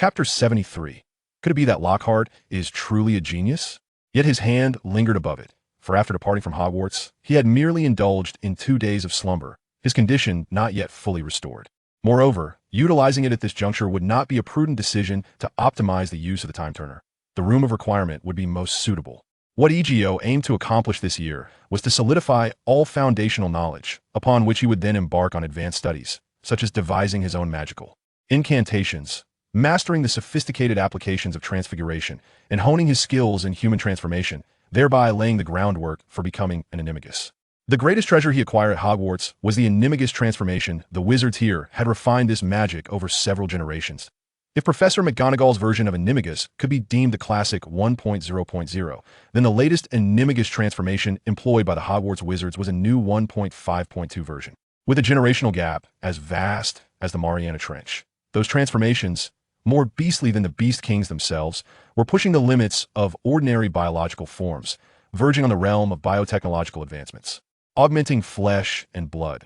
Chapter 73. Could it be that Lockhart is truly a genius? Yet his hand lingered above it, for after departing from Hogwarts, he had merely indulged in 2 days of slumber, his condition not yet fully restored. Moreover, utilizing it at this juncture would not be a prudent decision to optimize the use of the time turner. The room of requirement would be most suitable. What Egio aimed to accomplish this year was to solidify all foundational knowledge, upon which he would then embark on advanced studies, such as devising his own magical incantations, mastering the sophisticated applications of transfiguration, and honing his skills in human transformation, thereby laying the groundwork for becoming an animagus. The greatest treasure he acquired at Hogwarts was the animagus transformation. The wizards here had refined this magic over several generations. If Professor McGonagall's version of animagus could be deemed the classic 1.0.0, then the latest animagus transformation employed by the Hogwarts wizards was a new 1.5.2 version. With a generational gap as vast as the Mariana Trench, those transformations, more beastly than the Beast Kings themselves, were pushing the limits of ordinary biological forms, verging on the realm of biotechnological advancements, augmenting flesh and blood.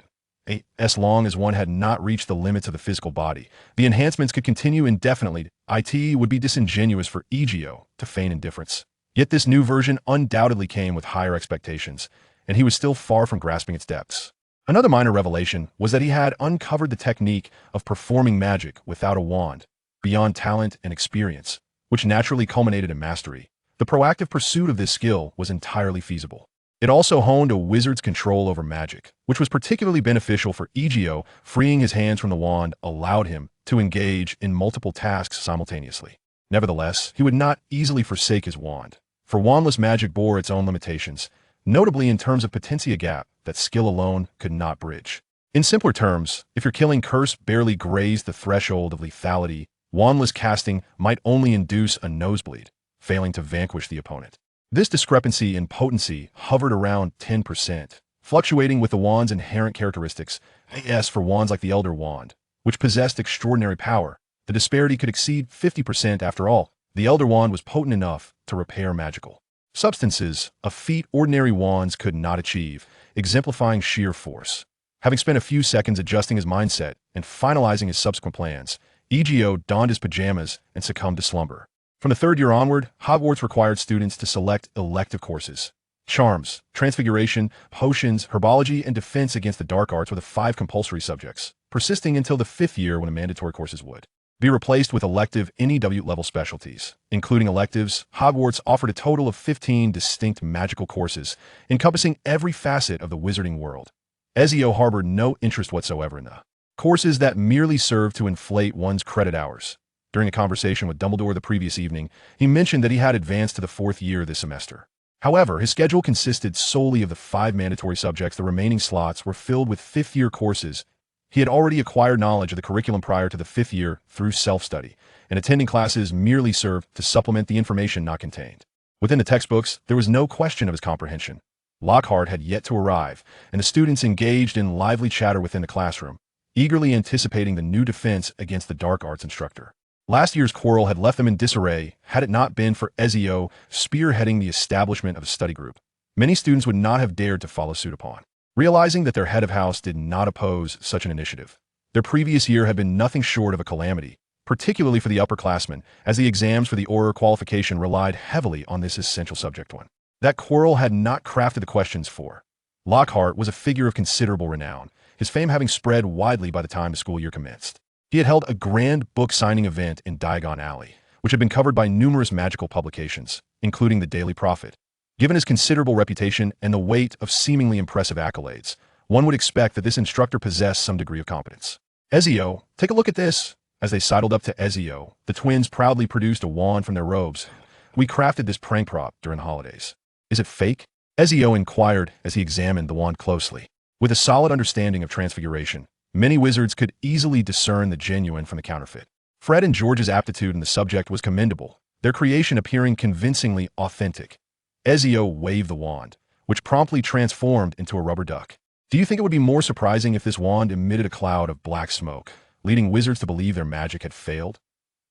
As long as one had not reached the limits of the physical body, the enhancements could continue indefinitely. It would be disingenuous for Egio to feign indifference. Yet this new version undoubtedly came with higher expectations, and he was still far from grasping its depths. Another minor revelation was that he had uncovered the technique of performing magic without a wand, beyond talent and experience, which naturally culminated in mastery. The proactive pursuit of this skill was entirely feasible. It also honed a wizard's control over magic, which was particularly beneficial for Egio. Freeing his hands from the wand allowed him to engage in multiple tasks simultaneously. Nevertheless, he would not easily forsake his wand, for wandless magic bore its own limitations, notably in terms of potentia gap that skill alone could not bridge. In simpler terms, if your killing curse barely grazed the threshold of lethality, wandless casting might only induce a nosebleed, failing to vanquish the opponent. This discrepancy in potency hovered around 10%, fluctuating with the wand's inherent characteristics. As for wands like the Elder Wand, which possessed extraordinary power, the disparity could exceed 50%. After all, the Elder Wand was potent enough to repair magical substances, a feat ordinary wands could not achieve, exemplifying sheer force. Having spent a few seconds adjusting his mindset and finalizing his subsequent plans, Egio donned his pajamas and succumbed to slumber. From the third year onward, Hogwarts required students to select elective courses. Charms, Transfiguration, Potions, Herbology, and Defense against the Dark Arts were the 5 compulsory subjects, persisting until the 5th year when the mandatory courses would be replaced with elective NEW-level specialties. Including electives, Hogwarts offered a total of 15 distinct magical courses, encompassing every facet of the wizarding world. Ezio harbored no interest whatsoever in the courses that merely served to inflate one's credit hours. During a conversation with Dumbledore the previous evening, he mentioned that he had advanced to the 4th year this semester. However, his schedule consisted solely of the 5 mandatory subjects. The remaining slots were filled with 5th-year courses. He had already acquired knowledge of the curriculum prior to the 5th year through self-study, and attending classes merely served to supplement the information not contained within the textbooks. There was no question of his comprehension. Lockhart had yet to arrive, and the students engaged in lively chatter within the classroom, eagerly anticipating the new defense against the dark arts instructor. Last year's quarrel had left them in disarray had it not been for Ezio spearheading the establishment of a study group. Many students would not have dared to follow suit upon, realizing that their head of house did not oppose such an initiative. Their previous year had been nothing short of a calamity, particularly for the upperclassmen, as the exams for the Auror qualification relied heavily on this essential subject one. That quarrel had not crafted the questions for. Lockhart was a figure of considerable renown, his fame having spread widely by the time the school year commenced. He had held a grand book signing event in Diagon Alley, which had been covered by numerous magical publications, including the Daily Prophet. Given his considerable reputation and the weight of seemingly impressive accolades, one would expect that this instructor possessed some degree of competence. Ezio, take a look at this. As they sidled up to Ezio, the twins proudly produced a wand from their robes. We crafted this prank prop during the holidays. Is it fake? Ezio inquired as he examined the wand closely. With a solid understanding of transfiguration, many wizards could easily discern the genuine from the counterfeit. Fred and George's aptitude in the subject was commendable, their creation appearing convincingly authentic. Ezio waved the wand, which promptly transformed into a rubber duck. Do you think it would be more surprising if this wand emitted a cloud of black smoke, leading wizards to believe their magic had failed?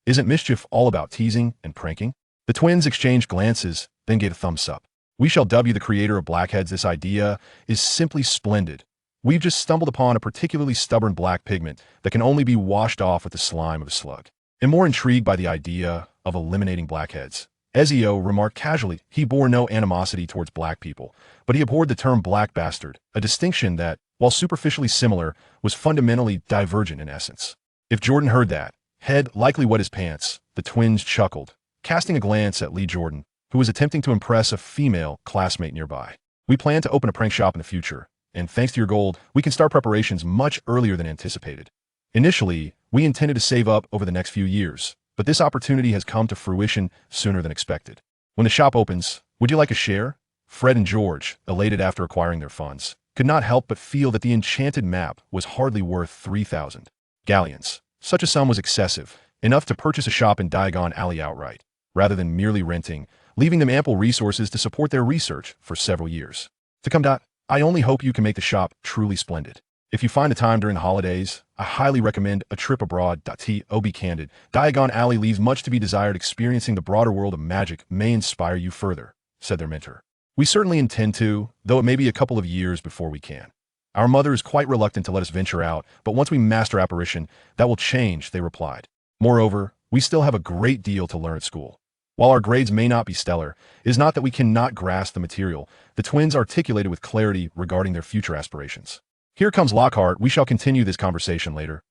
Isn't mischief all about teasing and pranking? The twins exchanged glances, then gave a thumbs up. We shall W the creator of blackheads. This idea is simply splendid. We've just stumbled upon a particularly stubborn black pigment that can only be washed off with the slime of a slug. and more intrigued by the idea of eliminating blackheads. Ezio remarked casually he bore no animosity towards black people, but he abhorred the term black bastard, a distinction that, while superficially similar, was fundamentally divergent in essence. If Jordan heard that, head likely wet his pants. The twins chuckled, casting a glance at Lee Jordan, who was attempting to impress a female classmate nearby. We plan to open a prank shop in the future, and thanks to your gold, we can start preparations much earlier than anticipated. Initially, we intended to save up over the next few years, but this opportunity has come to fruition sooner than expected. When the shop opens, would you like a share? Fred and George, elated after acquiring their funds, could not help but feel that the enchanted map was hardly worth 3,000 galleons. Such a sum was excessive, enough to purchase a shop in Diagon Alley outright, rather than merely renting, leaving them ample resources to support their research for several years. To come. I only hope you can make the shop truly splendid. If you find the time during the holidays, I highly recommend a trip abroad. To be candid, Diagon Alley leaves much to be desired. Experiencing the broader world of magic may inspire you further, said their mentor. We certainly intend to, though it may be a couple of years before we can. Our mother is quite reluctant to let us venture out, but once we master apparition, that will change, they replied. Moreover, we still have a great deal to learn at school. While our grades may not be stellar, it is not that we cannot grasp the material. The twins articulated with clarity regarding their future aspirations. Here comes Lockhart. We shall continue this conversation later.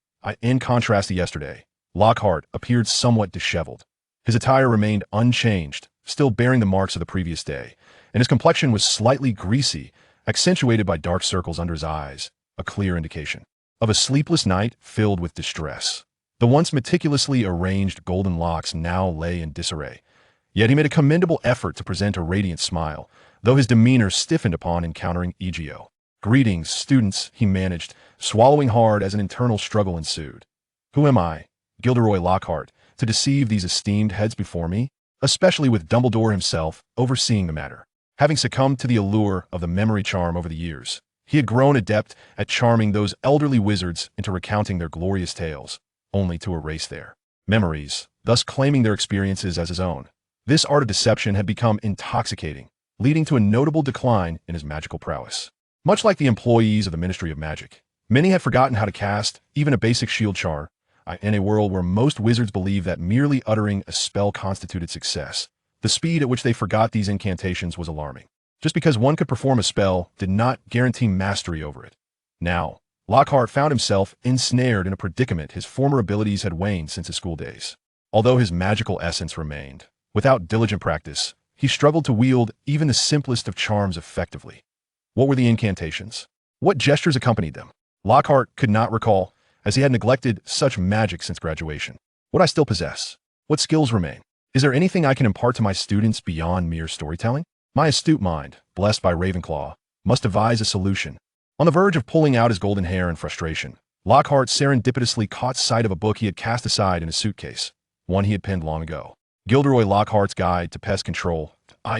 In contrast to yesterday, Lockhart appeared somewhat disheveled. His attire remained unchanged, still bearing the marks of the previous day, and his complexion was slightly greasy, accentuated by dark circles under his eyes, a clear indication of a sleepless night filled with distress. The once meticulously arranged golden locks now lay in disarray, yet he made a commendable effort to present a radiant smile, though his demeanor stiffened upon encountering Egio. Greetings, students, he managed, swallowing hard as an internal struggle ensued. Who am I, Gilderoy Lockhart, to deceive these esteemed heads before me, especially with Dumbledore himself overseeing the matter? Having succumbed to the allure of the memory charm over the years, he had grown adept at charming those elderly wizards into recounting their glorious tales, only to erase their memories, thus claiming their experiences as his own. This art of deception had become intoxicating, leading to a notable decline in his magical prowess. Much like the employees of the Ministry of Magic, many had forgotten how to cast even a basic shield charm, in a world where most wizards believed that merely uttering a spell constituted success. The speed at which they forgot these incantations was alarming. Just because one could perform a spell did not guarantee mastery over it. Now, Lockhart found himself ensnared in a predicament. His former abilities had waned since his school days. Although his magical essence remained, without diligent practice, he struggled to wield even the simplest of charms effectively. What were the incantations? What gestures accompanied them? Lockhart could not recall, as he had neglected such magic since graduation. What I still possess? What skills remain? Is there anything I can impart to my students beyond mere storytelling? My astute mind, blessed by Ravenclaw, must devise a solution. On the verge of pulling out his golden hair in frustration, Lockhart serendipitously caught sight of a book he had cast aside in his suitcase, one he had penned long ago. Gilderoy Lockhart's Guide to Pest Control.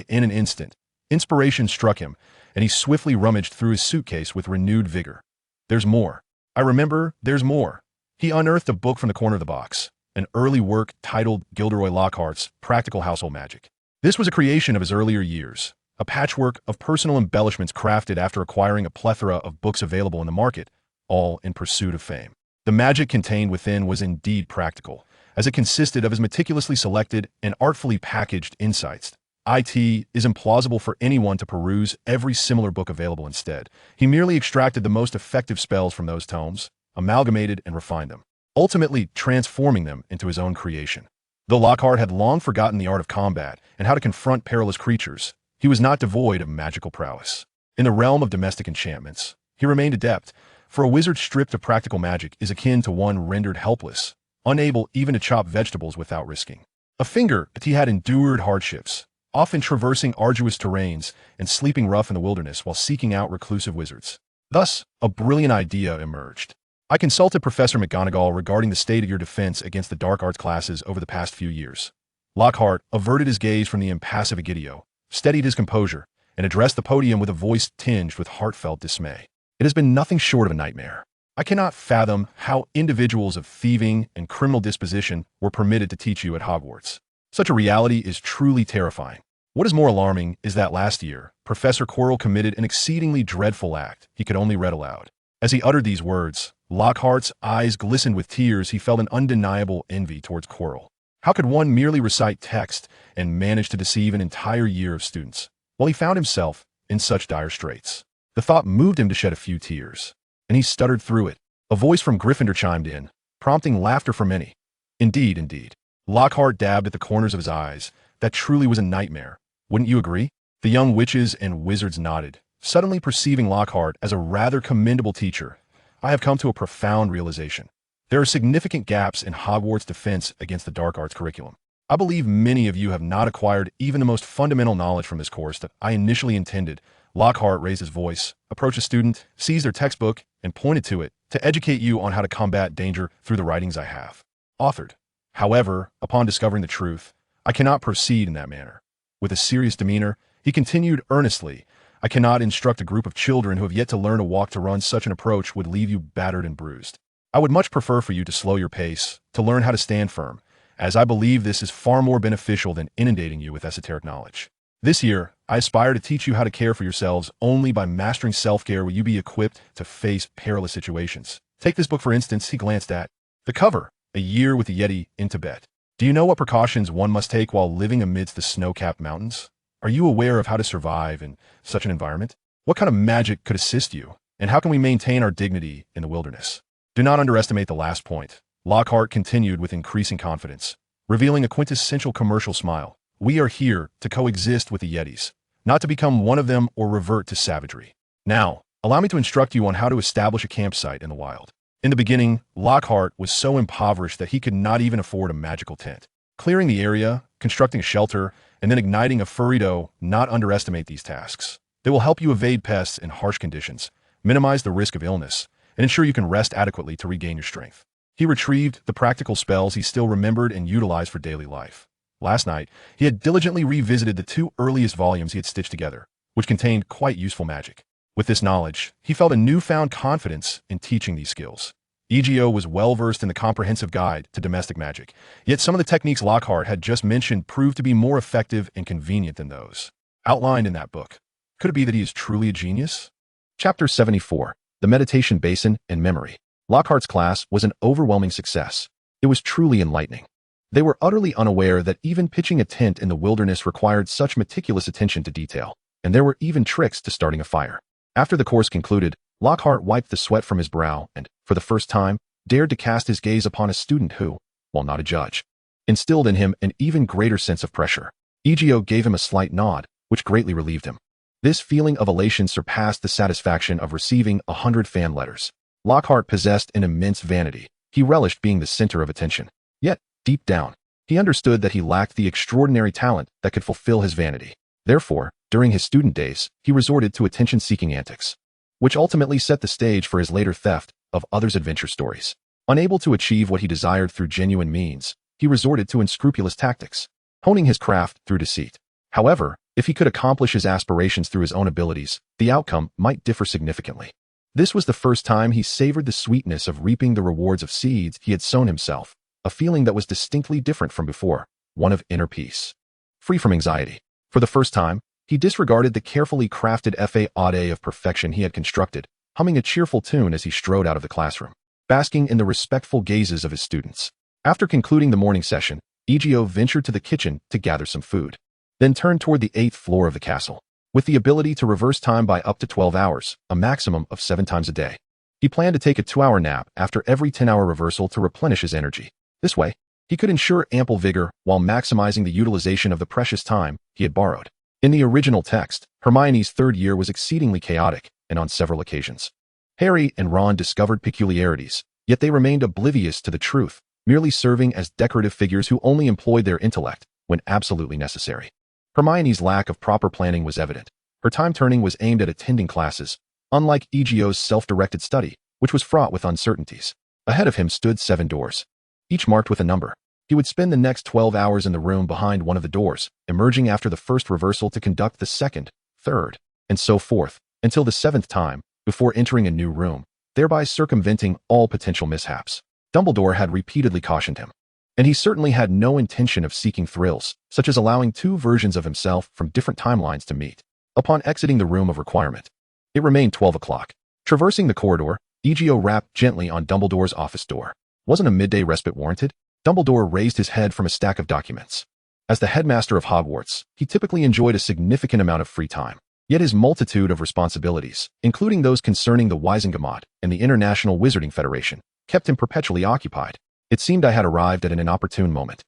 In an instant, inspiration struck him, and he swiftly rummaged through his suitcase with renewed vigor. There's more. I remember, there's more. He unearthed a book from the corner of the box, an early work titled Gilderoy Lockhart's Practical Household Magic. This was a creation of his earlier years, a patchwork of personal embellishments crafted after acquiring a plethora of books available in the market, all in pursuit of fame. The magic contained within was indeed practical, as it consisted of his meticulously selected and artfully packaged insights. It is implausible for anyone to peruse every similar book available instead. He merely extracted the most effective spells from those tomes, amalgamated and refined them, ultimately transforming them into his own creation. Though Lockhart had long forgotten the art of combat and how to confront perilous creatures, he was not devoid of magical prowess. In the realm of domestic enchantments, he remained adept, for a wizard stripped of practical magic is akin to one rendered helpless, unable even to chop vegetables without risking a finger. But he had endured hardships, often traversing arduous terrains and sleeping rough in the wilderness while seeking out reclusive wizards. Thus, a brilliant idea emerged. I consulted Professor McGonagall regarding the state of your defense against the dark arts classes over the past few years. Lockhart averted his gaze from the impassive Egio, steadied his composure, and addressed the podium with a voice tinged with heartfelt dismay. It has been nothing short of a nightmare. I cannot fathom how individuals of thieving and criminal disposition were permitted to teach you at Hogwarts. Such a reality is truly terrifying. What is more alarming is that last year, Professor Quirrell committed an exceedingly dreadful act he could only read aloud. As he uttered these words, Lockhart's eyes glistened with tears. He felt an undeniable envy towards Quirrell. How could one merely recite text and manage to deceive an entire year of students? Well, he found himself in such dire straits. The thought moved him to shed a few tears, and he stuttered through it. A voice from Gryffindor chimed in, prompting laughter from many. Indeed, indeed. Lockhart dabbed at the corners of his eyes. That truly was a nightmare. Wouldn't you agree? The young witches and wizards nodded, suddenly perceiving Lockhart as a rather commendable teacher. I have come to a profound realization. There are significant gaps in Hogwarts' defense against the dark arts curriculum. I believe many of you have not acquired even the most fundamental knowledge from this course that I initially intended. Lockhart raised his voice, approached a student, seized their textbook, and pointed to it to educate you on how to combat danger through the writings I have authored. However, upon discovering the truth, I cannot proceed in that manner. With a serious demeanor, he continued earnestly, I cannot instruct a group of children who have yet to learn to walk to run. Such an approach would leave you battered and bruised. I would much prefer for you to slow your pace, to learn how to stand firm, as I believe this is far more beneficial than inundating you with esoteric knowledge. This year, I aspire to teach you how to care for yourselves. Only by mastering self-care will you be equipped to face perilous situations. Take this book for instance. He glanced at the cover, A Year with the Yeti in Tibet. Do you know what precautions one must take while living amidst the snow-capped mountains? Are you aware of how to survive in such an environment? What kind of magic could assist you? And how can we maintain our dignity in the wilderness? Do not underestimate the last point. Lockhart continued with increasing confidence, revealing a quintessential commercial smile. We are here to coexist with the Yetis, not to become one of them or revert to savagery. Now, allow me to instruct you on how to establish a campsite in the wild. In the beginning, Lockhart was so impoverished that he could not even afford a magical tent. Clearing the area, constructing a shelter, and then igniting a furry dough. Not underestimate these tasks. They will help you evade pests in harsh conditions, minimize the risk of illness, and ensure you can rest adequately to regain your strength. He retrieved the practical spells he still remembered and utilized for daily life. Last night, he had diligently revisited the 2 earliest volumes he had stitched together, which contained quite useful magic. With this knowledge, he felt a newfound confidence in teaching these skills. Egio was well-versed in the comprehensive guide to domestic magic, yet some of the techniques Lockhart had just mentioned proved to be more effective and convenient than those outlined in that book. Could it be that he is truly a genius? Chapter 74, The Meditation Basin and Memory. Lockhart's class was an overwhelming success. It was truly enlightening. They were utterly unaware that even pitching a tent in the wilderness required such meticulous attention to detail, and there were even tricks to starting a fire. After the course concluded, Lockhart wiped the sweat from his brow and, for the first time, dared to cast his gaze upon a student who, while not a judge, instilled in him an even greater sense of pressure. Egio gave him a slight nod, which greatly relieved him. This feeling of elation surpassed the satisfaction of receiving 100 fan letters. Lockhart possessed an immense vanity. He relished being the center of attention. Yet, deep down, he understood that he lacked the extraordinary talent that could fulfill his vanity. Therefore, during his student days, he resorted to attention-seeking antics, which ultimately set the stage for his later theft of others' adventure stories. Unable to achieve what he desired through genuine means, he resorted to unscrupulous tactics, honing his craft through deceit. However, if he could accomplish his aspirations through his own abilities, the outcome might differ significantly. This was the first time he savored the sweetness of reaping the rewards of seeds he had sown himself, a feeling that was distinctly different from before, one of inner peace. Free from anxiety. For the first time, he disregarded the carefully crafted fa-aude of perfection he had constructed, humming a cheerful tune as he strode out of the classroom, basking in the respectful gazes of his students. After concluding the morning session, Egio ventured to the kitchen to gather some food, then turned toward the 8th floor of the castle. With the ability to reverse time by up to 12 hours, a maximum of 7 times a day, he planned to take a 2-hour nap after every 10-hour reversal to replenish his energy. This way, he could ensure ample vigor while maximizing the utilization of the precious time he had borrowed. In the original text, Hermione's 3rd year was exceedingly chaotic, and on several occasions, Harry and Ron discovered peculiarities, yet they remained oblivious to the truth, merely serving as decorative figures who only employed their intellect when absolutely necessary. Hermione's lack of proper planning was evident. Her time turning was aimed at attending classes, unlike Egio's self-directed study, which was fraught with uncertainties. Ahead of him stood 7 doors, each marked with a number. He would spend the next 12 hours in the room behind one of the doors, emerging after the first reversal to conduct the 2nd, 3rd, and so forth, until the 7th time, before entering a new room, thereby circumventing all potential mishaps. Dumbledore had repeatedly cautioned him, and he certainly had no intention of seeking thrills, such as allowing 2 versions of himself from different timelines to meet. Upon exiting the room of requirement, it remained 12 o'clock. Traversing the corridor, Egio rapped gently on Dumbledore's office door. Wasn't a midday respite warranted? Dumbledore raised his head from a stack of documents. As the headmaster of Hogwarts, he typically enjoyed a significant amount of free time. Yet his multitude of responsibilities, including those concerning the WizardingWorld and the International Wizarding Federation, kept him perpetually occupied. It seemed I had arrived at an inopportune moment.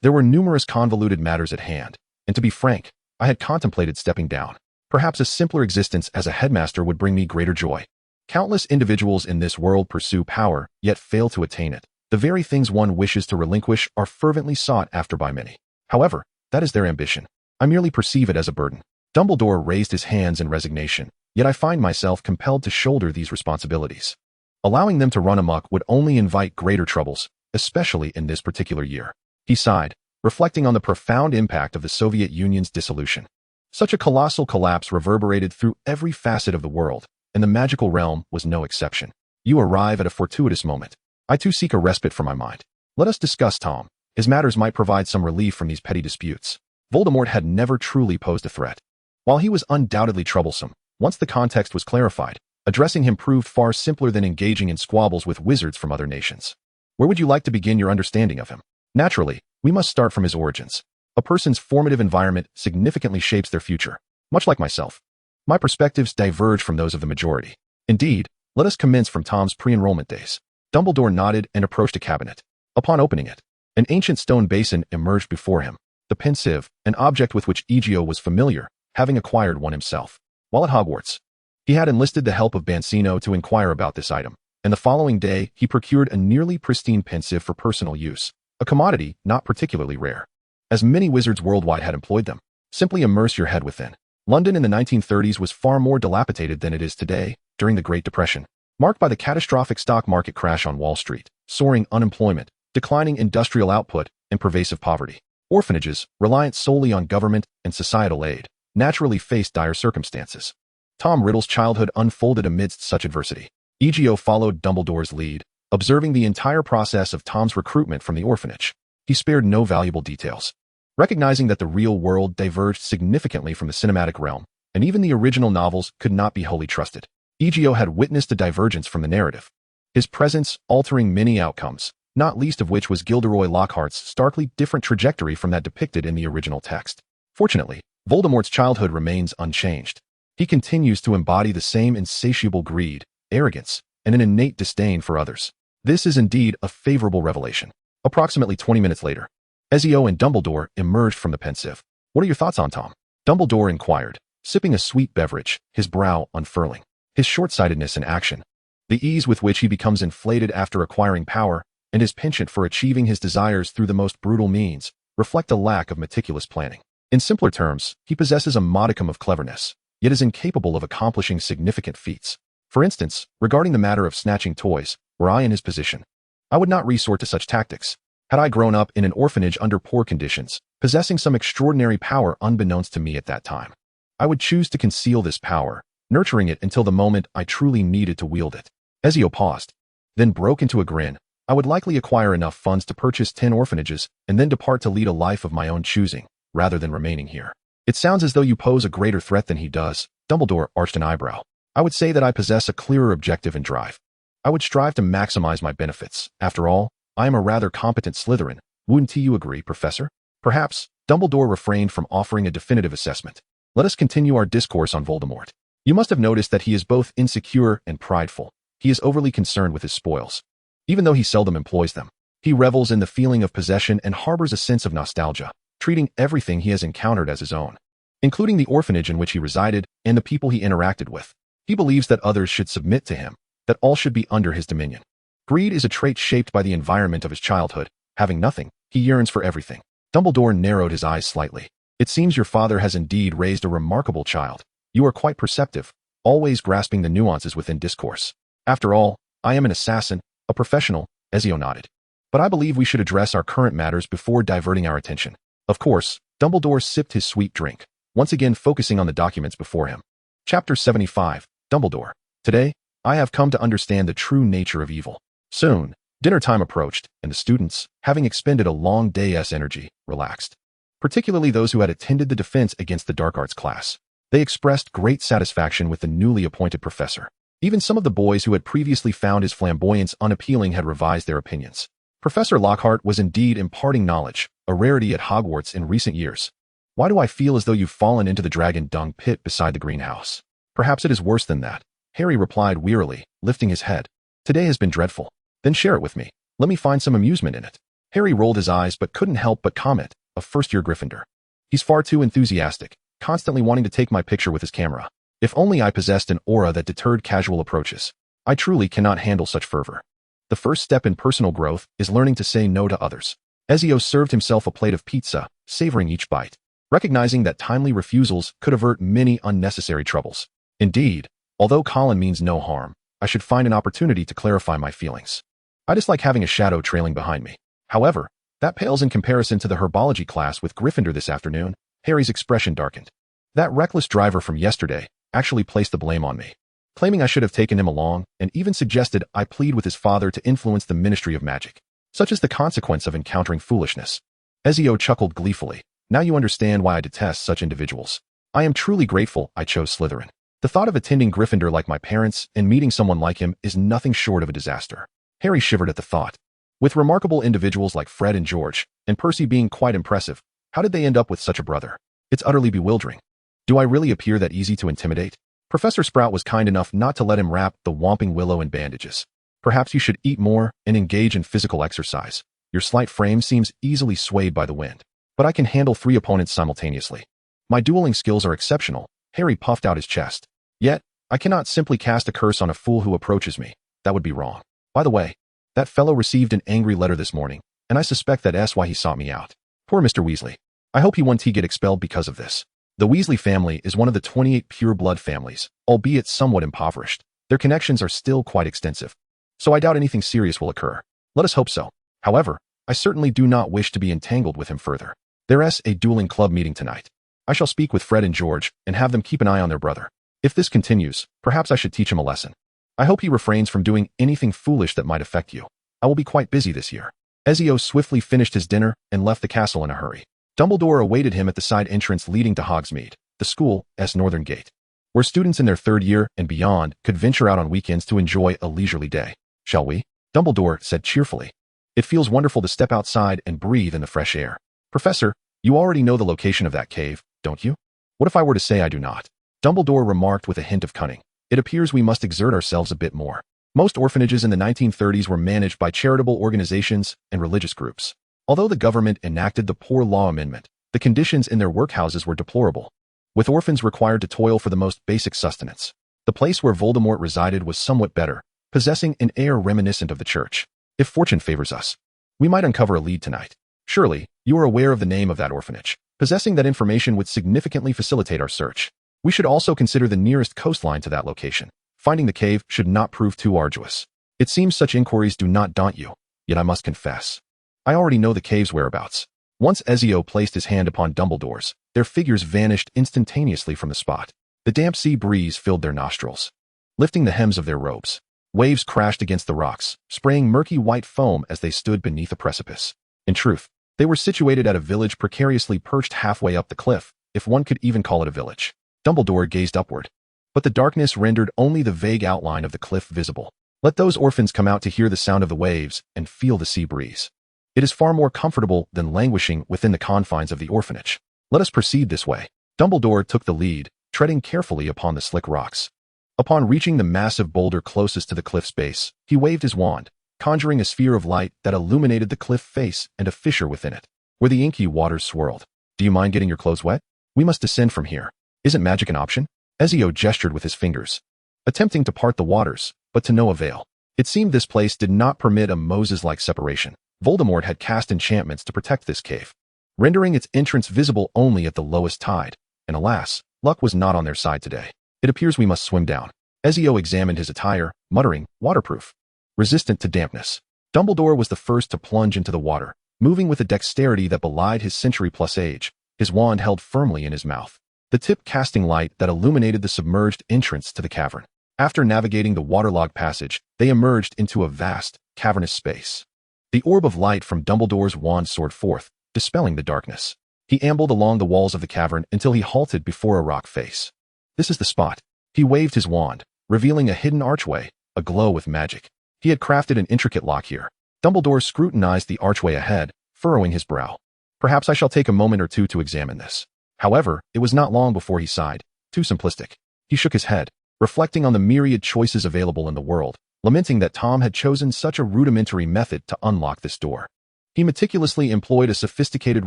There were numerous convoluted matters at hand, and to be frank, I had contemplated stepping down. Perhaps a simpler existence as a headmaster would bring me greater joy. Countless individuals in this world pursue power, yet fail to attain it. The very things one wishes to relinquish are fervently sought after by many. However, that is their ambition. I merely perceive it as a burden. Dumbledore raised his hands in resignation, yet I find myself compelled to shoulder these responsibilities. Allowing them to run amok would only invite greater troubles, especially in this particular year. He sighed, reflecting on the profound impact of the Soviet Union's dissolution. Such a colossal collapse reverberated through every facet of the world, and the magical realm was no exception. You arrive at a fortuitous moment. I too seek a respite for my mind. Let us discuss Tom. His matters might provide some relief from these petty disputes. Voldemort had never truly posed a threat. While he was undoubtedly troublesome, once the context was clarified, addressing him proved far simpler than engaging in squabbles with wizards from other nations. Where would you like to begin your understanding of him? Naturally, we must start from his origins. A person's formative environment significantly shapes their future. Much like myself, my perspectives diverge from those of the majority. Indeed, let us commence from Tom's pre-enrollment days. Dumbledore nodded and approached a cabinet. Upon opening it, an ancient stone basin emerged before him. The pensieve, an object with which Egio was familiar, having acquired one himself. While at Hogwarts, he had enlisted the help of Bansino to inquire about this item, and the following day he procured a nearly pristine pensieve for personal use, a commodity not particularly rare. As many wizards worldwide had employed them, simply immerse your head within. London in the 1930s was far more dilapidated than it is today, during the Great Depression, marked by the catastrophic stock market crash on Wall Street, soaring unemployment, declining industrial output, and pervasive poverty. Orphanages, reliant solely on government and societal aid, naturally faced dire circumstances. Tom Riddle's childhood unfolded amidst such adversity. Egio followed Dumbledore's lead, observing the entire process of Tom's recruitment from the orphanage. He spared no valuable details. Recognizing that the real world diverged significantly from the cinematic realm, and even the original novels could not be wholly trusted, Egio had witnessed a divergence from the narrative. His presence altering many outcomes, not least of which was Gilderoy Lockhart's starkly different trajectory from that depicted in the original text. Fortunately, Voldemort's childhood remains unchanged. He continues to embody the same insatiable greed, arrogance, and an innate disdain for others. This is indeed a favorable revelation. Approximately 20 minutes later, Ezio and Dumbledore emerged from the pensieve. What are your thoughts on Tom? Dumbledore inquired, sipping a sweet beverage, his brow unfurling. His short-sightedness in action, the ease with which he becomes inflated after acquiring power, and his penchant for achieving his desires through the most brutal means, reflect a lack of meticulous planning. In simpler terms, he possesses a modicum of cleverness, yet is incapable of accomplishing significant feats. For instance, regarding the matter of snatching toys, were I in his position, I would not resort to such tactics. Had I grown up in an orphanage under poor conditions, possessing some extraordinary power unbeknownst to me at that time, I would choose to conceal this power, nurturing it until the moment I truly needed to wield it. Ezio paused, then broke into a grin. I would likely acquire enough funds to purchase 10 orphanages and then depart to lead a life of my own choosing, rather than remaining here. It sounds as though you pose a greater threat than he does. Dumbledore arched an eyebrow. I would say that I possess a clearer objective and drive. I would strive to maximize my benefits. After all, I am a rather competent Slytherin. Wouldn't you agree, Professor? Perhaps. Dumbledore refrained from offering a definitive assessment. Let us continue our discourse on Voldemort. You must have noticed that he is both insecure and prideful. He is overly concerned with his spoils, even though he seldom employs them. He revels in the feeling of possession and harbors a sense of nostalgia, treating everything he has encountered as his own, including the orphanage in which he resided and the people he interacted with. He believes that others should submit to him, that all should be under his dominion. Greed is a trait shaped by the environment of his childhood. Having nothing, he yearns for everything. Dumbledore narrowed his eyes slightly. It seems your father has indeed raised a remarkable child. You are quite perceptive, always grasping the nuances within discourse. After all, I am an assassin, a professional. Ezio nodded. But I believe we should address our current matters before diverting our attention. Of course. Dumbledore sipped his sweet drink, once again focusing on the documents before him. Chapter 75. Dumbledore. Today, I have come to understand the true nature of evil. Soon, dinner time approached, and the students, having expended a long day's energy, relaxed. Particularly those who had attended the defense against the dark arts class. They expressed great satisfaction with the newly appointed professor. Even some of the boys who had previously found his flamboyance unappealing had revised their opinions. Professor Lockhart was indeed imparting knowledge, a rarity at Hogwarts in recent years. Why do I feel as though you've fallen into the dragon dung pit beside the greenhouse? Perhaps it is worse than that, Harry replied wearily, lifting his head. Today has been dreadful. Then share it with me. Let me find some amusement in it. Harry rolled his eyes but couldn't help but comment, a first-year Gryffindor. He's far too enthusiastic, constantly wanting to take my picture with his camera. If only I possessed an aura that deterred casual approaches. I truly cannot handle such fervor. The first step in personal growth is learning to say no to others. Ezio served himself a plate of pizza, savoring each bite, recognizing that timely refusals could avert many unnecessary troubles. Indeed, although Colin means no harm, I should find an opportunity to clarify my feelings. I dislike having a shadow trailing behind me. However, that pales in comparison to the herbology class with Gryffindor this afternoon. Harry's expression darkened. That reckless driver from yesterday actually placed the blame on me, claiming I should have taken him along, and even suggested I plead with his father to influence the Ministry of Magic. Such is the consequence of encountering foolishness. Ezio chuckled gleefully. Now you understand why I detest such individuals. I am truly grateful I chose Slytherin. The thought of attending Gryffindor like my parents and meeting someone like him is nothing short of a disaster. Harry shivered at the thought. With remarkable individuals like Fred and George, and Percy being quite impressive, how did they end up with such a brother? It's utterly bewildering. Do I really appear that easy to intimidate? Professor Sprout was kind enough not to let him wrap the Whomping Willow in bandages. Perhaps you should eat more and engage in physical exercise. Your slight frame seems easily swayed by the wind. But I can handle 3 opponents simultaneously. My dueling skills are exceptional. Harry puffed out his chest. Yet, I cannot simply cast a curse on a fool who approaches me. That would be wrong. By the way, that fellow received an angry letter this morning, and I suspect that's why he sought me out. Poor Mr. Weasley. I hope he won't get expelled because of this. The Weasley family is one of the 28 pure-blood families, albeit somewhat impoverished. Their connections are still quite extensive. So I doubt anything serious will occur. Let us hope so. However, I certainly do not wish to be entangled with him further. There's a dueling club meeting tonight. I shall speak with Fred and George and have them keep an eye on their brother. If this continues, perhaps I should teach him a lesson. I hope he refrains from doing anything foolish that might affect you. I will be quite busy this year. Ezio swiftly finished his dinner and left the castle in a hurry. Dumbledore awaited him at the side entrance leading to Hogsmeade, the school's northern gate, where students in their 3rd year and beyond could venture out on weekends to enjoy a leisurely day. Shall we? Dumbledore said cheerfully. It feels wonderful to step outside and breathe in the fresh air. Professor, you already know the location of that cave, don't you? What if I were to say I do not? Dumbledore remarked with a hint of cunning. It appears we must exert ourselves a bit more. Most orphanages in the 1930s were managed by charitable organizations and religious groups. Although the government enacted the Poor Law Amendment, the conditions in their workhouses were deplorable, with orphans required to toil for the most basic sustenance. The place where Voldemort resided was somewhat better, possessing an air reminiscent of the church. If fortune favors us, we might uncover a lead tonight. Surely, you are aware of the name of that orphanage. Possessing that information would significantly facilitate our search. We should also consider the nearest coastline to that location. Finding the cave should not prove too arduous. It seems such inquiries do not daunt you, yet I must confess, I already know the cave's whereabouts. Once Ezio placed his hand upon Dumbledore's, their figures vanished instantaneously from the spot. The damp sea breeze filled their nostrils, lifting the hems of their robes. Waves crashed against the rocks, spraying murky white foam as they stood beneath a precipice. In truth, they were situated at a village precariously perched halfway up the cliff, if one could even call it a village. Dumbledore gazed upward, but the darkness rendered only the vague outline of the cliff visible. Let those orphans come out to hear the sound of the waves and feel the sea breeze. It is far more comfortable than languishing within the confines of the orphanage. Let us proceed this way. Dumbledore took the lead, treading carefully upon the slick rocks. Upon reaching the massive boulder closest to the cliff's base, he waved his wand, conjuring a sphere of light that illuminated the cliff face and a fissure within it, where the inky waters swirled. Do you mind getting your clothes wet? We must descend from here. Isn't magic an option? Ezio gestured with his fingers, attempting to part the waters, but to no avail. It seemed this place did not permit a Moses-like separation. Voldemort had cast enchantments to protect this cave, rendering its entrance visible only at the lowest tide, and alas, luck was not on their side today. It appears we must swim down. Ezio examined his attire, muttering, waterproof, resistant to dampness. Dumbledore was the first to plunge into the water, moving with a dexterity that belied his century-plus age, his wand held firmly in his mouth, the tip casting light that illuminated the submerged entrance to the cavern. After navigating the waterlogged passage, they emerged into a vast, cavernous space. The orb of light from Dumbledore's wand soared forth, dispelling the darkness. He ambled along the walls of the cavern until he halted before a rock face. This is the spot. He waved his wand, revealing a hidden archway, aglow with magic. He had crafted an intricate lock here. Dumbledore scrutinized the archway ahead, furrowing his brow. Perhaps I shall take a moment or two to examine this. However, it was not long before he sighed. Too simplistic. He shook his head, reflecting on the myriad choices available in the world, lamenting that Tom had chosen such a rudimentary method to unlock this door. He meticulously employed a sophisticated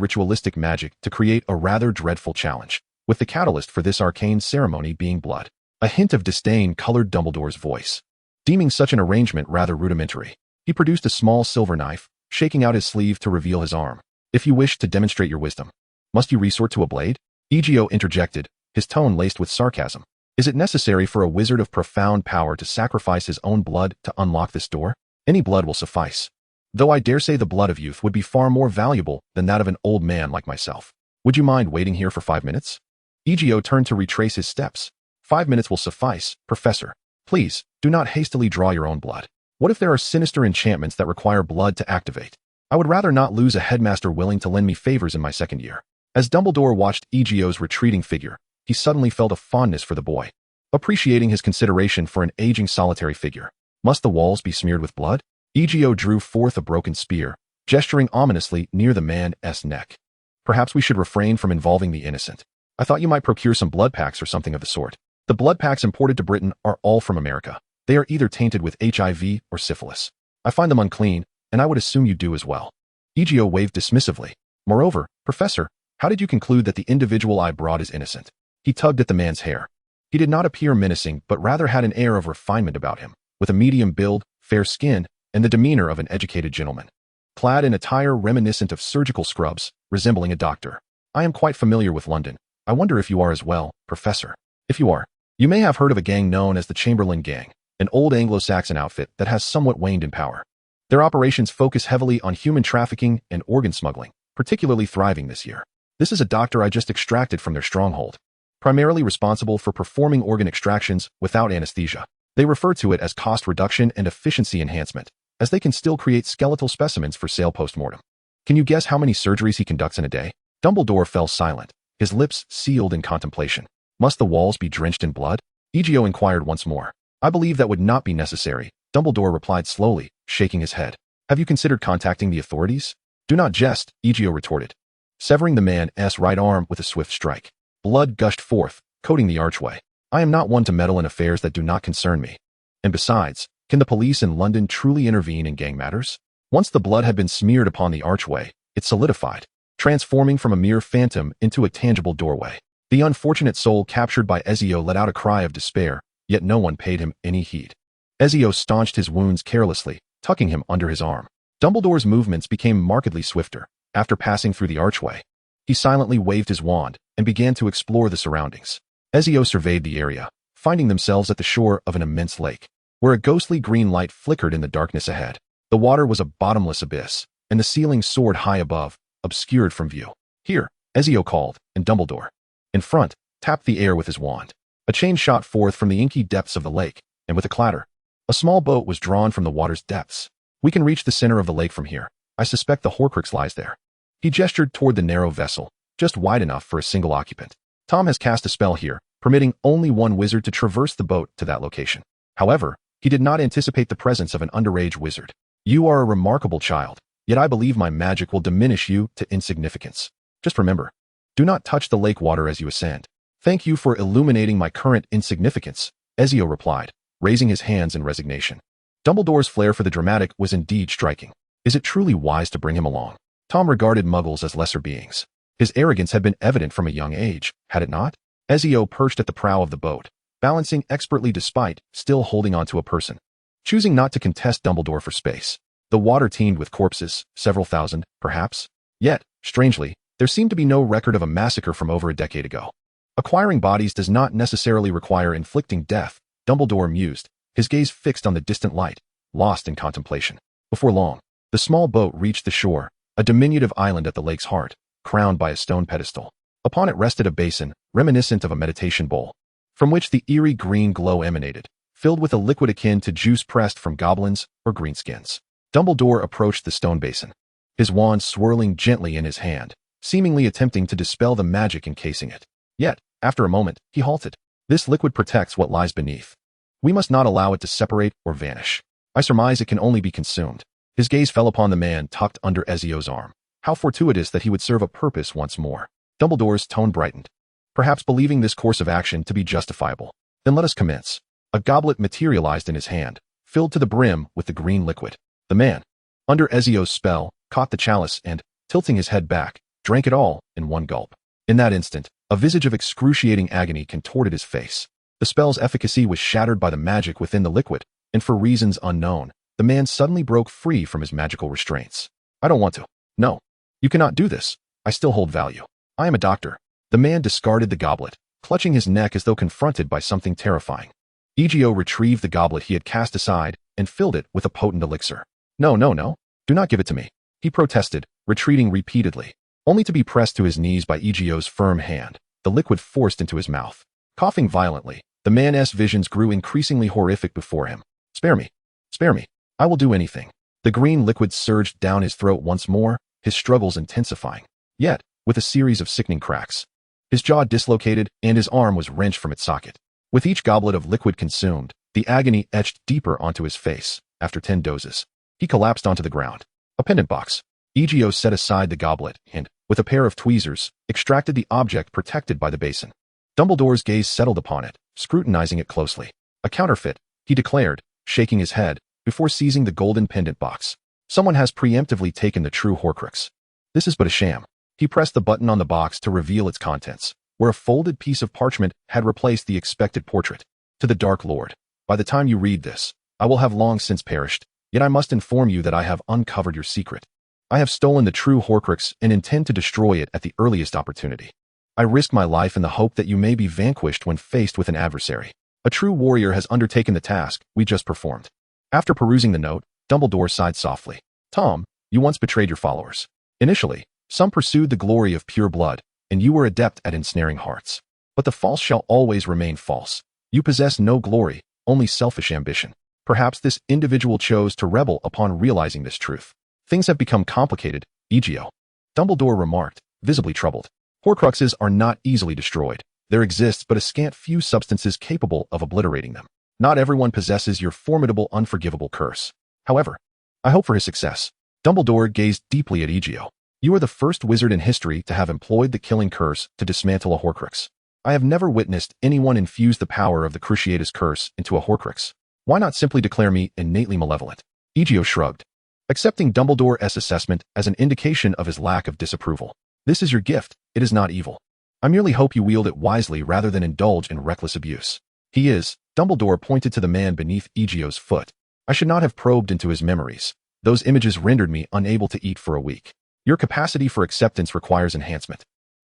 ritualistic magic to create a rather dreadful challenge, with the catalyst for this arcane ceremony being blood. A hint of disdain colored Dumbledore's voice. Deeming such an arrangement rather rudimentary, he produced a small silver knife, shaking out his sleeve to reveal his arm. If you wish to demonstrate your wisdom, must you resort to a blade? Egio interjected, his tone laced with sarcasm. Is it necessary for a wizard of profound power to sacrifice his own blood to unlock this door? Any blood will suffice. Though I dare say the blood of youth would be far more valuable than that of an old man like myself. Would you mind waiting here for 5 minutes? Egio turned to retrace his steps. 5 minutes will suffice, Professor. Please, do not hastily draw your own blood. What if there are sinister enchantments that require blood to activate? I would rather not lose a headmaster willing to lend me favors in my second year. As Dumbledore watched Egio's retreating figure, he suddenly felt a fondness for the boy, appreciating his consideration for an aging solitary figure. Must the walls be smeared with blood? Egio drew forth a broken spear, gesturing ominously near the man's neck. Perhaps we should refrain from involving the innocent. I thought you might procure some blood packs or something of the sort. The blood packs imported to Britain are all from America. They are either tainted with HIV or syphilis. I find them unclean, and I would assume you do as well. Egio waved dismissively. Moreover, Professor, how did you conclude that the individual I brought is innocent? He tugged at the man's hair. He did not appear menacing, but rather had an air of refinement about him, with a medium build, fair skin, and the demeanor of an educated gentleman. Clad in attire reminiscent of surgical scrubs, resembling a doctor. I am quite familiar with London. I wonder if you are as well, Professor. If you are, you may have heard of a gang known as the Chamberlain Gang, an old Anglo-Saxon outfit that has somewhat waned in power. Their operations focus heavily on human trafficking and organ smuggling, particularly thriving this year. This is a doctor I just extracted from their stronghold, primarily responsible for performing organ extractions without anesthesia. They refer to it as cost reduction and efficiency enhancement, as they can still create skeletal specimens for sale post-mortem. Can you guess how many surgeries he conducts in a day? Dumbledore fell silent, his lips sealed in contemplation. Must the walls be drenched in blood? Egio inquired once more. I believe that would not be necessary, Dumbledore replied slowly, shaking his head. Have you considered contacting the authorities? Do not jest, Egio retorted, severing the man's right arm with a swift strike. Blood gushed forth, coating the archway. I am not one to meddle in affairs that do not concern me. And besides, can the police in London truly intervene in gang matters? Once the blood had been smeared upon the archway, it solidified, transforming from a mere phantom into a tangible doorway. The unfortunate soul captured by Ezio let out a cry of despair, yet no one paid him any heed. Ezio staunched his wounds carelessly, tucking him under his arm. Dumbledore's movements became markedly swifter. After passing through the archway, he silently waved his wand and began to explore the surroundings. Ezio surveyed the area, finding themselves at the shore of an immense lake, where a ghostly green light flickered in the darkness ahead. The water was a bottomless abyss, and the ceiling soared high above, obscured from view. Here, Ezio called, and Dumbledore, in front, tapped the air with his wand. A chain shot forth from the inky depths of the lake, and with a clatter, a small boat was drawn from the water's depths. We can reach the center of the lake from here. I suspect the Horcrux lies there. He gestured toward the narrow vessel, just wide enough for a single occupant. Tom has cast a spell here, permitting only one wizard to traverse the boat to that location. However, he did not anticipate the presence of an underage wizard. You are a remarkable child, yet I believe my magic will diminish you to insignificance. Just remember, do not touch the lake water as you ascend. Thank you for illuminating my current insignificance, Ezio replied, raising his hands in resignation. Dumbledore's flair for the dramatic was indeed striking. Is it truly wise to bring him along? Tom regarded muggles as lesser beings. His arrogance had been evident from a young age, had it not? Ezio perched at the prow of the boat, balancing expertly despite still holding onto a person, choosing not to contest Dumbledore for space. The water teemed with corpses, several thousand, perhaps. Yet, strangely, there seemed to be no record of a massacre from over a decade ago. Acquiring bodies does not necessarily require inflicting death, Dumbledore mused, his gaze fixed on the distant light, lost in contemplation. Before long, the small boat reached the shore, a diminutive island at the lake's heart, crowned by a stone pedestal. Upon it rested a basin, reminiscent of a meditation bowl, from which the eerie green glow emanated, filled with a liquid akin to juice pressed from goblins or greenskins. Dumbledore approached the stone basin, his wand swirling gently in his hand, seemingly attempting to dispel the magic encasing it. Yet, after a moment, he halted. This liquid protects what lies beneath. We must not allow it to separate or vanish. I surmise it can only be consumed. His gaze fell upon the man tucked under Ezio's arm. How fortuitous that he would serve a purpose once more. Dumbledore's tone brightened, perhaps believing this course of action to be justifiable. Then let us commence. A goblet materialized in his hand, filled to the brim with the green liquid. The man, under Ezio's spell, caught the chalice and, tilting his head back, drank it all in one gulp. In that instant, a visage of excruciating agony contorted his face. The spell's efficacy was shattered by the magic within the liquid, and for reasons unknown, the man suddenly broke free from his magical restraints. I don't want to. No. You cannot do this. I still hold value. I am a doctor. The man discarded the goblet, clutching his neck as though confronted by something terrifying. Egio retrieved the goblet he had cast aside and filled it with a potent elixir. No, no, no. Do not give it to me. He protested, retreating repeatedly, only to be pressed to his knees by Egio's firm hand, the liquid forced into his mouth. Coughing violently, the man's visions grew increasingly horrific before him. Spare me. Spare me. I will do anything. The green liquid surged down his throat once more, his struggles intensifying. Yet, with a series of sickening cracks. His jaw dislocated and his arm was wrenched from its socket. With each goblet of liquid consumed, the agony etched deeper onto his face. After 10 doses, he collapsed onto the ground. A pendant box. Egio set aside the goblet and, with a pair of tweezers, extracted the object protected by the basin. Dumbledore's gaze settled upon it, scrutinizing it closely. A counterfeit, he declared, shaking his head, before seizing the golden pendant box. Someone has preemptively taken the true Horcrux. This is but a sham. He pressed the button on the box to reveal its contents, where a folded piece of parchment had replaced the expected portrait. To the Dark Lord, by the time you read this, I will have long since perished, yet I must inform you that I have uncovered your secret. I have stolen the true Horcrux and intend to destroy it at the earliest opportunity. I risk my life in the hope that you may be vanquished when faced with an adversary. A true warrior has undertaken the task we just performed. After perusing the note, Dumbledore sighed softly. Tom, you once betrayed your followers. Initially, some pursued the glory of pure blood, and you were adept at ensnaring hearts. But the false shall always remain false. You possess no glory, only selfish ambition. Perhaps this individual chose to rebel upon realizing this truth. Things have become complicated, Egio. Dumbledore remarked, visibly troubled. Horcruxes are not easily destroyed. There exists but a scant few substances capable of obliterating them. Not everyone possesses your formidable, unforgivable curse. However, I hope for his success. Dumbledore gazed deeply at Egio. You are the first wizard in history to have employed the killing curse to dismantle a Horcrux. I have never witnessed anyone infuse the power of the Cruciatus curse into a Horcrux. Why not simply declare me innately malevolent? Egio shrugged, accepting Dumbledore's assessment as an indication of his lack of disapproval. This is your gift, it is not evil. I merely hope you wield it wisely rather than indulge in reckless abuse. He is, Dumbledore pointed to the man beneath Egio's foot. I should not have probed into his memories. Those images rendered me unable to eat for a week. Your capacity for acceptance requires enhancement.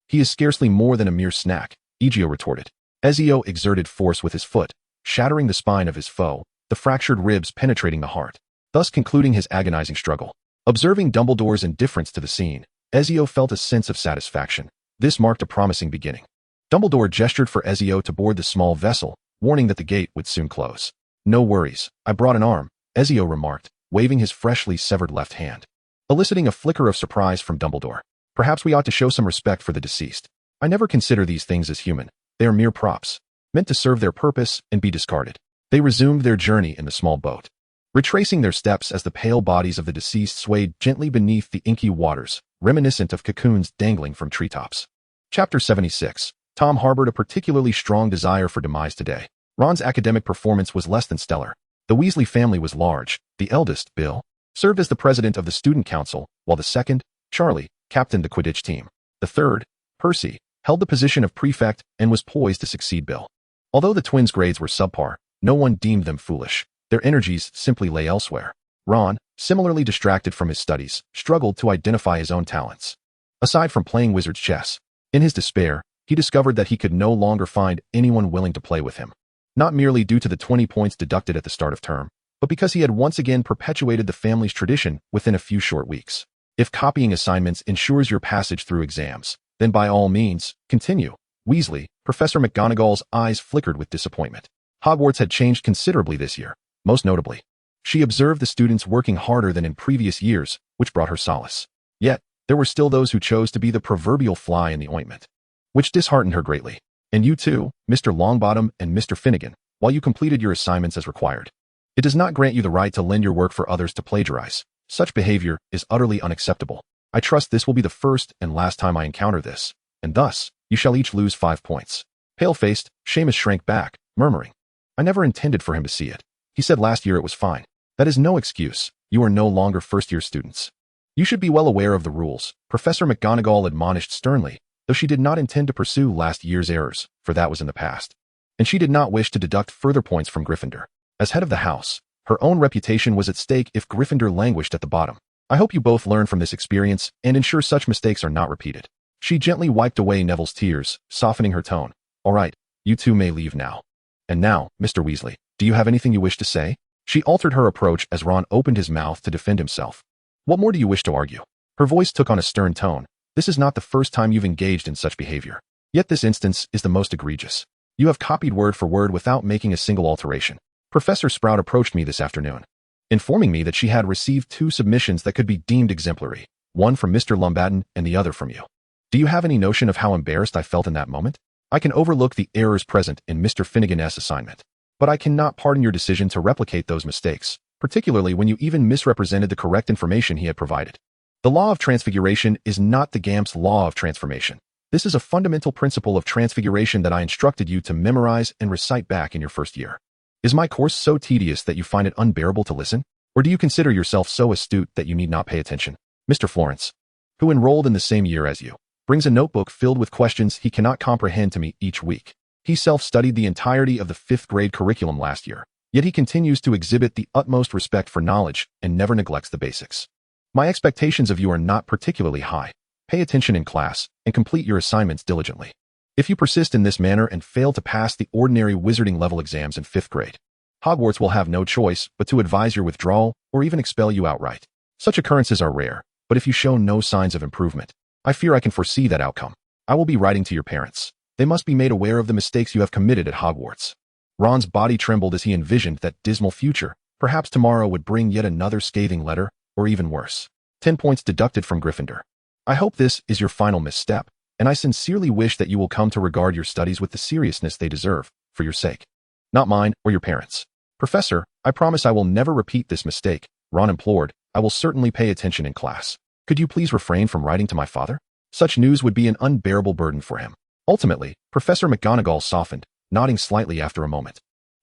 He is scarcely more than a mere snack, Egio retorted. Ezio exerted force with his foot, shattering the spine of his foe, the fractured ribs penetrating the heart, thus concluding his agonizing struggle. Observing Dumbledore's indifference to the scene, Ezio felt a sense of satisfaction. This marked a promising beginning. Dumbledore gestured for Ezio to board the small vessel, warning that the gate would soon close. No worries, I brought an arm, Ezio remarked, waving his freshly severed left hand, eliciting a flicker of surprise from Dumbledore. Perhaps we ought to show some respect for the deceased. I never consider these things as human. They are mere props, meant to serve their purpose and be discarded. They resumed their journey in the small boat, retracing their steps as the pale bodies of the deceased swayed gently beneath the inky waters, reminiscent of cocoons dangling from treetops. Chapter 76. Tom harbored a particularly strong desire for demise today. Ron's academic performance was less than stellar. The Weasley family was large. The eldest, Bill, served as the president of the student council, while the second, Charlie, captained the Quidditch team. The third, Percy, held the position of prefect and was poised to succeed Bill. Although the twins' grades were subpar, no one deemed them foolish. Their energies simply lay elsewhere. Ron, similarly distracted from his studies, struggled to identify his own talents. Aside from playing wizard's chess, in his despair, he discovered that he could no longer find anyone willing to play with him. Not merely due to the 20 points deducted at the start of term, but because he had once again perpetuated the family's tradition within a few short weeks. If copying assignments ensures your passage through exams, then by all means, continue. Weasley, Professor McGonagall's eyes flickered with disappointment. Hogwarts had changed considerably this year, most notably. She observed the students working harder than in previous years, which brought her solace. Yet, there were still those who chose to be the proverbial fly in the ointment, which disheartened her greatly. And you too, Mr. Longbottom and Mr. Finnegan, while you completed your assignments as required. It does not grant you the right to lend your work for others to plagiarize. Such behavior is utterly unacceptable. I trust this will be the first and last time I encounter this, and thus, you shall each lose 5 points. Pale-faced, Seamus shrank back, murmuring, I never intended for him to see it. He said last year it was fine. That is no excuse. You are no longer first-year students. You should be well aware of the rules, Professor McGonagall admonished sternly, though she did not intend to pursue last year's errors, for that was in the past. And she did not wish to deduct further points from Gryffindor. As head of the house, her own reputation was at stake if Gryffindor languished at the bottom. I hope you both learn from this experience and ensure such mistakes are not repeated. She gently wiped away Neville's tears, softening her tone. All right, you two may leave now. And now, Mr. Weasley, do you have anything you wish to say? She altered her approach as Ron opened his mouth to defend himself. What more do you wish to argue? Her voice took on a stern tone. This is not the first time you've engaged in such behavior. Yet this instance is the most egregious. You have copied word for word without making a single alteration. Professor Sprout approached me this afternoon, informing me that she had received 2 submissions that could be deemed exemplary, one from Mr. Lumbaden and the other from you. Do you have any notion of how embarrassed I felt in that moment? I can overlook the errors present in Mr. Finnegan's assignment, but I cannot pardon your decision to replicate those mistakes, particularly when you even misrepresented the correct information he had provided. The law of transfiguration is not the GAMP's law of transformation. This is a fundamental principle of transfiguration that I instructed you to memorize and recite back in your first year. Is my course so tedious that you find it unbearable to listen? Or do you consider yourself so astute that you need not pay attention? Mr. Florence, who enrolled in the same year as you, brings a notebook filled with questions he cannot comprehend to me each week. He self-studied the entirety of the 5th grade curriculum last year, yet he continues to exhibit the utmost respect for knowledge and never neglects the basics. My expectations of you are not particularly high. Pay attention in class and complete your assignments diligently. If you persist in this manner and fail to pass the ordinary wizarding level exams in 5th grade, Hogwarts will have no choice but to advise your withdrawal or even expel you outright. Such occurrences are rare, but if you show no signs of improvement, I fear I can foresee that outcome. I will be writing to your parents. They must be made aware of the mistakes you have committed at Hogwarts. Ron's body trembled as he envisioned that dismal future. Perhaps tomorrow would bring yet another scathing letter, or even worse. 10 points deducted from Gryffindor. I hope this is your final misstep, and I sincerely wish that you will come to regard your studies with the seriousness they deserve, for your sake. Not mine or your parents. Professor, I promise I will never repeat this mistake, Ron implored. I will certainly pay attention in class. Could you please refrain from writing to my father? Such news would be an unbearable burden for him. Ultimately, Professor McGonagall softened, nodding slightly after a moment.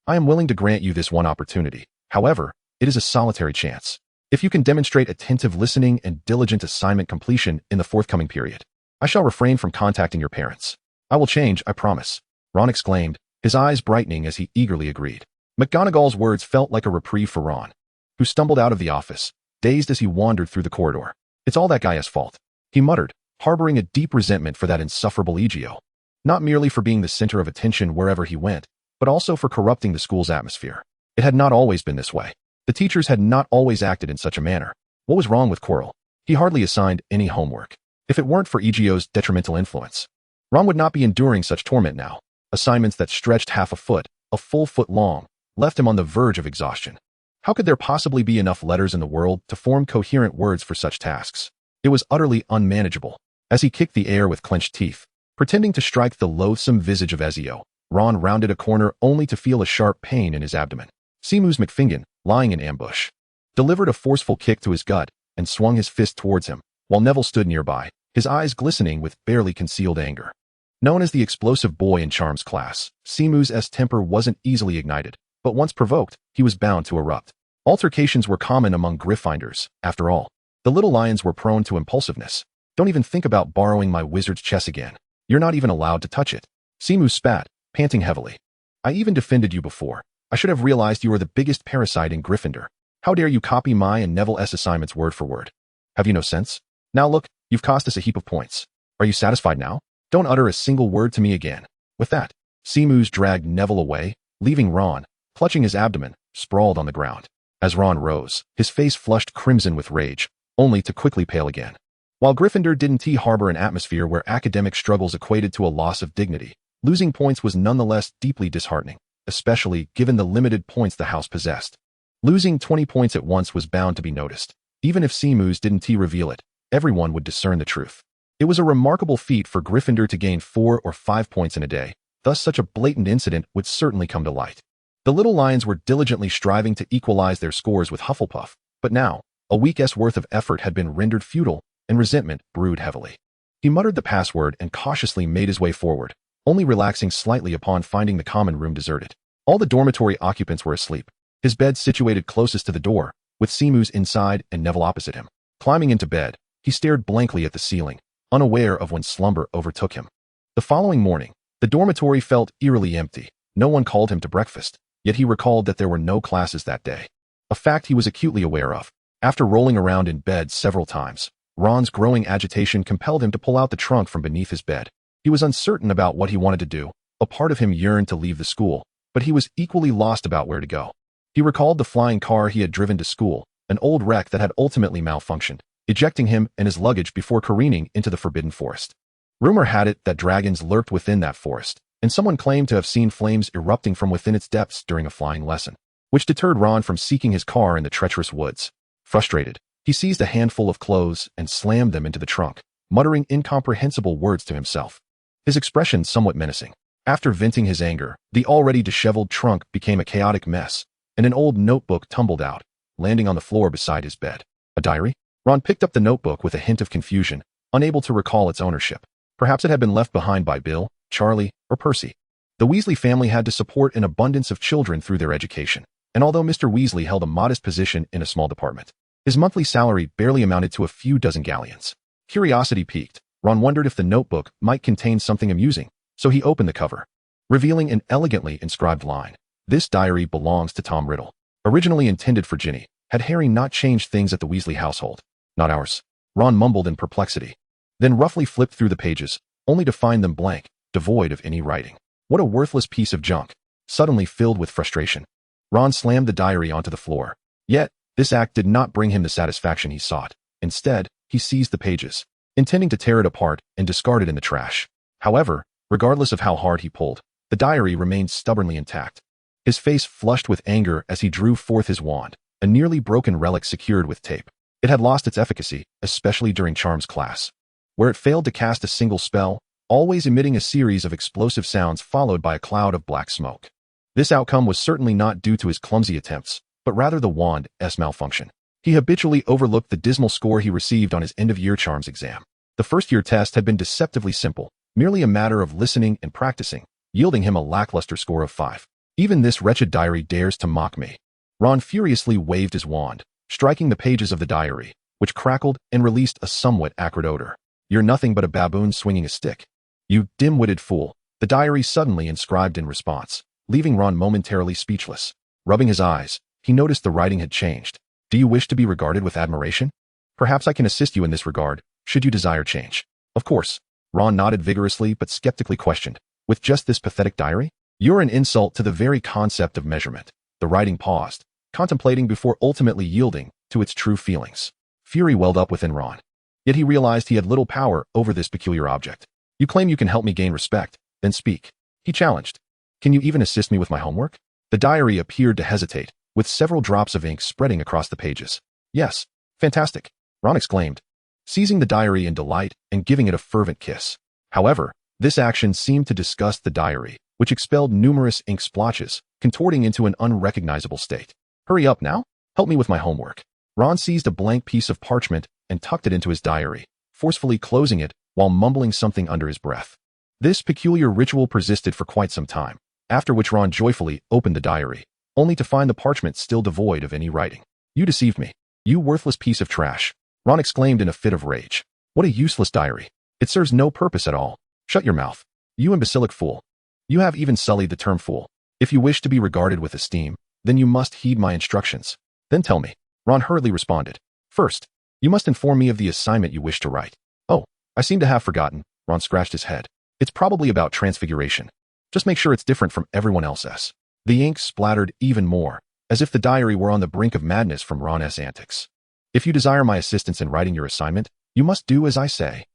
I am willing to grant you this one opportunity. However, it is a solitary chance. If you can demonstrate attentive listening and diligent assignment completion in the forthcoming period, I shall refrain from contacting your parents. I will change, I promise, Ron exclaimed, his eyes brightening as he eagerly agreed. McGonagall's words felt like a reprieve for Ron, who stumbled out of the office, dazed as he wandered through the corridor. It's all that guy's fault, he muttered, harboring a deep resentment for that insufferable Egio. Not merely for being the center of attention wherever he went, but also for corrupting the school's atmosphere. It had not always been this way. The teachers had not always acted in such a manner. What was wrong with Quirrell? He hardly assigned any homework. If it weren't for Egio's detrimental influence, Ron would not be enduring such torment now. Assignments that stretched half a full foot long, left him on the verge of exhaustion. How could there possibly be enough letters in the world to form coherent words for such tasks? It was utterly unmanageable. As he kicked the air with clenched teeth, pretending to strike the loathsome visage of Ezio, Ron rounded a corner only to feel a sharp pain in his abdomen. Seamus McFingan, lying in ambush, delivered a forceful kick to his gut and swung his fist towards him, while Neville stood nearby, his eyes glistening with barely concealed anger. Known as the explosive boy in Charms class, Seamus's temper wasn't easily ignited, but once provoked, he was bound to erupt. Altercations were common among Gryffindors, after all. The little lions were prone to impulsiveness. Don't even think about borrowing my wizard's chess again. You're not even allowed to touch it. Seamus spat, panting heavily. I even defended you before. I should have realized you are the biggest parasite in Gryffindor. How dare you copy my and Neville's assignments word for word? Have you no sense? Now look, you've cost us a heap of points. Are you satisfied now? Don't utter a single word to me again. With that, Seamus dragged Neville away, leaving Ron, clutching his abdomen, sprawled on the ground. As Ron rose, his face flushed crimson with rage, only to quickly pale again. While Gryffindor didn't harbor an atmosphere where academic struggles equated to a loss of dignity, losing points was nonetheless deeply disheartening, especially given the limited points the house possessed. Losing 20 points at once was bound to be noticed. Even if Seamus didn't reveal it, everyone would discern the truth. It was a remarkable feat for Gryffindor to gain 4 or 5 points in a day, thus such a blatant incident would certainly come to light. The little lions were diligently striving to equalize their scores with Hufflepuff, but now, a week's worth of effort had been rendered futile, and resentment brewed heavily. He muttered the password and cautiously made his way forward, only relaxing slightly upon finding the common room deserted. All the dormitory occupants were asleep, his bed situated closest to the door, with Seamus inside and Neville opposite him. Climbing into bed, he stared blankly at the ceiling, unaware of when slumber overtook him. The following morning, the dormitory felt eerily empty. No one called him to breakfast, yet he recalled that there were no classes that day. A fact he was acutely aware of. After rolling around in bed several times, Ron's growing agitation compelled him to pull out the trunk from beneath his bed. He was uncertain about what he wanted to do. A part of him yearned to leave the school, but he was equally lost about where to go. He recalled the flying car he had driven to school, an old wreck that had ultimately malfunctioned, ejecting him and his luggage before careening into the forbidden forest. Rumor had it that dragons lurked within that forest, and someone claimed to have seen flames erupting from within its depths during a flying lesson, which deterred Ron from seeking his car in the treacherous woods. Frustrated, he seized a handful of clothes and slammed them into the trunk, muttering incomprehensible words to himself, his expression somewhat menacing. After venting his anger, the already disheveled trunk became a chaotic mess, and an old notebook tumbled out, landing on the floor beside his bed. A diary? Ron picked up the notebook with a hint of confusion, unable to recall its ownership. Perhaps it had been left behind by Bill, Charlie, or Percy. The Weasley family had to support an abundance of children through their education, and although Mr. Weasley held a modest position in a small department, his monthly salary barely amounted to a few dozen galleons. Curiosity piqued. Ron wondered if the notebook might contain something amusing, so he opened the cover, revealing an elegantly inscribed line. This diary belongs to Tom Riddle. Originally intended for Ginny, had Harry not changed things at the Weasley household. Not ours. Ron mumbled in perplexity, then roughly flipped through the pages, only to find them blank, devoid of any writing. What a worthless piece of junk. Suddenly filled with frustration, Ron slammed the diary onto the floor. Yet, this act did not bring him the satisfaction he sought. Instead, he seized the pages, intending to tear it apart and discard it in the trash. However, regardless of how hard he pulled, the diary remained stubbornly intact. His face flushed with anger as he drew forth his wand, a nearly broken relic secured with tape. It had lost its efficacy, especially during Charms class, where it failed to cast a single spell, always emitting a series of explosive sounds followed by a cloud of black smoke. This outcome was certainly not due to his clumsy attempts, but rather the wand's malfunction. He habitually overlooked the dismal score he received on his end-of-year Charms exam. The first-year test had been deceptively simple, merely a matter of listening and practicing, yielding him a lackluster score of 5. Even this wretched diary dares to mock me. Ron furiously waved his wand, striking the pages of the diary, which crackled and released a somewhat acrid odor. You're nothing but a baboon swinging a stick. You dim-witted fool, the diary suddenly inscribed in response, leaving Ron momentarily speechless. Rubbing his eyes, he noticed the writing had changed. Do you wish to be regarded with admiration? Perhaps I can assist you in this regard, should you desire change. Of course. Ron nodded vigorously but skeptically questioned. With just this pathetic diary? You're an insult to the very concept of measurement. The writing paused, contemplating before ultimately yielding to its true feelings. Fury welled up within Ron. Yet he realized he had little power over this peculiar object. You claim you can help me gain respect, then speak. He challenged. Can you even assist me with my homework? The diary appeared to hesitate, with several drops of ink spreading across the pages. Yes. Fantastic, Ron exclaimed, seizing the diary in delight and giving it a fervent kiss. However, this action seemed to disgust the diary, which expelled numerous ink splotches, contorting into an unrecognizable state. Hurry up now? Help me with my homework. Ron seized a blank piece of parchment and tucked it into his diary, forcefully closing it while mumbling something under his breath. This peculiar ritual persisted for quite some time, after which Ron joyfully opened the diary, only to find the parchment still devoid of any writing. You deceived me. You worthless piece of trash, Ron exclaimed in a fit of rage. What a useless diary. It serves no purpose at all. Shut your mouth. You imbecilic fool. You have even sullied the term fool. If you wish to be regarded with esteem, then you must heed my instructions. Then tell me. Ron hurriedly responded. First, you must inform me of the assignment you wish to write. Oh, I seem to have forgotten. Ron scratched his head. It's probably about transfiguration. Just make sure it's different from everyone else's. The ink splattered even more, as if the diary were on the brink of madness from Ron's antics. If you desire my assistance in writing your assignment, you must do as I say.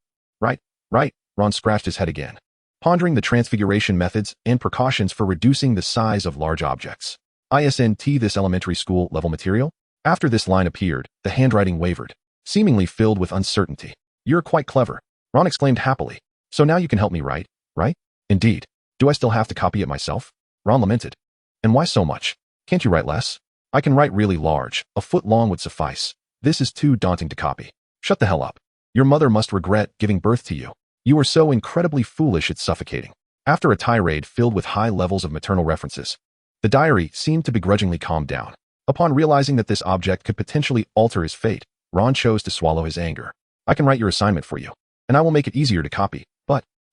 Right. Ron scratched his head again, pondering the transfiguration methods and precautions for reducing the size of large objects. Isn't this elementary school level material? After this line appeared, the handwriting wavered, seemingly filled with uncertainty. You're quite clever, Ron exclaimed happily. So now you can help me write, right? Indeed. Do I still have to copy it myself? Ron lamented. And why so much? Can't you write less? I can write really large. A foot long would suffice. This is too daunting to copy. Shut the hell up. Your mother must regret giving birth to you. You are so incredibly foolish it's suffocating. After a tirade filled with high levels of maternal references, the diary seemed to begrudgingly calm down. Upon realizing that this object could potentially alter his fate, Ron chose to swallow his anger. I can write your assignment for you, and I will make it easier to copy.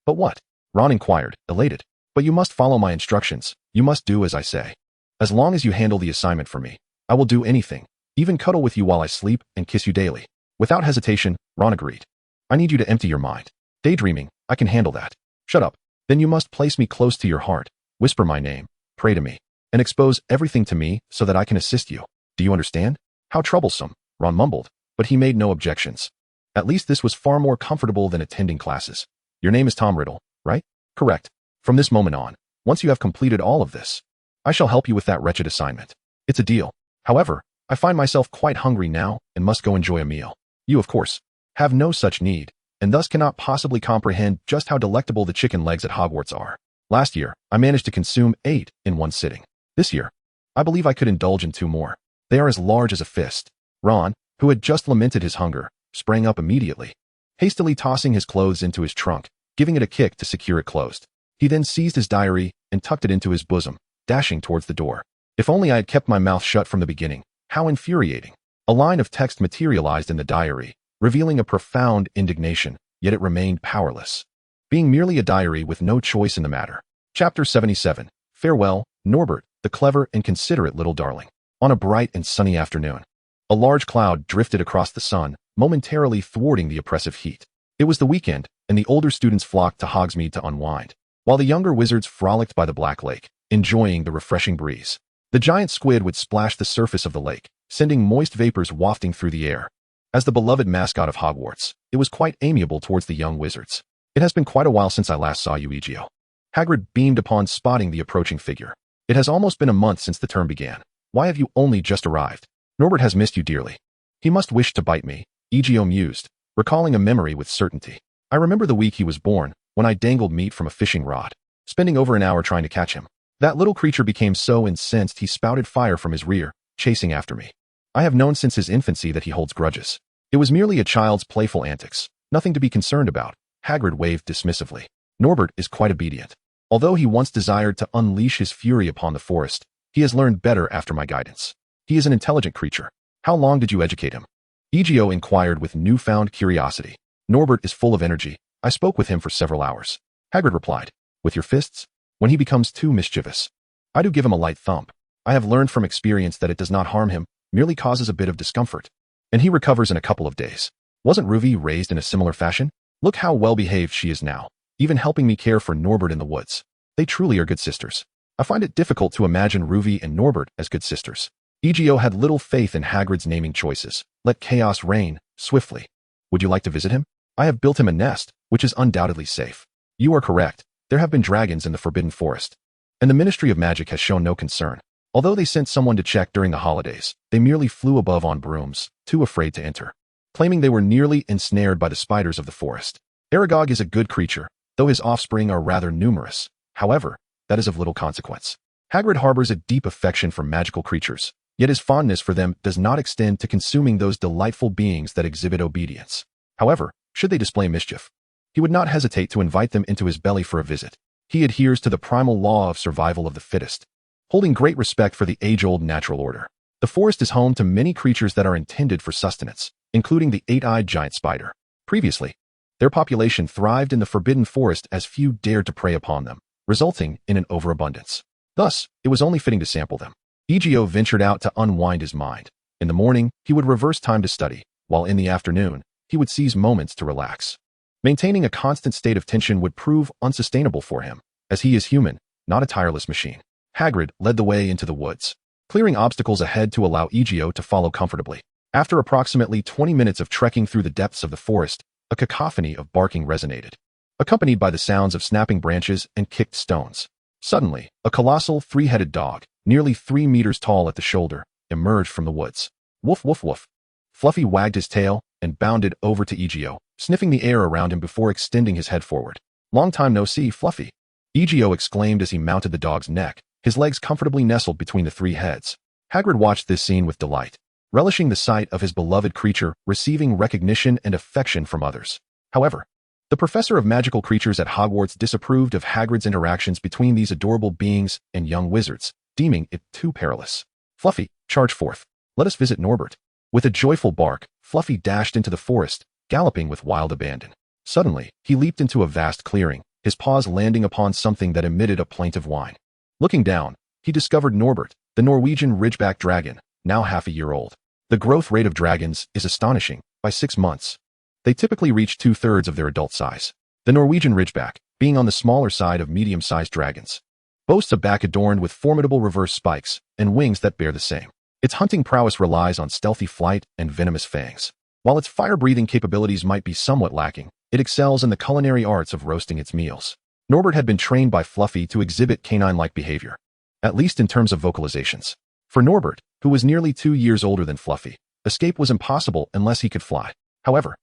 But what? Ron inquired, elated. But you must follow my instructions. You must do as I say. As long as you handle the assignment for me, I will do anything, even cuddle with you while I sleep and kiss you daily. Without hesitation, Ron agreed. I need you to empty your mind. Daydreaming, I can handle that. Shut up. Then you must place me close to your heart, whisper my name, pray to me, and expose everything to me so that I can assist you. Do you understand? How troublesome, Ron mumbled, but he made no objections. At least this was far more comfortable than attending classes. Your name is Tom Riddle, right? Correct. From this moment on, once you have completed all of this, I shall help you with that wretched assignment. It's a deal. However, I find myself quite hungry now and must go enjoy a meal. You, of course, have no such need, and thus cannot possibly comprehend just how delectable the chicken legs at Hogwarts are. Last year, I managed to consume 8 in one sitting. This year, I believe I could indulge in 2 more. They are as large as a fist. Ron, who had just lamented his hunger, sprang up immediately, hastily tossing his clothes into his trunk, giving it a kick to secure it closed. He then seized his diary and tucked it into his bosom, dashing towards the door. If only I had kept my mouth shut from the beginning. How infuriating. A line of text materialized in the diary, revealing a profound indignation, yet it remained powerless, being merely a diary with no choice in the matter. Chapter 77. Farewell, Norbert, the clever and considerate little darling. On a bright and sunny afternoon, a large cloud drifted across the sun, momentarily thwarting the oppressive heat. It was the weekend, and the older students flocked to Hogsmeade to unwind, while the younger wizards frolicked by the Black Lake, enjoying the refreshing breeze. The giant squid would splash the surface of the lake, sending moist vapors wafting through the air. As the beloved mascot of Hogwarts, it was quite amiable towards the young wizards. It has been quite a while since I last saw you, Egio. Hagrid beamed upon spotting the approaching figure. It has almost been a month since the term began. Why have you only just arrived? Norbert has missed you dearly. He must wish to bite me, Egio mused, recalling a memory with certainty. I remember the week he was born, when I dangled meat from a fishing rod, spending over an hour trying to catch him. That little creature became so incensed he spouted fire from his rear, chasing after me. I have known since his infancy that he holds grudges. It was merely a child's playful antics, nothing to be concerned about. Hagrid waved dismissively. Norbert is quite obedient. Although he once desired to unleash his fury upon the forest, he has learned better after my guidance. He is an intelligent creature. How long did you educate him? Egio inquired with newfound curiosity. Norbert is full of energy. I spoke with him for several hours. Hagrid replied. With your fists? When he becomes too mischievous, I do give him a light thump. I have learned from experience that it does not harm him, merely causes a bit of discomfort. And he recovers in a couple of days. Wasn't Ruby raised in a similar fashion? Look how well-behaved she is now, even helping me care for Norbert in the woods. They truly are good sisters. I find it difficult to imagine Ruby and Norbert as good sisters. Egio had little faith in Hagrid's naming choices. Let chaos reign, swiftly. Would you like to visit him? I have built him a nest, which is undoubtedly safe. You are correct. There have been dragons in the Forbidden Forest, and the Ministry of Magic has shown no concern. Although they sent someone to check during the holidays, they merely flew above on brooms, too afraid to enter, claiming they were nearly ensnared by the spiders of the forest. Aragog is a good creature, though his offspring are rather numerous. However, that is of little consequence. Hagrid harbors a deep affection for magical creatures, yet his fondness for them does not extend to consuming those delightful beings that exhibit obedience. However, should they display mischief, he would not hesitate to invite them into his belly for a visit. He adheres to the primal law of survival of the fittest, holding great respect for the age-old natural order. The forest is home to many creatures that are intended for sustenance, including the 8-eyed giant spider. Previously, their population thrived in the Forbidden Forest as few dared to prey upon them, resulting in an overabundance. Thus, it was only fitting to sample them. Egio ventured out to unwind his mind. In the morning, he would reverse time to study, while in the afternoon, he would seize moments to relax. Maintaining a constant state of tension would prove unsustainable for him, as he is human, not a tireless machine. Hagrid led the way into the woods, clearing obstacles ahead to allow Egio to follow comfortably. After approximately 20 minutes of trekking through the depths of the forest, a cacophony of barking resonated, accompanied by the sounds of snapping branches and kicked stones. Suddenly, a colossal 3-headed dog, nearly 3 meters tall at the shoulder, emerged from the woods. Woof, woof, woof. Fluffy wagged his tail and bounded over to Egio, sniffing the air around him before extending his head forward. Long time no see, Fluffy, Egio exclaimed as he mounted the dog's neck, his legs comfortably nestled between the three heads. Hagrid watched this scene with delight, relishing the sight of his beloved creature receiving recognition and affection from others. However, the professor of magical creatures at Hogwarts disapproved of Hagrid's interactions between these adorable beings and young wizards, deeming it too perilous. Fluffy, charge forth. Let us visit Norbert. With a joyful bark, Fluffy dashed into the forest, galloping with wild abandon. Suddenly, he leaped into a vast clearing, his paws landing upon something that emitted a plaintive whine. Looking down, he discovered Norbert, the Norwegian ridgeback dragon, now half a year old. The growth rate of dragons is astonishing. By 6 months, they typically reach 2/3 of their adult size. The Norwegian ridgeback, being on the smaller side of medium-sized dragons, boasts a back adorned with formidable reverse spikes and wings that bear the same. Its hunting prowess relies on stealthy flight and venomous fangs. While its fire-breathing capabilities might be somewhat lacking, it excels in the culinary arts of roasting its meals. Norbert had been trained by Fluffy to exhibit canine-like behavior, at least in terms of vocalizations. For Norbert, who was nearly 2 years older than Fluffy, escape was impossible unless he could fly. However,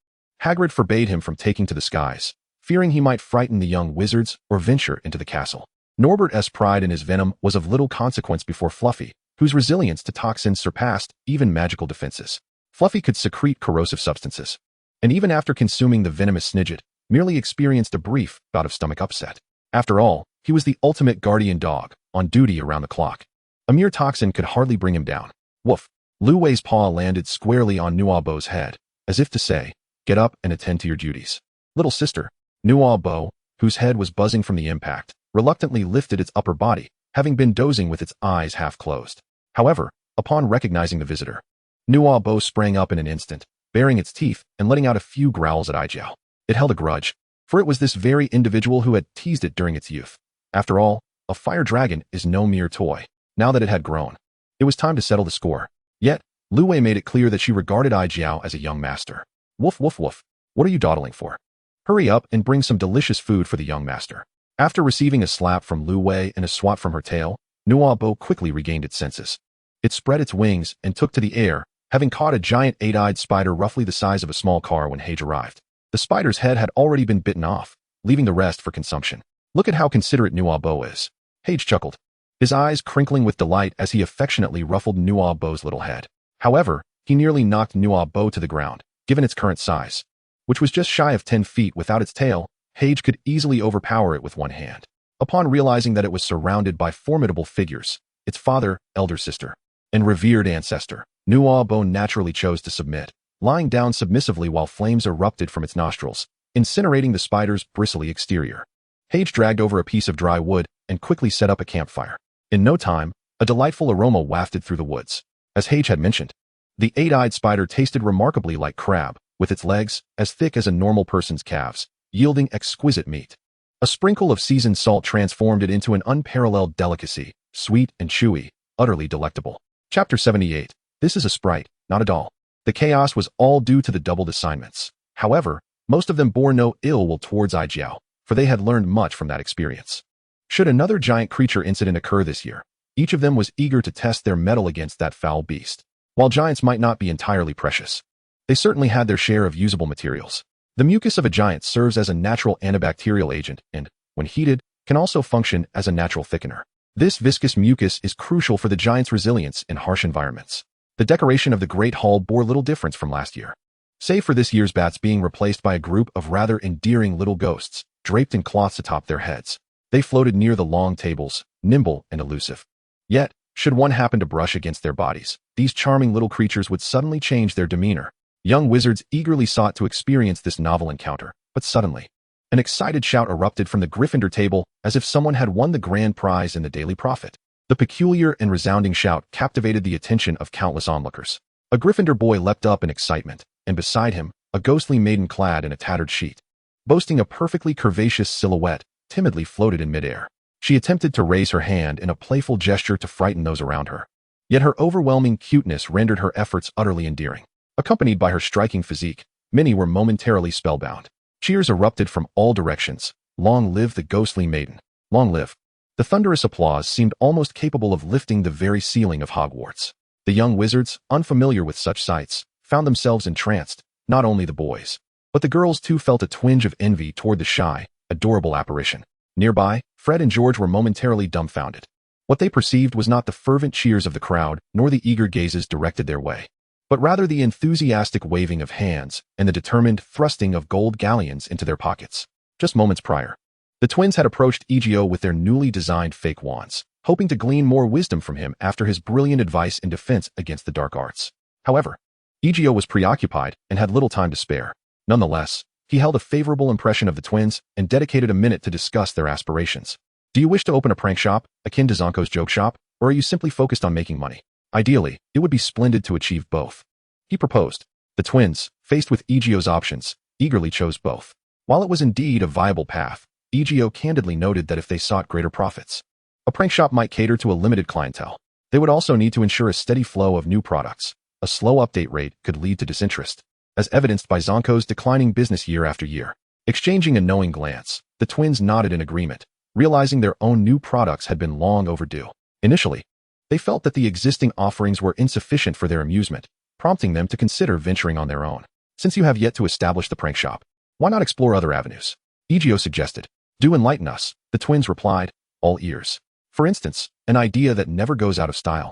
Hagrid forbade him from taking to the skies, fearing he might frighten the young wizards or venture into the castle. Norbert's pride in his venom was of little consequence before Fluffy, whose resilience to toxins surpassed even magical defenses. Fluffy could secrete corrosive substances, and even after consuming the venomous Snidget, merely experienced a brief bout of stomach upset. After all, he was the ultimate guardian dog, on duty around the clock. A mere toxin could hardly bring him down. Woof! Lu Wei's paw landed squarely on Nuabo's head, as if to say, get up and attend to your duties. Little sister, Nuabo, whose head was buzzing from the impact, reluctantly lifted its upper body, having been dozing with its eyes half closed. However, upon recognizing the visitor, Nuabo sprang up in an instant, baring its teeth and letting out a few growls at Egio. It held a grudge, for it was this very individual who had teased it during its youth. After all, a fire dragon is no mere toy. Now that it had grown, it was time to settle the score. Yet, Lu Wei made it clear that she regarded Egio as a young master. Woof woof woof. What are you dawdling for? Hurry up and bring some delicious food for the young master. After receiving a slap from Lu Wei and a swat from her tail, Nuabo quickly regained its senses. It spread its wings and took to the air, having caught a giant 8-eyed spider roughly the size of a small car when Hage arrived. The spider's head had already been bitten off, leaving the rest for consumption. Look at how considerate Nuabo is. Hage chuckled, his eyes crinkling with delight as he affectionately ruffled Nuabo's little head. However, he nearly knocked Nuabo to the ground, given its current size, which was just shy of 10 feet without its tail. Hage could easily overpower it with one hand. Upon realizing that it was surrounded by formidable figures, its father, elder sister, and revered ancestor, Nuabo naturally chose to submit, lying down submissively while flames erupted from its nostrils, incinerating the spider's bristly exterior. Hage dragged over a piece of dry wood and quickly set up a campfire. In no time, a delightful aroma wafted through the woods. As Hage had mentioned, the 8-eyed spider tasted remarkably like crab, with its legs as thick as a normal person's calves, yielding exquisite meat. A sprinkle of seasoned salt transformed it into an unparalleled delicacy, sweet and chewy, utterly delectable. Chapter 78. This is a sprite, not a doll. The chaos was all due to the doubled assignments. However, most of them bore no ill will towards Egio, for they had learned much from that experience. Should another giant creature incident occur this year, each of them was eager to test their mettle against that foul beast. While giants might not be entirely precious, they certainly had their share of usable materials. The mucus of a giant serves as a natural antibacterial agent and, when heated, can also function as a natural thickener. This viscous mucus is crucial for the giant's resilience in harsh environments. The decoration of the Great Hall bore little difference from last year, save for this year's bats being replaced by a group of rather endearing little ghosts, draped in cloths atop their heads. They floated near the long tables, nimble and elusive. Yet, should one happen to brush against their bodies, these charming little creatures would suddenly change their demeanor. Young wizards eagerly sought to experience this novel encounter, but suddenly, an excited shout erupted from the Gryffindor table as if someone had won the grand prize in the Daily Prophet. The peculiar and resounding shout captivated the attention of countless onlookers. A Gryffindor boy leapt up in excitement, and beside him, a ghostly maiden clad in a tattered sheet, boasting a perfectly curvaceous silhouette, timidly floated in midair. She attempted to raise her hand in a playful gesture to frighten those around her. Yet her overwhelming cuteness rendered her efforts utterly endearing. Accompanied by her striking physique, many were momentarily spellbound. Cheers erupted from all directions. Long live the ghostly maiden. Long live. The thunderous applause seemed almost capable of lifting the very ceiling of Hogwarts. The young wizards, unfamiliar with such sights, found themselves entranced. Not only the boys, but the girls too felt a twinge of envy toward the shy, adorable apparition. Nearby, Fred and George were momentarily dumbfounded. What they perceived was not the fervent cheers of the crowd, nor the eager gazes directed their way, but rather the enthusiastic waving of hands and the determined thrusting of gold galleons into their pockets. Just moments prior, the twins had approached Egio with their newly designed fake wands, hoping to glean more wisdom from him after his brilliant advice in defense against the dark arts. However, Egio was preoccupied and had little time to spare. Nonetheless, he held a favorable impression of the twins and dedicated a minute to discuss their aspirations. Do you wish to open a prank shop, akin to Zonko's joke shop, or are you simply focused on making money? Ideally, it would be splendid to achieve both, he proposed. The twins, faced with Egio's options, eagerly chose both. While it was indeed a viable path, Egio candidly noted that if they sought greater profits, a prank shop might cater to a limited clientele. They would also need to ensure a steady flow of new products. A slow update rate could lead to disinterest, as evidenced by Zonko's declining business year after year. Exchanging a knowing glance, the twins nodded in agreement, realizing their own new products had been long overdue. Initially, they felt that the existing offerings were insufficient for their amusement, prompting them to consider venturing on their own. Since you have yet to establish the prank shop, why not explore other avenues? Egio suggested. Do enlighten us, the twins replied, all ears. For instance, an idea that never goes out of style.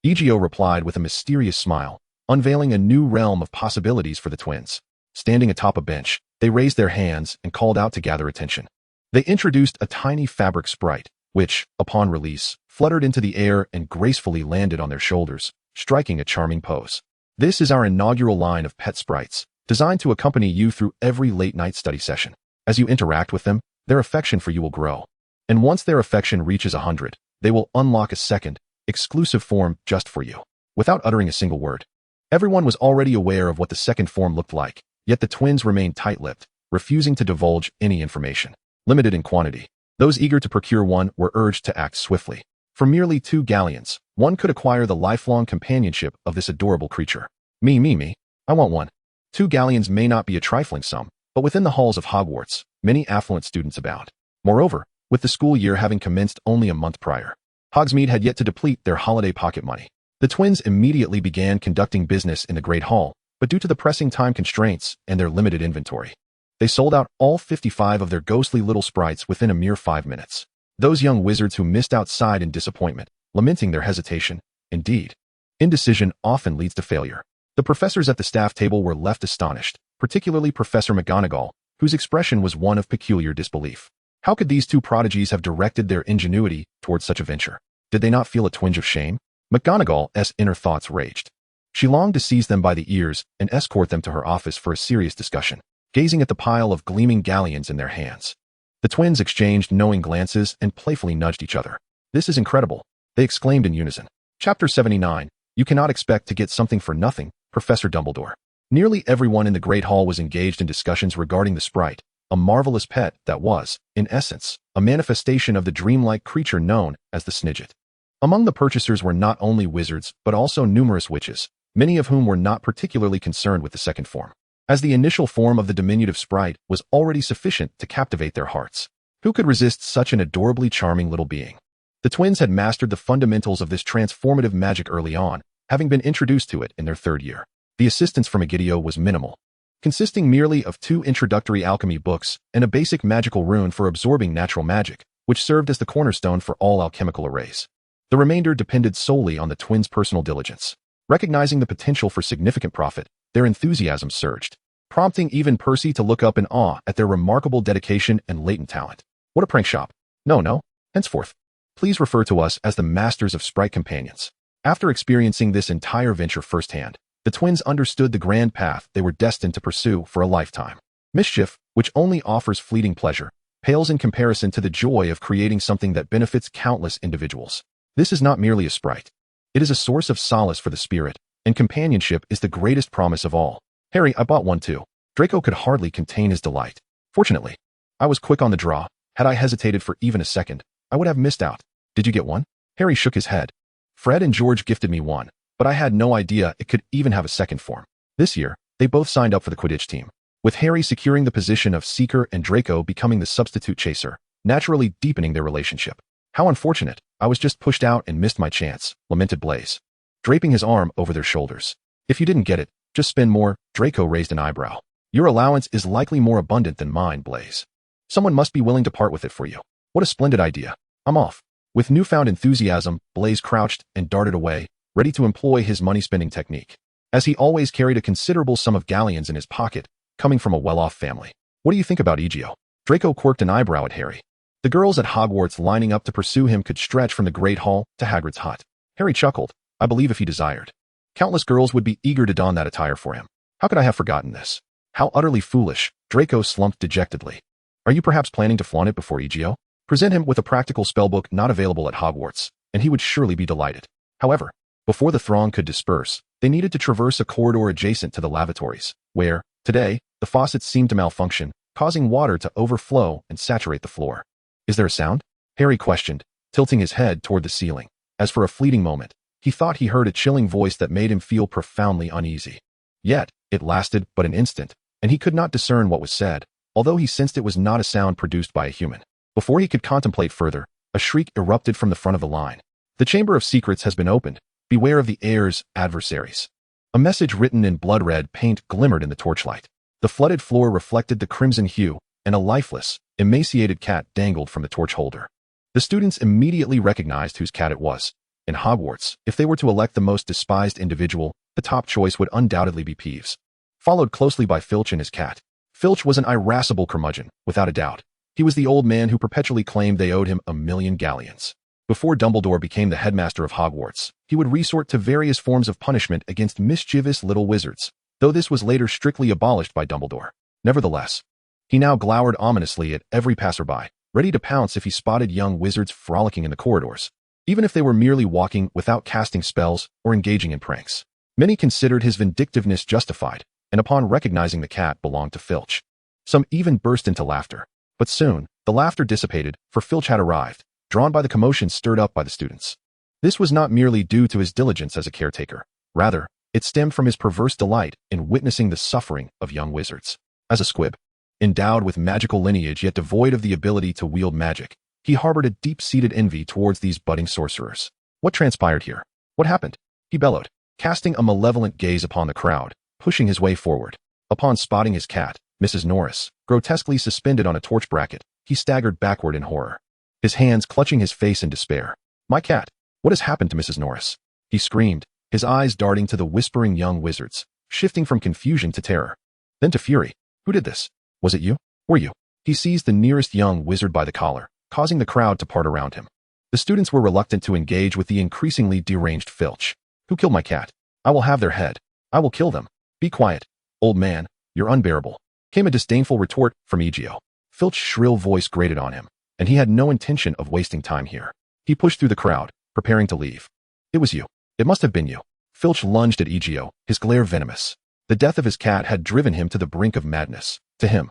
Egio replied with a mysterious smile, unveiling a new realm of possibilities for the twins. Standing atop a bench, they raised their hands and called out to gather attention. They introduced a tiny fabric sprite, which, upon release, fluttered into the air and gracefully landed on their shoulders, striking a charming pose. This is our inaugural line of pet sprites, designed to accompany you through every late-night study session. As you interact with them, their affection for you will grow. And once their affection reaches 100, they will unlock a second, exclusive form just for you. Without uttering a single word, everyone was already aware of what the second form looked like, yet the twins remained tight-lipped, refusing to divulge any information. Limited in quantity, those eager to procure one were urged to act swiftly. For merely 2 galleons, one could acquire the lifelong companionship of this adorable creature. Me, I want one. 2 galleons may not be a trifling sum, but within the halls of Hogwarts, many affluent students abound. Moreover, with the school year having commenced only a month prior, Hogsmeade had yet to deplete their holiday pocket money. The twins immediately began conducting business in the Great Hall, but due to the pressing time constraints and their limited inventory, they sold out all 55 of their ghostly little sprites within a mere 5 minutes. Those young wizards who missed out sighed in disappointment, lamenting their hesitation. Indeed, indecision often leads to failure. The professors at the staff table were left astonished, particularly Professor McGonagall, whose expression was one of peculiar disbelief. How could these 2 prodigies have directed their ingenuity towards such a venture? Did they not feel a twinge of shame? McGonagall's inner thoughts raged. She longed to seize them by the ears and escort them to her office for a serious discussion, gazing at the pile of gleaming galleons in their hands. The twins exchanged knowing glances and playfully nudged each other. This is incredible, they exclaimed in unison. Chapter 79. You cannot expect to get something for nothing, Professor Dumbledore. Nearly everyone in the Great Hall was engaged in discussions regarding the sprite, a marvelous pet that was, in essence, a manifestation of the dreamlike creature known as the Snidget. Among the purchasers were not only wizards, but also numerous witches, many of whom were not particularly concerned with the second form, as the initial form of the diminutive sprite was already sufficient to captivate their hearts. Who could resist such an adorably charming little being? The twins had mastered the fundamentals of this transformative magic early on, having been introduced to it in their 3rd year. The assistance from Egio was minimal, consisting merely of 2 introductory alchemy books and a basic magical rune for absorbing natural magic, which served as the cornerstone for all alchemical arrays. The remainder depended solely on the twins' personal diligence. Recognizing the potential for significant profit, their enthusiasm surged, prompting even Percy to look up in awe at their remarkable dedication and latent talent. What a prank shop. No. Henceforth, please refer to us as the masters of sprite companions. After experiencing this entire venture firsthand, the twins understood the grand path they were destined to pursue for a lifetime. Mischief, which only offers fleeting pleasure, pales in comparison to the joy of creating something that benefits countless individuals. This is not merely a sprite. It is a source of solace for the spirit, and companionship is the greatest promise of all. Harry, I bought one too. Draco could hardly contain his delight. Fortunately, I was quick on the draw. Had I hesitated for even a second, I would have missed out. Did you get one? Harry shook his head. Fred and George gifted me one, but I had no idea it could even have a second form. This year, they both signed up for the Quidditch team, with Harry securing the position of seeker and Draco becoming the substitute chaser, naturally deepening their relationship. How unfortunate, I was just pushed out and missed my chance, lamented Blaise, draping his arm over their shoulders. If you didn't get it, just spend more. Draco raised an eyebrow. Your allowance is likely more abundant than mine, Blaise. Someone must be willing to part with it for you. What a splendid idea. I'm off. With newfound enthusiasm, Blaise crouched and darted away, ready to employ his money-spending technique. As he always carried a considerable sum of galleons in his pocket, coming from a well-off family. What do you think about Egio? Draco quirked an eyebrow at Harry. The girls at Hogwarts lining up to pursue him could stretch from the Great Hall to Hagrid's hut. Harry chuckled. I believe if he desired. Countless girls would be eager to don that attire for him. How could I have forgotten this? How utterly foolish, Draco slumped dejectedly. Are you perhaps planning to flaunt it before Egio? Present him with a practical spellbook not available at Hogwarts, and he would surely be delighted. However, before the throng could disperse, they needed to traverse a corridor adjacent to the lavatories, where, today, the faucets seemed to malfunction, causing water to overflow and saturate the floor. Is there a sound? Harry questioned, tilting his head toward the ceiling, as for a fleeting moment, he thought he heard a chilling voice that made him feel profoundly uneasy. Yet, it lasted but an instant, and he could not discern what was said, although he sensed it was not a sound produced by a human. Before he could contemplate further, a shriek erupted from the front of the line. The Chamber of Secrets has been opened. Beware of the heir's adversaries. A message written in blood-red paint glimmered in the torchlight. The flooded floor reflected the crimson hue, and a lifeless, emaciated cat dangled from the torch holder. The students immediately recognized whose cat it was. In Hogwarts, if they were to elect the most despised individual, the top choice would undoubtedly be Peeves, followed closely by Filch and his cat. Filch was an irascible curmudgeon, without a doubt. He was the old man who perpetually claimed they owed him 1,000,000 galleons. Before Dumbledore became the headmaster of Hogwarts, he would resort to various forms of punishment against mischievous little wizards, though this was later strictly abolished by Dumbledore. Nevertheless, he now glowered ominously at every passerby, ready to pounce if he spotted young wizards frolicking in the corridors, even if they were merely walking without casting spells or engaging in pranks. Many considered his vindictiveness justified, and upon recognizing the cat belonged to Filch, some even burst into laughter. But soon, the laughter dissipated, for Filch had arrived, drawn by the commotion stirred up by the students. This was not merely due to his diligence as a caretaker. Rather, it stemmed from his perverse delight in witnessing the suffering of young wizards. As a squib, endowed with magical lineage yet devoid of the ability to wield magic, he harbored a deep-seated envy towards these budding sorcerers. What transpired here? What happened? He bellowed, casting a malevolent gaze upon the crowd, pushing his way forward. Upon spotting his cat, Mrs. Norris, grotesquely suspended on a torch bracket, he staggered backward in horror, his hands clutching his face in despair. My cat! What has happened to Mrs. Norris? He screamed, his eyes darting to the whispering young wizards, shifting from confusion to terror, then to fury. Who did this? Was it you? Were you? He seized the nearest young wizard by the collar, causing the crowd to part around him. The students were reluctant to engage with the increasingly deranged Filch. Who killed my cat? I will have their head. I will kill them. Be quiet, old man, you're unbearable, came a disdainful retort from Egio. Filch's shrill voice grated on him, and he had no intention of wasting time here. He pushed through the crowd, preparing to leave. It was you. It must have been you. Filch lunged at Egio, his glare venomous. The death of his cat had driven him to the brink of madness. To him,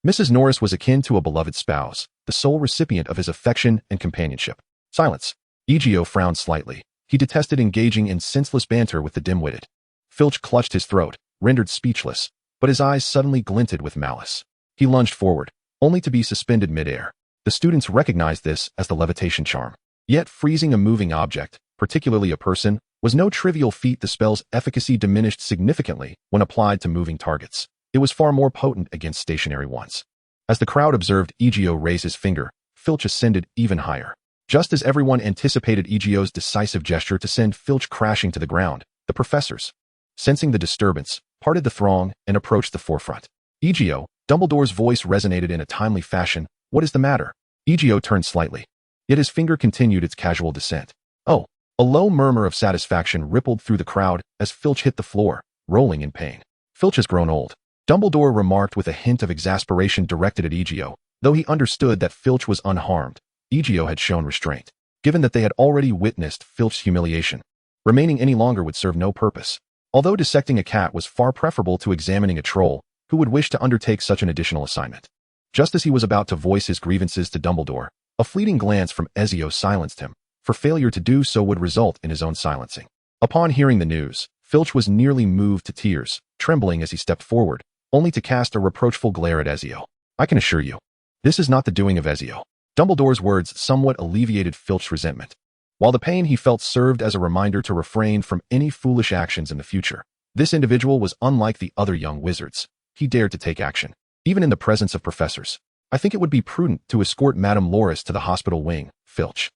Mrs. Norris was akin to a beloved spouse, the sole recipient of his affection and companionship. Silence. Egio frowned slightly. He detested engaging in senseless banter with the dim-witted. Filch clutched his throat, rendered speechless, but his eyes suddenly glinted with malice. He lunged forward, only to be suspended mid-air. The students recognized this as the levitation charm. Yet freezing a moving object, particularly a person, was no trivial feat. The spell's efficacy diminished significantly when applied to moving targets. It was far more potent against stationary ones. As the crowd observed Egio raise his finger, Filch ascended even higher. Just as everyone anticipated Egio's decisive gesture to send Filch crashing to the ground, the professors, sensing the disturbance, parted the throng and approached the forefront. Egio, Dumbledore's voice resonated in a timely fashion. What is the matter? Egio turned slightly, yet his finger continued its casual descent. Oh! A low murmur of satisfaction rippled through the crowd as Filch hit the floor, rolling in pain. Filch has grown old, Dumbledore remarked with a hint of exasperation directed at Egio. Though he understood that Filch was unharmed, Egio had shown restraint, given that they had already witnessed Filch's humiliation. Remaining any longer would serve no purpose. Although dissecting a cat was far preferable to examining a troll, who would wish to undertake such an additional assignment? Just as he was about to voice his grievances to Dumbledore, a fleeting glance from Ezio silenced him, for failure to do so would result in his own silencing. Upon hearing the news, Filch was nearly moved to tears, trembling as he stepped forward, only to cast a reproachful glare at Ezio. I can assure you, this is not the doing of Ezio. Dumbledore's words somewhat alleviated Filch's resentment, while the pain he felt served as a reminder to refrain from any foolish actions in the future. This individual was unlike the other young wizards. He dared to take action, even in the presence of professors. I think it would be prudent to escort Madame Loris to the hospital wing, Filch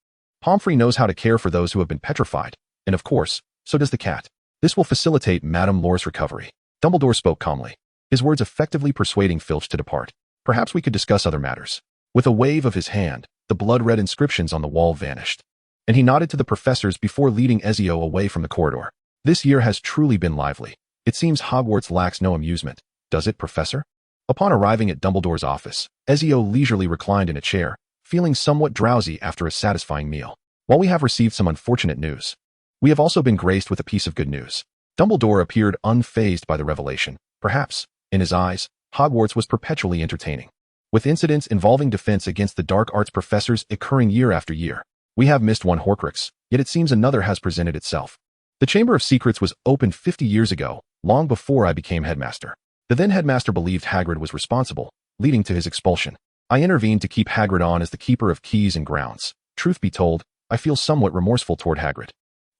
Pomfrey knows how to care for those who have been petrified, and of course, so does the cat. This will facilitate Madame Loris' recovery. Dumbledore spoke calmly, his words effectively persuading Filch to depart. Perhaps we could discuss other matters. With a wave of his hand, the blood-red inscriptions on the wall vanished, and he nodded to the professors before leading Ezio away from the corridor. This year has truly been lively. It seems Hogwarts lacks no amusement, does it, Professor? Upon arriving at Dumbledore's office, Ezio leisurely reclined in a chair, feeling somewhat drowsy after a satisfying meal. While we have received some unfortunate news, we have also been graced with a piece of good news. Dumbledore appeared unfazed by the revelation. Perhaps, in his eyes, Hogwarts was perpetually entertaining, with incidents involving defense against the dark arts professors occurring year after year. We have missed one Horcrux, yet it seems another has presented itself. The Chamber of Secrets was opened 50 years ago, long before I became headmaster. The then headmaster believed Hagrid was responsible, leading to his expulsion. I intervened to keep Hagrid on as the keeper of keys and grounds. Truth be told, I feel somewhat remorseful toward Hagrid.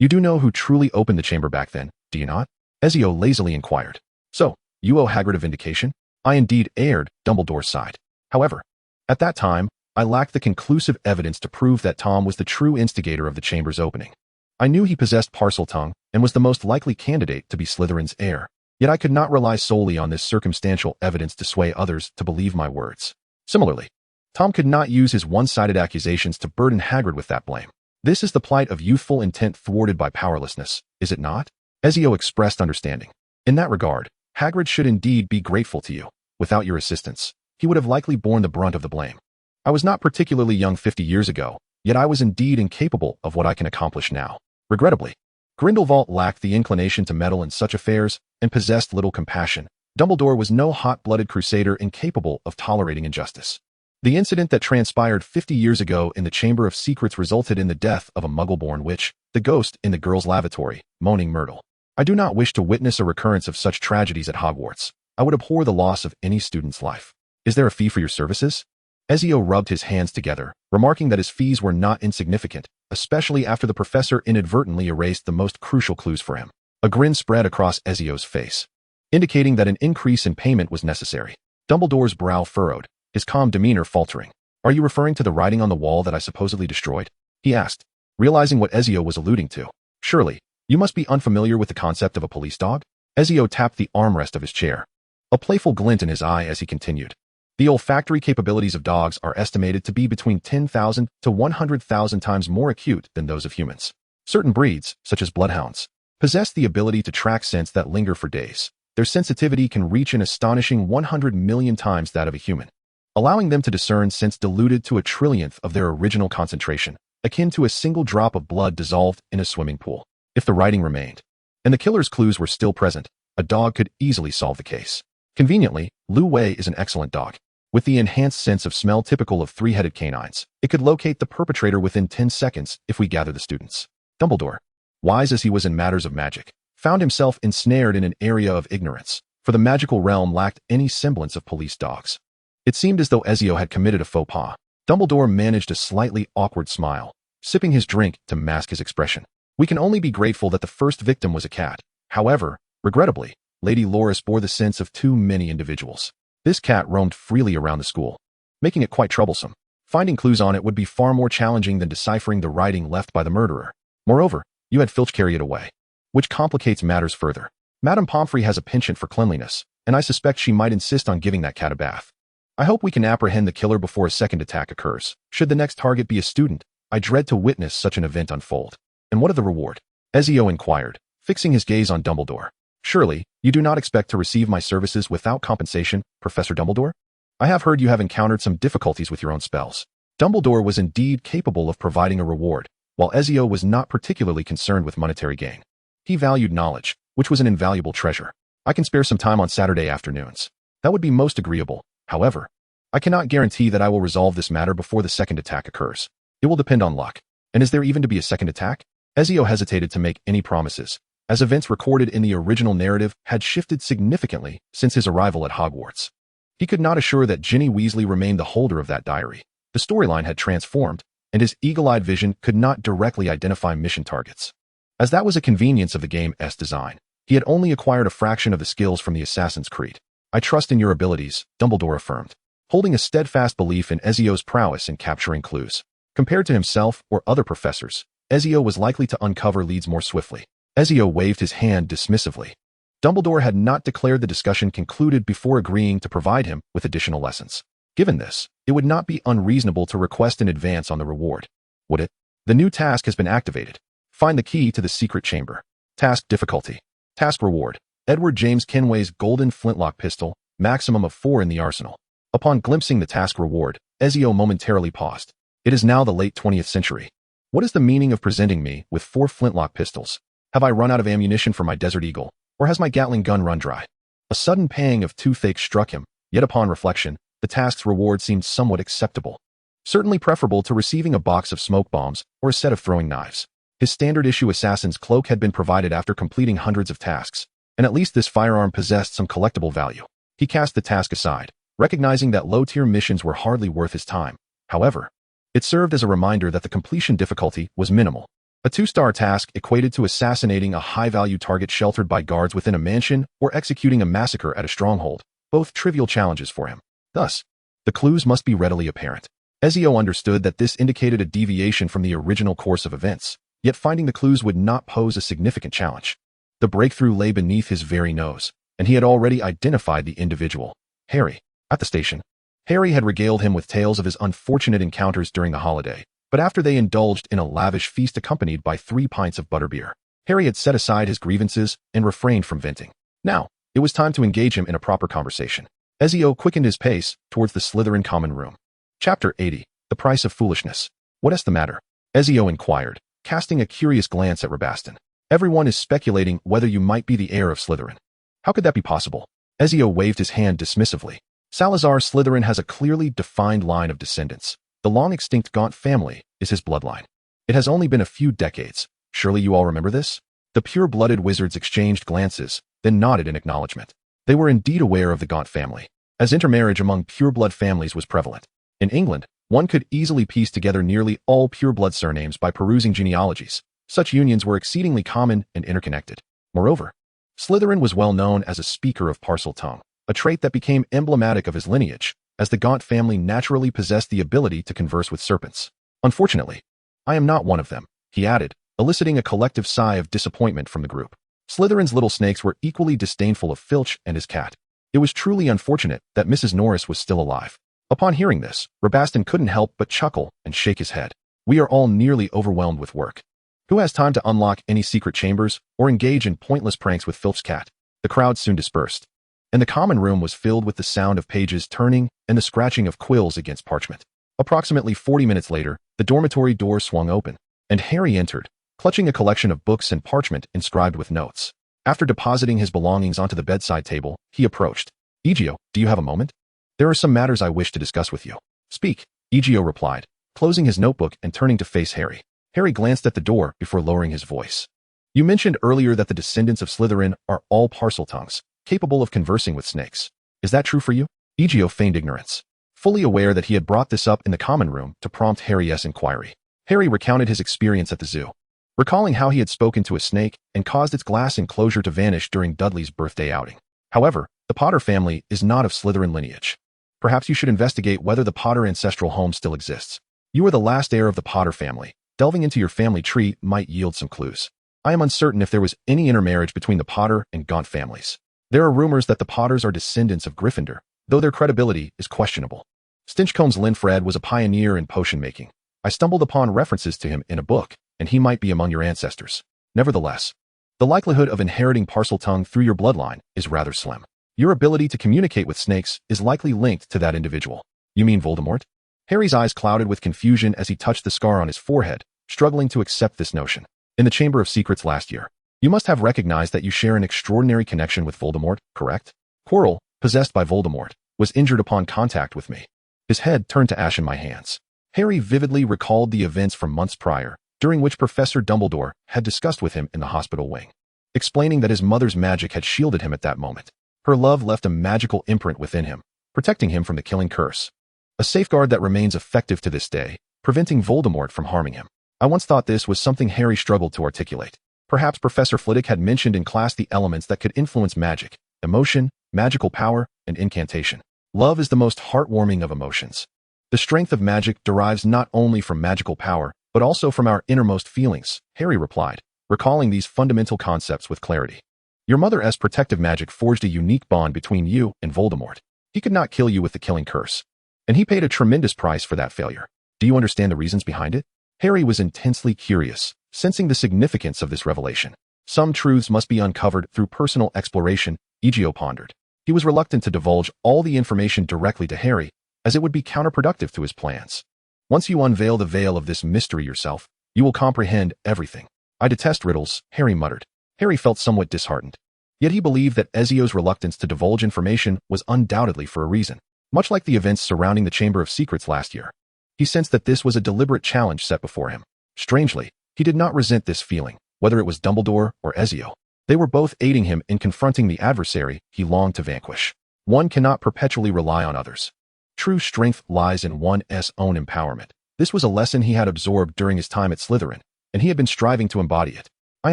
You do know who truly opened the chamber back then, do you not? Ezio lazily inquired. So, you owe Hagrid a vindication? I indeed erred, Dumbledore sighed. However, at that time, I lacked the conclusive evidence to prove that Tom was the true instigator of the chamber's opening. I knew he possessed Parseltongue and was the most likely candidate to be Slytherin's heir. Yet I could not rely solely on this circumstantial evidence to sway others to believe my words. Similarly, Tom could not use his one-sided accusations to burden Hagrid with that blame. This is the plight of youthful intent thwarted by powerlessness, is it not? Ezio expressed understanding. In that regard, Hagrid should indeed be grateful to you. Without your assistance, he would have likely borne the brunt of the blame. I was not particularly young 50 years ago, yet I was indeed incapable of what I can accomplish now. Regrettably, Grindelwald lacked the inclination to meddle in such affairs and possessed little compassion. Dumbledore was no hot-blooded crusader incapable of tolerating injustice. The incident that transpired 50 years ago in the Chamber of Secrets resulted in the death of a Muggle-born witch, the ghost in the girls' lavatory, moaning Myrtle. I do not wish to witness a recurrence of such tragedies at Hogwarts. I would abhor the loss of any student's life. Is there a fee for your services? Ezio rubbed his hands together, remarking that his fees were not insignificant, especially after the professor inadvertently erased the most crucial clues for him. A grin spread across Ezio's face, indicating that an increase in payment was necessary. Dumbledore's brow furrowed, his calm demeanor faltering. Are you referring to the writing on the wall that I supposedly destroyed? He asked, realizing what Ezio was alluding to. Surely, you must be unfamiliar with the concept of a police dog? Ezio tapped the armrest of his chair, a playful glint in his eye as he continued. The olfactory capabilities of dogs are estimated to be between 10,000 to 100,000 times more acute than those of humans. Certain breeds, such as bloodhounds, possess the ability to track scents that linger for days. Their sensitivity can reach an astonishing 100 million times that of a human, allowing them to discern scents diluted to a trillionth of their original concentration, akin to a single drop of blood dissolved in a swimming pool. If the writing remained, and the killer's clues were still present, a dog could easily solve the case. Conveniently, Lu Wei is an excellent dog. With the enhanced sense of smell typical of three-headed canines, it could locate the perpetrator within 10 seconds if we gather the students. Dumbledore, wise as he was in matters of magic, found himself ensnared in an area of ignorance, for the magical realm lacked any semblance of police dogs. It seemed as though Ezio had committed a faux pas. Dumbledore managed a slightly awkward smile, sipping his drink to mask his expression. We can only be grateful that the first victim was a cat. However, regrettably, Lady Loris bore the sense of too many individuals. This cat roamed freely around the school, making it quite troublesome. Finding clues on it would be far more challenging than deciphering the writing left by the murderer. Moreover, you had Filch carry it away, which complicates matters further. Madame Pomfrey has a penchant for cleanliness, and I suspect she might insist on giving that cat a bath. I hope we can apprehend the killer before a second attack occurs. Should the next target be a student, I dread to witness such an event unfold. And what of the reward? Ezio inquired, fixing his gaze on Dumbledore. Surely, you do not expect to receive my services without compensation, Professor Dumbledore? I have heard you have encountered some difficulties with your own spells. Dumbledore was indeed capable of providing a reward, while Ezio was not particularly concerned with monetary gain. He valued knowledge, which was an invaluable treasure. I can spare some time on Saturday afternoons. That would be most agreeable. However, I cannot guarantee that I will resolve this matter before the second attack occurs. It will depend on luck. And is there even to be a second attack? Ezio hesitated to make any promises, as events recorded in the original narrative had shifted significantly since his arrival at Hogwarts. He could not assure that Ginny Weasley remained the holder of that diary. The storyline had transformed, and his eagle-eyed vision could not directly identify mission targets. As that was a convenience of the game's design, he had only acquired a fraction of the skills from the Assassin's Creed. I trust in your abilities, Dumbledore affirmed, holding a steadfast belief in Ezio's prowess in capturing clues. Compared to himself or other professors, Ezio was likely to uncover leads more swiftly. Ezio waved his hand dismissively. Dumbledore had not declared the discussion concluded before agreeing to provide him with additional lessons. Given this, it would not be unreasonable to request an advance on the reward, would it? The new task has been activated. Find the key to the secret chamber. Task difficulty. Task reward. Edward James Kenway's golden flintlock pistol, maximum of 4 in the arsenal. Upon glimpsing the task reward, Ezio momentarily paused. It is now the late 20th century. What is the meaning of presenting me with 4 flintlock pistols? Have I run out of ammunition for my Desert Eagle, or has my Gatling gun run dry? A sudden pang of toothache struck him, yet upon reflection, the task's reward seemed somewhat acceptable. Certainly preferable to receiving a box of smoke bombs or a set of throwing knives. His standard-issue assassin's cloak had been provided after completing hundreds of tasks, and at least this firearm possessed some collectible value. He cast the task aside, recognizing that low-tier missions were hardly worth his time. However, it served as a reminder that the completion difficulty was minimal. A 2-star task equated to assassinating a high-value target sheltered by guards within a mansion or executing a massacre at a stronghold, both trivial challenges for him. Thus, the clues must be readily apparent. Ezio understood that this indicated a deviation from the original course of events, yet finding the clues would not pose a significant challenge. The breakthrough lay beneath his very nose, and he had already identified the individual. Harry. At the station, Harry had regaled him with tales of his unfortunate encounters during the holiday, but after they indulged in a lavish feast accompanied by 3 pints of butterbeer, Harry had set aside his grievances and refrained from venting. Now, it was time to engage him in a proper conversation. Ezio quickened his pace towards the Slytherin common room. Chapter 80. The Price of Foolishness. What is the matter? Ezio inquired, casting a curious glance at Rabastan. Everyone is speculating whether you might be the heir of Slytherin. How could that be possible? Ezio waved his hand dismissively. Salazar Slytherin has a clearly defined line of descendants. The long-extinct Gaunt family is his bloodline. It has only been a few decades. Surely you all remember this? The pure-blooded wizards exchanged glances, then nodded in acknowledgement. They were indeed aware of the Gaunt family, as intermarriage among pure-blood families was prevalent. In England, one could easily piece together nearly all pure-blood surnames by perusing genealogies. Such unions were exceedingly common and interconnected. Moreover, Slytherin was well known as a speaker of parcel tongue, a trait that became emblematic of his lineage, as the Gaunt family naturally possessed the ability to converse with serpents. Unfortunately, I am not one of them, he added, eliciting a collective sigh of disappointment from the group. Slytherin's little snakes were equally disdainful of Filch and his cat. It was truly unfortunate that Mrs. Norris was still alive. Upon hearing this, Rabastan couldn't help but chuckle and shake his head. We are all nearly overwhelmed with work. Who has time to unlock any secret chambers or engage in pointless pranks with Filch's cat? The crowd soon dispersed, and the common room was filled with the sound of pages turning and the scratching of quills against parchment. Approximately 40 minutes later, the dormitory door swung open, and Harry entered, clutching a collection of books and parchment inscribed with notes. After depositing his belongings onto the bedside table, he approached. Egio, do you have a moment? There are some matters I wish to discuss with you. Speak, Egio replied, closing his notebook and turning to face Harry. Harry glanced at the door before lowering his voice. You mentioned earlier that the descendants of Slytherin are all parcel tongues, capable of conversing with snakes. Is that true for you? Egio feigned ignorance, fully aware that he had brought this up in the common room to prompt Harry's inquiry. Harry recounted his experience at the zoo, recalling how he had spoken to a snake and caused its glass enclosure to vanish during Dudley's birthday outing. However, the Potter family is not of Slytherin lineage. Perhaps you should investigate whether the Potter ancestral home still exists. You are the last heir of the Potter family. Delving into your family tree might yield some clues. I am uncertain if there was any intermarriage between the Potter and Gaunt families. There are rumors that the Potters are descendants of Gryffindor, though their credibility is questionable. Stinchcomb's Linfred was a pioneer in potion making. I stumbled upon references to him in a book, and he might be among your ancestors. Nevertheless, the likelihood of inheriting parcel tongue through your bloodline is rather slim. Your ability to communicate with snakes is likely linked to that individual. You mean Voldemort? Harry's eyes clouded with confusion as he touched the scar on his forehead, struggling to accept this notion. In the Chamber of Secrets last year, you must have recognized that you share an extraordinary connection with Voldemort, correct? Quirrell, possessed by Voldemort, was injured upon contact with me. His head turned to ash in my hands. Harry vividly recalled the events from months prior, during which Professor Dumbledore had discussed with him in the hospital wing, explaining that his mother's magic had shielded him at that moment. Her love left a magical imprint within him, protecting him from the killing curse. A safeguard that remains effective to this day, preventing Voldemort from harming him. I once thought this was something Harry struggled to articulate. Perhaps Professor Flitwick had mentioned in class the elements that could influence magic: emotion, magical power, and incantation. Love is the most heartwarming of emotions. The strength of magic derives not only from magical power, but also from our innermost feelings, Harry replied, recalling these fundamental concepts with clarity. Your mother's protective magic forged a unique bond between you and Voldemort. He could not kill you with the killing curse. And he paid a tremendous price for that failure. Do you understand the reasons behind it? Harry was intensely curious, sensing the significance of this revelation. Some truths must be uncovered through personal exploration, Egio pondered. He was reluctant to divulge all the information directly to Harry, as it would be counterproductive to his plans. Once you unveil the veil of this mystery yourself, you will comprehend everything. I detest riddles, Harry muttered. Harry felt somewhat disheartened. Yet he believed that Ezio's reluctance to divulge information was undoubtedly for a reason, much like the events surrounding the Chamber of Secrets last year. He sensed that this was a deliberate challenge set before him. Strangely, he did not resent this feeling, whether it was Dumbledore or Ezio. They were both aiding him in confronting the adversary he longed to vanquish. One cannot perpetually rely on others. True strength lies in one's own empowerment. This was a lesson he had absorbed during his time at Slytherin, and he had been striving to embody it. I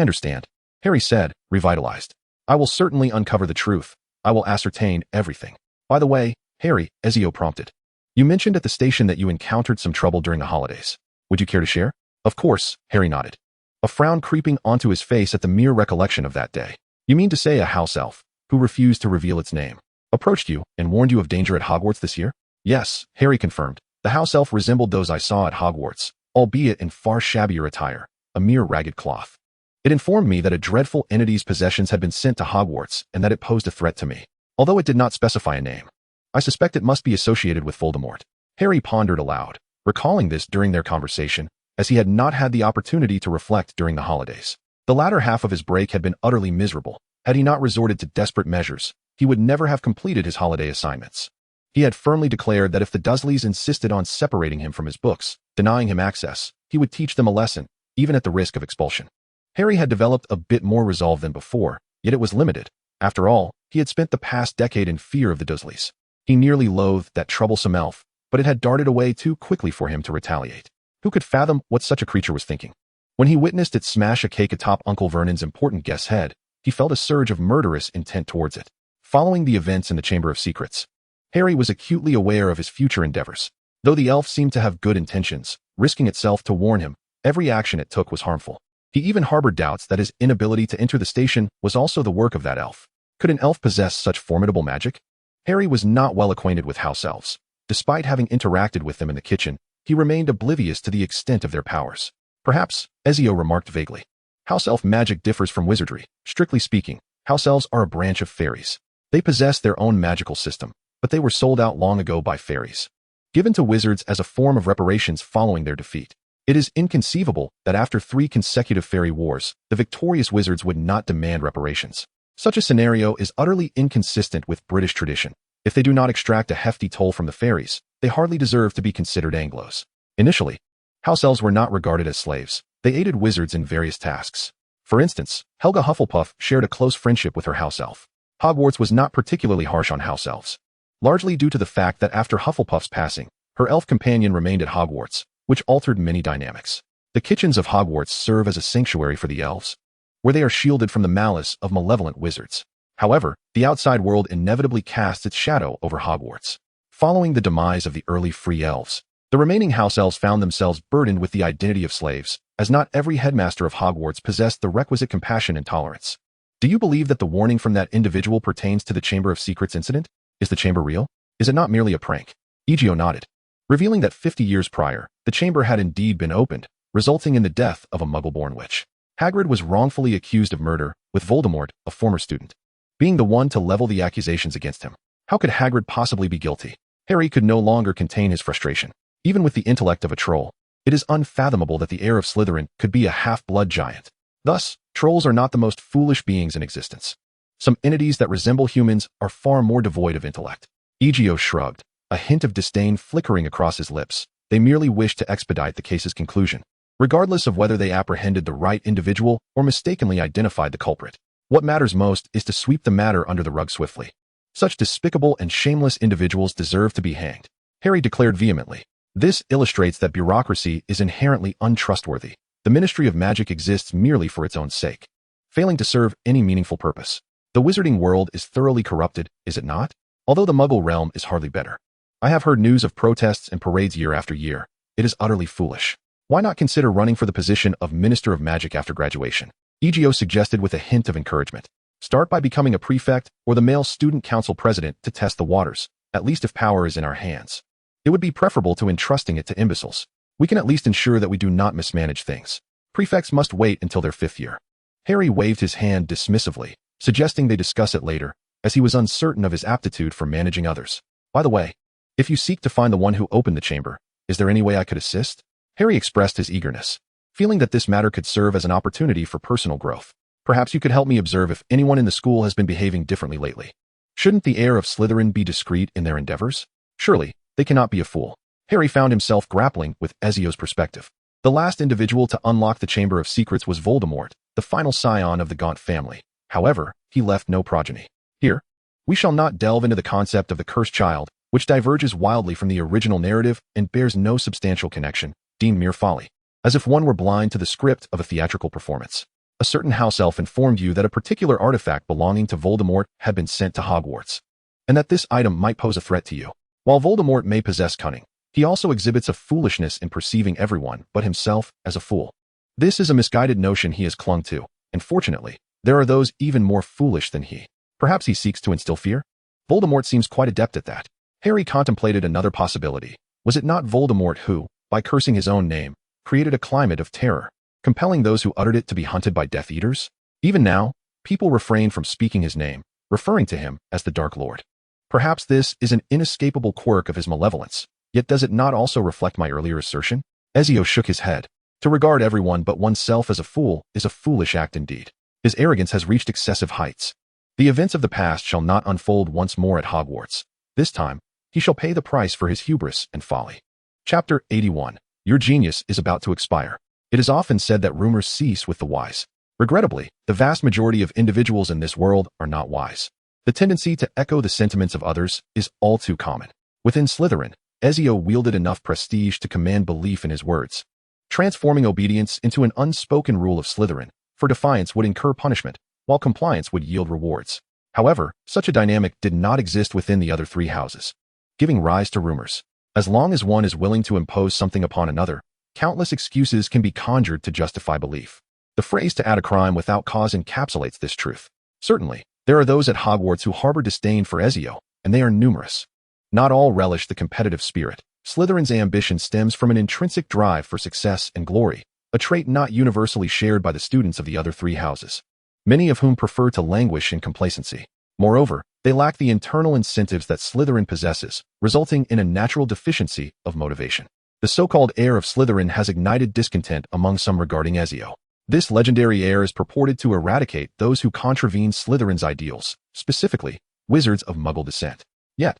understand, Harry said, revitalized. I will certainly uncover the truth. I will ascertain everything. By the way, Harry, Ezio prompted. You mentioned at the station that you encountered some trouble during the holidays. Would you care to share? Of course, Harry nodded, a frown creeping onto his face at the mere recollection of that day. You mean to say a house elf, who refused to reveal its name, approached you and warned you of danger at Hogwarts this year? Yes, Harry confirmed. The house elf resembled those I saw at Hogwarts, albeit in far shabbier attire, a mere ragged cloth. It informed me that a dreadful entity's possessions had been sent to Hogwarts and that it posed a threat to me, although it did not specify a name. I suspect it must be associated with Voldemort. Harry pondered aloud, recalling this during their conversation, as he had not had the opportunity to reflect during the holidays. The latter half of his break had been utterly miserable. Had he not resorted to desperate measures, he would never have completed his holiday assignments. He had firmly declared that if the Dursleys insisted on separating him from his books, denying him access, he would teach them a lesson, even at the risk of expulsion. Harry had developed a bit more resolve than before, yet it was limited. After all, he had spent the past decade in fear of the Dursleys. He nearly loathed that troublesome elf, but it had darted away too quickly for him to retaliate. Who could fathom what such a creature was thinking? When he witnessed it smash a cake atop Uncle Vernon's important guest's head, he felt a surge of murderous intent towards it. Following the events in the Chamber of Secrets, Harry was acutely aware of his future endeavors. Though the elf seemed to have good intentions, risking itself to warn him, every action it took was harmful. He even harbored doubts that his inability to enter the station was also the work of that elf. Could an elf possess such formidable magic? Harry was not well acquainted with house elves. Despite having interacted with them in the kitchen, he remained oblivious to the extent of their powers. Perhaps, Ezio remarked vaguely. House elf magic differs from wizardry. Strictly speaking, house elves are a branch of fairies. They possess their own magical system, but they were sold out long ago by fairies, given to wizards as a form of reparations following their defeat. It is inconceivable that after 3 consecutive fairy wars, the victorious wizards would not demand reparations. Such a scenario is utterly inconsistent with British tradition. If they do not extract a hefty toll from the fairies, they hardly deserve to be considered Anglos. Initially, house elves were not regarded as slaves. They aided wizards in various tasks. For instance, Helga Hufflepuff shared a close friendship with her house elf. Hogwarts was not particularly harsh on house elves, largely due to the fact that after Hufflepuff's passing, her elf companion remained at Hogwarts, which altered many dynamics. The kitchens of Hogwarts serve as a sanctuary for the elves, where they are shielded from the malice of malevolent wizards. However, the outside world inevitably casts its shadow over Hogwarts. Following the demise of the early free elves, the remaining house elves found themselves burdened with the identity of slaves, as not every headmaster of Hogwarts possessed the requisite compassion and tolerance. Do you believe that the warning from that individual pertains to the Chamber of Secrets incident? Is the chamber real? Is it not merely a prank? Egio nodded, revealing that 50 years prior, the chamber had indeed been opened, resulting in the death of a muggle-born witch. Hagrid was wrongfully accused of murder, with Voldemort, a former student, being the one to level the accusations against him. How could Hagrid possibly be guilty? Harry could no longer contain his frustration. Even with the intellect of a troll, it is unfathomable that the heir of Slytherin could be a half-blood giant. Thus, trolls are not the most foolish beings in existence. Some entities that resemble humans are far more devoid of intellect. Egio shrugged, a hint of disdain flickering across his lips. They merely wished to expedite the case's conclusion, regardless of whether they apprehended the right individual or mistakenly identified the culprit. What matters most is to sweep the matter under the rug swiftly. Such despicable and shameless individuals deserve to be hanged, Harry declared vehemently. This illustrates that bureaucracy is inherently untrustworthy. The Ministry of Magic exists merely for its own sake, failing to serve any meaningful purpose. The wizarding world is thoroughly corrupted, is it not? Although the Muggle realm is hardly better. I have heard news of protests and parades year after year. It is utterly foolish. Why not consider running for the position of Minister of Magic after graduation? Egio suggested with a hint of encouragement. Start by becoming a prefect or the male student council president to test the waters, at least if power is in our hands. It would be preferable to entrusting it to imbeciles. We can at least ensure that we do not mismanage things. Prefects must wait until their 5th year. Harry waved his hand dismissively, suggesting they discuss it later, as he was uncertain of his aptitude for managing others. By the way, if you seek to find the one who opened the chamber, is there any way I could assist? Harry expressed his eagerness, feeling that this matter could serve as an opportunity for personal growth. Perhaps you could help me observe if anyone in the school has been behaving differently lately. Shouldn't the heir of Slytherin be discreet in their endeavors? Surely, they cannot be a fool. Harry found himself grappling with Ezio's perspective. The last individual to unlock the Chamber of Secrets was Voldemort, the final scion of the Gaunt family. However, he left no progeny. Here, we shall not delve into the concept of the cursed child, which diverges wildly from the original narrative and bears no substantial connection, deemed mere folly, as if one were blind to the script of a theatrical performance. A certain house elf informed you that a particular artifact belonging to Voldemort had been sent to Hogwarts, and that this item might pose a threat to you. While Voldemort may possess cunning, he also exhibits a foolishness in perceiving everyone but himself as a fool. This is a misguided notion he has clung to, and fortunately, there are those even more foolish than he. Perhaps he seeks to instill fear? Voldemort seems quite adept at that. Harry contemplated another possibility. Was it not Voldemort who, by cursing his own name, created a climate of terror, compelling those who uttered it to be hunted by Death Eaters? Even now, people refrain from speaking his name, referring to him as the Dark Lord. Perhaps this is an inescapable quirk of his malevolence, yet does it not also reflect my earlier assertion? Ezio shook his head. To regard everyone but oneself as a fool is a foolish act indeed. His arrogance has reached excessive heights. The events of the past shall not unfold once more at Hogwarts. This time, he shall pay the price for his hubris and folly. Chapter 81. Your genius is about to expire. It is often said that rumors cease with the wise. Regrettably, the vast majority of individuals in this world are not wise. The tendency to echo the sentiments of others is all too common. Within Slytherin, Ezio wielded enough prestige to command belief in his words, transforming obedience into an unspoken rule of Slytherin, for defiance would incur punishment, while compliance would yield rewards. However, such a dynamic did not exist within the other 3 houses, giving rise to rumors. As long as one is willing to impose something upon another, countless excuses can be conjured to justify belief. The phrase to add a crime without cause encapsulates this truth. Certainly, there are those at Hogwarts who harbor disdain for Ezio, and they are numerous. Not all relish the competitive spirit. Slytherin's ambition stems from an intrinsic drive for success and glory, a trait not universally shared by the students of the other 3 houses, many of whom prefer to languish in complacency. Moreover, they lack the internal incentives that Slytherin possesses, resulting in a natural deficiency of motivation. The so-called heir of Slytherin has ignited discontent among some regarding Ezio. This legendary heir is purported to eradicate those who contravene Slytherin's ideals, specifically, wizards of Muggle descent. Yet,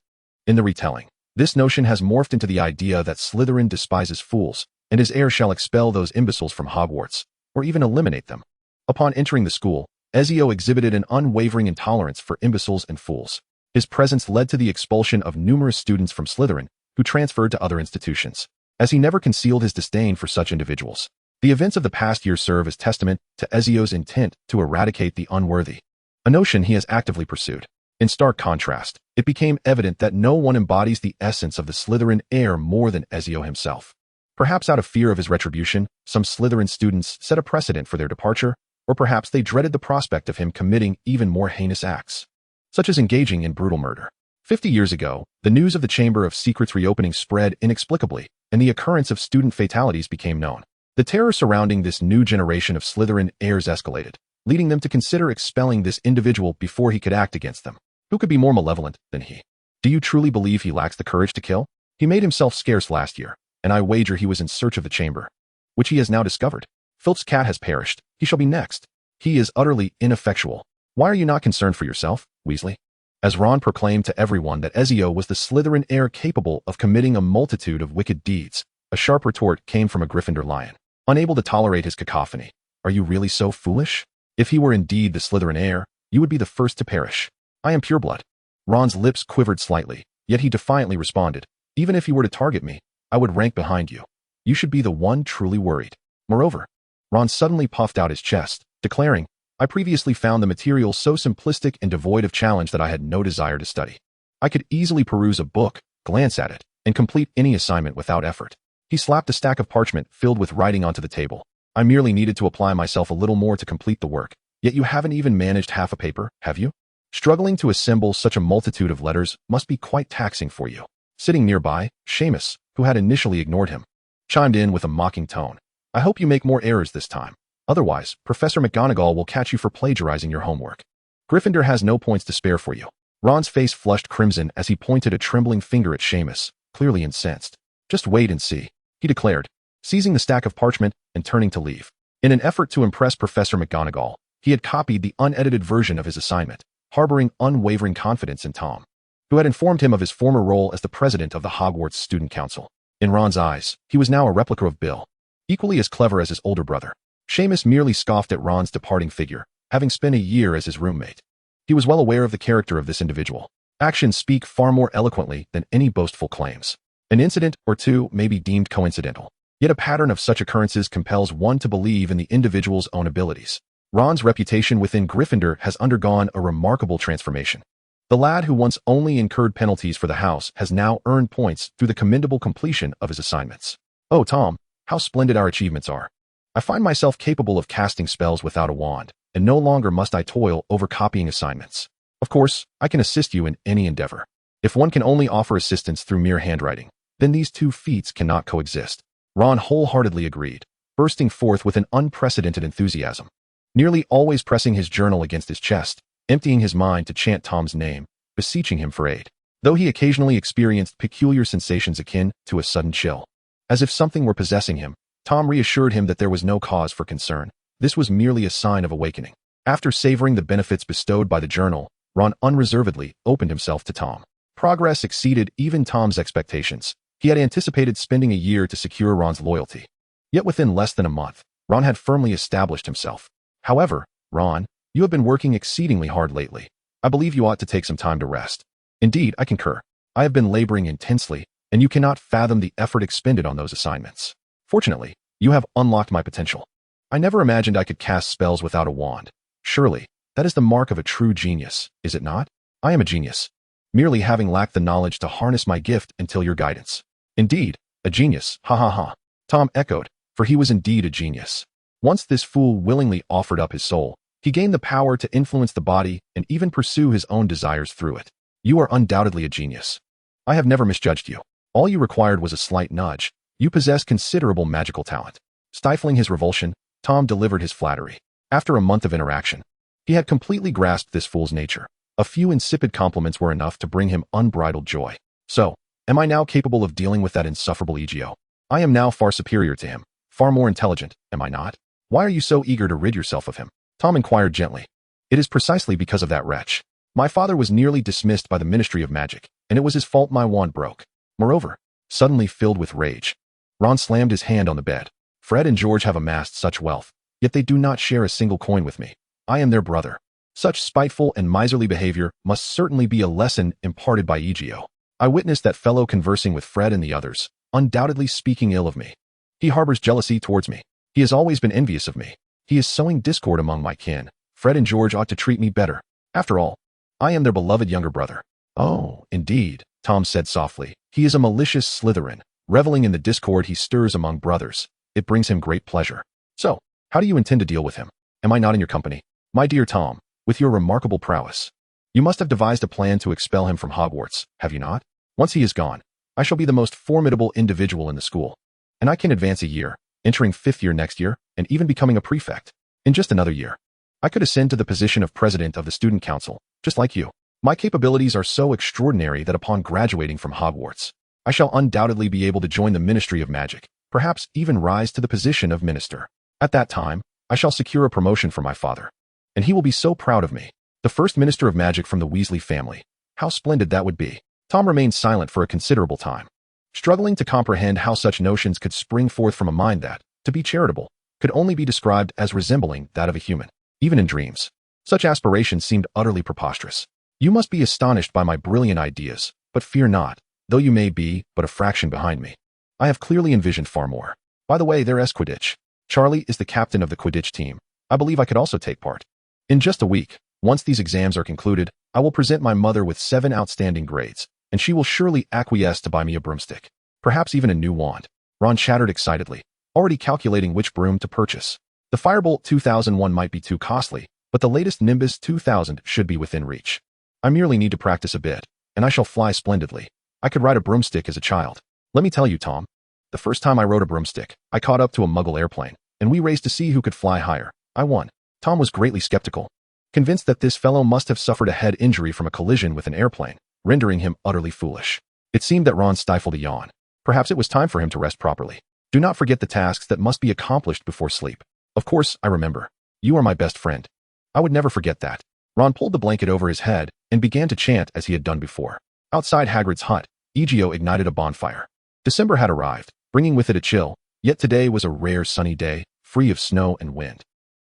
in the retelling, this notion has morphed into the idea that Slytherin despises fools, and his heir shall expel those imbeciles from Hogwarts, or even eliminate them. Upon entering the school, Ezio exhibited an unwavering intolerance for imbeciles and fools. His presence led to the expulsion of numerous students from Slytherin, who transferred to other institutions, as he never concealed his disdain for such individuals. The events of the past year serve as testament to Ezio's intent to eradicate the unworthy, a notion he has actively pursued. In stark contrast, it became evident that no one embodies the essence of the Slytherin heir more than Ezio himself. Perhaps out of fear of his retribution, some Slytherin students set a precedent for their departure, or perhaps they dreaded the prospect of him committing even more heinous acts, such as engaging in brutal murder. 50 years ago, the news of the Chamber of Secrets reopening spread inexplicably, and the occurrence of student fatalities became known. The terror surrounding this new generation of Slytherin heirs escalated, leading them to consider expelling this individual before he could act against them. Who could be more malevolent than he? Do you truly believe he lacks the courage to kill? He made himself scarce last year, and I wager he was in search of the chamber, which he has now discovered. Filch's cat has perished. He shall be next. He is utterly ineffectual. Why are you not concerned for yourself, Weasley? As Ron proclaimed to everyone that Ezio was the Slytherin heir capable of committing a multitude of wicked deeds, a sharp retort came from a Gryffindor lion, unable to tolerate his cacophony. Are you really so foolish? If he were indeed the Slytherin heir, you would be the first to perish. I am pureblood. Ron's lips quivered slightly, yet he defiantly responded, even if you were to target me, I would rank behind you. You should be the one truly worried. Moreover, Ron suddenly puffed out his chest, declaring, I previously found the material so simplistic and devoid of challenge that I had no desire to study. I could easily peruse a book, glance at it, and complete any assignment without effort. He slapped a stack of parchment filled with writing onto the table. I merely needed to apply myself a little more to complete the work. Yet you haven't even managed half a paper, have you? Struggling to assemble such a multitude of letters must be quite taxing for you. Sitting nearby, Seamus, who had initially ignored him, chimed in with a mocking tone. I hope you make more errors this time. Otherwise, Professor McGonagall will catch you for plagiarizing your homework. Gryffindor has no points to spare for you. Ron's face flushed crimson as he pointed a trembling finger at Seamus, clearly incensed. Just wait and see, he declared, seizing the stack of parchment and turning to leave. In an effort to impress Professor McGonagall, he had copied the unedited version of his assignment, harboring unwavering confidence in Tom, who had informed him of his former role as the president of the Hogwarts Student Council. In Ron's eyes, he was now a replica of Bill, equally as clever as his older brother. Seamus merely scoffed at Ron's departing figure, having spent a year as his roommate. He was well aware of the character of this individual. Actions speak far more eloquently than any boastful claims. An incident or two may be deemed coincidental, yet a pattern of such occurrences compels one to believe in the individual's own abilities. Ron's reputation within Gryffindor has undergone a remarkable transformation. The lad who once only incurred penalties for the house has now earned points through the commendable completion of his assignments. Oh, Tom, how splendid our achievements are. I find myself capable of casting spells without a wand, and no longer must I toil over copying assignments. Of course, I can assist you in any endeavor. If one can only offer assistance through mere handwriting, then these two feats cannot coexist. Ron wholeheartedly agreed, bursting forth with an unprecedented enthusiasm, nearly always pressing his journal against his chest, emptying his mind to chant Tom's name, beseeching him for aid, though he occasionally experienced peculiar sensations akin to a sudden chill. As if something were possessing him, Tom reassured him that there was no cause for concern. This was merely a sign of awakening. After savoring the benefits bestowed by the journal, Ron unreservedly opened himself to Tom. Progress exceeded even Tom's expectations. He had anticipated spending a year to secure Ron's loyalty. Yet within less than a month, Ron had firmly established himself. However, Ron, you have been working exceedingly hard lately. I believe you ought to take some time to rest. Indeed, I concur. I have been laboring intensely, and you cannot fathom the effort expended on those assignments. Fortunately, you have unlocked my potential. I never imagined I could cast spells without a wand. Surely, that is the mark of a true genius, is it not? I am a genius, merely having lacked the knowledge to harness my gift until your guidance. Indeed, a genius, ha ha ha. Tom echoed, for he was indeed a genius. Once this fool willingly offered up his soul, he gained the power to influence the body and even pursue his own desires through it. You are undoubtedly a genius. I have never misjudged you. All you required was a slight nudge. You possess considerable magical talent. Stifling his revulsion, Tom delivered his flattery. After a month of interaction, he had completely grasped this fool's nature. A few insipid compliments were enough to bring him unbridled joy. So, am I now capable of dealing with that insufferable Egio? I am now far superior to him, far more intelligent, am I not? Why are you so eager to rid yourself of him? Tom inquired gently. It is precisely because of that wretch. My father was nearly dismissed by the Ministry of Magic, and it was his fault my wand broke. Moreover, suddenly filled with rage, Ron slammed his hand on the bed. Fred and George have amassed such wealth, yet they do not share a single coin with me. I am their brother. Such spiteful and miserly behavior must certainly be a lesson imparted by Egio. I witnessed that fellow conversing with Fred and the others, undoubtedly speaking ill of me. He harbors jealousy towards me. He has always been envious of me. He is sowing discord among my kin. Fred and George ought to treat me better. After all, I am their beloved younger brother. Oh, indeed, Tom said softly. He is a malicious Slytherin, reveling in the discord he stirs among brothers. It brings him great pleasure. So, how do you intend to deal with him? Am I not in your company? My dear Tom, with your remarkable prowess, you must have devised a plan to expel him from Hogwarts, have you not? Once he is gone, I shall be the most formidable individual in the school, and I can advance a year, entering 5th year next year, and even becoming a prefect. In just another year, I could ascend to the position of president of the student council, just like you. My capabilities are so extraordinary that upon graduating from Hogwarts, I shall undoubtedly be able to join the Ministry of Magic, perhaps even rise to the position of minister. At that time, I shall secure a promotion for my father, and he will be so proud of me. The first minister of magic from the Weasley family. How splendid that would be. Tom remained silent for a considerable time, struggling to comprehend how such notions could spring forth from a mind that, to be charitable, could only be described as resembling that of a human. Even in dreams, such aspirations seemed utterly preposterous. You must be astonished by my brilliant ideas, but fear not, though you may be but a fraction behind me. I have clearly envisioned far more. By the way, there's Quidditch. Charlie is the captain of the Quidditch team. I believe I could also take part. In just a week, once these exams are concluded, I will present my mother with 7 outstanding grades, and she will surely acquiesce to buy me a broomstick. Perhaps even a new wand. Ron chattered excitedly, already calculating which broom to purchase. The Firebolt 2001 might be too costly, but the latest Nimbus 2000 should be within reach. I merely need to practice a bit, and I shall fly splendidly. I could ride a broomstick as a child. Let me tell you, Tom. The first time I rode a broomstick, I caught up to a Muggle airplane, and we raced to see who could fly higher. I won. Tom was greatly skeptical, convinced that this fellow must have suffered a head injury from a collision with an airplane, rendering him utterly foolish. It seemed that Ron stifled a yawn. Perhaps it was time for him to rest properly. Do not forget the tasks that must be accomplished before sleep. Of course, I remember. You are my best friend. I would never forget that. Ron pulled the blanket over his head and began to chant as he had done before. Outside Hagrid's hut, Egio ignited a bonfire. December had arrived, bringing with it a chill, yet today was a rare sunny day, free of snow and wind.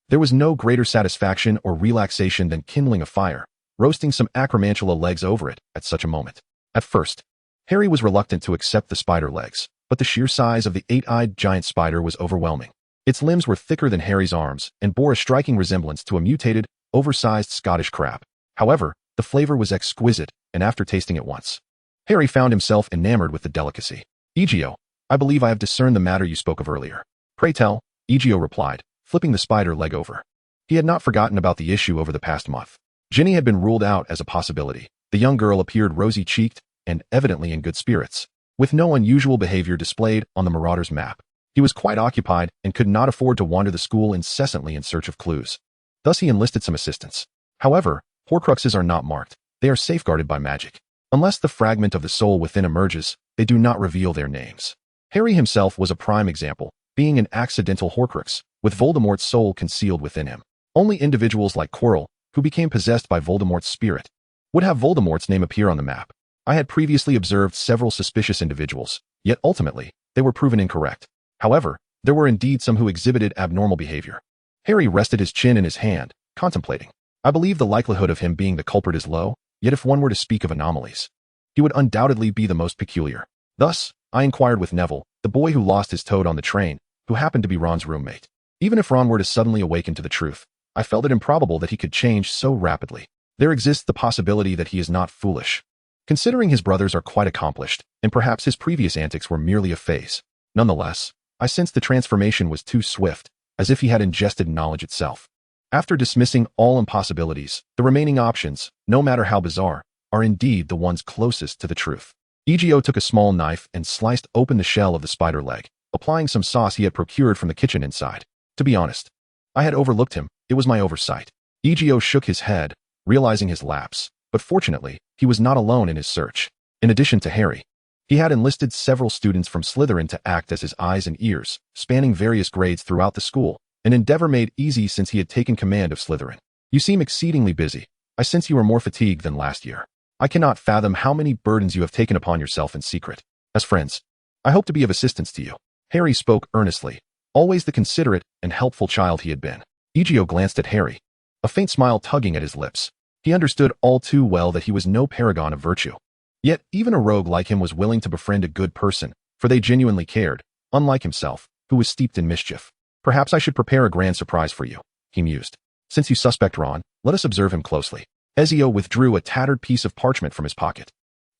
There was no greater satisfaction or relaxation than kindling a fire, roasting some acromantula legs over it at such a moment. At first, Harry was reluctant to accept the spider legs, but the sheer size of the eight-eyed giant spider was overwhelming. Its limbs were thicker than Harry's arms and bore a striking resemblance to a mutated, oversized Scottish crab. However, the flavor was exquisite, and after tasting it once, Harry found himself enamored with the delicacy. Egio, I believe I have discerned the matter you spoke of earlier. Pray tell, Egio replied, flipping the spider leg over. He had not forgotten about the issue over the past month. Ginny had been ruled out as a possibility. The young girl appeared rosy-cheeked and evidently in good spirits, with no unusual behavior displayed on the Marauders map. He was quite occupied and could not afford to wander the school incessantly in search of clues. Thus he enlisted some assistance. However, Horcruxes are not marked. They are safeguarded by magic. Unless the fragment of the soul within emerges, they do not reveal their names. Harry himself was a prime example, being an accidental Horcrux, with Voldemort's soul concealed within him. Only individuals like Quirrell, who became possessed by Voldemort's spirit, would have Voldemort's name appear on the map. I had previously observed several suspicious individuals, yet ultimately, they were proven incorrect. However, there were indeed some who exhibited abnormal behavior. Harry rested his chin in his hand, contemplating. I believe the likelihood of him being the culprit is low, yet if one were to speak of anomalies, he would undoubtedly be the most peculiar. Thus, I inquired with Neville, the boy who lost his toad on the train, who happened to be Ron's roommate. Even if Ron were to suddenly awaken to the truth, I felt it improbable that he could change so rapidly. There exists the possibility that he is not foolish, considering his brothers are quite accomplished, and perhaps his previous antics were merely a phase. Nonetheless, I sensed the transformation was too swift, as if he had ingested knowledge itself. After dismissing all impossibilities, the remaining options, no matter how bizarre, are indeed the ones closest to the truth. Egio took a small knife and sliced open the shell of the spider leg, applying some sauce he had procured from the kitchen inside. To be honest, I had overlooked him. It was my oversight. Egio shook his head, realizing his lapse, but fortunately, he was not alone in his search. In addition to Harry, he had enlisted several students from Slytherin to act as his eyes and ears, spanning various grades throughout the school, an endeavor made easy since he had taken command of Slytherin. You seem exceedingly busy. I sense you are more fatigued than last year. I cannot fathom how many burdens you have taken upon yourself in secret. As friends, I hope to be of assistance to you. Harry spoke earnestly, always the considerate and helpful child he had been. Egio glanced at Harry, a faint smile tugging at his lips. He understood all too well that he was no paragon of virtue. Yet, even a rogue like him was willing to befriend a good person, for they genuinely cared, unlike himself, who was steeped in mischief. Perhaps I should prepare a grand surprise for you, he mused. Since you suspect Ron, let us observe him closely. Ezio withdrew a tattered piece of parchment from his pocket.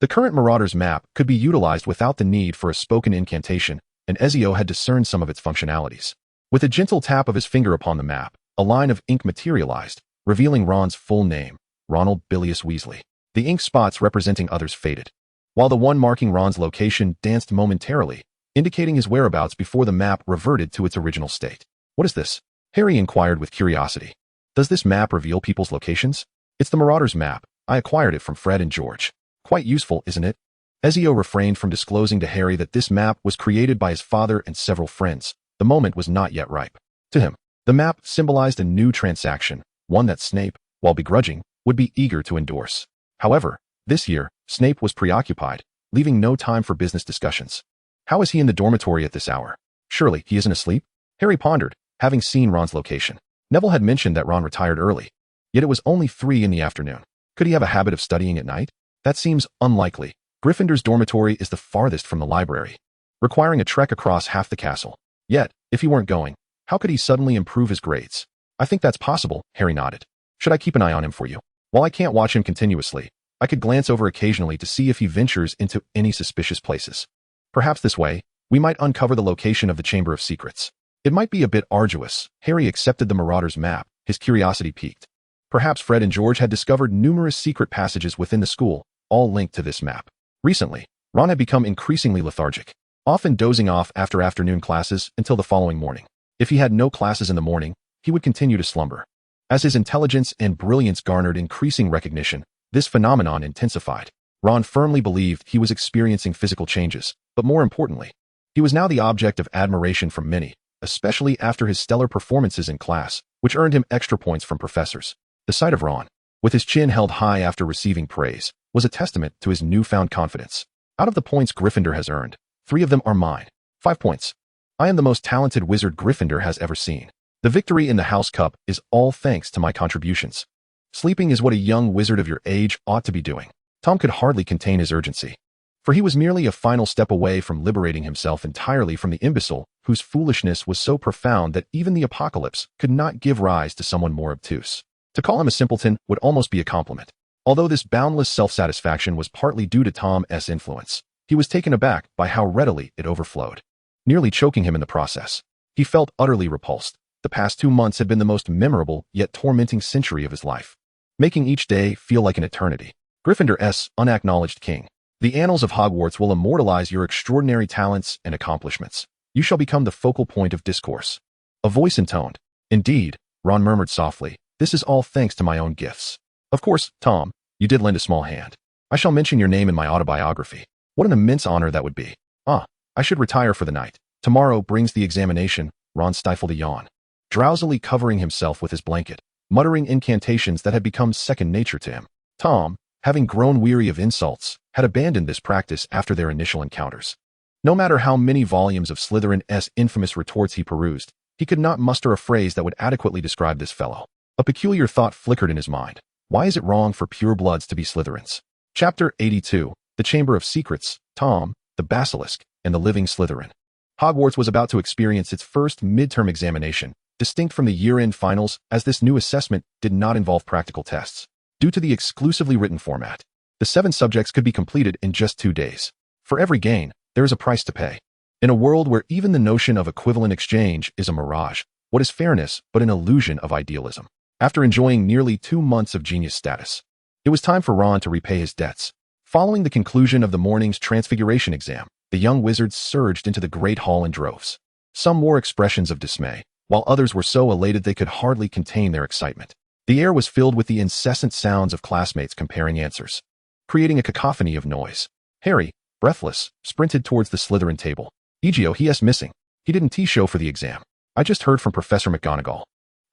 The current Marauders map could be utilized without the need for a spoken incantation, and Ezio had discerned some of its functionalities. With a gentle tap of his finger upon the map, a line of ink materialized, revealing Ron's full name, Ronald Bilious Weasley. The ink spots representing others faded, while the one marking Ron's location danced momentarily, indicating his whereabouts before the map reverted to its original state. What is this? Harry inquired with curiosity. Does this map reveal people's locations? It's the Marauders map. I acquired it from Fred and George. Quite useful, isn't it? Ezio refrained from disclosing to Harry that this map was created by his father and several friends. The moment was not yet ripe. To him, the map symbolized a new transaction, one that Snape, while begrudging, would be eager to endorse. However, this year, Snape was preoccupied, leaving no time for business discussions. How is he in the dormitory at this hour? Surely he isn't asleep? Harry pondered, having seen Ron's location. Neville had mentioned that Ron retired early, yet it was only 3 in the afternoon. Could he have a habit of studying at night? That seems unlikely. Gryffindor's dormitory is the farthest from the library, requiring a trek across half the castle. Yet, if he weren't going, how could he suddenly improve his grades? I think that's possible, Harry nodded. Should I keep an eye on him for you? While I can't watch him continuously, I could glance over occasionally to see if he ventures into any suspicious places. Perhaps this way, we might uncover the location of the Chamber of Secrets. It might be a bit arduous. Harry accepted the Marauder's map, his curiosity piqued. Perhaps Fred and George had discovered numerous secret passages within the school, all linked to this map. Recently, Ron had become increasingly lethargic, often dozing off after afternoon classes until the following morning. If he had no classes in the morning, he would continue to slumber. As his intelligence and brilliance garnered increasing recognition, this phenomenon intensified. Ron firmly believed he was experiencing physical changes, but more importantly, he was now the object of admiration from many, especially after his stellar performances in class, which earned him extra points from professors. The sight of Ron, with his chin held high after receiving praise, was a testament to his newfound confidence. Out of the points Gryffindor has earned, 3 of them are mine. 5 points. I am the most talented wizard Gryffindor has ever seen. The victory in the House Cup is all thanks to my contributions. Sleeping is what a young wizard of your age ought to be doing. Tom could hardly contain his urgency, for he was merely a final step away from liberating himself entirely from the imbecile whose foolishness was so profound that even the apocalypse could not give rise to someone more obtuse. To call him a simpleton would almost be a compliment. Although this boundless self-satisfaction was partly due to Tom's influence, he was taken aback by how readily it overflowed, nearly choking him in the process. He felt utterly repulsed. The past 2 months had been the most memorable yet tormenting century of his life, making each day feel like an eternity. Gryffindor's unacknowledged king. The annals of Hogwarts will immortalize your extraordinary talents and accomplishments. You shall become the focal point of discourse. A voice intoned. Indeed, Ron murmured softly, this is all thanks to my own gifts. Of course, Tom, you did lend a small hand. I shall mention your name in my autobiography. What an immense honor that would be. I should retire for the night. Tomorrow brings the examination. Ron stifled a yawn, drowsily covering himself with his blanket, muttering incantations that had become second nature to him. Tom, having grown weary of insults, had abandoned this practice after their initial encounters. No matter how many volumes of Slytherin's infamous retorts he perused, he could not muster a phrase that would adequately describe this fellow. A peculiar thought flickered in his mind. Why is it wrong for purebloods to be Slytherins? Chapter 82, The Chamber of Secrets, Tom, the Basilisk, and the Living Slytherin. Hogwarts was about to experience its first midterm examination, distinct from the year-end finals, as this new assessment did not involve practical tests. Due to the exclusively written format, the 7 subjects could be completed in just 2 days. For every gain, there is a price to pay. In a world where even the notion of equivalent exchange is a mirage, what is fairness but an illusion of idealism? After enjoying nearly 2 months of genius status, it was time for Ron to repay his debts. Following the conclusion of the morning's transfiguration exam, the young wizards surged into the great hall in droves. Some wore expressions of dismay, while others were so elated they could hardly contain their excitement. The air was filled with the incessant sounds of classmates comparing answers, creating a cacophony of noise. Harry, breathless, sprinted towards the Slytherin table. Egio, he's missing. He didn't show for the exam. I just heard from Professor McGonagall.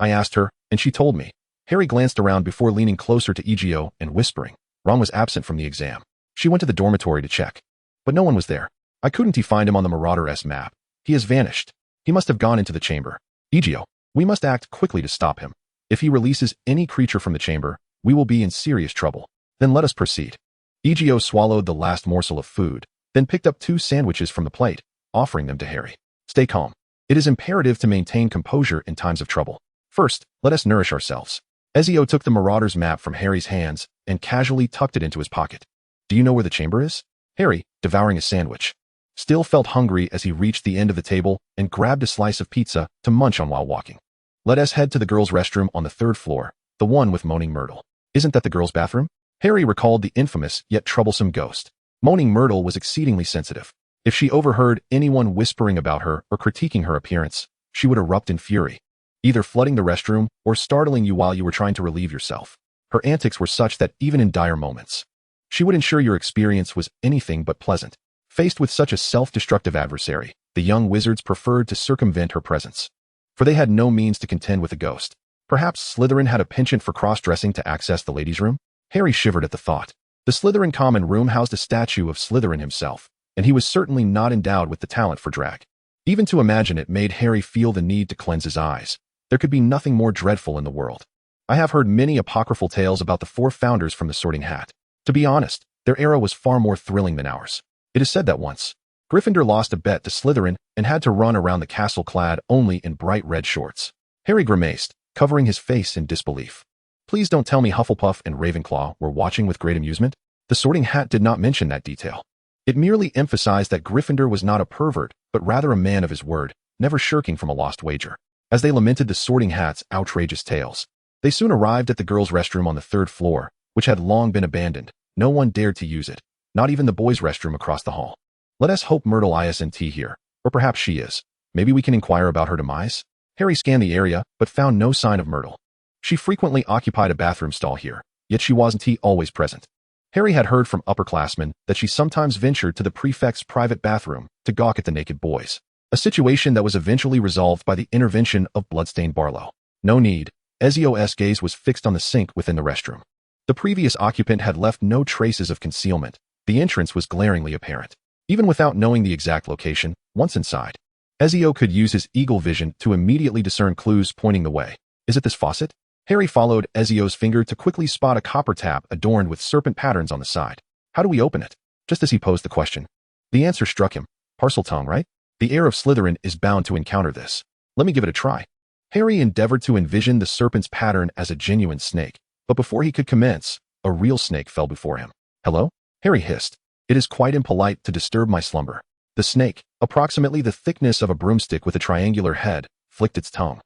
I asked her, and she told me. Harry glanced around before leaning closer to Egio and whispering. Ron was absent from the exam. She went to the dormitory to check, but no one was there. I couldn't find him on the Marauder's map. He has vanished. He must have gone into the chamber. Egio, we must act quickly to stop him. If he releases any creature from the chamber, we will be in serious trouble. Then let us proceed. Egio swallowed the last morsel of food, then picked up 2 sandwiches from the plate, offering them to Harry. Stay calm. It is imperative to maintain composure in times of trouble. First, let us nourish ourselves. Ezio took the Marauder's map from Harry's hands and casually tucked it into his pocket. Do you know where the chamber is? Harry, devouring a sandwich, still felt hungry as he reached the end of the table and grabbed a slice of pizza to munch on while walking. Let us head to the girls' restroom on the 3rd floor, the one with Moaning Myrtle. Isn't that the girls' bathroom? Harry recalled the infamous yet troublesome ghost. Moaning Myrtle was exceedingly sensitive. If she overheard anyone whispering about her or critiquing her appearance, she would erupt in fury, either flooding the restroom or startling you while you were trying to relieve yourself. Her antics were such that even in dire moments, she would ensure your experience was anything but pleasant. Faced with such a self-destructive adversary, the young wizards preferred to circumvent her presence, for they had no means to contend with the ghost. Perhaps Slytherin had a penchant for cross-dressing to access the ladies' room? Harry shivered at the thought. The Slytherin common room housed a statue of Slytherin himself, and he was certainly not endowed with the talent for drag. Even to imagine it made Harry feel the need to cleanse his eyes. There could be nothing more dreadful in the world. I have heard many apocryphal tales about the 4 founders from the Sorting Hat. To be honest, their era was far more thrilling than ours. It is said that once, Gryffindor lost a bet to Slytherin and had to run around the castle clad only in bright red shorts. Harry grimaced, covering his face in disbelief. Please don't tell me Hufflepuff and Ravenclaw were watching with great amusement. The Sorting Hat did not mention that detail. It merely emphasized that Gryffindor was not a pervert, but rather a man of his word, never shirking from a lost wager. As they lamented the Sorting Hat's outrageous tales, they soon arrived at the girls' restroom on the 3rd floor, which had long been abandoned. No one dared to use it, not even the boys' restroom across the hall. Let us hope Myrtle isn't here, or perhaps she is. Maybe we can inquire about her demise? Harry scanned the area, but found no sign of Myrtle. She frequently occupied a bathroom stall here, yet she wasn't always present. Harry had heard from upperclassmen that she sometimes ventured to the prefect's private bathroom to gawk at the naked boys, a situation that was eventually resolved by the intervention of bloodstained Barlow. No need. Ezio's gaze was fixed on the sink within the restroom. The previous occupant had left no traces of concealment. The entrance was glaringly apparent. Even without knowing the exact location, once inside, Ezio could use his eagle vision to immediately discern clues pointing the way. Is it this faucet? Harry followed Ezio's finger to quickly spot a copper tap adorned with serpent patterns on the side. How do we open it? Just as he posed the question, the answer struck him. Parseltongue, right? The heir of Slytherin is bound to encounter this. Let me give it a try. Harry endeavored to envision the serpent's pattern as a genuine snake, but before he could commence, a real snake fell before him. Hello? Harry hissed. It is quite impolite to disturb my slumber. The snake, approximately the thickness of a broomstick with a triangular head, flicked its tongue.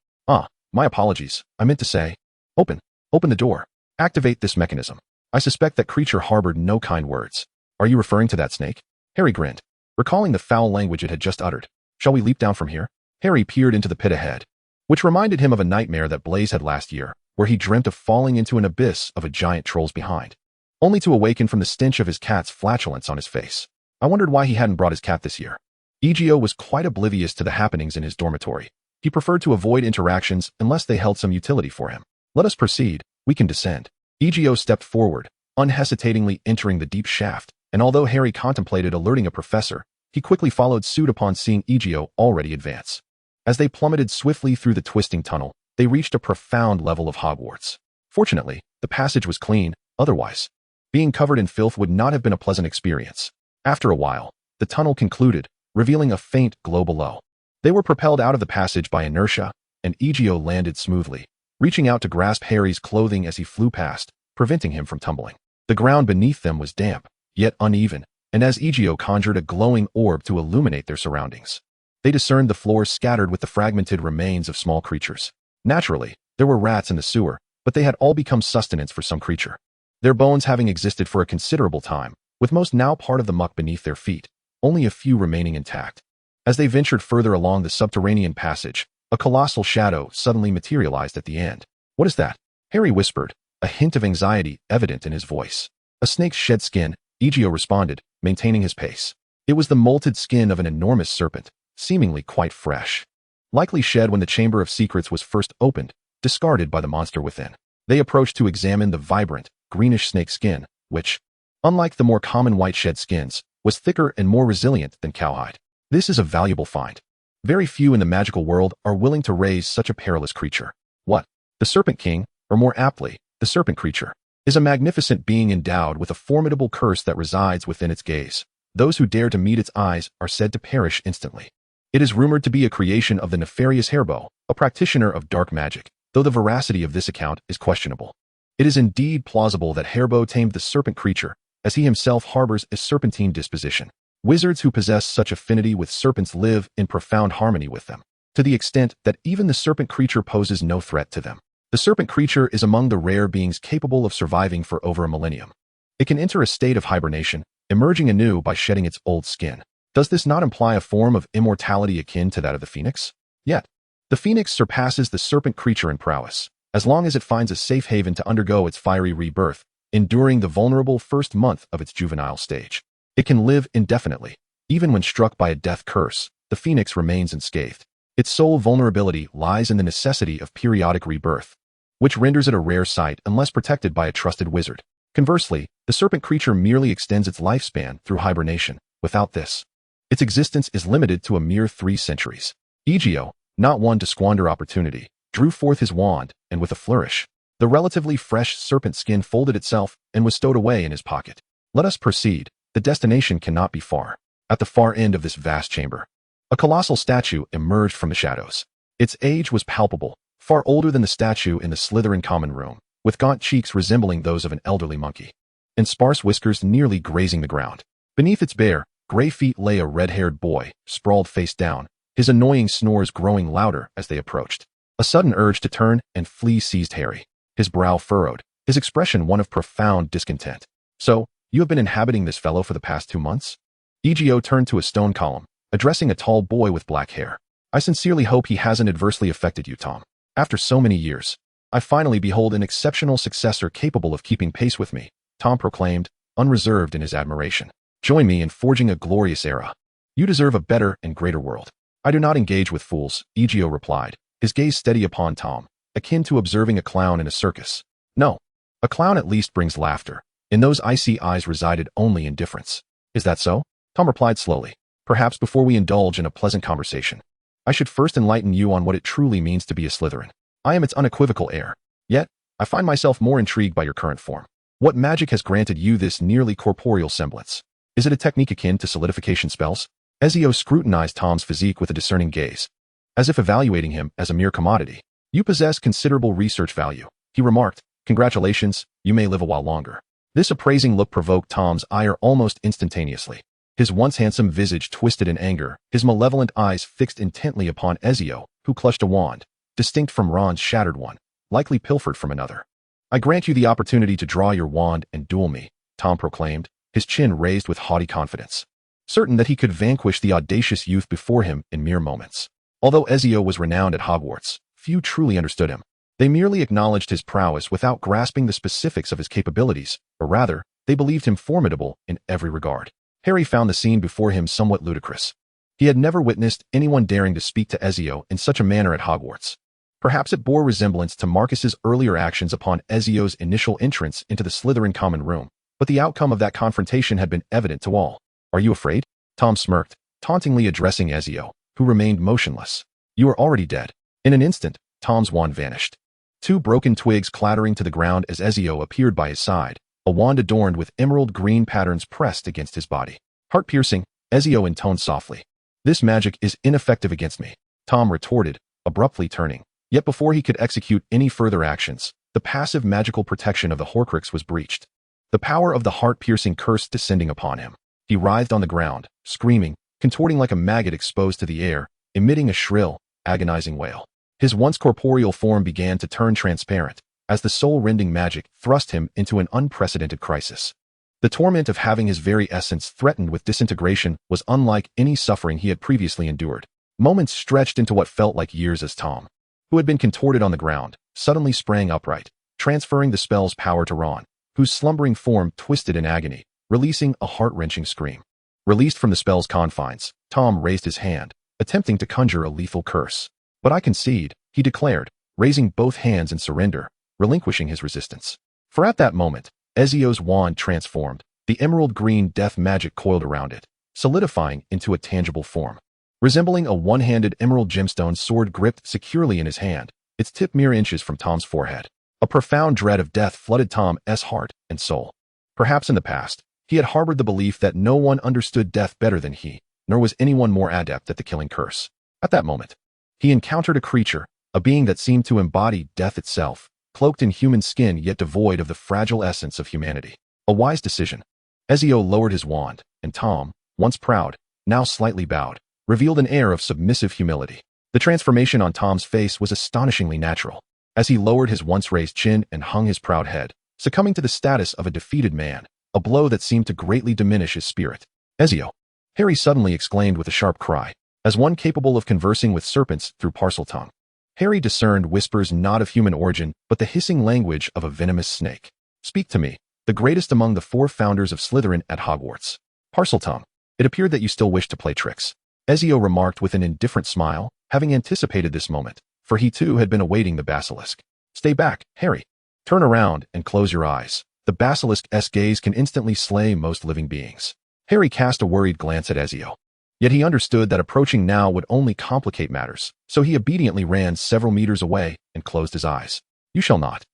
My apologies. I meant to say, open the door. Activate this mechanism. I suspect that creature harbored no kind words. Are you referring to that snake? Harry grinned, recalling the foul language it had just uttered. Shall we leap down from here? Harry peered into the pit ahead, which reminded him of a nightmare that Blaise had last year, where he dreamt of falling into an abyss of a giant trolls behind, only to awaken from the stench of his cat's flatulence on his face. I wondered why he hadn't brought his cat this year. Egio was quite oblivious to the happenings in his dormitory. He preferred to avoid interactions unless they held some utility for him. Let us proceed. We can descend. Egio stepped forward, unhesitatingly entering the deep shaft, and although Harry contemplated alerting a professor, he quickly followed suit upon seeing Egio already advance. As they plummeted swiftly through the twisting tunnel, they reached a profound level of Hogwarts. Fortunately, the passage was clean, otherwise, being covered in filth would not have been a pleasant experience. After a while, the tunnel concluded, revealing a faint glow below. They were propelled out of the passage by inertia, and Egio landed smoothly, reaching out to grasp Harry's clothing as he flew past, preventing him from tumbling. The ground beneath them was damp, yet uneven, and as Egio conjured a glowing orb to illuminate their surroundings, they discerned the floor scattered with the fragmented remains of small creatures. Naturally, there were rats in the sewer, but they had all become sustenance for some creature, their bones having existed for a considerable time, with most now part of the muck beneath their feet, only a few remaining intact. As they ventured further along the subterranean passage, a colossal shadow suddenly materialized at the end. What is that? Harry whispered, a hint of anxiety evident in his voice. A snake's shed skin, Egio responded, maintaining his pace. It was the molted skin of an enormous serpent, seemingly quite fresh. Likely shed when the Chamber of Secrets was first opened, discarded by the monster within. They approached to examine the vibrant, greenish snake skin, which, unlike the more common white shed skins, was thicker and more resilient than cowhide. This is a valuable find. Very few in the magical world are willing to raise such a perilous creature. What? The Serpent King, or more aptly, the Serpent Creature, is a magnificent being endowed with a formidable curse that resides within its gaze. Those who dare to meet its eyes are said to perish instantly. It is rumored to be a creation of the nefarious Herbo, a practitioner of dark magic, though the veracity of this account is questionable. It is indeed plausible that Herbo tamed the Serpent Creature, as he himself harbors a serpentine disposition. Wizards who possess such affinity with serpents live in profound harmony with them, to the extent that even the Serpent Creature poses no threat to them. The Serpent Creature is among the rare beings capable of surviving for over a millennium. It can enter a state of hibernation, emerging anew by shedding its old skin. Does this not imply a form of immortality akin to that of the Phoenix? Yet, the Phoenix surpasses the Serpent Creature in prowess, as long as it finds a safe haven to undergo its fiery rebirth, enduring the vulnerable first month of its juvenile stage. It can live indefinitely. Even when struck by a death curse, the Phoenix remains unscathed. Its sole vulnerability lies in the necessity of periodic rebirth, which renders it a rare sight unless protected by a trusted wizard. Conversely, the Serpent Creature merely extends its lifespan through hibernation. Without this, its existence is limited to a mere 3 centuries. Egio, not one to squander opportunity, drew forth his wand, and with a flourish, the relatively fresh serpent skin folded itself and was stowed away in his pocket. Let us proceed. The destination cannot be far. At the far end of this vast chamber, a colossal statue emerged from the shadows. Its age was palpable, far older than the statue in the Slytherin common room, with gaunt cheeks resembling those of an elderly monkey, and sparse whiskers nearly grazing the ground. Beneath its bare, gray feet lay a red-haired boy, sprawled face down, his annoying snores growing louder as they approached. A sudden urge to turn and flee seized Harry. His brow furrowed, his expression one of profound discontent. "So, you have been inhabiting this fellow for the past 2 months?" Egio turned to a stone column, addressing a tall boy with black hair. "I sincerely hope he hasn't adversely affected you, Tom. After so many years, I finally behold an exceptional successor capable of keeping pace with me," Tom proclaimed, unreserved in his admiration. "Join me in forging a glorious era. You deserve a better and greater world." "I do not engage with fools," Egio replied, his gaze steady upon Tom, akin to observing a clown in a circus. "No, a clown at least brings laughter. In those icy eyes resided only indifference." "Is that so?" Tom replied slowly. "Perhaps before we indulge in a pleasant conversation, I should first enlighten you on what it truly means to be a Slytherin. I am its unequivocal heir. Yet, I find myself more intrigued by your current form. What magic has granted you this nearly corporeal semblance? Is it a technique akin to solidification spells?" Ezio scrutinized Tom's physique with a discerning gaze, as if evaluating him as a mere commodity. "You possess considerable research value," he remarked. "Congratulations, you may live a while longer." This appraising look provoked Tom's ire almost instantaneously. His once handsome visage twisted in anger, his malevolent eyes fixed intently upon Ezio, who clutched a wand, distinct from Ron's shattered one, likely pilfered from another. "I grant you the opportunity to draw your wand and duel me," Tom proclaimed, his chin raised with haughty confidence, certain that he could vanquish the audacious youth before him in mere moments. Although Ezio was renowned at Hogwarts, few truly understood him. They merely acknowledged his prowess without grasping the specifics of his capabilities, or rather, they believed him formidable in every regard. Harry found the scene before him somewhat ludicrous. He had never witnessed anyone daring to speak to Ezio in such a manner at Hogwarts. Perhaps it bore resemblance to Marcus's earlier actions upon Ezio's initial entrance into the Slytherin common room, but the outcome of that confrontation had been evident to all. "Are you afraid?" Tom smirked, tauntingly addressing Ezio, who remained motionless. "You are already dead." In an instant, Tom's wand vanished. 2 broken twigs clattering to the ground as Ezio appeared by his side, a wand adorned with emerald green patterns pressed against his body. "Heart-piercing," Ezio intoned softly. "This magic is ineffective against me," Tom retorted, abruptly turning. Yet before he could execute any further actions, the passive magical protection of the Horcrux was breached. The power of the heart-piercing curse descending upon him. He writhed on the ground, screaming, contorting like a maggot exposed to the air, emitting a shrill, agonizing wail. His once corporeal form began to turn transparent, as the soul-rending magic thrust him into an unprecedented crisis. The torment of having his very essence threatened with disintegration was unlike any suffering he had previously endured. Moments stretched into what felt like years as Tom, who had been contorted on the ground, suddenly sprang upright, transferring the spell's power to Ron, whose slumbering form twisted in agony, releasing a heart-wrenching scream. Released from the spell's confines, Tom raised his hand, attempting to conjure a lethal curse. "But I concede," he declared, raising both hands in surrender, relinquishing his resistance. For at that moment, Ezio's wand transformed, the emerald green death magic coiled around it, solidifying into a tangible form. Resembling a one-handed emerald gemstone sword gripped securely in his hand, its tip mere inches from Tom's forehead. A profound dread of death flooded Tom's heart and soul. Perhaps in the past, he had harbored the belief that no one understood death better than he, nor was anyone more adept at the killing curse. At that moment, he encountered a creature, a being that seemed to embody death itself, cloaked in human skin yet devoid of the fragile essence of humanity. A wise decision. Ezio lowered his wand, and Tom, once proud, now slightly bowed, revealed an air of submissive humility. The transformation on Tom's face was astonishingly natural, as he lowered his once raised chin and hung his proud head, succumbing to the status of a defeated man, a blow that seemed to greatly diminish his spirit. "Ezio!" Harry suddenly exclaimed with a sharp cry, as one capable of conversing with serpents through Parseltongue. Harry discerned whispers not of human origin, but the hissing language of a venomous snake. "Speak to me, the greatest among the 4 founders of Slytherin at Hogwarts." "Parseltongue, it appeared that you still wished to play tricks," Ezio remarked with an indifferent smile, having anticipated this moment, for he too had been awaiting the basilisk. "Stay back, Harry. Turn around and close your eyes. The basilisk's gaze can instantly slay most living beings." Harry cast a worried glance at Ezio. Yet he understood that approaching now would only complicate matters, so he obediently ran several meters away and closed his eyes. You shall not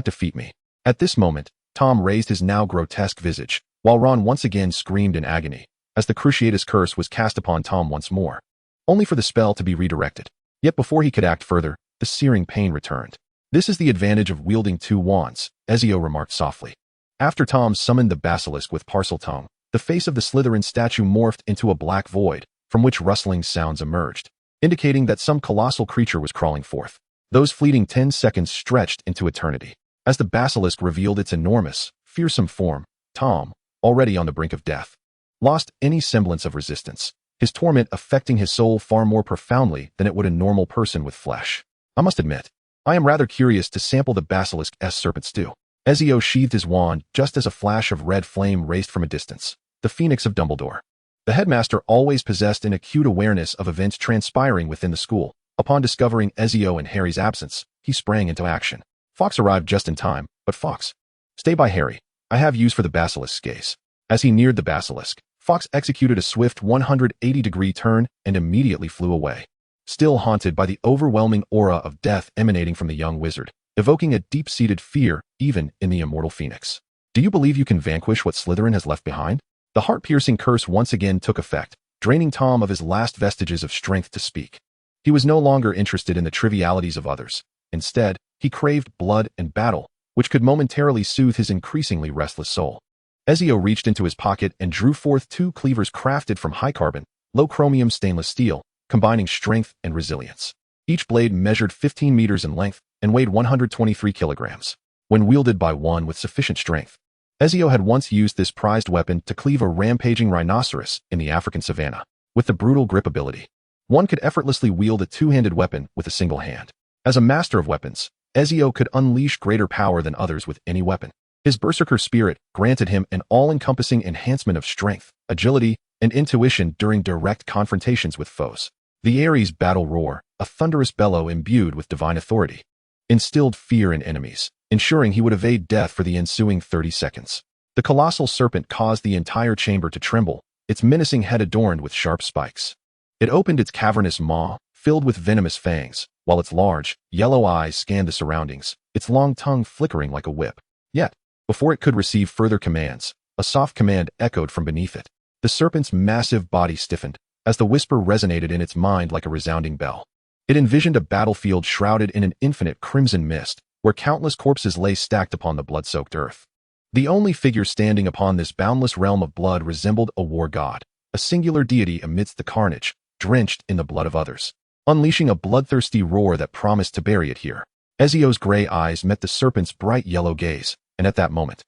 defeat me." At this moment, Tom raised his now grotesque visage, while Ron once again screamed in agony, as the Cruciatus curse was cast upon Tom once more, only for the spell to be redirected. Yet before he could act further, the searing pain returned. "This is the advantage of wielding two wands," Ezio remarked softly. After Tom summoned the basilisk with Parseltongue, the face of the Slytherin statue morphed into a black void, from which rustling sounds emerged, indicating that some colossal creature was crawling forth. Those fleeting 10 seconds stretched into eternity. As the basilisk revealed its enormous, fearsome form, Tom, already on the brink of death, lost any semblance of resistance, his torment affecting his soul far more profoundly than it would a normal person with flesh. "I must admit, I am rather curious to sample the basilisk's serpent stew." Ezio sheathed his wand just as a flash of red flame raced from a distance. The Phoenix of Dumbledore. The headmaster always possessed an acute awareness of events transpiring within the school. Upon discovering Ezio and Harry's absence, he sprang into action. Fawkes arrived just in time, but Fawkes, "Stay by Harry. I have use for the basilisk's gaze." As he neared the basilisk, Fawkes executed a swift 180-degree turn and immediately flew away, still haunted by the overwhelming aura of death emanating from the young wizard, evoking a deep-seated fear even in the immortal Phoenix. "Do you believe you can vanquish what Slytherin has left behind?" The heart-piercing curse once again took effect, draining Tom of his last vestiges of strength to speak. He was no longer interested in the trivialities of others. Instead, he craved blood and battle, which could momentarily soothe his increasingly restless soul. Ezio reached into his pocket and drew forth two cleavers crafted from high-carbon, low-chromium stainless steel, combining strength and resilience. Each blade measured 15 meters in length and weighed 123 kilograms. When wielded by one with sufficient strength, Ezio had once used this prized weapon to cleave a rampaging rhinoceros in the African savanna. With the brutal grip ability, one could effortlessly wield a two-handed weapon with a single hand. As a master of weapons, Ezio could unleash greater power than others with any weapon. His berserker spirit granted him an all-encompassing enhancement of strength, agility, and intuition during direct confrontations with foes. The Ares battle roar, a thunderous bellow imbued with divine authority, instilled fear in enemies, ensuring he would evade death for the ensuing 30 seconds. The colossal serpent caused the entire chamber to tremble, its menacing head adorned with sharp spikes. It opened its cavernous maw, filled with venomous fangs, while its large, yellow eyes scanned the surroundings, its long tongue flickering like a whip. Yet, before it could receive further commands, a soft command echoed from beneath it. The serpent's massive body stiffened, as the whisper resonated in its mind like a resounding bell. It envisioned a battlefield shrouded in an infinite crimson mist, where countless corpses lay stacked upon the blood-soaked earth. The only figure standing upon this boundless realm of blood resembled a war god, a singular deity amidst the carnage, drenched in the blood of others, unleashing a bloodthirsty roar that promised to bury it here. Ezio's gray eyes met the serpent's bright yellow gaze, and at that moment,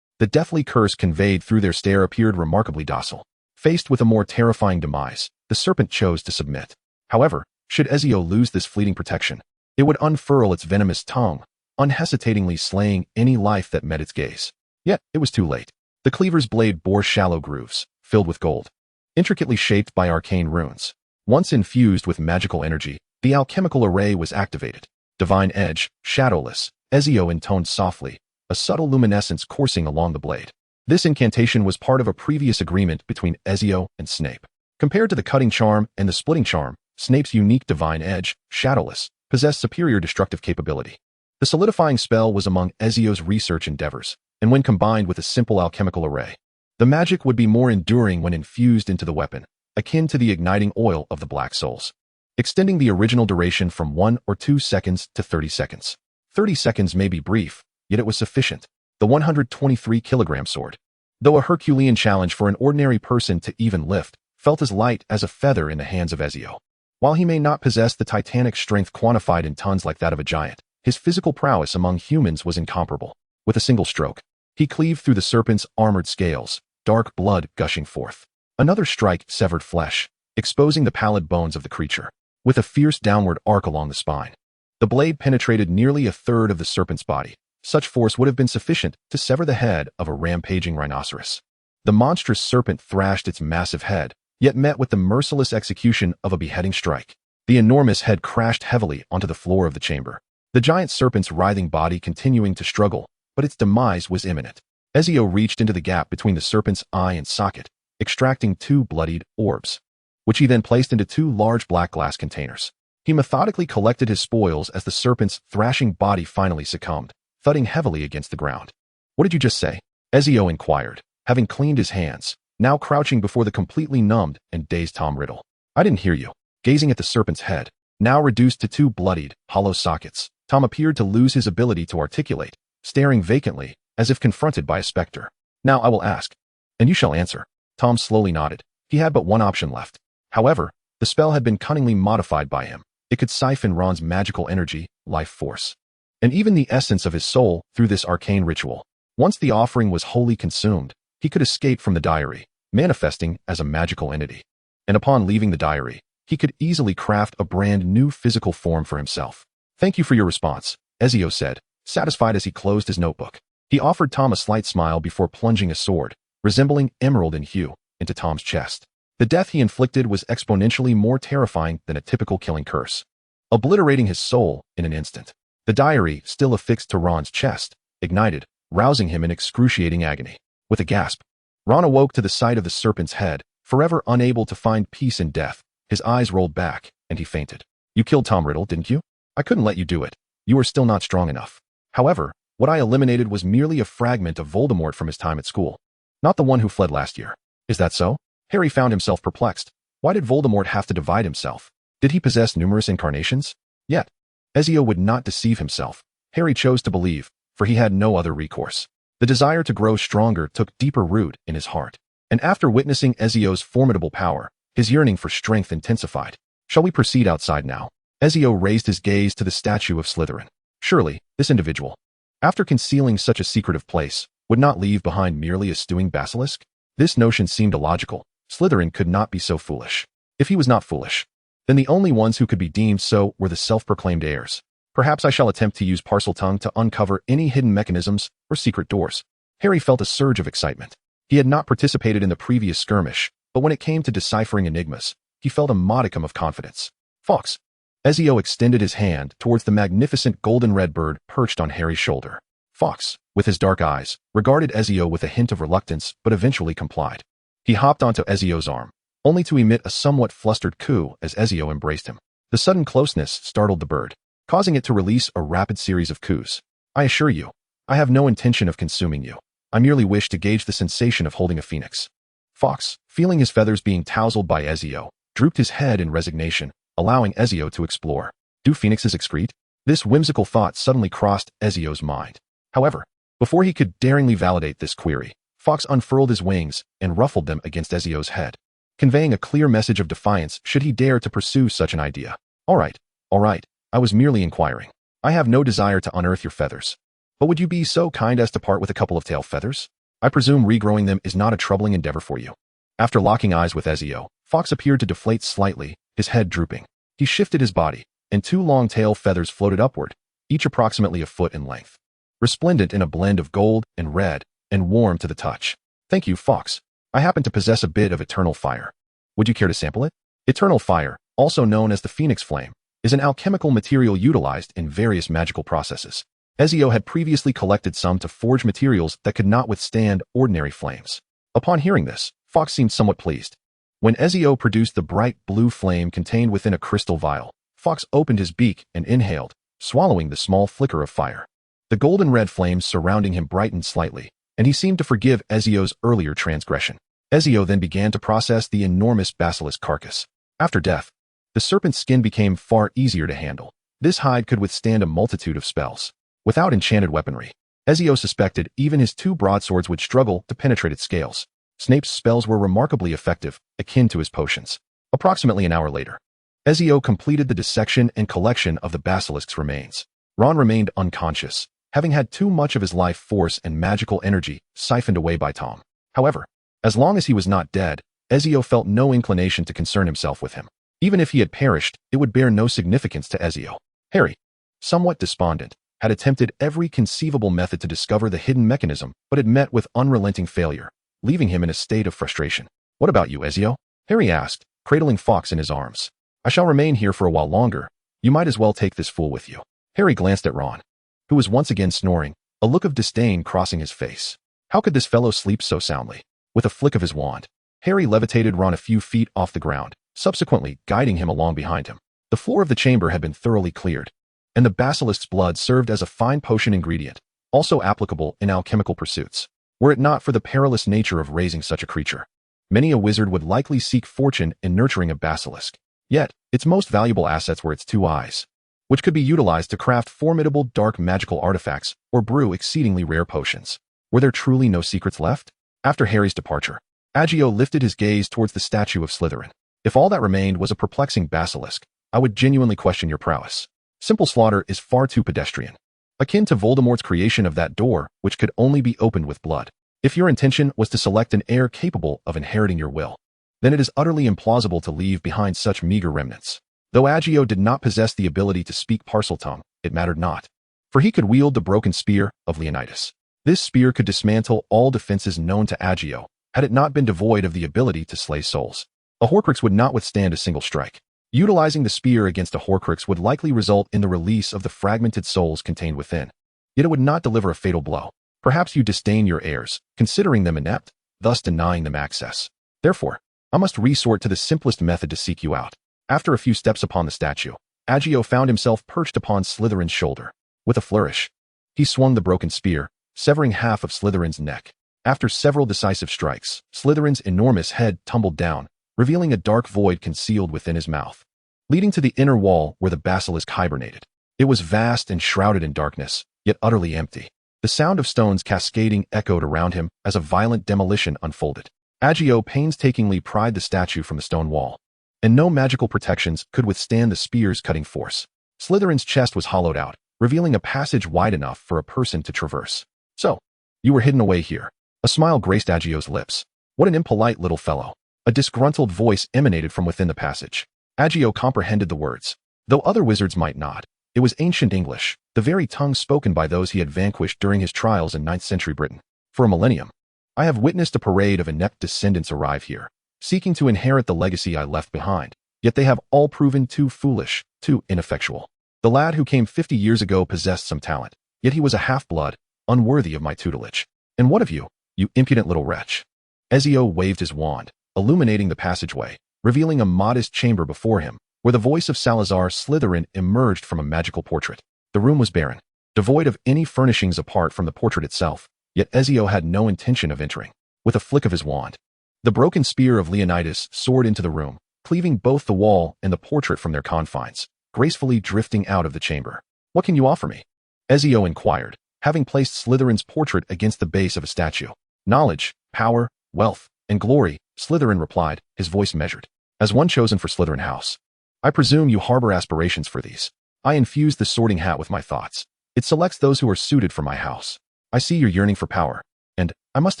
the deathly curse conveyed through their stare appeared remarkably docile. Faced with a more terrifying demise, the serpent chose to submit. However, should Ezio lose this fleeting protection, it would unfurl its venomous tongue, unhesitatingly slaying any life that met its gaze. Yet, it was too late. The cleaver's blade bore shallow grooves, filled with gold, intricately shaped by arcane runes. Once infused with magical energy, the alchemical array was activated. Divine edge, shadowless, Ezio intoned softly, a subtle luminescence coursing along the blade. This incantation was part of a previous agreement between Ezio and Snape. Compared to the cutting charm and the splitting charm, Snape's unique divine edge, shadowless, possessed superior destructive capability. The solidifying spell was among Ezio's research endeavors, and when combined with a simple alchemical array, the magic would be more enduring when infused into the weapon, akin to the igniting oil of the Black Souls, extending the original duration from 1 or 2 seconds to 30 seconds. 30 seconds may be brief, yet it was sufficient. The 123-kilogram sword, though a Herculean challenge for an ordinary person to even lift, felt as light as a feather in the hands of Ezio. While he may not possess the titanic strength quantified in tons like that of a giant, his physical prowess among humans was incomparable. With a single stroke, he cleaved through the serpent's armored scales, dark blood gushing forth. Another strike severed flesh, exposing the pallid bones of the creature. With a fierce downward arc along the spine, the blade penetrated nearly a third of the serpent's body. Such force would have been sufficient to sever the head of a rampaging rhinoceros. The monstrous serpent thrashed its massive head, yet met with the merciless execution of a beheading strike. The enormous head crashed heavily onto the floor of the chamber, the giant serpent's writhing body continuing to struggle, but its demise was imminent. Ezio reached into the gap between the serpent's eye and socket, extracting 2 bloodied orbs, which he then placed into 2 large black glass containers. He methodically collected his spoils as the serpent's thrashing body finally succumbed, thudding heavily against the ground. "What did you just say?" Ezio inquired, having cleaned his hands, now crouching before the completely numbed and dazed Tom Riddle. "I didn't hear you." Gazing at the serpent's head, now reduced to 2 bloodied, hollow sockets, Tom appeared to lose his ability to articulate, staring vacantly, as if confronted by a specter. Now I will ask, and you shall answer. Tom slowly nodded. He had but one option left. However, the spell had been cunningly modified by him. It could siphon Ron's magical energy, life force, and even the essence of his soul through this arcane ritual. Once the offering was wholly consumed, he could escape from the diary, manifesting as a magical entity. And upon leaving the diary, he could easily craft a brand new physical form for himself. Thank you for your response, Ezio said, satisfied as he closed his notebook. He offered Tom a slight smile before plunging a sword, resembling emerald in hue, into Tom's chest. The death he inflicted was exponentially more terrifying than a typical killing curse, obliterating his soul in an instant. The diary, still affixed to Ron's chest, ignited, rousing him in excruciating agony. With a gasp, Ron awoke to the sight of the serpent's head, forever unable to find peace in death. His eyes rolled back, and he fainted. You killed Tom Riddle, didn't you? I couldn't let you do it. You were still not strong enough. However, what I eliminated was merely a fragment of Voldemort from his time at school, not the one who fled last year. Is that so? Harry found himself perplexed. Why did Voldemort have to divide himself? Did he possess numerous incarnations? Yet, Ezio would not deceive himself. Harry chose to believe, for he had no other recourse. The desire to grow stronger took deeper root in his heart. And after witnessing Ezio's formidable power, his yearning for strength intensified. Shall we proceed outside now? Ezio raised his gaze to the statue of Slytherin. Surely, this individual, after concealing such a secretive place, would not leave behind merely a stewing basilisk? This notion seemed illogical. Slytherin could not be so foolish. If he was not foolish, then the only ones who could be deemed so were the self-proclaimed heirs. Perhaps I shall attempt to use Parseltongue to uncover any hidden mechanisms or secret doors. Harry felt a surge of excitement. He had not participated in the previous skirmish, but when it came to deciphering enigmas, he felt a modicum of confidence. Fox. Ezio extended his hand towards the magnificent golden-red bird perched on Harry's shoulder. Fox, with his dark eyes, regarded Ezio with a hint of reluctance but eventually complied. He hopped onto Ezio's arm, only to emit a somewhat flustered coo as Ezio embraced him. The sudden closeness startled the bird, causing it to release a rapid series of coos. I assure you, I have no intention of consuming you. I merely wish to gauge the sensation of holding a phoenix. Fox, feeling his feathers being tousled by Ezio, drooped his head in resignation, allowing Ezio to explore. Do phoenixes excrete? This whimsical thought suddenly crossed Ezio's mind. However, before he could daringly validate this query, Fox unfurled his wings and ruffled them against Ezio's head, conveying a clear message of defiance should he dare to pursue such an idea. All right, I was merely inquiring. I have no desire to unearth your feathers. But would you be so kind as to part with a couple of tail feathers? I presume regrowing them is not a troubling endeavor for you. After locking eyes with Ezio, Fox appeared to deflate slightly, his head drooping. He shifted his body, and two long tail feathers floated upward, each approximately a foot in length, resplendent in a blend of gold and red, and warm to the touch. Thank you, Fox. I happen to possess a bit of eternal fire. Would you care to sample it? Eternal fire, also known as the Phoenix Flame, is an alchemical material utilized in various magical processes. Ezio had previously collected some to forge materials that could not withstand ordinary flames. Upon hearing this, Fox seemed somewhat pleased. When Ezio produced the bright blue flame contained within a crystal vial, Fox opened his beak and inhaled, swallowing the small flicker of fire. The golden red flames surrounding him brightened slightly, and he seemed to forgive Ezio's earlier transgression. Ezio then began to process the enormous basilisk carcass. After death, the serpent's skin became far easier to handle. This hide could withstand a multitude of spells. Without enchanted weaponry, Ezio suspected even his two broadswords would struggle to penetrate its scales. Snape's spells were remarkably effective, akin to his potions. Approximately an hour later, Ezio completed the dissection and collection of the basilisk's remains. Ron remained unconscious, having had too much of his life force and magical energy siphoned away by Tom. However, as long as he was not dead, Ezio felt no inclination to concern himself with him. Even if he had perished, it would bear no significance to Ezio. Harry, somewhat despondent, had attempted every conceivable method to discover the hidden mechanism, but had met with unrelenting failure, leaving him in a state of frustration. What about you, Ezio? Harry asked, cradling Fox in his arms. I shall remain here for a while longer. You might as well take this fool with you. Harry glanced at Ron, who was once again snoring, a look of disdain crossing his face. How could this fellow sleep so soundly? With a flick of his wand, Harry levitated Ron a few feet off the ground, subsequently guiding him along behind him. The floor of the chamber had been thoroughly cleared, and the basilisk's blood served as a fine potion ingredient, also applicable in alchemical pursuits. Were it not for the perilous nature of raising such a creature, many a wizard would likely seek fortune in nurturing a basilisk. Yet, its most valuable assets were its two eyes, which could be utilized to craft formidable dark magical artifacts or brew exceedingly rare potions. Were there truly no secrets left? After Harry's departure, Egio lifted his gaze towards the statue of Slytherin. If all that remained was a perplexing basilisk, I would genuinely question your prowess. Simple slaughter is far too pedestrian, akin to Voldemort's creation of that door, which could only be opened with blood. If your intention was to select an heir capable of inheriting your will, then it is utterly implausible to leave behind such meager remnants. Though Egio did not possess the ability to speak Parseltongue, it mattered not, for he could wield the broken spear of Leonidas. This spear could dismantle all defenses known to Egio, had it not been devoid of the ability to slay souls. A Horcrux would not withstand a single strike. Utilizing the spear against a Horcrux would likely result in the release of the fragmented souls contained within. Yet it would not deliver a fatal blow. Perhaps you disdain your heirs, considering them inept, thus denying them access. Therefore, I must resort to the simplest method to seek you out. After a few steps upon the statue, Egio found himself perched upon Slytherin's shoulder. With a flourish, he swung the broken spear, severing half of Slytherin's neck. After several decisive strikes, Slytherin's enormous head tumbled down, revealing a dark void concealed within his mouth, leading to the inner wall where the basilisk hibernated. It was vast and shrouded in darkness, yet utterly empty. The sound of stones cascading echoed around him as a violent demolition unfolded. Egio painstakingly pried the statue from the stone wall, and no magical protections could withstand the spear's cutting force. Slytherin's chest was hollowed out, revealing a passage wide enough for a person to traverse. So, you were hidden away here. A smile graced Egio's lips. What an impolite little fellow. A disgruntled voice emanated from within the passage. Egio comprehended the words, though other wizards might not. It was ancient English, the very tongue spoken by those he had vanquished during his trials in 9th century Britain. For a millennium, I have witnessed a parade of inept descendants arrive here, seeking to inherit the legacy I left behind, yet they have all proven too foolish, too ineffectual. The lad who came 50 years ago possessed some talent, yet he was a half-blood, unworthy of my tutelage. And what of you, you impudent little wretch? Ezio waved his wand, illuminating the passageway, revealing a modest chamber before him, where the voice of Salazar Slytherin emerged from a magical portrait. The room was barren, devoid of any furnishings apart from the portrait itself, yet Ezio had no intention of entering. With a flick of his wand, the broken spear of Leonidas soared into the room, cleaving both the wall and the portrait from their confines, gracefully drifting out of the chamber. What can you offer me? Ezio inquired, having placed Slytherin's portrait against the base of a statue. Knowledge, power, wealth, and glory, Slytherin replied, his voice measured. As one chosen for Slytherin House, I presume you harbor aspirations for these. I infuse the sorting hat with my thoughts. It selects those who are suited for my house. I see your yearning for power, and, I must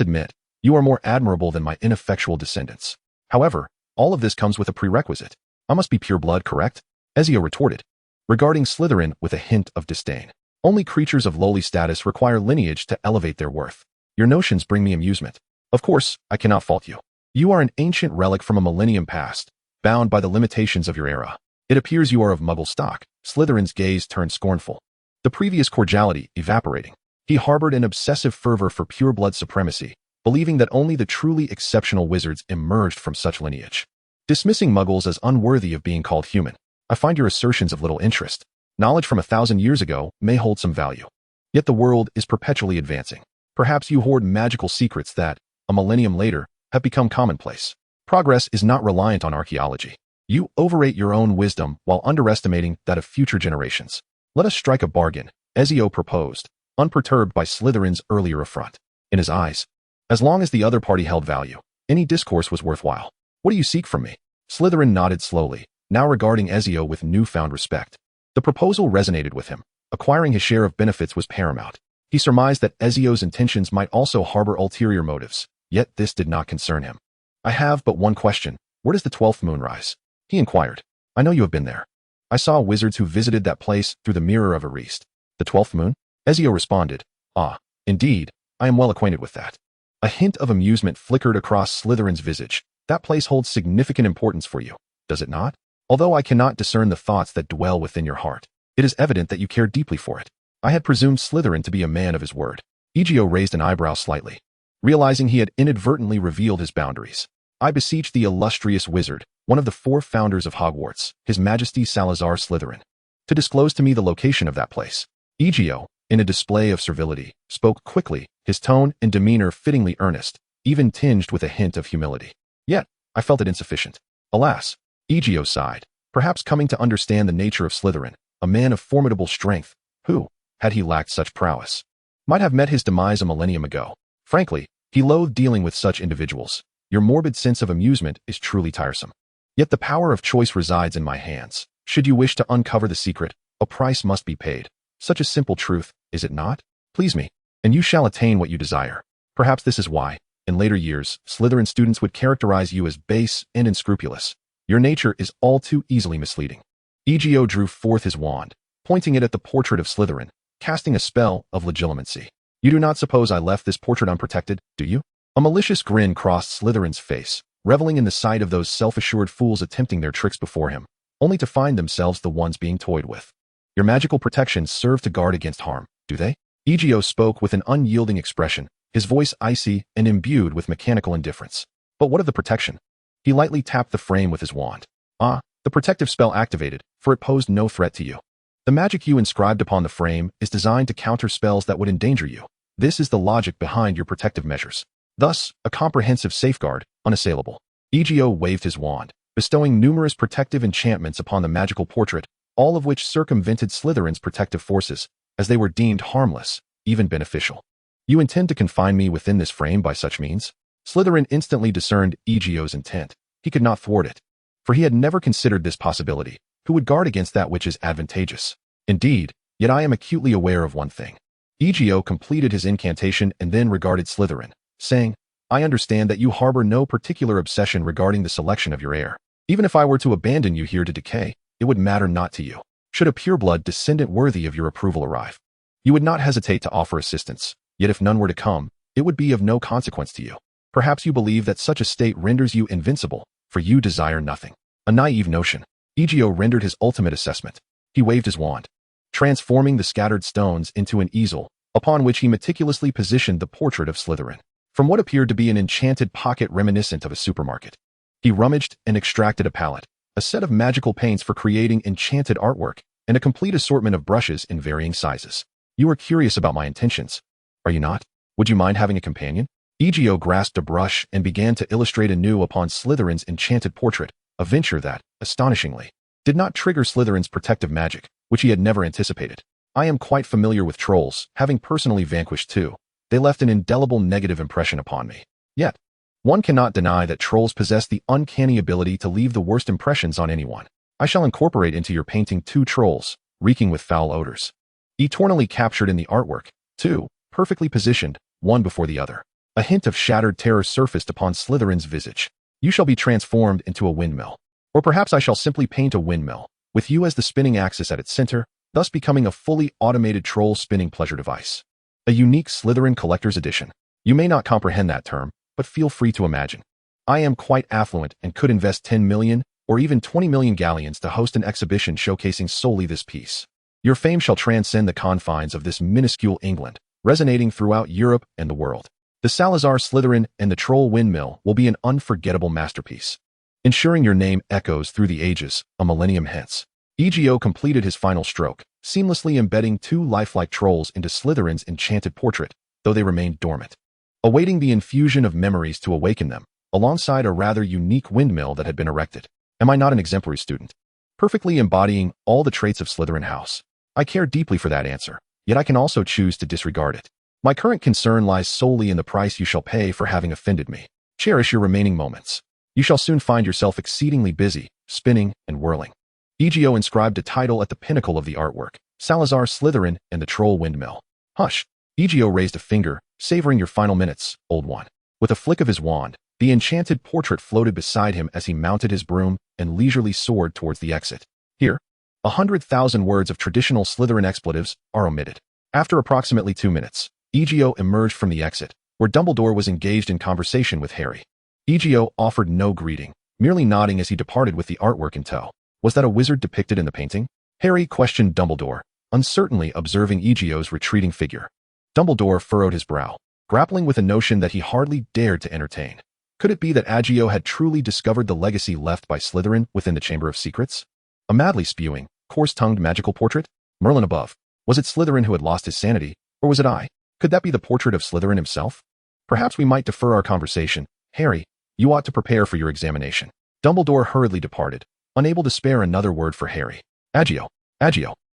admit, you are more admirable than my ineffectual descendants. However, all of this comes with a prerequisite. I must be pure blood, correct? Ezio retorted, regarding Slytherin with a hint of disdain. Only creatures of lowly status require lineage to elevate their worth. Your notions bring me amusement. Of course, I cannot fault you. You are an ancient relic from a millennium past, bound by the limitations of your era. It appears you are of Muggle stock. Slytherin's gaze turned scornful, the previous cordiality evaporating. He harbored an obsessive fervor for pure blood supremacy, believing that only the truly exceptional wizards emerged from such lineage. Dismissing Muggles as unworthy of being called human, I find your assertions of little interest. Knowledge from 1,000 years ago may hold some value. Yet the world is perpetually advancing. Perhaps you hoard magical secrets that, a millennium later, have become commonplace. Progress is not reliant on archaeology. You overrate your own wisdom while underestimating that of future generations. Let us strike a bargain, Ezio proposed, unperturbed by Slytherin's earlier affront. In his eyes, as long as the other party held value, any discourse was worthwhile. What do you seek from me? Slytherin nodded slowly, now regarding Ezio with newfound respect. The proposal resonated with him. Acquiring his share of benefits was paramount. He surmised that Ezio's intentions might also harbor ulterior motives, yet this did not concern him. I have but one question. Where does the 12th moon rise? He inquired. I know you have been there. I saw wizards who visited that place through the mirror of Ariste. The 12th moon? Ezio responded. Ah, indeed, I am well acquainted with that. A hint of amusement flickered across Slytherin's visage. That place holds significant importance for you, does it not? Although I cannot discern the thoughts that dwell within your heart, it is evident that you care deeply for it. I had presumed Slytherin to be a man of his word. Egio raised an eyebrow slightly, realizing he had inadvertently revealed his boundaries. I beseech the illustrious wizard, one of the 4 founders of Hogwarts, His Majesty Salazar Slytherin, to disclose to me the location of that place. Egio, in a display of servility, spoke quickly, his tone and demeanor fittingly earnest, even tinged with a hint of humility. Yet, I felt it insufficient. Alas, Egio sighed, perhaps coming to understand the nature of Slytherin, a man of formidable strength, who, had he lacked such prowess, might have met his demise a millennium ago. Frankly, he loathed dealing with such individuals. Your morbid sense of amusement is truly tiresome. Yet the power of choice resides in my hands. Should you wish to uncover the secret, a price must be paid. Such a simple truth, is it not? Please me, and you shall attain what you desire. Perhaps this is why, in later years, Slytherin students would characterize you as base and unscrupulous. Your nature is all too easily misleading. Egio drew forth his wand, pointing it at the portrait of Slytherin, casting a spell of legitimacy. You do not suppose I left this portrait unprotected, do you? A malicious grin crossed Slytherin's face, reveling in the sight of those self-assured fools attempting their tricks before him, only to find themselves the ones being toyed with. Your magical protections serve to guard against harm, do they? Egio spoke with an unyielding expression, his voice icy and imbued with mechanical indifference. But what of the protection? He lightly tapped the frame with his wand. Ah, the protective spell activated, for it posed no threat to you. The magic you inscribed upon the frame is designed to counter spells that would endanger you. This is the logic behind your protective measures. Thus, a comprehensive safeguard, unassailable. Egio waved his wand, bestowing numerous protective enchantments upon the magical portrait, all of which circumvented Slytherin's protective forces, as they were deemed harmless, even beneficial. You intend to confine me within this frame by such means? Slytherin instantly discerned Egio's intent. He could not thwart it, for he had never considered this possibility. Who would guard against that which is advantageous? Indeed, yet I am acutely aware of one thing. Egio completed his incantation and then regarded Slytherin, saying, I understand that you harbor no particular obsession regarding the selection of your heir. Even if I were to abandon you here to decay, it would matter not to you. Should a pureblood descendant worthy of your approval arrive, you would not hesitate to offer assistance. Yet if none were to come, it would be of no consequence to you. Perhaps you believe that such a state renders you invincible, for you desire nothing. A naive notion. Egio rendered his ultimate assessment. He waved his wand, transforming the scattered stones into an easel, upon which he meticulously positioned the portrait of Slytherin. From what appeared to be an enchanted pocket reminiscent of a supermarket, he rummaged and extracted a palette, a set of magical paints for creating enchanted artwork, and a complete assortment of brushes in varying sizes. You are curious about my intentions, are you not? Would you mind having a companion? Egio grasped a brush and began to illustrate anew upon Slytherin's enchanted portrait, a venture that, astonishingly, did not trigger Slytherin's protective magic, which he had never anticipated. I am quite familiar with trolls, having personally vanquished two. They left an indelible negative impression upon me. Yet, one cannot deny that trolls possess the uncanny ability to leave the worst impressions on anyone. I shall incorporate into your painting two trolls, reeking with foul odors. Eternally captured in the artwork, two, perfectly positioned, one before the other. A hint of shattered terror surfaced upon Slytherin's visage. You shall be transformed into a windmill. Or perhaps I shall simply paint a windmill, with you as the spinning axis at its center, thus becoming a fully automated troll spinning pleasure device. A unique Slytherin collector's edition. You may not comprehend that term, but feel free to imagine. I am quite affluent and could invest 10 million or even 20 million galleons to host an exhibition showcasing solely this piece. Your fame shall transcend the confines of this minuscule England, resonating throughout Europe and the world. The Salazar Slytherin and the Troll Windmill will be an unforgettable masterpiece, ensuring your name echoes through the ages, a millennium hence. Egio completed his final stroke, seamlessly embedding two lifelike trolls into Slytherin's enchanted portrait, though they remained dormant, awaiting the infusion of memories to awaken them, alongside a rather unique windmill that had been erected. Am I not an exemplary student? Perfectly embodying all the traits of Slytherin House. I care deeply for that answer, yet I can also choose to disregard it. My current concern lies solely in the price you shall pay for having offended me. Cherish your remaining moments. You shall soon find yourself exceedingly busy, spinning and whirling. Egio inscribed a title at the pinnacle of the artwork, Salazar Slytherin and the Troll Windmill. Hush. Egio raised a finger, savoring your final minutes, old one. With a flick of his wand, the enchanted portrait floated beside him as he mounted his broom and leisurely soared towards the exit. Here, 100,000 words of traditional Slytherin expletives are omitted. After approximately 2 minutes, Egio emerged from the exit, where Dumbledore was engaged in conversation with Harry. Egio offered no greeting, merely nodding as he departed with the artwork in tow. Was that a wizard depicted in the painting? Harry questioned Dumbledore, uncertainly observing Egio's retreating figure. Dumbledore furrowed his brow, grappling with a notion that he hardly dared to entertain. Could it be that Egio had truly discovered the legacy left by Slytherin within the Chamber of Secrets? A madly spewing, coarse-tongued magical portrait? Merlin above. Was it Slytherin who had lost his sanity, or was it I? Could that be the portrait of Slytherin himself? Perhaps we might defer our conversation. Harry, you ought to prepare for your examination. Dumbledore hurriedly departed, unable to spare another word for Harry. Egio.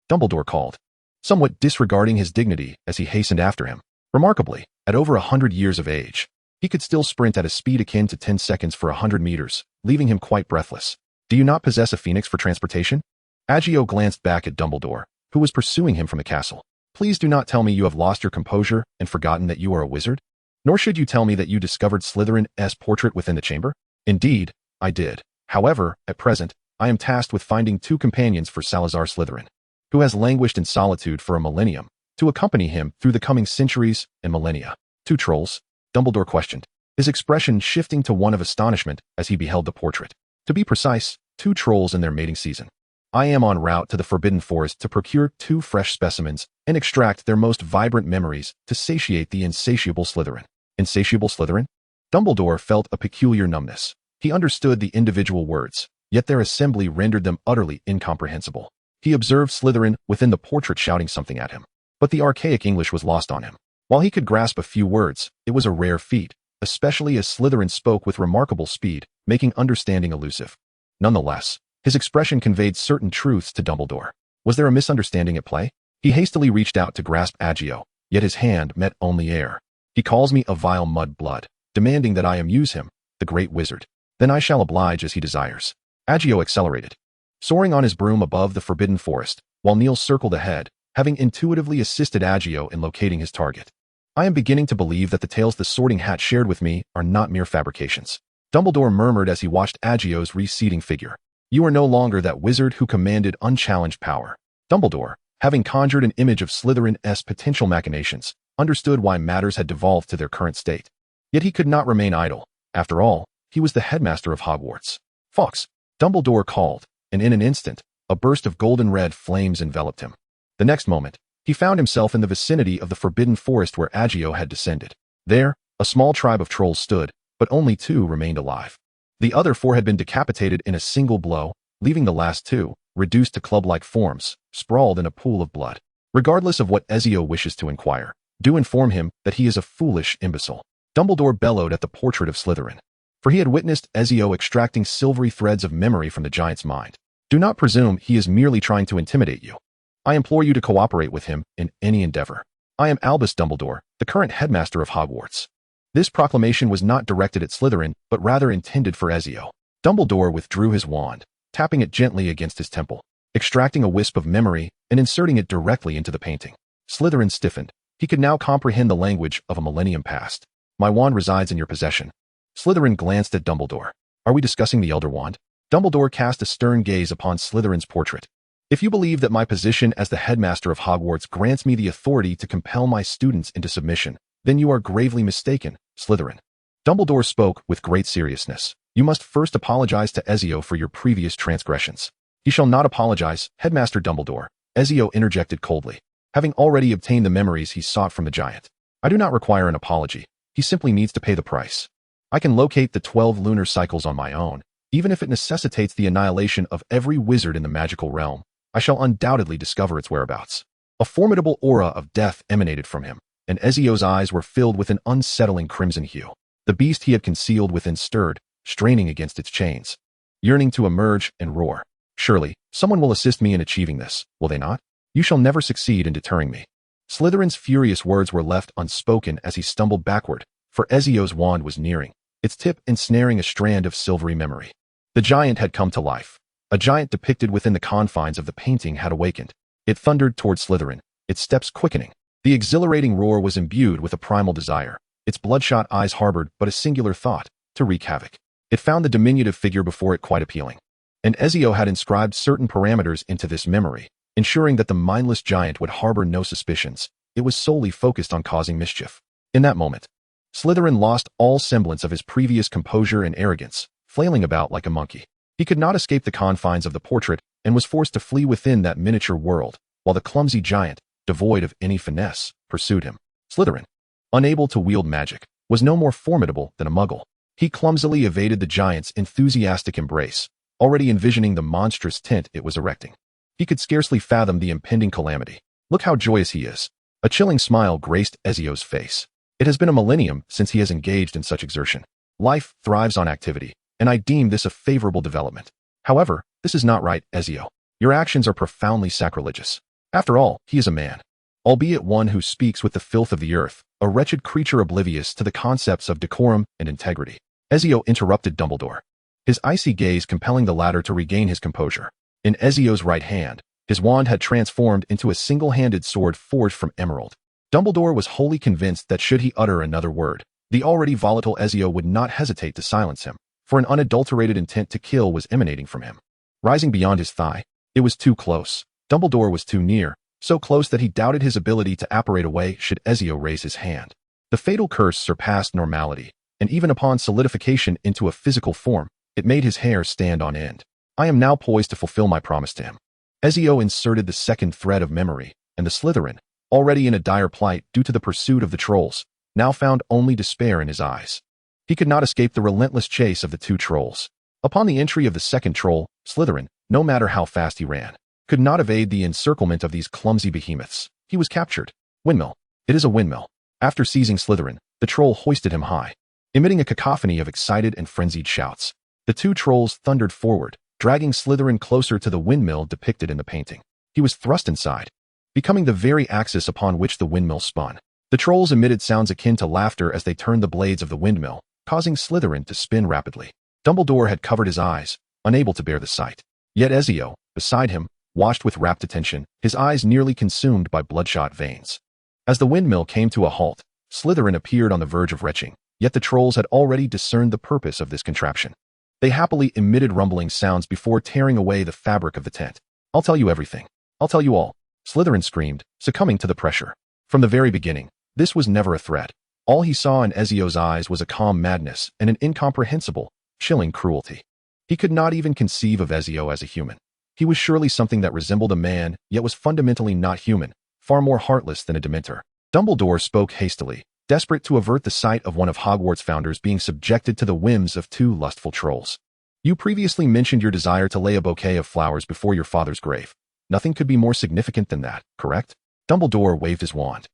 Dumbledore called, somewhat disregarding his dignity as he hastened after him. Remarkably, at over 100 years of age, he could still sprint at a speed akin to 10 seconds for 100 meters, leaving him quite breathless. Do you not possess a phoenix for transportation? Egio glanced back at Dumbledore, who was pursuing him from the castle. Please do not tell me you have lost your composure and forgotten that you are a wizard. Nor should you tell me that you discovered Slytherin's portrait within the chamber. Indeed, I did. However, at present, I am tasked with finding 2 companions for Salazar Slytherin, who has languished in solitude for a millennium, to accompany him through the coming centuries and millennia. 2 trolls? Dumbledore questioned, his expression shifting to one of astonishment as he beheld the portrait. To be precise, 2 trolls in their mating season. I am en route to the Forbidden Forest to procure 2 fresh specimens and extract their most vibrant memories to satiate the insatiable Slytherin. Insatiable Slytherin? Dumbledore felt a peculiar numbness. He understood the individual words, yet their assembly rendered them utterly incomprehensible. He observed Slytherin within the portrait shouting something at him, but the archaic English was lost on him. While he could grasp a few words, it was a rare feat, especially as Slytherin spoke with remarkable speed, making understanding elusive. Nonetheless, his expression conveyed certain truths to Dumbledore. Was there a misunderstanding at play? He hastily reached out to grasp Egio, yet his hand met only air. He calls me a vile mud-blood, demanding that I amuse him, the great wizard. Then I shall oblige as he desires. Egio accelerated, soaring on his broom above the Forbidden Forest, while Neil circled ahead, having intuitively assisted Egio in locating his target. I am beginning to believe that the tales the Sorting Hat shared with me are not mere fabrications. Dumbledore murmured as he watched Egio's receding figure. You are no longer that wizard who commanded unchallenged power. Dumbledore, having conjured an image of Slytherin's potential machinations, understood why matters had devolved to their current state. Yet he could not remain idle. After all, he was the headmaster of Hogwarts. Fawkes, Dumbledore called, and in an instant, a burst of golden-red flames enveloped him. The next moment, he found himself in the vicinity of the Forbidden Forest where Egio had descended. There, a small tribe of trolls stood, but only 2 remained alive. The other 4 had been decapitated in a single blow, leaving the last 2, reduced to club-like forms, sprawled in a pool of blood. Regardless of what Ezio wishes to inquire, do inform him that he is a foolish imbecile. Dumbledore bellowed at the portrait of Slytherin, for he had witnessed Ezio extracting silvery threads of memory from the giant's mind. Do not presume he is merely trying to intimidate you. I implore you to cooperate with him in any endeavor. I am Albus Dumbledore, the current headmaster of Hogwarts. This proclamation was not directed at Slytherin, but rather intended for Ezio. Dumbledore withdrew his wand, tapping it gently against his temple, extracting a wisp of memory and inserting it directly into the painting. Slytherin stiffened. He could now comprehend the language of a millennium past. My wand resides in your possession. Slytherin glanced at Dumbledore. Are we discussing the Elder Wand? Dumbledore cast a stern gaze upon Slytherin's portrait. If you believe that my position as the headmaster of Hogwarts grants me the authority to compel my students into submission, then you are gravely mistaken, Slytherin. Dumbledore spoke with great seriousness. You must first apologize to Ezio for your previous transgressions. He shall not apologize, Headmaster Dumbledore, Ezio interjected coldly, having already obtained the memories he sought from the giant. I do not require an apology. He simply needs to pay the price. I can locate the 12 lunar cycles on my own, even if it necessitates the annihilation of every wizard in the magical realm. I shall undoubtedly discover its whereabouts. A formidable aura of death emanated from him, and Ezio's eyes were filled with an unsettling crimson hue. The beast he had concealed within stirred, straining against its chains, yearning to emerge and roar. Surely, someone will assist me in achieving this, will they not? You shall never succeed in deterring me. Slytherin's furious words were left unspoken as he stumbled backward, for Ezio's wand was nearing, its tip ensnaring a strand of silvery memory. The giant had come to life. A giant depicted within the confines of the painting had awakened. It thundered toward Slytherin, its steps quickening. The exhilarating roar was imbued with a primal desire. Its bloodshot eyes harbored but a singular thought, to wreak havoc. It found the diminutive figure before it quite appealing. And Ezio had inscribed certain parameters into this memory, ensuring that the mindless giant would harbor no suspicions. It was solely focused on causing mischief. In that moment, Slytherin lost all semblance of his previous composure and arrogance, flailing about like a monkey. He could not escape the confines of the portrait and was forced to flee within that miniature world, while the clumsy giant, devoid of any finesse, pursued him. Slytherin, unable to wield magic, was no more formidable than a muggle. He clumsily evaded the giant's enthusiastic embrace, already envisioning the monstrous tent it was erecting. He could scarcely fathom the impending calamity. Look how joyous he is. A chilling smile graced Ezio's face. It has been a millennium since he has engaged in such exertion. Life thrives on activity, and I deem this a favorable development. However, this is not right, Ezio. Your actions are profoundly sacrilegious. After all, he is a man, albeit one who speaks with the filth of the earth, a wretched creature oblivious to the concepts of decorum and integrity. Ezio interrupted Dumbledore, his icy gaze compelling the latter to regain his composure. In Ezio's right hand, his wand had transformed into a single-handed sword forged from emerald. Dumbledore was wholly convinced that should he utter another word, the already volatile Ezio would not hesitate to silence him, for an unadulterated intent to kill was emanating from him. Rising beyond his thigh, it was too close. Dumbledore was too near, so close that he doubted his ability to apparate away should Ezio raise his hand. The fatal curse surpassed normality, and even upon solidification into a physical form, it made his hair stand on end. I am now poised to fulfill my promise to him. Ezio inserted the second thread of memory, and the Slytherin, already in a dire plight due to the pursuit of the trolls, now found only despair in his eyes. He could not escape the relentless chase of the two trolls. Upon the entry of the second troll, Slytherin, no matter how fast he ran, could not evade the encirclement of these clumsy behemoths. He was captured. Windmill. It is a windmill. After seizing Slytherin, the troll hoisted him high, emitting a cacophony of excited and frenzied shouts. The two trolls thundered forward, dragging Slytherin closer to the windmill depicted in the painting. He was thrust inside, becoming the very axis upon which the windmill spun. The trolls emitted sounds akin to laughter as they turned the blades of the windmill, causing Slytherin to spin rapidly. Dumbledore had covered his eyes, unable to bear the sight. Yet Ezio, beside him, watched with rapt attention, his eyes nearly consumed by bloodshot veins. As the windmill came to a halt, Slytherin appeared on the verge of retching, yet the trolls had already discerned the purpose of this contraption. They happily emitted rumbling sounds before tearing away the fabric of the tent. I'll tell you everything. I'll tell you all, Slytherin screamed, succumbing to the pressure. From the very beginning, this was never a threat. All he saw in Ezio's eyes was a calm madness and an incomprehensible, chilling cruelty. He could not even conceive of Ezio as a human. He was surely something that resembled a man, yet was fundamentally not human, far more heartless than a Dementor. Dumbledore spoke hastily, desperate to avert the sight of one of Hogwarts' founders being subjected to the whims of two lustful trolls. You previously mentioned your desire to lay a bouquet of flowers before your father's grave. Nothing could be more significant than that, correct? Dumbledore waved his wand,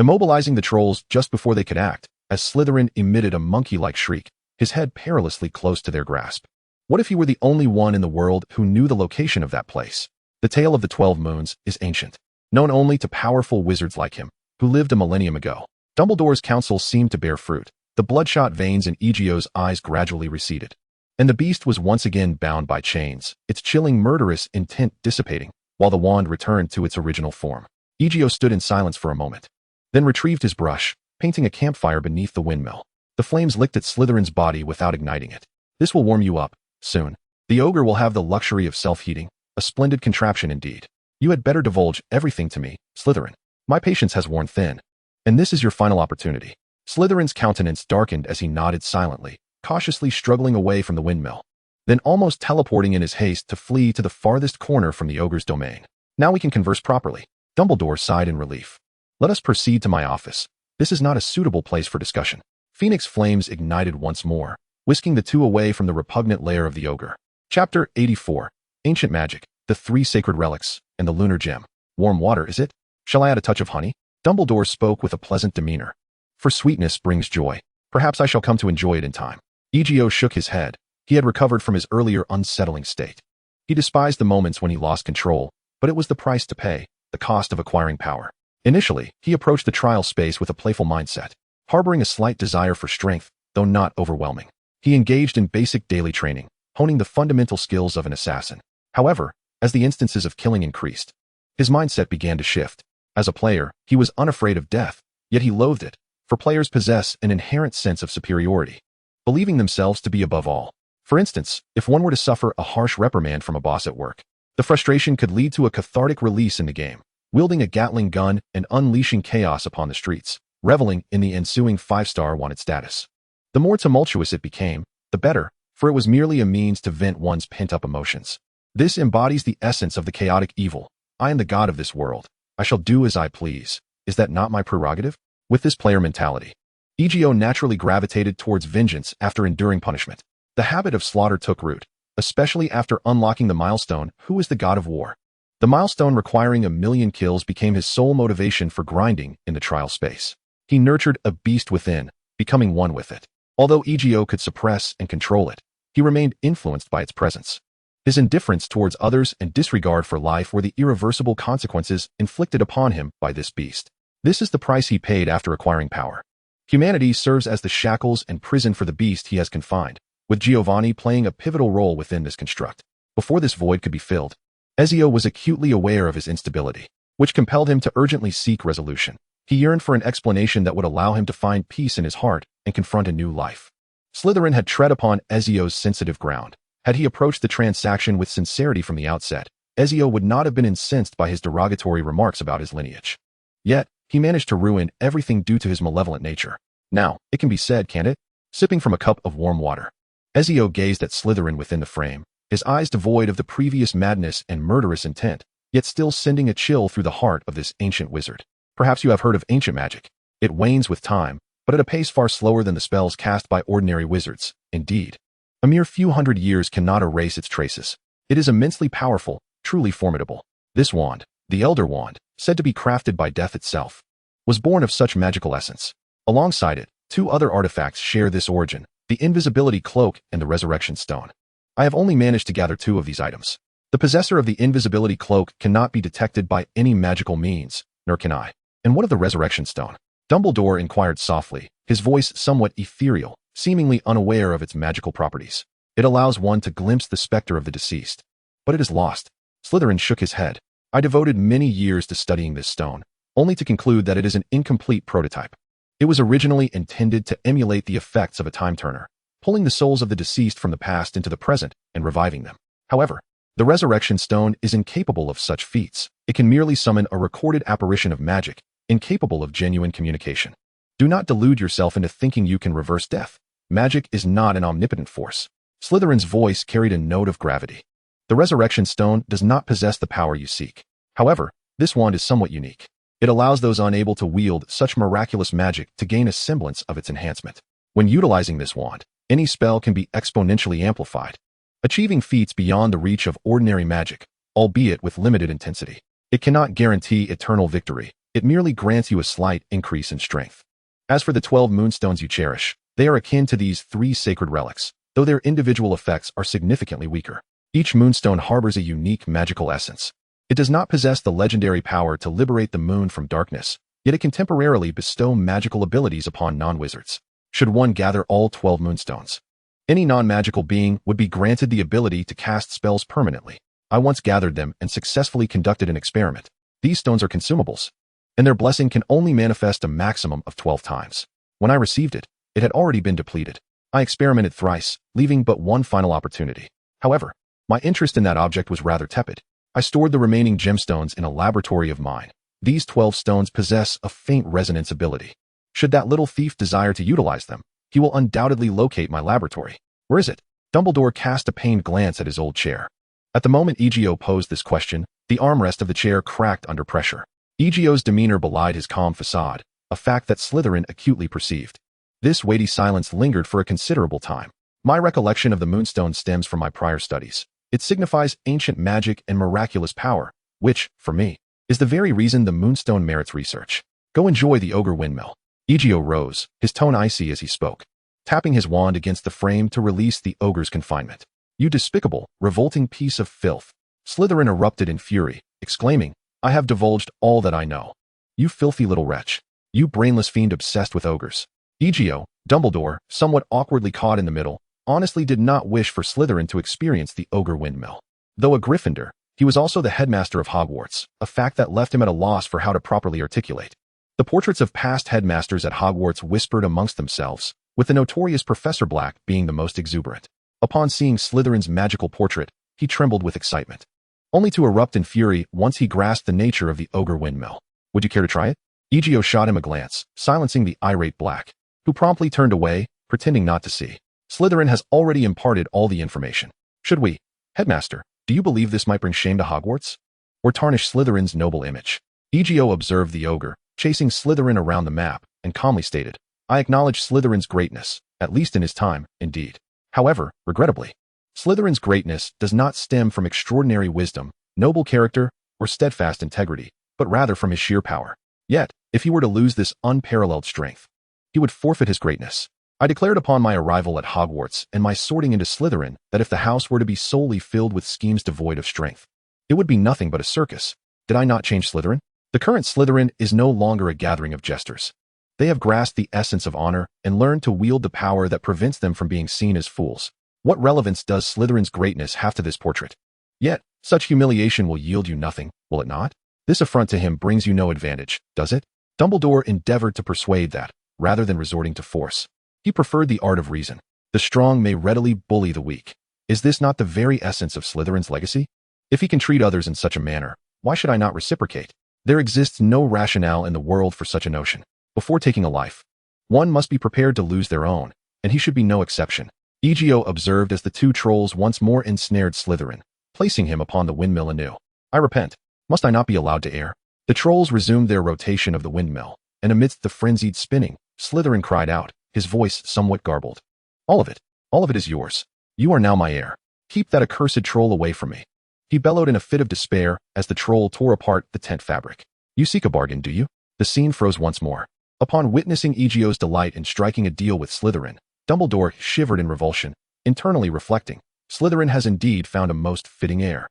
immobilizing the trolls just before they could act, as Slytherin emitted a monkey-like shriek, his head perilously close to their grasp. What if he were the only one in the world who knew the location of that place? The tale of the 12 moons is ancient, known only to powerful wizards like him, who lived a millennium ago. Dumbledore's counsel seemed to bear fruit. The bloodshot veins in Egio's eyes gradually receded, and the beast was once again bound by chains, its chilling murderous intent dissipating, while the wand returned to its original form. Egio stood in silence for a moment, then retrieved his brush, painting a campfire beneath the windmill. The flames licked at Slytherin's body without igniting it. This will warm you up. Soon, the ogre will have the luxury of self-heating, a splendid contraption indeed. You had better divulge everything to me, Slytherin. My patience has worn thin, and this is your final opportunity. Slytherin's countenance darkened as he nodded silently, cautiously struggling away from the windmill, then almost teleporting in his haste to flee to the farthest corner from the ogre's domain. Now we can converse properly. Dumbledore sighed in relief. Let us proceed to my office. This is not a suitable place for discussion. Phoenix flames ignited once more, whisking the two away from the repugnant lair of the ogre. Chapter 84. Ancient Magic, the 3 Sacred Relics, and the Lunar Gem. Warm water, is it? Shall I add a touch of honey? Dumbledore spoke with a pleasant demeanor. For sweetness brings joy. Perhaps I shall come to enjoy it in time. Egio shook his head. He had recovered from his earlier unsettling state. He despised the moments when he lost control, but it was the price to pay, the cost of acquiring power. Initially, he approached the trial space with a playful mindset, harboring a slight desire for strength, though not overwhelming. He engaged in basic daily training, honing the fundamental skills of an assassin. However, as the instances of killing increased, his mindset began to shift. As a player, he was unafraid of death, yet he loathed it, for players possess an inherent sense of superiority, believing themselves to be above all. For instance, if one were to suffer a harsh reprimand from a boss at work, the frustration could lead to a cathartic release in the game, wielding a Gatling gun and unleashing chaos upon the streets, reveling in the ensuing 5-star wanted status. The more tumultuous it became, the better, for it was merely a means to vent one's pent-up emotions. This embodies the essence of the chaotic evil. I am the god of this world. I shall do as I please. Is that not my prerogative? With this player mentality, Egio naturally gravitated towards vengeance after enduring punishment. The habit of slaughter took root, especially after unlocking the milestone, Who is the God of War? The milestone requiring 1,000,000 kills became his sole motivation for grinding in the trial space. He nurtured a beast within, becoming one with it. Although Egio could suppress and control it, he remained influenced by its presence. His indifference towards others and disregard for life were the irreversible consequences inflicted upon him by this beast. This is the price he paid after acquiring power. Humanity serves as the shackles and prison for the beast he has confined, with Giovanni playing a pivotal role within this construct. Before this void could be filled, Ezio was acutely aware of his instability, which compelled him to urgently seek resolution. He yearned for an explanation that would allow him to find peace in his heart and confront a new life. Slytherin had tread upon Ezio's sensitive ground. Had he approached the transaction with sincerity from the outset, Ezio would not have been incensed by his derogatory remarks about his lineage. Yet, he managed to ruin everything due to his malevolent nature. Now, it can be said, can't it? Sipping from a cup of warm water, Ezio gazed at Slytherin within the frame, his eyes devoid of the previous madness and murderous intent, yet still sending a chill through the heart of this ancient wizard. Perhaps you have heard of ancient magic. It wanes with time, but at a pace far slower than the spells cast by ordinary wizards. Indeed, a mere few hundred years cannot erase its traces. It is immensely powerful, truly formidable. This wand, the Elder Wand, said to be crafted by death itself, was born of such magical essence. Alongside it, two other artifacts share this origin, the Invisibility Cloak and the Resurrection Stone. I have only managed to gather two of these items. The possessor of the Invisibility Cloak cannot be detected by any magical means, nor can I. And what of the Resurrection Stone? Dumbledore inquired softly, his voice somewhat ethereal, seemingly unaware of its magical properties. It allows one to glimpse the specter of the deceased. But it is lost. Slytherin shook his head. I devoted many years to studying this stone, only to conclude that it is an incomplete prototype. It was originally intended to emulate the effects of a time turner, pulling the souls of the deceased from the past into the present and reviving them. However, the Resurrection Stone is incapable of such feats. It can merely summon a recorded apparition of magic, incapable of genuine communication. Do not delude yourself into thinking you can reverse death. Magic is not an omnipotent force. Slytherin's voice carried a note of gravity. The Resurrection Stone does not possess the power you seek. However, this wand is somewhat unique. It allows those unable to wield such miraculous magic to gain a semblance of its enhancement. When utilizing this wand, any spell can be exponentially amplified, achieving feats beyond the reach of ordinary magic, albeit with limited intensity. It cannot guarantee eternal victory. It merely grants you a slight increase in strength. As for the 12 moonstones you cherish, they are akin to these 3 sacred relics, though their individual effects are significantly weaker. Each moonstone harbors a unique magical essence. It does not possess the legendary power to liberate the moon from darkness, yet it can temporarily bestow magical abilities upon non-wizards. Should one gather all 12 moonstones, any non-magical being would be granted the ability to cast spells permanently. I once gathered them and successfully conducted an experiment. These stones are consumables, and their blessing can only manifest a maximum of 12 times. When I received it, it had already been depleted. I experimented thrice, leaving but one final opportunity. However, my interest in that object was rather tepid. I stored the remaining gemstones in a laboratory of mine. These 12 stones possess a faint resonance ability. Should that little thief desire to utilize them, he will undoubtedly locate my laboratory. Where is it? Dumbledore cast a pained glance at his old chair. At the moment Egio posed this question, the armrest of the chair cracked under pressure. Egio's demeanor belied his calm facade, a fact that Slytherin acutely perceived. This weighty silence lingered for a considerable time. My recollection of the moonstone stems from my prior studies. It signifies ancient magic and miraculous power, which, for me, is the very reason the moonstone merits research. Go enjoy the ogre windmill. Egio rose, his tone icy as he spoke, tapping his wand against the frame to release the ogre's confinement. You despicable, revolting piece of filth. Slytherin erupted in fury, exclaiming, I have divulged all that I know. You filthy little wretch. You brainless fiend obsessed with ogres. Egio, Dumbledore, somewhat awkwardly caught in the middle, honestly did not wish for Slytherin to experience the ogre windmill. Though a Gryffindor, he was also the headmaster of Hogwarts, a fact that left him at a loss for how to properly articulate. The portraits of past headmasters at Hogwarts whispered amongst themselves, with the notorious Professor Black being the most exuberant. Upon seeing Slytherin's magical portrait, he trembled with excitement, only to erupt in fury once he grasped the nature of the ogre windmill. Would you care to try it? Egio shot him a glance, silencing the irate Black, who promptly turned away, pretending not to see. Slytherin has already imparted all the information. Should we? Headmaster, do you believe this might bring shame to Hogwarts? Or tarnish Slytherin's noble image? Egio observed the ogre, chasing Slytherin around the map, and calmly stated, I acknowledge Slytherin's greatness, at least in his time, indeed. However, regrettably, Slytherin's greatness does not stem from extraordinary wisdom, noble character, or steadfast integrity, but rather from his sheer power. Yet, if he were to lose this unparalleled strength, he would forfeit his greatness. I declared upon my arrival at Hogwarts and my sorting into Slytherin that if the house were to be solely filled with schemes devoid of strength, it would be nothing but a circus. Did I not change Slytherin? The current Slytherin is no longer a gathering of jesters. They have grasped the essence of honor and learned to wield the power that prevents them from being seen as fools. What relevance does Slytherin's greatness have to this portrait? Yet, such humiliation will yield you nothing, will it not? This affront to him brings you no advantage, does it? Dumbledore endeavored to persuade that, rather than resorting to force. He preferred the art of reason. The strong may readily bully the weak. Is this not the very essence of Slytherin's legacy? If he can treat others in such a manner, why should I not reciprocate? There exists no rationale in the world for such a notion. Before taking a life, one must be prepared to lose their own, and he should be no exception. Egio observed as the two trolls once more ensnared Slytherin, placing him upon the windmill anew. I repent. Must I not be allowed to err? The trolls resumed their rotation of the windmill, and amidst the frenzied spinning, Slytherin cried out, his voice somewhat garbled. All of it is yours. You are now my heir. Keep that accursed troll away from me. He bellowed in a fit of despair as the troll tore apart the tent fabric. You seek a bargain, do you? The scene froze once more. Upon witnessing Egio's delight in striking a deal with Slytherin, Dumbledore shivered in revulsion, internally reflecting, Slytherin has indeed found a most fitting heir.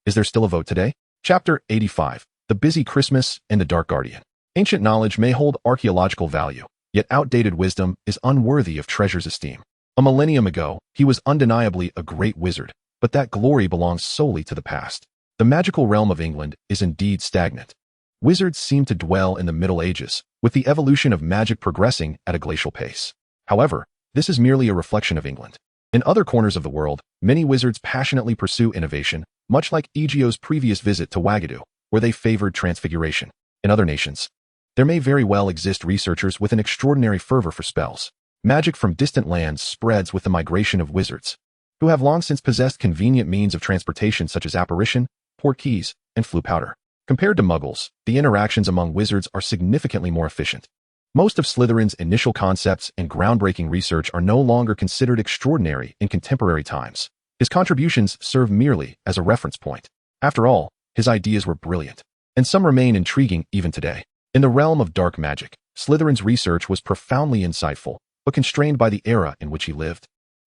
Is there still a vote today? Chapter 85. The Busy Christmas and the Dark Guardian. Ancient knowledge may hold archaeological value, yet outdated wisdom is unworthy of treasure's esteem. A millennium ago, he was undeniably a great wizard, but that glory belongs solely to the past. The magical realm of England is indeed stagnant. Wizards seem to dwell in the Middle Ages, with the evolution of magic progressing at a glacial pace. However, this is merely a reflection of England. In other corners of the world, many wizards passionately pursue innovation, much like Egio's previous visit to Wagadu, where they favored transfiguration. In other nations, there may very well exist researchers with an extraordinary fervor for spells. Magic from distant lands spreads with the migration of wizards, who have long since possessed convenient means of transportation such as apparition, port keys, and flue powder. Compared to muggles, the interactions among wizards are significantly more efficient. Most of Slytherin's initial concepts and groundbreaking research are no longer considered extraordinary in contemporary times. His contributions serve merely as a reference point. After all, his ideas were brilliant, and some remain intriguing even today. In the realm of dark magic, Slytherin's research was profoundly insightful, but constrained by the era in which he lived.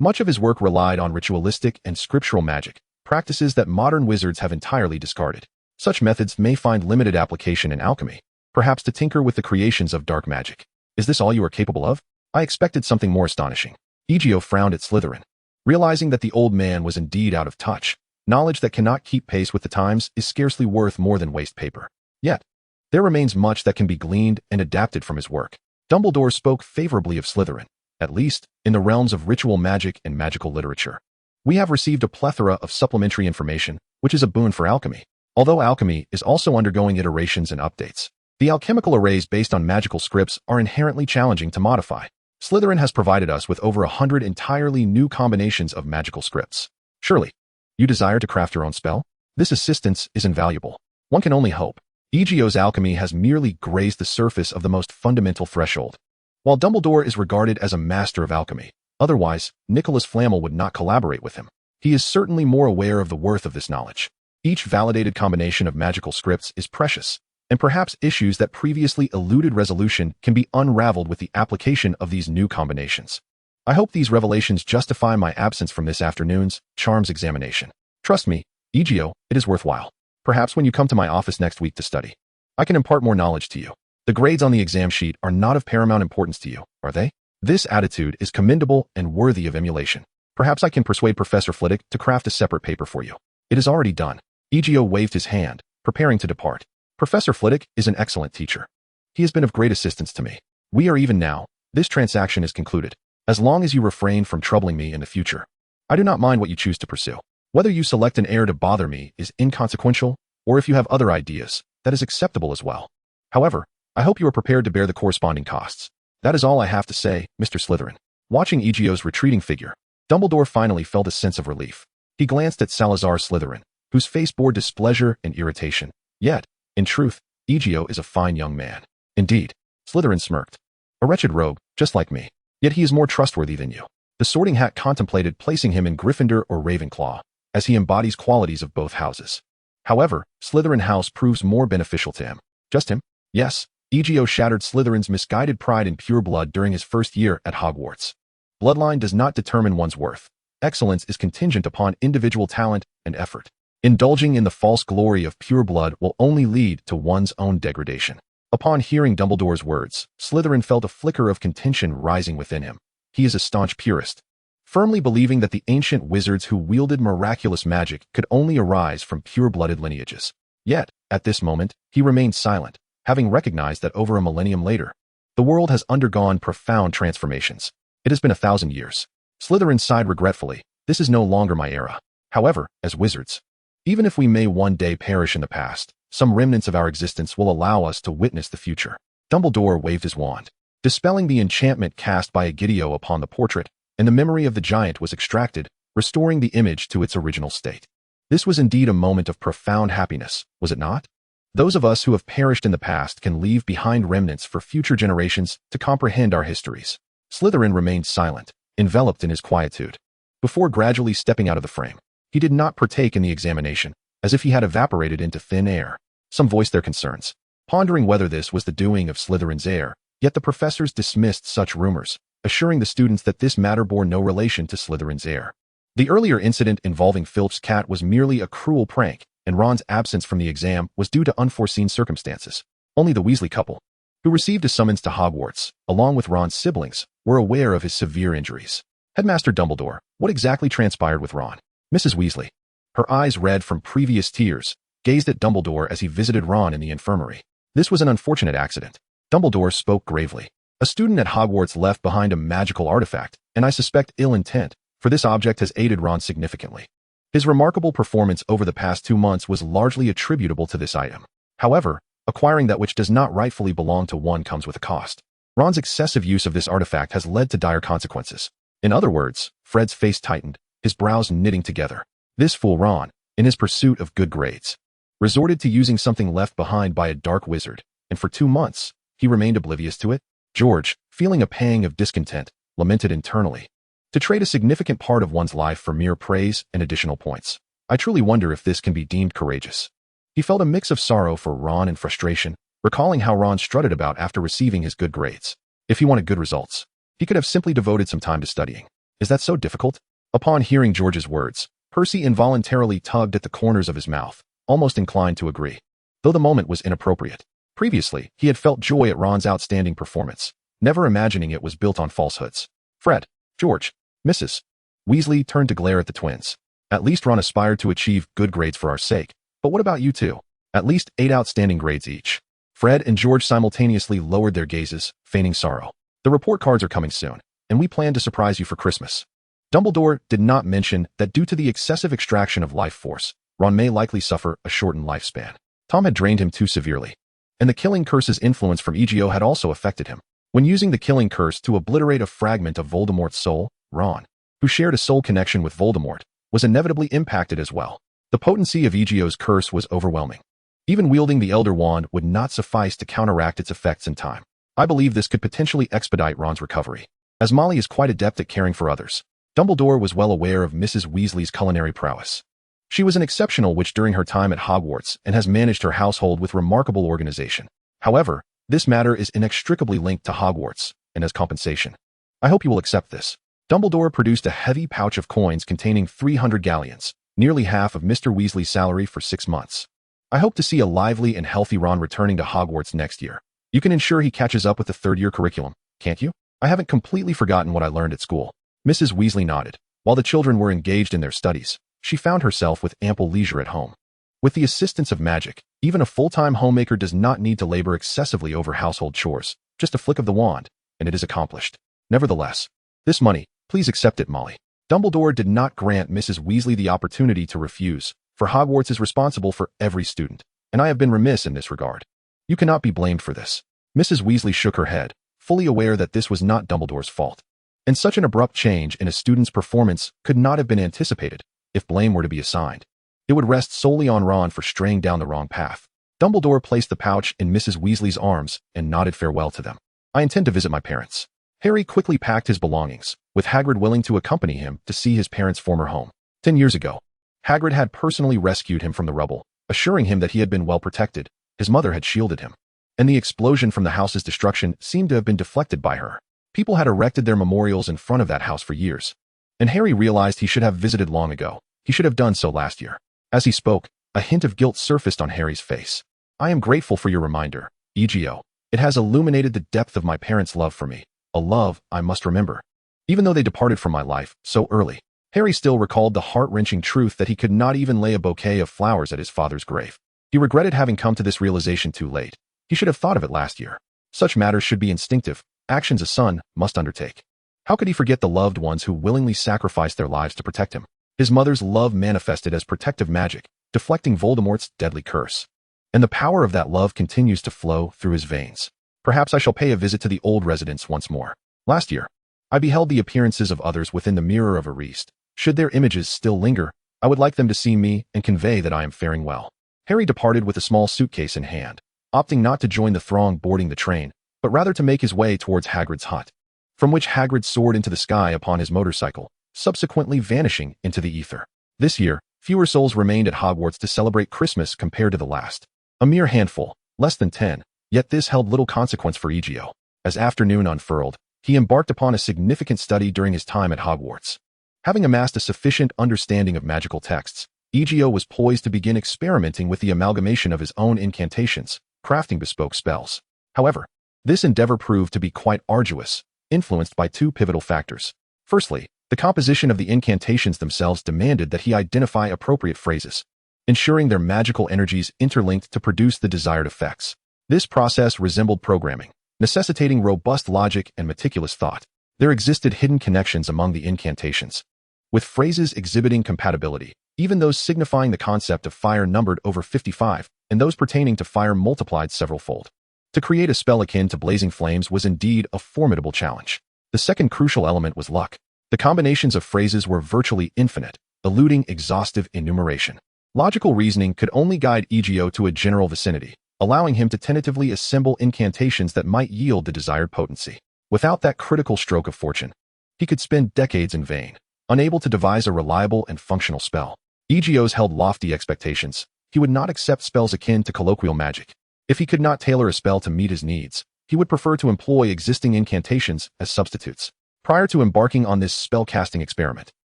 Much of his work relied on ritualistic and scriptural magic, practices that modern wizards have entirely discarded. Such methods may find limited application in alchemy, perhaps to tinker with the creations of dark magic. Is this all you are capable of? I expected something more astonishing. Egio frowned at Slytherin. Realizing that the old man was indeed out of touch, knowledge that cannot keep pace with the times is scarcely worth more than waste paper. Yet, there remains much that can be gleaned and adapted from his work. Dumbledore spoke favorably of Slytherin, at least in the realms of ritual magic and magical literature. We have received a plethora of supplementary information, which is a boon for alchemy. Although alchemy is also undergoing iterations and updates, the alchemical arrays based on magical scripts are inherently challenging to modify. Slytherin has provided us with over 100 entirely new combinations of magical scripts. Surely, you desire to craft your own spell? This assistance is invaluable. One can only hope. Egio's alchemy has merely grazed the surface of the most fundamental threshold. While Dumbledore is regarded as a master of alchemy, otherwise, Nicholas Flamel would not collaborate with him. He is certainly more aware of the worth of this knowledge. Each validated combination of magical scripts is precious, and perhaps issues that previously eluded resolution can be unraveled with the application of these new combinations. I hope these revelations justify my absence from this afternoon's charms examination. Trust me, Egio, it is worthwhile. Perhaps when you come to my office next week to study, I can impart more knowledge to you. The grades on the exam sheet are not of paramount importance to you, are they? This attitude is commendable and worthy of emulation. Perhaps I can persuade Professor Flitwick to craft a separate paper for you. It is already done. Egio waved his hand, preparing to depart. Professor Flitwick is an excellent teacher. He has been of great assistance to me. We are even now. This transaction is concluded. As long as you refrain from troubling me in the future, I do not mind what you choose to pursue. Whether you select an heir to bother me is inconsequential, or if you have other ideas, that is acceptable as well. However, I hope you are prepared to bear the corresponding costs. That is all I have to say, Mr. Slytherin. Watching Egio's retreating figure, Dumbledore finally felt a sense of relief. He glanced at Salazar Slytherin, whose face bore displeasure and irritation. Yet, in truth, Egio is a fine young man. Indeed, Slytherin smirked. A wretched rogue, just like me. Yet he is more trustworthy than you. The Sorting Hat contemplated placing him in Gryffindor or Ravenclaw, as he embodies qualities of both houses. However, Slytherin House proves more beneficial to him. Just him? Yes, Egio shattered Slytherin's misguided pride in pure blood during his first year at Hogwarts. Bloodline does not determine one's worth. Excellence is contingent upon individual talent and effort. Indulging in the false glory of pure blood will only lead to one's own degradation. Upon hearing Dumbledore's words, Slytherin felt a flicker of contention rising within him. He is a staunch purist, firmly believing that the ancient wizards who wielded miraculous magic could only arise from pure-blooded lineages. Yet, at this moment, he remained silent, having recognized that over a millennium later, the world has undergone profound transformations. It has been 1,000 years. Slytherin sighed regretfully. This is no longer my era. However, as wizards, even if we may one day perish in the past, some remnants of our existence will allow us to witness the future. Dumbledore waved his wand, dispelling the enchantment cast by Egio upon the portrait, and the memory of the giant was extracted, restoring the image to its original state. This was indeed a moment of profound happiness, was it not? Those of us who have perished in the past can leave behind remnants for future generations to comprehend our histories. Slytherin remained silent, enveloped in his quietude. Before gradually stepping out of the frame, he did not partake in the examination, as if he had evaporated into thin air. Some voiced their concerns, pondering whether this was the doing of Slytherin's heir, yet the professors dismissed such rumors, assuring the students that this matter bore no relation to Slytherin's heir. The earlier incident involving Filch's cat was merely a cruel prank, and Ron's absence from the exam was due to unforeseen circumstances. Only the Weasley couple, who received a summons to Hogwarts, along with Ron's siblings, were aware of his severe injuries. Headmaster Dumbledore, what exactly transpired with Ron? Mrs. Weasley, her eyes red from previous tears, gazed at Dumbledore as he visited Ron in the infirmary. This was an unfortunate accident. Dumbledore spoke gravely. A student at Hogwarts left behind a magical artifact, and I suspect ill intent, for this object has aided Ron significantly. His remarkable performance over the past 2 months was largely attributable to this item. However, acquiring that which does not rightfully belong to one comes with a cost. Ron's excessive use of this artifact has led to dire consequences. In other words, Fred's face tightened, his brows knitting together. This fool Ron, in his pursuit of good grades, resorted to using something left behind by a dark wizard, and for 2 months, he remained oblivious to it. George, feeling a pang of discontent, lamented internally. To trade a significant part of one's life for mere praise and additional points. I truly wonder if this can be deemed courageous. He felt a mix of sorrow for Ron and frustration, recalling how Ron strutted about after receiving his good grades. If he wanted good results, he could have simply devoted some time to studying. Is that so difficult? Upon hearing George's words, Percy involuntarily tugged at the corners of his mouth, almost inclined to agree, though the moment was inappropriate. Previously, he had felt joy at Ron's outstanding performance, never imagining it was built on falsehoods. Fred, George, Mrs. Weasley turned to glare at the twins. At least Ron aspired to achieve good grades for our sake. But what about you two? At least 8 outstanding grades each. Fred and George simultaneously lowered their gazes, feigning sorrow. The report cards are coming soon, and we plan to surprise you for Christmas. Dumbledore did not mention that due to the excessive extraction of life force, Ron may likely suffer a shortened lifespan. Tom had drained him too severely, and the killing curse's influence from Egio had also affected him. When using the killing curse to obliterate a fragment of Voldemort's soul, Ron, who shared a soul connection with Voldemort, was inevitably impacted as well. The potency of Egio's curse was overwhelming. Even wielding the Elder Wand would not suffice to counteract its effects in time. I believe this could potentially expedite Ron's recovery, as Molly is quite adept at caring for others. Dumbledore was well aware of Mrs. Weasley's culinary prowess. She was an exceptional witch during her time at Hogwarts and has managed her household with remarkable organization. However, this matter is inextricably linked to Hogwarts, and as compensation, I hope you will accept this. Dumbledore produced a heavy pouch of coins containing 300 galleons, nearly half of Mr. Weasley's salary for 6 months. I hope to see a lively and healthy Ron returning to Hogwarts next year. You can ensure he catches up with the third-year curriculum, can't you? I haven't completely forgotten what I learned at school. Mrs. Weasley nodded. While the children were engaged in their studies, she found herself with ample leisure at home. With the assistance of magic, even a full-time homemaker does not need to labor excessively over household chores. Just a flick of the wand, and it is accomplished. Nevertheless, this money, please accept it, Molly. Dumbledore did not grant Mrs. Weasley the opportunity to refuse, for Hogwarts is responsible for every student, and I have been remiss in this regard. You cannot be blamed for this. Mrs. Weasley shook her head, fully aware that this was not Dumbledore's fault. And such an abrupt change in a student's performance could not have been anticipated. If blame were to be assigned, it would rest solely on Ron for straying down the wrong path. Dumbledore placed the pouch in Mrs. Weasley's arms and nodded farewell to them. I intend to visit my parents. Harry quickly packed his belongings, with Hagrid willing to accompany him to see his parents' former home. 10 years ago, Hagrid had personally rescued him from the rubble, assuring him that he had been well protected. His mother had shielded him. and the explosion from the house's destruction seemed to have been deflected by her. People had erected their memorials in front of that house for years, and Harry realized he should have visited long ago. He should have done so last year. As he spoke, a hint of guilt surfaced on Harry's face. I am grateful for your reminder, Egio. It has illuminated the depth of my parents' love for me, a love I must remember. Even though they departed from my life so early, Harry still recalled the heart-wrenching truth that he could not even lay a bouquet of flowers at his father's grave. He regretted having come to this realization too late. He should have thought of it last year. Such matters should be instinctive, actions a son must undertake. How could he forget the loved ones who willingly sacrificed their lives to protect him? His mother's love manifested as protective magic, deflecting Voldemort's deadly curse. And the power of that love continues to flow through his veins. Perhaps I shall pay a visit to the old residence once more. Last year, I beheld the appearances of others within the mirror of a Reist. Should their images still linger, I would like them to see me and convey that I am faring well. Harry departed with a small suitcase in hand, opting not to join the throng boarding the train, but rather to make his way towards Hagrid's hut, from which Hagrid soared into the sky upon his motorcycle, subsequently vanishing into the ether. This year, fewer souls remained at Hogwarts to celebrate Christmas compared to the last. A mere handful, less than 10, yet this held little consequence for Egio. As afternoon unfurled, he embarked upon a significant study during his time at Hogwarts. Having amassed a sufficient understanding of magical texts, Egio was poised to begin experimenting with the amalgamation of his own incantations, crafting bespoke spells. However, this endeavor proved to be quite arduous, influenced by two pivotal factors. Firstly, the composition of the incantations themselves demanded that he identify appropriate phrases, ensuring their magical energies interlinked to produce the desired effects. This process resembled programming, necessitating robust logic and meticulous thought. There existed hidden connections among the incantations, with phrases exhibiting compatibility, even those signifying the concept of fire numbered over 55, and those pertaining to fire multiplied several-fold. To create a spell akin to blazing flames was indeed a formidable challenge. The second crucial element was luck. The combinations of phrases were virtually infinite, eluding exhaustive enumeration. Logical reasoning could only guide Egio to a general vicinity, allowing him to tentatively assemble incantations that might yield the desired potency. Without that critical stroke of fortune, he could spend decades in vain, unable to devise a reliable and functional spell. Egio's held lofty expectations. He would not accept spells akin to colloquial magic. If he could not tailor a spell to meet his needs, he would prefer to employ existing incantations as substitutes. Prior to embarking on this spell-casting experiment,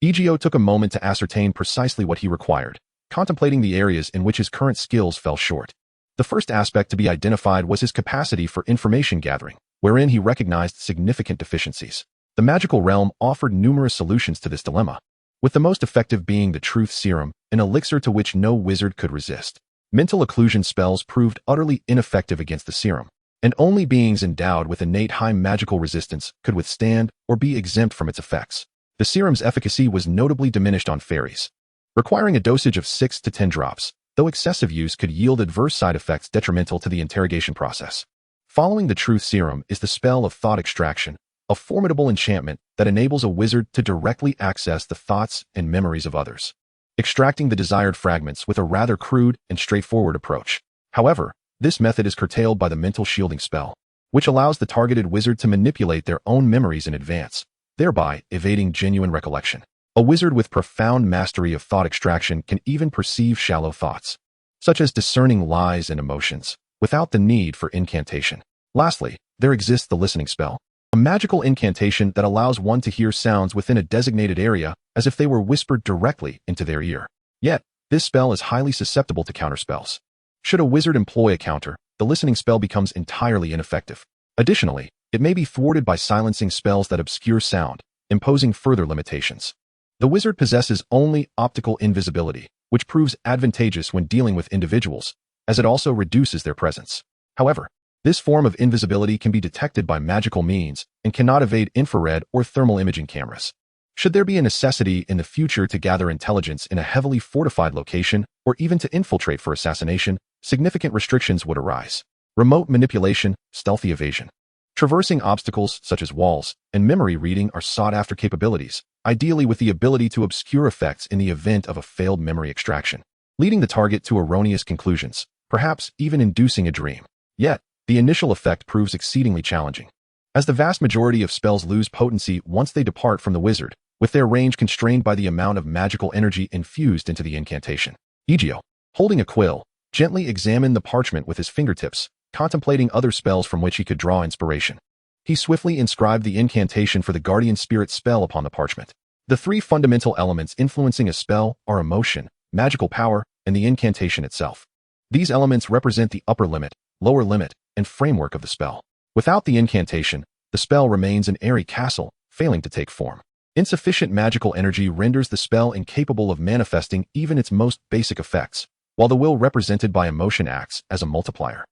Egio took a moment to ascertain precisely what he required, contemplating the areas in which his current skills fell short. The first aspect to be identified was his capacity for information gathering, wherein he recognized significant deficiencies. The magical realm offered numerous solutions to this dilemma, with the most effective being the truth serum, an elixir to which no wizard could resist. Mental occlusion spells proved utterly ineffective against the serum, and only beings endowed with innate high magical resistance could withstand or be exempt from its effects. The serum's efficacy was notably diminished on fairies, requiring a dosage of 6 to 10 drops, though excessive use could yield adverse side effects detrimental to the interrogation process. Following the truth serum is the spell of thought extraction, a formidable enchantment that enables a wizard to directly access the thoughts and memories of others, extracting the desired fragments with a rather crude and straightforward approach. However, this method is curtailed by the mental shielding spell, which allows the targeted wizard to manipulate their own memories in advance, thereby evading genuine recollection. A wizard with profound mastery of thought extraction can even perceive shallow thoughts, such as discerning lies and emotions, without the need for incantation. Lastly, there exists the listening spell, a magical incantation that allows one to hear sounds within a designated area as if they were whispered directly into their ear. Yet, this spell is highly susceptible to counterspells. Should a wizard employ a counter, the listening spell becomes entirely ineffective. Additionally, it may be thwarted by silencing spells that obscure sound, imposing further limitations. The wizard possesses only optical invisibility, which proves advantageous when dealing with individuals, as it also reduces their presence. However, this form of invisibility can be detected by magical means and cannot evade infrared or thermal imaging cameras. Should there be a necessity in the future to gather intelligence in a heavily fortified location or even to infiltrate for assassination, significant restrictions would arise. Remote manipulation, stealthy evasion, traversing obstacles such as walls, and memory reading are sought-after capabilities, ideally with the ability to obscure effects in the event of a failed memory extraction, leading the target to erroneous conclusions, perhaps even inducing a dream. Yet, the initial effect proves exceedingly challenging, as the vast majority of spells lose potency once they depart from the wizard, with their range constrained by the amount of magical energy infused into the incantation. Egio, holding a quill, gently examined the parchment with his fingertips, contemplating other spells from which he could draw inspiration. He swiftly inscribed the incantation for the guardian spirit spell upon the parchment. The three fundamental elements influencing a spell are emotion, magical power, and the incantation itself. These elements represent the upper limit, lower limit, and framework of the spell. Without the incantation, the spell remains an airy castle, failing to take form. Insufficient magical energy renders the spell incapable of manifesting even its most basic effects, while the will represented by emotion acts as a multiplier,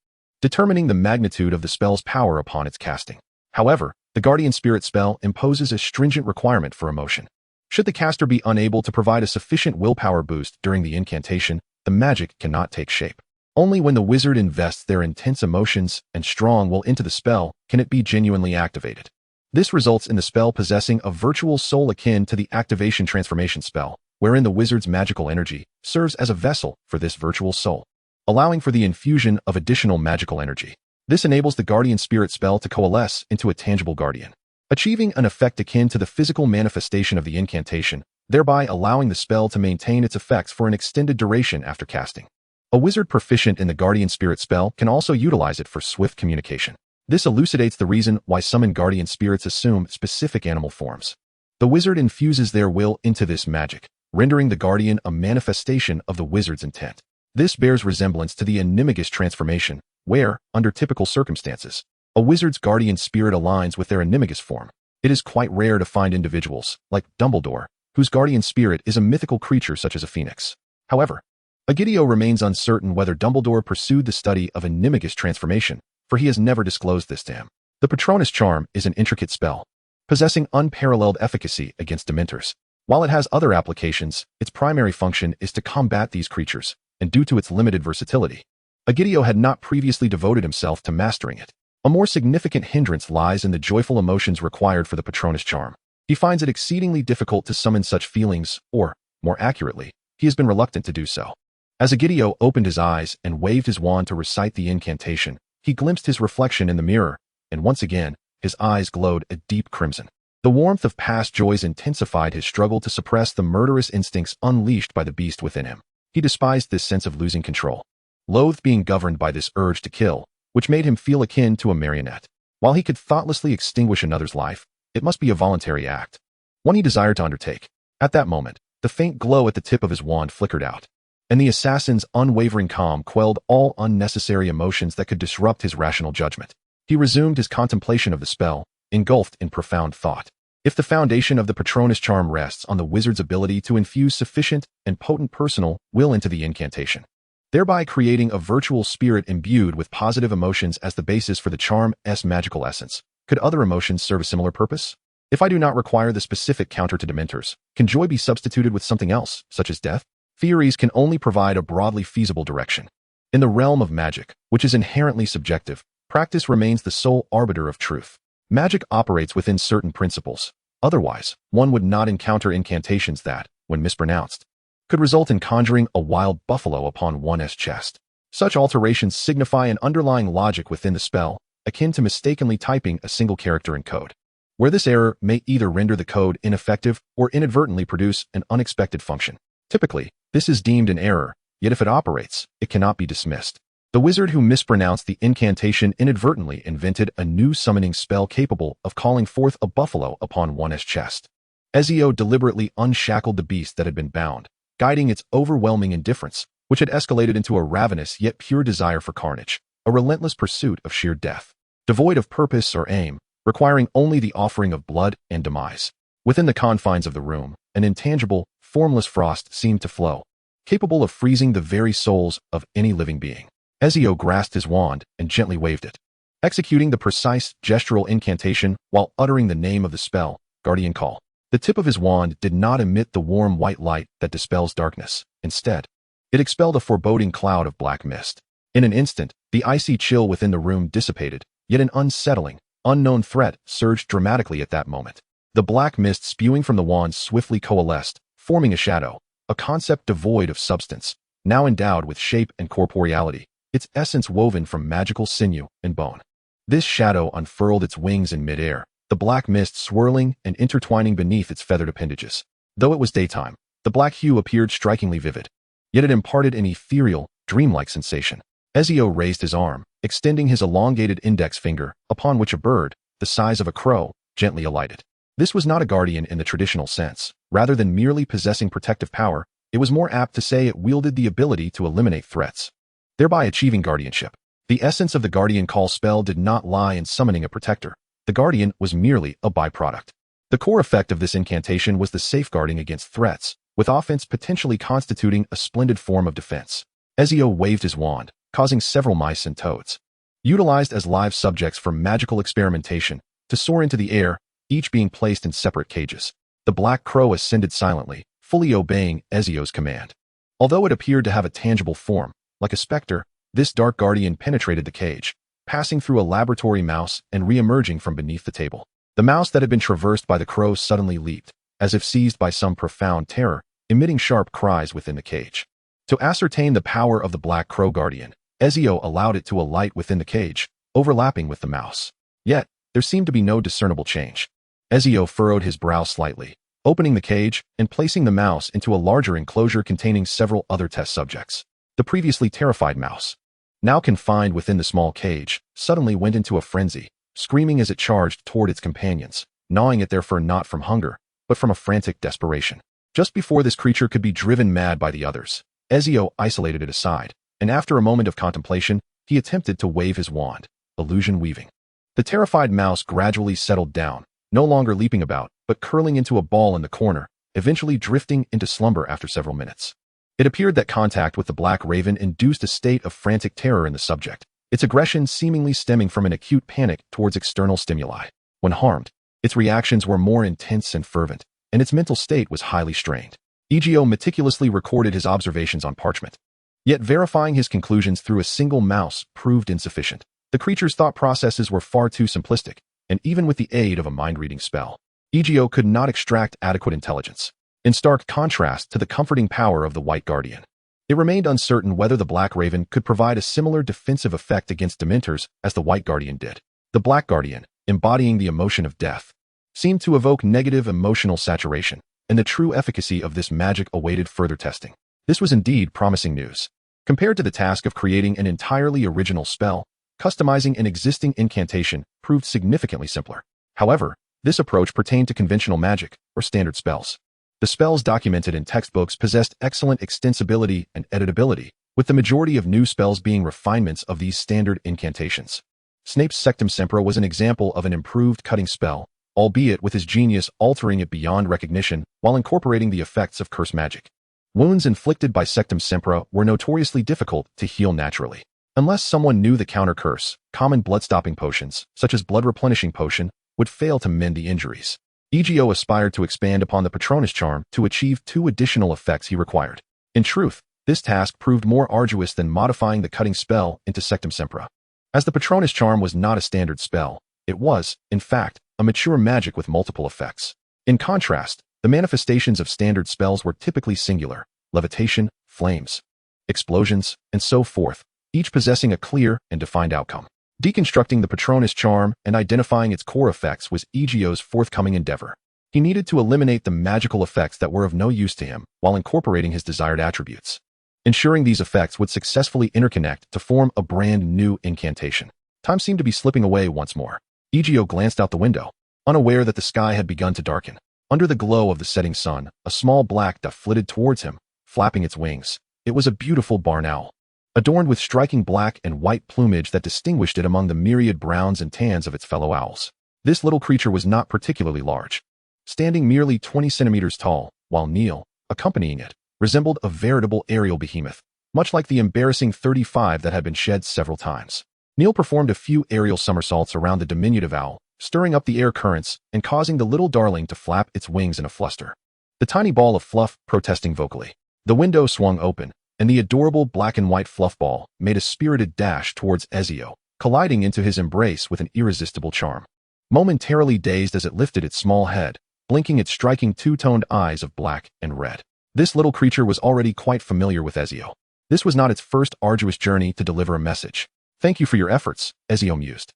determining the magnitude of the spell's power upon its casting. However, the guardian spirit spell imposes a stringent requirement for emotion. Should the caster be unable to provide a sufficient willpower boost during the incantation, the magic cannot take shape. Only when the wizard invests their intense emotions and strong will into the spell can it be genuinely activated. This results in the spell possessing a virtual soul akin to the activation transformation spell, wherein the wizard's magical energy serves as a vessel for this virtual soul, allowing for the infusion of additional magical energy. This enables the guardian spirit spell to coalesce into a tangible guardian, achieving an effect akin to the physical manifestation of the incantation, thereby allowing the spell to maintain its effects for an extended duration after casting. A wizard proficient in the guardian spirit spell can also utilize it for swift communication. This elucidates the reason why summoned guardian spirits assume specific animal forms. The wizard infuses their will into this magic, rendering the guardian a manifestation of the wizard's intent. This bears resemblance to the animagus transformation, where, under typical circumstances, a wizard's guardian spirit aligns with their animagus form. It is quite rare to find individuals, like Dumbledore, whose guardian spirit is a mythical creature such as a phoenix. However, Egio remains uncertain whether Dumbledore pursued the study of animagus transformation, for he has never disclosed this to him. The Patronus charm is an intricate spell, possessing unparalleled efficacy against Dementors. While it has other applications, its primary function is to combat these creatures, and due to its limited versatility, Egio had not previously devoted himself to mastering it. A more significant hindrance lies in the joyful emotions required for the Patronus charm. He finds it exceedingly difficult to summon such feelings, or, more accurately, he has been reluctant to do so. As Egio opened his eyes and waved his wand to recite the incantation, he glimpsed his reflection in the mirror, and once again, his eyes glowed a deep crimson. The warmth of past joys intensified his struggle to suppress the murderous instincts unleashed by the beast within him. He despised this sense of losing control, loathed being governed by this urge to kill, which made him feel akin to a marionette. While he could thoughtlessly extinguish another's life, it must be a voluntary act, one he desired to undertake. At that moment, the faint glow at the tip of his wand flickered out, and the assassin's unwavering calm quelled all unnecessary emotions that could disrupt his rational judgment. He resumed his contemplation of the spell, engulfed in profound thought. If the foundation of the Patronus charm rests on the wizard's ability to infuse sufficient and potent personal will into the incantation, thereby creating a virtual spirit imbued with positive emotions as the basis for the charm's magical essence, could other emotions serve a similar purpose? If I do not require the specific counter to Dementors, can joy be substituted with something else, such as death? Theories can only provide a broadly feasible direction. In the realm of magic, which is inherently subjective, practice remains the sole arbiter of truth. Magic operates within certain principles. Otherwise, one would not encounter incantations that, when mispronounced, could result in conjuring a wild buffalo upon one's chest. Such alterations signify an underlying logic within the spell, akin to mistakenly typing a single character in code, where this error may either render the code ineffective or inadvertently produce an unexpected function. Typically, this is deemed an error, yet if it operates, it cannot be dismissed. The wizard who mispronounced the incantation inadvertently invented a new summoning spell capable of calling forth a buffalo upon one's chest. Ezio deliberately unshackled the beast that had been bound, guiding its overwhelming indifference, which had escalated into a ravenous yet pure desire for carnage, a relentless pursuit of sheer death, devoid of purpose or aim, requiring only the offering of blood and demise. Within the confines of the room, an intangible, formless frost seemed to flow, capable of freezing the very souls of any living being. Ezio grasped his wand and gently waved it, executing the precise gestural incantation while uttering the name of the spell, Guardian Call. The tip of his wand did not emit the warm white light that dispels darkness. Instead, it expelled a foreboding cloud of black mist. In an instant, the icy chill within the room dissipated, yet an unsettling, unknown threat surged dramatically at that moment. The black mist spewing from the wand swiftly coalesced, forming a shadow, a concept devoid of substance, now endowed with shape and corporeality, its essence woven from magical sinew and bone. This shadow unfurled its wings in midair, the black mist swirling and intertwining beneath its feathered appendages. Though it was daytime, the black hue appeared strikingly vivid, yet it imparted an ethereal, dreamlike sensation. Ezio raised his arm, extending his elongated index finger, upon which a bird, the size of a crow, gently alighted. This was not a guardian in the traditional sense. Rather than merely possessing protective power, it was more apt to say it wielded the ability to eliminate threats, thereby achieving guardianship. The essence of the Guardian Call spell did not lie in summoning a protector. The Guardian was merely a byproduct. The core effect of this incantation was the safeguarding against threats, with offense potentially constituting a splendid form of defense. Ezio waved his wand, causing several mice and toads, utilized as live subjects for magical experimentation, to soar into the air, each being placed in separate cages. The black crow ascended silently, fully obeying Ezio's command. Although it appeared to have a tangible form, like a specter, this dark guardian penetrated the cage, passing through a laboratory mouse and re-emerging from beneath the table. The mouse that had been traversed by the crow suddenly leaped, as if seized by some profound terror, emitting sharp cries within the cage. To ascertain the power of the black crow guardian, Ezio allowed it to alight within the cage, overlapping with the mouse. Yet, there seemed to be no discernible change. Ezio furrowed his brow slightly, opening the cage and placing the mouse into a larger enclosure containing several other test subjects. The previously terrified mouse, now confined within the small cage, suddenly went into a frenzy, screaming as it charged toward its companions, gnawing at their fur not from hunger, but from a frantic desperation. Just before this creature could be driven mad by the others, Ezio isolated it aside, and after a moment of contemplation, he attempted to wave his wand, illusion weaving. The terrified mouse gradually settled down, no longer leaping about, but curling into a ball in the corner, eventually drifting into slumber after several minutes. It appeared that contact with the black raven induced a state of frantic terror in the subject, its aggression seemingly stemming from an acute panic towards external stimuli. When harmed, its reactions were more intense and fervent, and its mental state was highly strained. Egio meticulously recorded his observations on parchment. Yet verifying his conclusions through a single mouse proved insufficient. The creature's thought processes were far too simplistic, and even with the aid of a mind-reading spell, Egio could not extract adequate intelligence. In stark contrast to the comforting power of the White Guardian, it remained uncertain whether the Black Raven could provide a similar defensive effect against Dementors as the White Guardian did. The Black Guardian, embodying the emotion of death, seemed to evoke negative emotional saturation, and the true efficacy of this magic awaited further testing. This was indeed promising news. Compared to the task of creating an entirely original spell, customizing an existing incantation proved significantly simpler. However, this approach pertained to conventional magic, or standard spells. The spells documented in textbooks possessed excellent extensibility and editability, with the majority of new spells being refinements of these standard incantations. Snape's Sectum Sempra was an example of an improved cutting spell, albeit with his genius altering it beyond recognition while incorporating the effects of curse magic. Wounds inflicted by Sectum Sempra were notoriously difficult to heal naturally. Unless someone knew the counter-curse, common blood-stopping potions, such as blood replenishing potion, would fail to mend the injuries. Egio aspired to expand upon the Patronus charm to achieve 2 additional effects he required. In truth, this task proved more arduous than modifying the cutting spell into Sectum Sempra. As the Patronus charm was not a standard spell, it was, in fact, a mature magic with multiple effects. In contrast, the manifestations of standard spells were typically singular: levitation, flames, explosions, and so forth, each possessing a clear and defined outcome. Deconstructing the Patronus charm and identifying its core effects was Egio's forthcoming endeavor. He needed to eliminate the magical effects that were of no use to him while incorporating his desired attributes, ensuring these effects would successfully interconnect to form a brand new incantation. Time seemed to be slipping away once more. Egio glanced out the window, unaware that the sky had begun to darken. Under the glow of the setting sun, a small black duck flitted towards him, flapping its wings. It was a beautiful barn owl, adorned with striking black and white plumage that distinguished it among the myriad browns and tans of its fellow owls. This little creature was not particularly large, standing merely 20 centimeters tall, while Neil, accompanying it, resembled a veritable aerial behemoth, much like the embarrassing 35 that had been shed several times. Neil performed a few aerial somersaults around the diminutive owl, stirring up the air currents and causing the little darling to flap its wings in a fluster, the tiny ball of fluff protesting vocally. The window swung open, and the adorable black and white fluff ball made a spirited dash towards Ezio, colliding into his embrace with an irresistible charm. Momentarily dazed as it lifted its small head, blinking its striking 2-toned eyes of black and red. This little creature was already quite familiar with Ezio. This was not its first arduous journey to deliver a message. "Thank you for your efforts," Ezio mused.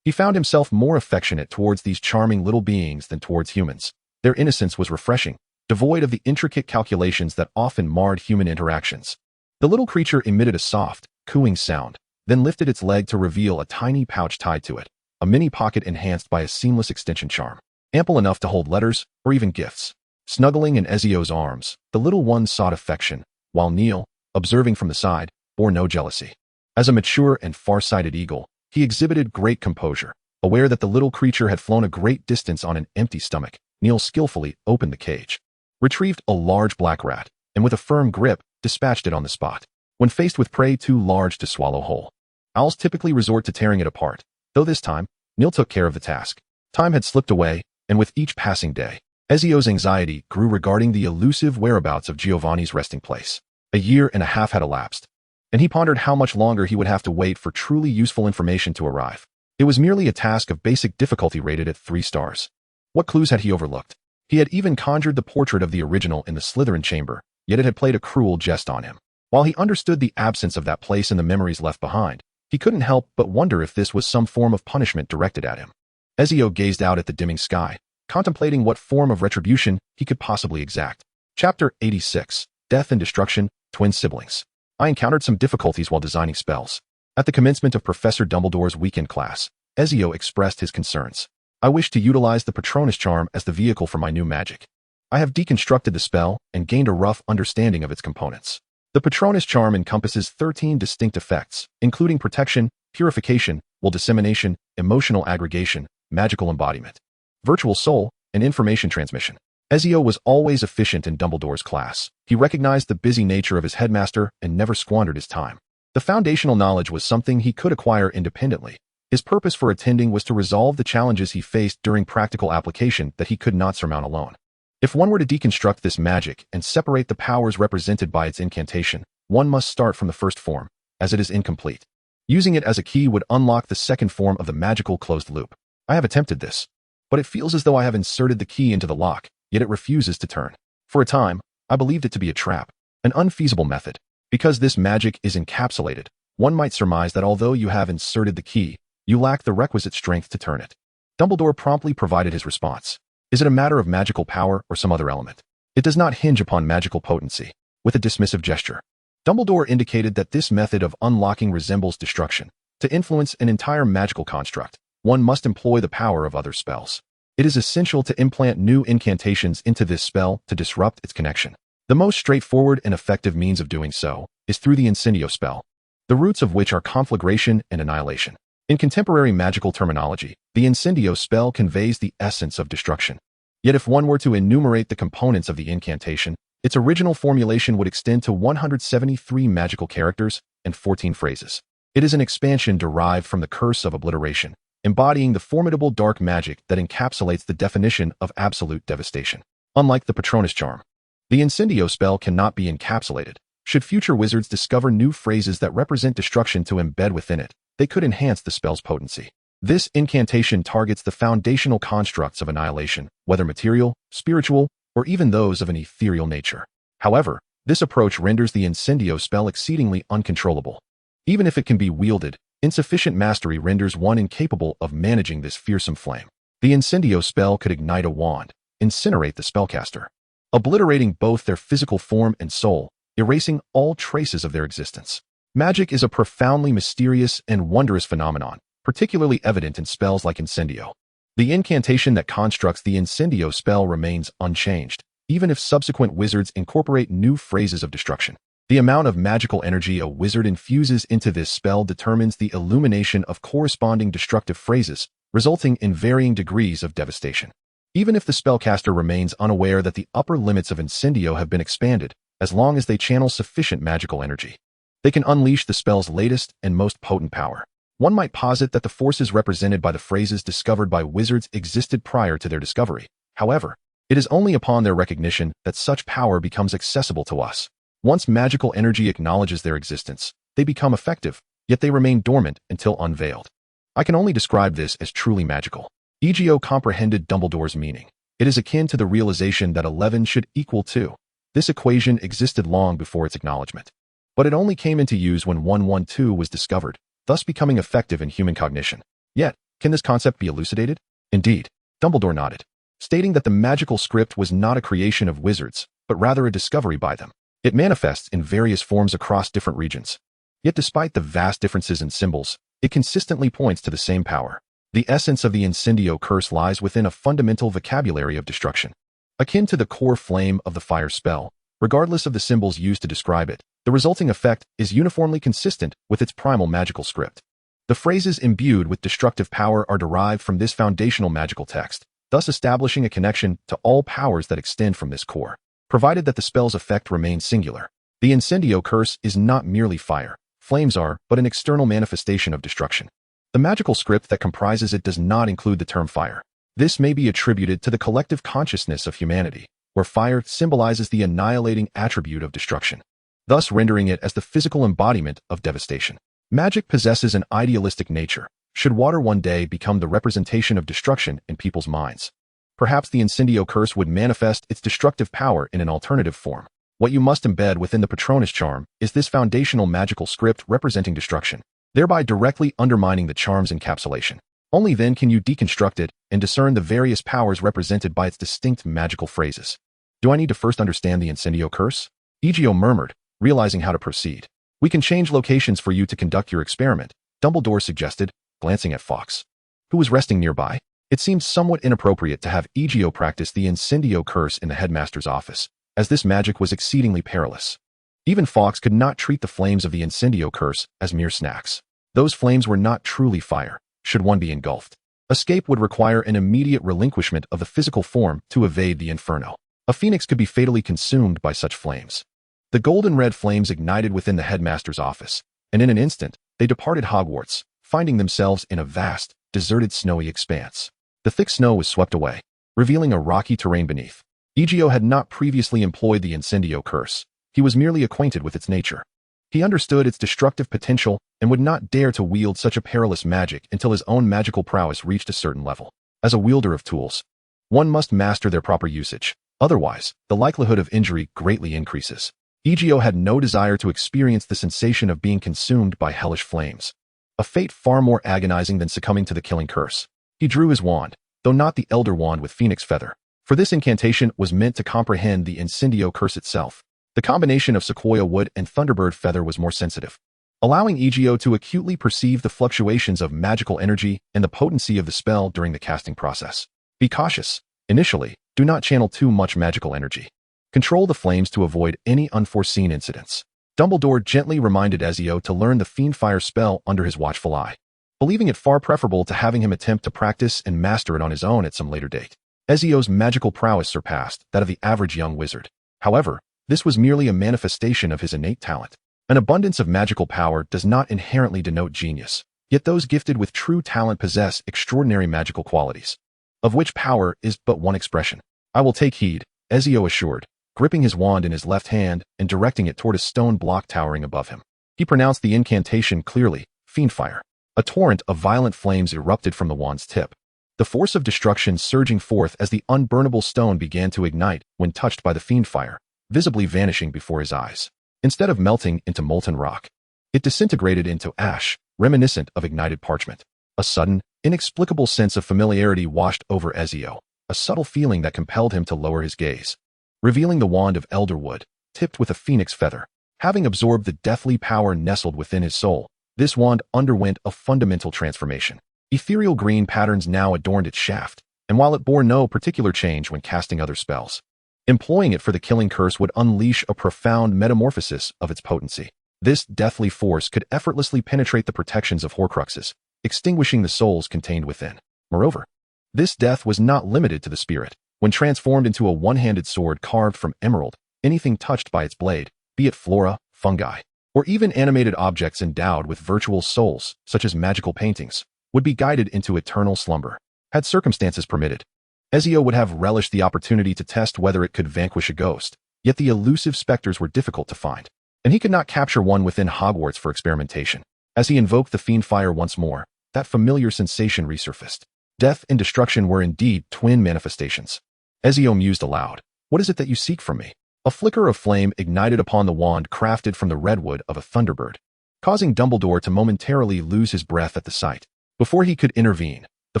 He found himself more affectionate towards these charming little beings than towards humans. Their innocence was refreshing, devoid of the intricate calculations that often marred human interactions. The little creature emitted a soft, cooing sound, then lifted its leg to reveal a tiny pouch tied to it, a mini pocket enhanced by a seamless extension charm, ample enough to hold letters or even gifts. Snuggling in Ezio's arms, the little one sought affection, while Neil, observing from the side, bore no jealousy. As a mature and far-sighted eagle, he exhibited great composure. Aware that the little creature had flown a great distance on an empty stomach, Neil skillfully opened the cage, retrieved a large black rat, and with a firm grip, dispatched it on the spot. When faced with prey too large to swallow whole, owls typically resort to tearing it apart, though this time, Neil took care of the task. Time had slipped away, and with each passing day, Ezio's anxiety grew regarding the elusive whereabouts of Giovanni's resting place. A year and a half had elapsed, and he pondered how much longer he would have to wait for truly useful information to arrive. It was merely a task of basic difficulty rated at 3 stars. What clues had he overlooked? He had even conjured the portrait of the original in the Slytherin chamber, yet it had played a cruel jest on him. While he understood the absence of that place in the memories left behind, he couldn't help but wonder if this was some form of punishment directed at him. Ezio gazed out at the dimming sky, contemplating what form of retribution he could possibly exact. Chapter 86, Death and Destruction, Twin Siblings. I encountered some difficulties while designing spells. At the commencement of Professor Dumbledore's weekend class, Ezio expressed his concerns. I wish to utilize the Patronus charm as the vehicle for my new magic. I have deconstructed the spell and gained a rough understanding of its components. The Patronus charm encompasses 13 distinct effects, including protection, purification, will dissemination, emotional aggregation, magical embodiment, virtual soul, and information transmission. Ezio was always efficient in Dumbledore's class. He recognized the busy nature of his headmaster and never squandered his time. The foundational knowledge was something he could acquire independently. His purpose for attending was to resolve the challenges he faced during practical application that he could not surmount alone. If one were to deconstruct this magic and separate the powers represented by its incantation, one must start from the first form, as it is incomplete. Using it as a key would unlock the second form of the magical closed loop. I have attempted this, but it feels as though I have inserted the key into the lock, yet it refuses to turn. For a time, I believed it to be a trap, an unfeasible method. Because this magic is encapsulated, one might surmise that although you have inserted the key, you lack the requisite strength to turn it. Dumbledore promptly provided his response. Is it a matter of magical power or some other element? It does not hinge upon magical potency. With a dismissive gesture, Dumbledore indicated that this method of unlocking resembles destruction. To influence an entire magical construct, one must employ the power of other spells. It is essential to implant new incantations into this spell to disrupt its connection. The most straightforward and effective means of doing so is through the Incendio spell, the roots of which are conflagration and annihilation. In contemporary magical terminology, the Incendio spell conveys the essence of destruction. Yet if one were to enumerate the components of the incantation, its original formulation would extend to 173 magical characters and 14 phrases. It is an expansion derived from the Curse of Obliteration, embodying the formidable dark magic that encapsulates the definition of absolute devastation. Unlike the Patronus charm, the Incendio spell cannot be encapsulated. Should future wizards discover new phrases that represent destruction to embed within it, they could enhance the spell's potency. This incantation targets the foundational constructs of annihilation, whether material, spiritual, or even those of an ethereal nature. However, this approach renders the Incendio spell exceedingly uncontrollable. Even if it can be wielded, insufficient mastery renders one incapable of managing this fearsome flame. The Incendio spell could ignite a wand, incinerate the spellcaster, obliterating both their physical form and soul, erasing all traces of their existence. Magic is a profoundly mysterious and wondrous phenomenon, particularly evident in spells like Incendio. The incantation that constructs the Incendio spell remains unchanged, even if subsequent wizards incorporate new phrases of destruction. The amount of magical energy a wizard infuses into this spell determines the illumination of corresponding destructive phrases, resulting in varying degrees of devastation. Even if the spellcaster remains unaware that the upper limits of Incendio have been expanded, as long as they channel sufficient magical energy, they can unleash the spell's latest and most potent power. One might posit that the forces represented by the phrases discovered by wizards existed prior to their discovery. However, it is only upon their recognition that such power becomes accessible to us. Once magical energy acknowledges their existence, they become effective, yet they remain dormant until unveiled. I can only describe this as truly magical. Egio comprehended Dumbledore's meaning. It is akin to the realization that 11 should equal 2. This equation existed long before its acknowledgement, but it only came into use when 112 was discovered, thus becoming effective in human cognition. Yet, can this concept be elucidated? Indeed, Dumbledore nodded, stating that the magical script was not a creation of wizards, but rather a discovery by them. It manifests in various forms across different regions. Yet despite the vast differences in symbols, it consistently points to the same power. The essence of the Incendio curse lies within a fundamental vocabulary of destruction. Akin to the core flame of the fire spell, regardless of the symbols used to describe it, the resulting effect is uniformly consistent with its primal magical script. The phrases imbued with destructive power are derived from this foundational magical text, thus establishing a connection to all powers that extend from this core, provided that the spell's effect remains singular. The Incendio curse is not merely fire, flames are, but an external manifestation of destruction. The magical script that comprises it does not include the term fire. This may be attributed to the collective consciousness of humanity, where fire symbolizes the annihilating attribute of destruction, thus rendering it as the physical embodiment of devastation. Magic possesses an idealistic nature. Should water one day become the representation of destruction in people's minds, perhaps the Incendio curse would manifest its destructive power in an alternative form. What you must embed within the Patronus charm is this foundational magical script representing destruction, thereby directly undermining the charm's encapsulation. Only then can you deconstruct it and discern the various powers represented by its distinct magical phrases. Do I need to first understand the Incendio curse? Egio murmured, realizing how to proceed. We can change locations for you to conduct your experiment, Dumbledore suggested, glancing at Fawkes, who was resting nearby. It seemed somewhat inappropriate to have Egio practice the Incendio curse in the headmaster's office, as this magic was exceedingly perilous. Even Fawkes could not treat the flames of the Incendio curse as mere snacks. Those flames were not truly fire, should one be engulfed. Escape would require an immediate relinquishment of the physical form to evade the inferno. A phoenix could be fatally consumed by such flames. The golden red flames ignited within the headmaster's office, and in an instant, they departed Hogwarts, finding themselves in a vast, deserted snowy expanse. The thick snow was swept away, revealing a rocky terrain beneath. Egio had not previously employed the Incendio curse. He was merely acquainted with its nature. He understood its destructive potential and would not dare to wield such a perilous magic until his own magical prowess reached a certain level. As a wielder of tools, one must master their proper usage. Otherwise, the likelihood of injury greatly increases. Egio had no desire to experience the sensation of being consumed by hellish flames, a fate far more agonizing than succumbing to the killing curse. He drew his wand, though not the Elder Wand with Phoenix Feather, for this incantation was meant to comprehend the Incendio curse itself. The combination of Sequoia Wood and Thunderbird Feather was more sensitive, allowing Egio to acutely perceive the fluctuations of magical energy and the potency of the spell during the casting process. Be cautious. Initially, do not channel too much magical energy. Control the flames to avoid any unforeseen incidents. Dumbledore gently reminded Ezio to learn the Fiendfire spell under his watchful eye, believing it far preferable to having him attempt to practice and master it on his own at some later date. Ezio's magical prowess surpassed that of the average young wizard. However, this was merely a manifestation of his innate talent. An abundance of magical power does not inherently denote genius, yet those gifted with true talent possess extraordinary magical qualities, of which power is but one expression. I will take heed, Ezio assured, gripping his wand in his left hand and directing it toward a stone block towering above him. He pronounced the incantation clearly, Fiendfire. A torrent of violent flames erupted from the wand's tip, the force of destruction surging forth as the unburnable stone began to ignite when touched by the Fiendfire, visibly vanishing before his eyes. Instead of melting into molten rock, it disintegrated into ash, reminiscent of ignited parchment. A sudden, inexplicable sense of familiarity washed over Ezio, a subtle feeling that compelled him to lower his gaze, revealing the wand of Elderwood, tipped with a phoenix feather. Having absorbed the deathly power nestled within his soul, this wand underwent a fundamental transformation. Ethereal green patterns now adorned its shaft, and while it bore no particular change when casting other spells, employing it for the killing curse would unleash a profound metamorphosis of its potency. This deathly force could effortlessly penetrate the protections of Horcruxes, extinguishing the souls contained within. Moreover, this death was not limited to the spirit. When transformed into a one-handed sword carved from emerald, anything touched by its blade, be it flora, fungi, or even animated objects endowed with virtual souls, such as magical paintings, would be guided into eternal slumber. Had circumstances permitted, Ezio would have relished the opportunity to test whether it could vanquish a ghost, yet the elusive specters were difficult to find, and he could not capture one within Hogwarts for experimentation. As he invoked the Fiendfire once more, that familiar sensation resurfaced. Death and destruction were indeed twin manifestations. Ezio mused aloud. What is it that you seek from me? A flicker of flame ignited upon the wand crafted from the redwood of a thunderbird, causing Dumbledore to momentarily lose his breath at the sight. Before he could intervene, the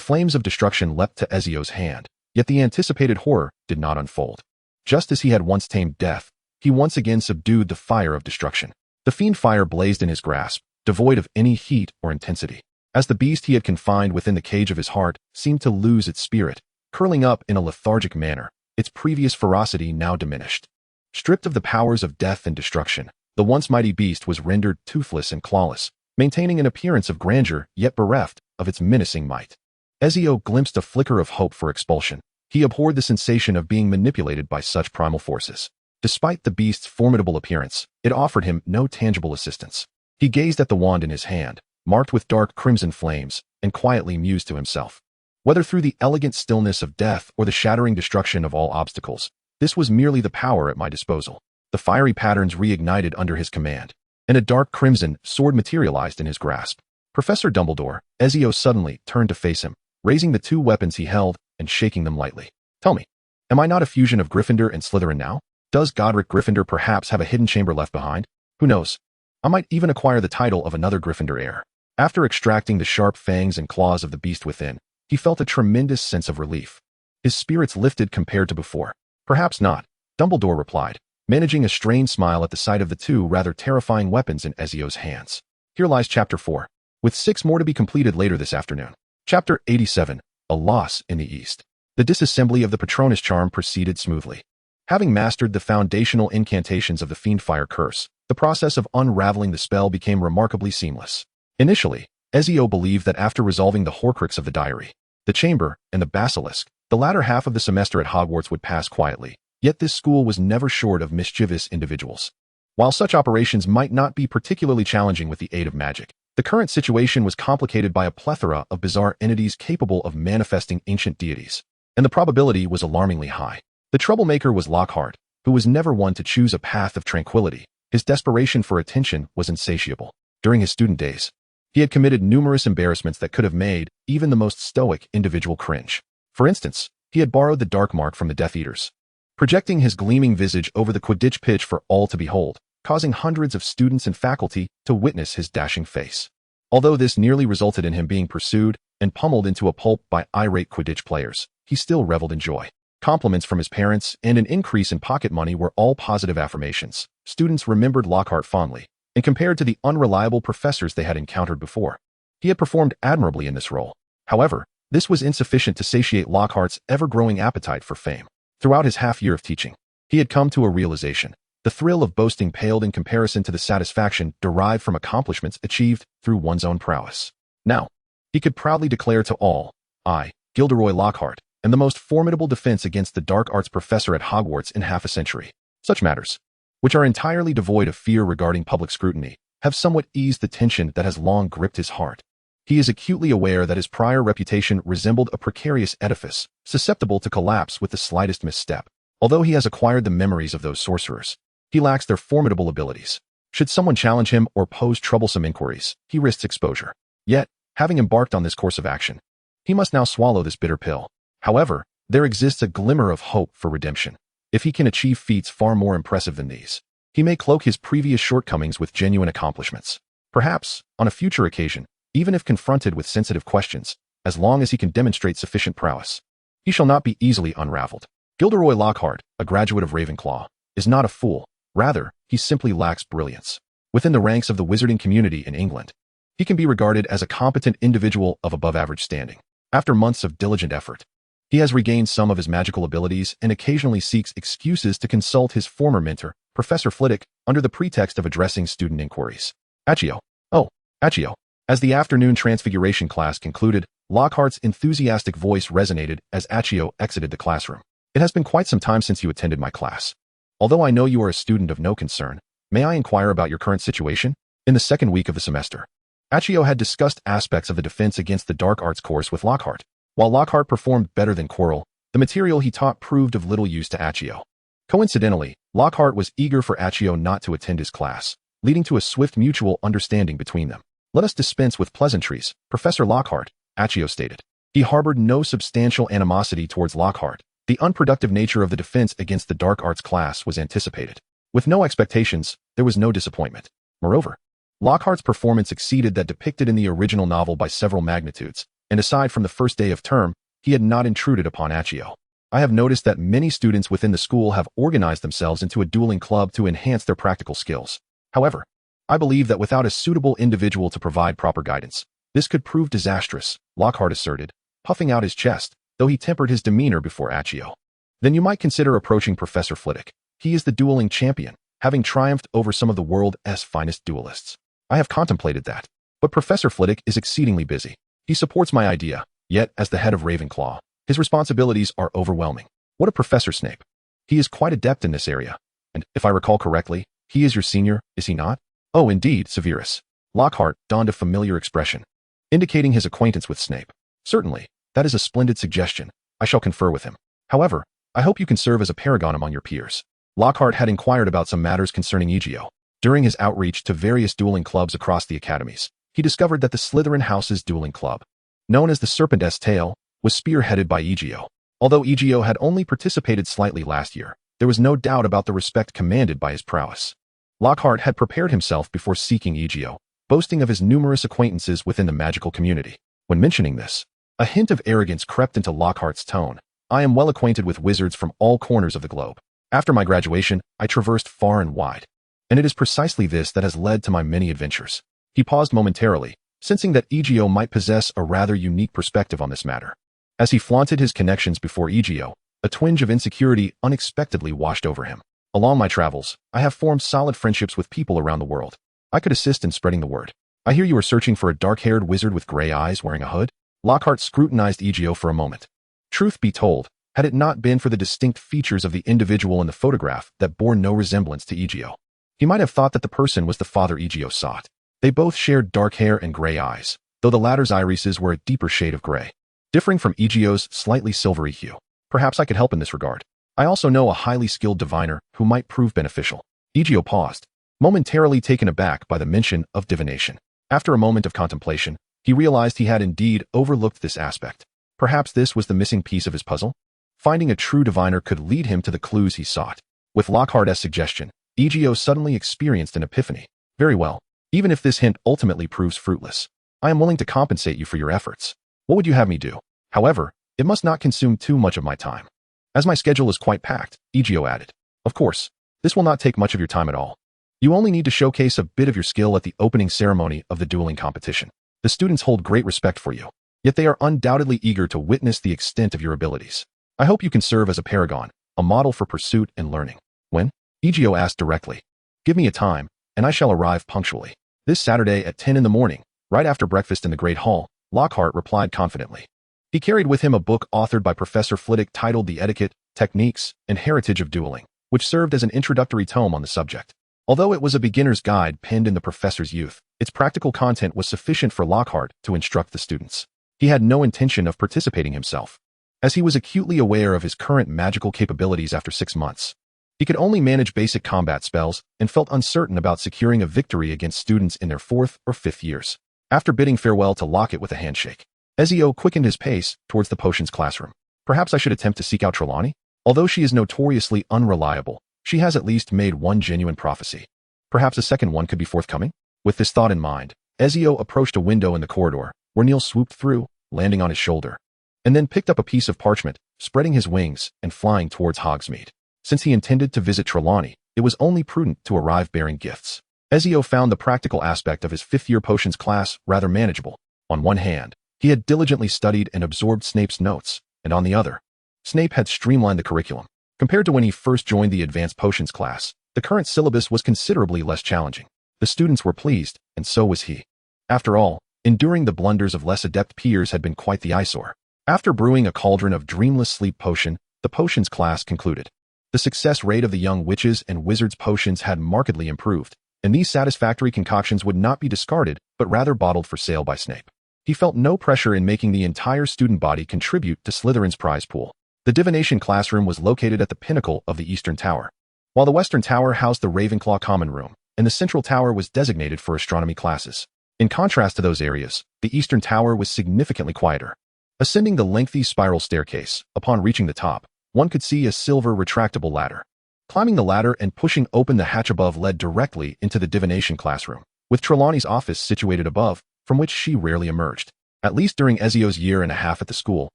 flames of destruction leapt to Ezio's hand, yet the anticipated horror did not unfold. Just as he had once tamed death, he once again subdued the fire of destruction. The fiend fire blazed in his grasp, devoid of any heat or intensity, as the beast he had confined within the cage of his heart seemed to lose its spirit, curling up in a lethargic manner, its previous ferocity now diminished. Stripped of the powers of death and destruction, the once mighty beast was rendered toothless and clawless, maintaining an appearance of grandeur yet bereft of its menacing might. Ezio glimpsed a flicker of hope for expulsion. He abhorred the sensation of being manipulated by such primal forces. Despite the beast's formidable appearance, it offered him no tangible assistance. He gazed at the wand in his hand, marked with dark crimson flames, and quietly mused to himself. Whether through the elegant stillness of death or the shattering destruction of all obstacles, this was merely the power at my disposal. The fiery patterns reignited under his command, and a dark crimson sword materialized in his grasp. Professor Dumbledore, Ezio suddenly turned to face him, raising the two weapons he held and shaking them lightly. Tell me, am I not a fusion of Gryffindor and Slytherin now? Does Godric Gryffindor perhaps have a hidden chamber left behind? Who knows? I might even acquire the title of another Gryffindor heir. After extracting the sharp fangs and claws of the beast within, he felt a tremendous sense of relief. His spirits lifted compared to before. Perhaps not, Dumbledore replied, managing a strained smile at the sight of the two rather terrifying weapons in Ezio's hands. Here lies Chapter 4, with 6 more to be completed later this afternoon. Chapter 87, A Loss in the East. The disassembly of the Patronus charm proceeded smoothly. Having mastered the foundational incantations of the Fiendfire curse, the process of unraveling the spell became remarkably seamless. Initially, Ezio believed that after resolving the Horcrux of the diary, the chamber, and the basilisk, the latter half of the semester at Hogwarts would pass quietly, yet this school was never short of mischievous individuals. While such operations might not be particularly challenging with the aid of magic, the current situation was complicated by a plethora of bizarre entities capable of manifesting ancient deities, and the probability was alarmingly high. The troublemaker was Lockhart, who was never one to choose a path of tranquility. His desperation for attention was insatiable. During his student days, he had committed numerous embarrassments that could have made even the most stoic individual cringe. For instance, he had borrowed the dark mark from the Death Eaters, projecting his gleaming visage over the Quidditch pitch for all to behold, causing hundreds of students and faculty to witness his dashing face. Although this nearly resulted in him being pursued and pummeled into a pulp by irate Quidditch players, he still reveled in joy. Compliments from his parents and an increase in pocket money were all positive affirmations. Students remembered Lockhart fondly, and compared to the unreliable professors they had encountered before, he had performed admirably in this role. However, this was insufficient to satiate Lockhart's ever-growing appetite for fame. Throughout his half-year of teaching, he had come to a realization. The thrill of boasting paled in comparison to the satisfaction derived from accomplishments achieved through one's own prowess. Now, he could proudly declare to all, I, Gilderoy Lockhart, am the most formidable defense against the dark arts professor at Hogwarts in half a century. Such matters, which are entirely devoid of fear regarding public scrutiny, have somewhat eased the tension that has long gripped his heart. He is acutely aware that his prior reputation resembled a precarious edifice, susceptible to collapse with the slightest misstep. Although he has acquired the memories of those sorcerers, he lacks their formidable abilities. Should someone challenge him or pose troublesome inquiries, he risks exposure. Yet, having embarked on this course of action, he must now swallow this bitter pill. However, there exists a glimmer of hope for redemption. If he can achieve feats far more impressive than these, he may cloak his previous shortcomings with genuine accomplishments. Perhaps, on a future occasion, even if confronted with sensitive questions, as long as he can demonstrate sufficient prowess, he shall not be easily unraveled. Gilderoy Lockhart, a graduate of Ravenclaw, is not a fool. Rather, he simply lacks brilliance. Within the ranks of the wizarding community in England, he can be regarded as a competent individual of above-average standing. After months of diligent effort, he has regained some of his magical abilities and occasionally seeks excuses to consult his former mentor, Professor Flitwick, under the pretext of addressing student inquiries. Accio. Oh, Accio. As the afternoon transfiguration class concluded, Lockhart's enthusiastic voice resonated as Accio exited the classroom. It has been quite some time since you attended my class. Although I know you are a student of no concern, may I inquire about your current situation? In the second week of the semester, Accio had discussed aspects of the defense against the dark arts course with Lockhart. While Lockhart performed better than Quirrell, the material he taught proved of little use to Accio. Coincidentally, Lockhart was eager for Accio not to attend his class, leading to a swift mutual understanding between them. Let us dispense with pleasantries, Professor Lockhart, Accio stated. He harbored no substantial animosity towards Lockhart. The unproductive nature of the defense against the dark arts class was anticipated. With no expectations, there was no disappointment. Moreover, Lockhart's performance exceeded that depicted in the original novel by several magnitudes, and aside from the first day of term, he had not intruded upon Accio. I have noticed that many students within the school have organized themselves into a dueling club to enhance their practical skills. However, I believe that without a suitable individual to provide proper guidance, this could prove disastrous, Lockhart asserted, puffing out his chest, though he tempered his demeanor before Egio. Then you might consider approaching Professor Flitwick. He is the dueling champion, having triumphed over some of the world's finest duelists. I have contemplated that. But Professor Flitwick is exceedingly busy. He supports my idea, yet as the head of Ravenclaw, his responsibilities are overwhelming. What of Professor Snape? He is quite adept in this area, and if I recall correctly, he is your senior, is he not? Oh, indeed, Severus. Lockhart donned a familiar expression, indicating his acquaintance with Snape. Certainly, that is a splendid suggestion. I shall confer with him. However, I hope you can serve as a paragon among your peers. Lockhart had inquired about some matters concerning Egio. During his outreach to various dueling clubs across the academies, he discovered that the Slytherin House's dueling club, known as the Serpent's Tail, was spearheaded by Egio. Although Egio had only participated slightly last year, there was no doubt about the respect commanded by his prowess. Lockhart had prepared himself before seeking Egio, boasting of his numerous acquaintances within the magical community. When mentioning this, a hint of arrogance crept into Lockhart's tone. I am well acquainted with wizards from all corners of the globe. After my graduation, I traversed far and wide. And it is precisely this that has led to my many adventures. He paused momentarily, sensing that Egio might possess a rather unique perspective on this matter. As he flaunted his connections before Egio, a twinge of insecurity unexpectedly washed over him. Along my travels, I have formed solid friendships with people around the world. I could assist in spreading the word. I hear you are searching for a dark-haired wizard with gray eyes wearing a hood? Lockhart scrutinized Egio for a moment. Truth be told, had it not been for the distinct features of the individual in the photograph that bore no resemblance to Egio, he might have thought that the person was the father Egio sought. They both shared dark hair and gray eyes, though the latter's irises were a deeper shade of gray, differing from Egio's slightly silvery hue. Perhaps I could help in this regard. I also know a highly skilled diviner who might prove beneficial. Egio paused, momentarily taken aback by the mention of divination. After a moment of contemplation, he realized he had indeed overlooked this aspect. Perhaps this was the missing piece of his puzzle? Finding a true diviner could lead him to the clues he sought. With Lockhart's suggestion, Egio suddenly experienced an epiphany. Very well. Even if this hint ultimately proves fruitless, I am willing to compensate you for your efforts. What would you have me do? However, it must not consume too much of my time, as my schedule is quite packed, Egio added. Of course, this will not take much of your time at all. You only need to showcase a bit of your skill at the opening ceremony of the dueling competition. The students hold great respect for you, yet they are undoubtedly eager to witness the extent of your abilities. I hope you can serve as a paragon, a model for pursuit and learning. When? Egio asked directly. Give me a time, and I shall arrive punctually. This Saturday at 10 in the morning, right after breakfast in the Great Hall, Lockhart replied confidently. He carried with him a book authored by Professor Flitwick titled The Etiquette, Techniques, and Heritage of Dueling, which served as an introductory tome on the subject. Although it was a beginner's guide penned in the professor's youth, its practical content was sufficient for Lockhart to instruct the students. He had no intention of participating himself, as he was acutely aware of his current magical capabilities after 6 months. He could only manage basic combat spells and felt uncertain about securing a victory against students in their 4th or 5th years. After bidding farewell to Lockhart with a handshake, Ezio quickened his pace towards the potions classroom. Perhaps I should attempt to seek out Trelawney? Although she is notoriously unreliable, she has at least made one genuine prophecy. Perhaps a second one could be forthcoming? With this thought in mind, Ezio approached a window in the corridor, where Neil swooped through, landing on his shoulder, and then picked up a piece of parchment, spreading his wings and flying towards Hogsmeade. Since he intended to visit Trelawney, it was only prudent to arrive bearing gifts. Ezio found the practical aspect of his 5th-year potions class rather manageable. On one hand, he had diligently studied and absorbed Snape's notes, and on the other, Snape had streamlined the curriculum. Compared to when he first joined the advanced potions class, the current syllabus was considerably less challenging. The students were pleased, and so was he. After all, enduring the blunders of less adept peers had been quite the eyesore. After brewing a cauldron of dreamless sleep potion, the potions class concluded. The success rate of the young witches and wizards' potions had markedly improved, and these satisfactory concoctions would not be discarded, but rather bottled for sale by Snape. He felt no pressure in making the entire student body contribute to Slytherin's prize pool. The divination classroom was located at the pinnacle of the Eastern Tower, while the Western Tower housed the Ravenclaw Common Room, and the Central Tower was designated for astronomy classes. In contrast to those areas, the Eastern Tower was significantly quieter. Ascending the lengthy spiral staircase, upon reaching the top, one could see a silver retractable ladder. Climbing the ladder and pushing open the hatch above led directly into the divination classroom, with Trelawney's office situated above, from which she rarely emerged. At least during Ezio's year and a half at the school,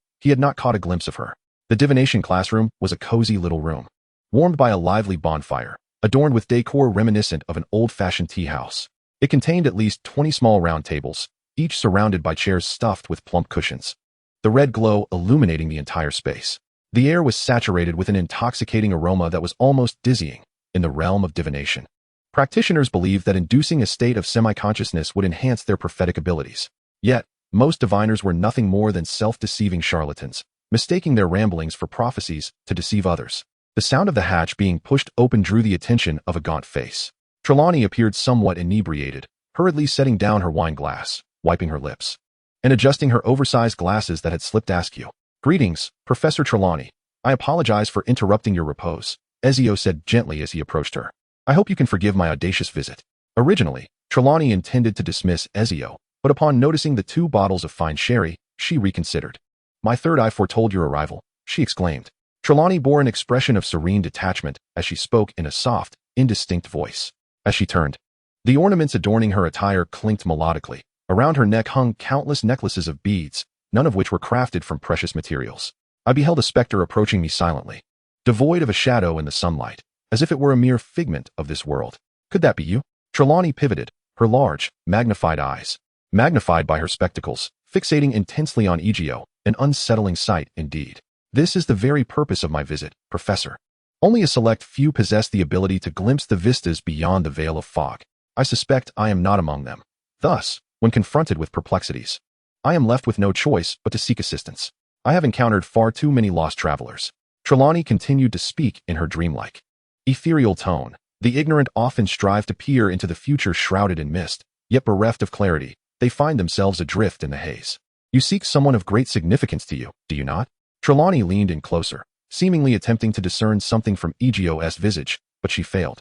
he had not caught a glimpse of her. The divination classroom was a cozy little room, warmed by a lively bonfire, adorned with decor reminiscent of an old-fashioned tea house. It contained at least 20 small round tables, each surrounded by chairs stuffed with plump cushions. The red glow illuminating the entire space. The air was saturated with an intoxicating aroma that was almost dizzying, in the realm of divination. Practitioners believed that inducing a state of semi-consciousness would enhance their prophetic abilities. Yet, most diviners were nothing more than self-deceiving charlatans, mistaking their ramblings for prophecies to deceive others. The sound of the hatch being pushed open drew the attention of a gaunt face. Trelawney appeared somewhat inebriated, hurriedly setting down her wine glass, wiping her lips, and adjusting her oversized glasses that had slipped askew. "Greetings, Professor Trelawney. I apologize for interrupting your repose," Ezio said gently as he approached her. "I hope you can forgive my audacious visit." Originally, Trelawney intended to dismiss Ezio, but upon noticing the 2 bottles of fine sherry, she reconsidered. "My third eye foretold your arrival," she exclaimed. Trelawney bore an expression of serene detachment as she spoke in a soft, indistinct voice. As she turned, the ornaments adorning her attire clinked melodically. Around her neck hung countless necklaces of beads, none of which were crafted from precious materials. I beheld a specter approaching me silently, devoid of a shadow in the sunlight, as if it were a mere figment of this world. "Could that be you?" Trelawney pivoted, her large, magnified eyes, magnified by her spectacles, fixating intensely on Egio, an unsettling sight indeed. "This is the very purpose of my visit, Professor. Only a select few possess the ability to glimpse the vistas beyond the veil of fog. I suspect I am not among them. Thus, when confronted with perplexities, I am left with no choice but to seek assistance. I have encountered far too many lost travelers." Trelawney continued to speak in her dreamlike, ethereal tone. "The ignorant often strive to peer into the future shrouded in mist, yet bereft of clarity, they find themselves adrift in the haze. You seek someone of great significance to you, do you not?" Trelawney leaned in closer, seemingly attempting to discern something from Egio's visage, but she failed.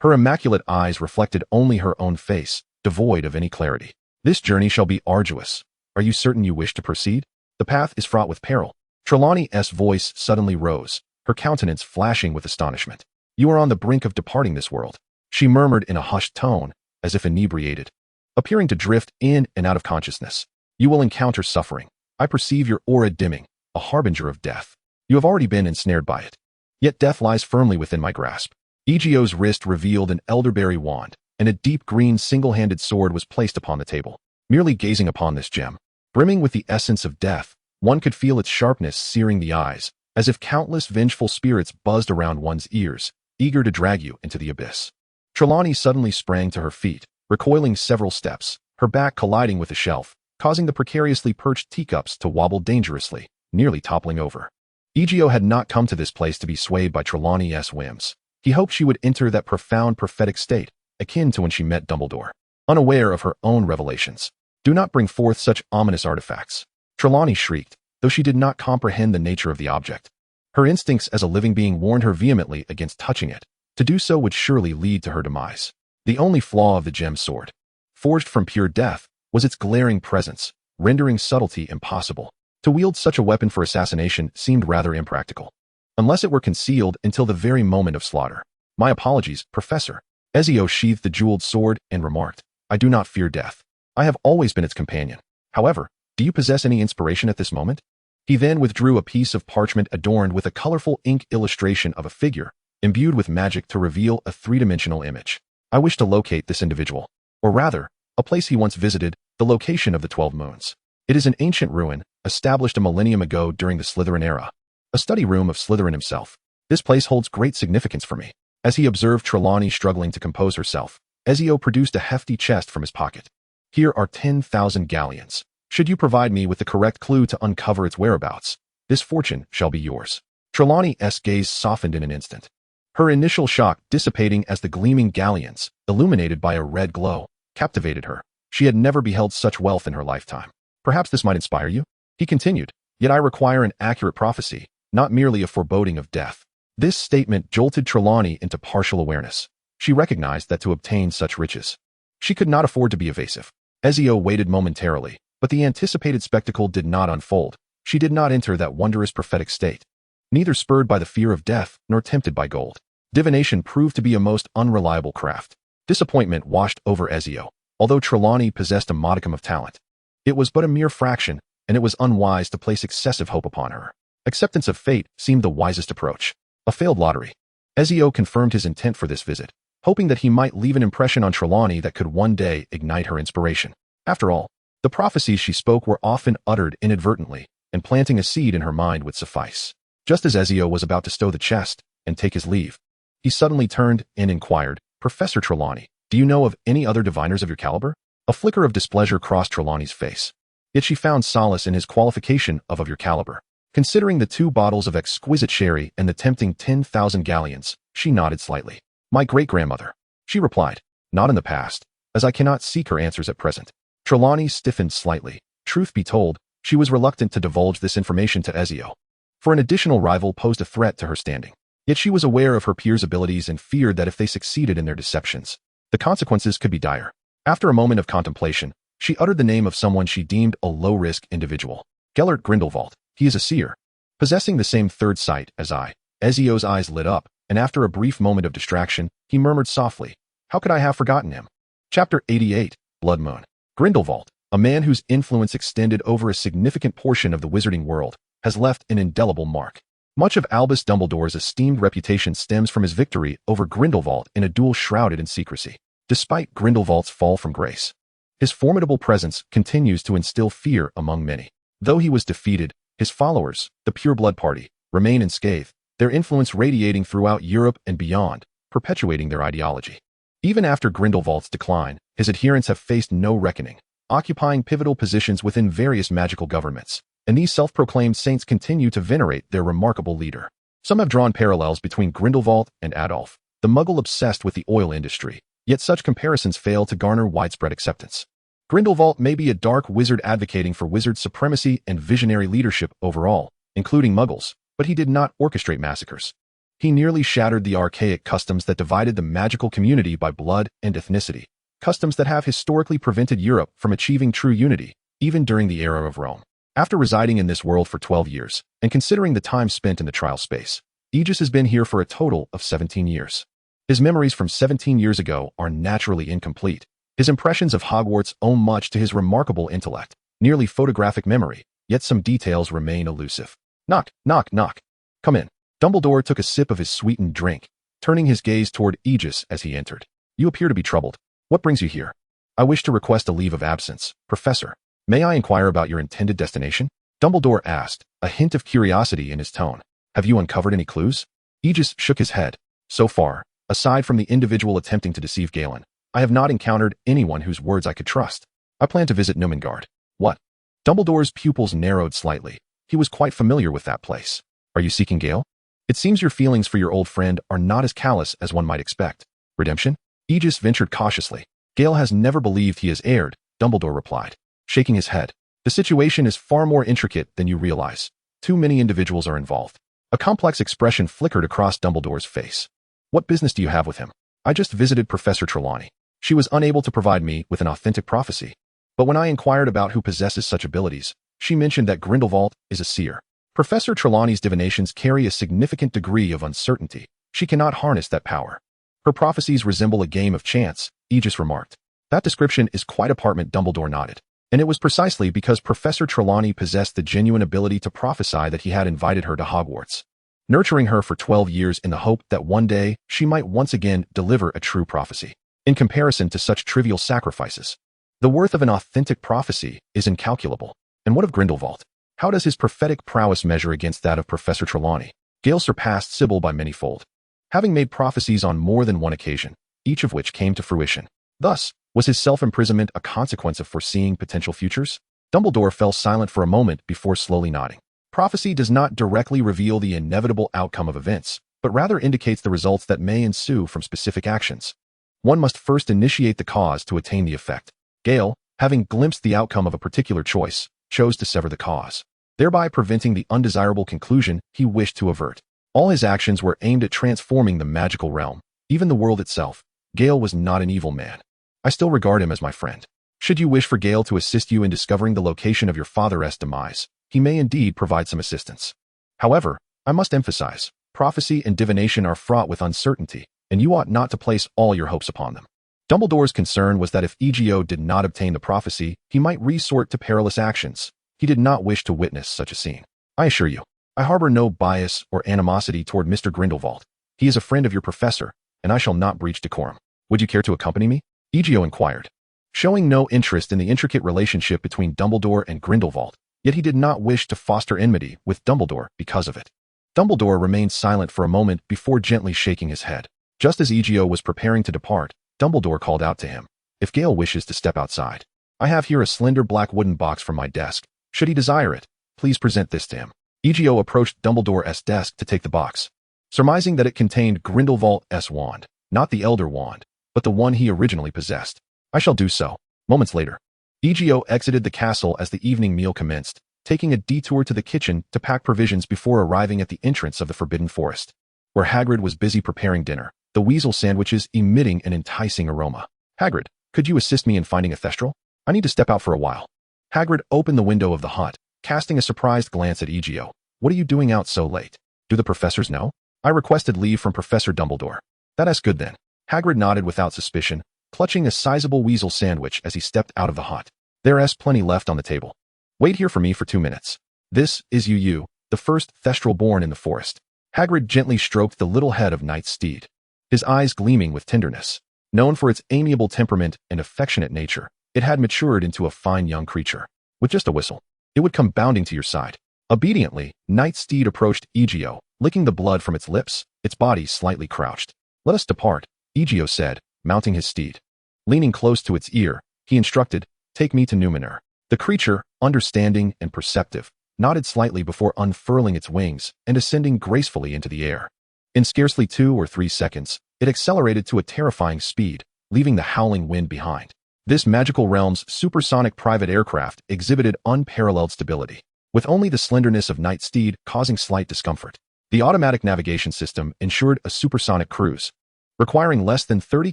Her immaculate eyes reflected only her own face, devoid of any clarity. "This journey shall be arduous. Are you certain you wish to proceed? The path is fraught with peril." Trelawney's voice suddenly rose, her countenance flashing with astonishment. "You are on the brink of departing this world," she murmured in a hushed tone, as if inebriated, appearing to drift in and out of consciousness. "You will encounter suffering. I perceive your aura dimming, a harbinger of death. You have already been ensnared by it. Yet death lies firmly within my grasp." Egio's wrist revealed an elderberry wand, and a deep green single-handed sword was placed upon the table. Merely gazing upon this gem, brimming with the essence of death, one could feel its sharpness searing the eyes, as if countless vengeful spirits buzzed around one's ears, eager to drag you into the abyss. Trelawney suddenly sprang to her feet, recoiling several steps, her back colliding with the shelf, causing the precariously perched teacups to wobble dangerously, nearly toppling over. Egio had not come to this place to be swayed by Trelawney's whims. He hoped she would enter that profound prophetic state, akin to when she met Dumbledore, unaware of her own revelations. "Do not bring forth such ominous artifacts," Trelawney shrieked, though she did not comprehend the nature of the object. Her instincts as a living being warned her vehemently against touching it. To do so would surely lead to her demise. The only flaw of the gem sword, forged from pure death, was its glaring presence, rendering subtlety impossible. To wield such a weapon for assassination seemed rather impractical, unless it were concealed until the very moment of slaughter. "My apologies, Professor." Ezio sheathed the jeweled sword and remarked, "I do not fear death. I have always been its companion. However, do you possess any inspiration at this moment?" He then withdrew a piece of parchment adorned with a colorful ink illustration of a figure, imbued with magic to reveal a three-dimensional image. "I wish to locate this individual, or rather, a place he once visited, the location of the 12 moons. It is an ancient ruin, established a millennium ago during the Slytherin era. A study room of Slytherin himself. This place holds great significance for me." As he observed Trelawney struggling to compose herself, Ezio produced a hefty chest from his pocket. "Here are 10,000 galleons. Should you provide me with the correct clue to uncover its whereabouts, this fortune shall be yours." Trelawney's gaze softened in an instant, her initial shock dissipating as the gleaming galleons, illuminated by a red glow, captivated her. She had never beheld such wealth in her lifetime. "Perhaps this might inspire you," he continued, "yet I require an accurate prophecy, not merely a foreboding of death." This statement jolted Trelawney into partial awareness. She recognized that to obtain such riches, she could not afford to be evasive. Ezio waited momentarily, but the anticipated spectacle did not unfold. She did not enter that wondrous prophetic state, neither spurred by the fear of death nor tempted by gold. Divination proved to be a most unreliable craft. Disappointment washed over Ezio. Although Trelawney possessed a modicum of talent, it was but a mere fraction, and it was unwise to place excessive hope upon her. Acceptance of fate seemed the wisest approach. A failed lottery. Ezio confirmed his intent for this visit, hoping that he might leave an impression on Trelawney that could one day ignite her inspiration. After all, the prophecies she spoke were often uttered inadvertently, and planting a seed in her mind would suffice. Just as Ezio was about to stow the chest and take his leave, he suddenly turned and inquired, "Professor Trelawney, do you know of any other diviners of your caliber?" A flicker of displeasure crossed Trelawney's face. Yet she found solace in his qualification of your caliber. Considering the 2 bottles of exquisite sherry and the tempting 10,000 galleons, she nodded slightly. "My great-grandmother," she replied. "Not in the past, as I cannot seek her answers at present." Trelawney stiffened slightly. Truth be told, she was reluctant to divulge this information to Ezio, for an additional rival posed a threat to her standing. Yet she was aware of her peers' abilities and feared that if they succeeded in their deceptions, the consequences could be dire. After a moment of contemplation, she uttered the name of someone she deemed a low-risk individual. "Gellert Grindelwald. He is a seer, possessing the same third sight as I." Ezio's eyes lit up, and after a brief moment of distraction, he murmured softly, "How could I have forgotten him?" Chapter 88, Blood Moon. Grindelwald, a man whose influence extended over a significant portion of the wizarding world, has left an indelible mark. Much of Albus Dumbledore's esteemed reputation stems from his victory over Grindelwald in a duel shrouded in secrecy. Despite Grindelwald's fall from grace, his formidable presence continues to instill fear among many. Though he was defeated, his followers, the Pure Blood Party, remain unscathed, their influence radiating throughout Europe and beyond, perpetuating their ideology. Even after Grindelwald's decline, his adherents have faced no reckoning, occupying pivotal positions within various magical governments, and these self-proclaimed saints continue to venerate their remarkable leader. Some have drawn parallels between Grindelwald and Adolf, the muggle obsessed with the oil industry, yet such comparisons fail to garner widespread acceptance. Grindelwald may be a dark wizard advocating for wizard supremacy and visionary leadership overall, including muggles, but he did not orchestrate massacres. He nearly shattered the archaic customs that divided the magical community by blood and ethnicity, customs that have historically prevented Europe from achieving true unity, even during the era of Rome. After residing in this world for 12 years, and considering the time spent in the trial space, Egis has been here for a total of 17 years. His memories from 17 years ago are naturally incomplete. His impressions of Hogwarts owe much to his remarkable intellect, nearly photographic memory, yet some details remain elusive. Knock, knock, knock. Come in. Dumbledore took a sip of his sweetened drink, turning his gaze toward Egis as he entered. You appear to be troubled. What brings you here? I wish to request a leave of absence, Professor. May I inquire about your intended destination? Dumbledore asked, a hint of curiosity in his tone. Have you uncovered any clues? Egis shook his head. So far, aside from the individual attempting to deceive Galen, I have not encountered anyone whose words I could trust. I plan to visit Numengard. What? Dumbledore's pupils narrowed slightly. He was quite familiar with that place. Are you seeking Gale? It seems your feelings for your old friend are not as callous as one might expect. Redemption? Egis ventured cautiously. Gale has never believed he has erred, Dumbledore replied, shaking his head. The situation is far more intricate than you realize. Too many individuals are involved. A complex expression flickered across Dumbledore's face. What business do you have with him? I just visited Professor Trelawney. She was unable to provide me with an authentic prophecy. But when I inquired about who possesses such abilities, she mentioned that Grindelwald is a seer. Professor Trelawney's divinations carry a significant degree of uncertainty. She cannot harness that power. Her prophecies resemble a game of chance, Egis remarked. That description is quite apartment, Dumbledore nodded. And it was precisely because Professor Trelawney possessed the genuine ability to prophesy that he had invited her to Hogwarts, nurturing her for 12 years in the hope that one day she might once again deliver a true prophecy. In comparison to such trivial sacrifices, the worth of an authentic prophecy is incalculable. And what of Grindelwald? How does his prophetic prowess measure against that of Professor Trelawney? Gale surpassed Sybil by many-fold, having made prophecies on more than one occasion, each of which came to fruition. Thus, was his self-imprisonment a consequence of foreseeing potential futures? Dumbledore fell silent for a moment before slowly nodding. Prophecy does not directly reveal the inevitable outcome of events, but rather indicates the results that may ensue from specific actions. One must first initiate the cause to attain the effect. Gale, having glimpsed the outcome of a particular choice, chose to sever the cause, thereby preventing the undesirable conclusion he wished to avert. All his actions were aimed at transforming the magical realm, even the world itself. Gale was not an evil man. I still regard him as my friend. Should you wish for Gale to assist you in discovering the location of your father's demise, he may indeed provide some assistance. However, I must emphasize, prophecy and divination are fraught with uncertainty, and you ought not to place all your hopes upon them. Dumbledore's concern was that if Egio did not obtain the prophecy, he might resort to perilous actions. He did not wish to witness such a scene. I assure you, I harbor no bias or animosity toward Mr. Grindelwald. He is a friend of your professor, and I shall not breach decorum. Would you care to accompany me? Egio inquired, showing no interest in the intricate relationship between Dumbledore and Grindelwald, yet he did not wish to foster enmity with Dumbledore because of it. Dumbledore remained silent for a moment before gently shaking his head. Just as Egio was preparing to depart, Dumbledore called out to him, "If Gale wishes to step outside, I have here a slender black wooden box from my desk. Should he desire it, please present this to him." Egio approached Dumbledore's desk to take the box, surmising that it contained Grindelwald's wand, not the Elder Wand, but the one he originally possessed. "I shall do so." Moments later, Egio exited the castle as the evening meal commenced, taking a detour to the kitchen to pack provisions before arriving at the entrance of the Forbidden Forest, where Hagrid was busy preparing dinner, the weasel sandwiches emitting an enticing aroma. "Hagrid, could you assist me in finding a thestral? I need to step out for a while." Hagrid opened the window of the hut, casting a surprised glance at Egio. "What are you doing out so late? Do the professors know?" "I requested leave from Professor Dumbledore." "That's good then." Hagrid nodded without suspicion, clutching a sizable weasel sandwich as he stepped out of the hut. "There's plenty left on the table. Wait here for me for 2 minutes. This is Yu, the first thestral born in the forest." Hagrid gently stroked the little head of Knight's steed, his eyes gleaming with tenderness. Known for its amiable temperament and affectionate nature, it had matured into a fine young creature. With just a whistle, it would come bounding to your side. Obediently, Knight's steed approached Egio, licking the blood from its lips, its body slightly crouched. "Let us depart," Egio said, mounting his steed. Leaning close to its ear, he instructed, "Take me to Numenor." The creature, understanding and perceptive, nodded slightly before unfurling its wings and ascending gracefully into the air. In scarcely 2 or 3 seconds, it accelerated to a terrifying speed, leaving the howling wind behind. This magical realm's supersonic private aircraft exhibited unparalleled stability, with only the slenderness of Knight's steed causing slight discomfort. The automatic navigation system ensured a supersonic cruise, requiring less than 30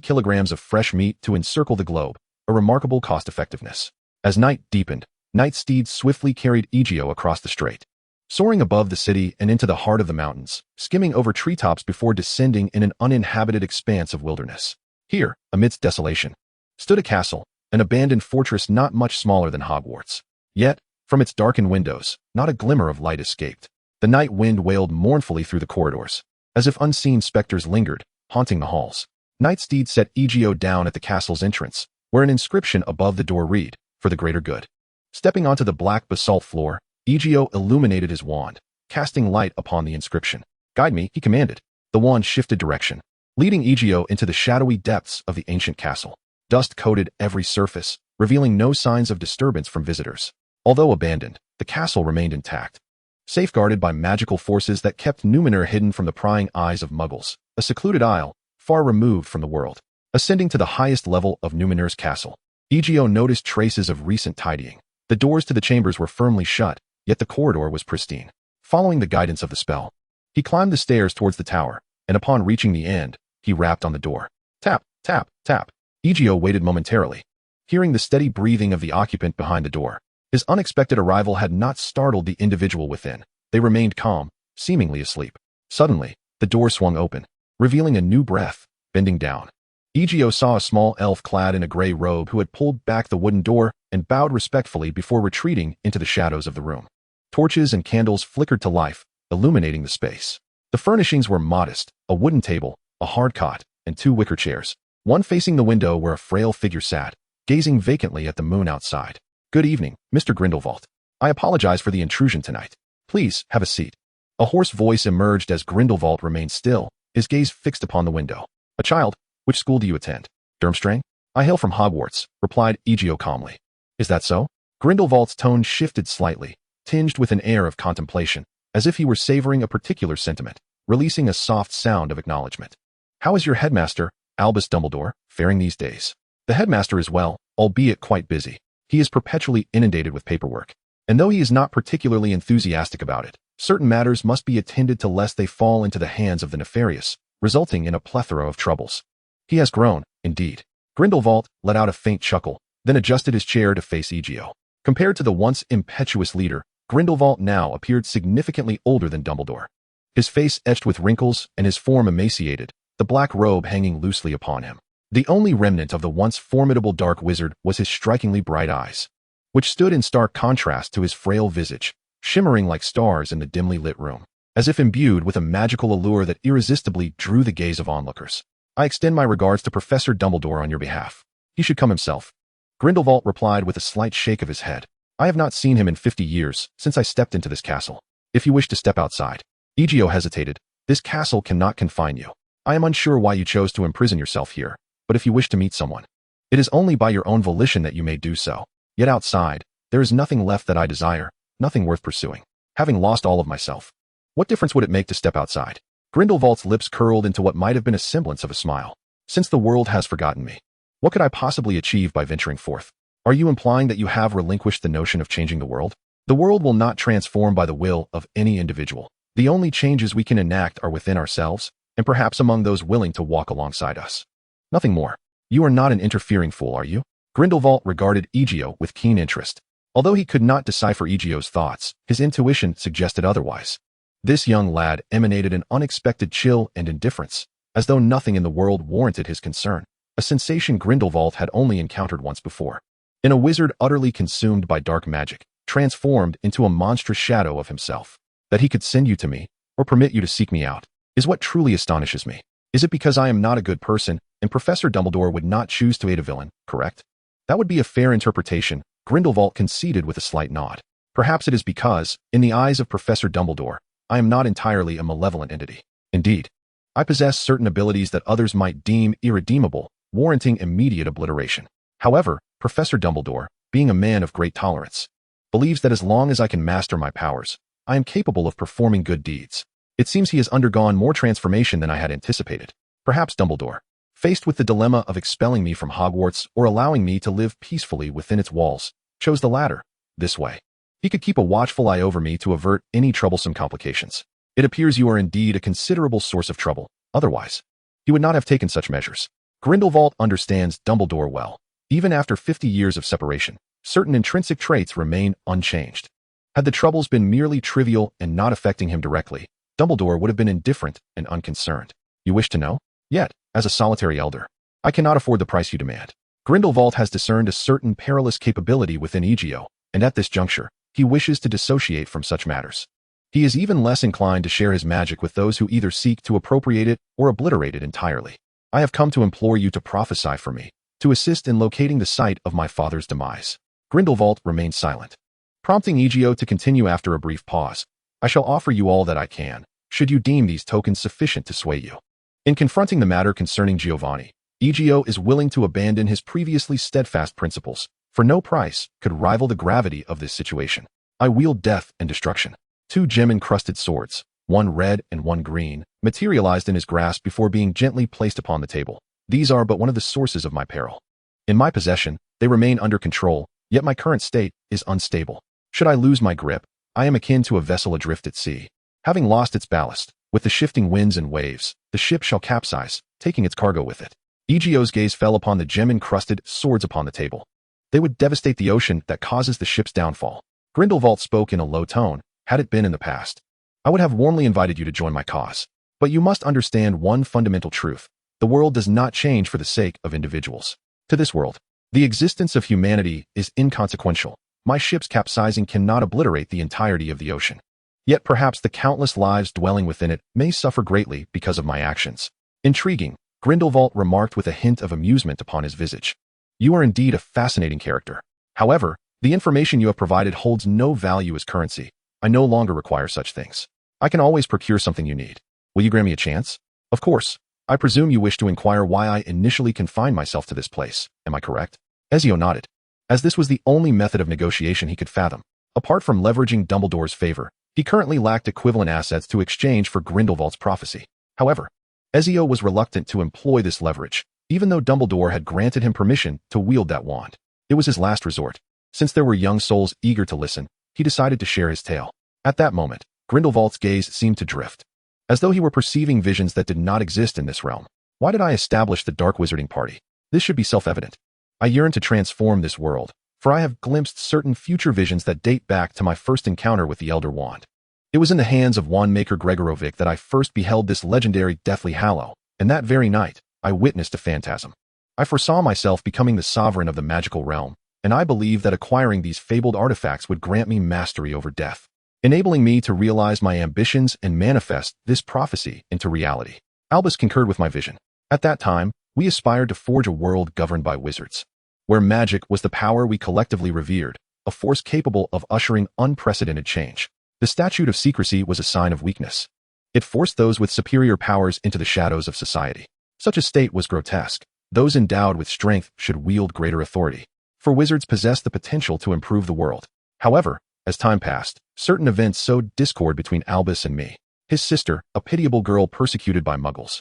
kilograms of fresh meat to encircle the globe, a remarkable cost-effectiveness. As night deepened, Knight's steed swiftly carried Egio across the strait, soaring above the city and into the heart of the mountains, skimming over treetops before descending in an uninhabited expanse of wilderness. Here, amidst desolation, stood a castle, an abandoned fortress not much smaller than Hogwarts. Yet, from its darkened windows, not a glimmer of light escaped. The night wind wailed mournfully through the corridors, as if unseen specters lingered, haunting the halls. Knight's steed set Egio down at the castle's entrance, where an inscription above the door read, "For the greater good." Stepping onto the black basalt floor, Egio illuminated his wand, casting light upon the inscription. "Guide me," he commanded. The wand shifted direction, leading Egio into the shadowy depths of the ancient castle. Dust coated every surface, revealing no signs of disturbance from visitors. Although abandoned, the castle remained intact, safeguarded by magical forces that kept Numenor hidden from the prying eyes of Muggles, a secluded isle, far removed from the world. Ascending to the highest level of Numenor's castle, Egio noticed traces of recent tidying. The doors to the chambers were firmly shut, yet the corridor was pristine. Following the guidance of the spell, he climbed the stairs towards the tower, and upon reaching the end, he rapped on the door. Tap, tap, tap. Egio waited momentarily, hearing the steady breathing of the occupant behind the door. His unexpected arrival had not startled the individual within. They remained calm, seemingly asleep. Suddenly, the door swung open, revealing a new breath. Bending down, Egio saw a small elf clad in a gray robe who had pulled back the wooden door and bowed respectfully before retreating into the shadows of the room. Torches and candles flickered to life, illuminating the space. The furnishings were modest: a wooden table, a hard cot, and 2 wicker chairs, one facing the window where a frail figure sat, gazing vacantly at the moon outside. "Good evening, Mr. Grindelwald. I apologize for the intrusion tonight. Please, have a seat." A hoarse voice emerged as Grindelwald remained still, his gaze fixed upon the window. "A child, which school do you attend?" "Durmstrang. I hail from Hogwarts," replied Egio calmly. "Is that so?" Grindelwald's tone shifted slightly, tinged with an air of contemplation, as if he were savoring a particular sentiment, releasing a soft sound of acknowledgement. "How is your headmaster, Albus Dumbledore, faring these days?" "The headmaster is well, albeit quite busy. He is perpetually inundated with paperwork, and though he is not particularly enthusiastic about it, certain matters must be attended to lest they fall into the hands of the nefarious, resulting in a plethora of troubles. He has grown, indeed." Grindelwald let out a faint chuckle, then adjusted his chair to face Egio. Compared to the once impetuous leader, Grindelwald now appeared significantly older than Dumbledore. His face etched with wrinkles and his form emaciated, the black robe hanging loosely upon him. The only remnant of the once formidable dark wizard was his strikingly bright eyes, which stood in stark contrast to his frail visage, shimmering like stars in the dimly lit room, as if imbued with a magical allure that irresistibly drew the gaze of onlookers. I extend my regards to Professor Dumbledore on your behalf. He should come himself. Grindelwald replied with a slight shake of his head. I have not seen him in 50 years since I stepped into this castle. If you wish to step outside. Egio hesitated. This castle cannot confine you. I am unsure why you chose to imprison yourself here, but if you wish to meet someone, it is only by your own volition that you may do so. Yet outside, there is nothing left that I desire, nothing worth pursuing. Having lost all of myself, what difference would it make to step outside? Grindelwald's lips curled into what might have been a semblance of a smile. Since the world has forgotten me, what could I possibly achieve by venturing forth? Are you implying that you have relinquished the notion of changing the world? The world will not transform by the will of any individual. The only changes we can enact are within ourselves, and perhaps among those willing to walk alongside us. Nothing more. You are not an interfering fool, are you? Grindelwald regarded Egio with keen interest. Although he could not decipher Egio's thoughts, his intuition suggested otherwise. This young lad emanated an unexpected chill and indifference, as though nothing in the world warranted his concern, a sensation Grindelwald had only encountered once before. In a wizard utterly consumed by dark magic, transformed into a monstrous shadow of himself. That he could send you to me, or permit you to seek me out, is what truly astonishes me. Is it because I am not a good person, and Professor Dumbledore would not choose to aid a villain, correct? That would be a fair interpretation, Grindelwald conceded with a slight nod. Perhaps it is because, in the eyes of Professor Dumbledore, I am not entirely a malevolent entity. Indeed, I possess certain abilities that others might deem irredeemable, warranting immediate obliteration. However, Professor Dumbledore, being a man of great tolerance, believes that as long as I can master my powers, I am capable of performing good deeds. It seems he has undergone more transformation than I had anticipated. Perhaps Dumbledore, faced with the dilemma of expelling me from Hogwarts or allowing me to live peacefully within its walls, chose the latter. This way, he could keep a watchful eye over me to avert any troublesome complications. It appears you are indeed a considerable source of trouble. Otherwise, he would not have taken such measures. Grindelwald understands Dumbledore well. Even after 50 years of separation, certain intrinsic traits remain unchanged. Had the troubles been merely trivial and not affecting him directly, Dumbledore would have been indifferent and unconcerned. You wish to know? Yet, as a solitary elder, I cannot afford the price you demand. Grindelwald has discerned a certain perilous capability within Egio, and at this juncture, he wishes to dissociate from such matters. He is even less inclined to share his magic with those who either seek to appropriate it or obliterate it entirely. I have come to implore you to prophesy for me, to assist in locating the site of my father's demise. Grindelwald remained silent, prompting Egio to continue after a brief pause. I shall offer you all that I can, should you deem these tokens sufficient to sway you. In confronting the matter concerning Giovanni, Egio is willing to abandon his previously steadfast principles, for no price could rival the gravity of this situation. I wield death and destruction. 2 gem-encrusted swords, one red and one green, materialized in his grasp before being gently placed upon the table. These are but one of the sources of my peril. In my possession, they remain under control, yet my current state is unstable. Should I lose my grip, I am akin to a vessel adrift at sea. Having lost its ballast, with the shifting winds and waves, the ship shall capsize, taking its cargo with it. Egio's gaze fell upon the gem-encrusted swords upon the table. They would devastate the ocean that causes the ship's downfall. Grindelwald spoke in a low tone. Had it been in the past, I would have warmly invited you to join my cause. But you must understand one fundamental truth. The world does not change for the sake of individuals. To this world, the existence of humanity is inconsequential. My ship's capsizing cannot obliterate the entirety of the ocean. Yet perhaps the countless lives dwelling within it may suffer greatly because of my actions. Intriguing, Grindelwald remarked with a hint of amusement upon his visage. You are indeed a fascinating character. However, the information you have provided holds no value as currency. I no longer require such things. I can always procure something you need. Will you grant me a chance? Of course. I presume you wish to inquire why I initially confined myself to this place. Am I correct? Ezio nodded, as this was the only method of negotiation he could fathom. Apart from leveraging Dumbledore's favor, he currently lacked equivalent assets to exchange for Grindelwald's prophecy. However, Ezio was reluctant to employ this leverage, even though Dumbledore had granted him permission to wield that wand. It was his last resort. Since there were young souls eager to listen, he decided to share his tale. At that moment, Grindelwald's gaze seemed to drift, as though he were perceiving visions that did not exist in this realm. Why did I establish the Dark Wizarding Party? This should be self-evident. I yearn to transform this world, for I have glimpsed certain future visions that date back to my first encounter with the Elder Wand. It was in the hands of Wandmaker Gregorovic that I first beheld this legendary Deathly Hallow, and that very night, I witnessed a phantasm. I foresaw myself becoming the sovereign of the magical realm, and I believed that acquiring these fabled artifacts would grant me mastery over death, enabling me to realize my ambitions and manifest this prophecy into reality. Albus concurred with my vision. At that time, we aspired to forge a world governed by wizards, where magic was the power we collectively revered, a force capable of ushering unprecedented change. The statute of secrecy was a sign of weakness. It forced those with superior powers into the shadows of society. Such a state was grotesque. Those endowed with strength should wield greater authority, for wizards possessed the potential to improve the world. However, as time passed, certain events sowed discord between Albus and me. His sister, a pitiable girl persecuted by muggles,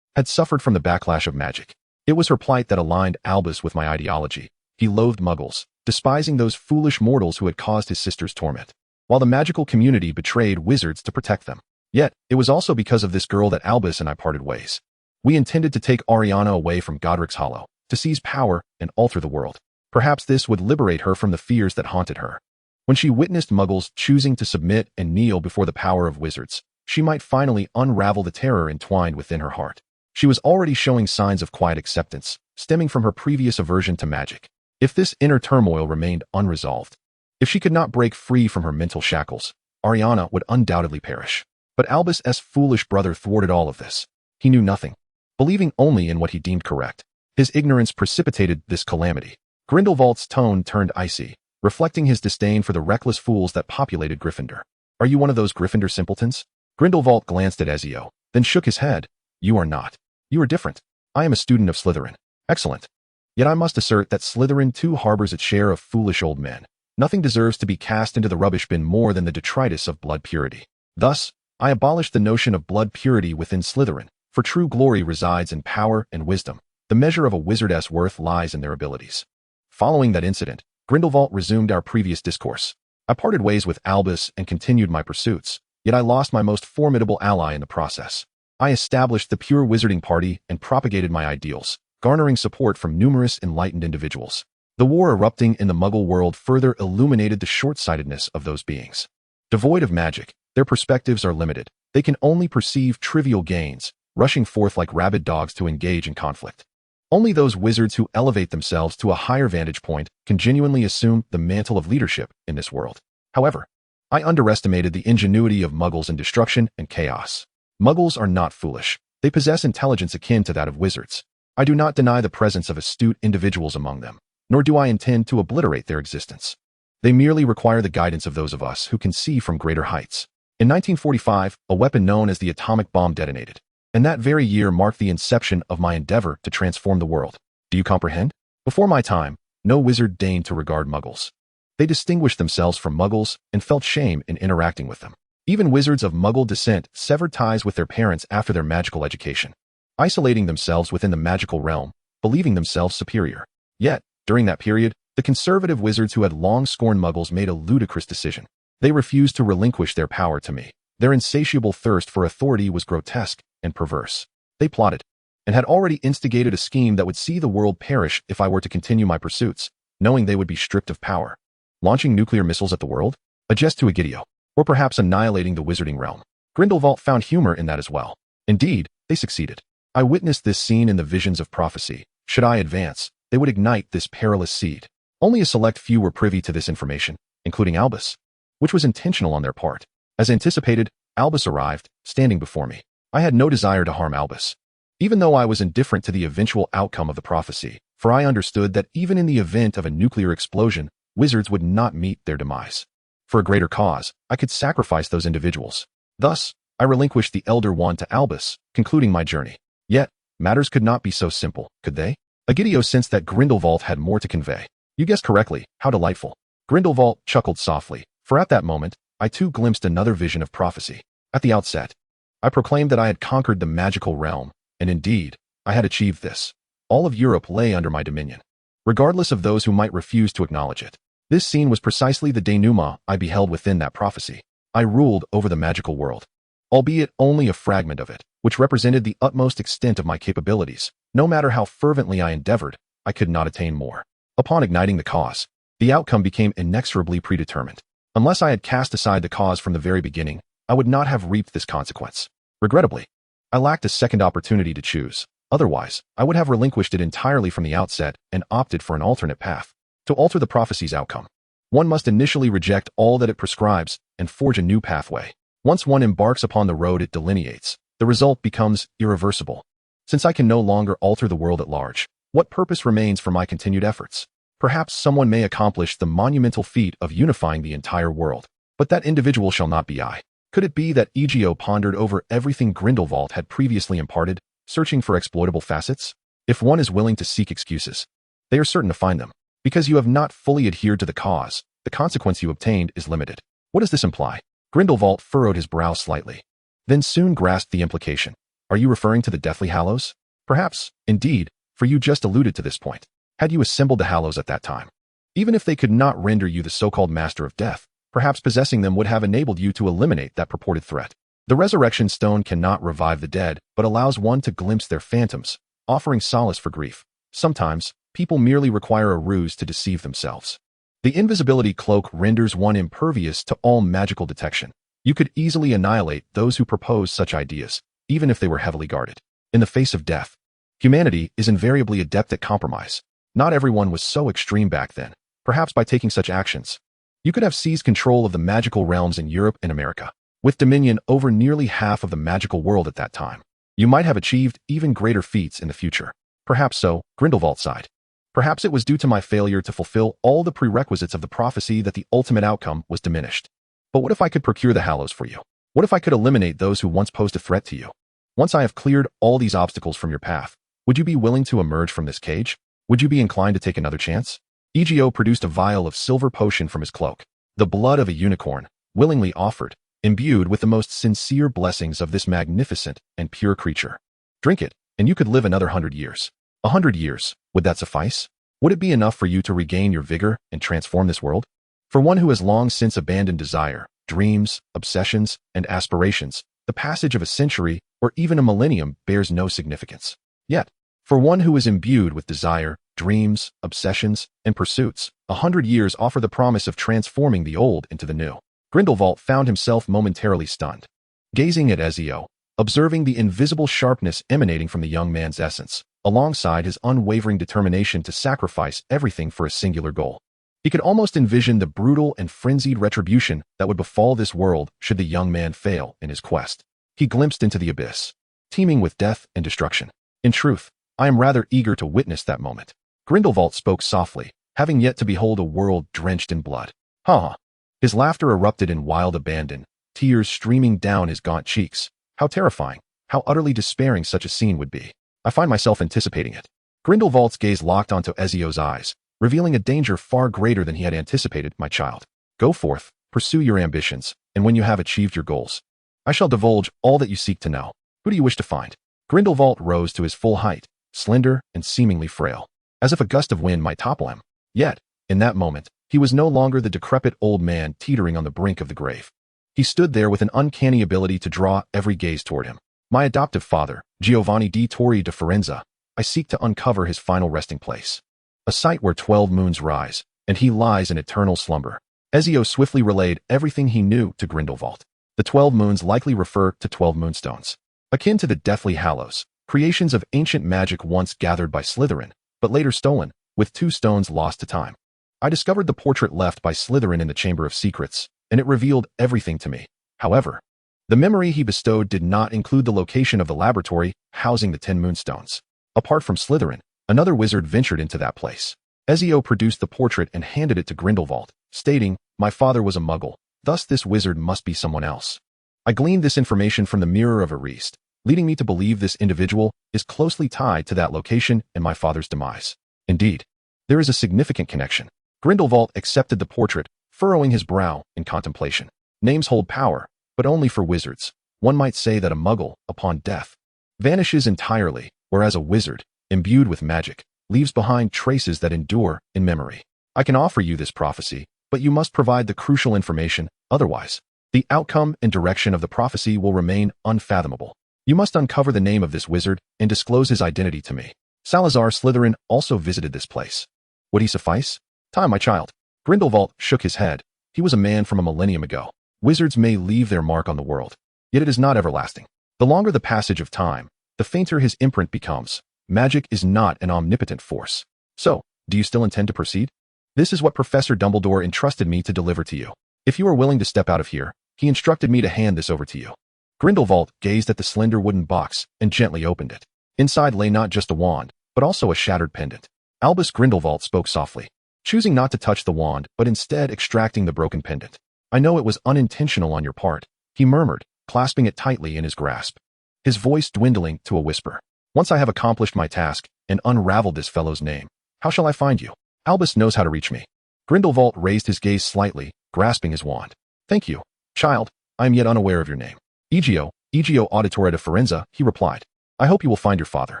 had suffered from the backlash of magic. It was her plight that aligned Albus with my ideology. He loathed muggles, despising those foolish mortals who had caused his sister's torment, while the magical community betrayed wizards to protect them. Yet, it was also because of this girl that Albus and I parted ways. We intended to take Ariana away from Godric's Hollow, to seize power and alter the world. Perhaps this would liberate her from the fears that haunted her. When she witnessed muggles choosing to submit and kneel before the power of wizards, she might finally unravel the terror entwined within her heart. She was already showing signs of quiet acceptance, stemming from her previous aversion to magic. If this inner turmoil remained unresolved, if she could not break free from her mental shackles, Ariana would undoubtedly perish. But Albus's foolish brother thwarted all of this. He knew nothing, believing only in what he deemed correct. His ignorance precipitated this calamity. Grindelwald's tone turned icy, reflecting his disdain for the reckless fools that populated Gryffindor. Are you one of those Gryffindor simpletons? Grindelwald glanced at Ezio, then shook his head. You are not. You are different. I am a student of Slytherin. Excellent. Yet I must assert that Slytherin too harbors its share of foolish old men. Nothing deserves to be cast into the rubbish bin more than the detritus of blood purity. Thus, I abolished the notion of blood purity within Slytherin, for true glory resides in power and wisdom. The measure of a wizard's worth lies in their abilities. Following that incident, Grindelwald resumed our previous discourse. I parted ways with Albus and continued my pursuits, yet I lost my most formidable ally in the process. I established the Pure Wizarding Party and propagated my ideals, garnering support from numerous enlightened individuals. The war erupting in the Muggle world further illuminated the short-sightedness of those beings. Devoid of magic, their perspectives are limited. They can only perceive trivial gains, rushing forth like rabid dogs to engage in conflict. Only those wizards who elevate themselves to a higher vantage point can genuinely assume the mantle of leadership in this world. However, I underestimated the ingenuity of Muggles in destruction and chaos. Muggles are not foolish. They possess intelligence akin to that of wizards. I do not deny the presence of astute individuals among them, nor do I intend to obliterate their existence. They merely require the guidance of those of us who can see from greater heights. In 1945, a weapon known as the atomic bomb detonated, and that very year marked the inception of my endeavor to transform the world. Do you comprehend? Before my time, no wizard deigned to regard Muggles. They distinguished themselves from Muggles and felt shame in interacting with them. Even wizards of Muggle descent severed ties with their parents after their magical education, isolating themselves within the magical realm, believing themselves superior. Yet, during that period, the conservative wizards who had long scorned Muggles made a ludicrous decision. They refused to relinquish their power to me. Their insatiable thirst for authority was grotesque and perverse. They plotted, and had already instigated a scheme that would see the world perish if I were to continue my pursuits, knowing they would be stripped of power. Launching nuclear missiles at the world? A jest to Egio. Or perhaps annihilating the wizarding realm. Grindelwald found humor in that as well. Indeed, they succeeded. I witnessed this scene in the visions of prophecy. Should I advance, they would ignite this perilous seed. Only a select few were privy to this information, including Albus, which was intentional on their part. As anticipated, Albus arrived, standing before me. I had no desire to harm Albus, even though I was indifferent to the eventual outcome of the prophecy, for I understood that even in the event of a nuclear explosion, wizards would not meet their demise. For a greater cause, I could sacrifice those individuals. Thus, I relinquished the Elder Wand to Albus, concluding my journey. Yet, matters could not be so simple, could they? Egio sensed that Grindelwald had more to convey. You guessed correctly, how delightful. Grindelwald chuckled softly, for at that moment, I too glimpsed another vision of prophecy. At the outset, I proclaimed that I had conquered the magical realm, and indeed, I had achieved this. All of Europe lay under my dominion, regardless of those who might refuse to acknowledge it. This scene was precisely the denouement I beheld within that prophecy. I ruled over the magical world, albeit only a fragment of it, which represented the utmost extent of my capabilities. No matter how fervently I endeavored, I could not attain more. Upon igniting the cause, the outcome became inexorably predetermined. Unless I had cast aside the cause from the very beginning, I would not have reaped this consequence. Regrettably, I lacked a second opportunity to choose. Otherwise, I would have relinquished it entirely from the outset and opted for an alternate path. To alter the prophecy's outcome, one must initially reject all that it prescribes and forge a new pathway. Once one embarks upon the road it delineates, the result becomes irreversible. Since I can no longer alter the world at large, what purpose remains for my continued efforts? Perhaps someone may accomplish the monumental feat of unifying the entire world, but that individual shall not be I. Could it be that Egio pondered over everything Grindelwald had previously imparted, searching for exploitable facets? If one is willing to seek excuses, they are certain to find them. Because you have not fully adhered to the cause, the consequence you obtained is limited. What does this imply? Grindelwald furrowed his brow slightly, then soon grasped the implication. Are you referring to the Deathly Hallows? Perhaps, indeed, for you just alluded to this point. Had you assembled the Hallows at that time? Even if they could not render you the so-called Master of Death, perhaps possessing them would have enabled you to eliminate that purported threat. The Resurrection Stone cannot revive the dead, but allows one to glimpse their phantoms, offering solace for grief. Sometimes, people merely require a ruse to deceive themselves. The invisibility cloak renders one impervious to all magical detection. You could easily annihilate those who propose such ideas, even if they were heavily guarded. In the face of death, humanity is invariably adept at compromise. Not everyone was so extreme back then. Perhaps by taking such actions, you could have seized control of the magical realms in Europe and America. With dominion over nearly half of the magical world at that time, you might have achieved even greater feats in the future. Perhaps so, Grindelwald sighed. Perhaps it was due to my failure to fulfill all the prerequisites of the prophecy that the ultimate outcome was diminished. But what if I could procure the Hallows for you? What if I could eliminate those who once posed a threat to you? Once I have cleared all these obstacles from your path, would you be willing to emerge from this cage? Would you be inclined to take another chance? Egio produced a vial of silver potion from his cloak. The blood of a unicorn, willingly offered, imbued with the most sincere blessings of this magnificent and pure creature. Drink it, and you could live another 100 years. 100 years, would that suffice? Would it be enough for you to regain your vigor and transform this world? For one who has long since abandoned desire, dreams, obsessions, and aspirations, the passage of a century or even a millennium bears no significance. Yet, for one who is imbued with desire, dreams, obsessions, and pursuits, 100 years offer the promise of transforming the old into the new. Grindelwald found himself momentarily stunned, gazing at Ezio, observing the invisible sharpness emanating from the young man's essence, alongside his unwavering determination to sacrifice everything for a singular goal. He could almost envision the brutal and frenzied retribution that would befall this world should the young man fail in his quest. He glimpsed into the abyss, teeming with death and destruction. In truth, I am rather eager to witness that moment. Grindelwald spoke softly, having yet to behold a world drenched in blood. Ha! His laughter erupted in wild abandon, tears streaming down his gaunt cheeks. How terrifying, how utterly despairing such a scene would be. I find myself anticipating it. Grindelwald's gaze locked onto Ezio's eyes, revealing a danger far greater than he had anticipated. My child, go forth, pursue your ambitions, and when you have achieved your goals, I shall divulge all that you seek to know. Who do you wish to find? Grindelwald rose to his full height, slender and seemingly frail, as if a gust of wind might topple him. Yet, in that moment, he was no longer the decrepit old man teetering on the brink of the grave. He stood there with an uncanny ability to draw every gaze toward him. My adoptive father, Giovanni di Torre de Firenze, I seek to uncover his final resting place. A site where 12 moons rise, and he lies in eternal slumber. Ezio swiftly relayed everything he knew to Grindelwald. The 12 moons likely refer to 12 moonstones, akin to the Deathly Hallows, creations of ancient magic once gathered by Slytherin, but later stolen, with 2 stones lost to time. I discovered the portrait left by Slytherin in the Chamber of Secrets, and it revealed everything to me. However, the memory he bestowed did not include the location of the laboratory housing the 10 moonstones. Apart from Slytherin, another wizard ventured into that place. Ezio produced the portrait and handed it to Grindelwald, stating, "My father was a muggle, thus this wizard must be someone else." I gleaned this information from the Mirror of Erist, leading me to believe this individual is closely tied to that location and my father's demise. Indeed, there is a significant connection. Grindelwald accepted the portrait, furrowing his brow in contemplation. Names hold power, but only for wizards. One might say that a muggle, upon death, vanishes entirely, whereas a wizard, imbued with magic, leaves behind traces that endure in memory. I can offer you this prophecy, but you must provide the crucial information, otherwise, the outcome and direction of the prophecy will remain unfathomable. You must uncover the name of this wizard and disclose his identity to me. Salazar Slytherin also visited this place. Would he suffice? Time, my child. Grindelwald shook his head. He was a man from a millennium ago. Wizards may leave their mark on the world, yet it is not everlasting. The longer the passage of time, the fainter his imprint becomes. Magic is not an omnipotent force. So, do you still intend to proceed? This is what Professor Dumbledore entrusted me to deliver to you. If you are willing to step out of here, he instructed me to hand this over to you. Grindelwald gazed at the slender wooden box and gently opened it. Inside lay not just a wand, but also a shattered pendant. Albus Grindelwald spoke softly, choosing not to touch the wand, but instead extracting the broken pendant. I know it was unintentional on your part, he murmured, clasping it tightly in his grasp, his voice dwindling to a whisper. Once I have accomplished my task and unraveled this fellow's name, how shall I find you? Albus knows how to reach me. Grindelwald raised his gaze slightly, grasping his wand. Thank you, child. I am yet unaware of your name. Egio Auditore de Forenza, he replied. I hope you will find your father.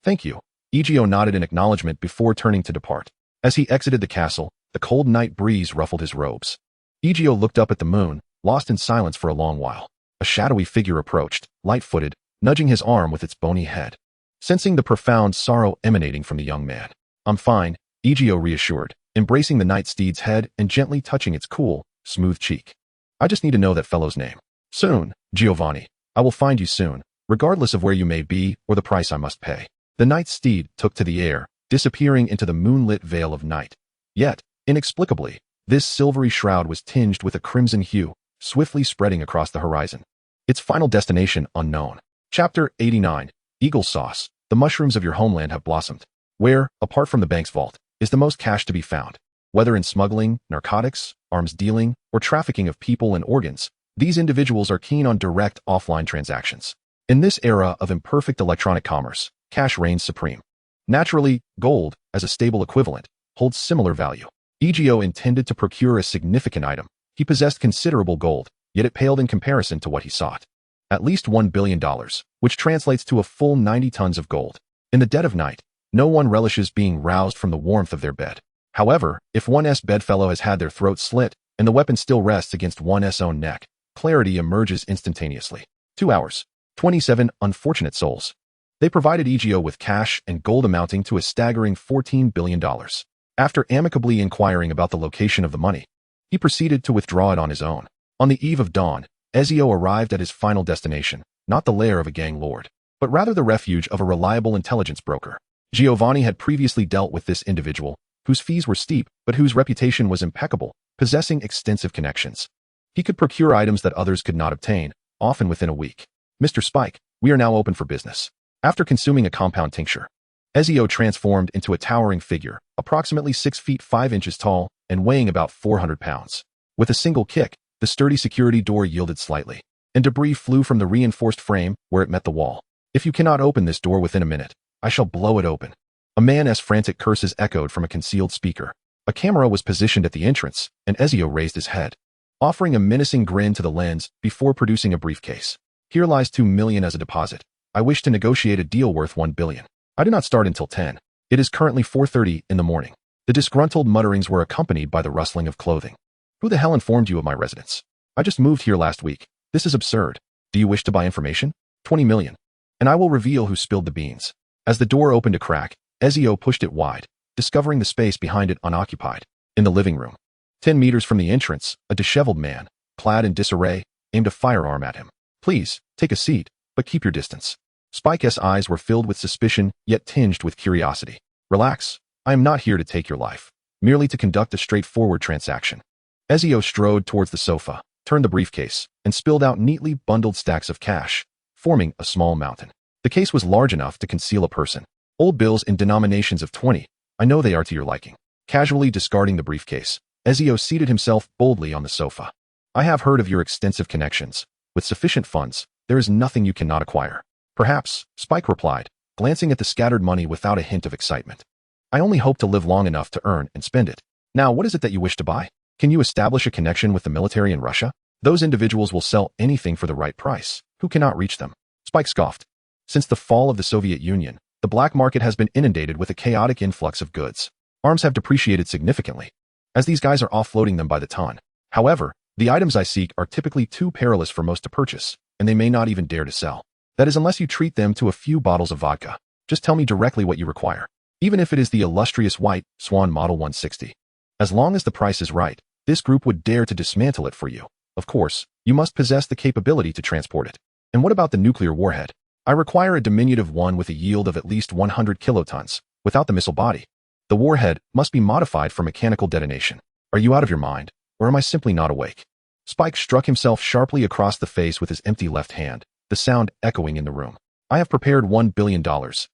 Thank you. Egio nodded in acknowledgement before turning to depart. As he exited the castle, the cold night breeze ruffled his robes. Egio looked up at the moon, lost in silence for a long while. A shadowy figure approached, light-footed, nudging his arm with its bony head. Sensing the profound sorrow emanating from the young man. I'm fine, Egio reassured, embracing the night steed's head and gently touching its cool, smooth cheek. I just need to know that fellow's name. Soon, Giovanni. I will find you soon, regardless of where you may be or the price I must pay. The night steed took to the air, disappearing into the moonlit veil of night. Yet, inexplicably, this silvery shroud was tinged with a crimson hue, swiftly spreading across the horizon. Its final destination unknown. Chapter 89. Eagle Sauce. The mushrooms of your homeland have blossomed. Where, apart from the bank's vault, is the most cash to be found? Whether in smuggling, narcotics, arms dealing, or trafficking of people and organs, these individuals are keen on direct offline transactions. In this era of imperfect electronic commerce, cash reigns supreme. Naturally, gold, as a stable equivalent, holds similar value. Egio intended to procure a significant item. He possessed considerable gold, yet it paled in comparison to what he sought. At least $1 billion, which translates to a full 90 tons of gold. In the dead of night, no one relishes being roused from the warmth of their bed. However, if one's bedfellow has had their throat slit, and the weapon still rests against one's own neck, clarity emerges instantaneously. 2 hours. 27 unfortunate souls. They provided Egio with cash and gold amounting to a staggering $14 billion. After amicably inquiring about the location of the money, he proceeded to withdraw it on his own. On the eve of dawn, Ezio arrived at his final destination, not the lair of a gang lord, but rather the refuge of a reliable intelligence broker. Giovanni had previously dealt with this individual, whose fees were steep, but whose reputation was impeccable, possessing extensive connections. He could procure items that others could not obtain, often within a week. Mr. Spike, we are now open for business. After consuming a compound tincture, Ezio transformed into a towering figure, approximately 6 feet 5 inches tall and weighing about 400 pounds. With a single kick, the sturdy security door yielded slightly, and debris flew from the reinforced frame where it met the wall. If you cannot open this door within a minute, I shall blow it open. A man's frantic curses echoed from a concealed speaker. A camera was positioned at the entrance, and Ezio raised his head, offering a menacing grin to the lens before producing a briefcase. Here lies $2 million as a deposit. I wish to negotiate a deal worth $1 billion. I do not start until 10. It is currently 4:30 in the morning. The disgruntled mutterings were accompanied by the rustling of clothing. Who the hell informed you of my residence? I just moved here last week. This is absurd. Do you wish to buy information? 20 million. And I will reveal who spilled the beans. As the door opened a crack, Ezio pushed it wide, discovering the space behind it unoccupied. In the living room, 10 meters from the entrance, a disheveled man, clad in disarray, aimed a firearm at him. Please, take a seat, but keep your distance. Spike's eyes were filled with suspicion, yet tinged with curiosity. Relax. I am not here to take your life, merely to conduct a straightforward transaction. Ezio strode towards the sofa, turned the briefcase, and spilled out neatly bundled stacks of cash, forming a small mountain. The case was large enough to conceal a person. Old bills in denominations of 20. I know they are to your liking. Casually discarding the briefcase, Ezio seated himself boldly on the sofa. I have heard of your extensive connections. With sufficient funds, there is nothing you cannot acquire. Perhaps, Spike replied, glancing at the scattered money without a hint of excitement. I only hope to live long enough to earn and spend it. Now, what is it that you wish to buy? Can you establish a connection with the military in Russia? Those individuals will sell anything for the right price. Who cannot reach them? Spike scoffed. Since the fall of the Soviet Union, the black market has been inundated with a chaotic influx of goods. Arms have depreciated significantly, as these guys are offloading them by the ton. However, the items I seek are typically too perilous for most to purchase, and they may not even dare to sell. That is unless you treat them to a few bottles of vodka. Just tell me directly what you require, even if it is the illustrious white Swan Model 160. As long as the price is right, this group would dare to dismantle it for you. Of course, you must possess the capability to transport it. And what about the nuclear warhead? I require a diminutive one with a yield of at least 100 kilotons, without the missile body. The warhead must be modified for mechanical detonation. Are you out of your mind, or am I simply not awake? Spike struck himself sharply across the face with his empty left hand, the sound echoing in the room. I have prepared $1 billion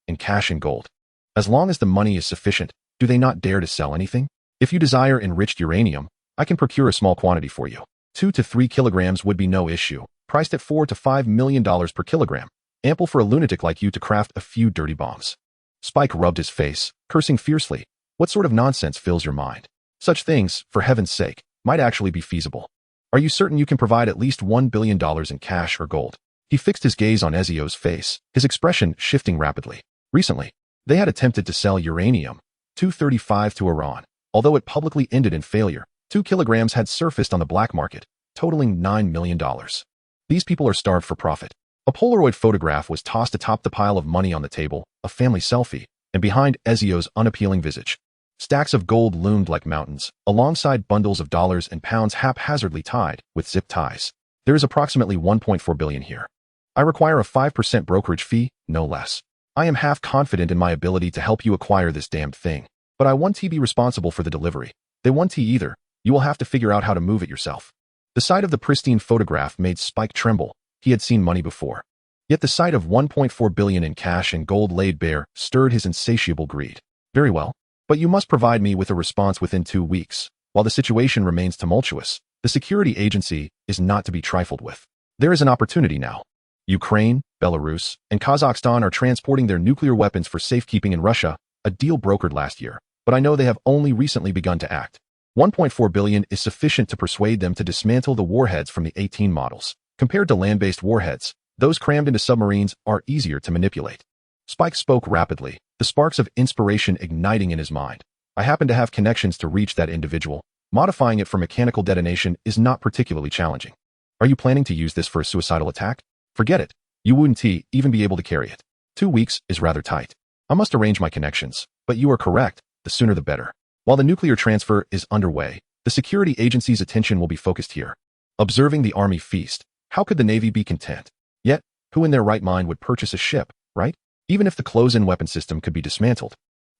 in cash and gold. As long as the money is sufficient, do they not dare to sell anything? If you desire enriched uranium, I can procure a small quantity for you. 2 to 3 kilograms would be no issue, priced at $4 to $5 million per kilogram, ample for a lunatic like you to craft a few dirty bombs. Spike rubbed his face, cursing fiercely. What sort of nonsense fills your mind? Such things, for heaven's sake, might actually be feasible. Are you certain you can provide at least $1 billion in cash or gold? He fixed his gaze on Ezio's face, his expression shifting rapidly. Recently, they had attempted to sell uranium-235 to Iran. Although it publicly ended in failure, 2 kilograms had surfaced on the black market, totaling $9 million. These people are starved for profit. A Polaroid photograph was tossed atop the pile of money on the table, a family selfie, and behind Ezio's unappealing visage, stacks of gold loomed like mountains, alongside bundles of dollars and pounds haphazardly tied with zip ties. There is approximately $1.4 billion here. I require a 5% brokerage fee, no less. I am half confident in my ability to help you acquire this damned thing, but I want to be responsible for the delivery. They want to either. You will have to figure out how to move it yourself. The sight of the pristine photograph made Spike tremble. He had seen money before. Yet the sight of $1.4 billion in cash and gold laid bare stirred his insatiable greed. Very well, but you must provide me with a response within 2 weeks. While the situation remains tumultuous, the security agency is not to be trifled with. There is an opportunity now. Ukraine, Belarus, and Kazakhstan are transporting their nuclear weapons for safekeeping in Russia, a deal brokered last year, but I know they have only recently begun to act. $1.4 billion is sufficient to persuade them to dismantle the warheads from the 18 models. Compared to land-based warheads, those crammed into submarines are easier to manipulate. Spike spoke rapidly, the sparks of inspiration igniting in his mind. I happen to have connections to reach that individual. Modifying it for mechanical detonation is not particularly challenging. Are you planning to use this for a suicidal attack? Forget it. You wouldn't even be able to carry it. 2 weeks is rather tight. I must arrange my connections, but you are correct. The sooner the better. While the nuclear transfer is underway, the security agency's attention will be focused here. Observing the army feast, how could the Navy be content? Yet, who in their right mind would purchase a ship, right? Even if the close-in weapon system could be dismantled.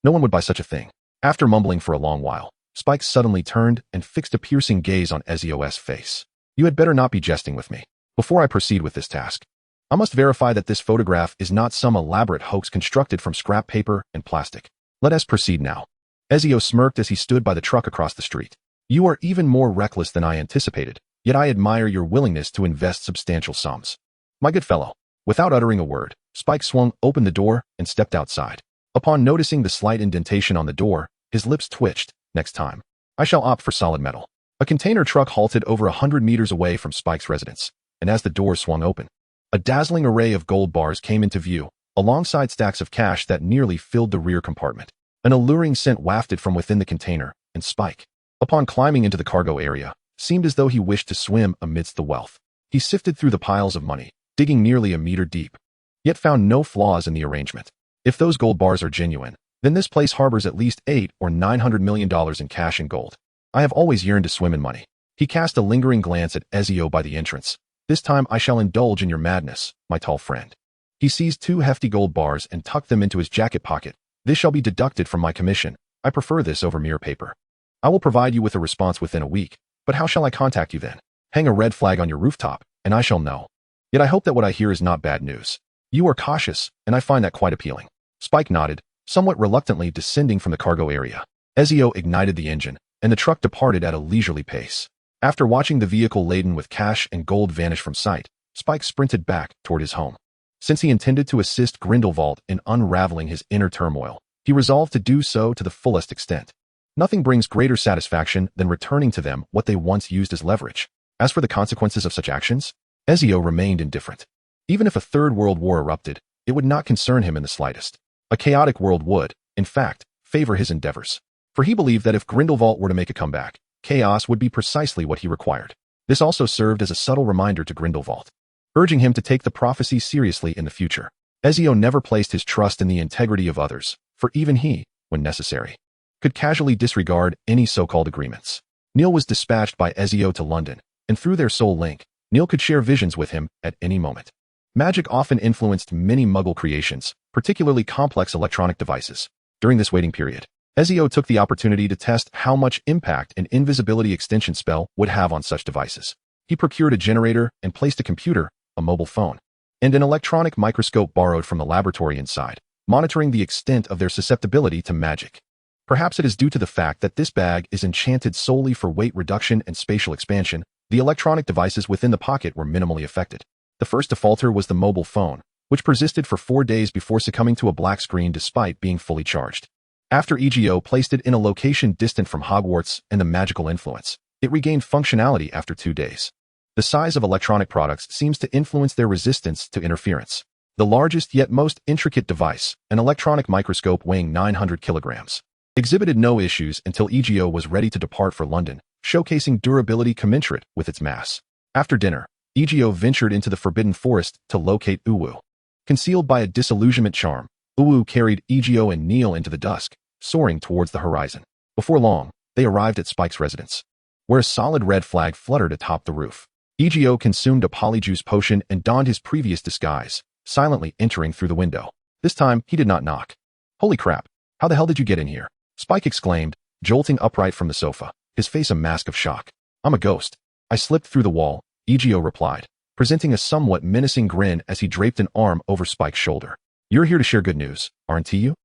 No one would buy such a thing. After mumbling for a long while, Spike suddenly turned and fixed a piercing gaze on Ezio's face. You had better not be jesting with me. Before I proceed with this task, I must verify that this photograph is not some elaborate hoax constructed from scrap paper and plastic. Let us proceed now. Ezio smirked as he stood by the truck across the street. You are even more reckless than I anticipated, yet I admire your willingness to invest substantial sums. My good fellow. Without uttering a word, Spike swung open the door and stepped outside. Upon noticing the slight indentation on the door, his lips twitched. Next time, I shall opt for solid metal. A container truck halted over 100 meters away from Spike's residence, and as the door swung open, a dazzling array of gold bars came into view, alongside stacks of cash that nearly filled the rear compartment. An alluring scent wafted from within the container, and Spike, upon climbing into the cargo area, seemed as though he wished to swim amidst the wealth. He sifted through the piles of money, digging nearly a meter deep, yet found no flaws in the arrangement. If those gold bars are genuine, then this place harbors at least $800 or $900 million in cash and gold. I have always yearned to swim in money. He cast a lingering glance at Ezio by the entrance. This time I shall indulge in your madness, my tall friend. He seized 2 hefty gold bars and tucked them into his jacket pocket. This shall be deducted from my commission. I prefer this over mere paper. I will provide you with a response within a week, but how shall I contact you then? Hang a red flag on your rooftop, and I shall know. Yet I hope that what I hear is not bad news. You are cautious, and I find that quite appealing. Spike nodded, somewhat reluctantly descending from the cargo area. Ezio ignited the engine, and the truck departed at a leisurely pace. After watching the vehicle laden with cash and gold vanish from sight, Spike sprinted back toward his home. Since he intended to assist Grindelwald in unraveling his inner turmoil, he resolved to do so to the fullest extent. Nothing brings greater satisfaction than returning to them what they once used as leverage. As for the consequences of such actions, Ezio remained indifferent. Even if a third world war erupted, it would not concern him in the slightest. A chaotic world would, in fact, favor his endeavors. For he believed that if Grindelwald were to make a comeback, chaos would be precisely what he required. This also served as a subtle reminder to Grindelwald, urging him to take the prophecy seriously in the future. Ezio never placed his trust in the integrity of others, for even he, when necessary, could casually disregard any so-called agreements. Neil was dispatched by Ezio to London, and through their soul link, Neil could share visions with him at any moment. Magic often influenced many Muggle creations, particularly complex electronic devices. During this waiting period, Ezio took the opportunity to test how much impact an invisibility extension spell would have on such devices. He procured a generator and placed a computer, a mobile phone, and an electronic microscope borrowed from the laboratory inside, monitoring the extent of their susceptibility to magic. Perhaps it is due to the fact that this bag is enchanted solely for weight reduction and spatial expansion. The electronic devices within the pocket were minimally affected. The first to falter was the mobile phone, which persisted for 4 days before succumbing to a black screen despite being fully charged. After Egio placed it in a location distant from Hogwarts and the magical influence, it regained functionality after 2 days. The size of electronic products seems to influence their resistance to interference. The largest yet most intricate device, an electronic microscope weighing 900 kilograms, exhibited no issues until Egio was ready to depart for London, showcasing durability commensurate with its mass. After dinner, Egio ventured into the Forbidden Forest to locate Uwu. Concealed by a disillusionment charm, Uwu carried Egio and Neil into the dusk, soaring towards the horizon. Before long, they arrived at Spike's residence, where a solid red flag fluttered atop the roof. Egio consumed a polyjuice potion and donned his previous disguise, silently entering through the window. This time, he did not knock. "Holy crap, how the hell did you get in here?" Spike exclaimed, jolting upright from the sofa, his face a mask of shock. "I'm a ghost. I slipped through the wall," Egio replied, presenting a somewhat menacing grin as he draped an arm over Spike's shoulder. "You're here to share good news, aren't you?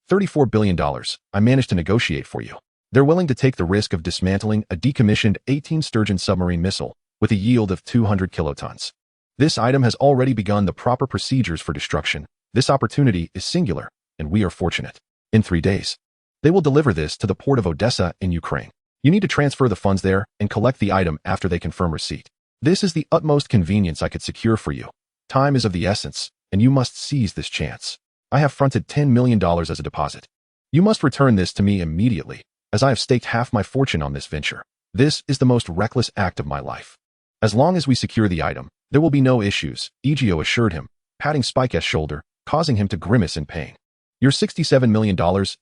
$34 billion, I managed to negotiate for you. They're willing to take the risk of dismantling a decommissioned 18 Sturgeon submarine missile with a yield of 200 kilotons. This item has already begun the proper procedures for destruction. This opportunity is singular, and we are fortunate. In 3 days, they will deliver this to the port of Odessa in Ukraine. You need to transfer the funds there and collect the item after they confirm receipt. This is the utmost convenience I could secure for you. Time is of the essence, and you must seize this chance. I have fronted $10 million as a deposit. You must return this to me immediately, as I have staked half my fortune on this venture. This is the most reckless act of my life. As long as we secure the item, there will be no issues," Egio assured him, patting Spike's shoulder, causing him to grimace in pain. "Your $67 million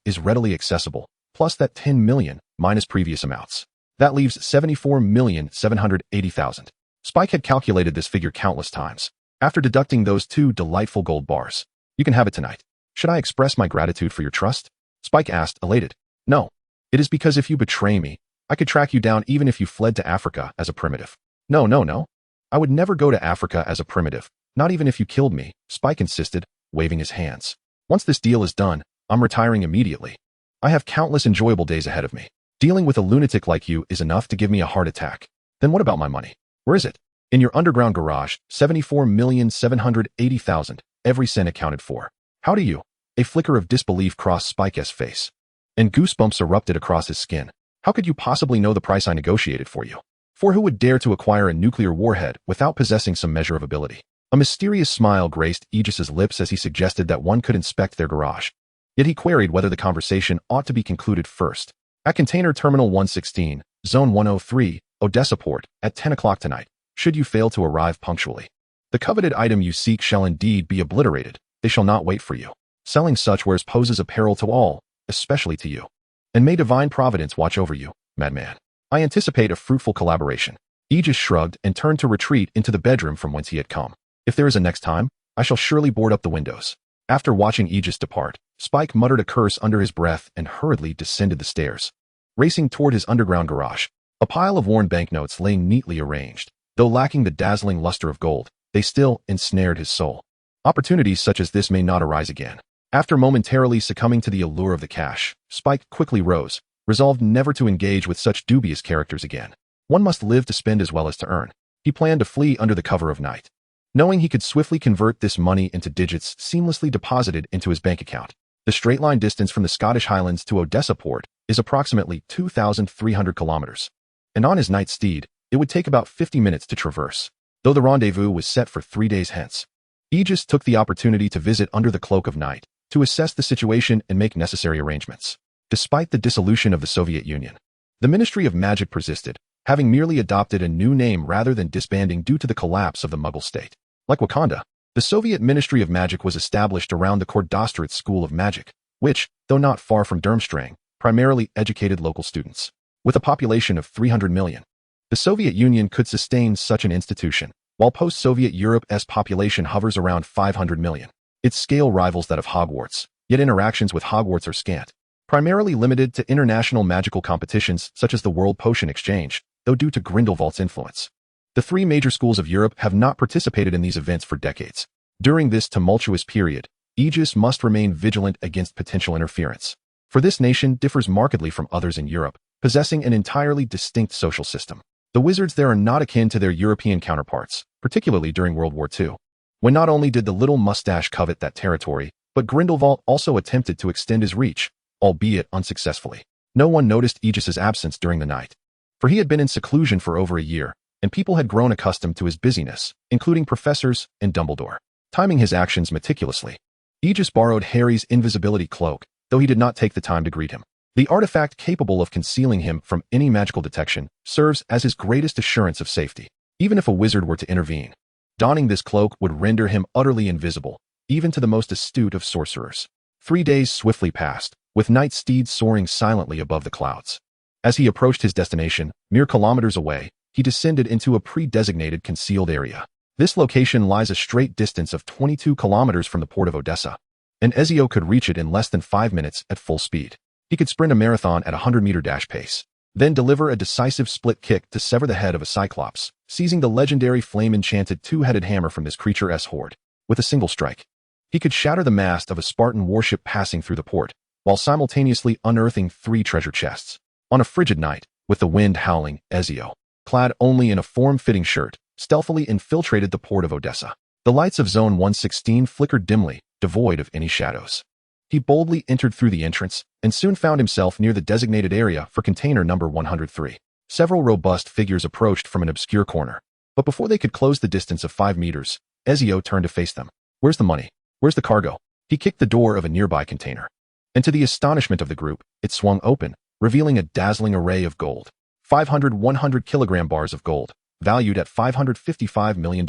is readily accessible, plus that $10 million minus previous amounts. That leaves $74,780,000. Spike had calculated this figure countless times. After deducting those 2 delightful gold bars, "You can have it tonight. Should I express my gratitude for your trust?" Spike asked, elated. "No. It is because if you betray me, I could track you down even if you fled to Africa as a primitive." No. I would never go to Africa as a primitive, not even if you killed me," Spike insisted, waving his hands. "Once this deal is done, I'm retiring immediately. I have countless enjoyable days ahead of me. Dealing with a lunatic like you is enough to give me a heart attack. Then what about my money? Where is it?" "In your underground garage, $74,780,000, every cent accounted for." "How do you?" A flicker of disbelief crossed Spike's face, and goosebumps erupted across his skin. "How could you possibly know the price I negotiated for you? For who would dare to acquire a nuclear warhead without possessing some measure of ability?" A mysterious smile graced Egis's lips as he suggested that one could inspect their garage. Yet he queried whether the conversation ought to be concluded first. "At Container Terminal 116, Zone 103, Odessa Port, at 10 o'clock tonight, should you fail to arrive punctually. The coveted item you seek shall indeed be obliterated. They shall not wait for you. Selling such wares poses a peril to all, especially to you. And may divine providence watch over you, madman. I anticipate a fruitful collaboration." Egis shrugged and turned to retreat into the bedroom from whence he had come. "If there is a next time, I shall surely board up the windows." After watching Egis depart, Spike muttered a curse under his breath and hurriedly descended the stairs. Racing toward his underground garage, a pile of worn banknotes lay neatly arranged. Though lacking the dazzling luster of gold, they still ensnared his soul. Opportunities such as this may not arise again. After momentarily succumbing to the allure of the cash, Spike quickly rose, resolved never to engage with such dubious characters again. One must live to spend as well as to earn. He planned to flee under the cover of night, knowing he could swiftly convert this money into digits seamlessly deposited into his bank account. The straight-line distance from the Scottish Highlands to Odessa Port is approximately 2,300 kilometers, and on his night steed, it would take about 50 minutes to traverse. Though the rendezvous was set for 3 days hence, Egis took the opportunity to visit under the cloak of night, to assess the situation and make necessary arrangements. Despite the dissolution of the Soviet Union, the Ministry of Magic persisted, having merely adopted a new name rather than disbanding due to the collapse of the Mughal state. Like Wakanda, the Soviet Ministry of Magic was established around the Kordostrit School of Magic, which, though not far from Durmstrang, primarily educated local students. With a population of 300 million, the Soviet Union could sustain such an institution, while post-Soviet Europe's population hovers around 500 million. Its scale rivals that of Hogwarts, yet interactions with Hogwarts are scant, primarily limited to international magical competitions such as the World Potion Exchange, though due to Grindelwald's influence, The three major schools of Europe have not participated in these events for decades. During this tumultuous period, Aegis must remain vigilant against potential interference. For this nation differs markedly from others in Europe, possessing an entirely distinct social system. The wizards there are not akin to their European counterparts, particularly during World War II, when not only did the little mustache covet that territory, but Grindelwald also attempted to extend his reach, albeit unsuccessfully. No one noticed Aegis's absence during the night, for he had been in seclusion for over a year, and people had grown accustomed to his busyness, including professors and Dumbledore. Timing his actions meticulously, Aegis borrowed Harry's invisibility cloak, though he did not take the time to greet him. The artifact capable of concealing him from any magical detection serves as his greatest assurance of safety, even if a wizard were to intervene. Donning this cloak would render him utterly invisible, even to the most astute of sorcerers. 3 days swiftly passed, with night steeds soaring silently above the clouds. As he approached his destination, mere kilometers away, he descended into a pre-designated concealed area. This location lies a straight distance of 22 kilometers from the port of Odessa, and Ezio could reach it in less than 5 minutes at full speed. He could sprint a marathon at a 100-meter dash pace, then deliver a decisive split kick to sever the head of a Cyclops, seizing the legendary flame-enchanted two-headed hammer from this creature's hoard. With a single strike, he could shatter the mast of a Spartan warship passing through the port, while simultaneously unearthing 3 treasure chests. On a frigid night, with the wind howling, Ezio, clad only in a form-fitting shirt, stealthily infiltrated the port of Odessa. The lights of Zone 116 flickered dimly, devoid of any shadows. He boldly entered through the entrance, and soon found himself near the designated area for container number 103. Several robust figures approached from an obscure corner, but before they could close the distance of 5 meters, Ezio turned to face them. "Where's the money? Where's the cargo?" He kicked the door of a nearby container, and to the astonishment of the group, it swung open, revealing a dazzling array of gold. 500 100-kilogram bars of gold, valued at $555 million,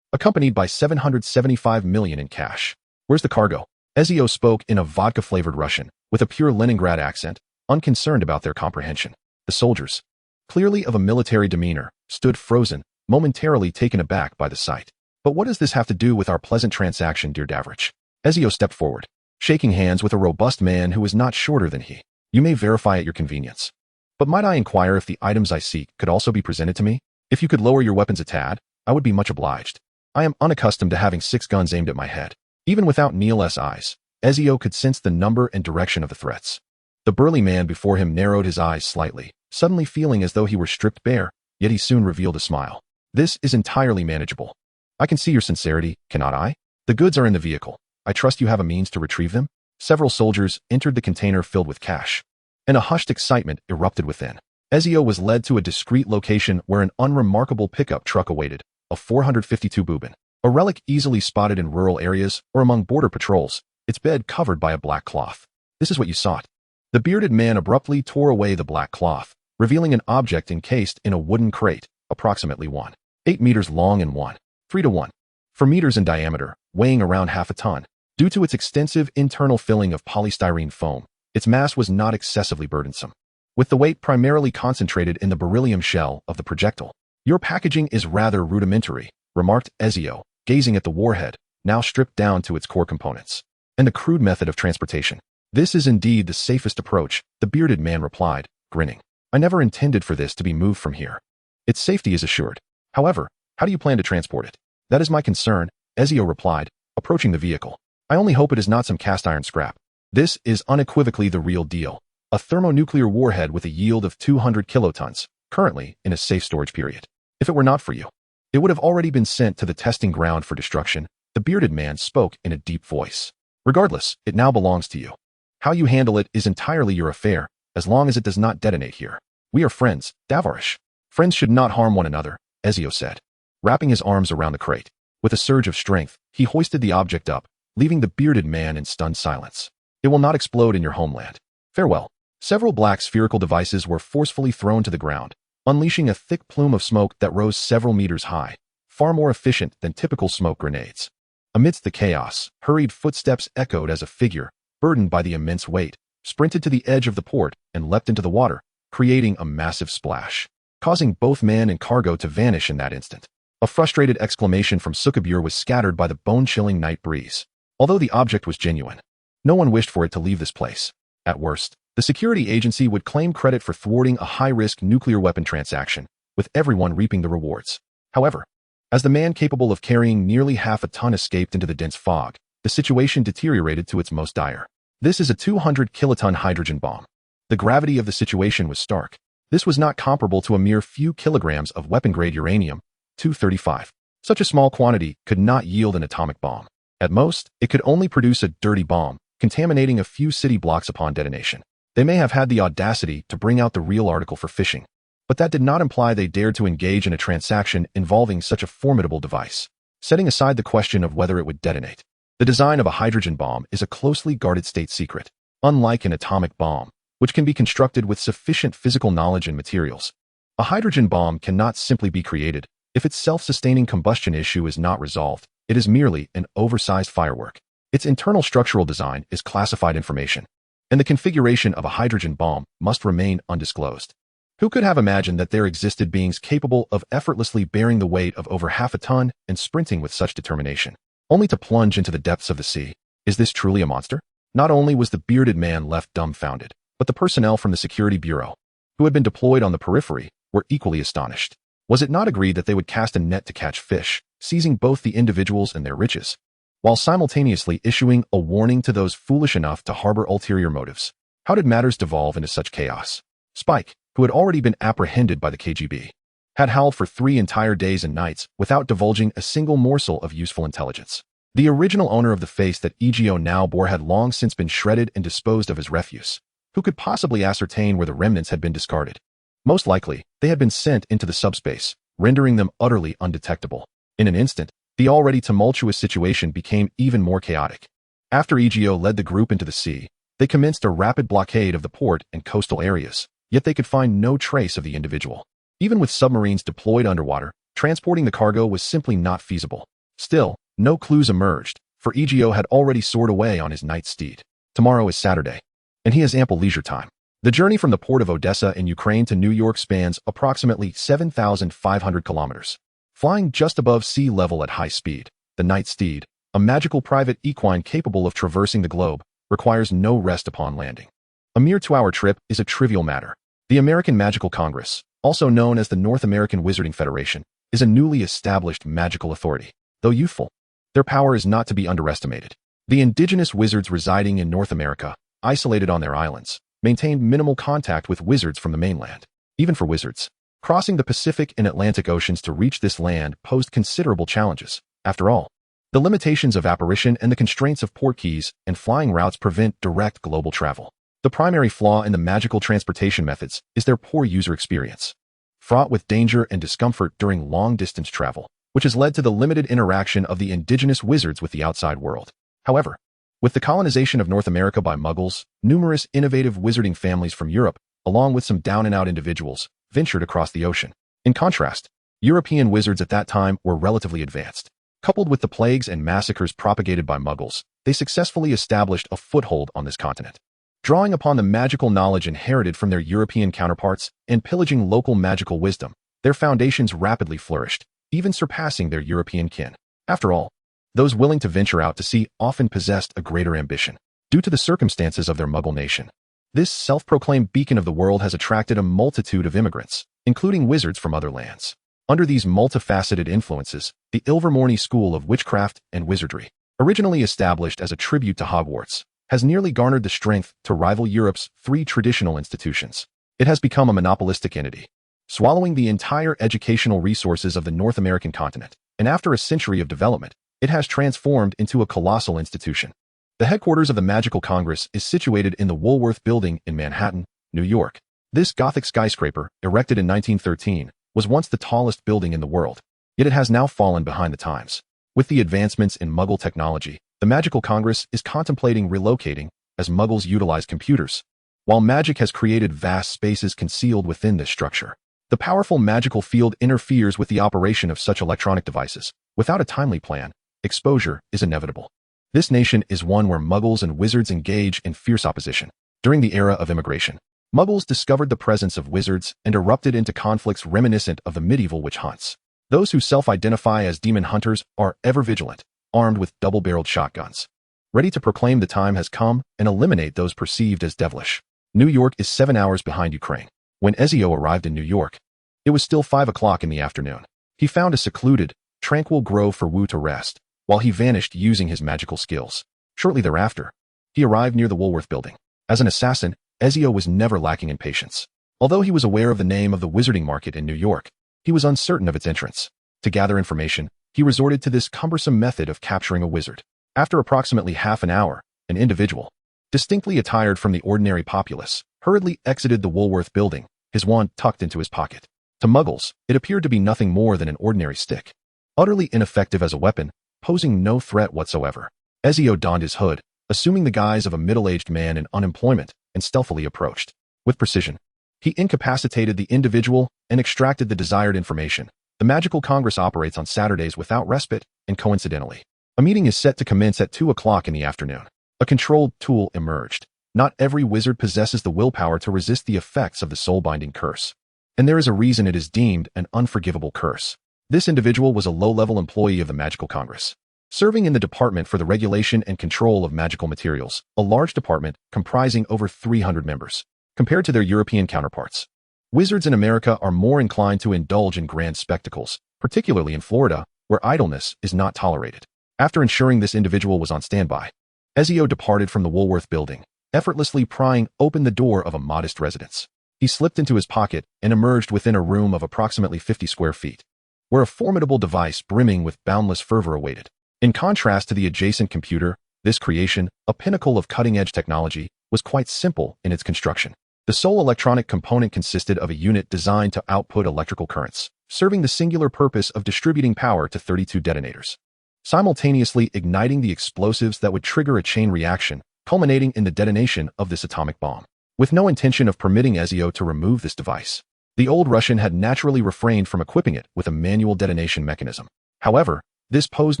accompanied by $775 million in cash. "Where's the cargo?" Ezio spoke in a vodka-flavored Russian, with a pure Leningrad accent, unconcerned about their comprehension. The soldiers, clearly of a military demeanor, stood frozen, momentarily taken aback by the sight. "But what does this have to do with our pleasant transaction, dear Davrich?" Ezio stepped forward, shaking hands with a robust man who was not shorter than he. "You may verify at your convenience. But might I inquire if the items I seek could also be presented to me? If you could lower your weapons a tad, I would be much obliged. I am unaccustomed to having 6 guns aimed at my head." Even without Neil's eyes, Ezio could sense the number and direction of the threats. The burly man before him narrowed his eyes slightly, suddenly feeling as though he were stripped bare, yet he soon revealed a smile. "This is entirely manageable. I can see your sincerity, cannot I? The goods are in the vehicle. I trust you have a means to retrieve them?" Several soldiers entered the container filled with cash, and a hushed excitement erupted within. Ezio was led to a discreet location where an unremarkable pickup truck awaited, a 452 Bubin, a relic easily spotted in rural areas or among border patrols, its bed covered by a black cloth. "This is what you sought." The bearded man abruptly tore away the black cloth, revealing an object encased in a wooden crate, approximately 1.8 meters long and 1.3 meters in diameter, weighing around half a ton. Due to its extensive internal filling of polystyrene foam, its mass was not excessively burdensome, with the weight primarily concentrated in the beryllium shell of the projectile. "Your packaging is rather rudimentary," remarked Ezio, gazing at the warhead, now stripped down to its core components, and the crude method of transportation. "This is indeed the safest approach," the bearded man replied, grinning. "I never intended for this to be moved from here. Its safety is assured. However, how do you plan to transport it?" "That is my concern," Ezio replied, approaching the vehicle. "I only hope it is not some cast iron scrap. This is unequivocally the real deal, a thermonuclear warhead with a yield of 200 kilotons, currently in a safe storage period. If it were not for you, it would have already been sent to the testing ground for destruction." The bearded man spoke in a deep voice. "Regardless, it now belongs to you. How you handle it is entirely your affair, as long as it does not detonate here. We are friends, Davrich." "Friends should not harm one another," Ezio said, wrapping his arms around the crate. With a surge of strength, he hoisted the object up, leaving the bearded man in stunned silence. "It will not explode in your homeland. Farewell." Several black spherical devices were forcefully thrown to the ground, unleashing a thick plume of smoke that rose several meters high, far more efficient than typical smoke grenades. Amidst the chaos, hurried footsteps echoed as a figure, burdened by the immense weight, sprinted to the edge of the port and leapt into the water, creating a massive splash, causing both man and cargo to vanish in that instant. A frustrated exclamation from Sukabur was scattered by the bone-chilling night breeze. Although the object was genuine, no one wished for it to leave this place. At worst, the security agency would claim credit for thwarting a high-risk nuclear weapon transaction, with everyone reaping the rewards. However, as the man capable of carrying nearly half a ton escaped into the dense fog, the situation deteriorated to its most dire. This is a 200-kiloton hydrogen bomb. The gravity of the situation was stark. This was not comparable to a mere few kilograms of weapon-grade uranium-235. Such a small quantity could not yield an atomic bomb. At most, it could only produce a dirty bomb, contaminating a few city blocks upon detonation. They may have had the audacity to bring out the real article for phishing, but that did not imply they dared to engage in a transaction involving such a formidable device. Setting aside the question of whether it would detonate, the design of a hydrogen bomb is a closely guarded state secret. Unlike an atomic bomb, which can be constructed with sufficient physical knowledge and materials, a hydrogen bomb cannot simply be created. If its self-sustaining combustion issue is not resolved, it is merely an oversized firework. Its internal structural design is classified information, and the configuration of a hydrogen bomb must remain undisclosed. Who could have imagined that there existed beings capable of effortlessly bearing the weight of over half a ton and sprinting with such determination, only to plunge into the depths of the sea? Is this truly a monster? Not only was the bearded man left dumbfounded, but the personnel from the Security Bureau, who had been deployed on the periphery, were equally astonished. Was it not agreed that they would cast a net to catch fish, seizing both the individuals and their riches, while simultaneously issuing a warning to those foolish enough to harbor ulterior motives? How did matters devolve into such chaos? Spike, who had already been apprehended by the KGB, had howled for 3 entire days and nights without divulging a single morsel of useful intelligence. The original owner of the face that Egio now bore had long since been shredded and disposed of as refuse. Who could possibly ascertain where the remnants had been discarded? Most likely, they had been sent into the subspace, rendering them utterly undetectable. In an instant, the already tumultuous situation became even more chaotic. After Egio led the group into the sea, they commenced a rapid blockade of the port and coastal areas, yet they could find no trace of the individual. Even with submarines deployed underwater, transporting the cargo was simply not feasible. Still, no clues emerged, for Egio had already soared away on his night steed. Tomorrow is Saturday, and he has ample leisure time. The journey from the port of Odessa in Ukraine to New York spans approximately 7,500 kilometers. Flying just above sea level at high speed, the Night Steed, a magical private equine capable of traversing the globe, requires no rest upon landing. A mere 2-hour trip is a trivial matter. The American Magical Congress, also known as the North American Wizarding Federation, is a newly established magical authority. Though youthful, their power is not to be underestimated. The indigenous wizards residing in North America, isolated on their islands, maintained minimal contact with wizards from the mainland. Even for wizards, crossing the Pacific and Atlantic Oceans to reach this land posed considerable challenges. After all, the limitations of apparition and the constraints of port keys and flying routes prevent direct global travel. The primary flaw in the magical transportation methods is their poor user experience, fraught with danger and discomfort during long-distance travel, which has led to the limited interaction of the indigenous wizards with the outside world. However, with the colonization of North America by Muggles, numerous innovative wizarding families from Europe, along with some down-and-out individuals, ventured across the ocean. In contrast, European wizards at that time were relatively advanced. Coupled with the plagues and massacres propagated by Muggles, they successfully established a foothold on this continent. Drawing upon the magical knowledge inherited from their European counterparts and pillaging local magical wisdom, their foundations rapidly flourished, even surpassing their European kin. After all, those willing to venture out to sea often possessed a greater ambition, due to the circumstances of their Muggle nation. This self-proclaimed beacon of the world has attracted a multitude of immigrants, including wizards from other lands. Under these multifaceted influences, the Ilvermorny School of Witchcraft and Wizardry, originally established as a tribute to Hogwarts, has nearly garnered the strength to rival Europe's 3 traditional institutions. It has become a monopolistic entity, swallowing the entire educational resources of the North American continent, and after a century of development, it has transformed into a colossal institution. The headquarters of the Magical Congress is situated in the Woolworth Building in Manhattan, New York. This Gothic skyscraper, erected in 1913, was once the tallest building in the world, yet it has now fallen behind the times. With the advancements in Muggle technology, the Magical Congress is contemplating relocating, as Muggles utilize computers, while magic has created vast spaces concealed within this structure. The powerful magical field interferes with the operation of such electronic devices. Without a timely plan, exposure is inevitable. This nation is one where Muggles and wizards engage in fierce opposition. During the era of immigration, Muggles discovered the presence of wizards and erupted into conflicts reminiscent of the medieval witch hunts. Those who self-identify as demon hunters are ever vigilant, armed with double-barreled shotguns, ready to proclaim the time has come and eliminate those perceived as devilish. New York is 7 hours behind Ukraine. When Ezio arrived in New York, It was still 5 o'clock in the afternoon. He found a secluded, tranquil grove for Wu to rest, while he vanished using his magical skills. Shortly thereafter, he arrived near the Woolworth building. As an assassin, Ezio was never lacking in patience. Although he was aware of the name of the wizarding market in New York, he was uncertain of its entrance. To gather information, he resorted to this cumbersome method of capturing a wizard. After approximately half an hour, an individual, distinctly attired from the ordinary populace, hurriedly exited the Woolworth building, his wand tucked into his pocket. To Muggles, it appeared to be nothing more than an ordinary stick. Utterly ineffective as a weapon, posing no threat whatsoever. Ezio donned his hood, assuming the guise of a middle-aged man in unemployment, and stealthily approached. With precision, he incapacitated the individual and extracted the desired information. The Magical Congress operates on Saturdays without respite, and coincidentally, a meeting is set to commence at 2 o'clock in the afternoon. A controlled tool emerged. Not every wizard possesses the willpower to resist the effects of the soul-binding curse. And there is a reason it is deemed an unforgivable curse. This individual was a low-level employee of the Magical Congress, serving in the Department for the Regulation and Control of Magical Materials, a large department comprising over 300 members. Compared to their European counterparts, wizards in America are more inclined to indulge in grand spectacles, particularly in Florida, where idleness is not tolerated. After ensuring this individual was on standby, Ezio departed from the Woolworth building, effortlessly prying open the door of a modest residence. He slipped into his pocket and emerged within a room of approximately 50 square feet, where a formidable device brimming with boundless fervor awaited. In contrast to the adjacent computer, this creation, a pinnacle of cutting-edge technology, was quite simple in its construction. The sole electronic component consisted of a unit designed to output electrical currents, serving the singular purpose of distributing power to 32 detonators, simultaneously igniting the explosives that would trigger a chain reaction, culminating in the detonation of this atomic bomb. With no intention of permitting Ezio to remove this device, the old Russian had naturally refrained from equipping it with a manual detonation mechanism. However, this posed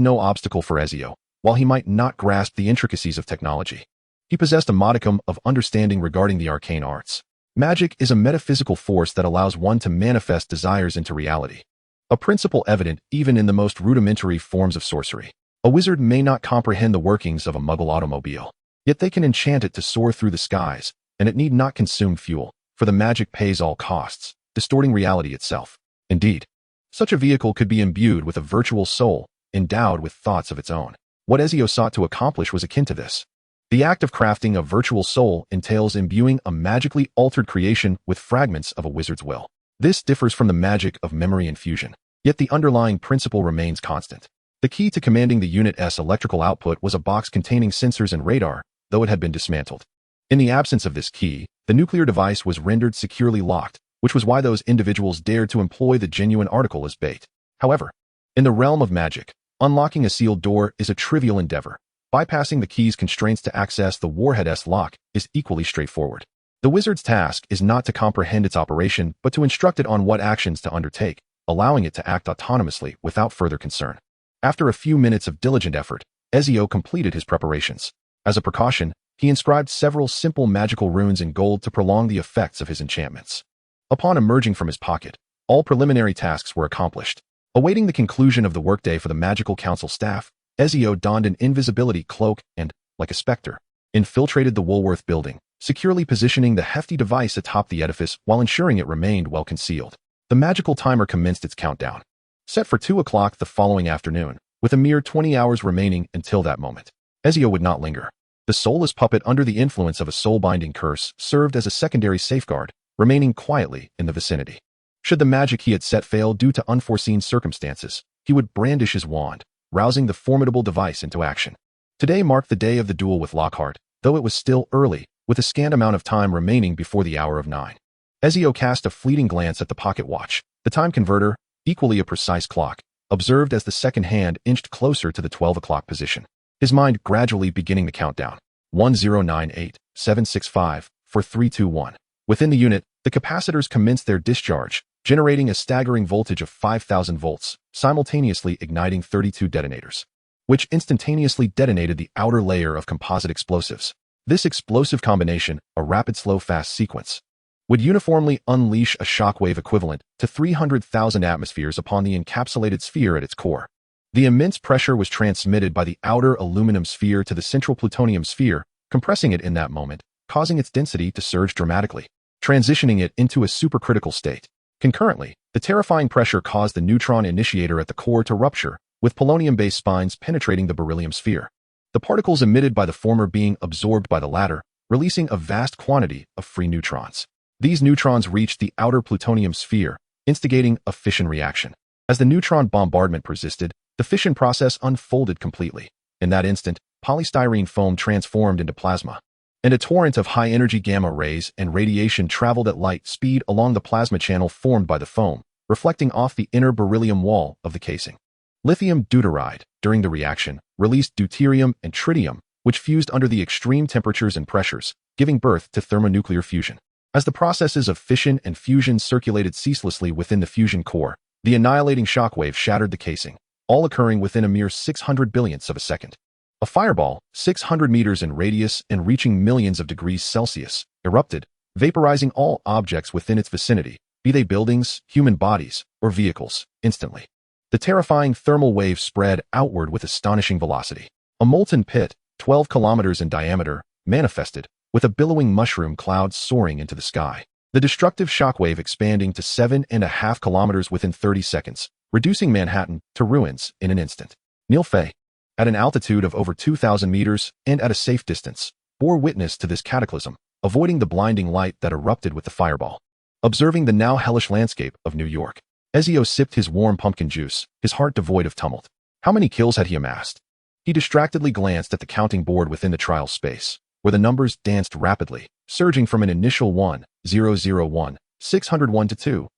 no obstacle for Ezio. While he might not grasp the intricacies of technology, he possessed a modicum of understanding regarding the arcane arts. Magic is a metaphysical force that allows one to manifest desires into reality, a principle evident even in the most rudimentary forms of sorcery. A wizard may not comprehend the workings of a Muggle automobile, yet they can enchant it to soar through the skies, and it need not consume fuel, for the magic pays all costs, distorting reality itself. Indeed, such a vehicle could be imbued with a virtual soul, endowed with thoughts of its own. What Ezio sought to accomplish was akin to this. The act of crafting a virtual soul entails imbuing a magically altered creation with fragments of a wizard's will. This differs from the magic of memory infusion, yet the underlying principle remains constant. The key to commanding the Unit's electrical output was a box containing sensors and radar, though it had been dismantled. In the absence of this key, the nuclear device was rendered securely locked, which was why those individuals dared to employ the genuine article as bait. However, in the realm of magic, unlocking a sealed door is a trivial endeavor. Bypassing the key's constraints to access the Warhead's lock is equally straightforward. The wizard's task is not to comprehend its operation, but to instruct it on what actions to undertake, allowing it to act autonomously without further concern. After a few minutes of diligent effort, Ezio completed his preparations. As a precaution, he inscribed several simple magical runes in gold to prolong the effects of his enchantments. Upon emerging from his pocket, all preliminary tasks were accomplished. Awaiting the conclusion of the workday for the Magical Council staff, Ezio donned an invisibility cloak and, like a specter, infiltrated the Woolworth building, securely positioning the hefty device atop the edifice while ensuring it remained well concealed. The magical timer commenced its countdown, set for 2 o'clock the following afternoon, with a mere 20 hours remaining until that moment. Ezio would not linger. The soulless puppet under the influence of a soul-binding curse served as a secondary safeguard, remaining quietly in the vicinity. Should the magic he had set fail due to unforeseen circumstances, he would brandish his wand, rousing the formidable device into action. Today marked the day of the duel with Lockhart, though it was still early, with a scant amount of time remaining before the hour of 9. Ezio cast a fleeting glance at the pocket watch. The time converter, equally a precise clock, observed as the second hand inched closer to the 12 o'clock position, his mind gradually beginning the countdown. 1098, 765, 4321. Within the unit, the capacitors commenced their discharge, generating a staggering voltage of 5,000 volts, simultaneously igniting 32 detonators, which instantaneously detonated the outer layer of composite explosives. This explosive combination, a rapid slow-fast sequence, would uniformly unleash a shockwave equivalent to 300,000 atmospheres upon the encapsulated sphere at its core. The immense pressure was transmitted by the outer aluminum sphere to the central plutonium sphere, compressing it in that moment, causing its density to surge dramatically, transitioning it into a supercritical state. Concurrently, the terrifying pressure caused the neutron initiator at the core to rupture, with polonium-based spines penetrating the beryllium sphere. The particles emitted by the former being absorbed by the latter, releasing a vast quantity of free neutrons. These neutrons reached the outer plutonium sphere, instigating a fission reaction. As the neutron bombardment persisted, the fission process unfolded completely. In that instant, polystyrene foam transformed into plasma, and a torrent of high-energy gamma rays and radiation traveled at light speed along the plasma channel formed by the foam, reflecting off the inner beryllium wall of the casing. Lithium deuteride, during the reaction, released deuterium and tritium, which fused under the extreme temperatures and pressures, giving birth to thermonuclear fusion. As the processes of fission and fusion circulated ceaselessly within the fusion core, the annihilating shockwave shattered the casing, all occurring within a mere 600 billionths of a second. A fireball, 600 meters in radius and reaching millions of degrees Celsius, erupted, vaporizing all objects within its vicinity, be they buildings, human bodies, or vehicles, instantly. The terrifying thermal wave spread outward with astonishing velocity. A molten pit, 12 kilometers in diameter, manifested, with a billowing mushroom cloud soaring into the sky. The destructive shockwave expanding to 7.5 kilometers within 30 seconds, reducing Manhattan to ruins in an instant. Neil Fay, at an altitude of over 2,000 meters and at a safe distance, bore witness to this cataclysm, avoiding the blinding light that erupted with the fireball. Observing the now hellish landscape of New York, Ezio sipped his warm pumpkin juice, his heart devoid of tumult. How many kills had he amassed? He distractedly glanced at the counting board within the trial space, where the numbers danced rapidly, surging from an initial 1, 001, 601 to 2,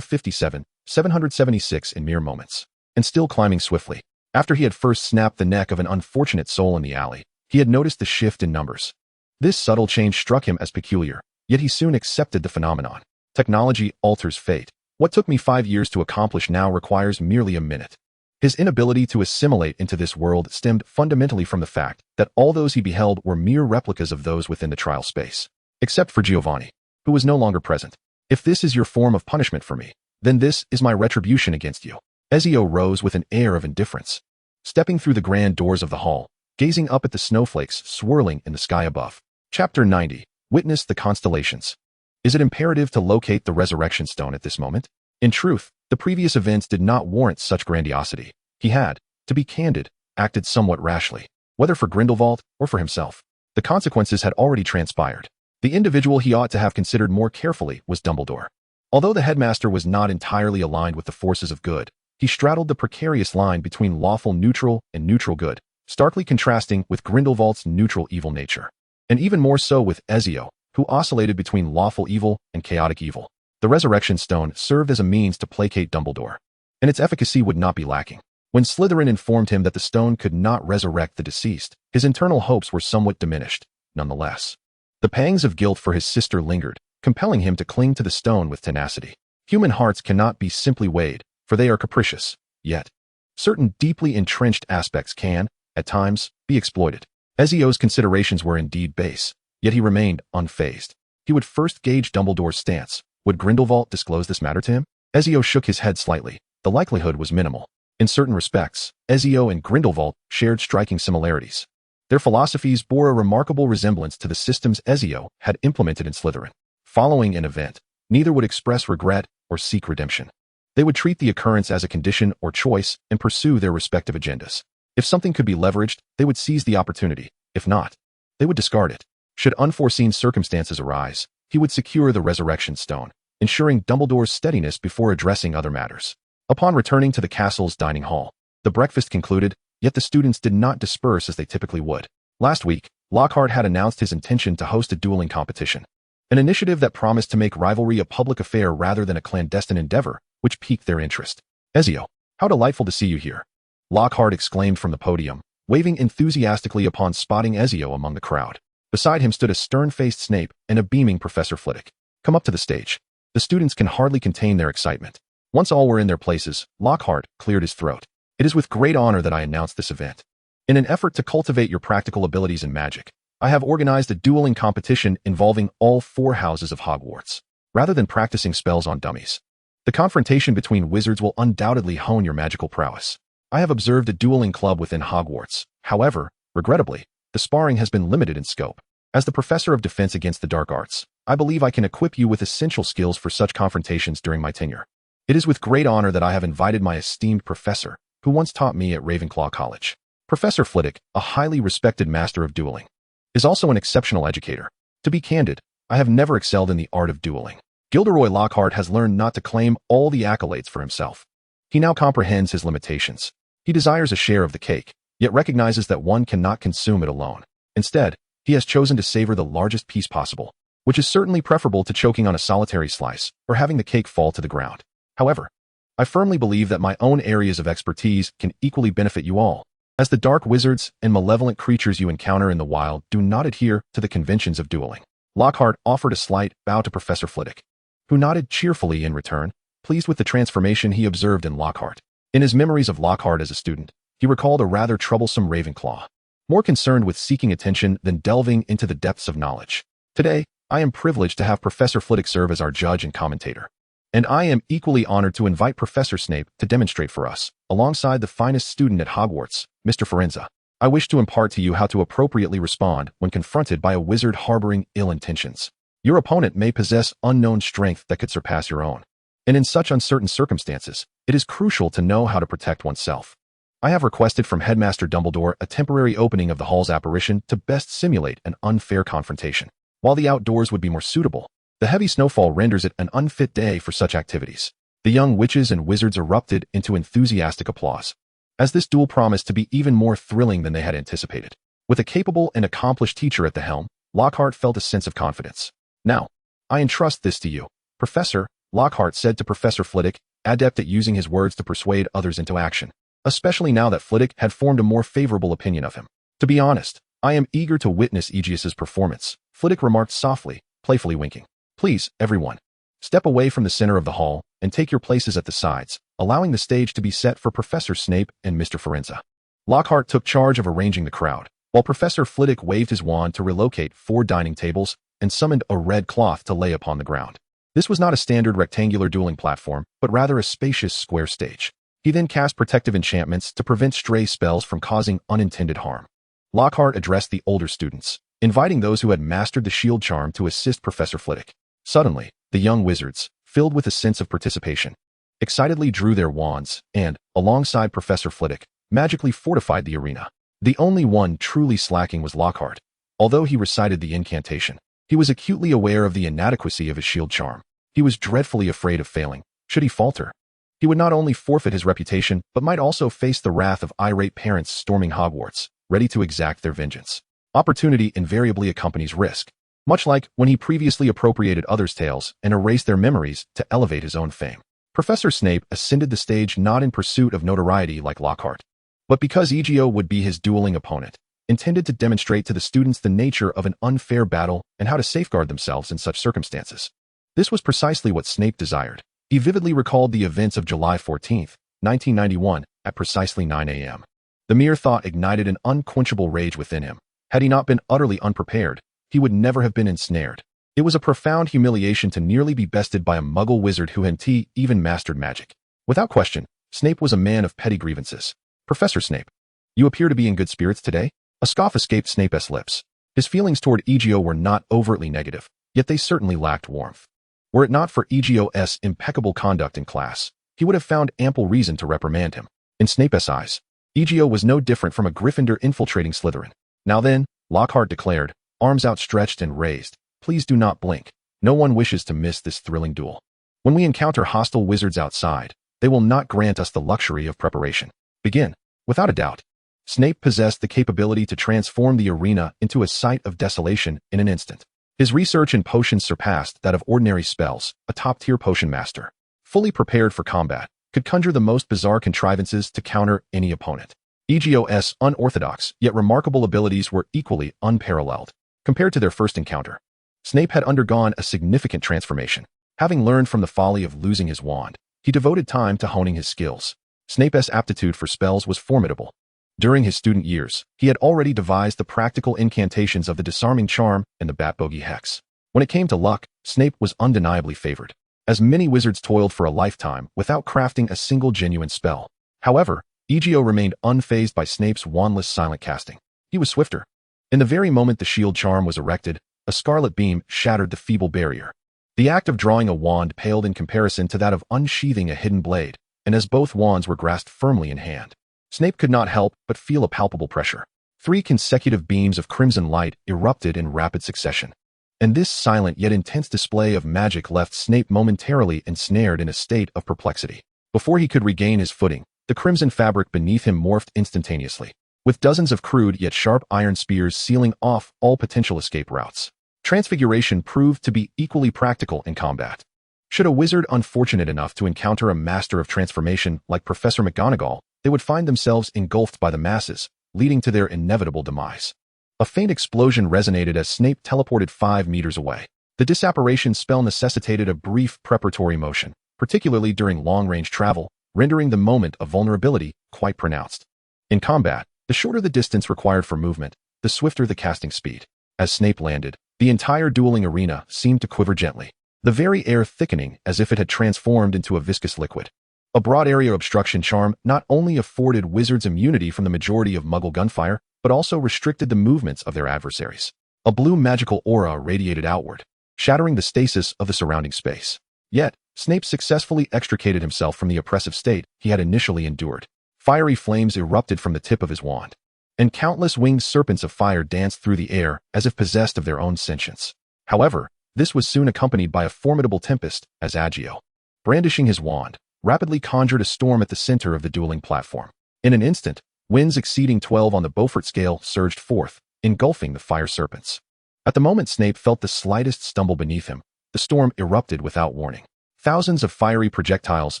057, 776 in mere moments, and still climbing swiftly. After he had first snapped the neck of an unfortunate soul in the alley, he had noticed the shift in numbers. This subtle change struck him as peculiar, yet he soon accepted the phenomenon. Technology alters fate. What took me 5 years to accomplish now requires merely a minute. His inability to assimilate into this world stemmed fundamentally from the fact that all those he beheld were mere replicas of those within the trial space, except for Giovanni, who was no longer present. If this is your form of punishment for me, then this is my retribution against you. Ezio rose with an air of indifference, stepping through the grand doors of the hall, gazing up at the snowflakes swirling in the sky above. Chapter 90. Witness the constellations. Is it imperative to locate the resurrection stone at this moment? In truth, the previous events did not warrant such grandiosity. He had, to be candid, acted somewhat rashly, whether for Grindelwald or for himself. The consequences had already transpired. The individual he ought to have considered more carefully was Dumbledore. Although the headmaster was not entirely aligned with the forces of good, he straddled the precarious line between lawful neutral and neutral good, starkly contrasting with Grindelwald's neutral evil nature. And even more so with Ezio, who oscillated between lawful evil and chaotic evil. The resurrection stone served as a means to placate Dumbledore, and its efficacy would not be lacking. When Slytherin informed him that the stone could not resurrect the deceased, his internal hopes were somewhat diminished, nonetheless. The pangs of guilt for his sister lingered, compelling him to cling to the stone with tenacity. Human hearts cannot be simply weighed, for they are capricious, yet certain deeply entrenched aspects can, at times, be exploited. Ezio's considerations were indeed base, yet he remained unfazed. He would first gauge Dumbledore's stance. Would Grindelwald disclose this matter to him? Ezio shook his head slightly. The likelihood was minimal. In certain respects, Ezio and Grindelwald shared striking similarities. Their philosophies bore a remarkable resemblance to the systems Ezio had implemented in Slytherin. Following an event, neither would express regret or seek redemption. They would treat the occurrence as a condition or choice and pursue their respective agendas. If something could be leveraged, they would seize the opportunity. If not, they would discard it. Should unforeseen circumstances arise, he would secure the resurrection stone, ensuring Dumbledore's steadiness before addressing other matters. Upon returning to the castle's dining hall, the breakfast concluded, yet the students did not disperse as they typically would. Last week, Lockhart had announced his intention to host a dueling competition, an initiative that promised to make rivalry a public affair rather than a clandestine endeavor, which piqued their interest. Ezio, how delightful to see you here, Lockhart exclaimed from the podium, waving enthusiastically upon spotting Ezio among the crowd. Beside him stood a stern-faced Snape and a beaming Professor Flitwick. Come up to the stage. The students can hardly contain their excitement. Once all were in their places, Lockhart cleared his throat. It is with great honor that I announce this event. In an effort to cultivate your practical abilities in magic, I have organized a dueling competition involving all 4 houses of Hogwarts, rather than practicing spells on dummies. The confrontation between wizards will undoubtedly hone your magical prowess. I have observed a dueling club within Hogwarts. However, regrettably, the sparring has been limited in scope. As the professor of defense against the dark arts, I believe I can equip you with essential skills for such confrontations during my tenure. It is with great honor that I have invited my esteemed professor, who once taught me at Ravenclaw College. Professor Flitwick, a highly respected master of dueling, is also an exceptional educator. To be candid, I have never excelled in the art of dueling. Gilderoy Lockhart has learned not to claim all the accolades for himself. He now comprehends his limitations. He desires a share of the cake, yet recognizes that one cannot consume it alone. Instead, he has chosen to savor the largest piece possible, which is certainly preferable to choking on a solitary slice or having the cake fall to the ground. However, I firmly believe that my own areas of expertise can equally benefit you all, as the dark wizards and malevolent creatures you encounter in the wild do not adhere to the conventions of dueling. Lockhart offered a slight bow to Professor Flitwick, who nodded cheerfully in return, pleased with the transformation he observed in Lockhart. In his memories of Lockhart as a student, he recalled a rather troublesome Ravenclaw, more concerned with seeking attention than delving into the depths of knowledge. Today, I am privileged to have Professor Flitwick serve as our judge and commentator. And I am equally honored to invite Professor Snape to demonstrate for us, alongside the finest student at Hogwarts, Mr. Firenze. I wish to impart to you how to appropriately respond when confronted by a wizard harboring ill intentions. Your opponent may possess unknown strength that could surpass your own. And in such uncertain circumstances, it is crucial to know how to protect oneself. I have requested from Headmaster Dumbledore a temporary opening of the hall's apparition to best simulate an unfair confrontation. While the outdoors would be more suitable, the heavy snowfall renders it an unfit day for such activities. The young witches and wizards erupted into enthusiastic applause, as this duel promised to be even more thrilling than they had anticipated. With a capable and accomplished teacher at the helm, Lockhart felt a sense of confidence. Now, I entrust this to you, Professor, Lockhart said to Professor Flitwick, adept at using his words to persuade others into action, especially now that Flitwick had formed a more favorable opinion of him. To be honest, I am eager to witness Egius's performance, Flitwick remarked softly, playfully winking. Please, everyone, step away from the center of the hall and take your places at the sides, allowing the stage to be set for Professor Snape and Mr. Firenze. Lockhart took charge of arranging the crowd, while Professor Flitwick waved his wand to relocate 4 dining tables and summoned a red cloth to lay upon the ground. This was not a standard rectangular dueling platform, but rather a spacious square stage. He then cast protective enchantments to prevent stray spells from causing unintended harm. Lockhart addressed the older students, inviting those who had mastered the shield charm to assist Professor Flitwick. Suddenly, the young wizards, filled with a sense of participation, excitedly drew their wands and, alongside Professor Flitwick, magically fortified the arena. The only one truly slacking was Lockhart. Although he recited the incantation, he was acutely aware of the inadequacy of his shield charm. He was dreadfully afraid of failing. Should he falter, he would not only forfeit his reputation, but might also face the wrath of irate parents storming Hogwarts, ready to exact their vengeance. Opportunity invariably accompanies risk, much like when he previously appropriated others' tales and erased their memories to elevate his own fame. Professor Snape ascended the stage not in pursuit of notoriety like Lockhart, but because Egio would be his dueling opponent, intended to demonstrate to the students the nature of an unfair battle and how to safeguard themselves in such circumstances. This was precisely what Snape desired. He vividly recalled the events of July 14, 1991, at precisely 9 a.m. The mere thought ignited an unquenchable rage within him. Had he not been utterly unprepared, he would never have been ensnared. It was a profound humiliation to nearly be bested by a muggle wizard who had even mastered magic. Without question, Snape was a man of petty grievances. Professor Snape, you appear to be in good spirits today? A scoff escaped Snape's lips. His feelings toward Egio were not overtly negative, yet they certainly lacked warmth. Were it not for Egio's impeccable conduct in class, he would have found ample reason to reprimand him. In Snape's eyes, Egio was no different from a Gryffindor infiltrating Slytherin. Now then, Lockhart declared, arms outstretched and raised, please do not blink. No one wishes to miss this thrilling duel. When we encounter hostile wizards outside, they will not grant us the luxury of preparation. Begin. Without a doubt, Snape possessed the capability to transform the arena into a site of desolation in an instant. His research in potions surpassed that of ordinary spells. A top-tier potion master, fully prepared for combat, could conjure the most bizarre contrivances to counter any opponent. Egio's unorthodox yet remarkable abilities were equally unparalleled. Compared to their first encounter, Snape had undergone a significant transformation. Having learned from the folly of losing his wand, he devoted time to honing his skills. Snape's aptitude for spells was formidable. During his student years, he had already devised the practical incantations of the disarming charm and the bat-bogey hex. When it came to luck, Snape was undeniably favored, as many wizards toiled for a lifetime without crafting a single genuine spell. However, Egio remained unfazed by Snape's wandless silent casting. He was swifter, In the very moment the shield charm was erected, a scarlet beam shattered the feeble barrier. The act of drawing a wand paled in comparison to that of unsheathing a hidden blade, and as both wands were grasped firmly in hand, Snape could not help but feel a palpable pressure. 3 consecutive beams of crimson light erupted in rapid succession, and this silent yet intense display of magic left Snape momentarily ensnared in a state of perplexity. Before he could regain his footing, the crimson fabric beneath him morphed instantaneously, with dozens of crude yet sharp iron spears sealing off all potential escape routes. Transfiguration proved to be equally practical in combat. Should a wizard unfortunate enough to encounter a master of transformation like Professor McGonagall, they would find themselves engulfed by the masses, leading to their inevitable demise. A faint explosion resonated as Snape teleported 5 meters away. The disapparition spell necessitated a brief preparatory motion, particularly during long-range travel, rendering the moment of vulnerability quite pronounced. In combat, the shorter the distance required for movement, the swifter the casting speed. As Snape landed, the entire dueling arena seemed to quiver gently, the very air thickening as if it had transformed into a viscous liquid. A broad area obstruction charm not only afforded wizards immunity from the majority of Muggle gunfire, but also restricted the movements of their adversaries. A blue magical aura radiated outward, shattering the stasis of the surrounding space. Yet, Snape successfully extricated himself from the oppressive state he had initially endured. Fiery flames erupted from the tip of his wand, and countless winged serpents of fire danced through the air as if possessed of their own sentience. However, this was soon accompanied by a formidable tempest as Egio, brandishing his wand, rapidly conjured a storm at the center of the dueling platform. In an instant, winds exceeding 12 on the Beaufort scale surged forth, engulfing the fire serpents. At the moment Snape felt the slightest stumble beneath him, the storm erupted without warning. Thousands of fiery projectiles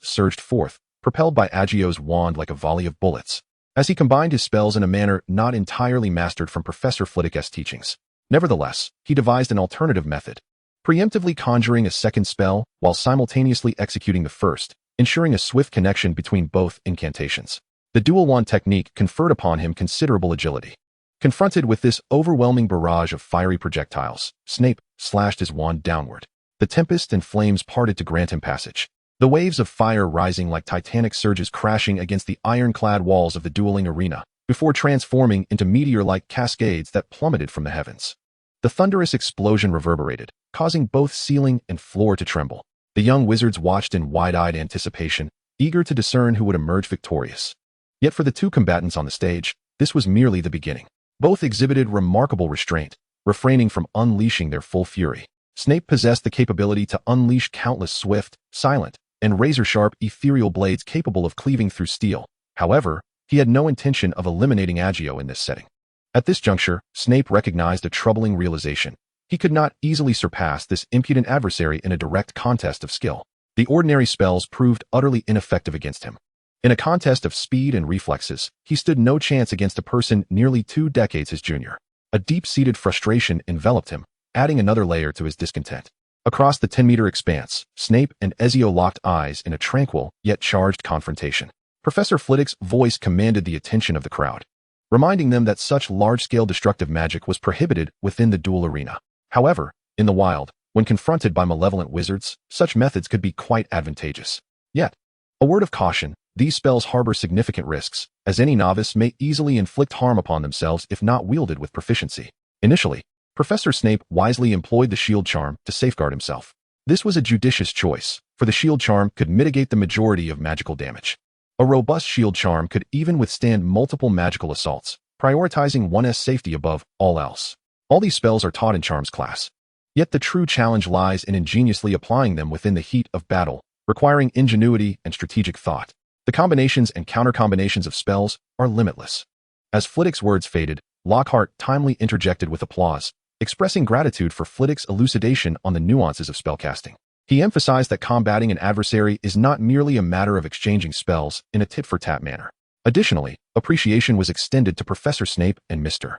surged forth, propelled by Egio's wand like a volley of bullets, as he combined his spells in a manner not entirely mastered from Professor Flitwick's teachings. Nevertheless, he devised an alternative method, preemptively conjuring a second spell while simultaneously executing the first, ensuring a swift connection between both incantations. The dual wand technique conferred upon him considerable agility. Confronted with this overwhelming barrage of fiery projectiles, Snape slashed his wand downward. The tempest and flames parted to grant him passage, the waves of fire rising like titanic surges crashing against the ironclad walls of the dueling arena, before transforming into meteor-like cascades that plummeted from the heavens. The thunderous explosion reverberated, causing both ceiling and floor to tremble. The young wizards watched in wide-eyed anticipation, eager to discern who would emerge victorious. Yet for the 2 combatants on the stage, this was merely the beginning. Both exhibited remarkable restraint, refraining from unleashing their full fury. Snape possessed the capability to unleash countless swift, silent, and razor-sharp ethereal blades capable of cleaving through steel. However, he had no intention of eliminating Egio in this setting. At this juncture, Snape recognized a troubling realization. He could not easily surpass this impudent adversary in a direct contest of skill. The ordinary spells proved utterly ineffective against him. In a contest of speed and reflexes, he stood no chance against a person nearly 2 decades his junior. A deep-seated frustration enveloped him, adding another layer to his discontent. Across the 10-meter expanse, Snape and Ezio locked eyes in a tranquil yet charged confrontation. Professor Flitwick's voice commanded the attention of the crowd, reminding them that such large-scale destructive magic was prohibited within the duel arena. However, in the wild, when confronted by malevolent wizards, such methods could be quite advantageous. Yet, a word of caution, these spells harbor significant risks, as any novice may easily inflict harm upon themselves if not wielded with proficiency. Initially, Professor Snape wisely employed the shield charm to safeguard himself. This was a judicious choice, for the shield charm could mitigate the majority of magical damage. A robust shield charm could even withstand multiple magical assaults, prioritizing one's safety above all else. All these spells are taught in Charms class. Yet the true challenge lies in ingeniously applying them within the heat of battle, requiring ingenuity and strategic thought. The combinations and counter-combinations of spells are limitless. As Flitwick's words faded, Lockhart timely interjected with applause, expressing gratitude for Flitwick's elucidation on the nuances of spellcasting. He emphasized that combating an adversary is not merely a matter of exchanging spells in a tit-for-tat manner. Additionally, appreciation was extended to Professor Snape and Mr.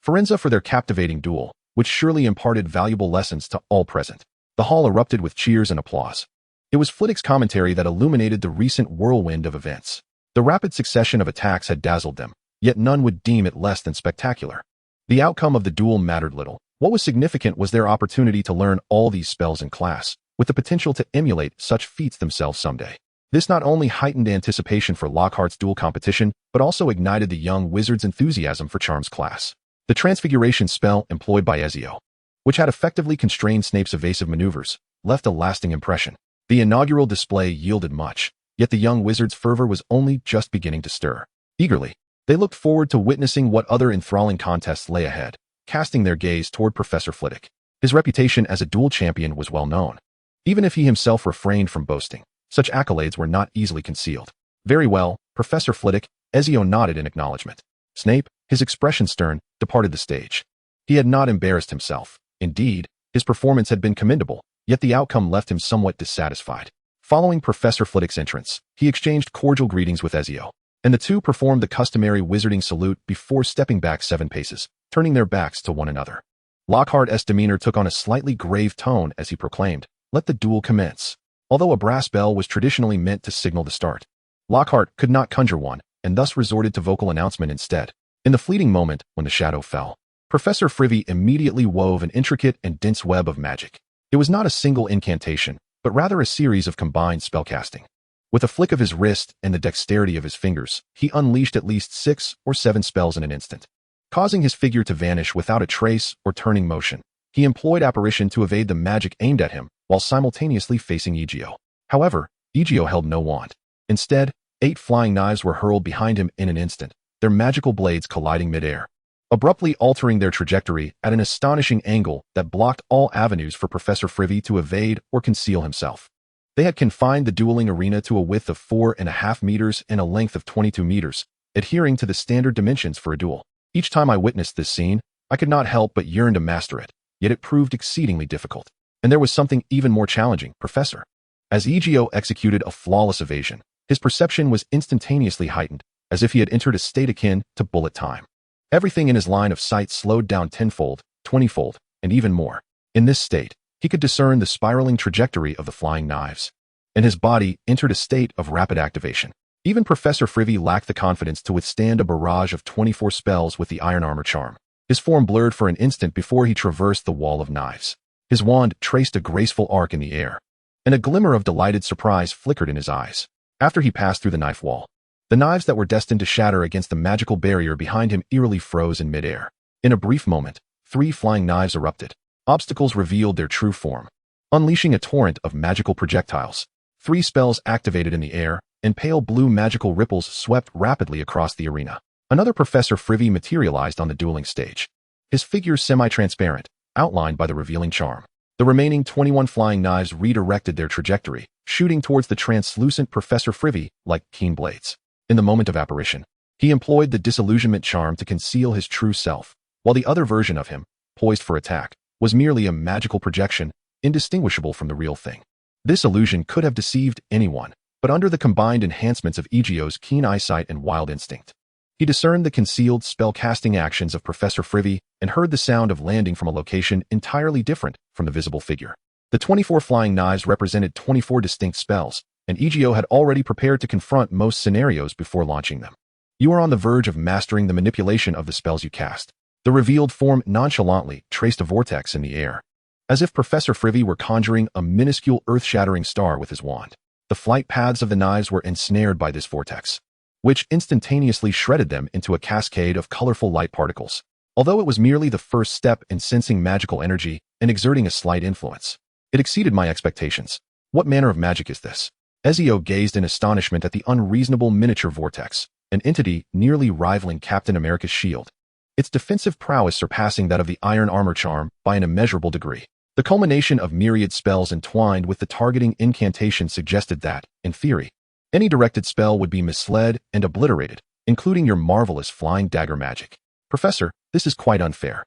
Firenze for their captivating duel, which surely imparted valuable lessons to all present. The hall erupted with cheers and applause. It was Flitwick's commentary that illuminated the recent whirlwind of events. The rapid succession of attacks had dazzled them, yet none would deem it less than spectacular. The outcome of the duel mattered little. What was significant was their opportunity to learn all these spells in class, with the potential to emulate such feats themselves someday. This not only heightened anticipation for Lockhart's duel competition, but also ignited the young wizard's enthusiasm for Charms class. The transfiguration spell employed by Ezio, which had effectively constrained Snape's evasive maneuvers, left a lasting impression. The inaugural display yielded much, yet the young wizard's fervor was only just beginning to stir. Eagerly, they looked forward to witnessing what other enthralling contests lay ahead, casting their gaze toward Professor Flitwick. His reputation as a duel champion was well known. Even if he himself refrained from boasting, such accolades were not easily concealed. Very well, Professor Flitwick, Ezio nodded in acknowledgement. Snape, his expression stern, departed the stage. He had not embarrassed himself. Indeed, his performance had been commendable, yet the outcome left him somewhat dissatisfied. Following Professor Flitwick's entrance, he exchanged cordial greetings with Ezio, and the two performed the customary wizarding salute before stepping back 7 paces, turning their backs to one another. Lockhart's demeanor took on a slightly grave tone as he proclaimed, "Let the duel commence." Although a brass bell was traditionally meant to signal the start, Lockhart could not conjure one, and thus resorted to vocal announcement instead. In the fleeting moment when the shadow fell, Professor Flitwick immediately wove an intricate and dense web of magic. It was not a single incantation, but rather a series of combined spellcasting. With a flick of his wrist and the dexterity of his fingers, he unleashed at least 6 or 7 spells in an instant, causing his figure to vanish without a trace or turning motion. He employed apparition to evade the magic aimed at him, while simultaneously facing Egio. However, Egio held no wand. Instead, 8 flying knives were hurled behind him in an instant, their magical blades colliding mid-air, abruptly altering their trajectory at an astonishing angle that blocked all avenues for Professor Flitwick to evade or conceal himself. They had confined the dueling arena to a width of 4.5 meters and a length of 22 meters, adhering to the standard dimensions for a duel. Each time I witnessed this scene, I could not help but yearn to master it, yet it proved exceedingly difficult. And there was something even more challenging, Professor. As Egio executed a flawless evasion, his perception was instantaneously heightened, as if he had entered a state akin to bullet time. Everything in his line of sight slowed down 10-fold, 20-fold, and even more. In this state, he could discern the spiraling trajectory of the flying knives, and his body entered a state of rapid activation. Even Professor Flitwick lacked the confidence to withstand a barrage of 24 spells with the iron armor charm. His form blurred for an instant before he traversed the wall of knives. His wand traced a graceful arc in the air, and a glimmer of delighted surprise flickered in his eyes. After he passed through the knife wall, the knives that were destined to shatter against the magical barrier behind him eerily froze in midair. In a brief moment, 3 flying knives erupted. Obstacles revealed their true form, unleashing a torrent of magical projectiles. 3 spells activated in the air, and pale blue magical ripples swept rapidly across the arena. Another Professor Flitwick materialized on the dueling stage, his figure semi-transparent, outlined by the revealing charm. The remaining 21 flying knives redirected their trajectory, shooting towards the translucent Professor Flitwick like keen blades. In the moment of apparition, he employed the disillusionment charm to conceal his true self, while the other version of him, poised for attack, was merely a magical projection, indistinguishable from the real thing. This illusion could have deceived anyone, but under the combined enhancements of Egio's keen eyesight and wild instinct, he discerned the concealed spell-casting actions of Professor Flitwick and heard the sound of landing from a location entirely different from the visible figure. The 24 flying knives represented 24 distinct spells, and Egio had already prepared to confront most scenarios before launching them. You are on the verge of mastering the manipulation of the spells you cast. The revealed form nonchalantly traced a vortex in the air, as if Professor Flitwick were conjuring a minuscule earth-shattering star with his wand. The flight paths of the knives were ensnared by this vortex, which instantaneously shredded them into a cascade of colorful light particles. Although it was merely the first step in sensing magical energy and exerting a slight influence, it exceeded my expectations. What manner of magic is this? Ezio gazed in astonishment at the unreasonable miniature vortex, an entity nearly rivaling Captain America's shield, its defensive prowess surpassing that of the iron armor charm by an immeasurable degree. The culmination of myriad spells entwined with the targeting incantation suggested that, in theory, any directed spell would be misled and obliterated, including your marvelous flying dagger magic. Professor, this is quite unfair.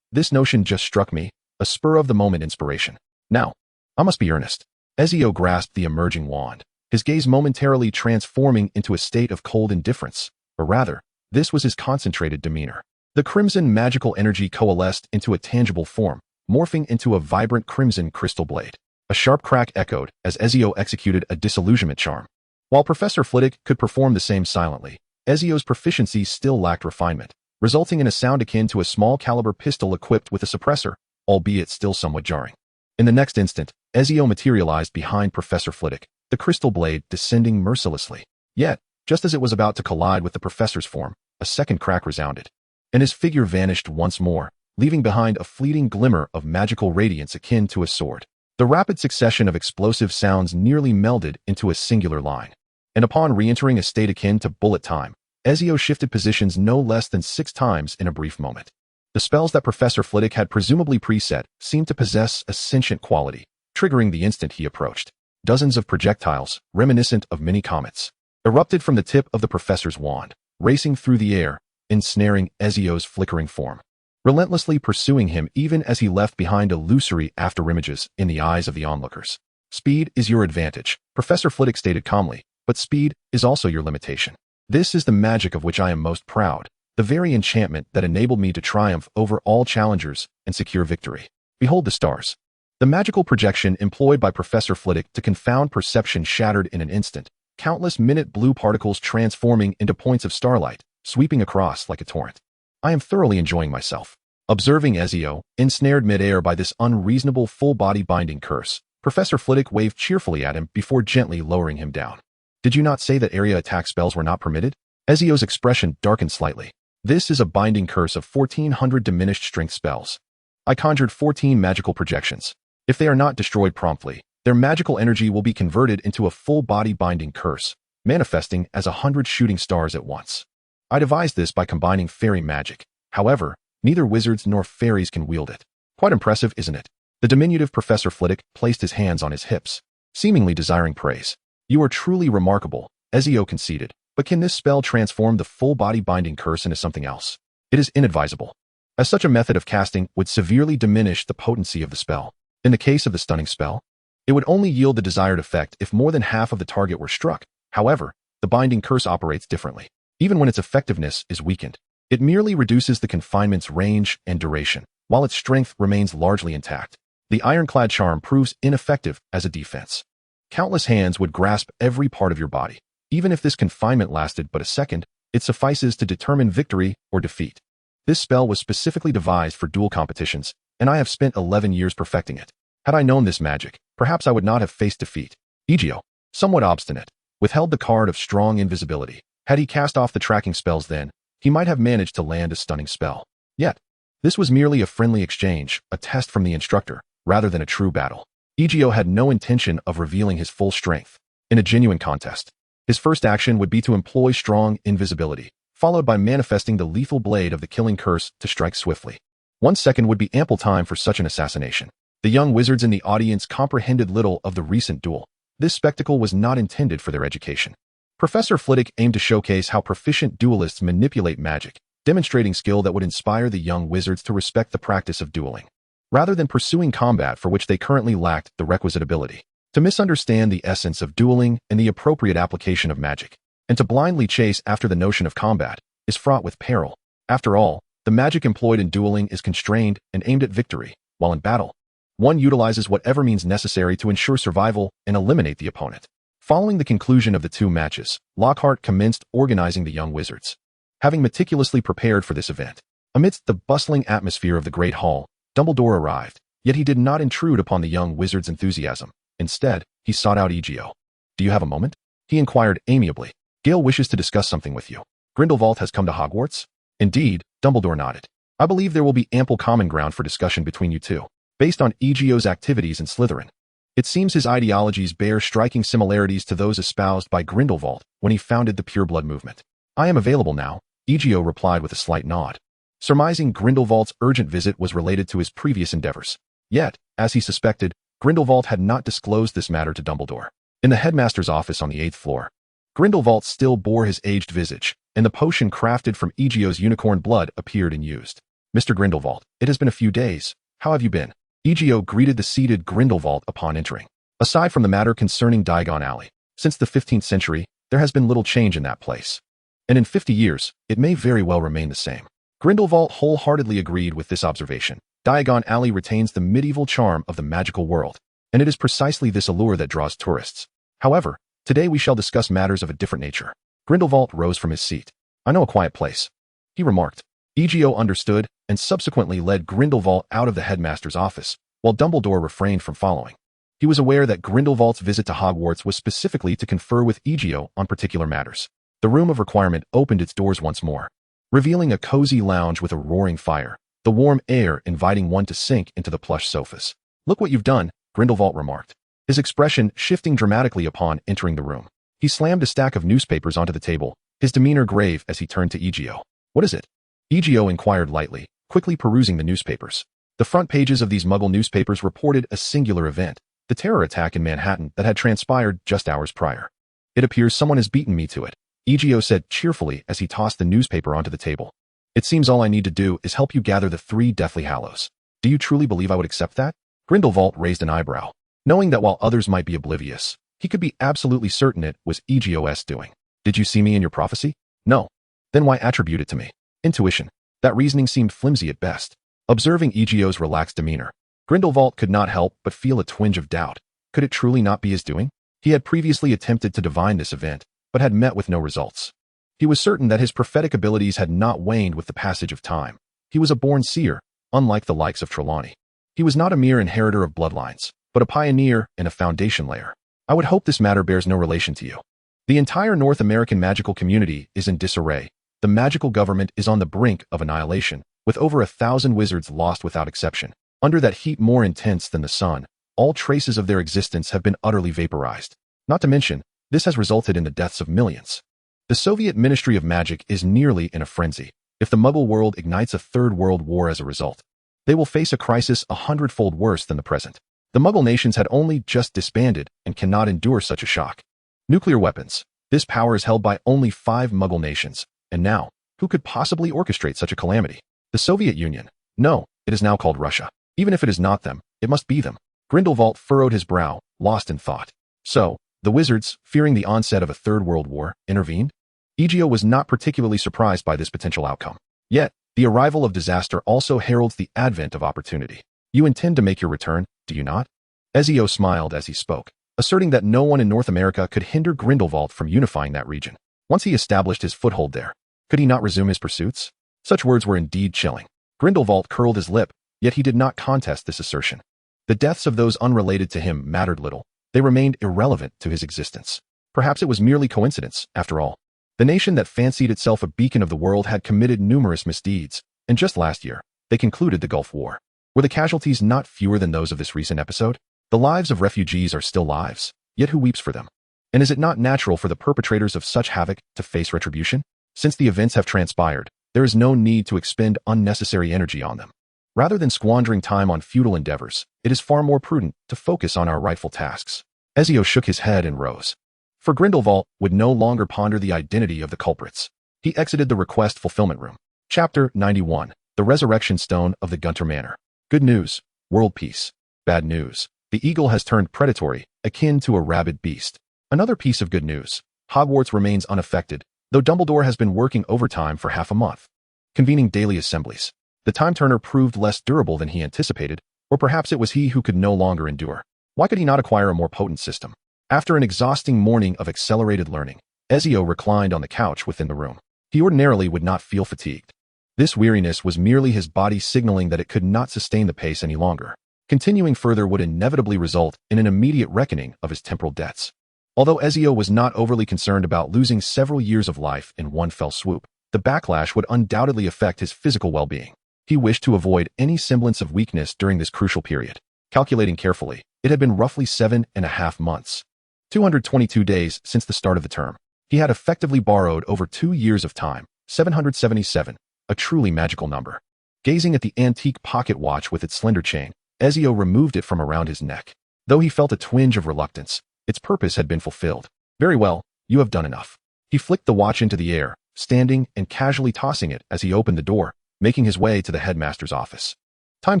This notion just struck me, a spur-of-the-moment inspiration. Now, I must be earnest. Ezio grasped the emerging wand, his gaze momentarily transforming into a state of cold indifference, or rather, this was his concentrated demeanor. The crimson magical energy coalesced into a tangible form, morphing into a vibrant crimson crystal blade. A sharp crack echoed as Ezio executed a disillusionment charm. While Professor Flitwick could perform the same silently, Ezio's proficiency still lacked refinement, resulting in a sound akin to a small-caliber pistol equipped with a suppressor, albeit still somewhat jarring. In the next instant, Ezio materialized behind Professor Flitwick, the crystal blade descending mercilessly. Yet, just as it was about to collide with the professor's form, a second crack resounded. and his figure vanished once more, leaving behind a fleeting glimmer of magical radiance akin to a sword. The rapid succession of explosive sounds nearly melded into a singular line. And upon re-entering a state akin to bullet time, Ezio shifted positions no less than 6 times in a brief moment. The spells that Professor Flitwick had presumably preset seemed to possess a sentient quality, triggering the instant he approached. Dozens of projectiles, reminiscent of mini comets, erupted from the tip of the professor's wand, racing through the air, ensnaring Ezio's flickering form, relentlessly pursuing him even as he left behind illusory afterimages in the eyes of the onlookers. Speed is your advantage, Professor Flitwick stated calmly, but speed is also your limitation. This is the magic of which I am most proud, the very enchantment that enabled me to triumph over all challengers and secure victory. Behold the stars. The magical projection employed by Professor Flitwick to confound perception shattered in an instant, countless minute blue particles transforming into points of starlight, sweeping across like a torrent. I am thoroughly enjoying myself. Observing Ezio, ensnared midair by this unreasonable full-body binding curse, Professor Flitwick waved cheerfully at him before gently lowering him down. Did you not say that area attack spells were not permitted? Ezio's expression darkened slightly. This is a binding curse of 1400 diminished strength spells. I conjured 14 magical projections. If they are not destroyed promptly, their magical energy will be converted into a full-body binding curse, manifesting as 100 shooting stars at once. I devised this by combining fairy magic. However, neither wizards nor fairies can wield it. Quite impressive, isn't it? The diminutive Professor Flitwick placed his hands on his hips, seemingly desiring praise. You are truly remarkable, Ezio conceded, but can this spell transform the full-body binding curse into something else? It is inadvisable, as such a method of casting would severely diminish the potency of the spell. In the case of the stunning spell, it would only yield the desired effect if more than half of the target were struck. However, the binding curse operates differently. Even when its effectiveness is weakened, it merely reduces the confinement's range and duration, while its strength remains largely intact. The ironclad charm proves ineffective as a defense. Countless hands would grasp every part of your body. Even if this confinement lasted but a second, it suffices to determine victory or defeat. This spell was specifically devised for duel competitions, and I have spent 11 years perfecting it. Had I known this magic, perhaps I would not have faced defeat. Egio, somewhat obstinate, withheld the card of strong invisibility. Had he cast off the tracking spells then, he might have managed to land a stunning spell. Yet, this was merely a friendly exchange, a test from the instructor, rather than a true battle. Egio had no intention of revealing his full strength. In a genuine contest, his first action would be to employ strong invisibility, followed by manifesting the lethal blade of the killing curse to strike swiftly. 1 second would be ample time for such an assassination. The young wizards in the audience comprehended little of the recent duel. This spectacle was not intended for their education. Professor Flitwick aimed to showcase how proficient duelists manipulate magic, demonstrating skill that would inspire the young wizards to respect the practice of dueling, rather than pursuing combat for which they currently lacked the requisite ability. To misunderstand the essence of dueling and the appropriate application of magic, and to blindly chase after the notion of combat, is fraught with peril. After all, the magic employed in dueling is constrained and aimed at victory, while in battle, one utilizes whatever means necessary to ensure survival and eliminate the opponent. Following the conclusion of the 2 matches, Lockhart commenced organizing the young wizards. Having meticulously prepared for this event, amidst the bustling atmosphere of the Great Hall, Dumbledore arrived, yet he did not intrude upon the young wizard's enthusiasm. Instead, he sought out Egio. Do you have a moment? He inquired amiably. Gale wishes to discuss something with you. Grindelwald has come to Hogwarts? Indeed, Dumbledore nodded. I believe there will be ample common ground for discussion between you two, based on Egio's activities in Slytherin. It seems his ideologies bear striking similarities to those espoused by Grindelwald when he founded the Pureblood movement. I am available now, Egio replied with a slight nod. Surmising Grindelwald's urgent visit was related to his previous endeavors. Yet, as he suspected, Grindelwald had not disclosed this matter to Dumbledore. In the headmaster's office on the 8th floor, Grindelwald still bore his aged visage, and the potion crafted from Egio's unicorn blood appeared and used. Mr. Grindelwald, it has been a few days. How have you been? Egio greeted the seated Grindelwald upon entering. Aside from the matter concerning Diagon Alley, since the 15th century, there has been little change in that place. And in 50 years, it may very well remain the same. Grindelwald wholeheartedly agreed with this observation. Diagon Alley retains the medieval charm of the magical world, and it is precisely this allure that draws tourists. However, today we shall discuss matters of a different nature. Grindelwald rose from his seat. I know a quiet place, he remarked. Egio understood and subsequently led Grindelwald out of the headmaster's office, while Dumbledore refrained from following. He was aware that Grindelwald's visit to Hogwarts was specifically to confer with Egio on particular matters. The room of requirement opened its doors once more. revealing a cozy lounge with a roaring fire, the warm air inviting one to sink into the plush sofas. "Look what you've done," Grindelwald remarked, his expression shifting dramatically upon entering the room. He slammed a stack of newspapers onto the table, his demeanor grave as he turned to Egio. "What is it?" Egio inquired lightly, quickly perusing the newspapers. The front pages of these Muggle newspapers reported a singular event, the terror attack in Manhattan that had transpired just hours prior. "It appears someone has beaten me to it," Egio said cheerfully as he tossed the newspaper onto the table. "It seems all I need to do is help you gather the 3 Deathly Hallows. Do you truly believe I would accept that?" Grindelwald raised an eyebrow, knowing that while others might be oblivious, he could be absolutely certain it was Egio's doing. "Did you see me in your prophecy?" "No." "Then why attribute it to me?" "Intuition." That reasoning seemed flimsy at best. Observing Egio's relaxed demeanor, Grindelwald could not help but feel a twinge of doubt. Could it truly not be his doing? He had previously attempted to divine this event, but had met with no results. He was certain that his prophetic abilities had not waned with the passage of time. He was a born seer, unlike the likes of Trelawney. He was not a mere inheritor of bloodlines, but a pioneer and a foundation layer. "I would hope this matter bears no relation to you. The entire North American magical community is in disarray. The magical government is on the brink of annihilation, with over 1,000 wizards lost without exception. Under that heat more intense than the sun, all traces of their existence have been utterly vaporized. Not to mention, this has resulted in the deaths of millions. The Soviet Ministry of Magic is nearly in a frenzy. If the Muggle world ignites a third world war as a result, they will face a crisis 100-fold worse than the present. The Muggle nations had only just disbanded and cannot endure such a shock. Nuclear weapons. This power is held by only 5 Muggle nations, and now, who could possibly orchestrate such a calamity? The Soviet Union. No, it is now called Russia. Even if it is not them, it must be them." Grindelwald furrowed his brow, lost in thought. "So, the wizards, fearing the onset of a third world war, intervened?" Egio was not particularly surprised by this potential outcome. Yet, the arrival of disaster also heralds the advent of opportunity. "You intend to make your return, do you not?" Ezio smiled as he spoke, asserting that no one in North America could hinder Grindelwald from unifying that region. Once he established his foothold there, could he not resume his pursuits? Such words were indeed chilling. Grindelwald curled his lip, yet he did not contest this assertion. The deaths of those unrelated to him mattered little. They remained irrelevant to his existence. Perhaps it was merely coincidence, after all. The nation that fancied itself a beacon of the world had committed numerous misdeeds, and just last year, they concluded the Gulf War. Were the casualties not fewer than those of this recent episode? The lives of refugees are still lives, yet who weeps for them? And is it not natural for the perpetrators of such havoc to face retribution? Since the events have transpired, there is no need to expend unnecessary energy on them. Rather than squandering time on futile endeavors, it is far more prudent to focus on our rightful tasks. Ezio shook his head and rose. For Grindelwald would no longer ponder the identity of the culprits. He exited the request fulfillment room. Chapter 91. The Resurrection Stone of the Gunter Manor. Good news, world peace. Bad news. The eagle has turned predatory, akin to a rabid beast. Another piece of good news. Hogwarts remains unaffected, though Dumbledore has been working overtime for half a month, convening daily assemblies. The time-turner proved less durable than he anticipated, or perhaps it was he who could no longer endure. Why could he not acquire a more potent system? After an exhausting morning of accelerated learning, Ezio reclined on the couch within the room. He ordinarily would not feel fatigued. This weariness was merely his body signaling that it could not sustain the pace any longer. Continuing further would inevitably result in an immediate reckoning of his temporal debts. Although Ezio was not overly concerned about losing several years of life in one fell swoop, the backlash would undoubtedly affect his physical well-being. He wished to avoid any semblance of weakness during this crucial period. Calculating carefully, it had been roughly 7.5 months. 222 days since the start of the term. He had effectively borrowed over 2 years of time, 777, a truly magical number. Gazing at the antique pocket watch with its slender chain, Ezio removed it from around his neck. Though he felt a twinge of reluctance, its purpose had been fulfilled. Very well, you have done enough. He flicked the watch into the air, standing and casually tossing it as he opened the door, making his way to the headmaster's office. Time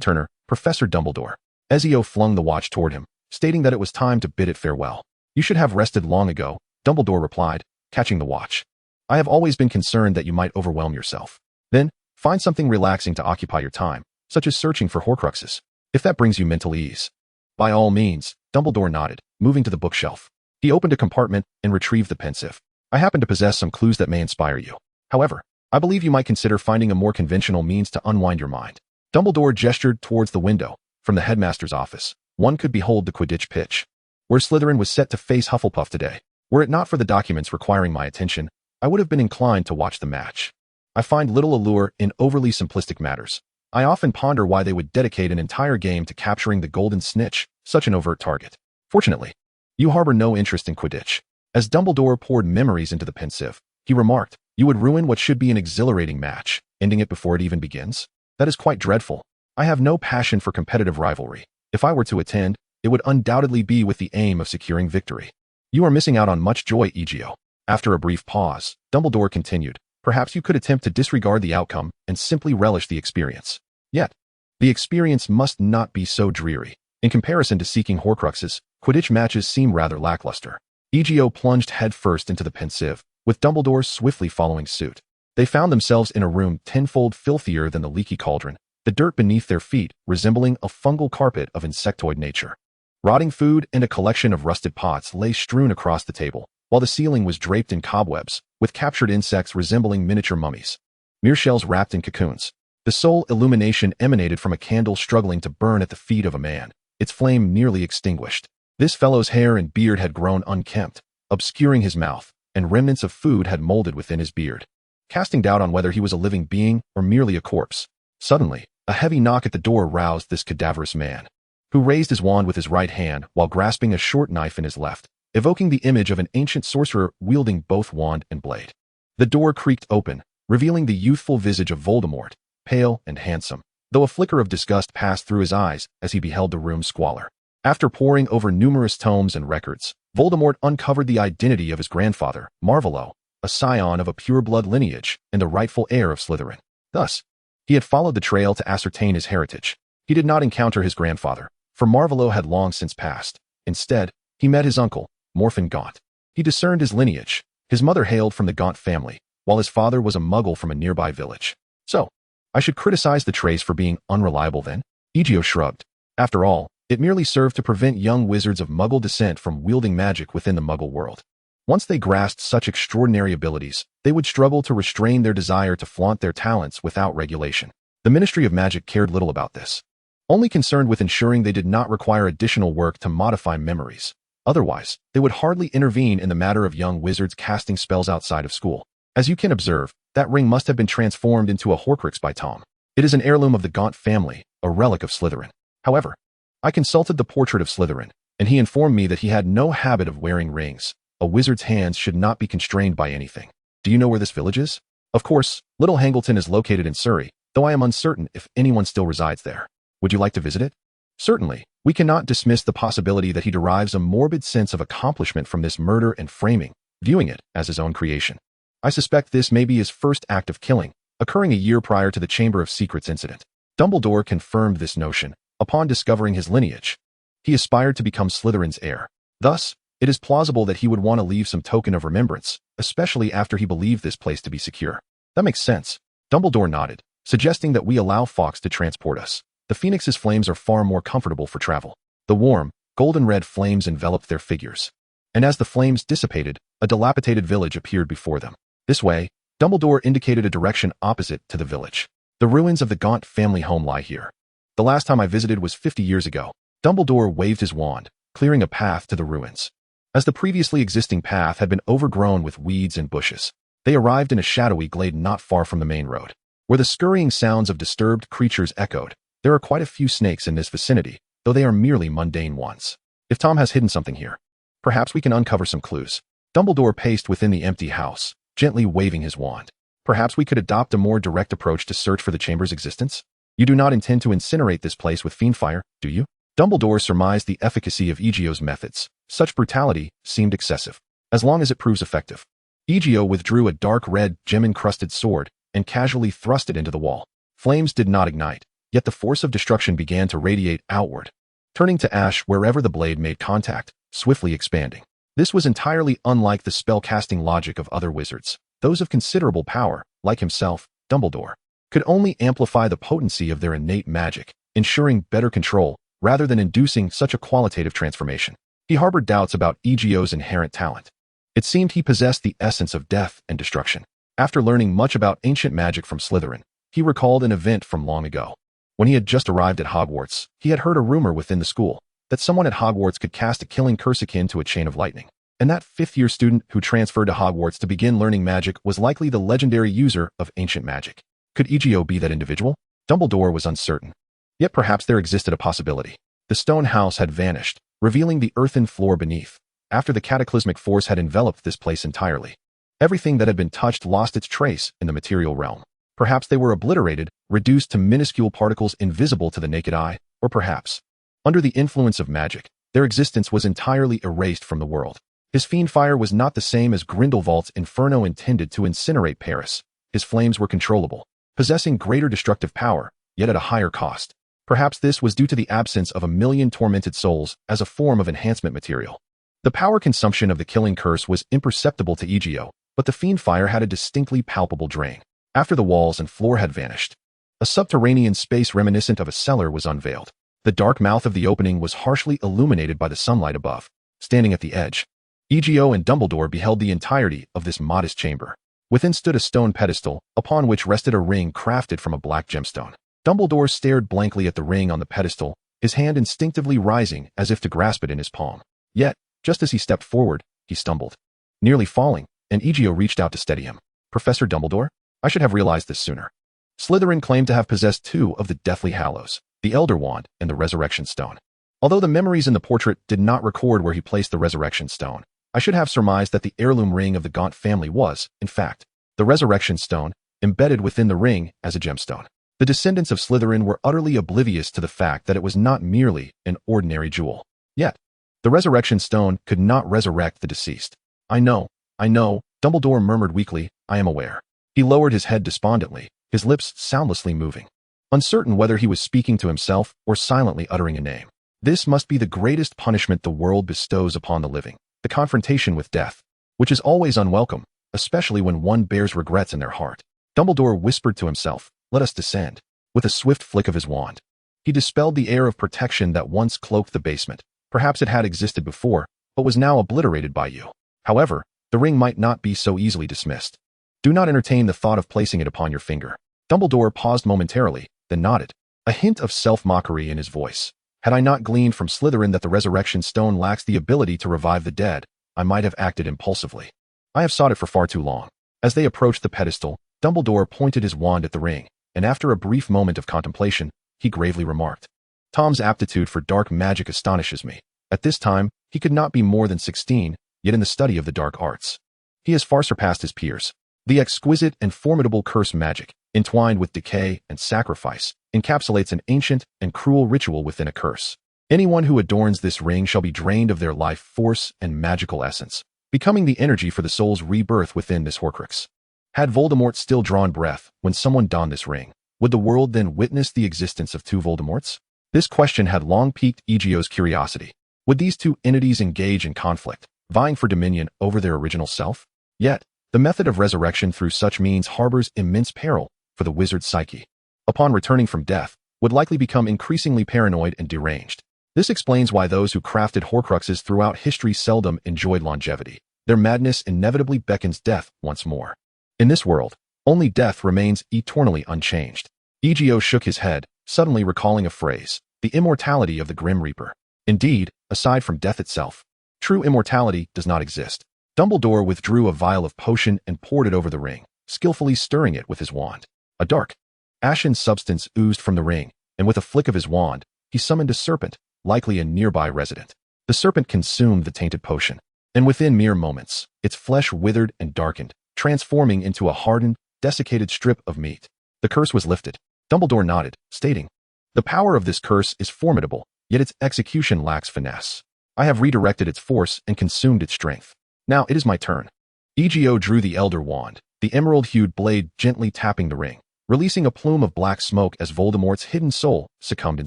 turner, Professor Dumbledore. Ezio flung the watch toward him, stating that it was time to bid it farewell. You should have rested long ago, Dumbledore replied, catching the watch. I have always been concerned that you might overwhelm yourself. Then, find something relaxing to occupy your time, such as searching for Horcruxes, if that brings you mental ease. By all means, Dumbledore nodded, moving to the bookshelf. He opened a compartment and retrieved the pensive. I happen to possess some clues that may inspire you. However, I believe you might consider finding a more conventional means to unwind your mind. Dumbledore gestured towards the window. From the headmaster's office, one could behold the Quidditch pitch, where Slytherin was set to face Hufflepuff today. Were it not for the documents requiring my attention, I would have been inclined to watch the match. I find little allure in overly simplistic matters. I often ponder why they would dedicate an entire game to capturing the golden snitch, such an overt target. Fortunately, you harbor no interest in Quidditch. As Dumbledore poured memories into the pensive, he remarked, "You would ruin what should be an exhilarating match, ending it before it even begins? That is quite dreadful. I have no passion for competitive rivalry. If I were to attend, it would undoubtedly be with the aim of securing victory." "You are missing out on much joy, Egio." After a brief pause, Dumbledore continued, "Perhaps you could attempt to disregard the outcome and simply relish the experience. Yet, the experience must not be so dreary. In comparison to seeking Horcruxes, Quidditch matches seem rather lackluster." Egio plunged headfirst into the pensive, with Dumbledore swiftly following suit. They found themselves in a room tenfold filthier than the leaky cauldron, the dirt beneath their feet resembling a fungal carpet of insectoid nature. Rotting food and a collection of rusted pots lay strewn across the table, while the ceiling was draped in cobwebs, with captured insects resembling miniature mummies. Mere shells wrapped in cocoons. The sole illumination emanated from a candle struggling to burn at the feet of a man, its flame nearly extinguished. This fellow's hair and beard had grown unkempt, obscuring his mouth, and remnants of food had molded within his beard, casting doubt on whether he was a living being or merely a corpse. Suddenly, a heavy knock at the door roused this cadaverous man, who raised his wand with his right hand while grasping a short knife in his left, evoking the image of an ancient sorcerer wielding both wand and blade. The door creaked open, revealing the youthful visage of Voldemort, pale and handsome, though a flicker of disgust passed through his eyes as he beheld the room's squalor. After poring over numerous tomes and records, Voldemort uncovered the identity of his grandfather, Marvolo, a scion of a pure-blood lineage and the rightful heir of Slytherin. Thus, he had followed the trail to ascertain his heritage. He did not encounter his grandfather, for Marvolo had long since passed. Instead, he met his uncle, Morphin Gaunt. He discerned his lineage. His mother hailed from the Gaunt family, while his father was a muggle from a nearby village. So, I should criticize the trace for being unreliable then? Egio shrugged. After all, it merely served to prevent young wizards of muggle descent from wielding magic within the muggle world. Once they grasped such extraordinary abilities, they would struggle to restrain their desire to flaunt their talents without regulation. The Ministry of Magic cared little about this, only concerned with ensuring they did not require additional work to modify memories. Otherwise, they would hardly intervene in the matter of young wizards casting spells outside of school. As you can observe, that ring must have been transformed into a Horcrux by Tom. It is an heirloom of the Gaunt family, a relic of Slytherin. However, I consulted the portrait of Slytherin, and he informed me that he had no habit of wearing rings. A wizard's hands should not be constrained by anything. Do you know where this village is? Of course, Little Hangleton is located in Surrey, though I am uncertain if anyone still resides there. Would you like to visit it? Certainly. We cannot dismiss the possibility that he derives a morbid sense of accomplishment from this murder and framing, viewing it as his own creation. I suspect this may be his first act of killing, occurring a year prior to the Chamber of Secrets incident. Dumbledore confirmed this notion upon discovering his lineage. He aspired to become Slytherin's heir. Thus, it is plausible that he would want to leave some token of remembrance, especially after he believed this place to be secure. That makes sense. Dumbledore nodded, suggesting that we allow Fawkes to transport us. The Phoenix's flames are far more comfortable for travel. The warm, golden-red flames enveloped their figures, and as the flames dissipated, a dilapidated village appeared before them. This way, Dumbledore indicated a direction opposite to the village. The ruins of the Gaunt family home lie here. The last time I visited was 50 years ago. Dumbledore waved his wand, clearing a path to the ruins. As the previously existing path had been overgrown with weeds and bushes, they arrived in a shadowy glade not far from the main road, where the scurrying sounds of disturbed creatures echoed. There are quite a few snakes in this vicinity, though they are merely mundane ones. If Tom has hidden something here, perhaps we can uncover some clues. Dumbledore paced within the empty house, gently waving his wand. Perhaps we could adopt a more direct approach to search for the chamber's existence? You do not intend to incinerate this place with fiendfire, do you? Dumbledore surmised the efficacy of Egio's methods. Such brutality seemed excessive, as long as it proves effective. Egio withdrew a dark red, gem-encrusted sword and casually thrust it into the wall. Flames did not ignite, yet the force of destruction began to radiate outward, turning to ash wherever the blade made contact, swiftly expanding. This was entirely unlike the spell-casting logic of other wizards. Those of considerable power, like himself, Dumbledore, could only amplify the potency of their innate magic, ensuring better control rather than inducing such a qualitative transformation. He harbored doubts about Egio's inherent talent. It seemed he possessed the essence of death and destruction. After learning much about ancient magic from Slytherin, he recalled an event from long ago. When he had just arrived at Hogwarts, he had heard a rumor within the school that someone at Hogwarts could cast a killing curse akin to a chain of lightning. And that fifth-year student who transferred to Hogwarts to begin learning magic was likely the legendary user of ancient magic. Could Egio be that individual? Dumbledore was uncertain. Yet perhaps there existed a possibility. The stone house had vanished, revealing the earthen floor beneath, after the cataclysmic force had enveloped this place entirely. Everything that had been touched lost its trace in the material realm. Perhaps they were obliterated, reduced to minuscule particles invisible to the naked eye, or perhaps, under the influence of magic, their existence was entirely erased from the world. His fiend fire was not the same as Grindelwald's inferno intended to incinerate Paris. His flames were controllable, possessing greater destructive power, yet at a higher cost. Perhaps this was due to the absence of a million tormented souls as a form of enhancement material. The power consumption of the killing curse was imperceptible to Egio, but the fiend fire had a distinctly palpable drain. After the walls and floor had vanished, a subterranean space reminiscent of a cellar was unveiled. The dark mouth of the opening was harshly illuminated by the sunlight above. Standing at the edge, Egio and Dumbledore beheld the entirety of this modest chamber. Within stood a stone pedestal, upon which rested a ring crafted from a black gemstone. Dumbledore stared blankly at the ring on the pedestal, his hand instinctively rising as if to grasp it in his palm. Yet, just as he stepped forward, he stumbled, nearly falling, and Egio reached out to steady him. Professor Dumbledore? I should have realized this sooner. Slytherin claimed to have possessed two of the Deathly Hallows, the Elder Wand and the Resurrection Stone. Although the memories in the portrait did not record where he placed the Resurrection Stone, I should have surmised that the heirloom ring of the Gaunt family was, in fact, the Resurrection Stone, embedded within the ring as a gemstone. The descendants of Slytherin were utterly oblivious to the fact that it was not merely an ordinary jewel. Yet, the Resurrection Stone could not resurrect the deceased. I know, Dumbledore murmured weakly, I am aware. He lowered his head despondently, his lips soundlessly moving, uncertain whether he was speaking to himself or silently uttering a name. This must be the greatest punishment the world bestows upon the living, the confrontation with death, which is always unwelcome, especially when one bears regrets in their heart. Dumbledore whispered to himself, let us descend. With a swift flick of his wand, he dispelled the air of protection that once cloaked the basement. Perhaps it had existed before, but was now obliterated by you. However, the ring might not be so easily dismissed. Do not entertain the thought of placing it upon your finger. Dumbledore paused momentarily, then nodded, a hint of self-mockery in his voice. Had I not gleaned from Slytherin that the Resurrection Stone lacks the ability to revive the dead, I might have acted impulsively. I have sought it for far too long. As they approached the pedestal, Dumbledore pointed his wand at the ring, and after a brief moment of contemplation, he gravely remarked, Tom's aptitude for dark magic astonishes me. At this time, he could not be more than 16, yet in the study of the dark arts, he has far surpassed his peers. The exquisite and formidable curse magic, entwined with decay and sacrifice, encapsulates an ancient and cruel ritual within a curse. Anyone who adorns this ring shall be drained of their life force and magical essence, becoming the energy for the soul's rebirth within this Horcrux. Had Voldemort still drawn breath when someone donned this ring, would the world then witness the existence of two Voldemorts? This question had long piqued Egio's curiosity. Would these two entities engage in conflict, vying for dominion over their original self? Yet, the method of resurrection through such means harbors immense peril for the wizard's psyche. Upon returning from death, would likely become increasingly paranoid and deranged. This explains why those who crafted Horcruxes throughout history seldom enjoyed longevity. Their madness inevitably beckons death once more. In this world, only death remains eternally unchanged. Egio shook his head, suddenly recalling a phrase, the immortality of the Grim Reaper. Indeed, aside from death itself, true immortality does not exist. Dumbledore withdrew a vial of potion and poured it over the ring, skillfully stirring it with his wand. A dark, ashen substance oozed from the ring, and with a flick of his wand, he summoned a serpent, likely a nearby resident. The serpent consumed the tainted potion, and within mere moments, its flesh withered and darkened, transforming into a hardened, desiccated strip of meat. The curse was lifted. Dumbledore nodded, stating, the power of this curse is formidable, yet its execution lacks finesse. I have redirected its force and consumed its strength. Now it is my turn. Egio drew the Elder Wand, the emerald-hued blade gently tapping the ring, releasing a plume of black smoke as Voldemort's hidden soul succumbed in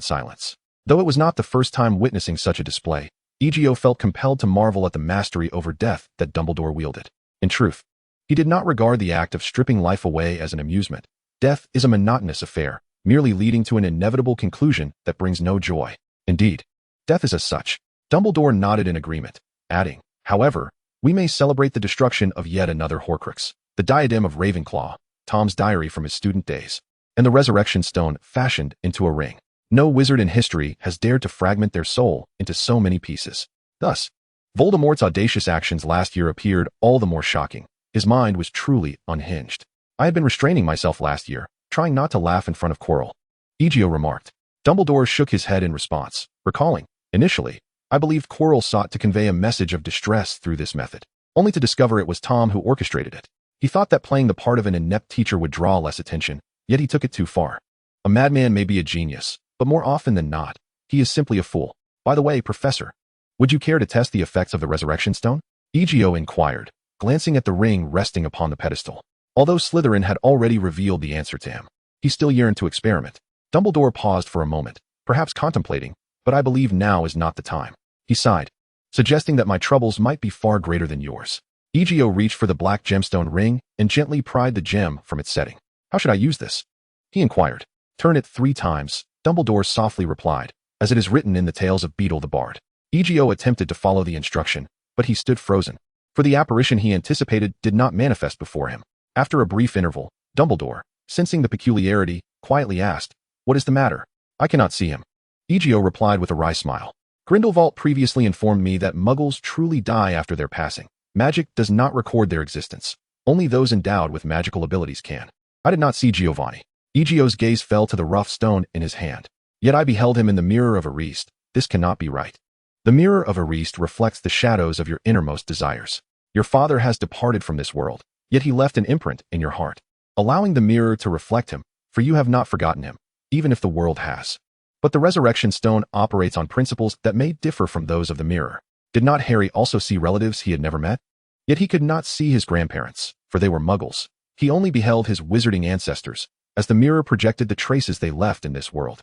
silence. Though it was not the first time witnessing such a display, Egio felt compelled to marvel at the mastery over death that Dumbledore wielded. In truth, he did not regard the act of stripping life away as an amusement. Death is a monotonous affair, merely leading to an inevitable conclusion that brings no joy. Indeed, death is as such. Dumbledore nodded in agreement, adding, however, we may celebrate the destruction of yet another Horcrux, the diadem of Ravenclaw, Tom's diary from his student days, and the Resurrection Stone fashioned into a ring. No wizard in history has dared to fragment their soul into so many pieces. Thus, Voldemort's audacious actions last year appeared all the more shocking. His mind was truly unhinged. I had been restraining myself last year, trying not to laugh in front of Quirrell, Egio remarked. Dumbledore shook his head in response, recalling, initially, I believed Quirrell sought to convey a message of distress through this method, only to discover it was Tom who orchestrated it. He thought that playing the part of an inept teacher would draw less attention, yet he took it too far. A madman may be a genius, but more often than not, he is simply a fool. By the way, Professor, would you care to test the effects of the Resurrection Stone? Egio inquired, glancing at the ring resting upon the pedestal. Although Slytherin had already revealed the answer to him, he still yearned to experiment. Dumbledore paused for a moment, perhaps contemplating, but I believe now is not the time. He sighed, suggesting that my troubles might be far greater than yours. Egio reached for the black gemstone ring and gently pried the gem from its setting. How should I use this? He inquired. Turn it 3 times, Dumbledore softly replied, as it is written in the tales of Beedle the Bard. Egio attempted to follow the instruction, but he stood frozen, for the apparition he anticipated did not manifest before him. After a brief interval, Dumbledore, sensing the peculiarity, quietly asked, What is the matter? I cannot see him. Egio replied with a wry smile. Grindelwald previously informed me that muggles truly die after their passing. Magic does not record their existence. Only those endowed with magical abilities can. I did not see Giovanni. Egio's gaze fell to the rough stone in his hand. Yet I beheld him in the mirror of Ariste. This cannot be right. The mirror of Ariste reflects the shadows of your innermost desires. Your father has departed from this world, yet he left an imprint in your heart, allowing the mirror to reflect him, for you have not forgotten him, even if the world has. But the Resurrection Stone operates on principles that may differ from those of the mirror. Did not Harry also see relatives he had never met? Yet he could not see his grandparents, for they were muggles. He only beheld his wizarding ancestors, as the mirror projected the traces they left in this world.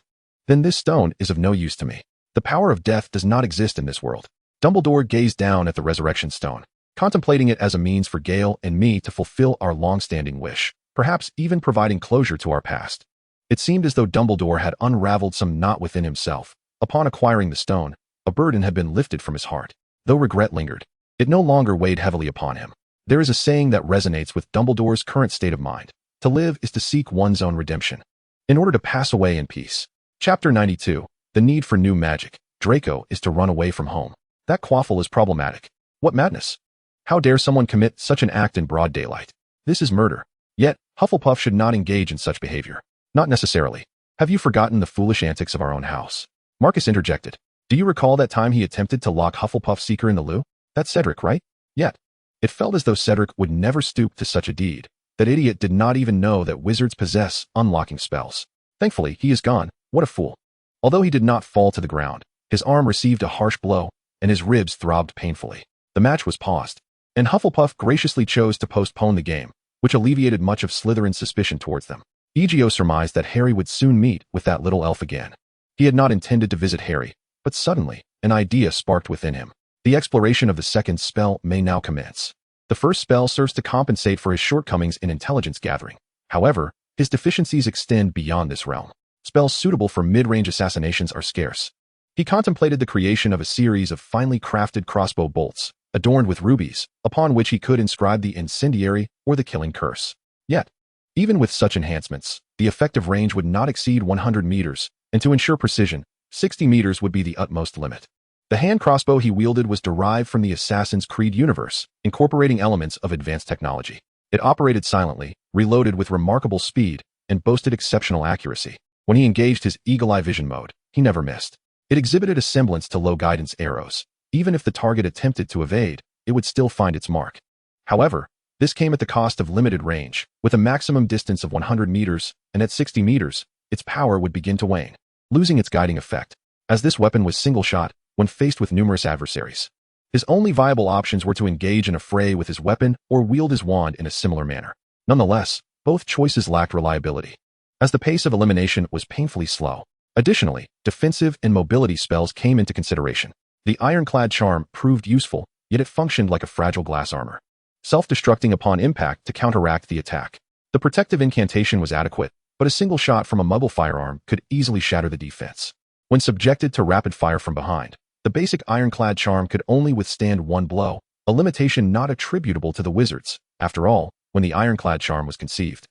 Then this stone is of no use to me. The power of death does not exist in this world. Dumbledore gazed down at the Resurrection Stone, contemplating it as a means for Gale and me to fulfill our long-standing wish, perhaps even providing closure to our past. It seemed as though Dumbledore had unraveled some knot within himself. Upon acquiring the stone, a burden had been lifted from his heart. Though regret lingered, it no longer weighed heavily upon him. There is a saying that resonates with Dumbledore's current state of mind. To live is to seek one's own redemption, in order to pass away in peace. Chapter 92. The need for new magic. Draco is to run away from home. That quaffle is problematic. What madness! How dare someone commit such an act in broad daylight? This is murder. Yet, Hufflepuff should not engage in such behavior. Not necessarily. Have you forgotten the foolish antics of our own house? Marcus interjected. Do you recall that time he attempted to lock Hufflepuff Seeker in the loo? That's Cedric, right? Yet, it felt as though Cedric would never stoop to such a deed. That idiot did not even know that wizards possess unlocking spells. Thankfully, he is gone. What a fool. Although he did not fall to the ground, his arm received a harsh blow, and his ribs throbbed painfully. The match was paused, and Hufflepuff graciously chose to postpone the game, which alleviated much of Slytherin's suspicion towards them. Egio surmised that Harry would soon meet with that little elf again. He had not intended to visit Harry, but suddenly, an idea sparked within him. The exploration of the second spell may now commence. The first spell serves to compensate for his shortcomings in intelligence gathering. However, his deficiencies extend beyond this realm. Spells suitable for mid-range assassinations are scarce. He contemplated the creation of a series of finely crafted crossbow bolts, adorned with rubies, upon which he could inscribe the incendiary or the killing curse. Yet, even with such enhancements, the effective range would not exceed 100 meters, and to ensure precision, 60 meters would be the utmost limit. The hand crossbow he wielded was derived from the Assassin's Creed universe, incorporating elements of advanced technology. It operated silently, reloaded with remarkable speed, and boasted exceptional accuracy. When he engaged his eagle-eye vision mode, he never missed. It exhibited a semblance to low guidance arrows. Even if the target attempted to evade, it would still find its mark. However, this came at the cost of limited range. With a maximum distance of 100 meters, and at 60 meters, its power would begin to wane, losing its guiding effect, as this weapon was single-shot when faced with numerous adversaries. His only viable options were to engage in a fray with his weapon or wield his wand in a similar manner. Nonetheless, both choices lacked reliability, as the pace of elimination was painfully slow. Additionally, defensive and mobility spells came into consideration. The ironclad charm proved useful, yet it functioned like a fragile glass armor, self-destructing upon impact to counteract the attack. The protective incantation was adequate, but a single shot from a muggle firearm could easily shatter the defense. When subjected to rapid fire from behind, the basic ironclad charm could only withstand one blow, a limitation not attributable to the wizards. After all, when the ironclad charm was conceived,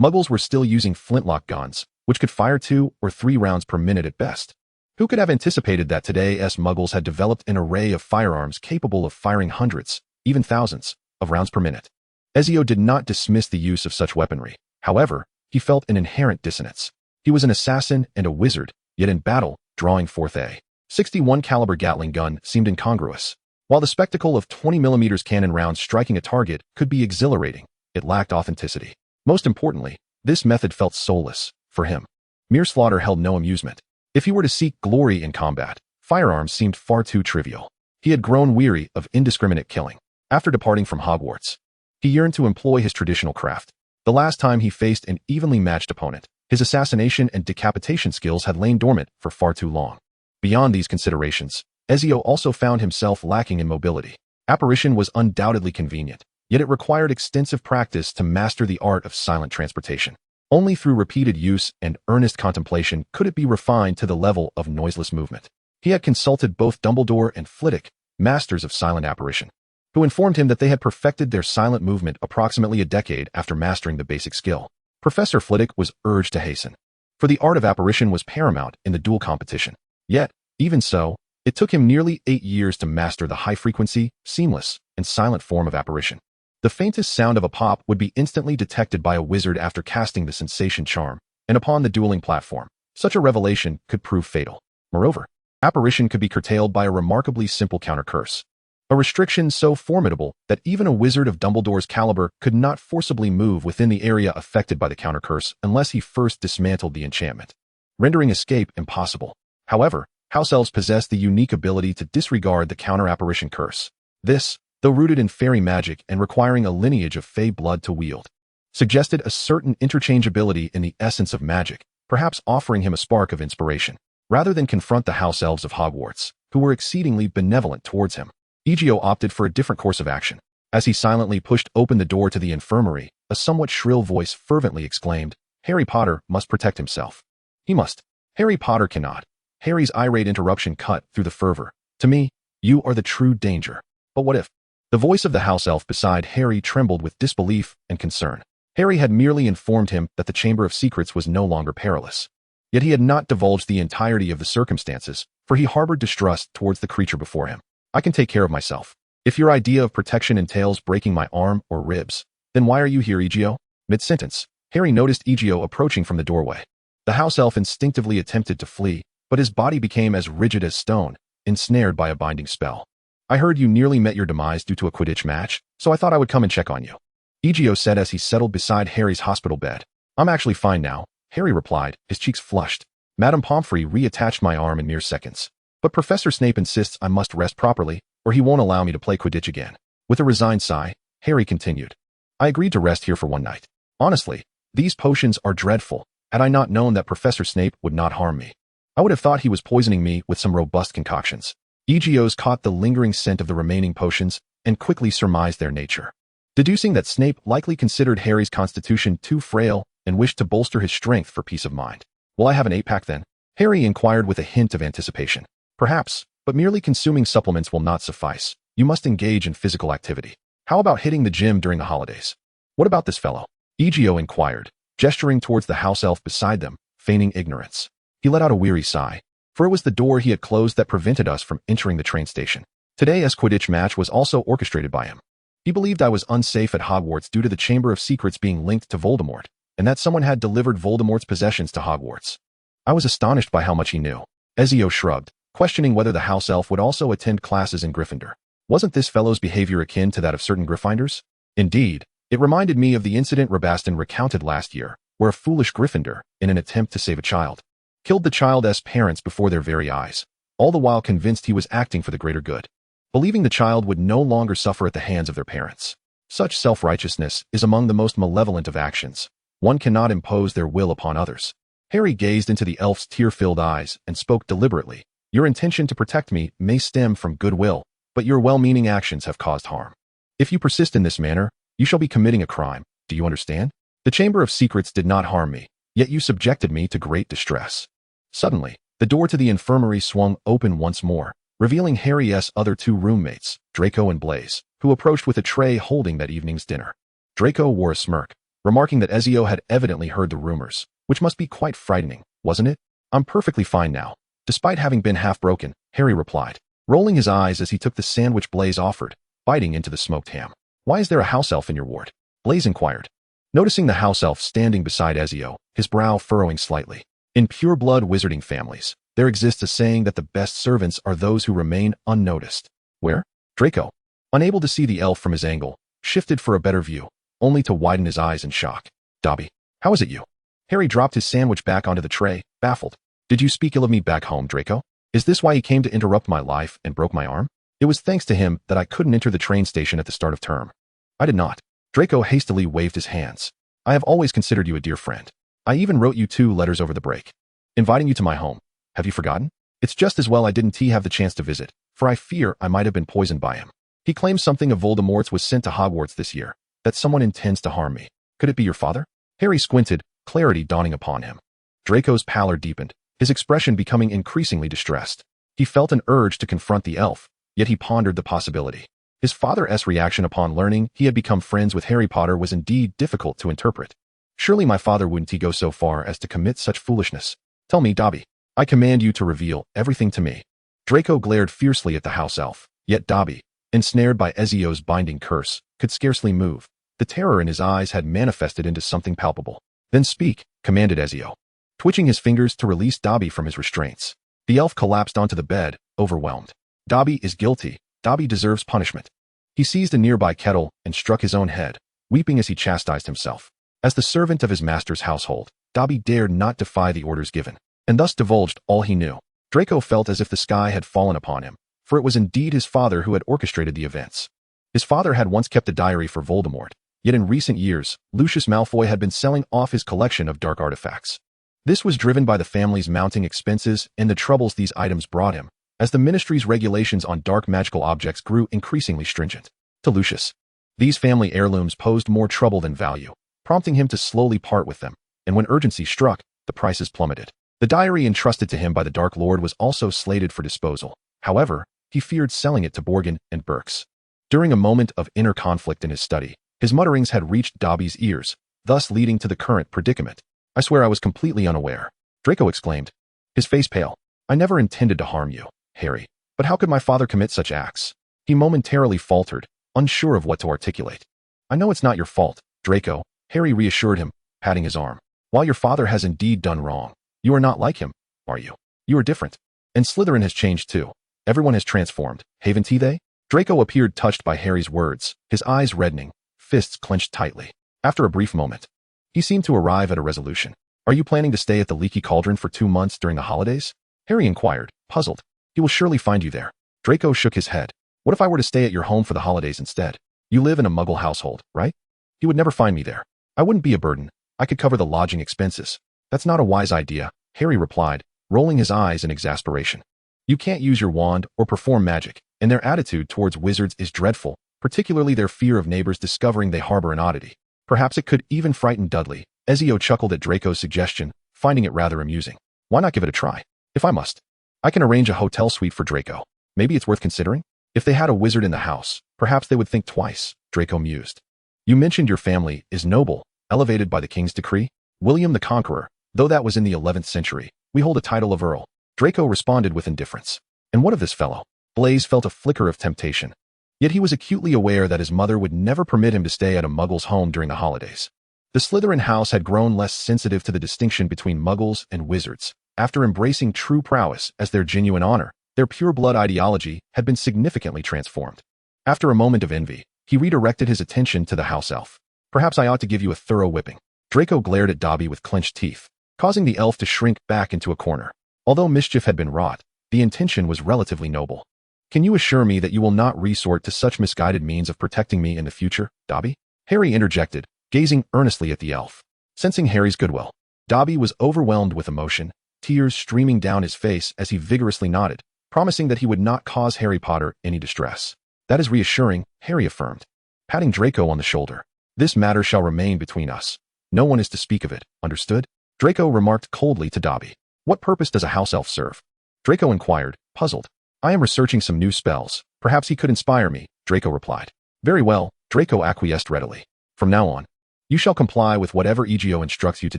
muggles were still using flintlock guns, which could fire 2 or 3 rounds per minute at best. Who could have anticipated that today's muggles had developed an array of firearms capable of firing hundreds, even thousands, of rounds per minute? Ezio did not dismiss the use of such weaponry. However, he felt an inherent dissonance. He was an assassin and a wizard, yet in battle, drawing forth a 61 caliber Gatling gun seemed incongruous. While the spectacle of 20mm cannon rounds striking a target could be exhilarating, it lacked authenticity. Most importantly, this method felt soulless for him. Mere slaughter held no amusement. If he were to seek glory in combat, firearms seemed far too trivial. He had grown weary of indiscriminate killing. After departing from Hogwarts, he yearned to employ his traditional craft. The last time he faced an evenly matched opponent, his assassination and decapitation skills had lain dormant for far too long. Beyond these considerations, Ezio also found himself lacking in mobility. Apparition was undoubtedly convenient, yet it required extensive practice to master the art of silent transportation. Only through repeated use and earnest contemplation could it be refined to the level of noiseless movement. He had consulted both Dumbledore and Flitwick, masters of silent apparition, who informed him that they had perfected their silent movement approximately a decade after mastering the basic skill. Professor Flitwick was urged to hasten, for the art of apparition was paramount in the duel competition. Yet, even so, it took him nearly 8 years to master the high-frequency, seamless, and silent form of apparition. The faintest sound of a pop would be instantly detected by a wizard after casting the sensation charm, and upon the dueling platform, such a revelation could prove fatal. Moreover, apparition could be curtailed by a remarkably simple counter-curse, a restriction so formidable that even a wizard of Dumbledore's caliber could not forcibly move within the area affected by the counter-curse unless he first dismantled the enchantment, rendering escape impossible. However, house elves possess the unique ability to disregard the counter-apparition curse. This, though rooted in fairy magic and requiring a lineage of fey blood to wield, suggested a certain interchangeability in the essence of magic, perhaps offering him a spark of inspiration. Rather than confront the house elves of Hogwarts, who were exceedingly benevolent towards him, Egio opted for a different course of action. As he silently pushed open the door to the infirmary, a somewhat shrill voice fervently exclaimed, "Harry Potter must protect himself. He must. Harry Potter cannot." Harry's irate interruption cut through the fervor. "To me, you are the true danger. But what if?" The voice of the house elf beside Harry trembled with disbelief and concern. Harry had merely informed him that the Chamber of Secrets was no longer perilous. Yet he had not divulged the entirety of the circumstances, for he harbored distrust towards the creature before him. "I can take care of myself. If your idea of protection entails breaking my arm or ribs, then why are you here, Egio?" Mid-sentence, Harry noticed Egio approaching from the doorway. The house elf instinctively attempted to flee, but his body became as rigid as stone, ensnared by a binding spell. "I heard you nearly met your demise due to a Quidditch match, so I thought I would come and check on you," Egio said as he settled beside Harry's hospital bed. "I'm actually fine now," Harry replied, his cheeks flushed. "Madame Pomfrey reattached my arm in mere seconds. But Professor Snape insists I must rest properly, or he won't allow me to play Quidditch again." With a resigned sigh, Harry continued, "I agreed to rest here for one night. Honestly, these potions are dreadful. Had I not known that Professor Snape would not harm me, I would have thought he was poisoning me with some robust concoctions." Egios caught the lingering scent of the remaining potions and quickly surmised their nature. Deducing that Snape likely considered Harry's constitution too frail and wished to bolster his strength for peace of mind. "Will I have an 8-pack then?" Harry inquired with a hint of anticipation. "Perhaps, but merely consuming supplements will not suffice. You must engage in physical activity. How about hitting the gym during the holidays?" "What about this fellow?" Egio inquired, gesturing towards the house elf beside them, feigning ignorance. He let out a weary sigh, for it was the door he had closed that prevented us from entering the train station. Today's Quidditch match was also orchestrated by him. He believed I was unsafe at Hogwarts due to the Chamber of Secrets being linked to Voldemort, and that someone had delivered Voldemort's possessions to Hogwarts. I was astonished by how much he knew. Ezio shrugged, questioning whether the house elf would also attend classes in Gryffindor. Wasn't this fellow's behavior akin to that of certain Gryffindors? Indeed, it reminded me of the incident Rabaston recounted last year, where a foolish Gryffindor, in an attempt to save a child, killed the child's parents before their very eyes, all the while convinced he was acting for the greater good, believing the child would no longer suffer at the hands of their parents. Such self-righteousness is among the most malevolent of actions. One cannot impose their will upon others. Harry gazed into the elf's tear-filled eyes and spoke deliberately. "Your intention to protect me may stem from goodwill, but your well-meaning actions have caused harm. If you persist in this manner, you shall be committing a crime. Do you understand? The Chamber of Secrets did not harm me, yet you subjected me to great distress." Suddenly, the door to the infirmary swung open once more, revealing Harry's other 2 roommates, Draco and Blaise, who approached with a tray holding that evening's dinner. Draco wore a smirk, remarking that Ezio had evidently heard the rumors, which must be quite frightening, wasn't it? "I'm perfectly fine now," Despite having been half broken, Harry replied, rolling his eyes as he took the sandwich Blaise offered, biting into the smoked ham. Why is there a house elf in your ward? Blaise inquired, noticing the house elf standing beside Ezio, his brow furrowing slightly. In pure-blood wizarding families, there exists a saying that the best servants are those who remain unnoticed. Where? Draco, unable to see the elf from his angle, shifted for a better view, only to widen his eyes in shock. Dobby, how is it you? Harry dropped his sandwich back onto the tray, baffled. Did you speak ill of me back home, Draco? Is this why he came to interrupt my life and broke my arm? It was thanks to him that I couldn't enter the train station at the start of term. I did not. Draco hastily waved his hands. I have always considered you a dear friend. I even wrote you 2 letters over the break, inviting you to my home. Have you forgotten? It's just as well I didn't have the chance to visit, for I fear I might have been poisoned by him. He claims something of Voldemort's was sent to Hogwarts this year, that someone intends to harm me. Could it be your father? Harry squinted, clarity dawning upon him. Draco's pallor deepened, his expression becoming increasingly distressed. He felt an urge to confront the elf, yet he pondered the possibility. His father's reaction upon learning he had become friends with HarryPotter was indeed difficult to interpret. Surely my father wouldn't go so far as to commit such foolishness. Tell me, Dobby. I command you to reveal everything to me. Draco glared fiercely at the house elf, yet Dobby, ensnared by Ezio's binding curse, could scarcely move. The terror in his eyes had manifested into something palpable. Then speak, commanded Ezio, twitching his fingers to release Dobby from his restraints. The elf collapsed onto the bed, overwhelmed. Dobby is guilty. Dobby deserves punishment. He seized a nearby kettle and struck his own head, weeping as he chastised himself. As the servant of his master's household, Dobby dared not defy the orders given, and thus divulged all he knew. Draco felt as if the sky had fallen upon him, for it was indeed his father who had orchestrated the events. His father had once kept a diary for Voldemort, yet in recent years, Lucius Malfoy had been selling off his collection of dark artifacts. This was driven by the family's mounting expenses and the troubles these items brought him, as the ministry's regulations on dark magical objects grew increasingly stringent. To Lucius, these family heirlooms posed more trouble than value, prompting him to slowly part with them, and when urgency struck, the prices plummeted. The diary entrusted to him by the Dark Lord was also slated for disposal. However, he feared selling it to Borgin and Burks. During a moment of inner conflict in his study, his mutterings had reached Dobby's ears, thus leading to the current predicament. I swear I was completely unaware, Draco exclaimed, his face pale. I never intended to harm you, Harry, but how could my father commit such acts? He momentarily faltered, unsure of what to articulate. I know it's not your fault, Draco, Harry reassured him, patting his arm. While your father has indeed done wrong, you are not like him, are you? You are different. And Slytherin has changed too. Everyone has transformed, haven't they? Draco appeared touched by Harry's words, his eyes reddening, fists clenched tightly. After a brief moment, he seemed to arrive at a resolution. Are you planning to stay at the Leaky Cauldron for 2 months during the holidays? Harry inquired, puzzled. He will surely find you there. Draco shook his head. What if I were to stay at your home for the holidays instead? You live in a Muggle household, right? He would never find me there. I wouldn't be a burden. I could cover the lodging expenses. That's not a wise idea, Harry replied, rolling his eyes in exasperation. You can't use your wand or perform magic, and their attitude towards wizards is dreadful, particularly their fear of neighbors discovering they harbor an oddity. Perhaps it could even frighten Dudley. Ezio chuckled at Draco's suggestion, finding it rather amusing. Why not give it a try? If I must, I can arrange a hotel suite for Draco. Maybe it's worth considering? If they had a wizard in the house, perhaps they would think twice, Draco mused. You mentioned your family is noble, elevated by the king's decree? William the Conqueror, though that was in the 11th century, we hold a title of Earl. Draco responded with indifference. And what of this fellow? Blaise felt a flicker of temptation. Yet he was acutely aware that his mother would never permit him to stay at a Muggle's home during the holidays. The Slytherin house had grown less sensitive to the distinction between Muggles and wizards. After embracing true prowess as their genuine honor, their pure-blood ideology had been significantly transformed. After a moment of envy, he redirected his attention to the house elf. Perhaps I ought to give you a thorough whipping. Draco glared at Dobby with clenched teeth, causing the elf to shrink back into a corner. Although mischief had been wrought, the intention was relatively noble. Can you assure me that you will not resort to such misguided means of protecting me in the future, Dobby? Harry interjected, gazing earnestly at the elf. Sensing Harry's goodwill, Dobby was overwhelmed with emotion, tears streaming down his face as he vigorously nodded, promising that he would not cause HarryPotter any distress. That is reassuring, Harry affirmed, patting Draco on the shoulder. This matter shall remain between us. No one is to speak of it, understood? Draco remarked coldly to Dobby. What purpose does a house elf serve? Draco inquired, puzzled. I am researching some new spells. Perhaps he could inspire me, Draco replied. Very well, Draco acquiesced readily. From now on, you shall comply with whatever Egio instructs you to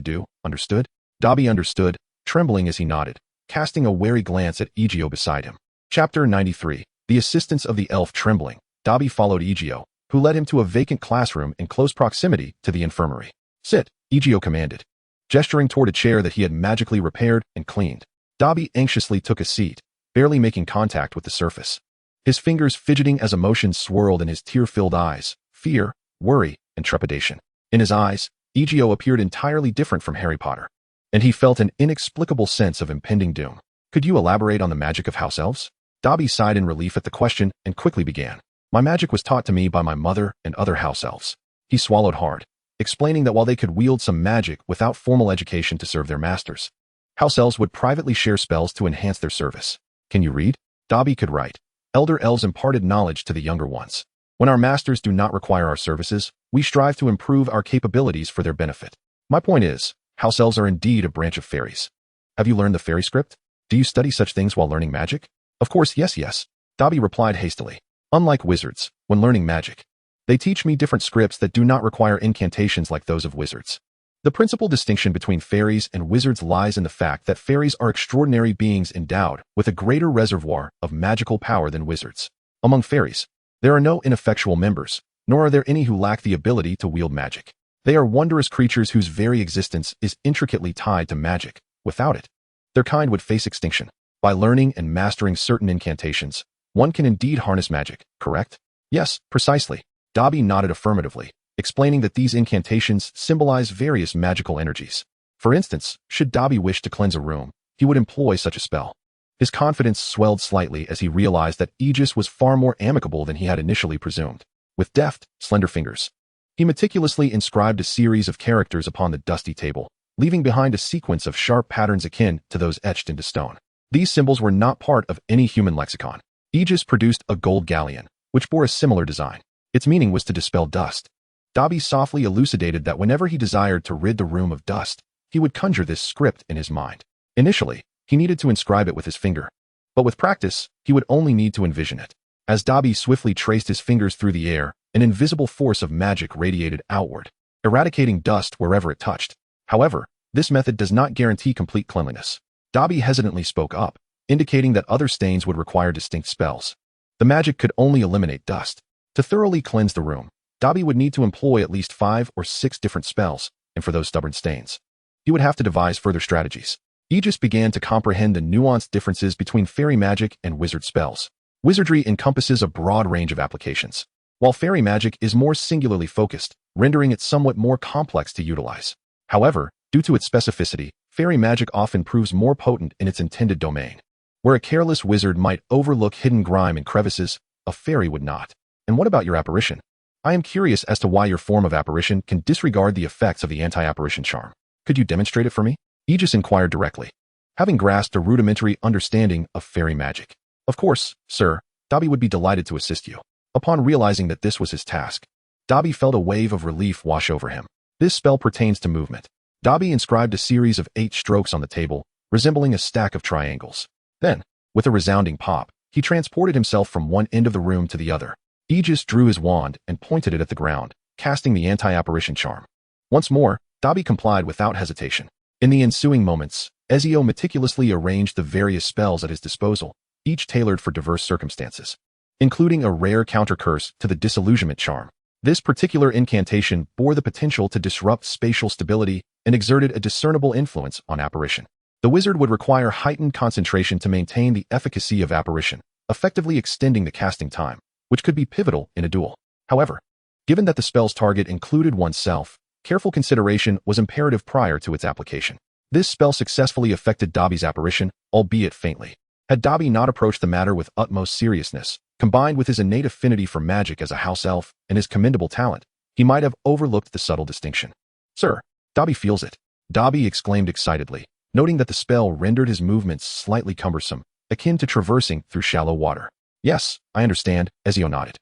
do, understood? Dobby understood, trembling as he nodded, casting a wary glance at Egio beside him. Chapter 93. The assistance of the elf trembling. Dobby followed Egio, who led him to a vacant classroom in close proximity to the infirmary. Sit, Egio commanded, gesturing toward a chair that he had magically repaired and cleaned. Dobby anxiously took a seat, barely making contact with the surface. His fingers fidgeting as emotions swirled in his tear-filled eyes, fear, worry, and trepidation. In his eyes, Egio appeared entirely different from Harry Potter, and he felt an inexplicable sense of impending doom. Could you elaborate on the magic of house elves? Dobby sighed in relief at the question and quickly began. My magic was taught to me by my mother and other house elves. He swallowed hard, explaining that while they could wield some magic without formal education to serve their masters, house elves would privately share spells to enhance their service. Can you read? Dobby could write. Elder elves imparted knowledge to the younger ones. When our masters do not require our services, we strive to improve our capabilities for their benefit. My point is, house elves are indeed a branch of fairies. Have you learned the fairy script? Do you study such things while learning magic? Of course, yes. Dobby replied hastily. Unlike wizards, when learning magic, they teach me different scripts that do not require incantations like those of wizards. The principal distinction between fairies and wizards lies in the fact that fairies are extraordinary beings endowed with a greater reservoir of magical power than wizards. Among fairies, there are no ineffectual members, nor are there any who lack the ability to wield magic. They are wondrous creatures whose very existence is intricately tied to magic. Without it, their kind would face extinction. By learning and mastering certain incantations, one can indeed harness magic, correct? Yes, precisely. Dobby nodded affirmatively, explaining that these incantations symbolize various magical energies. For instance, should Dobby wish to cleanse a room, he would employ such a spell. His confidence swelled slightly as he realized that Aegis was far more amicable than he had initially presumed. With deft, slender fingers, he meticulously inscribed a series of characters upon the dusty table, leaving behind a sequence of sharp patterns akin to those etched into stone. These symbols were not part of any human lexicon. Aegis produced a gold galleon, which bore a similar design. Its meaning was to dispel dust. Dobby softly elucidated that whenever he desired to rid the room of dust, he would conjure this script in his mind. Initially, he needed to inscribe it with his finger, but with practice, he would only need to envision it. As Dobby swiftly traced his fingers through the air, an invisible force of magic radiated outward, eradicating dust wherever it touched. However, this method does not guarantee complete cleanliness. Dobby hesitantly spoke up, indicating that other stains would require distinct spells. The magic could only eliminate dust. To thoroughly cleanse the room, Dobby would need to employ at least 5 or 6 different spells, and for those stubborn stains, he would have to devise further strategies. Aegis began to comprehend the nuanced differences between fairy magic and wizard spells. Wizardry encompasses a broad range of applications, while fairy magic is more singularly focused, rendering it somewhat more complex to utilize. However, due to its specificity, fairy magic often proves more potent in its intended domain. Where a careless wizard might overlook hidden grime in crevices, a fairy would not. And what about your apparition? I am curious as to why your form of apparition can disregard the effects of the anti-apparition charm. Could you demonstrate it for me? Aegis inquired directly, having grasped a rudimentary understanding of fairy magic. Of course, sir, Dobby would be delighted to assist you. Upon realizing that this was his task, Dobby felt a wave of relief wash over him. This spell pertains to movement. Dobby inscribed a series of 8 strokes on the table, resembling a stack of triangles. Then, with a resounding pop, he transported himself from one end of the room to the other. Aegis drew his wand and pointed it at the ground, casting the anti-apparition charm. Once more, Dobby complied without hesitation. In the ensuing moments, Ezio meticulously arranged the various spells at his disposal, each tailored for diverse circumstances, including a rare counter-curse to the disillusionment charm. This particular incantation bore the potential to disrupt spatial stability and exerted a discernible influence on apparition. The wizard would require heightened concentration to maintain the efficacy of apparition, effectively extending the casting time, which could be pivotal in a duel. However, given that the spell's target included oneself, careful consideration was imperative prior to its application. This spell successfully affected Dobby's apparition, albeit faintly. Had Dobby not approached the matter with utmost seriousness, combined with his innate affinity for magic as a house elf and his commendable talent, he might have overlooked the subtle distinction. Sir, Dobby feels it. Dobby exclaimed excitedly, noting that the spell rendered his movements slightly cumbersome, akin to traversing through shallow water. Yes, I understand, Ezio nodded.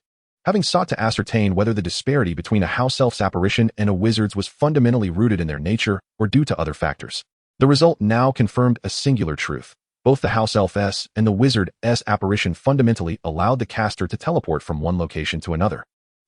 Having sought to ascertain whether the disparity between a house elf's apparition and a wizard's was fundamentally rooted in their nature or due to other factors, the result now confirmed a singular truth. Both the house elf's and the wizard's apparition fundamentally allowed the caster to teleport from one location to another,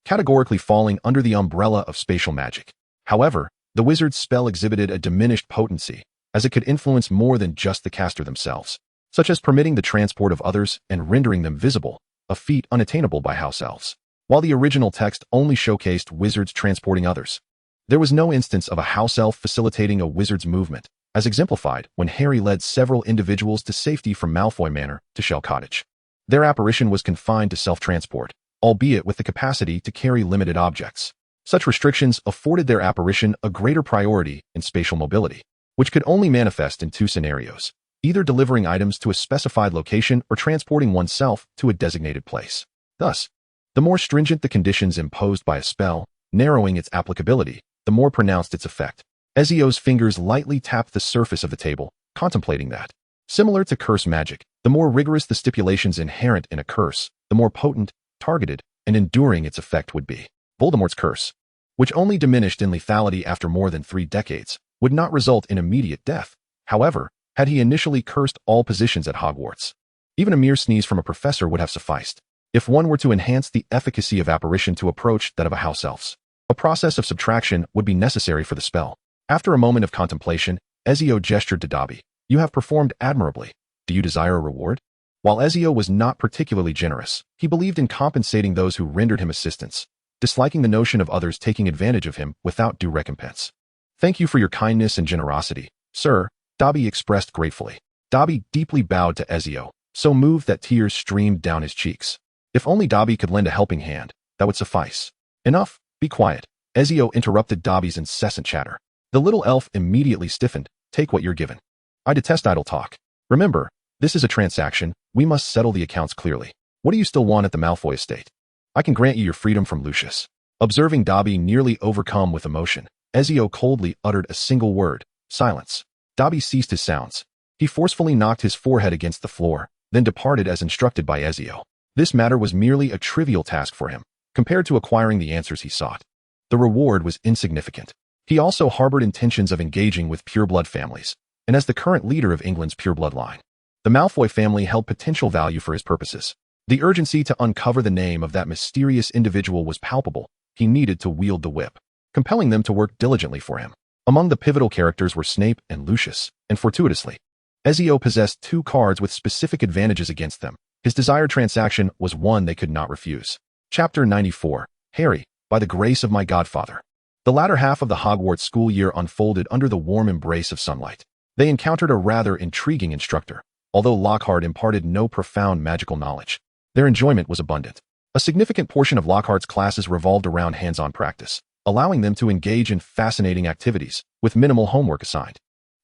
categorically falling under the umbrella of spatial magic. However, the wizard's spell exhibited a diminished potency, as it could influence more than just the caster themselves, such as permitting the transport of others and rendering them visible, a feat unattainable by house elves. While the original text only showcased wizards transporting others, there was no instance of a house elf facilitating a wizard's movement, as exemplified when Harry led several individuals to safety from Malfoy Manor to Shell Cottage. Their apparition was confined to self-transport, albeit with the capacity to carry limited objects. Such restrictions afforded their apparition a greater priority in spatial mobility, which could only manifest in two scenarios, either delivering items to a specified location or transporting oneself to a designated place. Thus, the more stringent the conditions imposed by a spell, narrowing its applicability, the more pronounced its effect. Ezio's fingers lightly tapped the surface of the table, contemplating that. Similar to curse magic, the more rigorous the stipulations inherent in a curse, the more potent, targeted, and enduring its effect would be. Voldemort's curse, which only diminished in lethality after more than 3 decades, would not result in immediate death. However, had he initially cursed all positions at Hogwarts, even a mere sneeze from a professor would have sufficed. If one were to enhance the efficacy of apparition to approach that of a house elf's, a process of subtraction would be necessary for the spell. After a moment of contemplation, Ezio gestured to Dobby. "You have performed admirably. Do you desire a reward?" While Ezio was not particularly generous, he believed in compensating those who rendered him assistance, disliking the notion of others taking advantage of him without due recompense. "Thank you for your kindness and generosity, sir," Dobby expressed gratefully. Dobby deeply bowed to Ezio, so moved that tears streamed down his cheeks. If only Dobby could lend a helping hand, that would suffice. "Enough, be quiet," Ezio interrupted Dobby's incessant chatter. The little elf immediately stiffened. "Take what you're given. I detest idle talk. Remember, this is a transaction. We must settle the accounts clearly. What do you still want at the Malfoy estate? I can grant you your freedom from Lucius." Observing Dobby nearly overcome with emotion, Ezio coldly uttered a single word: "Silence." Dobby ceased his sounds. He forcefully knocked his forehead against the floor, then departed as instructed by Ezio. This matter was merely a trivial task for him, compared to acquiring the answers he sought. The reward was insignificant. He also harbored intentions of engaging with pureblood families, and as the current leader of England's pureblood line, the Malfoy family held potential value for his purposes. The urgency to uncover the name of that mysterious individual was palpable. He needed to wield the whip, compelling them to work diligently for him. Among the pivotal characters were Snape and Lucius, and fortuitously, Ezio possessed 2 cards with specific advantages against them. His desired transaction was one they could not refuse. Chapter 94. Harry, by the grace of my godfather. The latter half of the Hogwarts school year unfolded under the warm embrace of sunlight. They encountered a rather intriguing instructor. Although Lockhart imparted no profound magical knowledge, their enjoyment was abundant. A significant portion of Lockhart's classes revolved around hands-on practice, allowing them to engage in fascinating activities, with minimal homework assigned.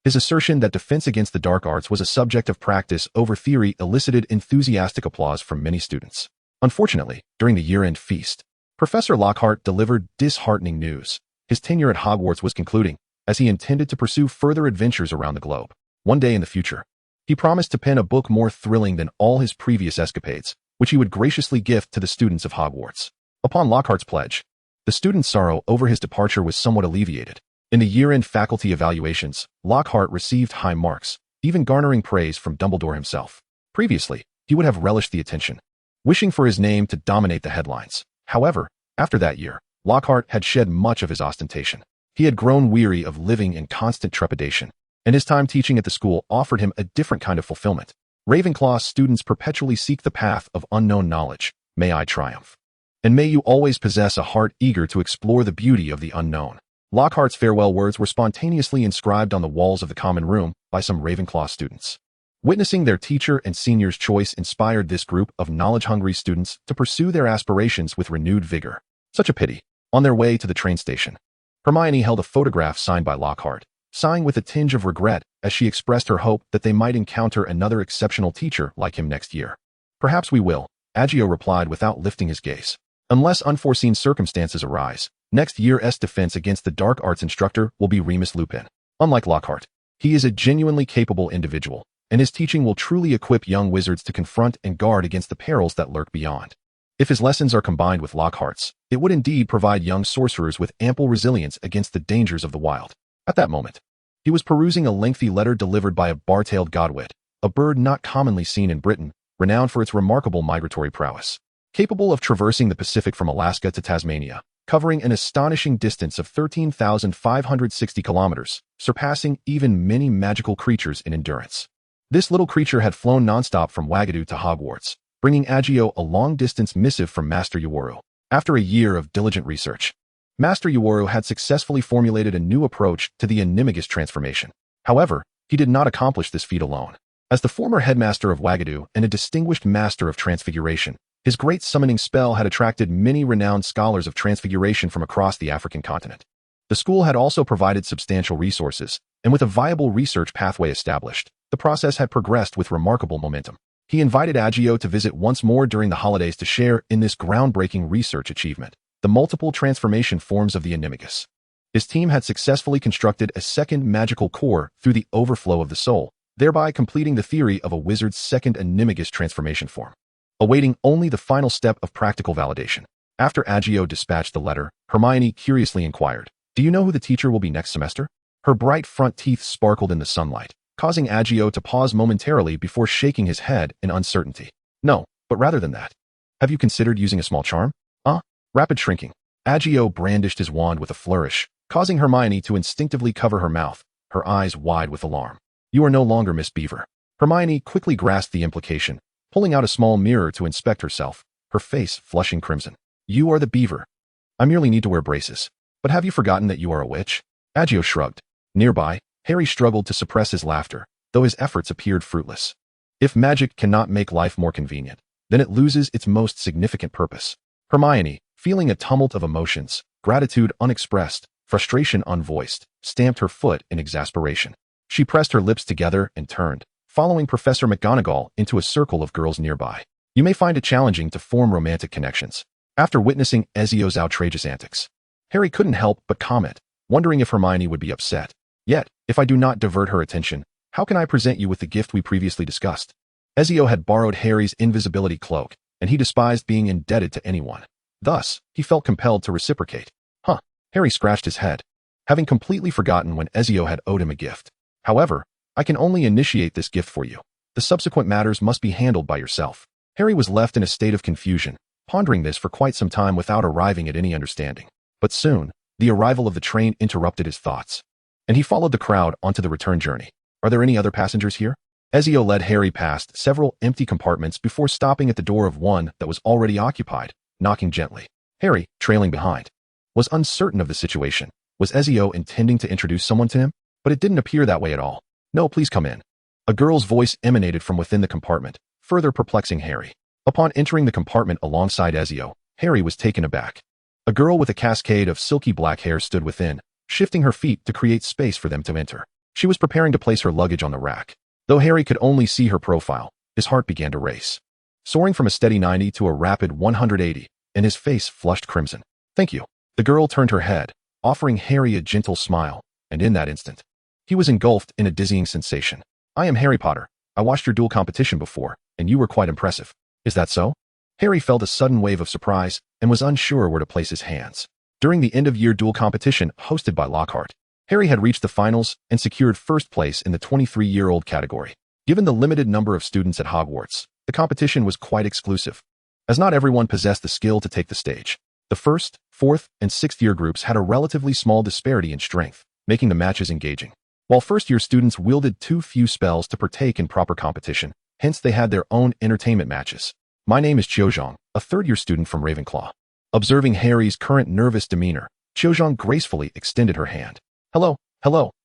His assertion that defense against the dark arts was a subject of practice over theory elicited enthusiastic applause from many students. Unfortunately, during the year-end feast, Professor Lockhart delivered disheartening news. His tenure at Hogwarts was concluding, as he intended to pursue further adventures around the globe. One day in the future, he promised to pen a book more thrilling than all his previous escapades, which he would graciously gift to the students of Hogwarts. Upon Lockhart's pledge, the students' sorrow over his departure was somewhat alleviated. In the year-end faculty evaluations, Lockhart received high marks, even garnering praise from Dumbledore himself. Previously, he would have relished the attention, wishing for his name to dominate the headlines. However, after that year, Lockhart had shed much of his ostentation. He had grown weary of living in constant trepidation, and his time teaching at the school offered him a different kind of fulfillment. Ravenclaw students perpetually seek the path of unknown knowledge. May I triumph. And may you always possess a heart eager to explore the beauty of the unknown. Lockhart's farewell words were spontaneously inscribed on the walls of the common room by some Ravenclaw students. Witnessing their teacher and senior's choice inspired this group of knowledge-hungry students to pursue their aspirations with renewed vigor. Such a pity. On their way to the train station, Hermione held a photograph signed by Lockhart, sighing with a tinge of regret as she expressed her hope that they might encounter another exceptional teacher like him next year. "Perhaps we will," Egio replied without lifting his gaze. "Unless unforeseen circumstances arise, next year's defense against the dark arts instructor will be Remus Lupin. Unlike Lockhart, he is a genuinely capable individual, and his teaching will truly equip young wizards to confront and guard against the perils that lurk beyond. If his lessons are combined with Lockhart's, it would indeed provide young sorcerers with ample resilience against the dangers of the wild." At that moment, he was perusing a lengthy letter delivered by a bar-tailed godwit, a bird not commonly seen in Britain, renowned for its remarkable migratory prowess. Capable of traversing the Pacific from Alaska to Tasmania, covering an astonishing distance of 13,560 kilometers, surpassing even many magical creatures in endurance. This little creature had flown nonstop from Wagadu to Hogwarts, bringing Egio a long-distance missive from Master Uwaru. After a year of diligent research, Master Uwaru had successfully formulated a new approach to the animagus transformation. However, he did not accomplish this feat alone. As the former headmaster of Wagadu and a distinguished master of transfiguration, his great summoning spell had attracted many renowned scholars of transfiguration from across the African continent. The school had also provided substantial resources, and with a viable research pathway established, the process had progressed with remarkable momentum. He invited Egio to visit once more during the holidays to share in this groundbreaking research achievement, the multiple transformation forms of the animagus. His team had successfully constructed a second magical core through the overflow of the soul, thereby completing the theory of a wizard's second animagus transformation form. Awaiting only the final step of practical validation. After Egio dispatched the letter, Hermione curiously inquired, "Do you know who the teacher will be next semester?" Her bright front teeth sparkled in the sunlight, causing Egio to pause momentarily before shaking his head in uncertainty. "No, but rather than that, have you considered using a small charm?" Rapid shrinking. Egio brandished his wand with a flourish, causing Hermione to instinctively cover her mouth, her eyes wide with alarm. "You are no longer Miss Beaver." Hermione quickly grasped the implication, pulling out a small mirror to inspect herself, her face flushing crimson. "You are the Beaver. I merely need to wear braces. But have you forgotten that you are a witch?" Egio shrugged. Nearby, Harry struggled to suppress his laughter, though his efforts appeared fruitless. If magic cannot make life more convenient, then it loses its most significant purpose. Hermione, feeling a tumult of emotions, gratitude unexpressed, frustration unvoiced, stamped her foot in exasperation. She pressed her lips together and turned, following Professor McGonagall into a circle of girls nearby. You may find it challenging to form romantic connections. After witnessing Ezio's outrageous antics, Harry couldn't help but comment, wondering if Hermione would be upset. Yet, if I do not divert her attention, how can I present you with the gift we previously discussed? Ezio had borrowed Harry's invisibility cloak, and he despised being indebted to anyone. Thus, he felt compelled to reciprocate. Harry scratched his head, having completely forgotten when Ezio had owed him a gift. However, I can only initiate this gift for you. The subsequent matters must be handled by yourself. Harry was left in a state of confusion, pondering this for quite some time without arriving at any understanding. But soon, the arrival of the train interrupted his thoughts, and he followed the crowd onto the return journey. Are there any other passengers here? Ezio led Harry past several empty compartments before stopping at the door of one that was already occupied, knocking gently. Harry, trailing behind, was uncertain of the situation. Was Ezio intending to introduce someone to him? But it didn't appear that way at all. "No, please come in." A girl's voice emanated from within the compartment, further perplexing Harry. Upon entering the compartment alongside Ezio, Harry was taken aback. A girl with a cascade of silky black hair stood within, shifting her feet to create space for them to enter. She was preparing to place her luggage on the rack. Though Harry could only see her profile, his heart began to race, soaring from a steady 90 to a rapid 180, and his face flushed crimson. "Thank you." The girl turned her head, offering Harry a gentle smile, and in that instant, he was engulfed in a dizzying sensation. "I am HarryPotter. I watched your duel competition before, and you were quite impressive. Is that so?" Harry felt a sudden wave of surprise and was unsure where to place his hands. During the end-of-year duel competition hosted by Lockhart, Harry had reached the finals and secured first place in the 23-year-old category. Given the limited number of students at Hogwarts, the competition was quite exclusive, as not everyone possessed the skill to take the stage. The first, fourth, and sixth-year groups had a relatively small disparity in strength, making the matches engaging, while first-year students wielded too few spells to partake in proper competition, hence they had their own entertainment matches. "My name is Chiozhong, a third-year student from Ravenclaw." Observing Harry's current nervous demeanor, Chiozhong gracefully extended her hand. Hello,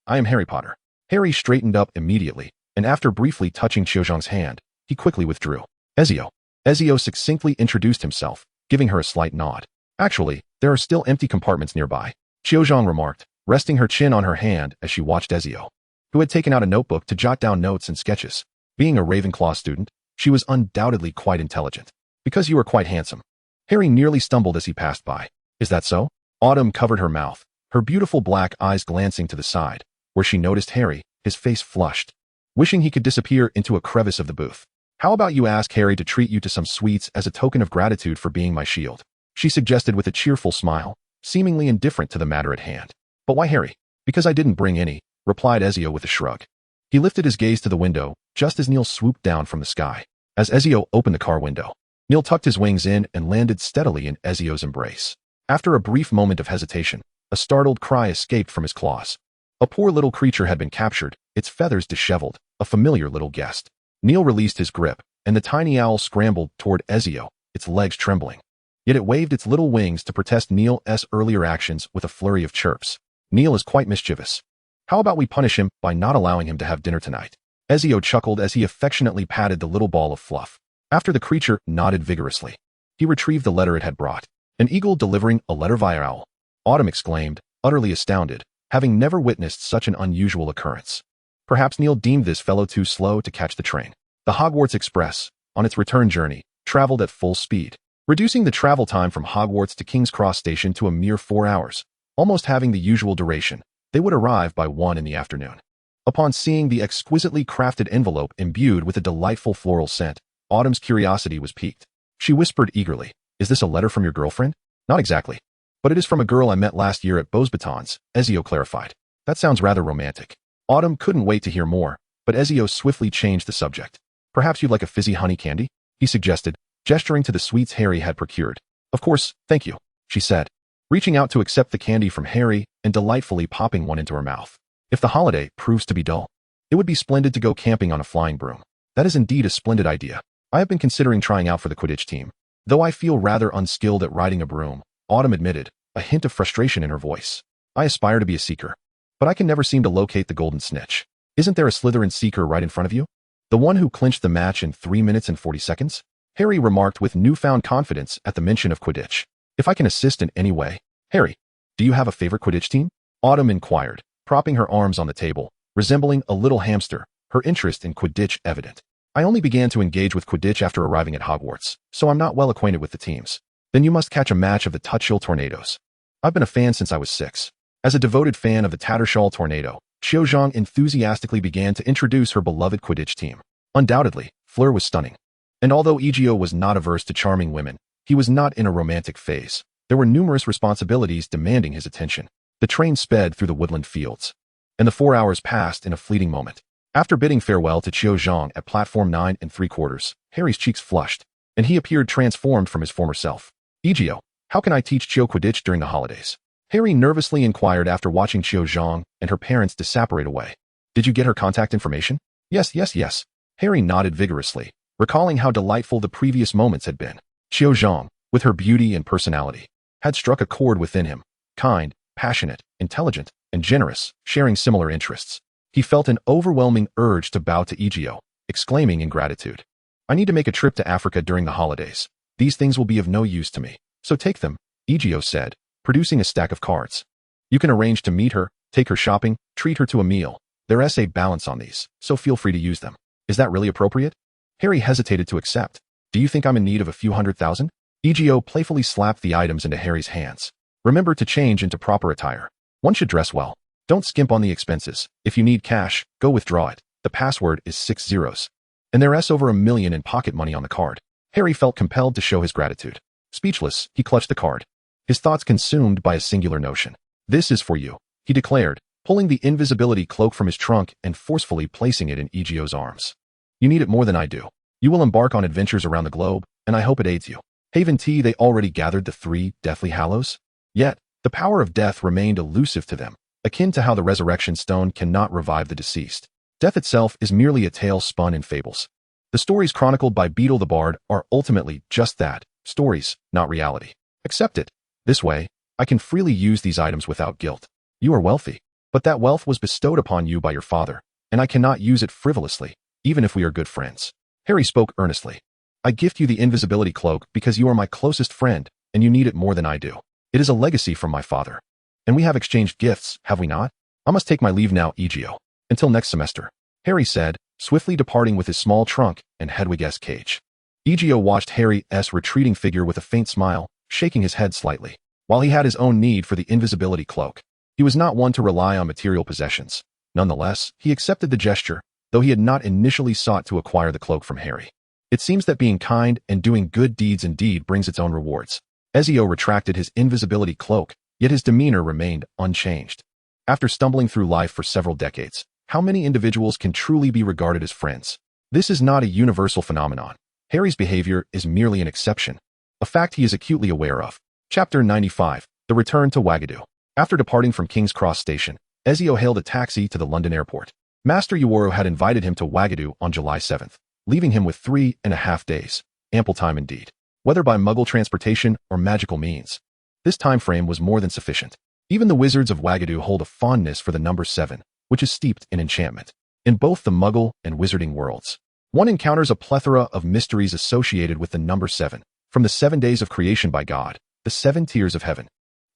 I am HarryPotter." Harry straightened up immediately, and after briefly touching Chiozhong's hand, he quickly withdrew. "Ezio." Ezio succinctly introduced himself, giving her a slight nod. "Actually, there are still empty compartments nearby," Chiozhong remarked, resting her chin on her hand as she watched Ezio, who had taken out a notebook to jot down notes and sketches. Being a Ravenclaw student, she was undoubtedly quite intelligent. "Because you are quite handsome." Harry nearly stumbled as he passed by. "Is that so?" Autumn covered her mouth, her beautiful black eyes glancing to the side, where she noticed Harry, his face flushed, wishing he could disappear into a crevice of the booth. "How about you ask Harry to treat you to some sweets as a token of gratitude for being my shield?" she suggested with a cheerful smile, seemingly indifferent to the matter at hand. "But why Harry?" "Because I didn't bring any," replied Ezio with a shrug. He lifted his gaze to the window, just as Neil swooped down from the sky. As Ezio opened the car window, Neil tucked his wings in and landed steadily in Ezio's embrace. After a brief moment of hesitation, a startled cry escaped from his claws. A poor little creature had been captured, its feathers disheveled, a familiar little guest. Neil released his grip, and the tiny owl scrambled toward Ezio, its legs trembling. Yet it waved its little wings to protest Neil's earlier actions with a flurry of chirps. Neil is quite mischievous. How about we punish him by not allowing him to have dinner tonight? Ezio chuckled as he affectionately patted the little ball of fluff. After the creature nodded vigorously, he retrieved the letter it had brought. An eagle delivering a letter via owl. Autumn exclaimed, utterly astounded, having never witnessed such an unusual occurrence. Perhaps Neil deemed this fellow too slow to catch the train. The Hogwarts Express, on its return journey, traveled at full speed, reducing the travel time from Hogwarts to King's Cross Station to a mere 4 hours, almost having the usual duration. They would arrive by 1 in the afternoon. Upon seeing the exquisitely crafted envelope imbued with a delightful floral scent, Autumn's curiosity was piqued. She whispered eagerly, "Is this a letter from your girlfriend?" "Not exactly. But it is from a girl I met last year at Beauxbatons," Ezio clarified. "That sounds rather romantic." Autumn couldn't wait to hear more, but Ezio swiftly changed the subject. "Perhaps you'd like a fizzy honey candy?" he suggested, gesturing to the sweets Harry had procured. "Of course, thank you," she said, reaching out to accept the candy from Harry and delightfully popping one into her mouth. "If the holiday proves to be dull, it would be splendid to go camping on a flying broom." "That is indeed a splendid idea. I have been considering trying out for the Quidditch team, though I feel rather unskilled at riding a broom," Autumn admitted, a hint of frustration in her voice. "I aspire to be a seeker, but I can never seem to locate the golden snitch. Isn't there a Slytherin seeker right in front of you? The one who clinched the match in 3 minutes and 40 seconds? Harry remarked with newfound confidence at the mention of Quidditch. "If I can assist in any way." "Harry, do you have a favorite Quidditch team?" Autumn inquired, propping her arms on the table, resembling a little hamster, her interest in Quidditch evident. "I only began to engage with Quidditch after arriving at Hogwarts, so I'm not well acquainted with the teams." "Then you must catch a match of the Tutchill Tornadoes. I've been a fan since I was 6. As a devoted fan of the Tattershall Tornado, Xiaozhang enthusiastically began to introduce her beloved Quidditch team. Undoubtedly, Fleur was stunning. And although Egio was not averse to charming women, he was not in a romantic phase. There were numerous responsibilities demanding his attention. The train sped through the woodland fields, and the 4 hours passed in a fleeting moment. After bidding farewell to Xiaozhang at platform 9 3/4, Harry's cheeks flushed, and he appeared transformed from his former self. "Egio, how can I teach Chio Quidditch during the holidays?" Harry nervously inquired after watching Xiaozhang and her parents disapparate away. "Did you get her contact information?" Yes. Harry nodded vigorously, recalling how delightful the previous moments had been. Xiaozhang, with her beauty and personality, had struck a chord within him, kind, passionate, intelligent, and generous, sharing similar interests. He felt an overwhelming urge to bow to Egio, exclaiming in gratitude, "I need to make a trip to Africa during the holidays. These things will be of no use to me, so take them," Egio said, producing a stack of cards. "You can arrange to meet her, take her shopping, treat her to a meal. There's a balance on these, so feel free to use them." "Is that really appropriate?" Harry hesitated to accept. "Do you think I'm in need of a few 100,000? Egio playfully slapped the items into Harry's hands. "Remember to change into proper attire. One should dress well. Don't skimp on the expenses. If you need cash, go withdraw it. The password is 6 zeros. And there's over $1 million in pocket money on the card." Harry felt compelled to show his gratitude. Speechless, he clutched the card, his thoughts consumed by a singular notion. "This is for you," he declared, pulling the invisibility cloak from his trunk and forcefully placing it in Egio's arms. "You need it more than I do. You will embark on adventures around the globe, and I hope it aids you." Haven T. They already gathered the 3 Deathly Hallows. Yet, the power of death remained elusive to them, akin to how the resurrection stone cannot revive the deceased. Death itself is merely a tale spun in fables. The stories chronicled by Beetle the Bard are ultimately just that, stories, not reality. Accept it. This way, I can freely use these items without guilt. You are wealthy, but that wealth was bestowed upon you by your father, and I cannot use it frivolously, even if we are good friends. Harry spoke earnestly. "I gift you the invisibility cloak because you are my closest friend, and you need it more than I do. It is a legacy from my father. And we have exchanged gifts, have we not? I must take my leave now, Egio. Until next semester," Harry said, swiftly departing with his small trunk and Hedwig's cage. Egio watched Harry's retreating figure with a faint smile, shaking his head slightly. While he had his own need for the invisibility cloak, he was not one to rely on material possessions. Nonetheless, he accepted the gesture, though he had not initially sought to acquire the cloak from Harry. It seems that being kind and doing good deeds indeed brings its own rewards. Ezio retracted his invisibility cloak, yet his demeanor remained unchanged. After stumbling through life for several decades, how many individuals can truly be regarded as friends? This is not a universal phenomenon. Harry's behavior is merely an exception, a fact he is acutely aware of. Chapter 95. The Return to Wagadu. After departing from King's Cross Station, Ezio hailed a taxi to the London airport. Master Uoro had invited him to Wagadu on July 7th, leaving him with 3.5 days. Ample time indeed. Whether by Muggle transportation or magical means, this time frame was more than sufficient. Even the wizards of Wagadu hold a fondness for the number 7, which is steeped in enchantment. In both the Muggle and Wizarding worlds, one encounters a plethora of mysteries associated with the number 7, from the 7 days of creation by God, the 7 tiers of heaven,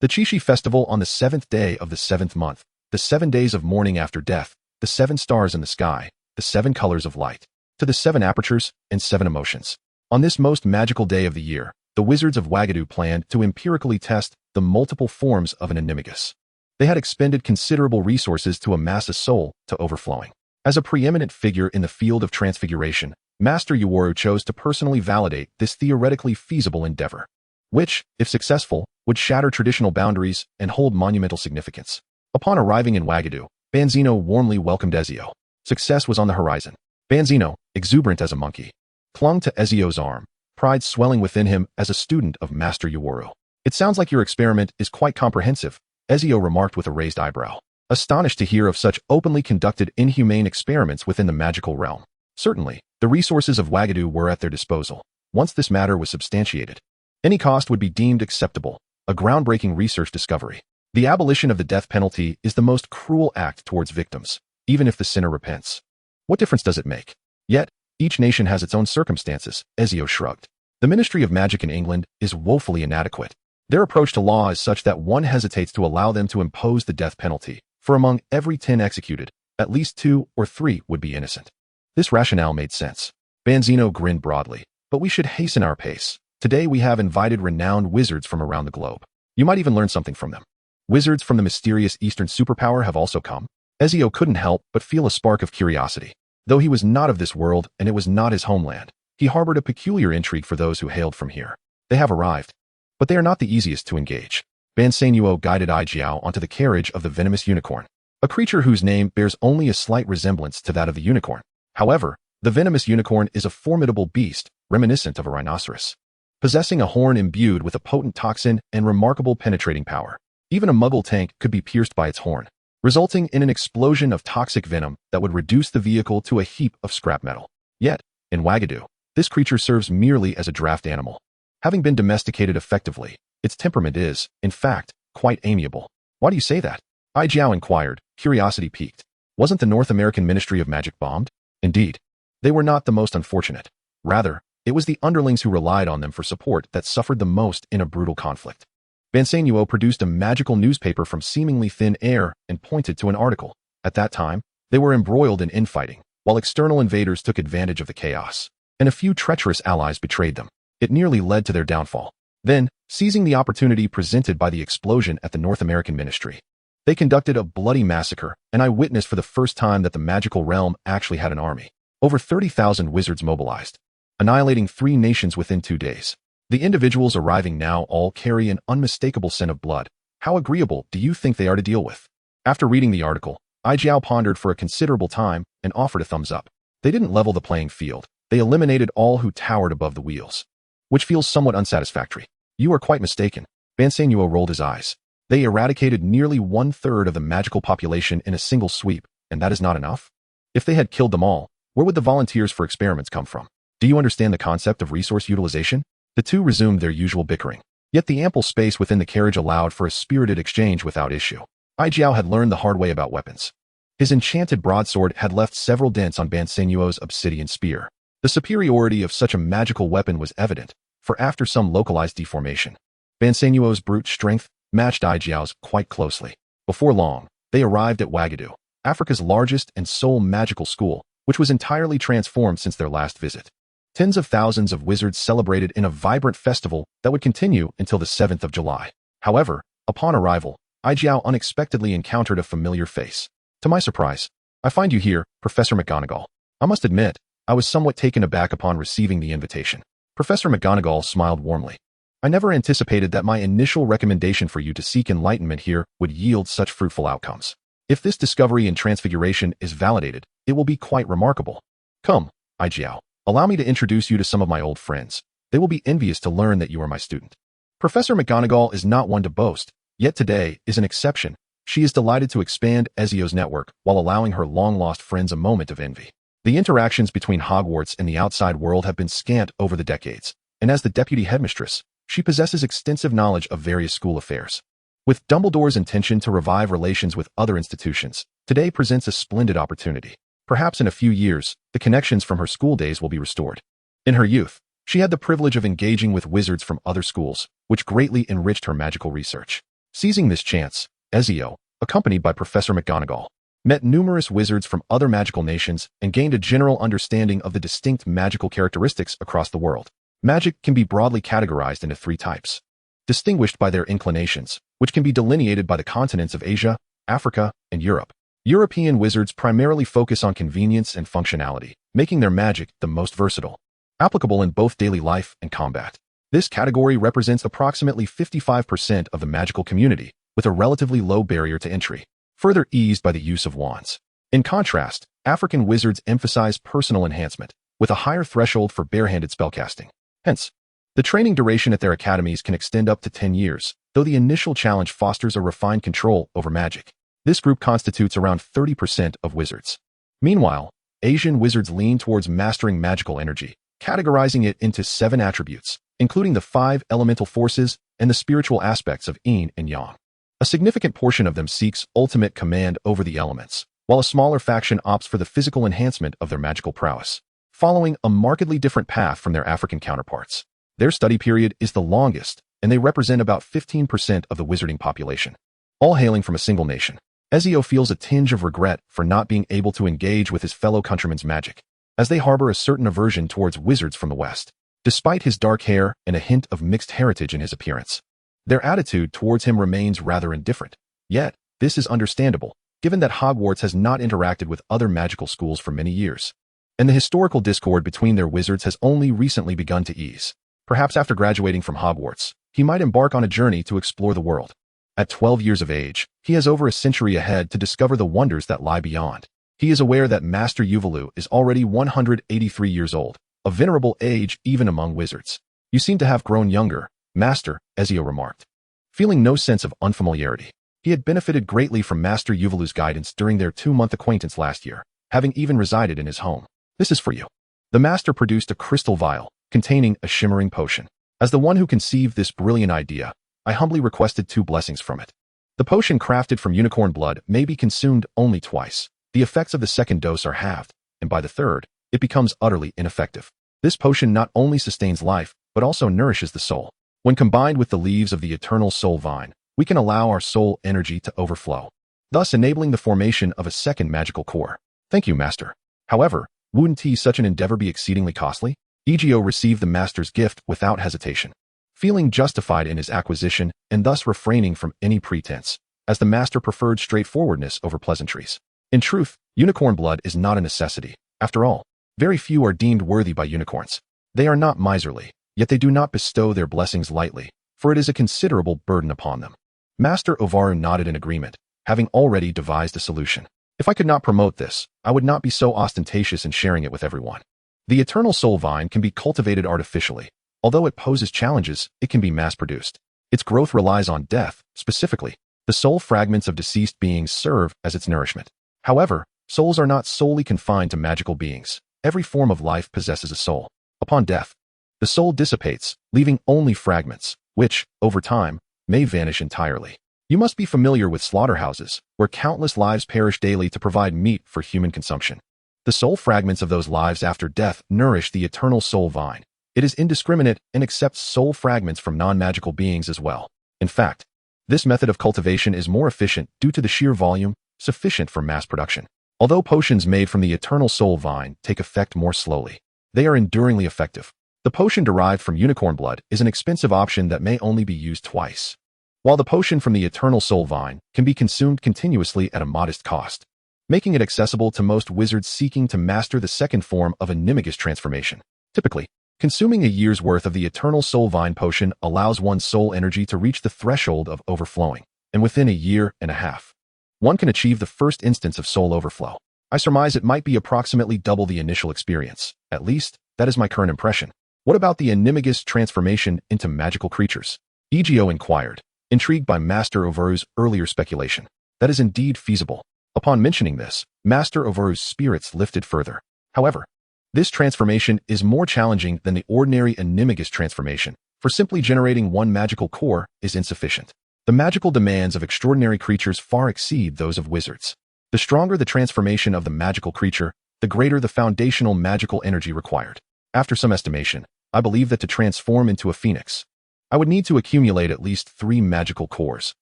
the Chishi festival on the 7th day of the 7th month, the 7 days of mourning after death, the 7 stars in the sky, the 7 colors of light, to the 7 apertures and 7 emotions. On this most magical day of the year, the wizards of Wagadu planned to empirically test the multiple forms of an animagus. They had expended considerable resources to amass a soul to overflowing. As a preeminent figure in the field of transfiguration, Master Uoro chose to personally validate this theoretically feasible endeavor, which, if successful, would shatter traditional boundaries and hold monumental significance. Upon arriving in Wagadu, Banzino warmly welcomed Ezio. Success was on the horizon. Banzino, exuberant as a monkey, clung to Ezio's arm, pride swelling within him as a student of Master Uoro. "It sounds like your experiment is quite comprehensive," Ezio remarked with a raised eyebrow, astonished to hear of such openly conducted inhumane experiments within the magical realm. Certainly, the resources of Wagadu were at their disposal. Once this matter was substantiated, any cost would be deemed acceptable, a groundbreaking research discovery. The abolition of the death penalty is the most cruel act towards victims, even if the sinner repents. What difference does it make? Yet, each nation has its own circumstances, Ezio shrugged. The Ministry of Magic in England is woefully inadequate. Their approach to law is such that one hesitates to allow them to impose the death penalty, for among every 10 executed, at least 2 or 3 would be innocent. This rationale made sense. Banzino grinned broadly. "But we should hasten our pace. Today we have invited renowned wizards from around the globe. You might even learn something from them. Wizards from the mysterious Eastern superpower have also come." Ezio couldn't help but feel a spark of curiosity. Though he was not of this world and it was not his homeland, he harbored a peculiar intrigue for those who hailed from here. They have arrived, but they are not the easiest to engage. Bansenuo guided Egio onto the carriage of the venomous unicorn, a creature whose name bears only a slight resemblance to that of the unicorn. However, the venomous unicorn is a formidable beast, reminiscent of a rhinoceros, possessing a horn imbued with a potent toxin and remarkable penetrating power. Even a Muggle tank could be pierced by its horn, resulting in an explosion of toxic venom that would reduce the vehicle to a heap of scrap metal. Yet, in Wagadu, this creature serves merely as a draft animal. Having been domesticated effectively, its temperament is, in fact, quite amiable. "Why do you say that?" Egio inquired, curiosity piqued. "Wasn't the North American Ministry of Magic bombed?" Indeed, they were not the most unfortunate. Rather, it was the underlings who relied on them for support that suffered the most in a brutal conflict. Bansenuo produced a magical newspaper from seemingly thin air and pointed to an article. At that time, they were embroiled in infighting, while external invaders took advantage of the chaos, and a few treacherous allies betrayed them. It nearly led to their downfall. Then, seizing the opportunity presented by the explosion at the North American Ministry, they conducted a bloody massacre, and I witnessed for the first time that the magical realm actually had an army. Over 30,000 wizards mobilized, annihilating 3 nations within 2 days. The individuals arriving now all carry an unmistakable scent of blood. How agreeable do you think they are to deal with? After reading the article, Egio pondered for a considerable time and offered a thumbs up. They didn't level the playing field. They eliminated all who towered above the wheels, which feels somewhat unsatisfactory. "You are quite mistaken." Bansenuo rolled his eyes. "They eradicated nearly 1/3 of the magical population in a single sweep, and that is not enough? If they had killed them all, where would the volunteers for experiments come from? Do you understand the concept of resource utilization?" The two resumed their usual bickering. Yet the ample space within the carriage allowed for a spirited exchange without issue. Egio had learned the hard way about weapons. His enchanted broadsword had left several dents on Bansenuo's obsidian spear. The superiority of such a magical weapon was evident, for after some localized deformation, Bansenuo's brute strength matched Egio's quite closely. Before long, they arrived at Wagadu, Africa's largest and sole magical school, which was entirely transformed since their last visit. Tens of thousands of wizards celebrated in a vibrant festival that would continue until the 7th of July. However, upon arrival, Egio unexpectedly encountered a familiar face. "To my surprise, I find you here, Professor McGonagall." I must admit, I was somewhat taken aback upon receiving the invitation. Professor McGonagall smiled warmly. "I never anticipated that my initial recommendation for you to seek enlightenment here would yield such fruitful outcomes. If this discovery in transfiguration is validated, it will be quite remarkable. Come, Egio. Allow me to introduce you to some of my old friends. They will be envious to learn that you are my student." Professor McGonagall is not one to boast, yet today is an exception. She is delighted to expand Ezio's network while allowing her long-lost friends a moment of envy. The interactions between Hogwarts and the outside world have been scant over the decades, and as the deputy headmistress, she possesses extensive knowledge of various school affairs. With Dumbledore's intention to revive relations with other institutions, today presents a splendid opportunity. Perhaps in a few years, the connections from her school days will be restored. In her youth, she had the privilege of engaging with wizards from other schools, which greatly enriched her magical research. Seizing this chance, Ezio, accompanied by Professor McGonagall, met numerous wizards from other magical nations and gained a general understanding of the distinct magical characteristics across the world. Magic can be broadly categorized into three types, distinguished by their inclinations, which can be delineated by the continents of Asia, Africa, and Europe. European wizards primarily focus on convenience and functionality, making their magic the most versatile, applicable in both daily life and combat. This category represents approximately 55% of the magical community, with a relatively low barrier to entry, further eased by the use of wands. In contrast, African wizards emphasize personal enhancement, with a higher threshold for barehanded spellcasting. Hence, the training duration at their academies can extend up to 10 years, though the initial challenge fosters a refined control over magic. This group constitutes around 30% of wizards. Meanwhile, Asian wizards lean towards mastering magical energy, categorizing it into 7 attributes, including the 5 elemental forces and the spiritual aspects of yin and yang. A significant portion of them seeks ultimate command over the elements, while a smaller faction opts for the physical enhancement of their magical prowess, following a markedly different path from their African counterparts. Their study period is the longest, and they represent about 15% of the wizarding population, all hailing from a single nation. Ezio feels a tinge of regret for not being able to engage with his fellow countrymen's magic, as they harbor a certain aversion towards wizards from the West. Despite his dark hair and a hint of mixed heritage in his appearance, their attitude towards him remains rather indifferent. Yet, this is understandable, given that Hogwarts has not interacted with other magical schools for many years, and the historical discord between their wizards has only recently begun to ease. Perhaps after graduating from Hogwarts, he might embark on a journey to explore the world. At 12 years of age, he has over a century ahead to discover the wonders that lie beyond. He is aware that Master Yuvalu is already 183 years old, a venerable age even among wizards. "You seem to have grown younger, Master," Ezio remarked, feeling no sense of unfamiliarity. He had benefited greatly from Master Yuvalu's guidance during their 2-month acquaintance last year, having even resided in his home. "This is for you." The master produced a crystal vial containing a shimmering potion. "As the one who conceived this brilliant idea, I humbly requested 2 blessings from it. The potion crafted from unicorn blood may be consumed only twice. The effects of the second dose are halved, and by the third, it becomes utterly ineffective. This potion not only sustains life, but also nourishes the soul. When combined with the leaves of the eternal soul vine, we can allow our soul energy to overflow, thus enabling the formation of a second magical core." "Thank you, Master. However, wouldn't such an endeavor be exceedingly costly?" Egio received the master's gift without hesitation, feeling justified in his acquisition and thus refraining from any pretense, as the master preferred straightforwardness over pleasantries. In truth, unicorn blood is not a necessity. After all, very few are deemed worthy by unicorns. They are not miserly, yet they do not bestow their blessings lightly, for it is a considerable burden upon them. Master Ovaru nodded in agreement, having already devised a solution. "If I could not promote this, I would not be so ostentatious in sharing it with everyone. The eternal soul vine can be cultivated artificially. Although it poses challenges, it can be mass-produced. Its growth relies on death. Specifically, the soul fragments of deceased beings serve as its nourishment. However, souls are not solely confined to magical beings. Every form of life possesses a soul. Upon death, the soul dissipates, leaving only fragments, which, over time, may vanish entirely. You must be familiar with slaughterhouses, where countless lives perish daily to provide meat for human consumption. The soul fragments of those lives after death nourish the eternal soul vine. It is indiscriminate and accepts soul fragments from non-magical beings as well. In fact, this method of cultivation is more efficient due to the sheer volume sufficient for mass production. Although potions made from the eternal soul vine take effect more slowly, they are enduringly effective. The potion derived from unicorn blood is an expensive option that may only be used twice, while the potion from the eternal soul vine can be consumed continuously at a modest cost, making it accessible to most wizards seeking to master the second form of a Nimigus transformation. Typically, consuming a year's worth of the eternal soul vine potion allows one's soul energy to reach the threshold of overflowing, and within a year and a half, one can achieve the first instance of soul overflow. I surmise it might be approximately double the initial experience. At least, that is my current impression. What about the Nimigus transformation into magical creatures? Egio inquired, intrigued by Master Ovaru's earlier speculation. That is indeed feasible. Upon mentioning this, Master Ovaru's spirits lifted further. However, this transformation is more challenging than the ordinary animagus transformation, for simply generating one magical core is insufficient. The magical demands of extraordinary creatures far exceed those of wizards. The stronger the transformation of the magical creature, the greater the foundational magical energy required. After some estimation, I believe that to transform into a phoenix, I would need to accumulate at least 3 magical cores.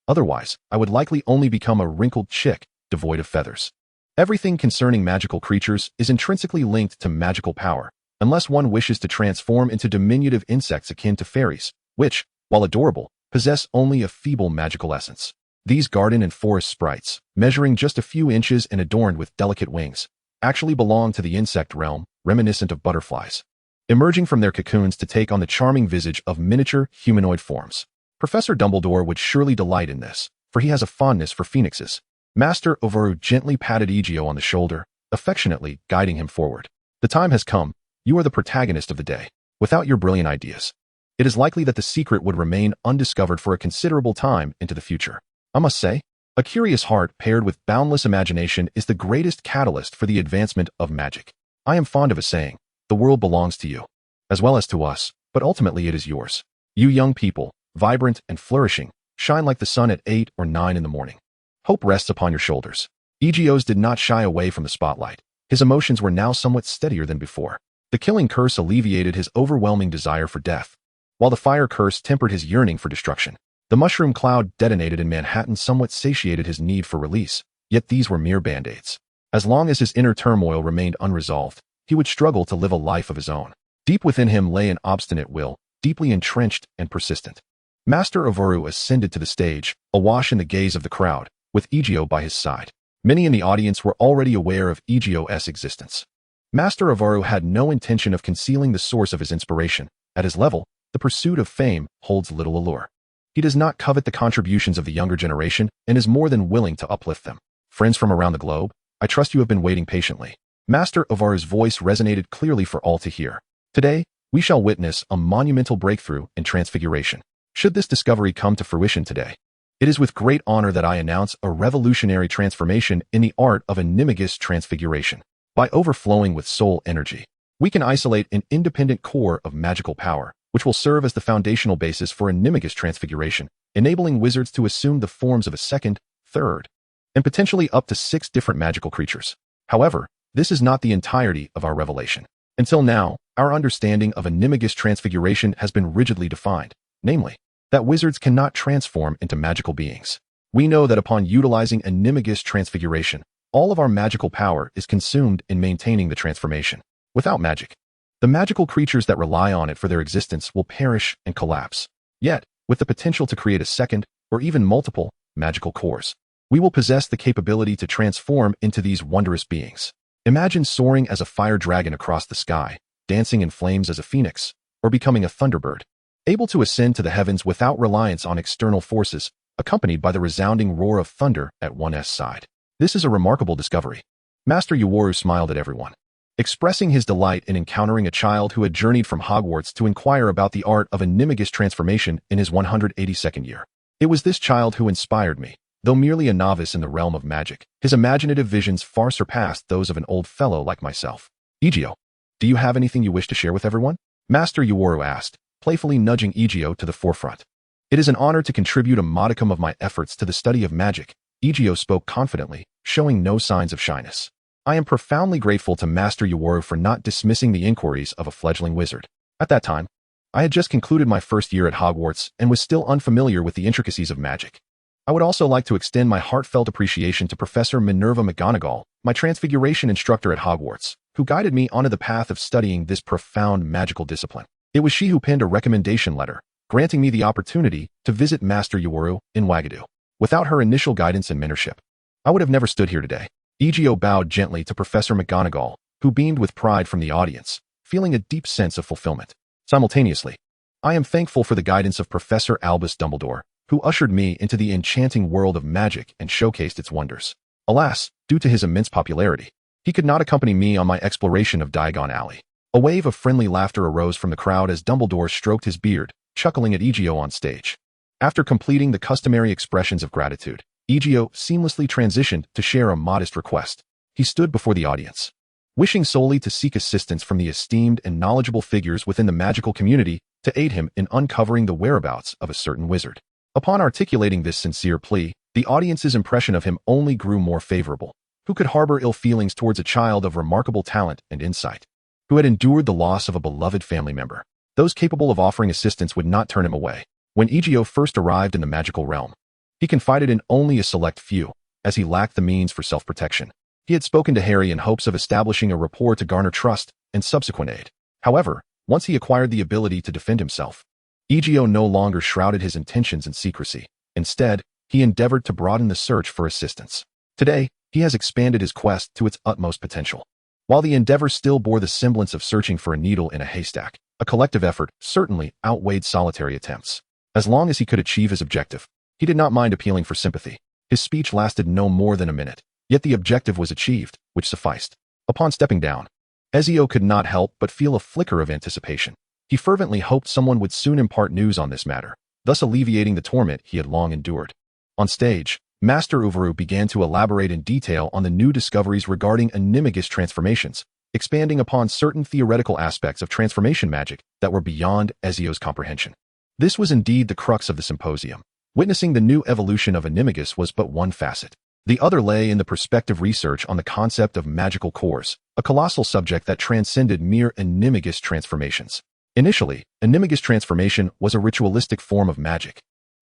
Otherwise, I would likely only become a wrinkled chick, devoid of feathers. Everything concerning magical creatures is intrinsically linked to magical power, unless one wishes to transform into diminutive insects akin to fairies, which, while adorable, possess only a feeble magical essence. These garden and forest sprites, measuring just a few inches and adorned with delicate wings, actually belong to the insect realm, reminiscent of butterflies, emerging from their cocoons to take on the charming visage of miniature humanoid forms. Professor Dumbledore would surely delight in this, for he has a fondness for phoenixes. Master Ovaru gently patted Egio on the shoulder, affectionately guiding him forward. The time has come. You are the protagonist of the day. Without your brilliant ideas, it is likely that the secret would remain undiscovered for a considerable time into the future. I must say, a curious heart paired with boundless imagination is the greatest catalyst for the advancement of magic. I am fond of a saying, the world belongs to you, as well as to us, but ultimately it is yours. You young people, vibrant and flourishing, shine like the sun at 8 or 9 in the morning. Hope rests upon your shoulders. Egio's did not shy away from the spotlight. His emotions were now somewhat steadier than before. The killing curse alleviated his overwhelming desire for death, while the fire curse tempered his yearning for destruction. The mushroom cloud detonated in Manhattan somewhat satiated his need for release, yet these were mere band-aids. As long as his inner turmoil remained unresolved, he would struggle to live a life of his own. Deep within him lay an obstinate will, deeply entrenched and persistent. Master Ovaru ascended to the stage, awash in the gaze of the crowd, with Egio by his side. Many in the audience were already aware of Egio's existence. Master Ovaru had no intention of concealing the source of his inspiration. At his level, the pursuit of fame holds little allure. He does not covet the contributions of the younger generation and is more than willing to uplift them. Friends from around the globe, I trust you have been waiting patiently. Master Ovaru's voice resonated clearly for all to hear. Today, we shall witness a monumental breakthrough in transfiguration. Should this discovery come to fruition today, it is with great honor that I announce a revolutionary transformation in the art of animagus transfiguration. By overflowing with soul energy, we can isolate an independent core of magical power, which will serve as the foundational basis for animagus transfiguration, enabling wizards to assume the forms of a second, third, and potentially up to 6 different magical creatures. However, this is not the entirety of our revelation. Until now, our understanding of animagus transfiguration has been rigidly defined, namely, that wizards cannot transform into magical beings. We know that upon utilizing animagus transfiguration, all of our magical power is consumed in maintaining the transformation. Without magic, the magical creatures that rely on it for their existence will perish and collapse. Yet, with the potential to create a second, or even multiple, magical cores, we will possess the capability to transform into these wondrous beings. Imagine soaring as a fire dragon across the sky, dancing in flames as a phoenix, or becoming a thunderbird, able to ascend to the heavens without reliance on external forces, accompanied by the resounding roar of thunder at one's side. This is a remarkable discovery. Master Uwaru smiled at everyone, expressing his delight in encountering a child who had journeyed from Hogwarts to inquire about the art of animagus transformation in his 182nd year. It was this child who inspired me. Though merely a novice in the realm of magic, his imaginative visions far surpassed those of an old fellow like myself. Egio, do you have anything you wish to share with everyone? Master Uwaru asked, playfully nudging Egio to the forefront. It is an honor to contribute a modicum of my efforts to the study of magic. Egio spoke confidently, showing no signs of shyness. I am profoundly grateful to Master Uwaru for not dismissing the inquiries of a fledgling wizard. At that time, I had just concluded my first year at Hogwarts and was still unfamiliar with the intricacies of magic. I would also like to extend my heartfelt appreciation to Professor Minerva McGonagall, my transfiguration instructor at Hogwarts, who guided me onto the path of studying this profound magical discipline. It was she who penned a recommendation letter, granting me the opportunity to visit Master Uwaru in Wagadu. Without her initial guidance and mentorship, I would have never stood here today. Egio bowed gently to Professor McGonagall, who beamed with pride from the audience, feeling a deep sense of fulfillment. Simultaneously, I am thankful for the guidance of Professor Albus Dumbledore, who ushered me into the enchanting world of magic and showcased its wonders. Alas, due to his immense popularity, he could not accompany me on my exploration of Diagon Alley. A wave of friendly laughter arose from the crowd as Dumbledore stroked his beard, chuckling at Egio on stage. After completing the customary expressions of gratitude, Egio seamlessly transitioned to share a modest request. He stood before the audience, wishing solely to seek assistance from the esteemed and knowledgeable figures within the magical community to aid him in uncovering the whereabouts of a certain wizard. Upon articulating this sincere plea, the audience's impression of him only grew more favorable. Who could harbor ill feelings towards a child of remarkable talent and insight, who had endured the loss of a beloved family member? Those capable of offering assistance would not turn him away. When Egio first arrived in the magical realm, he confided in only a select few, as he lacked the means for self-protection. He had spoken to Harry in hopes of establishing a rapport to garner trust and subsequent aid. However, once he acquired the ability to defend himself, Egio no longer shrouded his intentions in secrecy. Instead, he endeavored to broaden the search for assistance. Today, he has expanded his quest to its utmost potential. While the endeavor still bore the semblance of searching for a needle in a haystack, a collective effort certainly outweighed solitary attempts. As long as he could achieve his objective, he did not mind appealing for sympathy. His speech lasted no more than a minute, yet the objective was achieved, which sufficed. Upon stepping down, Ezio could not help but feel a flicker of anticipation. He fervently hoped someone would soon impart news on this matter, thus alleviating the torment he had long endured. On stage, Master Uvaru began to elaborate in detail on the new discoveries regarding animagus transformations, expanding upon certain theoretical aspects of transformation magic that were beyond Ezio's comprehension. This was indeed the crux of the symposium. Witnessing the new evolution of animagus was but one facet. The other lay in the prospective research on the concept of magical cores, a colossal subject that transcended mere animagus transformations. Initially, animagus transformation was a ritualistic form of magic,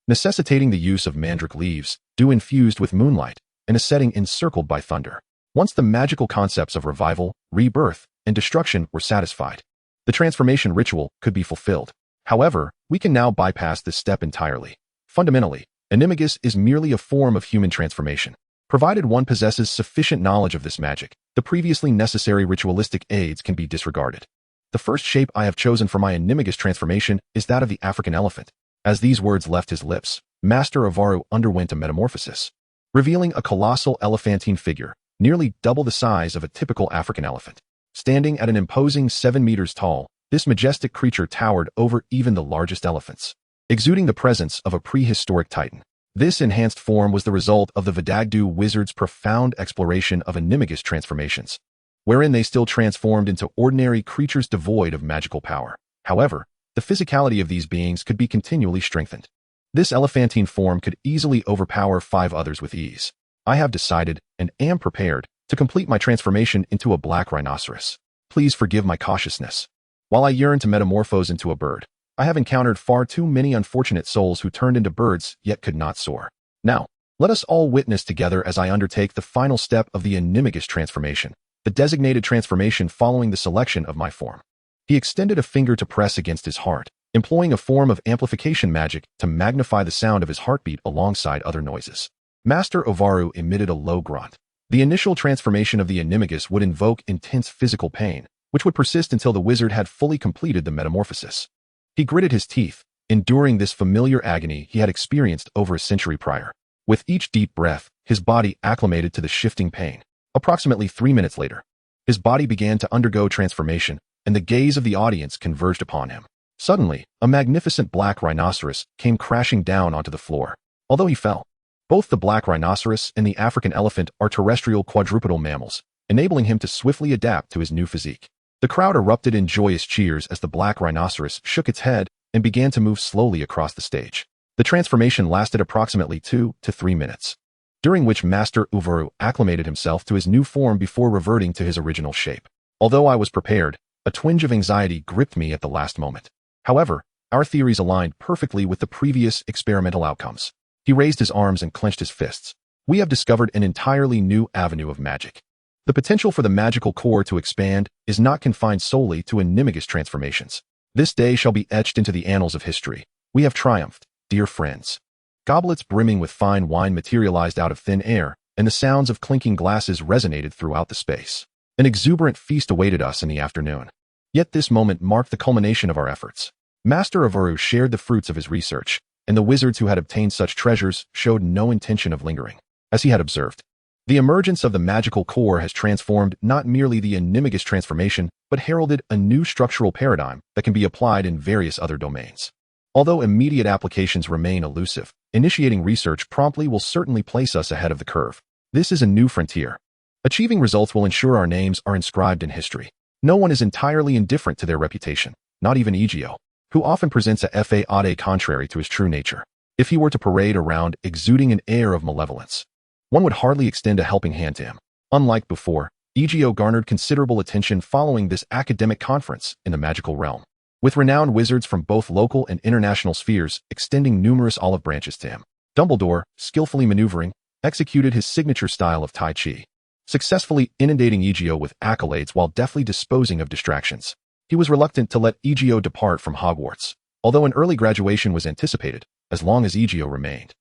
necessitating the use of mandrake leaves, dew infused with moonlight, in a setting encircled by thunder. Once the magical concepts of revival, rebirth, and destruction were satisfied, the transformation ritual could be fulfilled. However, we can now bypass this step entirely. Fundamentally, animagus is merely a form of human transformation. Provided one possesses sufficient knowledge of this magic, the previously necessary ritualistic aids can be disregarded. The first shape I have chosen for my animagus transformation is that of the African elephant. As these words left his lips, Master Uvaru underwent a metamorphosis, revealing a colossal elephantine figure, nearly double the size of a typical African elephant. Standing at an imposing 7 meters tall, this majestic creature towered over even the largest elephants, exuding the presence of a prehistoric titan. This enhanced form was the result of the Vidagdu wizards' profound exploration of animagus transformations, wherein they still transformed into ordinary creatures devoid of magical power. However, the physicality of these beings could be continually strengthened. This elephantine form could easily overpower 5 others with ease. I have decided, and am prepared, to complete my transformation into a black rhinoceros. Please forgive my cautiousness. While I yearn to metamorphose into a bird, I have encountered far too many unfortunate souls who turned into birds yet could not soar. Now, let us all witness together as I undertake the final step of the animagus transformation, the designated transformation following the selection of my form. He extended a finger to press against his heart, employing a form of amplification magic to magnify the sound of his heartbeat alongside other noises. Master Uvaru emitted a low grunt. The initial transformation of the animagus would invoke intense physical pain, which would persist until the wizard had fully completed the metamorphosis. He gritted his teeth, enduring this familiar agony he had experienced over a century prior. With each deep breath, his body acclimated to the shifting pain. Approximately 3 minutes later, his body began to undergo transformation, and the gaze of the audience converged upon him. Suddenly, a magnificent black rhinoceros came crashing down onto the floor. Although he fell, both the black rhinoceros and the African elephant are terrestrial quadrupedal mammals, enabling him to swiftly adapt to his new physique. The crowd erupted in joyous cheers as the black rhinoceros shook its head and began to move slowly across the stage. The transformation lasted approximately 2 to 3 minutes, during which Master Uvaru acclimated himself to his new form before reverting to his original shape. Although I was prepared, a twinge of anxiety gripped me at the last moment. However, our theories aligned perfectly with the previous experimental outcomes. He raised his arms and clenched his fists. We have discovered an entirely new avenue of magic. The potential for the magical core to expand is not confined solely to animagus transformations. This day shall be etched into the annals of history. We have triumphed, dear friends. Goblets brimming with fine wine materialized out of thin air, and the sounds of clinking glasses resonated throughout the space. An exuberant feast awaited us in the afternoon. Yet this moment marked the culmination of our efforts. Master Uvaru shared the fruits of his research, and the wizards who had obtained such treasures showed no intention of lingering. As he had observed, the emergence of the magical core has transformed not merely the animagus transformation, but heralded a new structural paradigm that can be applied in various other domains. Although immediate applications remain elusive, initiating research promptly will certainly place us ahead of the curve. This is a new frontier. Achieving results will ensure our names are inscribed in history. No one is entirely indifferent to their reputation, not even Egio, who often presents a fade contrary to his true nature. If he were to parade around exuding an air of malevolence, one would hardly extend a helping hand to him. Unlike before, Egio garnered considerable attention following this academic conference in the magical realm, with renowned wizards from both local and international spheres extending numerous olive branches to him. Dumbledore, skillfully maneuvering, executed his signature style of Tai Chi, successfully inundating Egio with accolades while deftly disposing of distractions. He was reluctant to let Egio depart from Hogwarts, although an early graduation was anticipated, as long as Egio remained.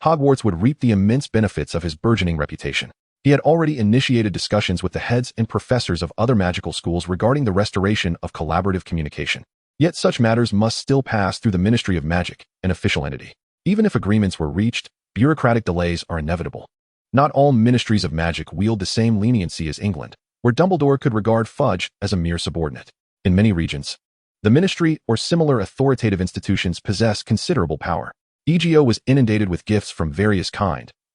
Hogwarts would reap the immense benefits of his burgeoning reputation. He had already initiated discussions with the heads and professors of other magical schools regarding the restoration of collaborative communication. Yet such matters must still pass through the Ministry of Magic, an official entity. Even if agreements were reached, bureaucratic delays are inevitable. Not all ministries of magic wield the same leniency as England, where Dumbledore could regard Fudge as a mere subordinate. In many regions, the ministry or similar authoritative institutions possess considerable power. Egio was inundated with gifts from various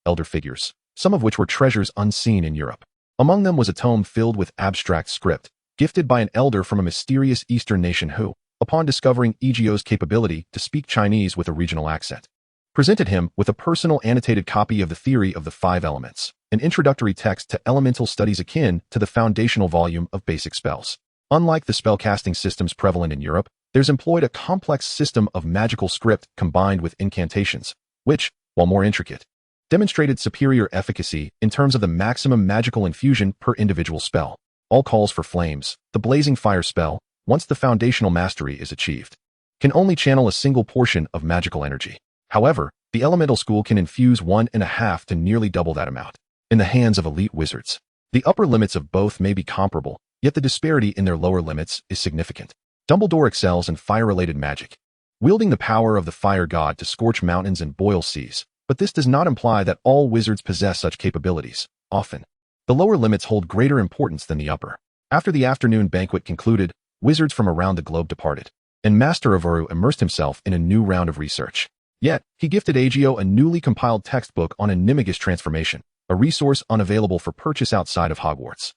elder figures, some of which were treasures unseen in Europe. Among them was a tome filled with abstract script, gifted by an elder from a mysterious Eastern nation who, upon discovering Egio's capability to speak Chinese with a regional accent, presented him with a personal annotated copy of the Theory of the Five Elements, an introductory text to elemental studies akin to the foundational volume of basic spells. Unlike the spellcasting systems prevalent in Europe, there's employed a complex system of magical script combined with incantations, which, while more intricate, demonstrated superior efficacy in terms of the maximum magical infusion per individual spell. All calls for flames, the blazing fire spell, once the foundational mastery is achieved, can only channel a single portion of magical energy. However, the elemental school can infuse 1.5 to nearly double that amount. In the hands of elite wizards, the upper limits of both may be comparable, yet the disparity in their lower limits is significant. Dumbledore excels in fire-related magic, wielding the power of the fire god to scorch mountains and boil seas, but this does not imply that all wizards possess such capabilities. Often, the lower limits hold greater importance than the upper. After the afternoon banquet concluded, wizards from around the globe departed, and Master Avaru immersed himself in a new round of research. Yet, he gifted Egio a newly compiled textbook on animagus transformation, a resource unavailable for purchase outside of Hogwarts.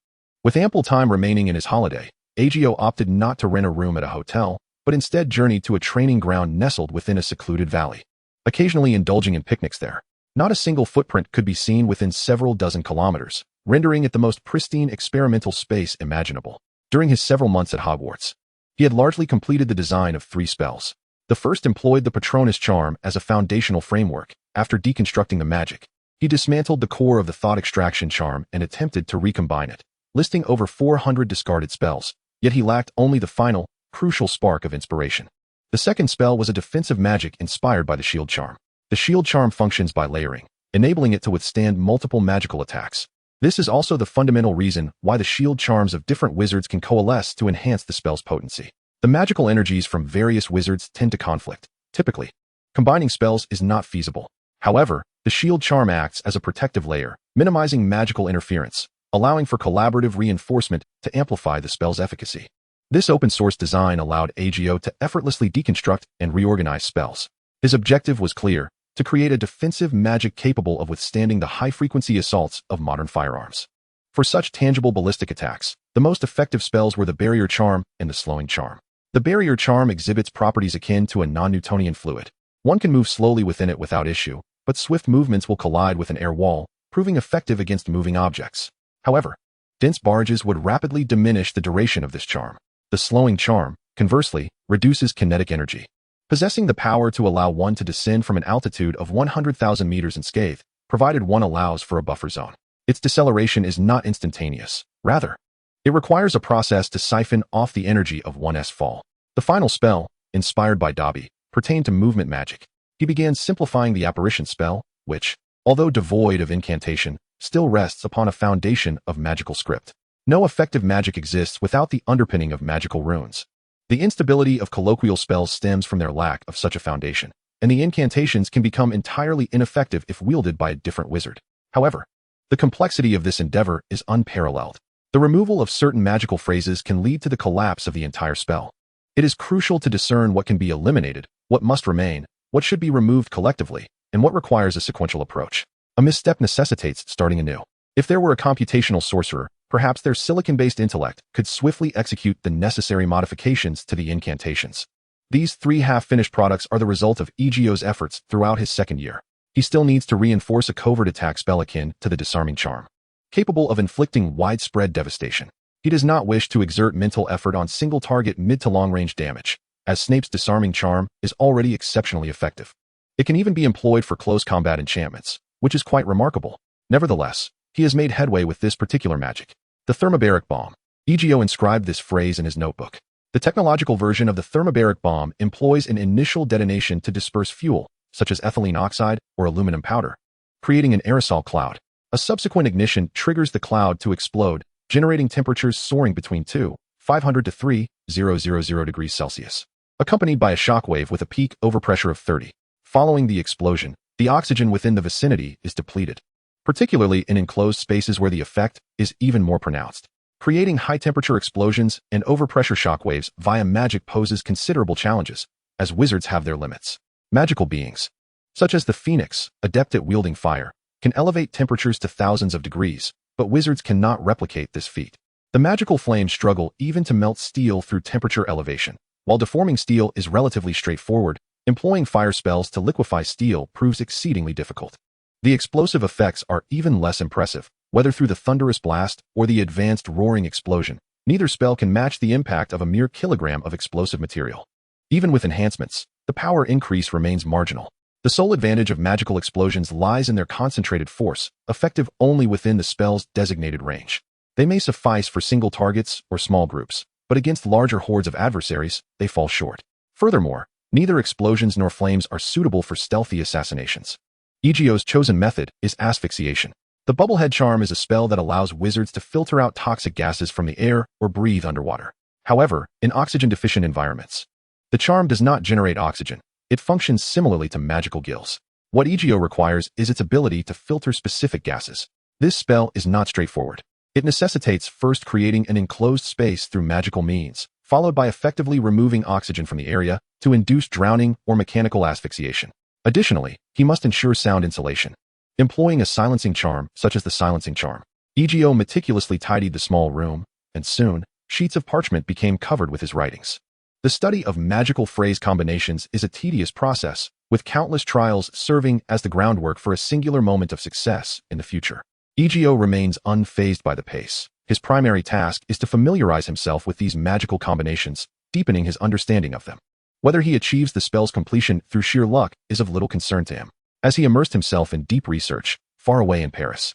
With ample time remaining in his holiday, Egio opted not to rent a room at a hotel, but instead journeyed to a training ground nestled within a secluded valley, occasionally indulging in picnics there. Not a single footprint could be seen within several dozen kilometers, rendering it the most pristine experimental space imaginable. During his several months at Hogwarts, he had largely completed the design of 3 spells. The first employed the Patronus charm as a foundational framework. After deconstructing the magic, he dismantled the core of the thought extraction charm and attempted to recombine it, listing over 400 discarded spells, yet he lacked only the final, crucial spark of inspiration. The second spell was a defensive magic inspired by the shield charm. The shield charm functions by layering, enabling it to withstand multiple magical attacks. This is also the fundamental reason why the shield charms of different wizards can coalesce to enhance the spell's potency. The magical energies from various wizards tend to conflict. Typically, combining spells is not feasible. However, the shield charm acts as a protective layer, minimizing magical interference, allowing for collaborative reinforcement to amplify the spell's efficacy. This open-source design allowed Egio to effortlessly deconstruct and reorganize spells. His objective was clear: to create a defensive magic capable of withstanding the high-frequency assaults of modern firearms. For such tangible ballistic attacks, the most effective spells were the barrier charm and the slowing charm. The barrier charm exhibits properties akin to a non-Newtonian fluid. One can move slowly within it without issue, but swift movements will collide with an air wall, proving effective against moving objects. However, dense barges would rapidly diminish the duration of this charm. The slowing charm, conversely, reduces kinetic energy, possessing the power to allow one to descend from an altitude of 100,000 meters unscathed, provided one allows for a buffer zone. Its deceleration is not instantaneous. Rather, it requires a process to siphon off the energy of one's fall. The final spell, inspired by Dobby, pertained to movement magic. He began simplifying the apparition spell, which, although devoid of incantation, still rests upon a foundation of magical script. No effective magic exists without the underpinning of magical runes. The instability of colloquial spells stems from their lack of such a foundation, and the incantations can become entirely ineffective if wielded by a different wizard. However, the complexity of this endeavor is unparalleled. The removal of certain magical phrases can lead to the collapse of the entire spell. It is crucial to discern what can be eliminated, what must remain, what should be removed collectively, and what requires a sequential approach. A misstep necessitates starting anew. If there were a computational sorcerer, perhaps their silicon-based intellect could swiftly execute the necessary modifications to the incantations. These 3 half-finished products are the result of Egio's efforts throughout his second year. He still needs to reinforce a covert attack spell akin to the disarming charm, capable of inflicting widespread devastation. He does not wish to exert mental effort on single-target mid- to long-range damage, as Snape's disarming charm is already exceptionally effective. It can even be employed for close combat enchantments, which is quite remarkable. Nevertheless, he has made headway with this particular magic. The thermobaric bomb. Egio inscribed this phrase in his notebook. The technological version of the thermobaric bomb employs an initial detonation to disperse fuel, such as ethylene oxide or aluminum powder, creating an aerosol cloud. A subsequent ignition triggers the cloud to explode, generating temperatures soaring between 500 to 3,000 degrees Celsius, accompanied by a shockwave with a peak overpressure of 30. Following the explosion, the oxygen within the vicinity is depleted, particularly in enclosed spaces where the effect is even more pronounced. Creating high-temperature explosions and overpressure shockwaves via magic poses considerable challenges, as wizards have their limits. Magical beings, such as the Phoenix, adept at wielding fire, can elevate temperatures to thousands of degrees, but wizards cannot replicate this feat. The magical flames struggle even to melt steel through temperature elevation. While deforming steel is relatively straightforward, employing fire spells to liquefy steel proves exceedingly difficult. The explosive effects are even less impressive, whether through the thunderous blast or the advanced roaring explosion. Neither spell can match the impact of a mere kilogram of explosive material. Even with enhancements, the power increase remains marginal. The sole advantage of magical explosions lies in their concentrated force, effective only within the spell's designated range. They may suffice for single targets or small groups, but against larger hordes of adversaries, they fall short. Furthermore, neither explosions nor flames are suitable for stealthy assassinations. Egio's chosen method is asphyxiation. The bubblehead charm is a spell that allows wizards to filter out toxic gases from the air or breathe underwater. However, in oxygen-deficient environments, the charm does not generate oxygen. It functions similarly to magical gills. What Egio requires is its ability to filter specific gases. This spell is not straightforward. It necessitates first creating an enclosed space through magical means, followed by effectively removing oxygen from the area to induce drowning or mechanical asphyxiation. Additionally, he must ensure sound insulation. Employing a silencing charm, such as the silencing charm, Egio meticulously tidied the small room, and soon, sheets of parchment became covered with his writings. The study of magical phrase combinations is a tedious process, with countless trials serving as the groundwork for a singular moment of success in the future. Egio remains unfazed by the pace. His primary task is to familiarize himself with these magical combinations, deepening his understanding of them. Whether he achieves the spell's completion through sheer luck is of little concern to him, as he immersed himself in deep research, far away in Paris.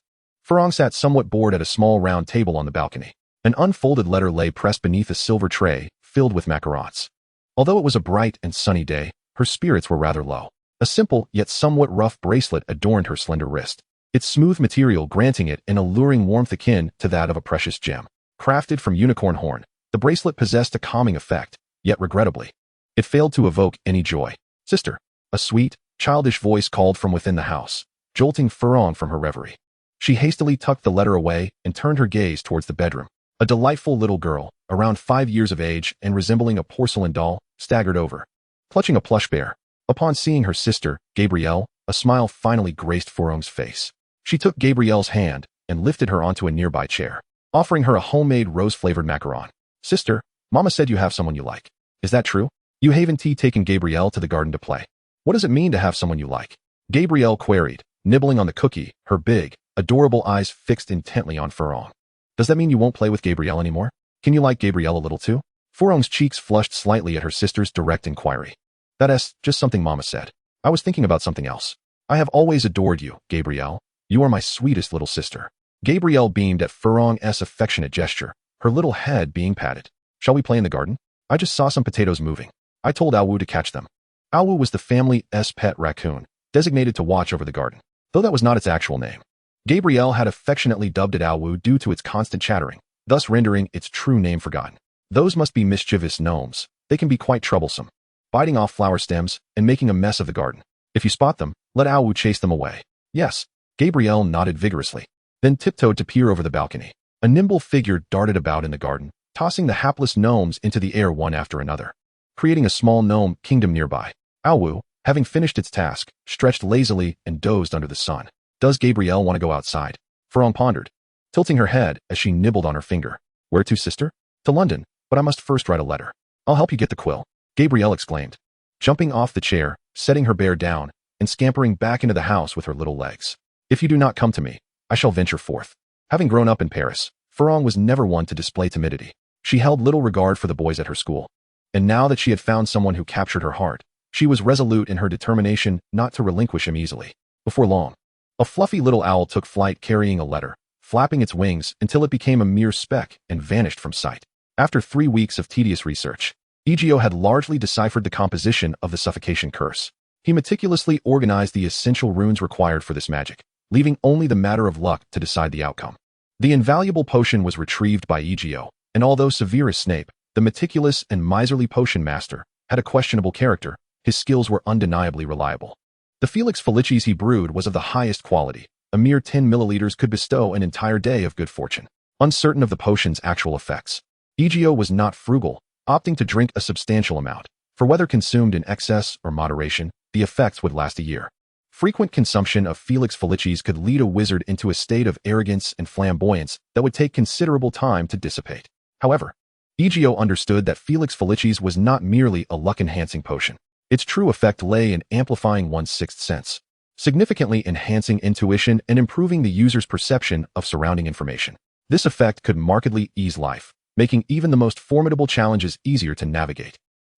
Farong sat somewhat bored at a small round table on the balcony. An unfolded letter lay pressed beneath a silver tray, filled with macarons. Although it was a bright and sunny day, her spirits were rather low. A simple yet somewhat rough bracelet adorned her slender wrist, its smooth material granting it an alluring warmth akin to that of a precious gem. Crafted from unicorn horn, the bracelet possessed a calming effect, yet regrettably, it failed to evoke any joy. "Sister," a sweet, childish voice called from within the house, jolting Farong from her reverie. She hastily tucked the letter away and turned her gaze towards the bedroom. A delightful little girl, around 5 years of age and resembling a porcelain doll, staggered over, clutching a plush bear. Upon seeing her sister, Gabrielle, a smile finally graced Farong's face. She took Gabrielle's hand and lifted her onto a nearby chair, offering her a homemade rose-flavored macaron. "Sister, Mama said you have someone you like. Is that true?" You haven't taken Gabrielle to the garden to play. "What does it mean to have someone you like?" Gabrielle queried, nibbling on the cookie, her big, adorable eyes fixed intently on Farong. "Does that mean you won't play with Gabrielle anymore? Can you like Gabrielle a little too?" Farong's cheeks flushed slightly at her sister's direct inquiry. "That's just something Mama said. I was thinking about something else. I have always adored you, Gabrielle. You are my sweetest little sister." Gabrielle beamed at Farong's affectionate gesture, her little head being patted. "Shall we play in the garden? I just saw some potatoes moving. I told Awu to catch them." Awu was the family's pet raccoon, designated to watch over the garden, though that was not its actual name. Gabrielle had affectionately dubbed it Awu due to its constant chattering, thus rendering its true name forgotten. Those must be mischievous gnomes. They can be quite troublesome, biting off flower stems and making a mess of the garden. If you spot them, let Awu chase them away. "Yes." Gabrielle nodded vigorously, then tiptoed to peer over the balcony. A nimble figure darted about in the garden, tossing the hapless gnomes into the air one after another. creating a small gnome kingdom nearby. Awu, having finished its task, stretched lazily and dozed under the sun. Does Gabrielle want to go outside? Farong pondered, tilting her head as she nibbled on her finger. Where to, sister? To London, but I must first write a letter. I'll help you get the quill, Gabrielle exclaimed, jumping off the chair, setting her bear down, and scampering back into the house with her little legs. If you do not come to me, I shall venture forth. Having grown up in Paris, Farong was never one to display timidity. She held little regard for the boys at her school. And now that she had found someone who captured her heart, she was resolute in her determination not to relinquish him easily. Before long, a fluffy little owl took flight carrying a letter, flapping its wings until it became a mere speck and vanished from sight. After 3 weeks of tedious research, Egio had largely deciphered the composition of the suffocation curse. He meticulously organized the essential runes required for this magic, leaving only the matter of luck to decide the outcome. The invaluable potion was retrieved by Egio, and although severe as Snape, the meticulous and miserly potion master, had a questionable character, his skills were undeniably reliable. The Felix Felicis he brewed was of the highest quality. A mere 10 milliliters could bestow an entire day of good fortune. Uncertain of the potion's actual effects, Egio was not frugal, opting to drink a substantial amount, for whether consumed in excess or moderation, the effects would last a year. Frequent consumption of Felix Felicis could lead a wizard into a state of arrogance and flamboyance that would take considerable time to dissipate. However, Egio understood that Felix Felicis was not merely a luck-enhancing potion. Its true effect lay in amplifying one's sixth sense, significantly enhancing intuition and improving the user's perception of surrounding information. This effect could markedly ease life, making even the most formidable challenges easier to navigate.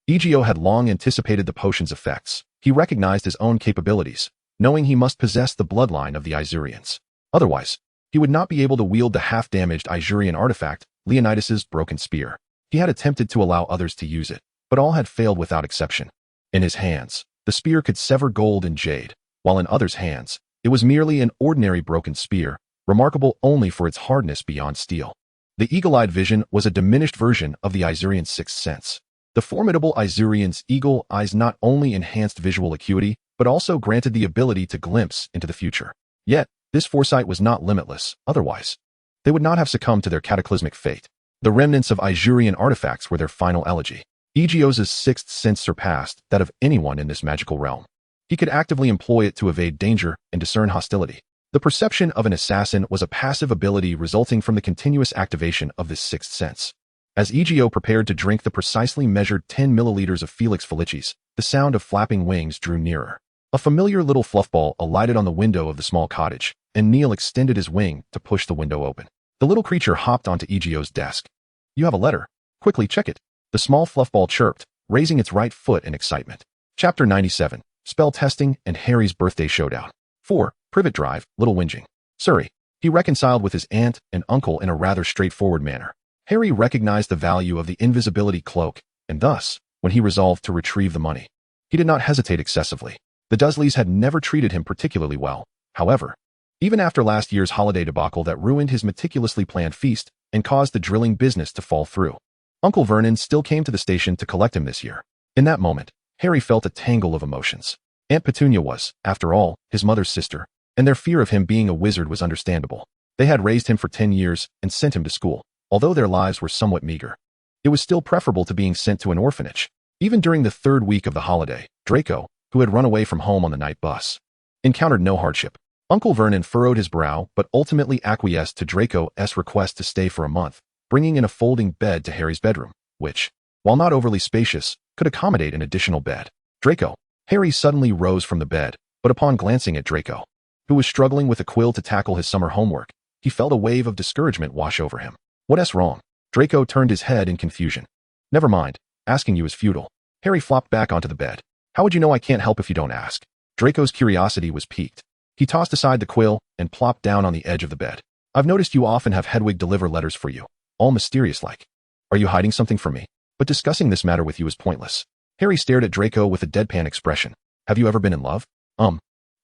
Egio had long anticipated the potion's effects. He recognized his own capabilities, knowing he must possess the bloodline of the Isurians. Otherwise, he would not be able to wield the half-damaged Isurian artifact, Leonidas's broken spear. He had attempted to allow others to use it, but all had failed without exception. In his hands, the spear could sever gold and jade, while in others' hands, it was merely an ordinary broken spear, remarkable only for its hardness beyond steel. The eagle-eyed vision was a diminished version of the Isurian's sixth sense. The formidable Isurian's eagle eyes not only enhanced visual acuity, but also granted the ability to glimpse into the future. Yet, this foresight was not limitless. Otherwise, they would not have succumbed to their cataclysmic fate. The remnants of Isurian artifacts were their final elegy. Egio's sixth sense surpassed that of anyone in this magical realm. He could actively employ it to evade danger and discern hostility. The perception of an assassin was a passive ability resulting from the continuous activation of this sixth sense. As Egio prepared to drink the precisely measured 10 milliliters of Felix Felicis, the sound of flapping wings drew nearer. A familiar little fluffball alighted on the window of the small cottage, and Neil extended his wing to push the window open. The little creature hopped onto Egio's desk. You have a letter. Quickly check it. The small fluffball chirped, raising its right foot in excitement. Chapter 97, Spell Testing and Harry's Birthday Showdown. 4. Privet Drive, Little Whinging. Surrey. He reconciled with his aunt and uncle in a rather straightforward manner. Harry recognized the value of the invisibility cloak, and thus, when he resolved to retrieve the money, he did not hesitate excessively. The Dursleys had never treated him particularly well, however, even after last year's holiday debacle that ruined his meticulously planned feast and caused the drilling business to fall through. Uncle Vernon still came to the station to collect him this year. In that moment, Harry felt a tangle of emotions. Aunt Petunia was, after all, his mother's sister, and their fear of him being a wizard was understandable. They had raised him for 10 years and sent him to school. Although their lives were somewhat meager, it was still preferable to being sent to an orphanage. Even during the third week of the holiday, Draco, who had run away from home on the night bus, encountered no hardship. Uncle Vernon furrowed his brow but ultimately acquiesced to Draco's request to stay for a month, bringing in a folding bed to Harry's bedroom, which, while not overly spacious, could accommodate an additional bed. Draco. Harry suddenly rose from the bed, but upon glancing at Draco, who was struggling with a quill to tackle his summer homework, he felt a wave of discouragement wash over him. What's wrong? Draco turned his head in confusion. Never mind, asking you is futile. Harry flopped back onto the bed. How would you know I can't help if you don't ask? Draco's curiosity was piqued. He tossed aside the quill and plopped down on the edge of the bed. I've noticed you often have Hedwig deliver letters for you, all mysterious-like. Are you hiding something from me? But discussing this matter with you is pointless. Harry stared at Draco with a deadpan expression. Have you ever been in love?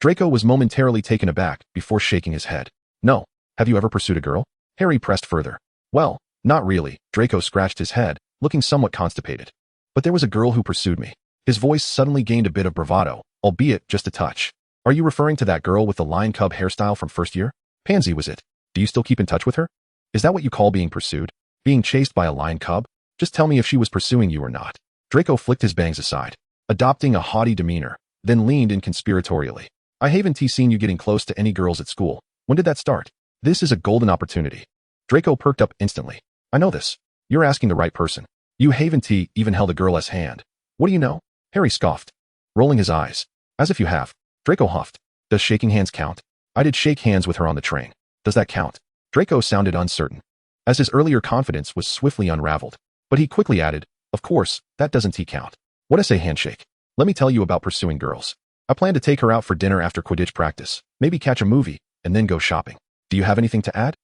Draco was momentarily taken aback before shaking his head. No. Have you ever pursued a girl? Harry pressed further. Well, not really. Draco scratched his head, looking somewhat constipated. But there was a girl who pursued me. His voice suddenly gained a bit of bravado, albeit just a touch. Are you referring to that girl with the lion cub hairstyle from first year? Pansy was it. Do you still keep in touch with her? Is that what you call being pursued? Being chased by a lion cub? Just tell me if she was pursuing you or not. Draco flicked his bangs aside, adopting a haughty demeanor, then leaned in conspiratorially. I haven't seen you getting close to any girls at school. When did that start? This is a golden opportunity. Draco perked up instantly. I know this. You're asking the right person. You haven't even held a girl's hand. What do you know? Harry scoffed, rolling his eyes. As if you have. Draco huffed. Does shaking hands count? I did shake hands with her on the train. Does that count? Draco sounded uncertain, as his earlier confidence was swiftly unraveled. But he quickly added, of course, that doesn't count. What is a handshake? Let me tell you about pursuing girls. I plan to take her out for dinner after Quidditch practice, maybe catch a movie, and then go shopping. Do you have anything to add?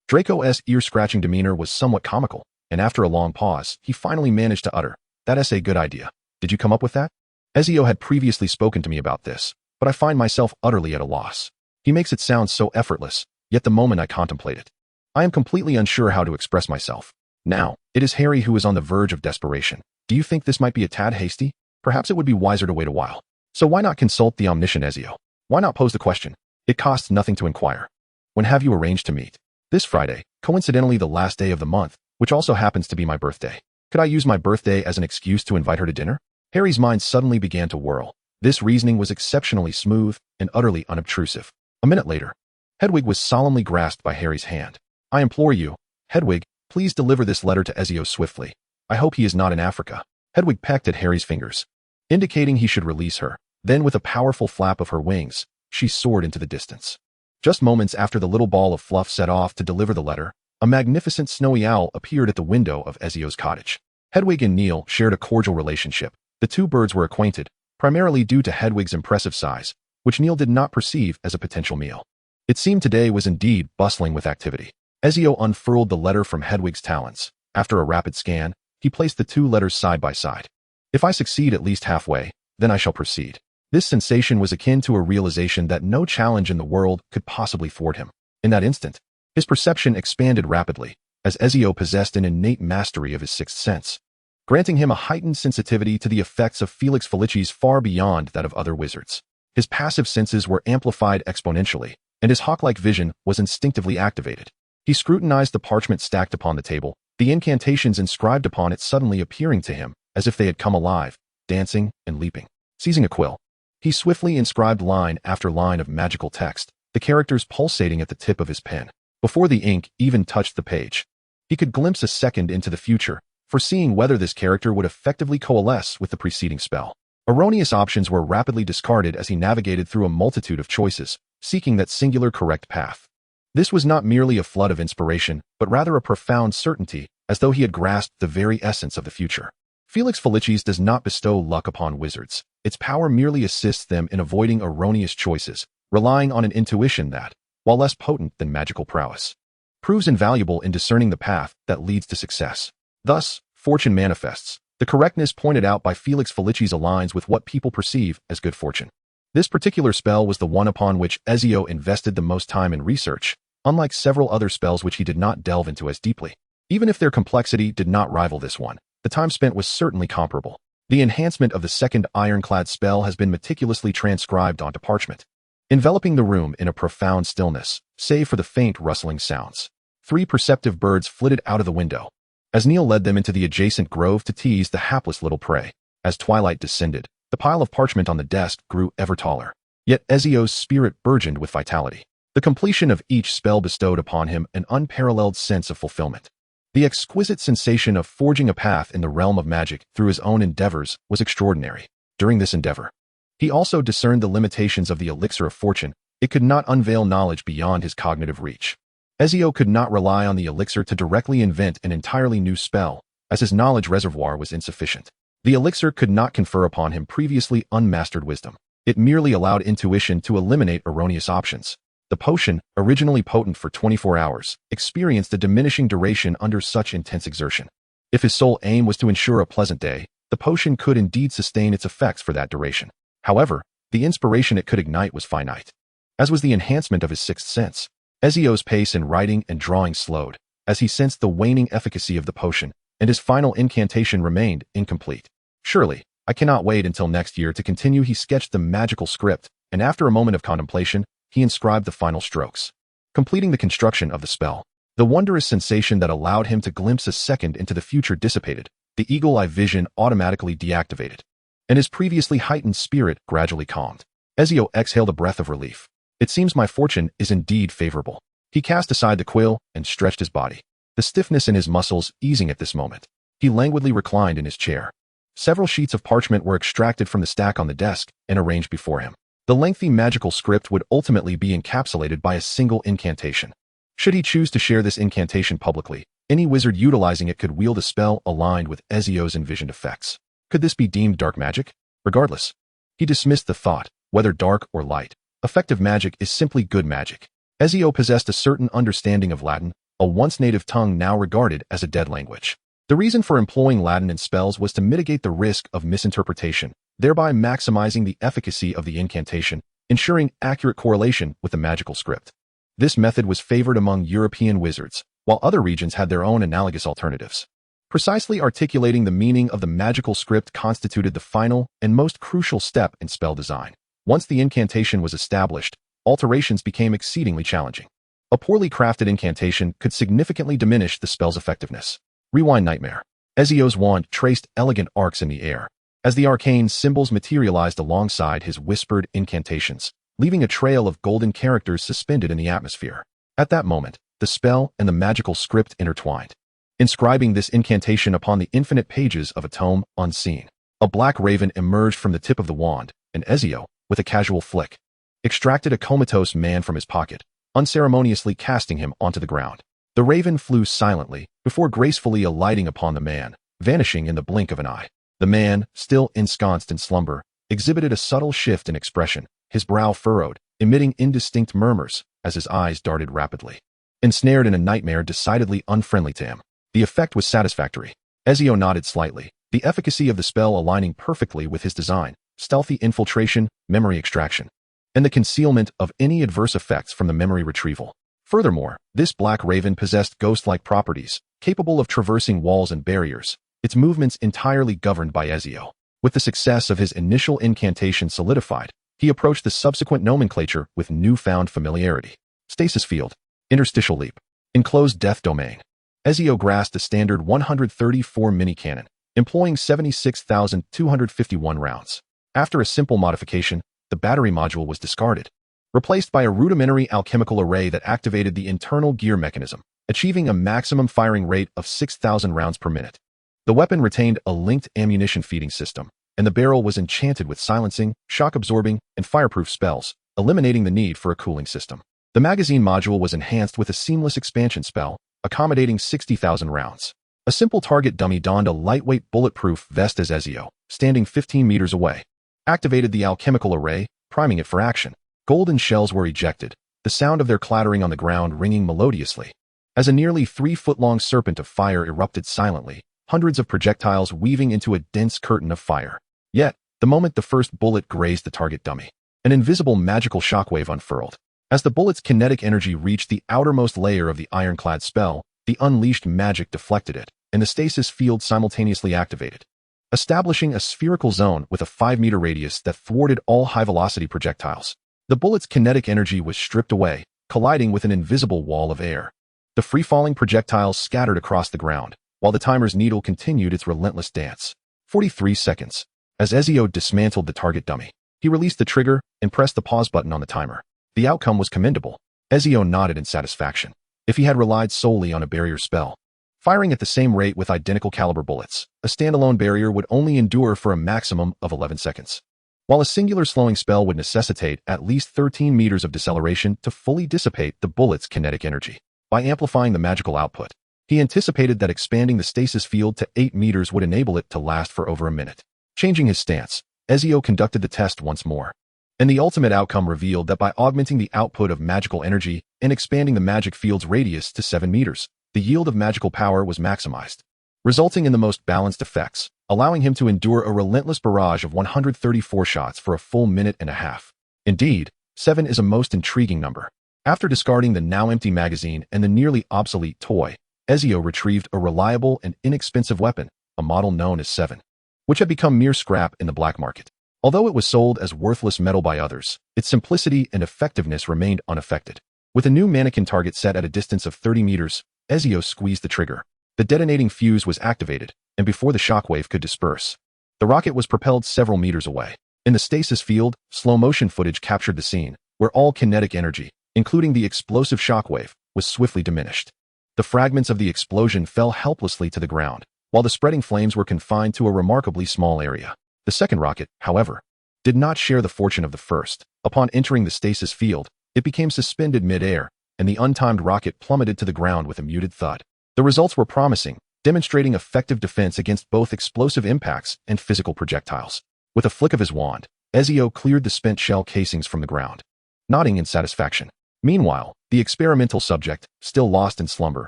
Draco's ear-scratching demeanor was somewhat comical, and after a long pause, he finally managed to utter, that's a good idea. Did you come up with that? Ezio had previously spoken to me about this, but I find myself utterly at a loss. He makes it sound so effortless, yet the moment I contemplate it, I am completely unsure how to express myself. Now, it is Harry who is on the verge of desperation. Do you think this might be a tad hasty? Perhaps it would be wiser to wait a while. So why not consult the omniscient Ezio? Why not pose the question? It costs nothing to inquire. When have you arranged to meet? This Friday, coincidentally the last day of the month, which also happens to be my birthday. Could I use my birthday as an excuse to invite her to dinner? Harry's mind suddenly began to whirl. This reasoning was exceptionally smooth and utterly unobtrusive. A minute later, Hedwig was solemnly grasped by Harry's hand. I implore you, Hedwig, please deliver this letter to Ezio swiftly. I hope he is not in Africa. Hedwig pecked at Harry's fingers, indicating he should release her. Then with a powerful flap of her wings, she soared into the distance. Just moments after the little ball of fluff set off to deliver the letter, a magnificent snowy owl appeared at the window of Ezio's cottage. Hedwig and Neil shared a cordial relationship. The two birds were acquainted, primarily due to Hedwig's impressive size, which Neil did not perceive as a potential meal. It seemed today was indeed bustling with activity. Ezio unfurled the letter from Hedwig's talons. After a rapid scan, he placed the two letters side by side. If I succeed at least halfway, then I shall proceed. This sensation was akin to a realization that no challenge in the world could possibly thwart him. In that instant, his perception expanded rapidly, as Ezio possessed an innate mastery of his sixth sense, granting him a heightened sensitivity to the effects of Felix Felicis far beyond that of other wizards. His passive senses were amplified exponentially, and his hawk-like vision was instinctively activated. He scrutinized the parchment stacked upon the table, the incantations inscribed upon it suddenly appearing to him as if they had come alive, dancing and leaping. Seizing a quill, he swiftly inscribed line after line of magical text, the characters pulsating at the tip of his pen. Before the ink even touched the page, he could glimpse a second into the future, foreseeing whether this character would effectively coalesce with the preceding spell. Erroneous options were rapidly discarded as he navigated through a multitude of choices, seeking that singular correct path. This was not merely a flood of inspiration, but rather a profound certainty, as though he had grasped the very essence of the future. Felix Felicis does not bestow luck upon wizards. Its power merely assists them in avoiding erroneous choices, relying on an intuition that, while less potent than magical prowess, proves invaluable in discerning the path that leads to success. Thus, fortune manifests. The correctness pointed out by Felix Felicis aligns with what people perceive as good fortune. This particular spell was the one upon which Ezio invested the most time and research, unlike several other spells which he did not delve into as deeply. Even if their complexity did not rival this one, the time spent was certainly comparable. The enhancement of the second ironclad spell has been meticulously transcribed onto parchment, enveloping the room in a profound stillness, save for the faint rustling sounds. 3 perceptive birds flitted out of the window, as Neil led them into the adjacent grove to tease the hapless little prey. As twilight descended, the pile of parchment on the desk grew ever taller. Yet Ezio's spirit burgeoned with vitality. The completion of each spell bestowed upon him an unparalleled sense of fulfillment. The exquisite sensation of forging a path in the realm of magic through his own endeavors was extraordinary. During this endeavor, he also discerned the limitations of the elixir of fortune. It could not unveil knowledge beyond his cognitive reach. Ezio could not rely on the elixir to directly invent an entirely new spell, as his knowledge reservoir was insufficient. The elixir could not confer upon him previously unmastered wisdom. It merely allowed intuition to eliminate erroneous options. The potion, originally potent for 24 hours, experienced a diminishing duration under such intense exertion. If his sole aim was to ensure a pleasant day, the potion could indeed sustain its effects for that duration. However, the inspiration it could ignite was finite. As was the enhancement of his sixth sense, Ezio's pace in writing and drawing slowed, as he sensed the waning efficacy of the potion, and his final incantation remained incomplete. Surely, I cannot wait until next year to continue. He sketched the magical script, and after a moment of contemplation, he inscribed the final strokes, completing the construction of the spell. The wondrous sensation that allowed him to glimpse a second into the future dissipated, the eagle-eye vision automatically deactivated, and his previously heightened spirit gradually calmed. Ezio exhaled a breath of relief. It seems my fortune is indeed favorable. He cast aside the quill and stretched his body, the stiffness in his muscles easing at this moment. He languidly reclined in his chair. Several sheets of parchment were extracted from the stack on the desk and arranged before him. The lengthy magical script would ultimately be encapsulated by a single incantation. Should he choose to share this incantation publicly, any wizard utilizing it could wield a spell aligned with Ezio's envisioned effects. Could this be deemed dark magic? Regardless, he dismissed the thought, whether dark or light. Effective magic is simply good magic. Ezio possessed a certain understanding of Latin, a once native tongue now regarded as a dead language. The reason for employing Latin in spells was to mitigate the risk of misinterpretation, thereby maximizing the efficacy of the incantation, ensuring accurate correlation with the magical script. This method was favored among European wizards, while other regions had their own analogous alternatives. Precisely articulating the meaning of the magical script constituted the final and most crucial step in spell design. Once the incantation was established, alterations became exceedingly challenging. A poorly crafted incantation could significantly diminish the spell's effectiveness. Rewind nightmare. Ezio's wand traced elegant arcs in the air, as the arcane symbols materialized alongside his whispered incantations, leaving a trail of golden characters suspended in the atmosphere. At that moment, the spell and the magical script intertwined, inscribing this incantation upon the infinite pages of a tome unseen. A black raven emerged from the tip of the wand, and Ezio, with a casual flick, extracted a comatose man from his pocket, unceremoniously casting him onto the ground. The raven flew silently, before gracefully alighting upon the man, vanishing in the blink of an eye. The man, still ensconced in slumber, exhibited a subtle shift in expression, his brow furrowed, emitting indistinct murmurs as his eyes darted rapidly. Ensnared in a nightmare decidedly unfriendly to him. The effect was satisfactory. Ezio nodded slightly, the efficacy of the spell aligning perfectly with his design: stealthy infiltration, memory extraction, and the concealment of any adverse effects from the memory retrieval. Furthermore, this black raven possessed ghost-like properties, capable of traversing walls and barriers, its movements entirely governed by Ezio. With the success of his initial incantation solidified, he approached the subsequent nomenclature with newfound familiarity. Stasis field, interstitial leap, enclosed death domain. Ezio grasped a standard 134 mini-cannon, employing 76,251 rounds. After a simple modification, the battery module was discarded, replaced by a rudimentary alchemical array that activated the internal gear mechanism, achieving a maximum firing rate of 6,000 rounds per minute. The weapon retained a linked ammunition feeding system, and the barrel was enchanted with silencing, shock-absorbing, and fireproof spells, eliminating the need for a cooling system. The magazine module was enhanced with a seamless expansion spell, accommodating 60,000 rounds. A simple target dummy donned a lightweight bulletproof vest as Ezio, standing 15 meters away, activated the alchemical array, priming it for action. Golden shells were ejected, the sound of their clattering on the ground ringing melodiously. As a nearly 3-foot-long serpent of fire erupted silently, hundreds of projectiles weaving into a dense curtain of fire. Yet, the moment the first bullet grazed the target dummy, an invisible magical shockwave unfurled. As the bullet's kinetic energy reached the outermost layer of the ironclad spell, the unleashed magic deflected it, and the stasis field simultaneously activated, establishing a spherical zone with a 5-meter radius that thwarted all high-velocity projectiles. The bullet's kinetic energy was stripped away, colliding with an invisible wall of air. The free-falling projectiles scattered across the ground, while the timer's needle continued its relentless dance. 43 seconds. As Ezio dismantled the target dummy, he released the trigger and pressed the pause button on the timer. The outcome was commendable. Ezio nodded in satisfaction. If he had relied solely on a barrier spell, firing at the same rate with identical caliber bullets, a standalone barrier would only endure for a maximum of 11 seconds. While a singular slowing spell would necessitate at least 13 meters of deceleration to fully dissipate the bullet's kinetic energy. By amplifying the magical output, he anticipated that expanding the stasis field to 8 meters would enable it to last for over a minute. Changing his stance, Ezio conducted the test once more, and the ultimate outcome revealed that by augmenting the output of magical energy and expanding the magic field's radius to 7 meters, the yield of magical power was maximized, resulting in the most balanced effects, allowing him to endure a relentless barrage of 134 shots for a full minute and a half. Indeed, 7 is a most intriguing number. After discarding the now-empty magazine and the nearly obsolete toy, Ezio retrieved a reliable and inexpensive weapon, a model known as 7, which had become mere scrap in the black market. Although it was sold as worthless metal by others, its simplicity and effectiveness remained unaffected. With a new mannequin target set at a distance of 30 meters, Ezio squeezed the trigger. The detonating fuse was activated, and before the shockwave could disperse, the rocket was propelled several meters away. In the stasis field, slow-motion footage captured the scene, where all kinetic energy, including the explosive shockwave, was swiftly diminished. The fragments of the explosion fell helplessly to the ground, while the spreading flames were confined to a remarkably small area. The second rocket, however, did not share the fortune of the first. Upon entering the stasis field, it became suspended mid-air, and the untimed rocket plummeted to the ground with a muted thud. The results were promising, demonstrating effective defense against both explosive impacts and physical projectiles. With a flick of his wand, Ezio cleared the spent shell casings from the ground, nodding in satisfaction. Meanwhile, the experimental subject, still lost in slumber,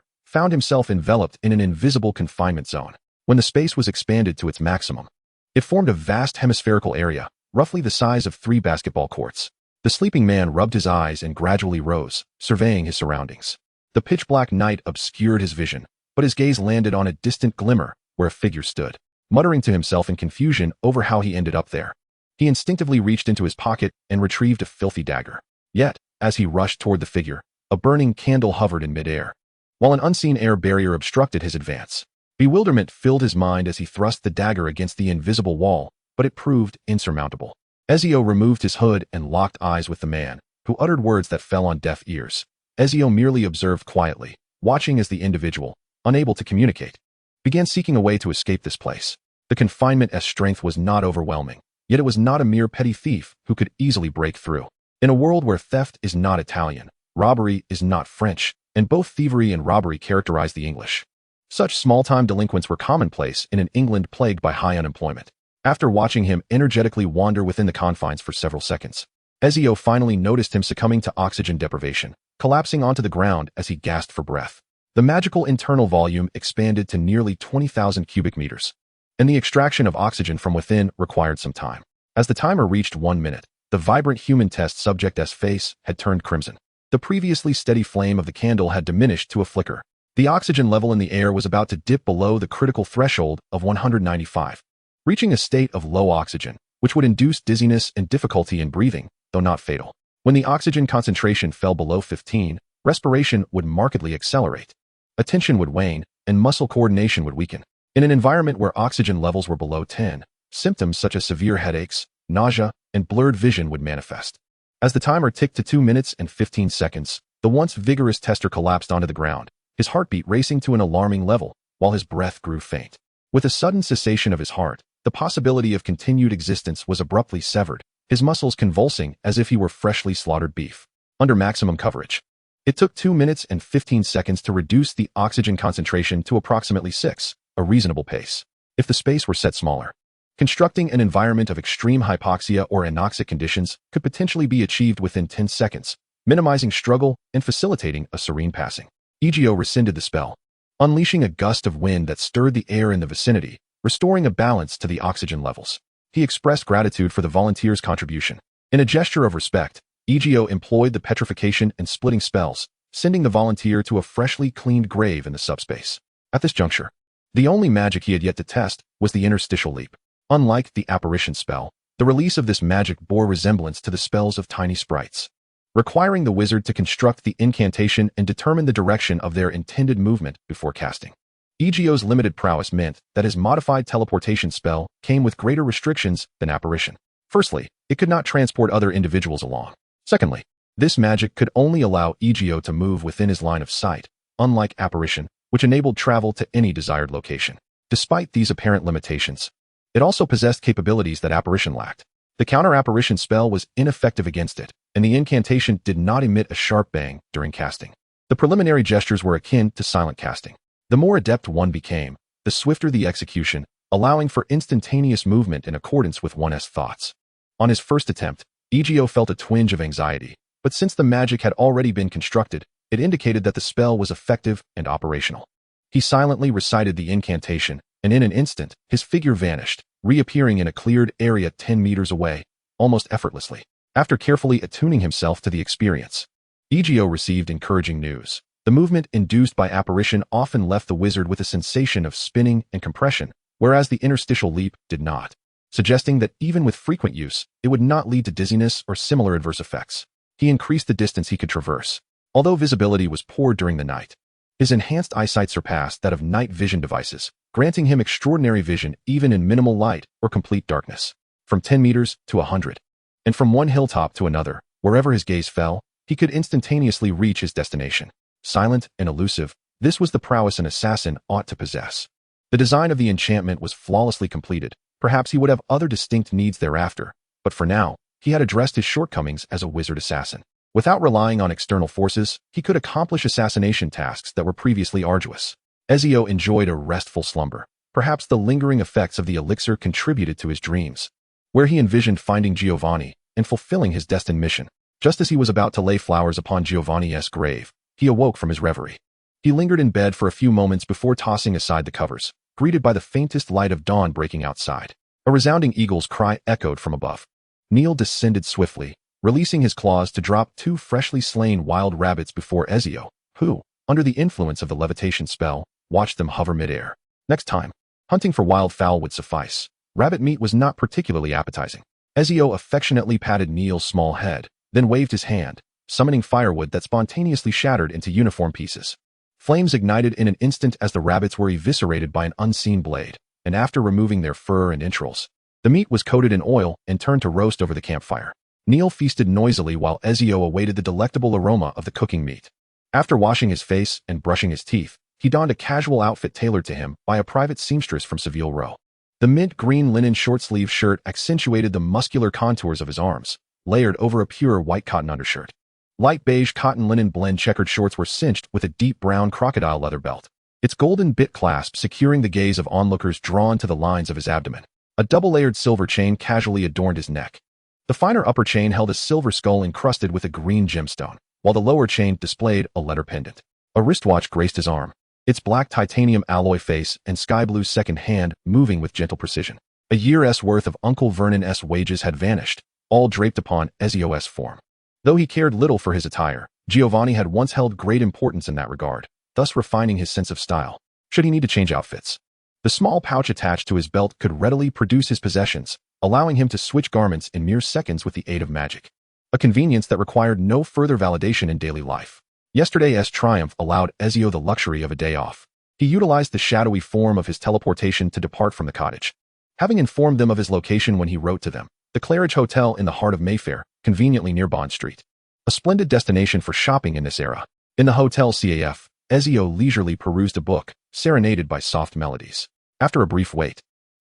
found himself enveloped in an invisible confinement zone. When the space was expanded to its maximum, it formed a vast hemispherical area, roughly the size of 3 basketball courts. The sleeping man rubbed his eyes and gradually rose, surveying his surroundings. The pitch-black night obscured his vision, but his gaze landed on a distant glimmer where a figure stood. Muttering to himself in confusion over how he ended up there, he instinctively reached into his pocket and retrieved a filthy dagger. Yet, as he rushed toward the figure, a burning candle hovered in midair, while an unseen air barrier obstructed his advance. Bewilderment filled his mind as he thrust the dagger against the invisible wall, but it proved insurmountable. Ezio removed his hood and locked eyes with the man, who uttered words that fell on deaf ears. Ezio merely observed quietly, watching as the individual, unable to communicate, began seeking a way to escape this place. The confinement as strength was not overwhelming, yet it was not a mere petty thief who could easily break through. In a world where theft is not Italian, robbery is not French, and both thievery and robbery characterize the English, such small-time delinquents were commonplace in an England plagued by high unemployment. After watching him energetically wander within the confines for several seconds, Ezio finally noticed him succumbing to oxygen deprivation, collapsing onto the ground as he gasped for breath. The magical internal volume expanded to nearly 20,000 cubic meters, and the extraction of oxygen from within required some time. As the timer reached 1 minute, the vibrant human test subject's face had turned crimson. The previously steady flame of the candle had diminished to a flicker. The oxygen level in the air was about to dip below the critical threshold of 195, reaching a state of low oxygen, which would induce dizziness and difficulty in breathing, though not fatal. When the oxygen concentration fell below 15, respiration would markedly accelerate, attention would wane, and muscle coordination would weaken. In an environment where oxygen levels were below 10, symptoms such as severe headaches, nausea, and blurred vision would manifest. As the timer ticked to 2 minutes and 15 seconds, the once vigorous tester collapsed onto the ground, his heartbeat racing to an alarming level, while his breath grew faint. With a sudden cessation of his heart, the possibility of continued existence was abruptly severed, his muscles convulsing as if he were freshly slaughtered beef. Under maximum coverage, it took 2 minutes and 15 seconds to reduce the oxygen concentration to approximately 6, a reasonable pace. If the space were set smaller, constructing an environment of extreme hypoxia or anoxic conditions could potentially be achieved within 10 seconds, minimizing struggle and facilitating a serene passing. Egio rescinded the spell, unleashing a gust of wind that stirred the air in the vicinity, restoring a balance to the oxygen levels. He expressed gratitude for the volunteer's contribution. In a gesture of respect, Egio employed the petrification and splitting spells, sending the volunteer to a freshly cleaned grave in the subspace. At this juncture, the only magic he had yet to test was the interstitial leap. Unlike the apparition spell, the release of this magic bore resemblance to the spells of tiny sprites, requiring the wizard to construct the incantation and determine the direction of their intended movement before casting. Egio's limited prowess meant that his modified teleportation spell came with greater restrictions than apparition. Firstly, it could not transport other individuals along. Secondly, this magic could only allow Egio to move within his line of sight, unlike apparition, which enabled travel to any desired location. Despite these apparent limitations, it also possessed capabilities that apparition lacked. The counter-apparition spell was ineffective against it, and the incantation did not emit a sharp bang during casting. The preliminary gestures were akin to silent casting. The more adept one became, the swifter the execution, allowing for instantaneous movement in accordance with one's thoughts. On his first attempt, Egio felt a twinge of anxiety, but since the magic had already been constructed, it indicated that the spell was effective and operational. He silently recited the incantation, and in an instant, his figure vanished, reappearing in a cleared area 10 meters away, almost effortlessly. After carefully attuning himself to the experience, Egio received encouraging news. The movement induced by apparition often left the wizard with a sensation of spinning and compression, whereas the interstitial leap did not, suggesting that even with frequent use, it would not lead to dizziness or similar adverse effects. He increased the distance he could traverse. Although visibility was poor during the night, his enhanced eyesight surpassed that of night vision devices, granting him extraordinary vision even in minimal light or complete darkness. From 10 meters to 100. And from one hilltop to another, wherever his gaze fell, he could instantaneously reach his destination. Silent and elusive, this was the prowess an assassin ought to possess. The design of the enchantment was flawlessly completed. Perhaps he would have other distinct needs thereafter, but for now, he had addressed his shortcomings as a wizard assassin. Without relying on external forces, he could accomplish assassination tasks that were previously arduous. Ezio enjoyed a restful slumber. Perhaps the lingering effects of the elixir contributed to his dreams, where he envisioned finding Giovanni and fulfilling his destined mission. Just as he was about to lay flowers upon Giovanni's grave, he awoke from his reverie. He lingered in bed for a few moments before tossing aside the covers, greeted by the faintest light of dawn breaking outside. A resounding eagle's cry echoed from above. Neil descended swiftly, releasing his claws to drop 2 freshly slain wild rabbits before Ezio, who, under the influence of the levitation spell, watched them hover midair. Next time, hunting for wild fowl would suffice. Rabbit meat was not particularly appetizing. Ezio affectionately patted Neil's small head, then waved his hand, summoning firewood that spontaneously shattered into uniform pieces. Flames ignited in an instant as the rabbits were eviscerated by an unseen blade, and after removing their fur and entrails, the meat was coated in oil and turned to roast over the campfire. Neil feasted noisily while Ezio awaited the delectable aroma of the cooking meat. After washing his face and brushing his teeth, he donned a casual outfit tailored to him by a private seamstress from Seville Row. The mint green linen short-sleeve shirt accentuated the muscular contours of his arms, layered over a pure white cotton undershirt. Light beige cotton linen blend checkered shorts were cinched with a deep brown crocodile leather belt, its golden bit clasp securing the gaze of onlookers drawn to the lines of his abdomen. A double-layered silver chain casually adorned his neck. The finer upper chain held a silver skull encrusted with a green gemstone, while the lower chain displayed a letter pendant. A wristwatch graced his arm, its black titanium alloy face and sky-blue second hand moving with gentle precision. A year's worth of Uncle Vernon's wages had vanished, all draped upon Ezio's form. Though he cared little for his attire, Giovanni had once held great importance in that regard, thus refining his sense of style, should he need to change outfits. The small pouch attached to his belt could readily produce his possessions, allowing him to switch garments in mere seconds with the aid of magic. A convenience that required no further validation in daily life. Yesterday's triumph allowed Ezio the luxury of a day off. He utilized the shadowy form of his teleportation to depart from the cottage. Having informed them of his location when he wrote to them, the Claridge Hotel in the heart of Mayfair, conveniently near Bond Street. A splendid destination for shopping in this era. In the Hotel CAF, Ezio leisurely perused a book, serenaded by soft melodies. After a brief wait,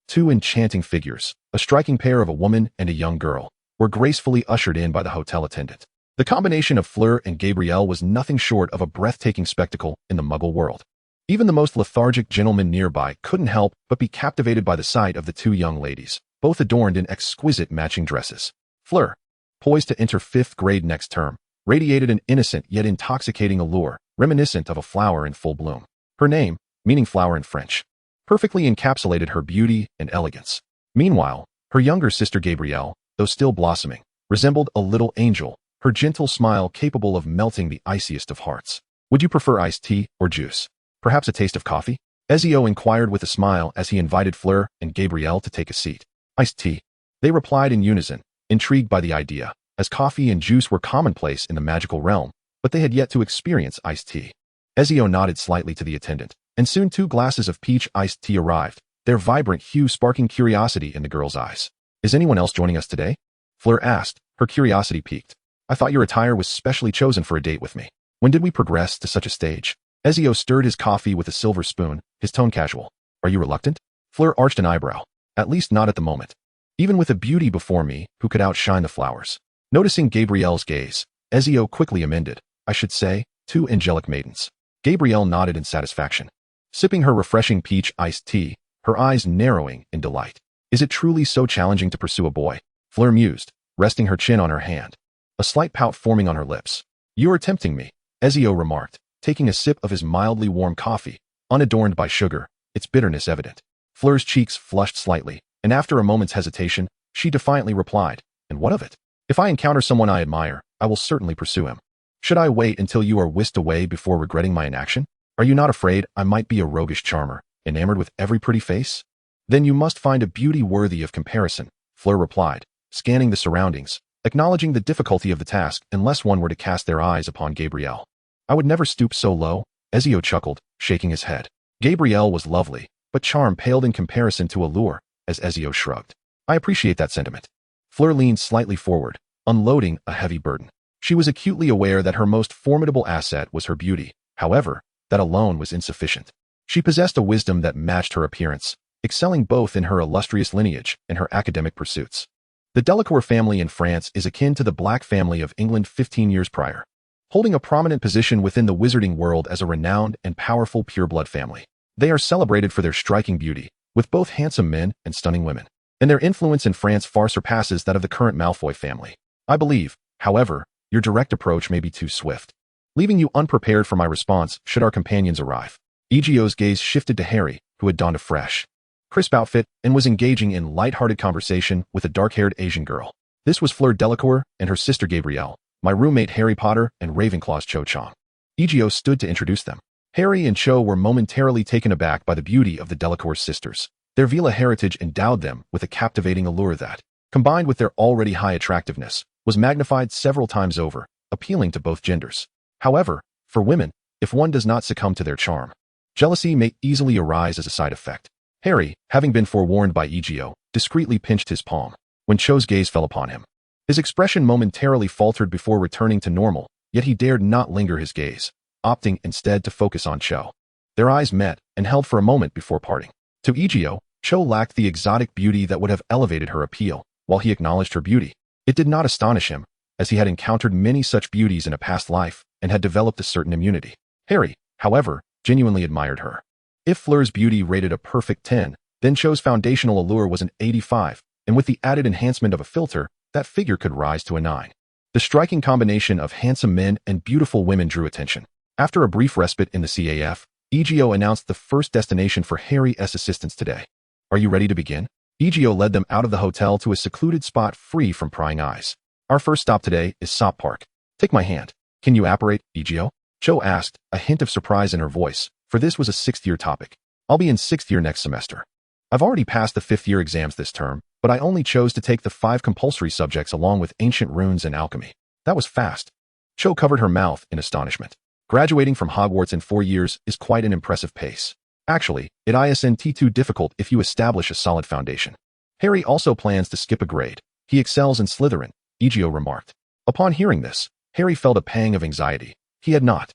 2 enchanting figures, a striking pair of a woman and a young girl, were gracefully ushered in by the hotel attendant. The combination of Fleur and Gabrielle was nothing short of a breathtaking spectacle in the Muggle world. Even the most lethargic gentleman nearby couldn't help but be captivated by the sight of the 2 young ladies, both adorned in exquisite matching dresses. Fleur, poised to enter 5th grade next term, radiated an innocent yet intoxicating allure, reminiscent of a flower in full bloom. Her name, meaning flower in French, perfectly encapsulated her beauty and elegance. Meanwhile, her younger sister Gabrielle, though still blossoming, resembled a little angel, her gentle smile capable of melting the iciest of hearts. Would you prefer iced tea or juice? Perhaps a taste of coffee? Ezio inquired with a smile as he invited Fleur and Gabrielle to take a seat. Iced tea. They replied in unison, intrigued by the idea, as coffee and juice were commonplace in the magical realm, but they had yet to experience iced tea. Ezio nodded slightly to the attendant, and soon 2 glasses of peach iced tea arrived, their vibrant hue sparking curiosity in the girl's eyes. Is anyone else joining us today? Fleur asked, her curiosity piqued. I thought your attire was specially chosen for a date with me. When did we progress to such a stage? Ezio stirred his coffee with a silver spoon, his tone casual. Are you reluctant? Fleur arched an eyebrow. At least not at the moment. Even with a beauty before me who could outshine the flowers. Noticing Gabrielle's gaze, Ezio quickly amended. I should say, 2 angelic maidens. Gabrielle nodded in satisfaction. Sipping her refreshing peach iced tea, her eyes narrowing in delight. Is it truly so challenging to pursue a boy? Fleur mused, resting her chin on her hand, a slight pout forming on her lips. You are tempting me, Ezio remarked, taking a sip of his mildly warm coffee, unadorned by sugar, its bitterness evident. Fleur's cheeks flushed slightly, and after a moment's hesitation, she defiantly replied, and what of it? If I encounter someone I admire, I will certainly pursue him. Should I wait until you are whisked away before regretting my inaction? Are you not afraid I might be a roguish charmer, enamored with every pretty face? Then you must find a beauty worthy of comparison, Fleur replied, scanning the surroundings, acknowledging the difficulty of the task unless one were to cast their eyes upon Gabrielle. I would never stoop so low, Ezio chuckled, shaking his head. Gabrielle was lovely, but charm paled in comparison to allure, as Ezio shrugged. I appreciate that sentiment. Fleur leaned slightly forward, unloading a heavy burden. She was acutely aware that her most formidable asset was her beauty. However, that alone was insufficient. She possessed a wisdom that matched her appearance, excelling both in her illustrious lineage and her academic pursuits. The Delacour family in France is akin to the Black family of England 15 years prior, holding a prominent position within the wizarding world as a renowned and powerful pureblood family. They are celebrated for their striking beauty, with both handsome men and stunning women, and their influence in France far surpasses that of the current Malfoy family. I believe, however, your direct approach may be too swift, leaving you unprepared for my response should our companions arrive. Egio's gaze shifted to Harry, who had donned a fresh, crisp outfit and was engaging in light-hearted conversation with a dark-haired Asian girl. This was Fleur Delacour and her sister Gabrielle, my roommate HarryPotter and Ravenclaw's Cho Chang. Egio stood to introduce them. Harry and Cho were momentarily taken aback by the beauty of the Delacour sisters. Their Vila heritage endowed them with a captivating allure that, combined with their already high attractiveness, was magnified several times over, appealing to both genders. However, for women, if one does not succumb to their charm, jealousy may easily arise as a side effect. Harry, having been forewarned by Egio, discreetly pinched his palm when Cho's gaze fell upon him. His expression momentarily faltered before returning to normal, yet he dared not linger his gaze, opting instead to focus on Cho. Their eyes met and held for a moment before parting. To Egio, Cho lacked the exotic beauty that would have elevated her appeal. While he acknowledged her beauty, it did not astonish him, as he had encountered many such beauties in a past life and had developed a certain immunity. Harry, however, genuinely admired her. If Fleur's beauty rated a perfect 10, then Cho's foundational allure was an 85, and with the added enhancement of a filter, that figure could rise to a 9. The striking combination of handsome men and beautiful women drew attention. After a brief respite in the CAF, Egio announced the first destination for Harry's assistance today. Are you ready to begin? Egio led them out of the hotel to a secluded spot free from prying eyes. Our first stop today is Sop Park. Take my hand. Can you apparate, Egio? Cho asked, a hint of surprise in her voice, for this was a 6th-year topic. I'll be in 6th year next semester. I've already passed the 5th-year exams this term, but I only chose to take the 5 compulsory subjects along with ancient runes and alchemy. That was fast. Cho covered her mouth in astonishment. Graduating from Hogwarts in 4 years is quite an impressive pace. Actually, it isn't too difficult if you establish a solid foundation. Harry also plans to skip a grade. He excels in Slytherin, Egio remarked. Upon hearing this, Harry felt a pang of anxiety. He had not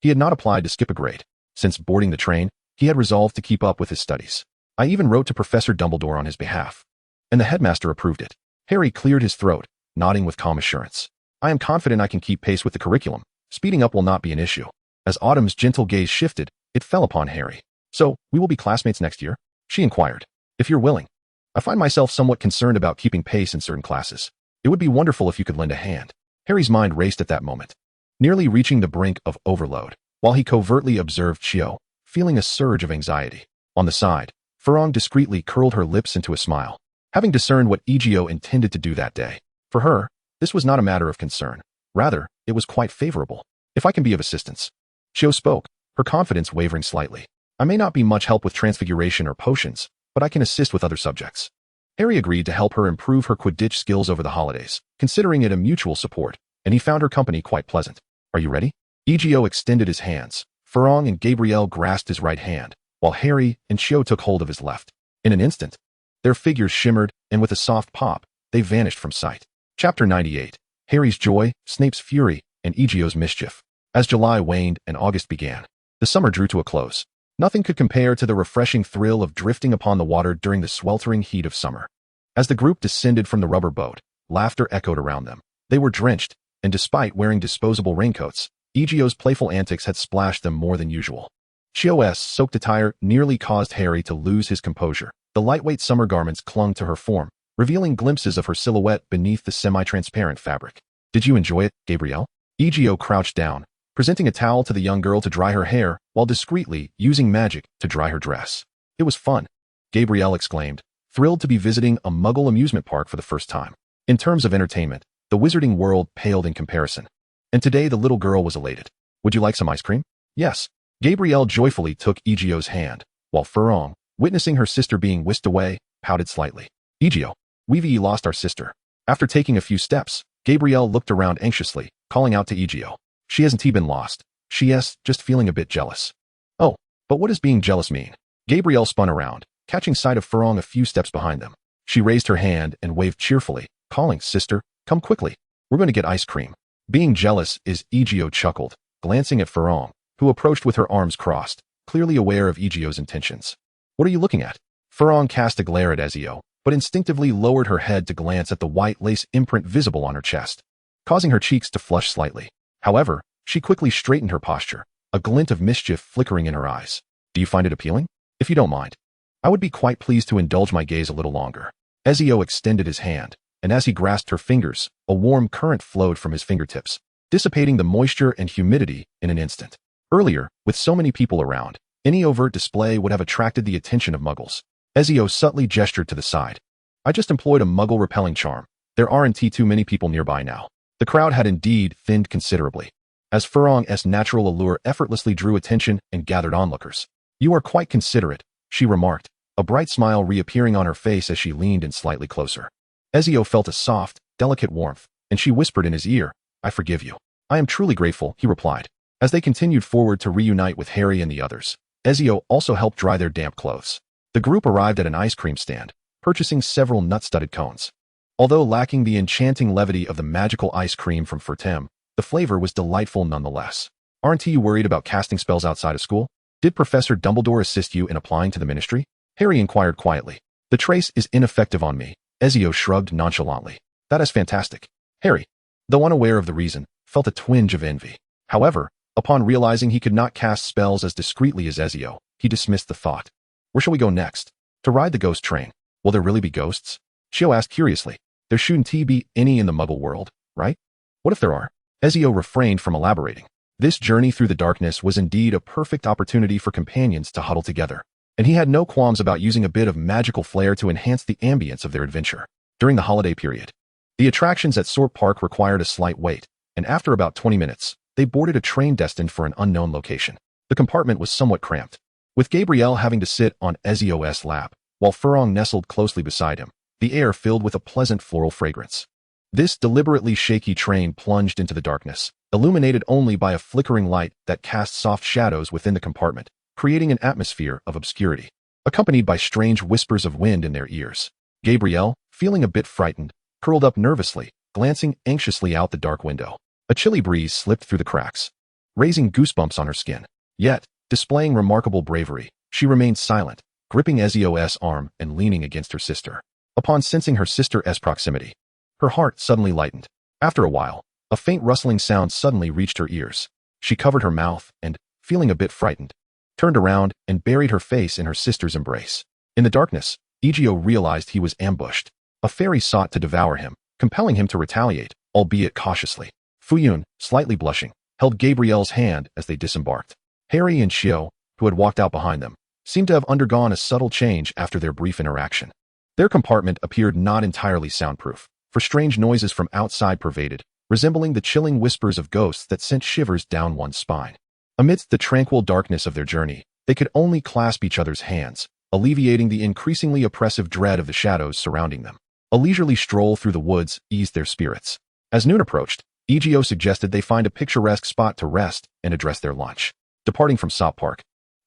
applied to skip a grade. Since boarding the train, he had resolved to keep up with his studies. I even wrote to Professor Dumbledore on his behalf, and the headmaster approved it. Harry cleared his throat, nodding with calm assurance. I am confident I can keep pace with the curriculum. Speeding up will not be an issue. As Autumn's gentle gaze shifted, it fell upon Harry. So, we will be classmates next year? She inquired. If you're willing. I find myself somewhat concerned about keeping pace in certain classes. It would be wonderful if you could lend a hand. Harry's mind raced at that moment, nearly reaching the brink of overload, while he covertly observed Cho, feeling a surge of anxiety. On the side, Farong discreetly curled her lips into a smile, having discerned what Egio intended to do that day. For her, this was not a matter of concern. Rather, it was quite favorable. If I can be of assistance. Cho spoke, her confidence wavering slightly. I may not be much help with transfiguration or potions, but I can assist with other subjects. Harry agreed to help her improve her Quidditch skills over the holidays, considering it a mutual support, and he found her company quite pleasant. Are you ready? Egio extended his hands. Farong and Gabrielle grasped his right hand, while Harry and Cho took hold of his left. In an instant, their figures shimmered, and with a soft pop, they vanished from sight. Chapter 98. Harry's joy, Snape's fury, and Egio's mischief. As July waned and August began, the summer drew to a close. Nothing could compare to the refreshing thrill of drifting upon the water during the sweltering heat of summer. As the group descended from the rubber boat, laughter echoed around them. They were drenched, and despite wearing disposable raincoats, Egio's playful antics had splashed them more than usual. Cho's soaked attire nearly caused Harry to lose his composure. The lightweight summer garments clung to her form, revealing glimpses of her silhouette beneath the semi-transparent fabric. Did you enjoy it, Gabrielle? Egio crouched down, presenting a towel to the young girl to dry her hair, while discreetly using magic to dry her dress. It was fun, Gabrielle exclaimed, thrilled to be visiting a Muggle amusement park for the first time. In terms of entertainment, the Wizarding World paled in comparison. And today the little girl was elated. Would you like some ice cream? Yes. Gabrielle joyfully took Egio's hand, while Farong, witnessing her sister being whisked away, pouted slightly. Egio, we've lost our sister. After taking a few steps, Gabrielle looked around anxiously, calling out to Egio. She hasn't been lost. She's just feeling a bit jealous. Oh, but what does being jealous mean? Gabrielle spun around, catching sight of Farong a few steps behind them. She raised her hand and waved cheerfully, calling, "Sister, come quickly. We're going to get ice cream." Being jealous, Egio chuckled, glancing at Farong, who approached with her arms crossed, clearly aware of Egio's intentions. "What are you looking at?" Farong cast a glare at Ezio, but instinctively lowered her head to glance at the white lace imprint visible on her chest, causing her cheeks to flush slightly. However, she quickly straightened her posture, a glint of mischief flickering in her eyes. "Do you find it appealing? If you don't mind, I would be quite pleased to indulge my gaze a little longer." Ezio extended his hand, and as he grasped her fingers, a warm current flowed from his fingertips, dissipating the moisture and humidity in an instant. Earlier, with so many people around, any overt display would have attracted the attention of muggles. Ezio subtly gestured to the side. "I just employed a muggle-repelling charm. There aren't too many people nearby now." The crowd had indeed thinned considerably, as Farong's natural allure effortlessly drew attention and gathered onlookers. "You are quite considerate," she remarked, a bright smile reappearing on her face as she leaned in slightly closer. Ezio felt a soft, delicate warmth, and she whispered in his ear, "I forgive you." "I am truly grateful," he replied. As they continued forward to reunite with Harry and the others, Ezio also helped dry their damp clothes. The group arrived at an ice cream stand, purchasing several nut-studded cones. Although lacking the enchanting levity of the magical ice cream from Fertem, the flavor was delightful nonetheless. "Aren't you worried about casting spells outside of school? Did Professor Dumbledore assist you in applying to the ministry?" Harry inquired quietly. "The trace is ineffective on me," Ezio shrugged nonchalantly. "That is fantastic." Harry, though unaware of the reason, felt a twinge of envy. However, upon realizing he could not cast spells as discreetly as Ezio, he dismissed the thought. "Where shall we go next?" "To ride the ghost train." "Will there really be ghosts?" Shio asked curiously. "There shouldn't be any in the Muggle world, right?" "What if there are?" Ezio refrained from elaborating. This journey through the darkness was indeed a perfect opportunity for companions to huddle together, and he had no qualms about using a bit of magical flair to enhance the ambience of their adventure. During the holiday period, the attractions at Sort Park required a slight wait, and after about 20 minutes, they boarded a train destined for an unknown location. The compartment was somewhat cramped, with Gabrielle having to sit on Ezio's lap, while Farong nestled closely beside him, the air filled with a pleasant floral fragrance. This deliberately shaky train plunged into the darkness, illuminated only by a flickering light that cast soft shadows within the compartment, creating an atmosphere of obscurity, accompanied by strange whispers of wind in their ears. Gabrielle, feeling a bit frightened, curled up nervously, glancing anxiously out the dark window. A chilly breeze slipped through the cracks, raising goosebumps on her skin. Yet, displaying remarkable bravery, she remained silent, gripping Ezio's arm and leaning against her sister. Upon sensing her sister's proximity, her heart suddenly lightened. After a while, a faint rustling sound suddenly reached her ears. She covered her mouth and, feeling a bit frightened, turned around and buried her face in her sister's embrace. In the darkness, Egio realized he was ambushed. A fairy sought to devour him, compelling him to retaliate, albeit cautiously. Fuyun, slightly blushing, held Gabrielle's hand as they disembarked. Harry and Shio, who had walked out behind them, seemed to have undergone a subtle change after their brief interaction. Their compartment appeared not entirely soundproof, for strange noises from outside pervaded, resembling the chilling whispers of ghosts that sent shivers down one's spine. Amidst the tranquil darkness of their journey, they could only clasp each other's hands, alleviating the increasingly oppressive dread of the shadows surrounding them. A leisurely stroll through the woods eased their spirits. As noon approached, Egio suggested they find a picturesque spot to rest and address their lunch. Departing from Sop Park,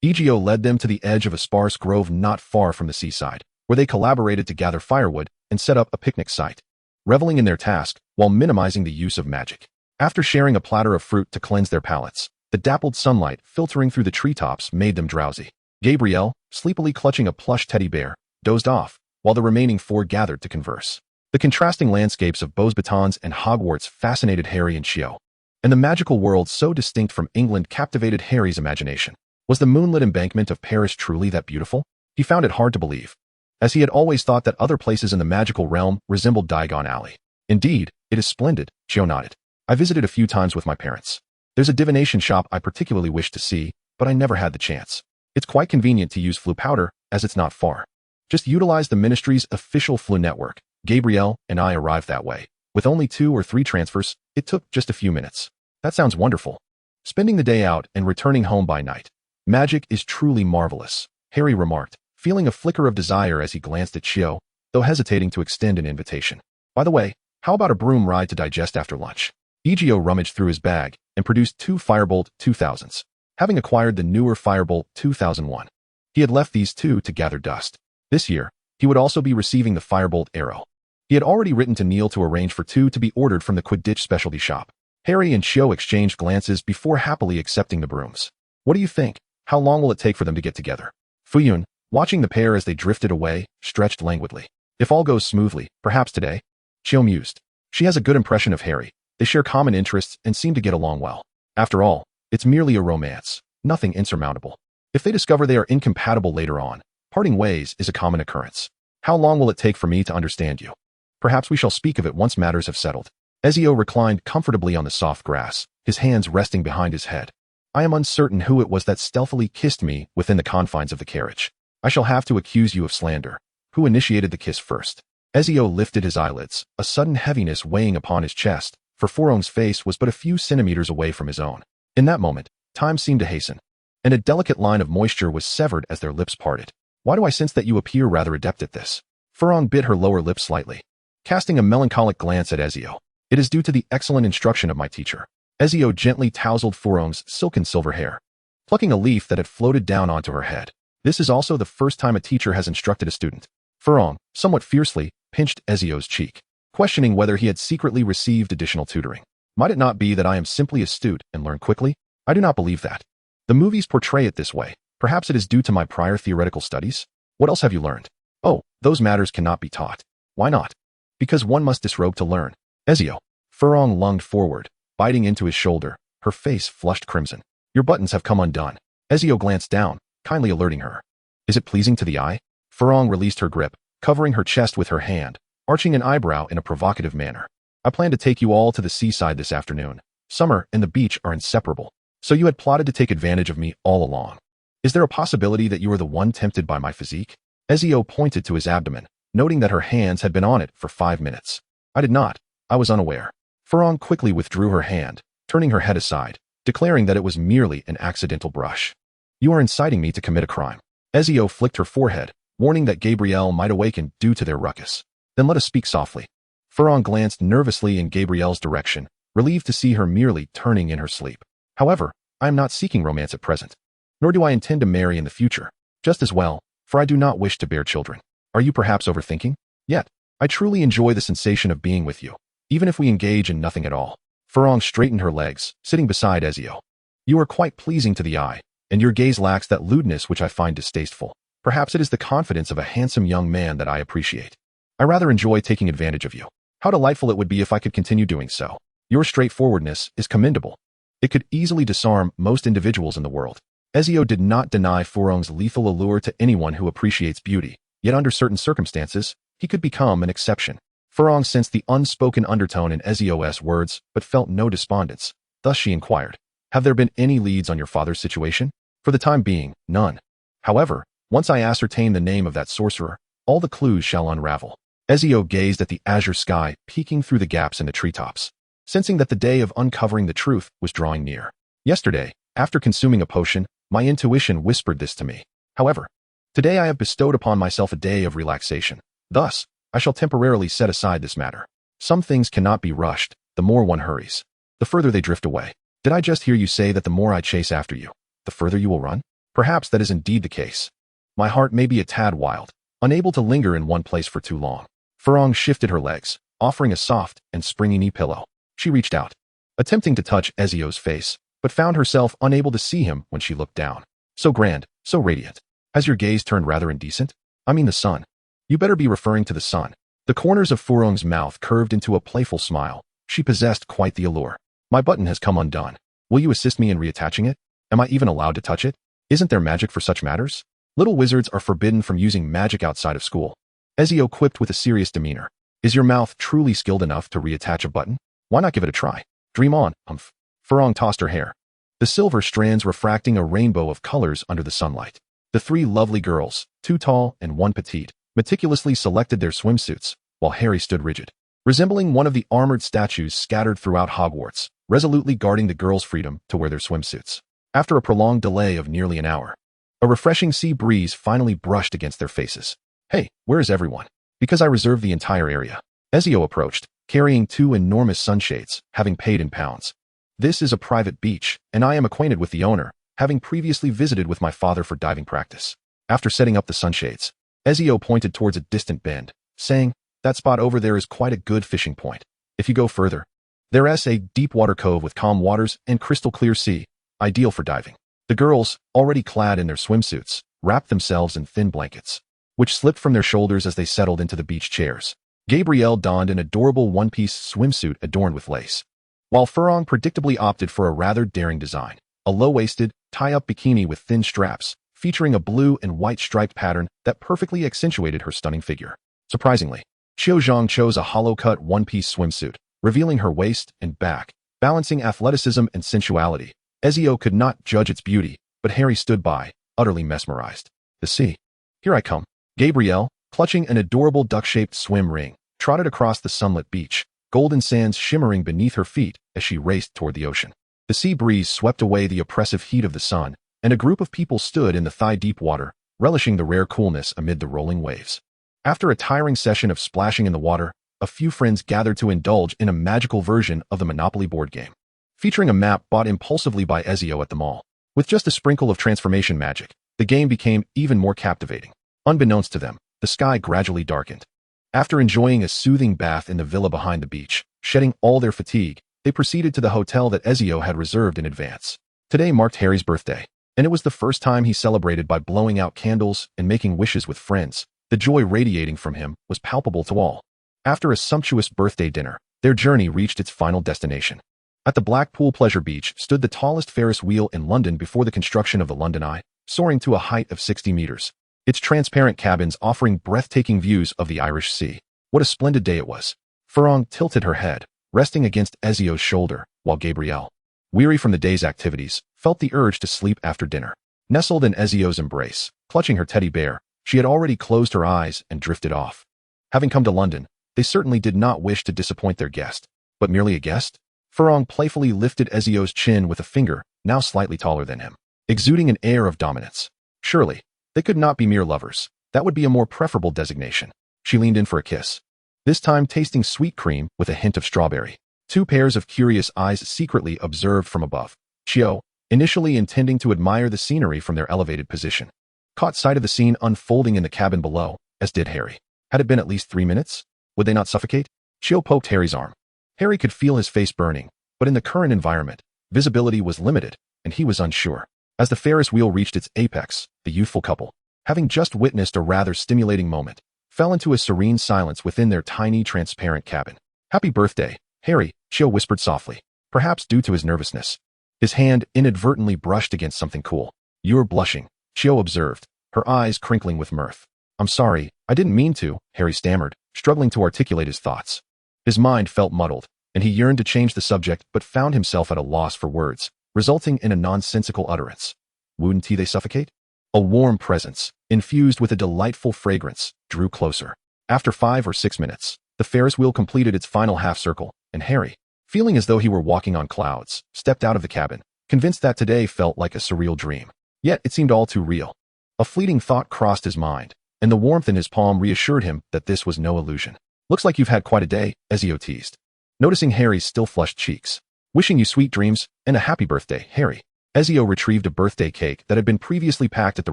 Egio led them to the edge of a sparse grove not far from the seaside, where they collaborated to gather firewood and set up a picnic site, reveling in their task while minimizing the use of magic. After sharing a platter of fruit to cleanse their palates, the dappled sunlight filtering through the treetops made them drowsy. Gabrielle, sleepily clutching a plush teddy bear, dozed off, while the remaining four gathered to converse. The contrasting landscapes of Beauxbatons and Hogwarts fascinated Harry and Shio, and the magical world so distinct from England captivated Harry's imagination. Was the moonlit embankment of Paris truly that beautiful? He found it hard to believe, as he had always thought that other places in the magical realm resembled Diagon Alley. "Indeed, it is splendid," Shio nodded. "I visited a few times with my parents. There's a divination shop I particularly wish to see, but I never had the chance. It's quite convenient to use flu powder, as it's not far. Just utilize the ministry's official flu network." Gabrielle and I arrived that way. With only 2 or 3 transfers, it took just a few minutes. "That sounds wonderful." Spending the day out and returning home by night. "Magic is truly marvelous," Harry remarked, feeling a flicker of desire as he glanced at Shio, though hesitating to extend an invitation. "By the way, how about a broom ride to digest after lunch?" Egio rummaged through his bag and produced 2 Firebolt 2000s, having acquired the newer Firebolt 2001. He had left these two to gather dust. This year, he would also be receiving the firebolt arrow. He had already written to Neil to arrange for two to be ordered from the Quidditch specialty shop. Harry and Cho exchanged glances before happily accepting the brooms. What do you think? How long will it take for them to get together? Fuyun, watching the pair as they drifted away, stretched languidly. If all goes smoothly, perhaps today. Cho mused. She has a good impression of Harry. They share common interests and seem to get along well. After all, it's merely a romance, nothing insurmountable. If they discover they are incompatible later on, parting ways is a common occurrence. How long will it take for me to understand you? Perhaps we shall speak of it once matters have settled. Ezio reclined comfortably on the soft grass, his hands resting behind his head. I am uncertain who it was that stealthily kissed me within the confines of the carriage. I shall have to accuse you of slander. Who initiated the kiss first? Ezio lifted his eyelids, a sudden heaviness weighing upon his chest, for Forong's face was but a few centimeters away from his own. In that moment, time seemed to hasten, and a delicate line of moisture was severed as their lips parted. Why do I sense that you appear rather adept at this? Forong bit her lower lip slightly, casting a melancholic glance at Ezio. It is due to the excellent instruction of my teacher. Ezio gently tousled Forong's silken silver hair, plucking a leaf that had floated down onto her head. This is also the first time a teacher has instructed a student. Forong, somewhat fiercely, pinched Ezio's cheek, questioning whether he had secretly received additional tutoring. Might it not be that I am simply astute and learn quickly? I do not believe that. The movies portray it this way. Perhaps it is due to my prior theoretical studies? What else have you learned? Oh, those matters cannot be taught. Why not? Because one must disrobe to learn. Ezio. Forong lunged forward, biting into his shoulder, her face flushed crimson. Your buttons have come undone. Ezio glanced down, kindly alerting her. Is it pleasing to the eye? Forong released her grip, covering her chest with her hand, arching an eyebrow in a provocative manner. I plan to take you all to the seaside this afternoon. Summer and the beach are inseparable. So you had plotted to take advantage of me all along. Is there a possibility that you are the one tempted by my physique? Ezio pointed to his abdomen, noting that her hands had been on it for 5 minutes. I did not. I was unaware. Forong quickly withdrew her hand, turning her head aside, declaring that it was merely an accidental brush. You are inciting me to commit a crime. Ezio flicked her forehead, warning that Gabrielle might awaken due to their ruckus. Then let us speak softly. Forong glanced nervously in Gabrielle's direction, relieved to see her merely turning in her sleep. However, I am not seeking romance at present. Nor do I intend to marry in the future. Just as well, for I do not wish to bear children. Are you perhaps overthinking? Yet, I truly enjoy the sensation of being with you, even if we engage in nothing at all. Forong straightened her legs, sitting beside Ezio. You are quite pleasing to the eye, and your gaze lacks that lewdness which I find distasteful. Perhaps it is the confidence of a handsome young man that I appreciate. I rather enjoy taking advantage of you. How delightful it would be if I could continue doing so. Your straightforwardness is commendable. It could easily disarm most individuals in the world. Ezio did not deny Forong's lethal allure to anyone who appreciates beauty, yet under certain circumstances, he could become an exception. Forong sensed the unspoken undertone in Ezio's words, but felt no despondence. Thus she inquired, have there been any leads on your father's situation? For the time being, none. However, once I ascertain the name of that sorcerer, all the clues shall unravel. Ezio gazed at the azure sky peeking through the gaps in the treetops, sensing that the day of uncovering the truth was drawing near. Yesterday, after consuming a potion, my intuition whispered this to me. However, today I have bestowed upon myself a day of relaxation. Thus, I shall temporarily set aside this matter. Some things cannot be rushed. The more one hurries, the further they drift away. Did I just hear you say that the more I chase after you, the further you will run? Perhaps that is indeed the case. My heart may be a tad wild, unable to linger in one place for too long. Forong shifted her legs, offering a soft and springy knee pillow. She reached out, attempting to touch Ezio's face, but found herself unable to see him when she looked down. So grand, so radiant. Has your gaze turned rather indecent? I mean the sun. You better be referring to the sun. The corners of Forong's mouth curved into a playful smile. She possessed quite the allure. My button has come undone. Will you assist me in reattaching it? Am I even allowed to touch it? Isn't there magic for such matters? Little wizards are forbidden from using magic outside of school. Ezio quipped with a serious demeanor. Is your mouth truly skilled enough to reattach a button? Why not give it a try? Dream on, umph. Forong tossed her hair, the silver strands refracting a rainbow of colors under the sunlight. The 3 lovely girls, 2 tall and 1 petite, meticulously selected their swimsuits, while Harry stood rigid, resembling one of the armored statues scattered throughout Hogwarts, resolutely guarding the girls' freedom to wear their swimsuits. After a prolonged delay of nearly an hour, a refreshing sea breeze finally brushed against their faces. Hey, where is everyone? Because I reserved the entire area. Ezio approached, carrying 2 enormous sunshades, having paid in pounds. This is a private beach, and I am acquainted with the owner, having previously visited with my father for diving practice. After setting up the sunshades, Ezio pointed towards a distant bend, saying, "That spot over there is quite a good fishing point. If you go further, there's a deep water cove with calm waters and crystal clear sea, ideal for diving." The girls, already clad in their swimsuits, wrapped themselves in thin blankets, which slipped from their shoulders as they settled into the beach chairs. Gabrielle donned an adorable one-piece swimsuit adorned with lace, while Furong predictably opted for a rather daring design, a low-waisted, tie-up bikini with thin straps, featuring a blue and white striped pattern that perfectly accentuated her stunning figure. Surprisingly, Qiu Zhang chose a hollow-cut one-piece swimsuit, revealing her waist and back, balancing athleticism and sensuality. Ezio could not judge its beauty, but Harry stood by, utterly mesmerized. The sea. Here I come. Gabrielle, clutching an adorable duck-shaped swim ring, trotted across the sunlit beach, golden sands shimmering beneath her feet as she raced toward the ocean. The sea breeze swept away the oppressive heat of the sun, and a group of people stood in the thigh-deep water, relishing the rare coolness amid the rolling waves. After a tiring session of splashing in the water, a few friends gathered to indulge in a magical version of the Monopoly board game, featuring a map bought impulsively by Ezio at the mall. With just a sprinkle of transformation magic, the game became even more captivating. Unbeknownst to them, the sky gradually darkened. After enjoying a soothing bath in the villa behind the beach, shedding all their fatigue, they proceeded to the hotel that Ezio had reserved in advance. Today marked Harry's birthday, and it was the first time he celebrated by blowing out candles and making wishes with friends. The joy radiating from him was palpable to all. After a sumptuous birthday dinner, their journey reached its final destination. At the Blackpool Pleasure Beach stood the tallest Ferris wheel in London before the construction of the London Eye, soaring to a height of 60 meters. Its transparent cabins offering breathtaking views of the Irish Sea. What a splendid day it was. Furong tilted her head, resting against Ezio's shoulder, while Gabrielle, weary from the day's activities, felt the urge to sleep after dinner. Nestled in Ezio's embrace, clutching her teddy bear, she had already closed her eyes and drifted off. Having come to London, they certainly did not wish to disappoint their guest. But merely a guest? Furong playfully lifted Ezio's chin with a finger, now slightly taller than him, exuding an air of dominance. Surely, they could not be mere lovers. That would be a more preferable designation. She leaned in for a kiss, this time tasting sweet cream with a hint of strawberry. Two pairs of curious eyes secretly observed from above. Qiu, initially intending to admire the scenery from their elevated position, caught sight of the scene unfolding in the cabin below, as did Harry. Had it been at least 3 minutes? Would they not suffocate? Qiu poked Harry's arm. Harry could feel his face burning, but in the current environment, visibility was limited, and he was unsure. As the Ferris wheel reached its apex, the youthful couple, having just witnessed a rather stimulating moment, fell into a serene silence within their tiny, transparent cabin. "Happy birthday, Harry," Qiu whispered softly, perhaps due to his nervousness. His hand inadvertently brushed against something cool. "You're blushing," Qiu observed, her eyes crinkling with mirth. "I'm sorry, I didn't mean to," Harry stammered, struggling to articulate his thoughts. His mind felt muddled, and he yearned to change the subject but found himself at a loss for words, resulting in a nonsensical utterance. Wouldn't they suffocate? A warm presence, infused with a delightful fragrance, drew closer. After 5 or 6 minutes, the Ferris wheel completed its final half-circle, and Harry, feeling as though he were walking on clouds, stepped out of the cabin, convinced that today felt like a surreal dream. Yet it seemed all too real. A fleeting thought crossed his mind, and the warmth in his palm reassured him that this was no illusion. "Looks like you've had quite a day," Ezio teased, noticing Harry's still flushed cheeks. "Wishing you sweet dreams, and a happy birthday, Harry." Ezio retrieved a birthday cake that had been previously packed at the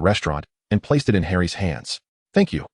restaurant and placed it in Harry's hands. Thank you,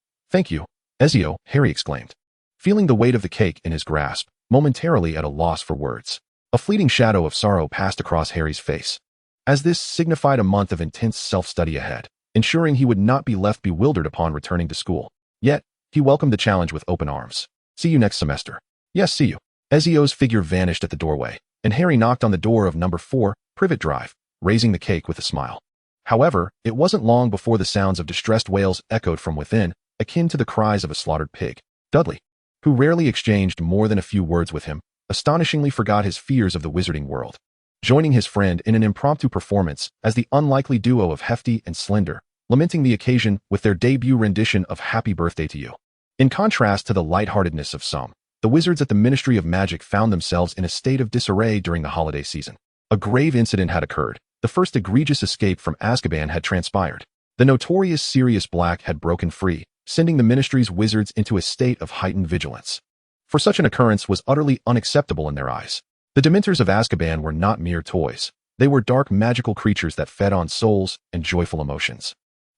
Ezio," Harry exclaimed, feeling the weight of the cake in his grasp, momentarily at a loss for words. A fleeting shadow of sorrow passed across Harry's face, as this signified a month of intense self-study ahead, ensuring he would not be left bewildered upon returning to school. Yet, he welcomed the challenge with open arms. "See you next semester." "Yes, see you." Ezio's figure vanished at the doorway, and Harry knocked on the door of number 4, Privet Drive, raising the cake with a smile. However, it wasn't long before the sounds of distressed wails echoed from within, akin to the cries of a slaughtered pig. Dudley, who rarely exchanged more than a few words with him, astonishingly forgot his fears of the wizarding world, joining his friend in an impromptu performance as the unlikely duo of Hefty and Slender, lamenting the occasion with their debut rendition of Happy Birthday to You. In contrast to the lightheartedness of some, the wizards at the Ministry of Magic found themselves in a state of disarray during the holiday season. A grave incident had occurred. The first egregious escape from Azkaban had transpired. The notorious Sirius Black had broken free, sending the Ministry's wizards into a state of heightened vigilance. For such an occurrence was utterly unacceptable in their eyes. The Dementors of Azkaban were not mere toys. They were dark magical creatures that fed on souls and joyful emotions.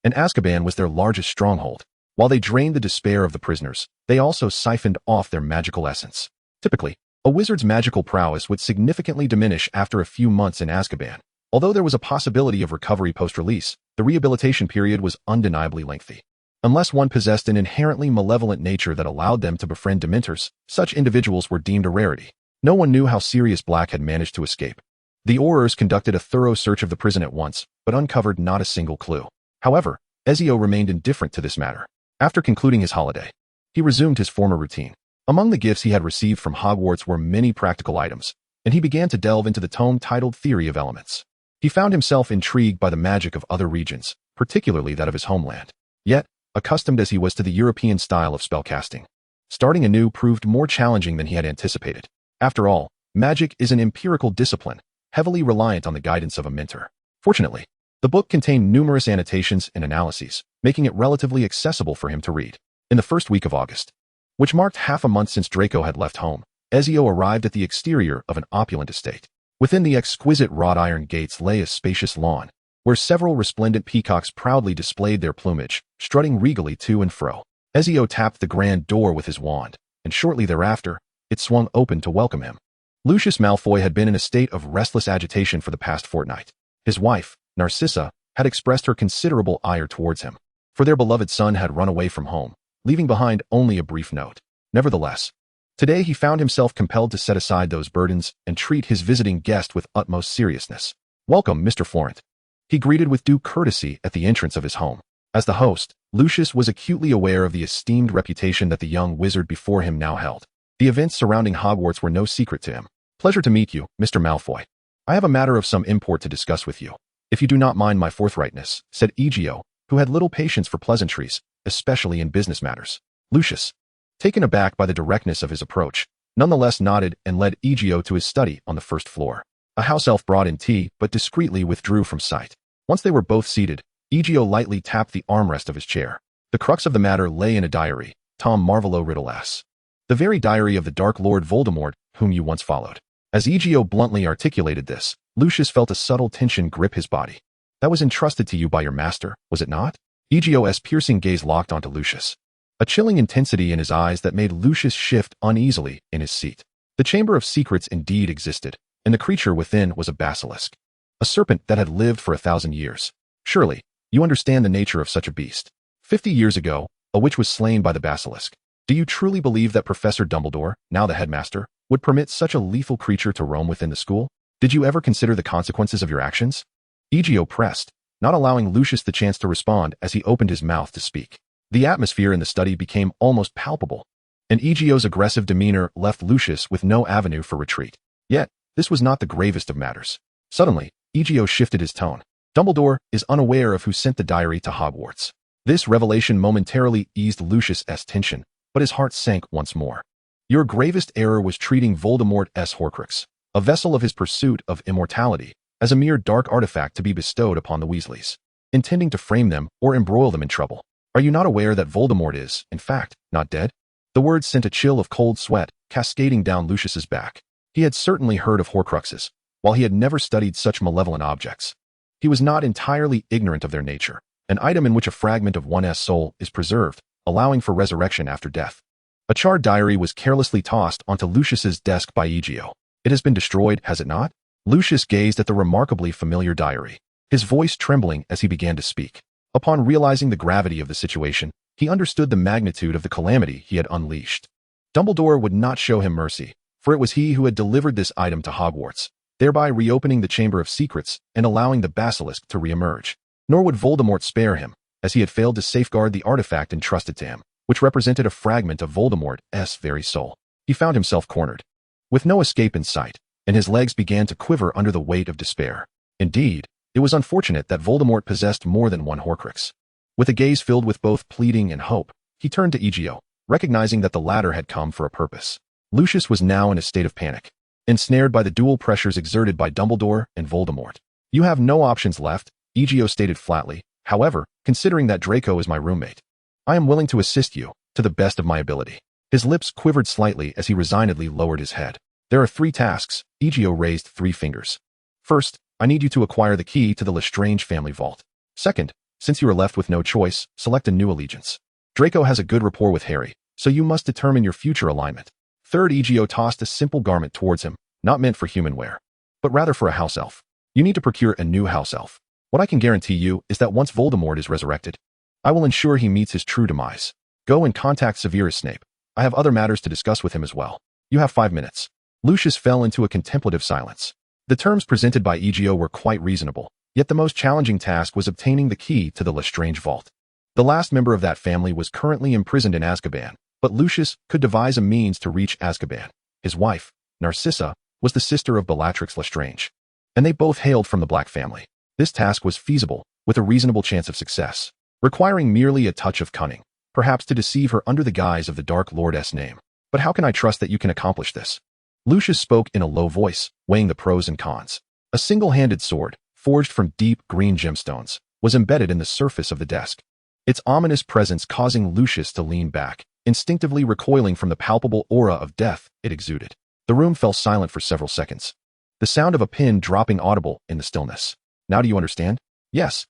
and Azkaban was their largest stronghold. While they drained the despair of the prisoners, they also siphoned off their magical essence. Typically, a wizard's magical prowess would significantly diminish after a few months in Azkaban. Although there was a possibility of recovery post-release, the rehabilitation period was undeniably lengthy. Unless one possessed an inherently malevolent nature that allowed them to befriend Dementors, such individuals were deemed a rarity. No one knew how Sirius Black had managed to escape. The Aurors conducted a thorough search of the prison at once, but uncovered not a single clue. However, Ezio remained indifferent to this matter. After concluding his holiday, he resumed his former routine. Among the gifts he had received from Hogwarts were many practical items, and he began to delve into the tome titled Theory of Elements. He found himself intrigued by the magic of other regions, particularly that of his homeland. Yet, accustomed as he was to the European style of spellcasting, starting anew proved more challenging than he had anticipated. After all, magic is an empirical discipline, heavily reliant on the guidance of a mentor. Fortunately, the book contained numerous annotations and analyses, making it relatively accessible for him to read. In the first week of August, which marked half a month since Draco had left home, Ezio arrived at the exterior of an opulent estate. Within the exquisite wrought iron gates lay a spacious lawn, where several resplendent peacocks proudly displayed their plumage, strutting regally to and fro. Ezio tapped the grand door with his wand, and shortly thereafter, it swung open to welcome him. Lucius Malfoy had been in a state of restless agitation for the past fortnight. His wife, Narcissa, had expressed her considerable ire towards him, for their beloved son had run away from home, leaving behind only a brief note. Nevertheless, today he found himself compelled to set aside those burdens and treat his visiting guest with utmost seriousness. "Welcome, Mr. Florent," he greeted with due courtesy at the entrance of his home. As the host, Lucius was acutely aware of the esteemed reputation that the young wizard before him now held. The events surrounding Hogwarts were no secret to him. "Pleasure to meet you, Mr. Malfoy. I have a matter of some import to discuss with you, if you do not mind my forthrightness," said Egio, who had little patience for pleasantries, especially in business matters. Lucius, taken aback by the directness of his approach, nonetheless nodded and led Egio to his study on the first floor. A house elf brought in tea, but discreetly withdrew from sight. Once they were both seated, Egio lightly tapped the armrest of his chair. The crux of the matter lay in a diary, Tom Marvolo Riddle S. The very diary of the Dark Lord Voldemort, whom you once followed. As Egio bluntly articulated this, Lucius felt a subtle tension grip his body. "That was entrusted to you by your master, was it not?" Egio's piercing gaze locked onto Lucius, a chilling intensity in his eyes that made Lucius shift uneasily in his seat. The Chamber of Secrets indeed existed, and the creature within was a basilisk, a serpent that had lived for 1,000 years. Surely, you understand the nature of such a beast. 50 years ago, a witch was slain by the basilisk. Do you truly believe that Professor Dumbledore, now the headmaster, would permit such a lethal creature to roam within the school? Did you ever consider the consequences of your actions? Egio pressed, not allowing Lucius the chance to respond as he opened his mouth to speak. The atmosphere in the study became almost palpable, and Egio's aggressive demeanor left Lucius with no avenue for retreat. Yet, this was not the gravest of matters. Suddenly, Egio shifted his tone. "Dumbledore is unaware of who sent the diary to Hogwarts." This revelation momentarily eased Lucius's tension, but his heart sank once more. "Your gravest error was treating Voldemort's Horcrux, a vessel of his pursuit of immortality, as a mere dark artifact to be bestowed upon the Weasleys, intending to frame them or embroil them in trouble. Are you not aware that Voldemort is, in fact, not dead?" The words sent a chill of cold sweat cascading down Lucius's back. He had certainly heard of Horcruxes, while he had never studied such malevolent objects. He was not entirely ignorant of their nature, an item in which a fragment of one's soul is preserved, allowing for resurrection after death. A charred diary was carelessly tossed onto Lucius's desk by Egio. "It has been destroyed, has it not?" Lucius gazed at the remarkably familiar diary, his voice trembling as he began to speak. Upon realizing the gravity of the situation, he understood the magnitude of the calamity he had unleashed. Dumbledore would not show him mercy, for it was he who had delivered this item to Hogwarts, thereby reopening the Chamber of Secrets and allowing the basilisk to reemerge. Nor would Voldemort spare him, as he had failed to safeguard the artifact entrusted to him, which represented a fragment of Voldemort's very soul. He found himself cornered, with no escape in sight, and his legs began to quiver under the weight of despair. Indeed, it was unfortunate that Voldemort possessed more than one Horcrux. With a gaze filled with both pleading and hope, he turned to Egio, recognizing that the latter had come for a purpose. Lucius was now in a state of panic, ensnared by the dual pressures exerted by Dumbledore and Voldemort. "You have no options left," Egio stated flatly. "However, considering that Draco is my roommate, I am willing to assist you, to the best of my ability." His lips quivered slightly as he resignedly lowered his head. "There are 3 tasks," Egio raised 3 fingers. "First, I need you to acquire the key to the Lestrange family vault. Second, Since you are left with no choice, select a new allegiance. Draco has a good rapport with Harry, so you must determine your future alignment. Third, Egio tossed a simple garment towards him, not meant for human wear, but rather for a house elf. You need to procure a new house elf. What I can guarantee you is that once Voldemort is resurrected, I will ensure he meets his true demise. Go and contact Severus Snape. I have other matters to discuss with him as well. You have 5 minutes. Lucius fell into a contemplative silence. The terms presented by Egio were quite reasonable, yet the most challenging task was obtaining the key to the Lestrange vault. The last member of that family was currently imprisoned in Azkaban, but Lucius could devise a means to reach Azkaban. His wife, Narcissa, was the sister of Bellatrix Lestrange, and they both hailed from the Black family. This task was feasible, with a reasonable chance of success, requiring merely a touch of cunning, perhaps to deceive her under the guise of the Dark Lord's name. But how can I trust that you can accomplish this? Lucius spoke in a low voice, weighing the pros and cons. A single-handed sword, forged from deep green gemstones, was embedded in the surface of the desk, its ominous presence causing Lucius to lean back, instinctively recoiling from the palpable aura of death it exuded. The room fell silent for several seconds, the sound of a pin dropping audible in the stillness. Now do you understand? Yes,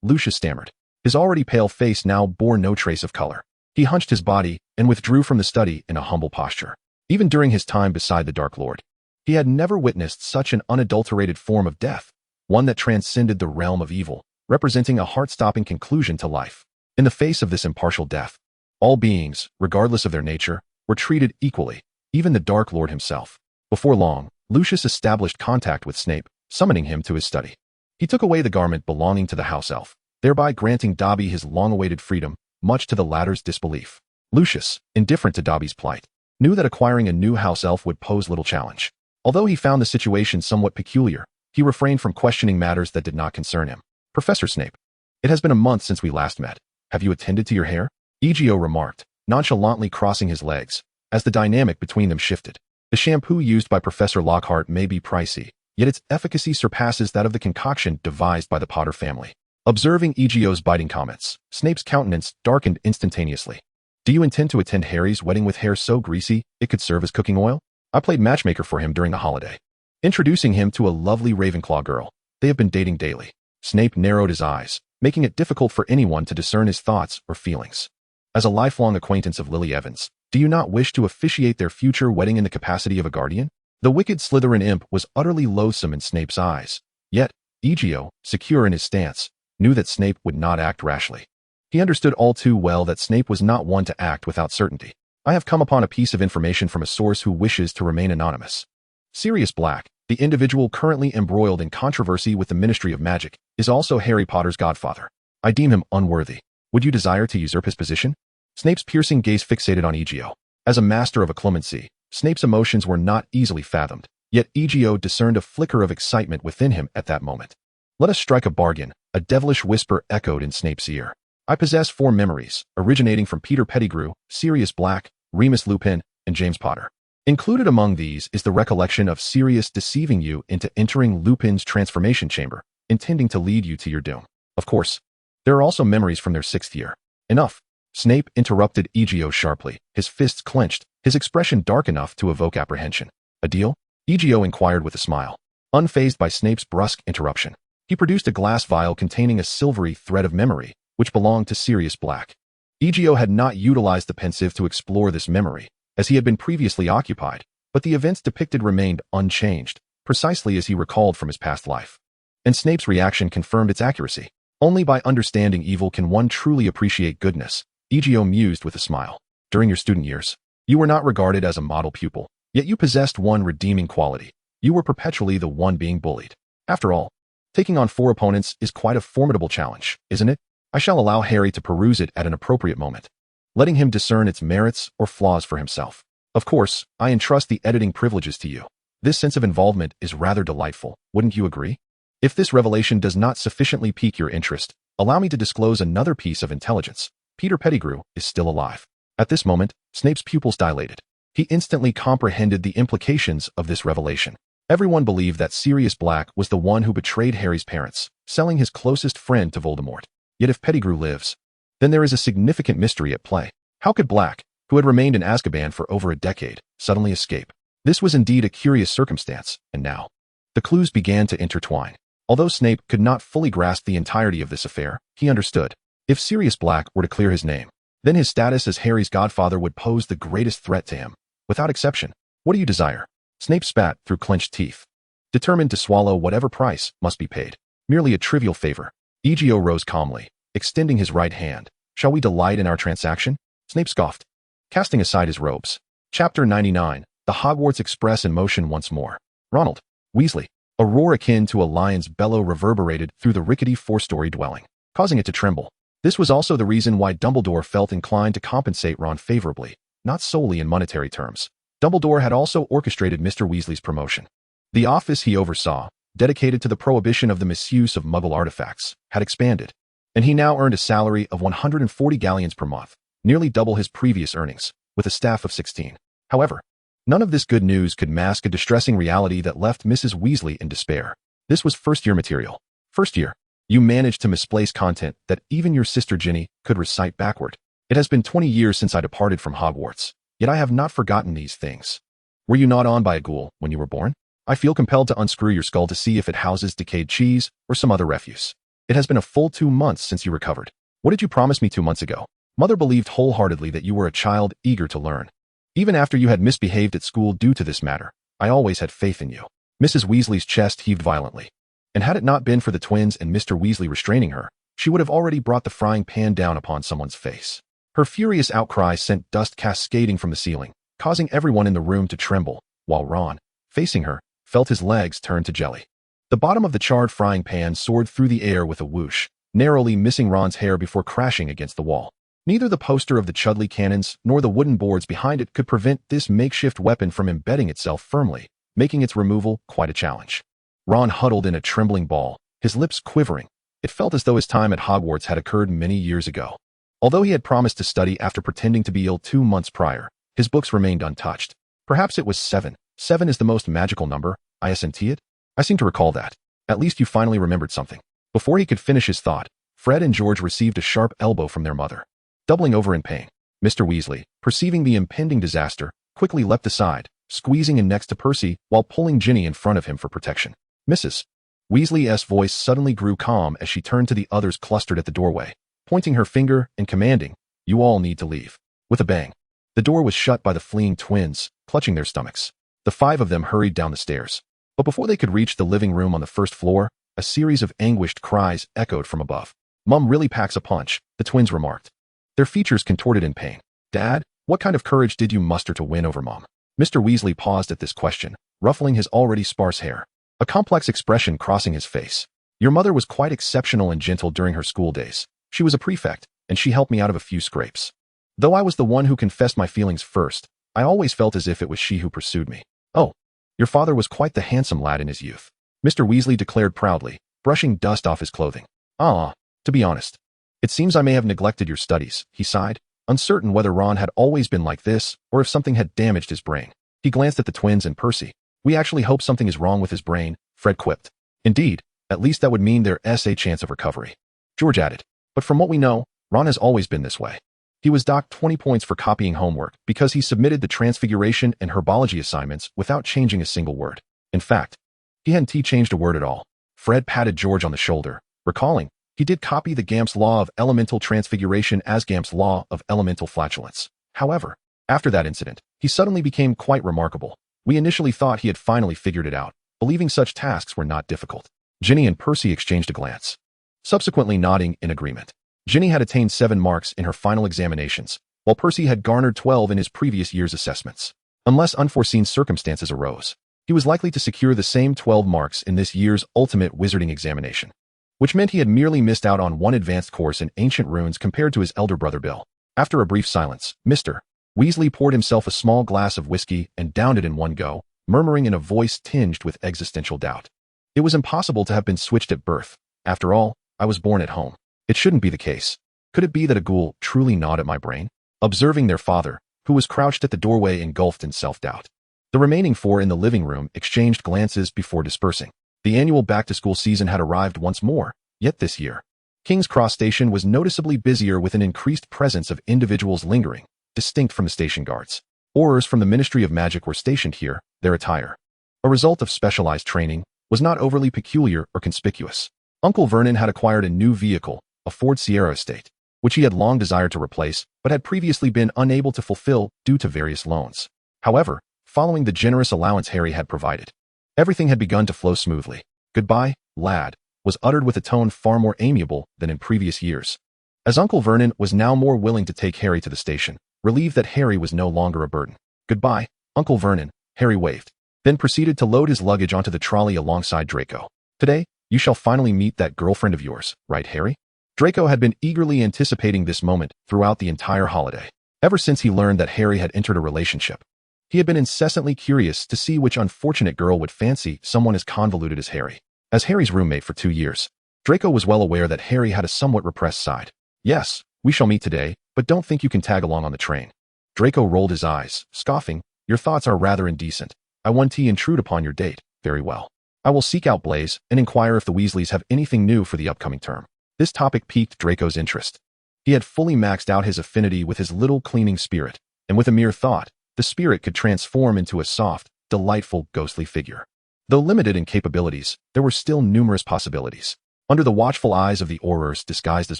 Lucius stammered. His already pale face now bore no trace of color. He hunched his body and withdrew from the study in a humble posture. Even during his time beside the Dark Lord, he had never witnessed such an unadulterated form of death, one that transcended the realm of evil, representing a heart-stopping conclusion to life. In the face of this impartial death, all beings, regardless of their nature, were treated equally, even the Dark Lord himself. Before long, Lucius established contact with Snape, summoning him to his study. He took away the garment belonging to the house elf, thereby granting Dobby his long-awaited freedom, much to the latter's disbelief. Lucius, indifferent to Dobby's plight, knew that acquiring a new house elf would pose little challenge. Although he found the situation somewhat peculiar, he refrained from questioning matters that did not concern him. Professor Snape, it has been a month since we last met. Have you attended to your hair? Egio remarked, nonchalantly crossing his legs, as the dynamic between them shifted. The shampoo used by Professor Lockhart may be pricey, yet its efficacy surpasses that of the concoction devised by the Potter family. Observing Egio's biting comments, Snape's countenance darkened instantaneously. Do you intend to attend Harry's wedding with hair so greasy it could serve as cooking oil? I played matchmaker for him during the holiday, introducing him to a lovely Ravenclaw girl. They have been dating daily. Snape narrowed his eyes, making it difficult for anyone to discern his thoughts or feelings. As a lifelong acquaintance of Lily Evans, do you not wish to officiate their future wedding in the capacity of a guardian? The wicked Slytherin imp was utterly loathsome in Snape's eyes, yet Egio, secure in his stance, knew that Snape would not act rashly. He understood all too well that Snape was not one to act without certainty. I have come upon a piece of information from a source who wishes to remain anonymous. Sirius Black, the individual currently embroiled in controversy with the Ministry of Magic, is also Harry Potter's godfather. I deem him unworthy. Would you desire to usurp his position? Snape's piercing gaze fixated on Egio. As a master of occlumency, Snape's emotions were not easily fathomed, yet Egio discerned a flicker of excitement within him at that moment. Let us strike a bargain, a devilish whisper echoed in Snape's ear. I possess 4 memories, originating from Peter Pettigrew, Sirius Black, Remus Lupin, and James Potter. Included among these is the recollection of Sirius deceiving you into entering Lupin's transformation chamber, intending to lead you to your doom. Of course, there are also memories from their 6th year. Enough. Snape interrupted Egio sharply, his fists clenched, his expression dark enough to evoke apprehension. A deal? Egio inquired with a smile. Unfazed by Snape's brusque interruption, he produced a glass vial containing a silvery thread of memory, which belonged to Sirius Black. Egio had not utilized the pensieve to explore this memory, as he had been previously occupied, but the events depicted remained unchanged, precisely as he recalled from his past life. And Snape's reaction confirmed its accuracy. Only by understanding evil can one truly appreciate goodness, Egio mused with a smile. During your student years, you were not regarded as a model pupil, yet you possessed one redeeming quality. You were perpetually the one being bullied. After all, taking on 4 opponents is quite a formidable challenge, isn't it? I shall allow Harry to peruse it at an appropriate moment, letting him discern its merits or flaws for himself. Of course, I entrust the editing privileges to you. This sense of involvement is rather delightful, wouldn't you agree? If this revelation does not sufficiently pique your interest, allow me to disclose another piece of intelligence. Peter Pettigrew is still alive. At this moment, Snape's pupils dilated. He instantly comprehended the implications of this revelation. Everyone believed that Sirius Black was the one who betrayed Harry's parents, selling his closest friend to Voldemort. Yet if Pettigrew lives, then there is a significant mystery at play. How could Black, who had remained in Azkaban for over a decade, suddenly escape? This was indeed a curious circumstance, and now the clues began to intertwine. Although Snape could not fully grasp the entirety of this affair, he understood. If Sirius Black were to clear his name, then his status as Harry's godfather would pose the greatest threat to him. Without exception. What do you desire? Snape spat through clenched teeth, determined to swallow whatever price must be paid. Merely a trivial favor. Egio rose calmly, extending his right hand. Shall we delight in our transaction? Snape scoffed, casting aside his robes. Chapter 99. The Hogwarts Express in motion once more. Ronald Weasley. A roar akin to a lion's bellow reverberated through the rickety four-story dwelling, causing it to tremble. This was also the reason why Dumbledore felt inclined to compensate Ron favorably, not solely in monetary terms. Dumbledore had also orchestrated Mr. Weasley's promotion. The office he oversaw, dedicated to the prohibition of the misuse of Muggle artifacts, had expanded, and he now earned a salary of 140 galleons per month, nearly double his previous earnings, with a staff of 16. However, none of this good news could mask a distressing reality that left Mrs. Weasley in despair. This was first-year material. First year. You managed to misplace content that even your sister Ginny could recite backward. It has been 20 years since I departed from Hogwarts, yet I have not forgotten these things. Were you gnawed on by a ghoul when you were born? I feel compelled to unscrew your skull to see if it houses decayed cheese or some other refuse. It has been a full 2 months since you recovered. What did you promise me 2 months ago? Mother believed wholeheartedly that you were a child eager to learn. Even after you had misbehaved at school due to this matter, I always had faith in you. Mrs. Weasley's chest heaved violently. And had it not been for the twins and Mr. Weasley restraining her, she would have already brought the frying pan down upon someone's face. Her furious outcry sent dust cascading from the ceiling, causing everyone in the room to tremble, while Ron, facing her, felt his legs turn to jelly. The bottom of the charred frying pan soared through the air with a whoosh, narrowly missing Ron's hair before crashing against the wall. Neither the poster of the Chudley cannons nor the wooden boards behind it could prevent this makeshift weapon from embedding itself firmly, making its removal quite a challenge. Ron huddled in a trembling ball, his lips quivering. It felt as though his time at Hogwarts had occurred many years ago. Although he had promised to study after pretending to be ill 2 months prior, his books remained untouched. Perhaps it was 7. 7 is the most magical number, isn't it? I seem to recall that. At least you finally remembered something. Before he could finish his thought, Fred and George received a sharp elbow from their mother. Doubling over in pain, Mr. Weasley, perceiving the impending disaster, quickly leapt aside, squeezing in next to Percy while pulling Ginny in front of him for protection. Mrs. Weasley's voice suddenly grew calm as she turned to the others clustered at the doorway, pointing her finger and commanding, "You all need to leave." With a bang, the door was shut by the fleeing twins, clutching their stomachs. The 5 of them hurried down the stairs. But before they could reach the living room on the first floor, a series of anguished cries echoed from above. "Mum really packs a punch," the twins remarked, their features contorted in pain. "Dad, what kind of courage did you muster to win over Mom?" Mr. Weasley paused at this question, ruffling his already sparse hair, a complex expression crossing his face. "Your mother was quite exceptional and gentle during her school days. She was a prefect, and she helped me out of a few scrapes. Though I was the one who confessed my feelings first, I always felt as if it was she who pursued me. Oh, your father was quite the handsome lad in his youth," Mr. Weasley declared proudly, brushing dust off his clothing. To be honest, it seems I may have neglected your studies," he sighed, uncertain whether Ron had always been like this or if something had damaged his brain. He glanced at the twins and Percy. "We actually hope something is wrong with his brain," Fred quipped. "Indeed, at least that would mean there's a chance of recovery," George added. "But from what we know, Ron has always been this way." He was docked 20 points for copying homework because he submitted the transfiguration and herbology assignments without changing a single word. In fact, he hadn't changed a word at all. Fred patted George on the shoulder, recalling, he did copy the Gamp's law of elemental transfiguration as Gamp's law of elemental flatulence. However, after that incident, he suddenly became quite remarkable. We initially thought he had finally figured it out, believing such tasks were not difficult. Ginny and Percy exchanged a glance, subsequently nodding in agreement. Ginny had attained 7 marks in her final examinations, while Percy had garnered 12 in his previous year's assessments. Unless unforeseen circumstances arose, he was likely to secure the same 12 marks in this year's ultimate wizarding examination, which meant he had merely missed out on 1 advanced course in ancient runes compared to his elder brother Bill. After a brief silence, Mr. Weasley poured himself a small glass of whiskey and downed it in one go, murmuring in a voice tinged with existential doubt. "It was impossible to have been switched at birth. After all, I was born at home. It shouldn't be the case. Could it be that a ghoul truly gnawed at my brain?" Observing their father, who was crouched at the doorway engulfed in self-doubt. The remaining 4 in the living room exchanged glances before dispersing. The annual back-to-school season had arrived once more, yet this year, King's Cross Station was noticeably busier with an increased presence of individuals lingering, distinct from the station guards. Aurors from the Ministry of Magic were stationed here, their attire, a result of specialized training, was not overly peculiar or conspicuous. Uncle Vernon had acquired a new vehicle, a Ford Sierra estate, which he had long desired to replace, but had previously been unable to fulfill due to various loans. However, following the generous allowance Harry had provided, everything had begun to flow smoothly. "Goodbye, lad," was uttered with a tone far more amiable than in previous years. As Uncle Vernon was now more willing to take Harry to the station, relieved that Harry was no longer a burden. "Goodbye, Uncle Vernon," Harry waved, then proceeded to load his luggage onto the trolley alongside Draco. "Today, you shall finally meet that girlfriend of yours, right, Harry?" Draco had been eagerly anticipating this moment throughout the entire holiday. Ever since he learned that Harry had entered a relationship, he had been incessantly curious to see which unfortunate girl would fancy someone as convoluted as Harry. As Harry's roommate for 2 years, Draco was well aware that Harry had a somewhat repressed side. "Yes, we shall meet today, but don't think you can tag along on the train." Draco rolled his eyes, scoffing. "Your thoughts are rather indecent. I want to intrude upon your date. Very well. I will seek out Blaise and inquire if the Weasleys have anything new for the upcoming term." This topic piqued Draco's interest. He had fully maxed out his affinity with his little cleaning spirit, and with a mere thought, the spirit could transform into a soft, delightful, ghostly figure. Though limited in capabilities, there were still numerous possibilities. Under the watchful eyes of the Aurors disguised as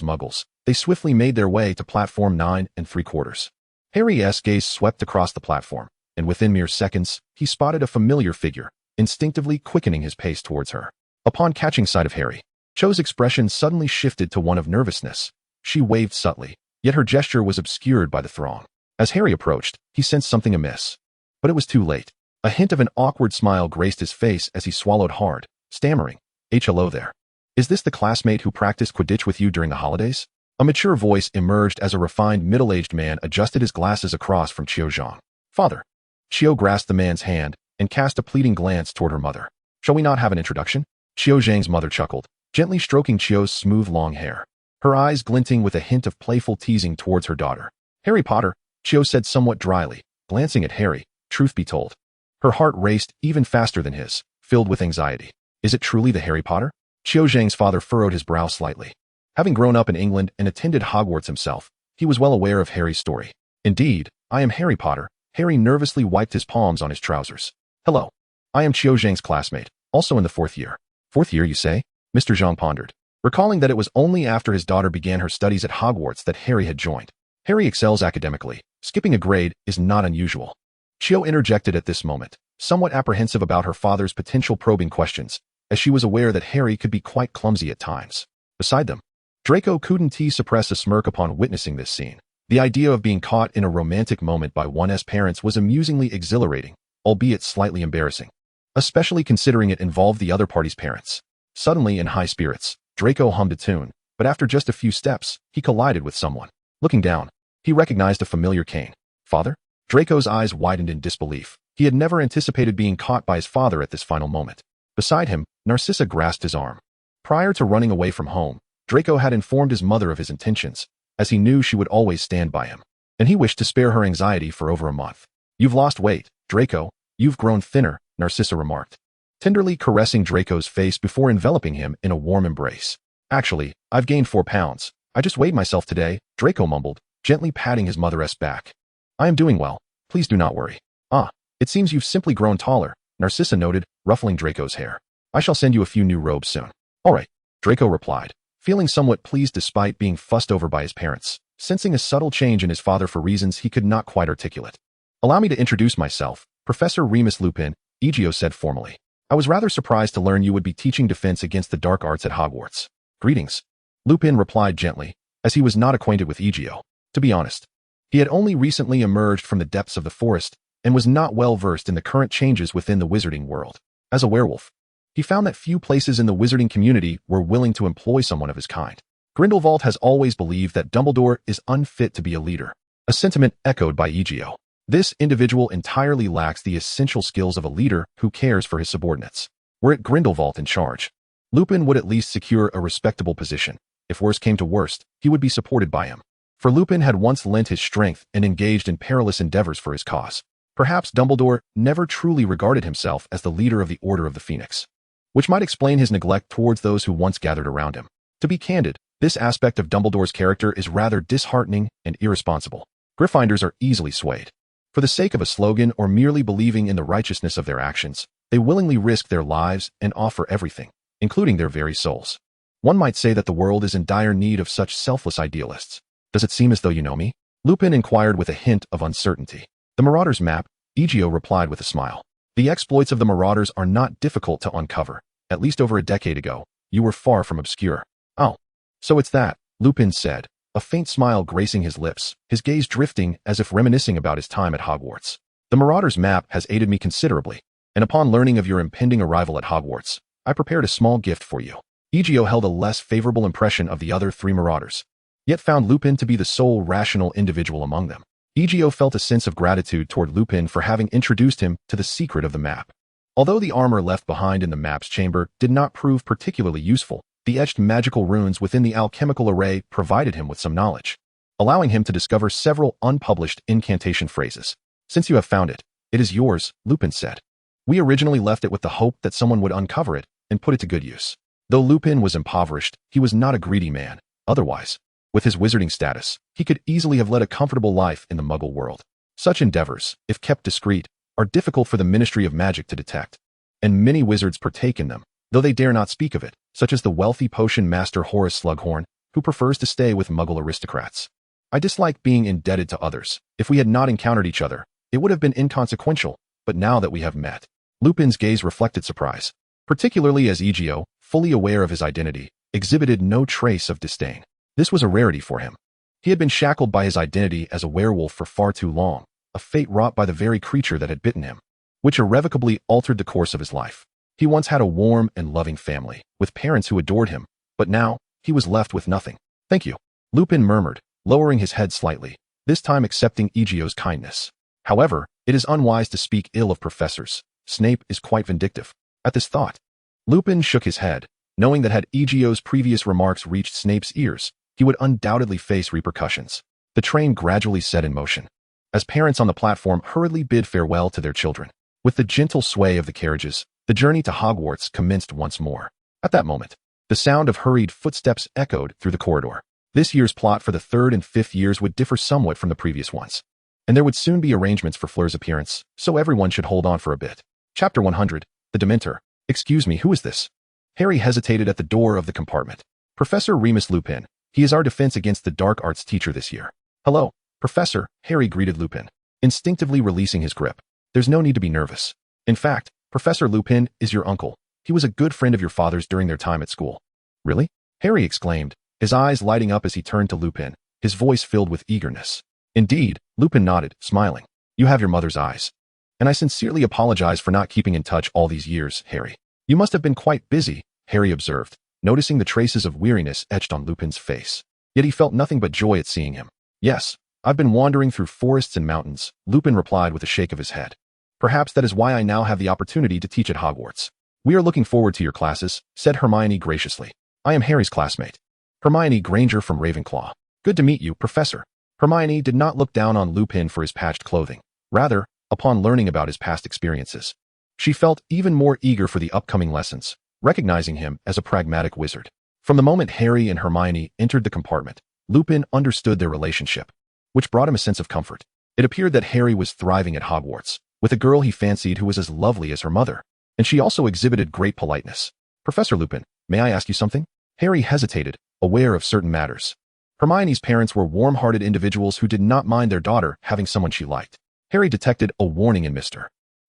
Muggles, they swiftly made their way to platform 9 3/4. Harry's gaze swept across the platform, and within mere seconds, he spotted a familiar figure, instinctively quickening his pace towards her. Upon catching sight of Harry, Cho's expression suddenly shifted to one of nervousness. She waved subtly, yet her gesture was obscured by the throng. As Harry approached, he sensed something amiss. But it was too late. A hint of an awkward smile graced his face as he swallowed hard, stammering, "Hello there. Is this the classmate who practiced Quidditch with you during the holidays?" A mature voice emerged as a refined middle-aged man adjusted his glasses across from Qiu Zhang. "Father." Qiu grasped the man's hand and cast a pleading glance toward her mother. "Shall we not have an introduction?" Qiu Zhang's mother chuckled, gently stroking Qiu's smooth long hair, her eyes glinting with a hint of playful teasing towards her daughter. "HarryPotter," Qiu said somewhat dryly, glancing at Harry. Truth be told, her heart raced even faster than his, filled with anxiety. "Is it truly the HarryPotter?" Qiu Zhang's father furrowed his brow slightly. Having grown up in England and attended Hogwarts himself, he was well aware of Harry's story. "Indeed, I am HarryPotter." Harry nervously wiped his palms on his trousers. "Hello. I am Qiu Zhang's classmate, also in the 4th year." "4th year, you say?" Mr. Zhang pondered, recalling that it was only after his daughter began her studies at Hogwarts that Harry had joined. Harry excels academically. Skipping a grade is not unusual. Qiu interjected at this moment, somewhat apprehensive about her father's potential probing questions, as she was aware that Harry could be quite clumsy at times. Beside them, Draco couldn't suppress a smirk upon witnessing this scene. The idea of being caught in a romantic moment by one's parents was amusingly exhilarating, albeit slightly embarrassing, especially considering it involved the other party's parents. Suddenly, in high spirits, Draco hummed a tune, but after just a few steps, he collided with someone. Looking down, he recognized a familiar cane. "Father?" Draco's eyes widened in disbelief. He had never anticipated being caught by his father at this final moment. Beside him, Narcissa grasped his arm. Prior to running away from home, Draco had informed his mother of his intentions, as he knew she would always stand by him, and he wished to spare her anxiety for over a month. "You've lost weight, Draco. You've grown thinner," Narcissa remarked, tenderly caressing Draco's face before enveloping him in a warm embrace. "Actually, I've gained 4 pounds. I just weighed myself today," Draco mumbled, gently patting his mother's back. "I am doing well. Please do not worry." "Ah, it seems you've simply grown taller," Narcissa noted, ruffling Draco's hair. "I shall send you a few new robes soon." "All right," Draco replied, feeling somewhat pleased despite being fussed over by his parents, sensing a subtle change in his father for reasons he could not quite articulate. "Allow me to introduce myself, Professor Remus Lupin," Egio said formally. "I was rather surprised to learn you would be teaching defense against the dark arts at Hogwarts." "Greetings," Lupin replied gently, as he was not acquainted with Egio. To be honest, he had only recently emerged from the depths of the forest and was not well versed in the current changes within the wizarding world. As a werewolf, he found that few places in the wizarding community were willing to employ someone of his kind. Grindelwald has always believed that Dumbledore is unfit to be a leader, a sentiment echoed by Egio. This individual entirely lacks the essential skills of a leader who cares for his subordinates. Were it Grindelwald in charge, Lupin would at least secure a respectable position. If worse came to worst, he would be supported by him. For Lupin had once lent his strength and engaged in perilous endeavors for his cause. Perhaps Dumbledore never truly regarded himself as the leader of the Order of the Phoenix, which might explain his neglect towards those who once gathered around him. To be candid, this aspect of Dumbledore's character is rather disheartening and irresponsible. Gryffindors are easily swayed. For the sake of a slogan or merely believing in the righteousness of their actions, They willingly risk their lives and offer everything, including their very souls. One might say that the world is in dire need of such selfless idealists. Does it seem as though you know me? Lupin inquired with a hint of uncertainty. The Marauders map, Egio replied with a smile. The exploits of the Marauders are not difficult to uncover. At least over a decade ago, you were far from obscure. Oh, so it's that, Lupin said, a faint smile gracing his lips, his gaze drifting as if reminiscing about his time at Hogwarts. The Marauders map has aided me considerably, and upon learning of your impending arrival at Hogwarts, I prepared a small gift for you. Egio held a less favorable impression of the other three Marauders, yet found Lupin to be the sole rational individual among them. Egio felt a sense of gratitude toward Lupin for having introduced him to the secret of the map. Although the armor left behind in the map's chamber did not prove particularly useful, the etched magical runes within the alchemical array provided him with some knowledge, allowing him to discover several unpublished incantation phrases. Since you have found it, it is yours, Lupin said. We originally left it with the hope that someone would uncover it and put it to good use. Though Lupin was impoverished, he was not a greedy man. Otherwise, with his wizarding status, he could easily have led a comfortable life in the Muggle world. Such endeavors, if kept discreet, are difficult for the Ministry of Magic to detect, and many wizards partake in them, though they dare not speak of it, such as the wealthy potion master Horace Slughorn, who prefers to stay with Muggle aristocrats. I dislike being indebted to others. If we had not encountered each other, it would have been inconsequential, but now that we have met. Lupin's gaze reflected surprise, particularly as Egio, fully aware of his identity, exhibited no trace of disdain. This was a rarity for him. He had been shackled by his identity as a werewolf for far too long, a fate wrought by the very creature that had bitten him, which irrevocably altered the course of his life. He once had a warm and loving family, with parents who adored him, but now, he was left with nothing. Thank you, Lupin murmured, lowering his head slightly, this time accepting Egio's kindness. However, it is unwise to speak ill of professors. Snape is quite vindictive. At this thought, Lupin shook his head, knowing that had Egio's previous remarks reached Snape's ears, he would undoubtedly face repercussions. The train gradually set in motion, as parents on the platform hurriedly bid farewell to their children. With the gentle sway of the carriages, the journey to Hogwarts commenced once more. At that moment, the sound of hurried footsteps echoed through the corridor. This year's plot for the third and fifth years would differ somewhat from the previous ones, and there would soon be arrangements for Fleur's appearance, so everyone should hold on for a bit. Chapter 100, The Dementor. Excuse me, who is this? Harry hesitated at the door of the compartment. Professor Remus Lupin. He is our defense against the dark arts teacher this year. Hello, Professor, Harry greeted Lupin, instinctively releasing his grip. There's no need to be nervous. In fact, Professor Lupin is your uncle. He was a good friend of your father's during their time at school. Really? Harry exclaimed, his eyes lighting up as he turned to Lupin, his voice filled with eagerness. Indeed, Lupin nodded, smiling. You have your mother's eyes. And I sincerely apologize for not keeping in touch all these years, Harry. You must have been quite busy, Harry observed, noticing the traces of weariness etched on Lupin's face. Yet he felt nothing but joy at seeing him. Yes, I've been wandering through forests and mountains, Lupin replied with a shake of his head. Perhaps that is why I now have the opportunity to teach at Hogwarts. We are looking forward to your classes, said Hermione graciously. I am Harry's classmate, Hermione Granger from Ravenclaw. Good to meet you, Professor. Hermione did not look down on Lupin for his patched clothing. Rather, upon learning about his past experiences, she felt even more eager for the upcoming lessons, recognizing him as a pragmatic wizard. From the moment Harry and Hermione entered the compartment, Lupin understood their relationship, which brought him a sense of comfort. It appeared that Harry was thriving at Hogwarts, with a girl he fancied who was as lovely as her mother, and she also exhibited great politeness. Professor Lupin, may I ask you something? Harry hesitated, aware of certain matters. Hermione's parents were warm-hearted individuals who did not mind their daughter having someone she liked. Harry detected a warning in Mr.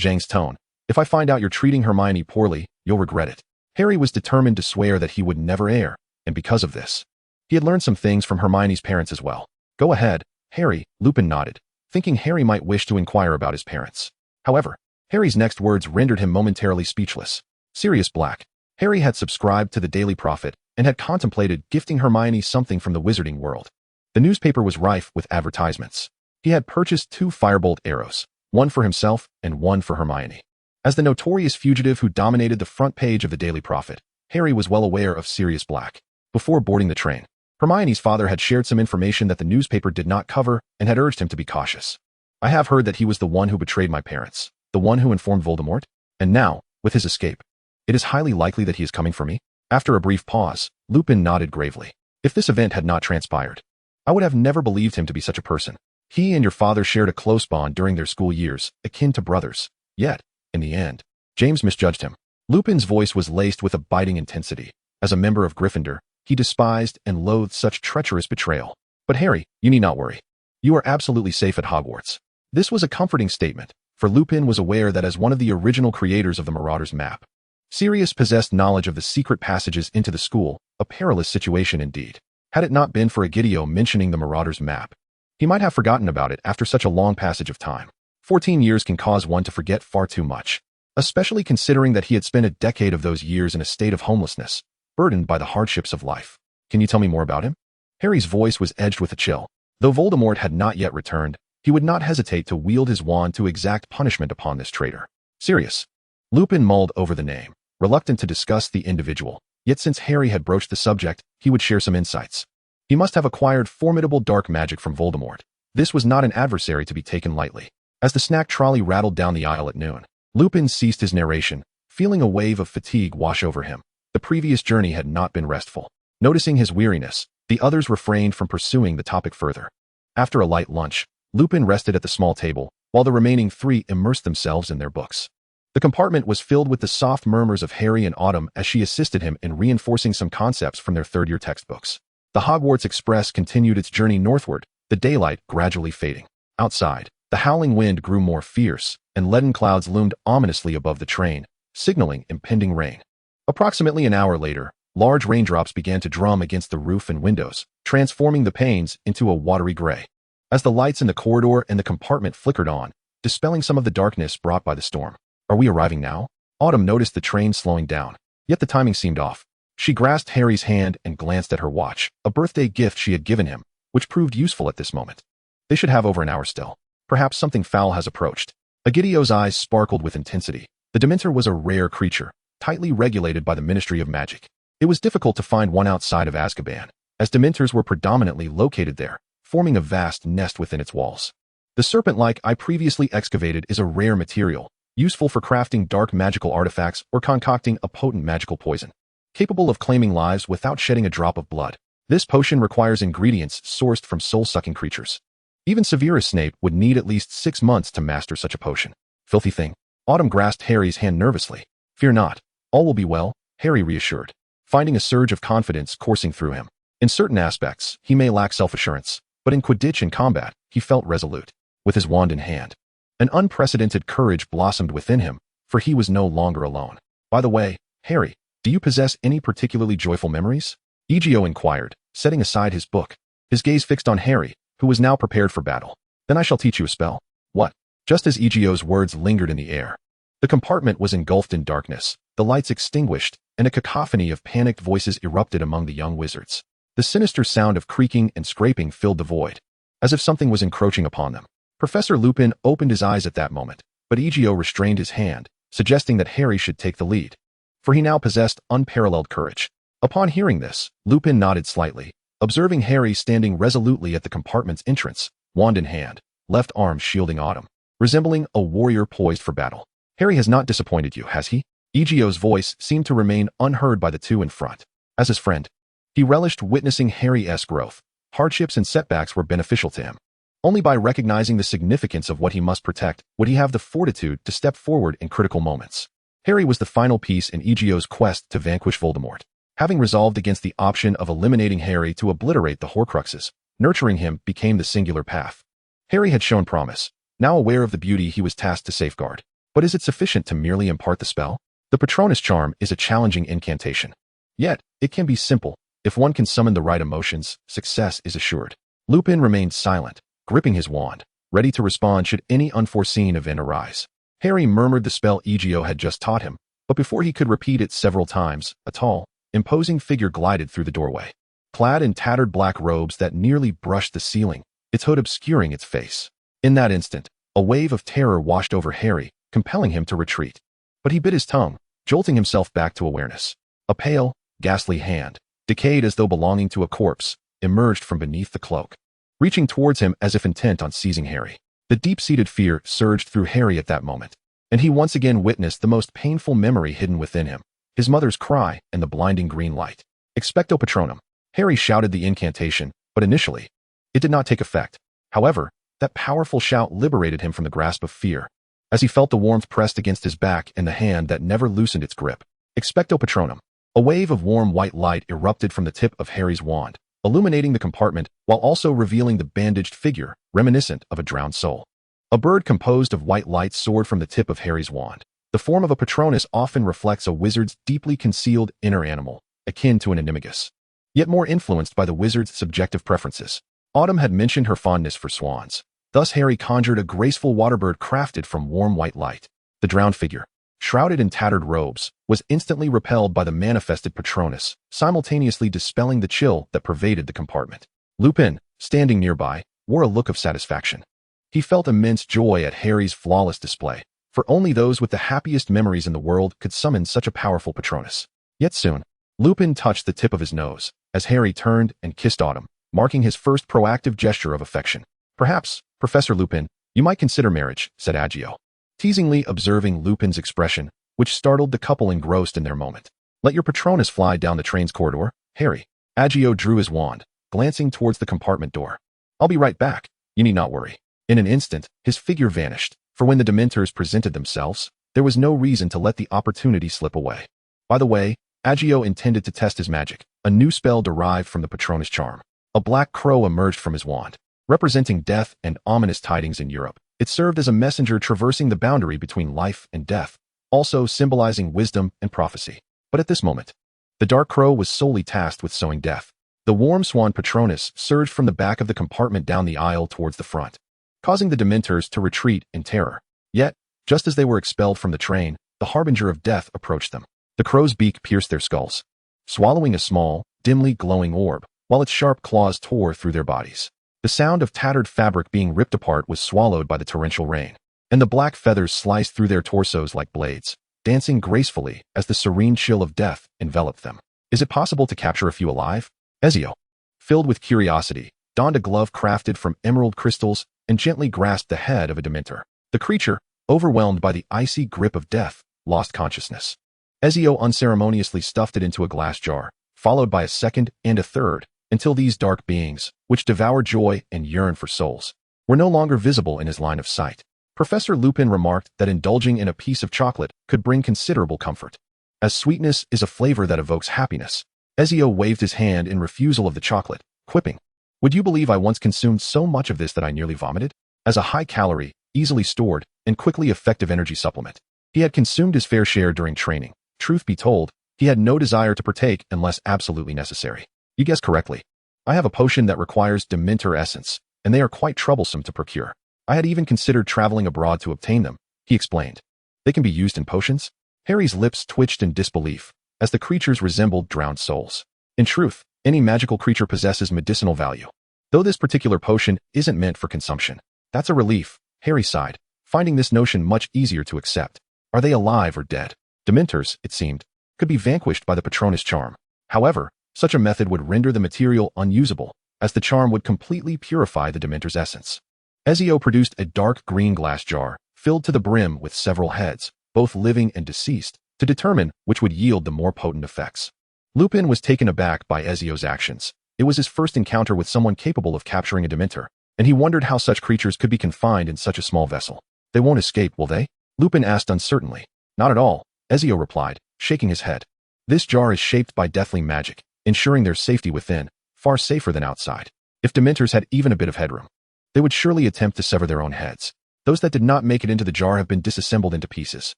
Zhang's tone. If I find out you're treating Hermione poorly, you'll regret it. Harry was determined to swear that he would never err, and because of this, he had learned some things from Hermione's parents as well. Go ahead, Harry, Lupin nodded, thinking Harry might wish to inquire about his parents. However, Harry's next words rendered him momentarily speechless. Sirius Black. Harry had subscribed to the Daily Prophet and had contemplated gifting Hermione something from the Wizarding World. The newspaper was rife with advertisements. He had purchased 2 firebolt arrows, one for himself and one for Hermione. As the notorious fugitive who dominated the front page of the Daily Prophet, Harry was well aware of Sirius Black. Before boarding the train, Hermione's father had shared some information that the newspaper did not cover and had urged him to be cautious. I have heard that he was the one who betrayed my parents, the one who informed Voldemort, and now, with his escape, it is highly likely that he is coming for me. After a brief pause, Lupin nodded gravely. If this event had not transpired, I would have never believed him to be such a person. He and your father shared a close bond during their school years, akin to brothers. Yet, in the end, James misjudged him. Lupin's voice was laced with a biting intensity. As a member of Gryffindor, he despised and loathed such treacherous betrayal. But Harry, you need not worry. You are absolutely safe at Hogwarts. This was a comforting statement, for Lupin was aware that as one of the original creators of the Marauders map, Sirius possessed knowledge of the secret passages into the school, a perilous situation indeed. Had it not been for Egio mentioning the Marauders map, he might have forgotten about it after such a long passage of time. 14 years can cause one to forget far too much, especially considering that he had spent a decade of those years in a state of homelessness, burdened by the hardships of life. Can you tell me more about him? Harry's voice was edged with a chill. Though Voldemort had not yet returned, he would not hesitate to wield his wand to exact punishment upon this traitor. Sirius. Lupin mulled over the name, reluctant to discuss the individual, yet since Harry had broached the subject, he would share some insights. He must have acquired formidable dark magic from Voldemort. This was not an adversary to be taken lightly. As the snack trolley rattled down the aisle at noon, Lupin ceased his narration, feeling a wave of fatigue wash over him. The previous journey had not been restful. Noticing his weariness, the others refrained from pursuing the topic further. After a light lunch, Lupin rested at the small table, while the remaining three immersed themselves in their books. The compartment was filled with the soft murmurs of Harry and Autumn as she assisted him in reinforcing some concepts from their third-year textbooks. The Hogwarts Express continued its journey northward, the daylight gradually fading. Outside, the howling wind grew more fierce, and leaden clouds loomed ominously above the train, signaling impending rain. Approximately an hour later, large raindrops began to drum against the roof and windows, transforming the panes into a watery gray. As the lights in the corridor and the compartment flickered on, dispelling some of the darkness brought by the storm. Are we arriving now? Autumn noticed the train slowing down, yet the timing seemed off. She grasped Harry's hand and glanced at her watch, a birthday gift she had given him, which proved useful at this moment. They should have over an hour still. Perhaps something foul has approached. Egidio's eyes sparkled with intensity. The Dementor was a rare creature, tightly regulated by the Ministry of Magic. It was difficult to find one outside of Azkaban, as Dementors were predominantly located there, forming a vast nest within its walls. The serpent-like eye previously excavated is a rare material, useful for crafting dark magical artifacts or concocting a potent magical poison. Capable of claiming lives without shedding a drop of blood, this potion requires ingredients sourced from soul-sucking creatures. Even severe as Snape would need at least 6 months to master such a potion. Filthy thing. Autumn grasped Harry's hand nervously. Fear not. All will be well, Harry reassured, finding a surge of confidence coursing through him. In certain aspects, he may lack self-assurance, but in Quidditch and combat, he felt resolute. With his wand in hand, an unprecedented courage blossomed within him, for he was no longer alone. By the way, Harry, do you possess any particularly joyful memories? Egio inquired, setting aside his book, his gaze fixed on Harry, who was now prepared for battle. Then I shall teach you a spell. What? Just as Egio's words lingered in the air, the compartment was engulfed in darkness, the lights extinguished, and a cacophony of panicked voices erupted among the young wizards. The sinister sound of creaking and scraping filled the void, as if something was encroaching upon them. Professor Lupin opened his eyes at that moment, but Egio restrained his hand, suggesting that Harry should take the lead, for he now possessed unparalleled courage. Upon hearing this, Lupin nodded slightly, observing Harry standing resolutely at the compartment's entrance, wand in hand, left arm shielding Autumn, resembling a warrior poised for battle. Harry has not disappointed you, has he? Egio's voice seemed to remain unheard by the two in front. As his friend, he relished witnessing Harry's growth. Hardships and setbacks were beneficial to him. Only by recognizing the significance of what he must protect would he have the fortitude to step forward in critical moments. Harry was the final piece in Egio's quest to vanquish Voldemort. Having resolved against the option of eliminating Harry to obliterate the Horcruxes, nurturing him became the singular path. Harry had shown promise, now aware of the beauty he was tasked to safeguard. But is it sufficient to merely impart the spell? The Patronus charm is a challenging incantation. Yet, it can be simple. If one can summon the right emotions, success is assured. Lupin remained silent, gripping his wand, ready to respond should any unforeseen event arise. Harry murmured the spell Egio had just taught him, but before he could repeat it several times, a tall, imposing figure glided through the doorway. Clad in tattered black robes that nearly brushed the ceiling, its hood obscuring its face. In that instant, a wave of terror washed over Harry, compelling him to retreat. But he bit his tongue, jolting himself back to awareness. A pale, ghastly hand, decayed as though belonging to a corpse, emerged from beneath the cloak, reaching towards him as if intent on seizing Harry. The deep-seated fear surged through Harry at that moment, and he once again witnessed the most painful memory hidden within him, his mother's cry and the blinding green light. Expecto Patronum. Harry shouted the incantation, but initially, it did not take effect. However, that powerful shout liberated him from the grasp of fear. as he felt the warmth pressed against his back and the hand that never loosened its grip. Expecto Patronum. A wave of warm white light erupted from the tip of Harry's wand, illuminating the compartment while also revealing the bandaged figure, reminiscent of a drowned soul. A bird composed of white light soared from the tip of Harry's wand. The form of a Patronus often reflects a wizard's deeply concealed inner animal, akin to an animagus, yet more influenced by the wizard's subjective preferences. Autumn had mentioned her fondness for swans. Thus Harry conjured a graceful waterbird crafted from warm white light. The drowned figure, shrouded in tattered robes, was instantly repelled by the manifested Patronus, simultaneously dispelling the chill that pervaded the compartment. Lupin, standing nearby, wore a look of satisfaction. He felt immense joy at Harry's flawless display, for only those with the happiest memories in the world could summon such a powerful Patronus. Yet soon, Lupin touched the tip of his nose, as Harry turned and kissed Autumn, marking his first proactive gesture of affection. "Perhaps, Professor Lupin, you might consider marriage," said Egio, teasingly observing Lupin's expression, which startled the couple engrossed in their moment. "Let your Patronus fly down the train's corridor, Harry." Egio drew his wand, glancing towards the compartment door. "I'll be right back. You need not worry." In an instant, his figure vanished, for when the Dementors presented themselves, there was no reason to let the opportunity slip away. By the way, Egio intended to test his magic, a new spell derived from the Patronus charm. A black crow emerged from his wand, representing death and ominous tidings in Europe. It served as a messenger traversing the boundary between life and death, also symbolizing wisdom and prophecy. But at this moment, the dark crow was solely tasked with sowing death. The warm swan Patronus surged from the back of the compartment down the aisle towards the front, causing the Dementors to retreat in terror. Yet, just as they were expelled from the train, the harbinger of death approached them. The crow's beak pierced their skulls, swallowing a small, dimly glowing orb, while its sharp claws tore through their bodies. The sound of tattered fabric being ripped apart was swallowed by the torrential rain, and the black feathers sliced through their torsos like blades, dancing gracefully as the serene chill of death enveloped them. "Is it possible to capture a few alive?" Ezio, filled with curiosity, donned a glove crafted from emerald crystals and gently grasped the head of a Dementor. The creature, overwhelmed by the icy grip of death, lost consciousness. Ezio unceremoniously stuffed it into a glass jar, followed by a second and a third, until these dark beings, which devour joy and yearn for souls, were no longer visible in his line of sight. Professor Lupin remarked that indulging in a piece of chocolate could bring considerable comfort, as sweetness is a flavor that evokes happiness. Ezio waved his hand in refusal of the chocolate, quipping, "Would you believe I once consumed so much of this that I nearly vomited?" As a high-calorie, easily stored, and quickly effective energy supplement, he had consumed his fair share during training. Truth be told, he had no desire to partake unless absolutely necessary. "You guessed correctly. I have a potion that requires Dementor essence, and they are quite troublesome to procure. I had even considered traveling abroad to obtain them," he explained. "They can be used in potions?" Harry's lips twitched in disbelief, as the creatures resembled drowned souls. In truth, any magical creature possesses medicinal value, though this particular potion isn't meant for consumption. "That's a relief," Harry sighed, finding this notion much easier to accept. "Are they alive or dead?" Dementors, it seemed, could be vanquished by the Patronus charm. However, such a method would render the material unusable, as the charm would completely purify the Dementor's essence. Ezio produced a dark green glass jar, filled to the brim with several heads, both living and deceased, to determine which would yield the more potent effects. Lupin was taken aback by Ezio's actions. It was his first encounter with someone capable of capturing a Dementor, and he wondered how such creatures could be confined in such a small vessel. "They won't escape, will they?" Lupin asked uncertainly. "Not at all," Ezio replied, shaking his head. "This jar is shaped by deathly magic, ensuring their safety within, far safer than outside. If Dementors had even a bit of headroom, they would surely attempt to sever their own heads. Those that did not make it into the jar have been disassembled into pieces.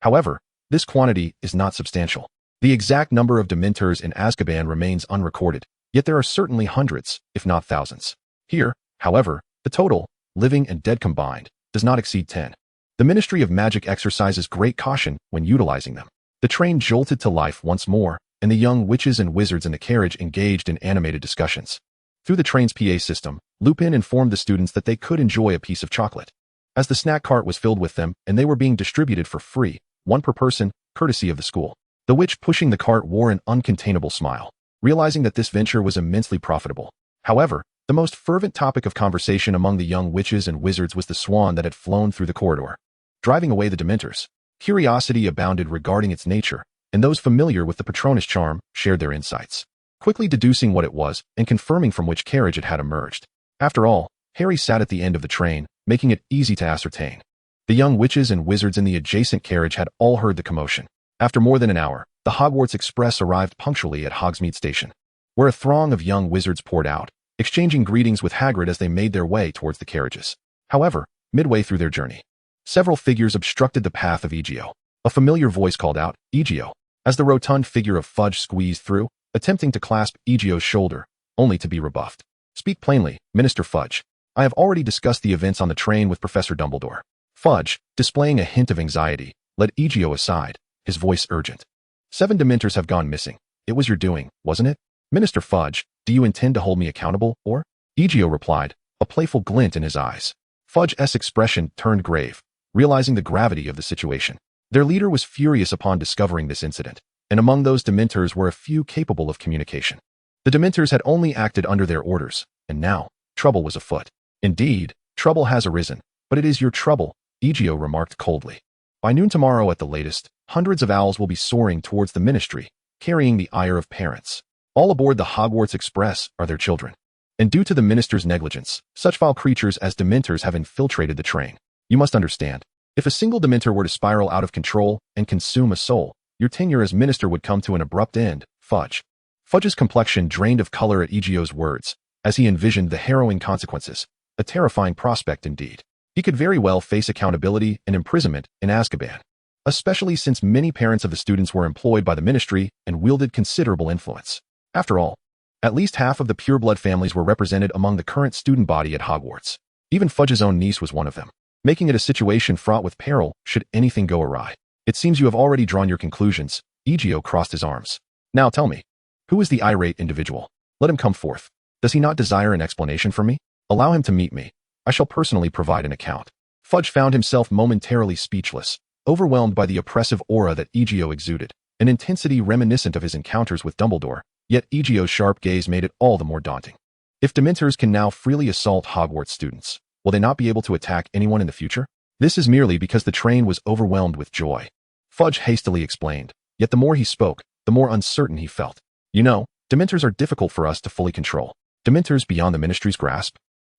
However, this quantity is not substantial. The exact number of Dementors in Azkaban remains unrecorded, yet there are certainly hundreds, if not thousands. Here, however, the total, living and dead combined, does not exceed 10. The Ministry of Magic exercises great caution when utilizing them." The train jolted to life once more, and the young witches and wizards in the carriage engaged in animated discussions. Through the train's PA system, Lupin informed the students that they could enjoy a piece of chocolate, as the snack cart was filled with them and they were being distributed for free, one per person, courtesy of the school. The witch pushing the cart wore an uncontainable smile, realizing that this venture was immensely profitable. However, the most fervent topic of conversation among the young witches and wizards was the swan that had flown through the corridor, driving away the Dementors. Curiosity abounded regarding its nature, and those familiar with the Patronus charm shared their insights, quickly deducing what it was and confirming from which carriage it had emerged. After all, Harry sat at the end of the train, making it easy to ascertain. The young witches and wizards in the adjacent carriage had all heard the commotion. After more than an hour, the Hogwarts Express arrived punctually at Hogsmeade Station, where a throng of young wizards poured out, exchanging greetings with Hagrid as they made their way towards the carriages. However, midway through their journey, several figures obstructed the path of Egio. A familiar voice called out, "Egio," as the rotund figure of Fudge squeezed through, attempting to clasp Egio's shoulder, only to be rebuffed. "Speak plainly, Minister Fudge. I have already discussed the events on the train with Professor Dumbledore." Fudge, displaying a hint of anxiety, led Egio aside, his voice urgent. "7 Dementors have gone missing. It was your doing, wasn't it? Minister Fudge, do you intend to hold me accountable, or?" Egio replied, a playful glint in his eyes. Fudge's expression turned grave, realizing the gravity of the situation. Their leader was furious upon discovering this incident, and among those Dementors were a few capable of communication. The Dementors had only acted under their orders, and now, trouble was afoot. "Indeed, trouble has arisen, but it is your trouble," Egio remarked coldly. "By noon tomorrow at the latest, hundreds of owls will be soaring towards the ministry, carrying the ire of parents. All aboard the Hogwarts Express are their children. And due to the minister's negligence, such vile creatures as Dementors have infiltrated the train. You must understand, if a single Dementor were to spiral out of control and consume a soul, your tenure as minister would come to an abrupt end, Fudge." Fudge's complexion drained of color at Egio's words, as he envisioned the harrowing consequences, a terrifying prospect indeed. He could very well face accountability and imprisonment in Azkaban, especially since many parents of the students were employed by the ministry and wielded considerable influence. After all, at least half of the pureblood families were represented among the current student body at Hogwarts. Even Fudge's own niece was one of them, making it a situation fraught with peril should anything go awry. "It seems you have already drawn your conclusions." Egio crossed his arms. "Now tell me, who is the irate individual? Let him come forth. Does he not desire an explanation from me? Allow him to meet me. I shall personally provide an account." Fudge found himself momentarily speechless, overwhelmed by the oppressive aura that Egio exuded, an intensity reminiscent of his encounters with Dumbledore, yet Egio's sharp gaze made it all the more daunting. If Dementors can now freely assault Hogwarts students, will they not be able to attack anyone in the future? This is merely because the train was overwhelmed with joy. Fudge hastily explained, yet the more he spoke, the more uncertain he felt. "You know, Dementors are difficult for us to fully control. Dementors beyond the ministry's grasp."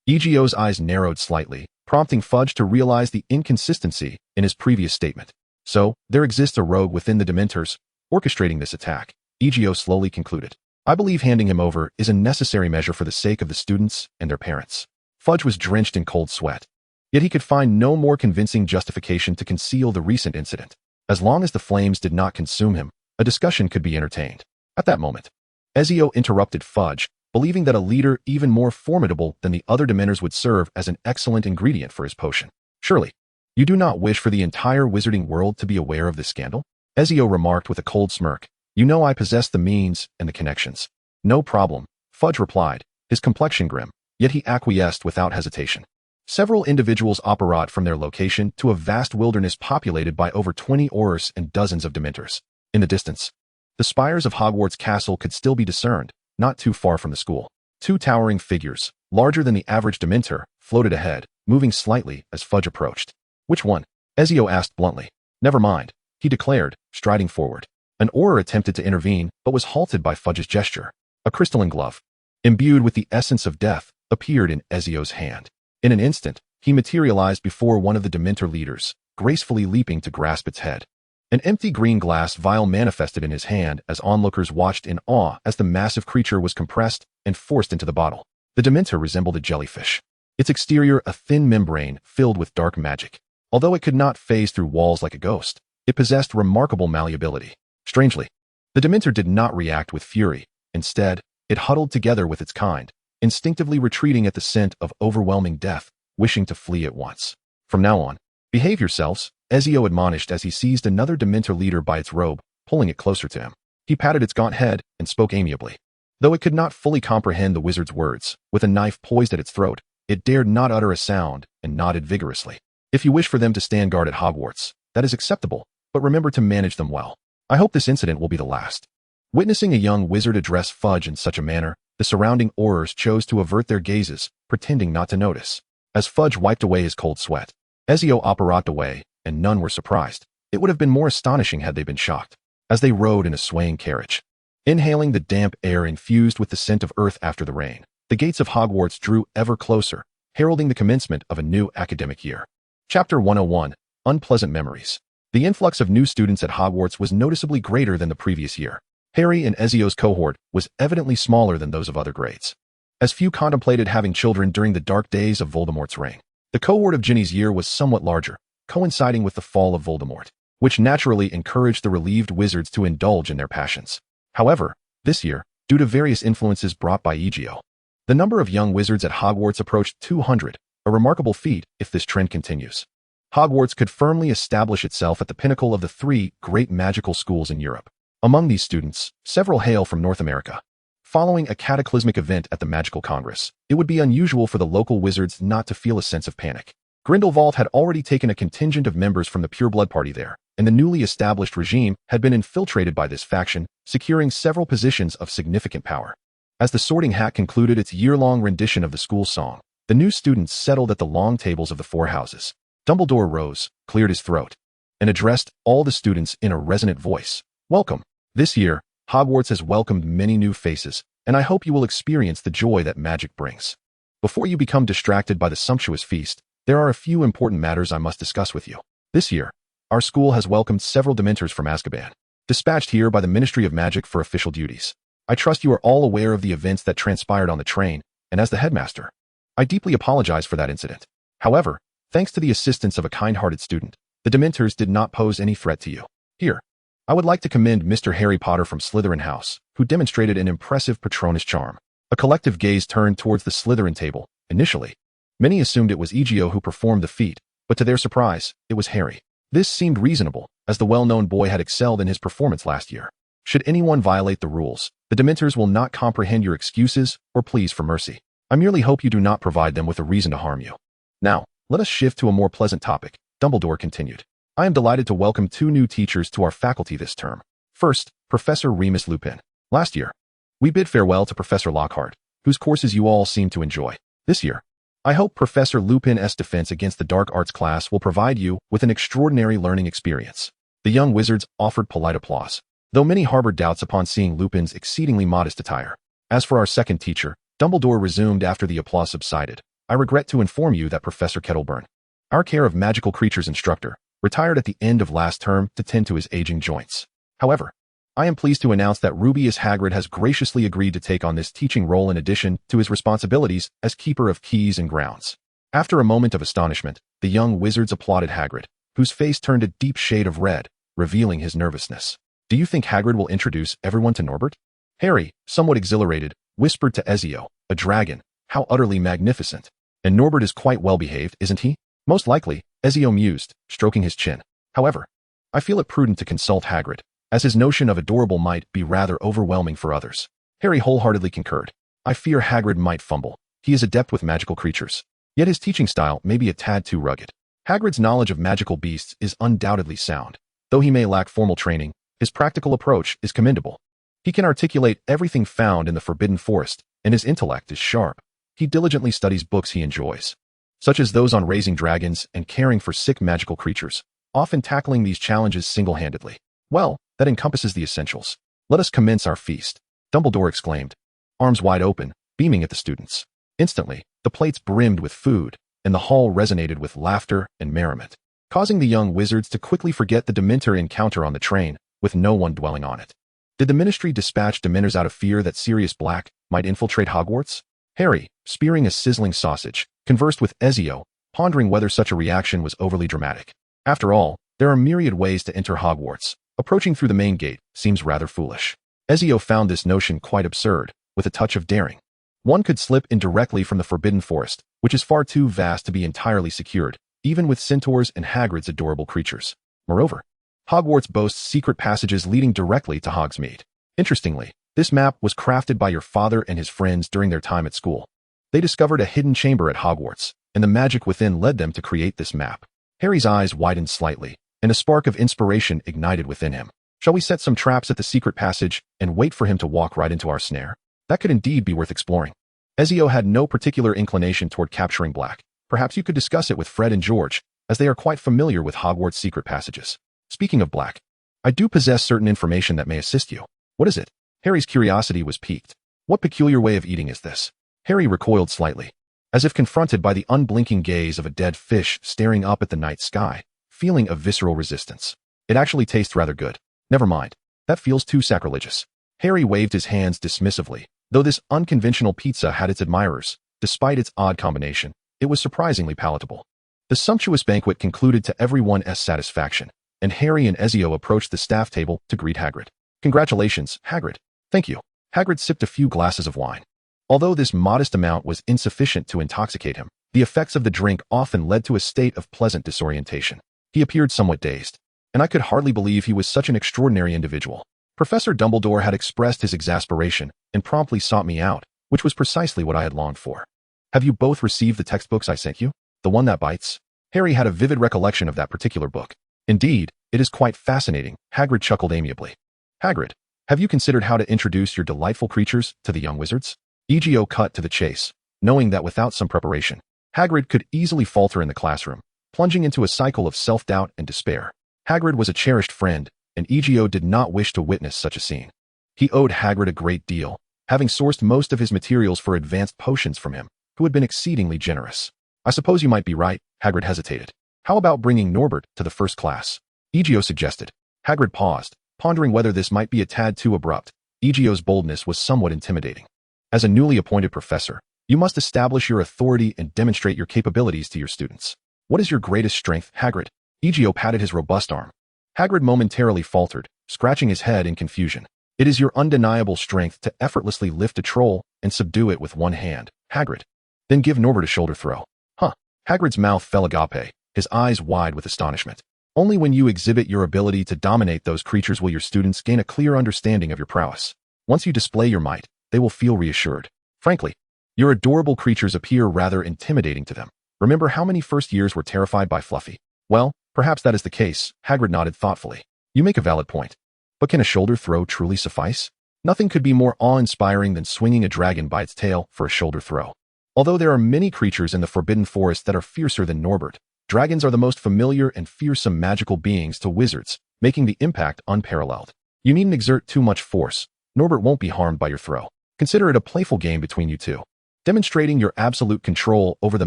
Egio's eyes narrowed slightly, prompting Fudge to realize the inconsistency in his previous statement. "So, there exists a rogue within the Dementors, orchestrating this attack," Egio slowly concluded. "I believe handing him over is a necessary measure for the sake of the students and their parents." Fudge was drenched in cold sweat. Yet he could find no more convincing justification to conceal the recent incident. As long as the flames did not consume him, a discussion could be entertained. At that moment, Ezio interrupted Fudge, believing that a leader even more formidable than the other Dementors would serve as an excellent ingredient for his potion. "Surely, you do not wish for the entire wizarding world to be aware of this scandal?" Ezio remarked with a cold smirk. "You know I possess the means and the connections." "No problem," Fudge replied, his complexion grim, yet he acquiesced without hesitation. Several individuals operate from their location to a vast wilderness populated by over 20 Aurors and dozens of Dementors. In the distance, the spires of Hogwarts Castle could still be discerned, not too far from the school. 2 towering figures, larger than the average Dementor, floated ahead, moving slightly as Fudge approached. "Which one?" Ezio asked bluntly. "Never mind," he declared, striding forward. An Auror attempted to intervene, but was halted by Fudge's gesture. A crystalline glove, imbued with the essence of death, appeared in Ezio's hand. In an instant, he materialized before one of the Dementor leaders, gracefully leaping to grasp its head. An empty green glass vial manifested in his hand as onlookers watched in awe as the massive creature was compressed and forced into the bottle. The Dementor resembled a jellyfish, its exterior a thin membrane filled with dark magic. Although it could not phase through walls like a ghost, it possessed remarkable malleability. Strangely, the Dementor did not react with fury. Instead, it huddled together with its kind, instinctively retreating at the scent of overwhelming death, wishing to flee at once. "From now on, behave yourselves," Ezio admonished as he seized another Dementor leader by its robe, pulling it closer to him. He patted its gaunt head and spoke amiably. Though it could not fully comprehend the wizard's words, with a knife poised at its throat, it dared not utter a sound and nodded vigorously. "If you wish for them to stand guard at Hogwarts, that is acceptable, but remember to manage them well. I hope this incident will be the last." Witnessing a young wizard address Fudge in such a manner, the surrounding Aurors chose to avert their gazes, pretending not to notice. As Fudge wiped away his cold sweat, Ezio operated away, and none were surprised. It would have been more astonishing had they been shocked. As they rode in a swaying carriage, inhaling the damp air infused with the scent of earth after the rain, the gates of Hogwarts drew ever closer, heralding the commencement of a new academic year. Chapter 101, unpleasant memories. The influx of new students at Hogwarts was noticeably greater than the previous year. Harry and Ezio's cohort was evidently smaller than those of other grades, as few contemplated having children during the dark days of Voldemort's reign. The cohort of Ginny's year was somewhat larger, coinciding with the fall of Voldemort, which naturally encouraged the relieved wizards to indulge in their passions. However, this year, due to various influences brought by Egio, the number of young wizards at Hogwarts approached 200, a remarkable feat if this trend continues. Hogwarts could firmly establish itself at the pinnacle of the three great magical schools in Europe. Among these students, several hail from North America. Following a cataclysmic event at the Magical Congress, it would be unusual for the local wizards not to feel a sense of panic. Grindelwald had already taken a contingent of members from the Pureblood Party there, and the newly established regime had been infiltrated by this faction, securing several positions of significant power. As the Sorting Hat concluded its year-long rendition of the school song, the new students settled at the long tables of the four houses. Dumbledore rose, cleared his throat, and addressed all the students in a resonant voice. Welcome. This year, Hogwarts has welcomed many new faces, and I hope you will experience the joy that magic brings. Before you become distracted by the sumptuous feast, there are a few important matters I must discuss with you. This year, our school has welcomed several Dementors from Azkaban, dispatched here by the Ministry of Magic for official duties. I trust you are all aware of the events that transpired on the train, and as the headmaster, I deeply apologize for that incident. However, thanks to the assistance of a kind-hearted student, the Dementors did not pose any threat to you. Here, I would like to commend Mr. HarryPotter from Slytherin House, who demonstrated an impressive Patronus charm. A collective gaze turned towards the Slytherin table. Initially, many assumed it was Egio who performed the feat, but to their surprise, it was Harry. This seemed reasonable, as the well-known boy had excelled in his performance last year. Should anyone violate the rules, the Dementors will not comprehend your excuses or pleas for mercy. I merely hope you do not provide them with a reason to harm you. Now, let us shift to a more pleasant topic, Dumbledore continued. I am delighted to welcome two new teachers to our faculty this term. First, Professor Remus Lupin. Last year, we bid farewell to Professor Lockhart, whose courses you all seem to enjoy. This year, I hope Professor Lupin's defense against the dark arts class will provide you with an extraordinary learning experience. The young wizards offered polite applause, though many harbored doubts upon seeing Lupin's exceedingly modest attire. As for our second teacher, Dumbledore resumed after the applause subsided. I regret to inform you that Professor Kettleburn, our care of magical creatures instructor, retired at the end of last term to tend to his aging joints. However, I am pleased to announce that Rubeus Hagrid has graciously agreed to take on this teaching role in addition to his responsibilities as keeper of keys and grounds. After a moment of astonishment, the young wizards applauded Hagrid, whose face turned a deep shade of red, revealing his nervousness. Do you think Hagrid will introduce everyone to Norbert? Harry, somewhat exhilarated, whispered to Ezio, a dragon, how utterly magnificent. And Norbert is quite well behaved, isn't he? Most likely, Ezio mused, stroking his chin. However, I feel it prudent to consult Hagrid, as his notion of adorable might be rather overwhelming for others. Harry wholeheartedly concurred. I fear Hagrid might fumble. He is adept with magical creatures. Yet his teaching style may be a tad too rugged. Hagrid's knowledge of magical beasts is undoubtedly sound. Though he may lack formal training, his practical approach is commendable. He can articulate everything found in the Forbidden Forest, and his intellect is sharp. He diligently studies books he enjoys, such as those on raising dragons and caring for sick magical creatures, often tackling these challenges single-handedly. Well, that encompasses the essentials. Let us commence our feast, Dumbledore exclaimed, arms wide open, beaming at the students. Instantly, the plates brimmed with food, and the hall resonated with laughter and merriment, causing the young wizards to quickly forget the Dementor encounter on the train, with no one dwelling on it. Did the Ministry dispatch Dementors out of fear that Sirius Black might infiltrate Hogwarts? Harry, spearing a sizzling sausage, conversed with Ezio, pondering whether such a reaction was overly dramatic. After all, there are myriad ways to enter Hogwarts. Approaching through the main gate seems rather foolish. Ezio found this notion quite absurd, with a touch of daring. One could slip in directly from the Forbidden Forest, which is far too vast to be entirely secured, even with centaurs and Hagrid's adorable creatures. Moreover, Hogwarts boasts secret passages leading directly to Hogsmeade. Interestingly, this map was crafted by your father and his friends during their time at school. They discovered a hidden chamber at Hogwarts, and the magic within led them to create this map. Harry's eyes widened slightly, and a spark of inspiration ignited within him. Shall we set some traps at the secret passage and wait for him to walk right into our snare? That could indeed be worth exploring. Ezio had no particular inclination toward capturing Black. Perhaps you could discuss it with Fred and George, as they are quite familiar with Hogwarts' secret passages. Speaking of Black, I do possess certain information that may assist you. What is it? Harry's curiosity was piqued. What peculiar way of eating is this? Harry recoiled slightly, as if confronted by the unblinking gaze of a dead fish staring up at the night sky. feeling a visceral resistance. It actually tastes rather good. Never mind. That feels too sacrilegious. Harry waved his hands dismissively. Though this unconventional pizza had its admirers, despite its odd combination, it was surprisingly palatable. The sumptuous banquet concluded to everyone's satisfaction, and Harry and Ezio approached the staff table to greet Hagrid. Congratulations, Hagrid. Thank you. Hagrid sipped a few glasses of wine. Although this modest amount was insufficient to intoxicate him, the effects of the drink often led to a state of pleasant disorientation. He appeared somewhat dazed, and I could hardly believe he was such an extraordinary individual. Professor Dumbledore had expressed his exasperation and promptly sought me out, which was precisely what I had longed for. Have you both received the textbooks I sent you? The one that bites? Harry had a vivid recollection of that particular book. Indeed, it is quite fascinating, Hagrid chuckled amiably. Hagrid, have you considered how to introduce your delightful creatures to the young wizards? Egio cut to the chase, knowing that without some preparation, Hagrid could easily falter in the classroom, plunging into a cycle of self-doubt and despair. Hagrid was a cherished friend, and Egio did not wish to witness such a scene. He owed Hagrid a great deal, having sourced most of his materials for advanced potions from him, who had been exceedingly generous. I suppose you might be right, Hagrid hesitated. How about bringing Norbert to the first class? Egio suggested. Hagrid paused, pondering whether this might be a tad too abrupt. Egio's boldness was somewhat intimidating. As a newly appointed professor, you must establish your authority and demonstrate your capabilities to your students. What is your greatest strength, Hagrid? Egio patted his robust arm. Hagrid momentarily faltered, scratching his head in confusion. It is your undeniable strength to effortlessly lift a troll and subdue it with one hand, Hagrid. Then give Norbert a shoulder throw. Huh. Hagrid's mouth fell agape, his eyes wide with astonishment. Only when you exhibit your ability to dominate those creatures will your students gain a clear understanding of your prowess. Once you display your might, they will feel reassured. Frankly, your adorable creatures appear rather intimidating to them. Remember how many first years were terrified by Fluffy? Well, perhaps that is the case, Hagrid nodded thoughtfully. You make a valid point. But can a shoulder throw truly suffice? Nothing could be more awe-inspiring than swinging a dragon by its tail for a shoulder throw. Although there are many creatures in the Forbidden Forest that are fiercer than Norbert, dragons are the most familiar and fearsome magical beings to wizards, making the impact unparalleled. You needn't exert too much force. Norbert won't be harmed by your throw. Consider it a playful game between you two. Demonstrating your absolute control over the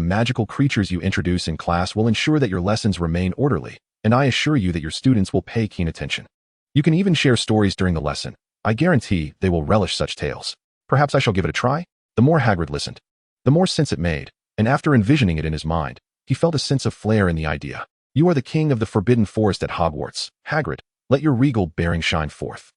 magical creatures you introduce in class will ensure that your lessons remain orderly, and I assure you that your students will pay keen attention. You can even share stories during the lesson. I guarantee they will relish such tales. Perhaps I shall give it a try? The more Hagrid listened, the more sense it made, and after envisioning it in his mind, he felt a sense of flair in the idea. You are the king of the Forbidden Forest at Hogwarts, Hagrid. Let your regal bearing shine forth.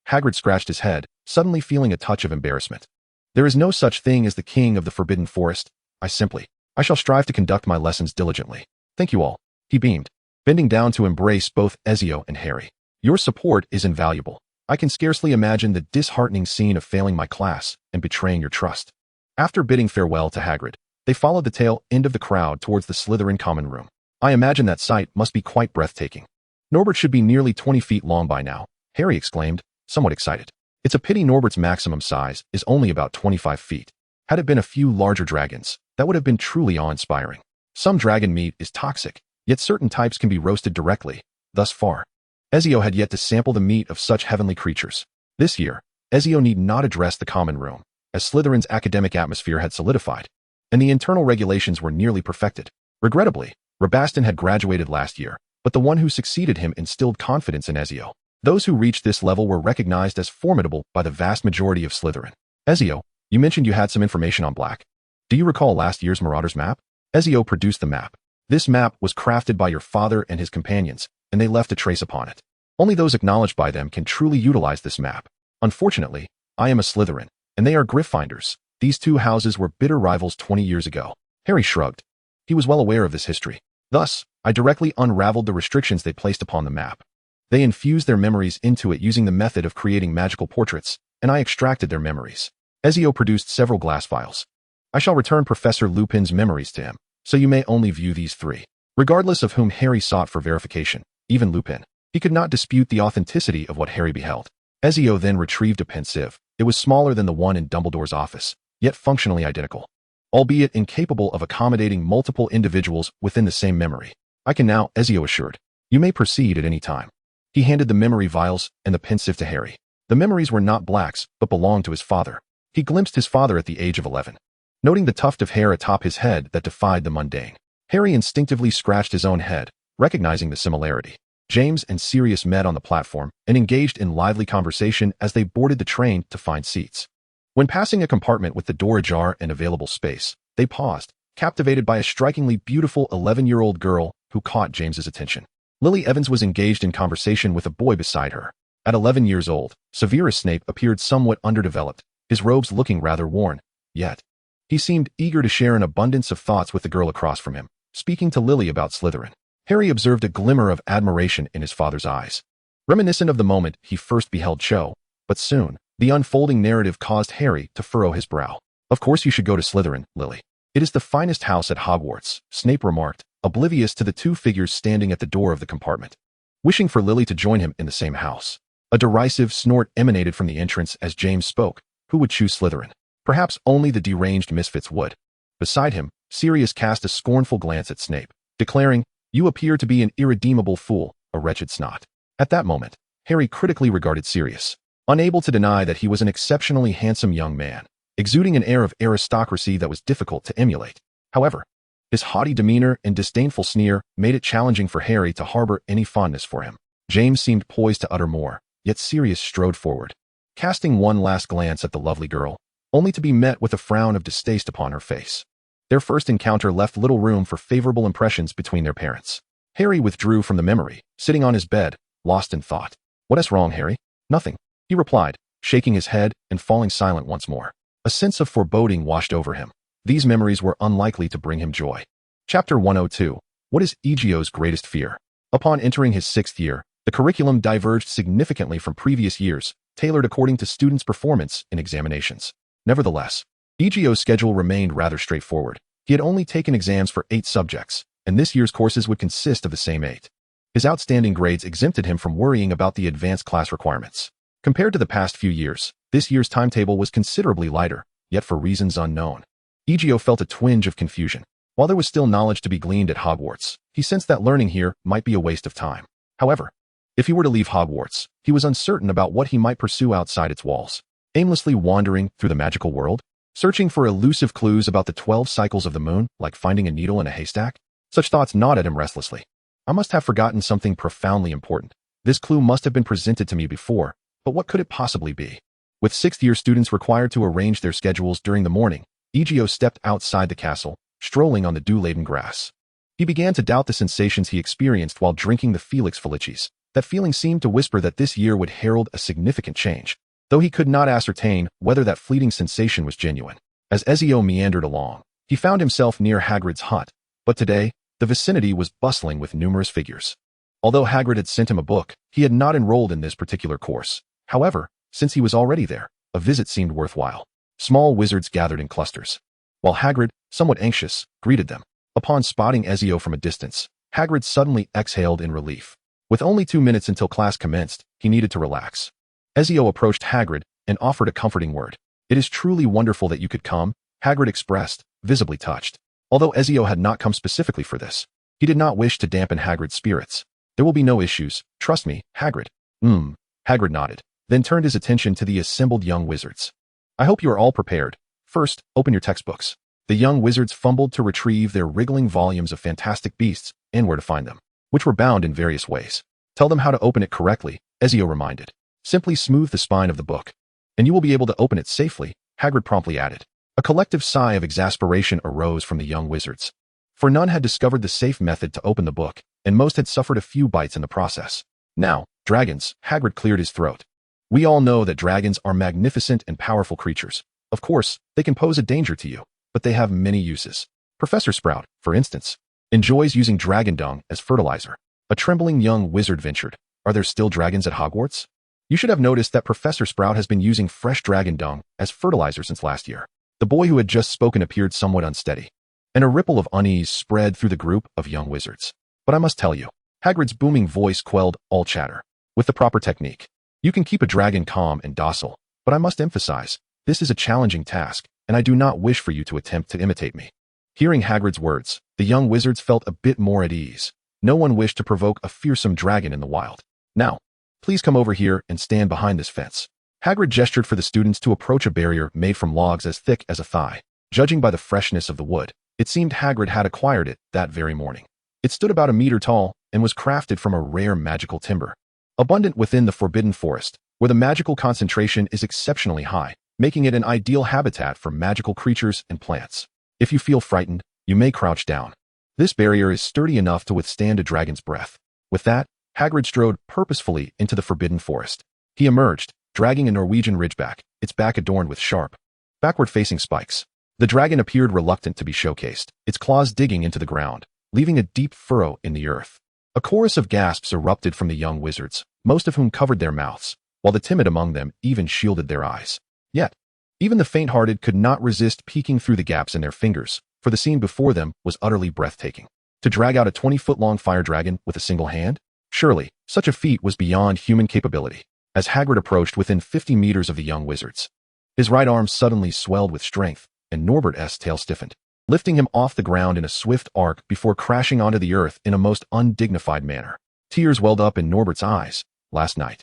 Hagrid scratched his head, suddenly feeling a touch of embarrassment. There is no such thing as the king of the Forbidden Forest. I shall strive to conduct my lessons diligently. Thank you all. He beamed, bending down to embrace both Ezio and Harry. Your support is invaluable. I can scarcely imagine the disheartening scene of failing my class and betraying your trust. After bidding farewell to Hagrid, they followed the tail end of the crowd towards the Slytherin common room. I imagine that sight must be quite breathtaking. Norbert should be nearly 20 feet long by now, Harry exclaimed, somewhat excited. It's a pity Norbert's maximum size is only about 25 feet. Had it been a few larger dragons, that would have been truly awe-inspiring. Some dragon meat is toxic, yet certain types can be roasted directly. Thus far, Ezio had yet to sample the meat of such heavenly creatures. This year, Ezio need not address the common room, as Slytherin's academic atmosphere had solidified, and the internal regulations were nearly perfected. Regrettably, Rabaston had graduated last year, but the one who succeeded him instilled confidence in Ezio. Those who reached this level were recognized as formidable by the vast majority of Slytherin. Ezio, you mentioned you had some information on Black. Do you recall last year's Marauders map? Ezio produced the map. This map was crafted by your father and his companions, and they left a trace upon it. Only those acknowledged by them can truly utilize this map. Unfortunately, I am a Slytherin, and they are Gryffindors. These two houses were bitter rivals 20 years ago. Harry shrugged. He was well aware of this history. Thus, I directly unraveled the restrictions they placed upon the map. They infused their memories into it using the method of creating magical portraits, and I extracted their memories. Ezio produced several glass vials. I shall return Professor Lupin's memories to him, so you may only view these three. Regardless of whom Harry sought for verification, even Lupin, he could not dispute the authenticity of what Harry beheld. Ezio then retrieved a pensieve. It was smaller than the one in Dumbledore's office, yet functionally identical, albeit incapable of accommodating multiple individuals within the same memory. I can now, Ezio assured. You may proceed at any time. He handed the memory vials and the pensieve to Harry. The memories were not Black's, but belonged to his father. He glimpsed his father at the age of 11. Noting the tuft of hair atop his head that defied the mundane, Harry instinctively scratched his own head, Recognizing the similarity, James and Sirius met on the platform and engaged in lively conversation as they boarded the train to find seats. When passing a compartment with the door ajar and available space, they paused, captivated by a strikingly beautiful 11-year-old girl who caught James's attention. Lily Evans was engaged in conversation with a boy beside her. At 11 years old, Severus Snape appeared somewhat underdeveloped, his robes looking rather worn, yet he seemed eager to share an abundance of thoughts with the girl across from him, speaking to Lily about Slytherin. Harry observed a glimmer of admiration in his father's eyes, reminiscent of the moment he first beheld Cho, but soon, the unfolding narrative caused Harry to furrow his brow. Of course you should go to Slytherin, Lily. It is the finest house at Hogwarts, Snape remarked, oblivious to the two figures standing at the door of the compartment. Wishing for Lily to join him in the same house. A derisive snort emanated from the entrance as James spoke. Who would choose Slytherin? Perhaps only the deranged misfits would. Beside him, Sirius cast a scornful glance at Snape, declaring, "You appear to be an irredeemable fool, a wretched snot." At that moment, Harry critically regarded Sirius, unable to deny that he was an exceptionally handsome young man, exuding an air of aristocracy that was difficult to emulate. However, his haughty demeanor and disdainful sneer made it challenging for Harry to harbor any fondness for him. James seemed poised to utter more, yet Sirius strode forward, casting one last glance at the lovely girl, only to be met with a frown of distaste upon her face. Their first encounter left little room for favorable impressions between their parents. Harry withdrew from the memory, sitting on his bed, lost in thought. "What is wrong, Harry?" "Nothing," he replied, shaking his head and falling silent once more. A sense of foreboding washed over him. These memories were unlikely to bring him joy. Chapter 102. What is Egio's greatest fear? Upon entering his 6th year, the curriculum diverged significantly from previous years, tailored according to students' performance in examinations. Nevertheless, Egio's schedule remained rather straightforward. He had only taken exams for 8 subjects, and this year's courses would consist of the same 8. His outstanding grades exempted him from worrying about the advanced class requirements. Compared to the past few years, this year's timetable was considerably lighter, yet for reasons unknown. Egio felt a twinge of confusion. While there was still knowledge to be gleaned at Hogwarts, he sensed that learning here might be a waste of time. However, if he were to leave Hogwarts, he was uncertain about what he might pursue outside its walls. Aimlessly wandering through the magical world? Searching for elusive clues about the 12 cycles of the moon, like finding a needle in a haystack? Such thoughts gnawed at him restlessly. I must have forgotten something profoundly important. This clue must have been presented to me before, but what could it possibly be? With 6th-year students required to arrange their schedules during the morning, Egio stepped outside the castle, strolling on the dew-laden grass. He began to doubt the sensations he experienced while drinking the Felix Felicis. That feeling seemed to whisper that this year would herald a significant change, though he could not ascertain whether that fleeting sensation was genuine. As Ezio meandered along, he found himself near Hagrid's hut, but today, the vicinity was bustling with numerous figures. Although Hagrid had sent him a book, he had not enrolled in this particular course. However, since he was already there, a visit seemed worthwhile. Small wizards gathered in clusters, while Hagrid, somewhat anxious, greeted them. Upon spotting Ezio from a distance, Hagrid suddenly exhaled in relief. With only 2 minutes until class commenced, he needed to relax. Ezio approached Hagrid and offered a comforting word. "It is truly wonderful that you could come," Hagrid expressed, visibly touched. Although Ezio had not come specifically for this, he did not wish to dampen Hagrid's spirits. "There will be no issues, trust me, Hagrid." Hagrid nodded, then turned his attention to the assembled young wizards. "I hope you are all prepared. First, open your textbooks." The young wizards fumbled to retrieve their wriggling volumes of fantastic beasts and where to find them, which were bound in various ways. "Tell them how to open it correctly," Ezio reminded. "Simply smooth the spine of the book, and you will be able to open it safely," Hagrid promptly added. A collective sigh of exasperation arose from the young wizards, for none had discovered the safe method to open the book, and most had suffered a few bites in the process. "Now, dragons," Hagrid cleared his throat. "We all know that dragons are magnificent and powerful creatures. Of course, they can pose a danger to you, but they have many uses. Professor Sprout, for instance, enjoys using dragon dung as fertilizer." A trembling young wizard ventured. "Are there still dragons at Hogwarts?" "You should have noticed that Professor Sprout has been using fresh dragon dung as fertilizer since last year." The boy who had just spoken appeared somewhat unsteady, and a ripple of unease spread through the group of young wizards. "But I must tell you," Hagrid's booming voice quelled all chatter. "With the proper technique, you can keep a dragon calm and docile, but I must emphasize, this is a challenging task, and I do not wish for you to attempt to imitate me." Hearing Hagrid's words, the young wizards felt a bit more at ease. No one wished to provoke a fearsome dragon in the wild. "Now, please come over here and stand behind this fence." Hagrid gestured for the students to approach a barrier made from logs as thick as a thigh. Judging by the freshness of the wood, it seemed Hagrid had acquired it that very morning. It stood about a meter tall and was crafted from a rare magical timber. Abundant within the Forbidden Forest, where the magical concentration is exceptionally high, making it an ideal habitat for magical creatures and plants. If you feel frightened, you may crouch down. This barrier is sturdy enough to withstand a dragon's breath. With that, Hagrid strode purposefully into the Forbidden Forest. He emerged, dragging a Norwegian ridgeback, its back adorned with sharp, backward-facing spikes. The dragon appeared reluctant to be showcased, its claws digging into the ground, leaving a deep furrow in the earth. A chorus of gasps erupted from the young wizards, most of whom covered their mouths, while the timid among them even shielded their eyes. Yet, even the faint-hearted could not resist peeking through the gaps in their fingers, for the scene before them was utterly breathtaking. To drag out a 20-foot-long fire dragon with a single hand? Surely, such a feat was beyond human capability. As Hagrid approached within 50 meters of the young wizards, his right arm suddenly swelled with strength, and Norbert's tail stiffened, lifting him off the ground in a swift arc before crashing onto the earth in a most undignified manner. Tears welled up in Norbert's eyes. Last night,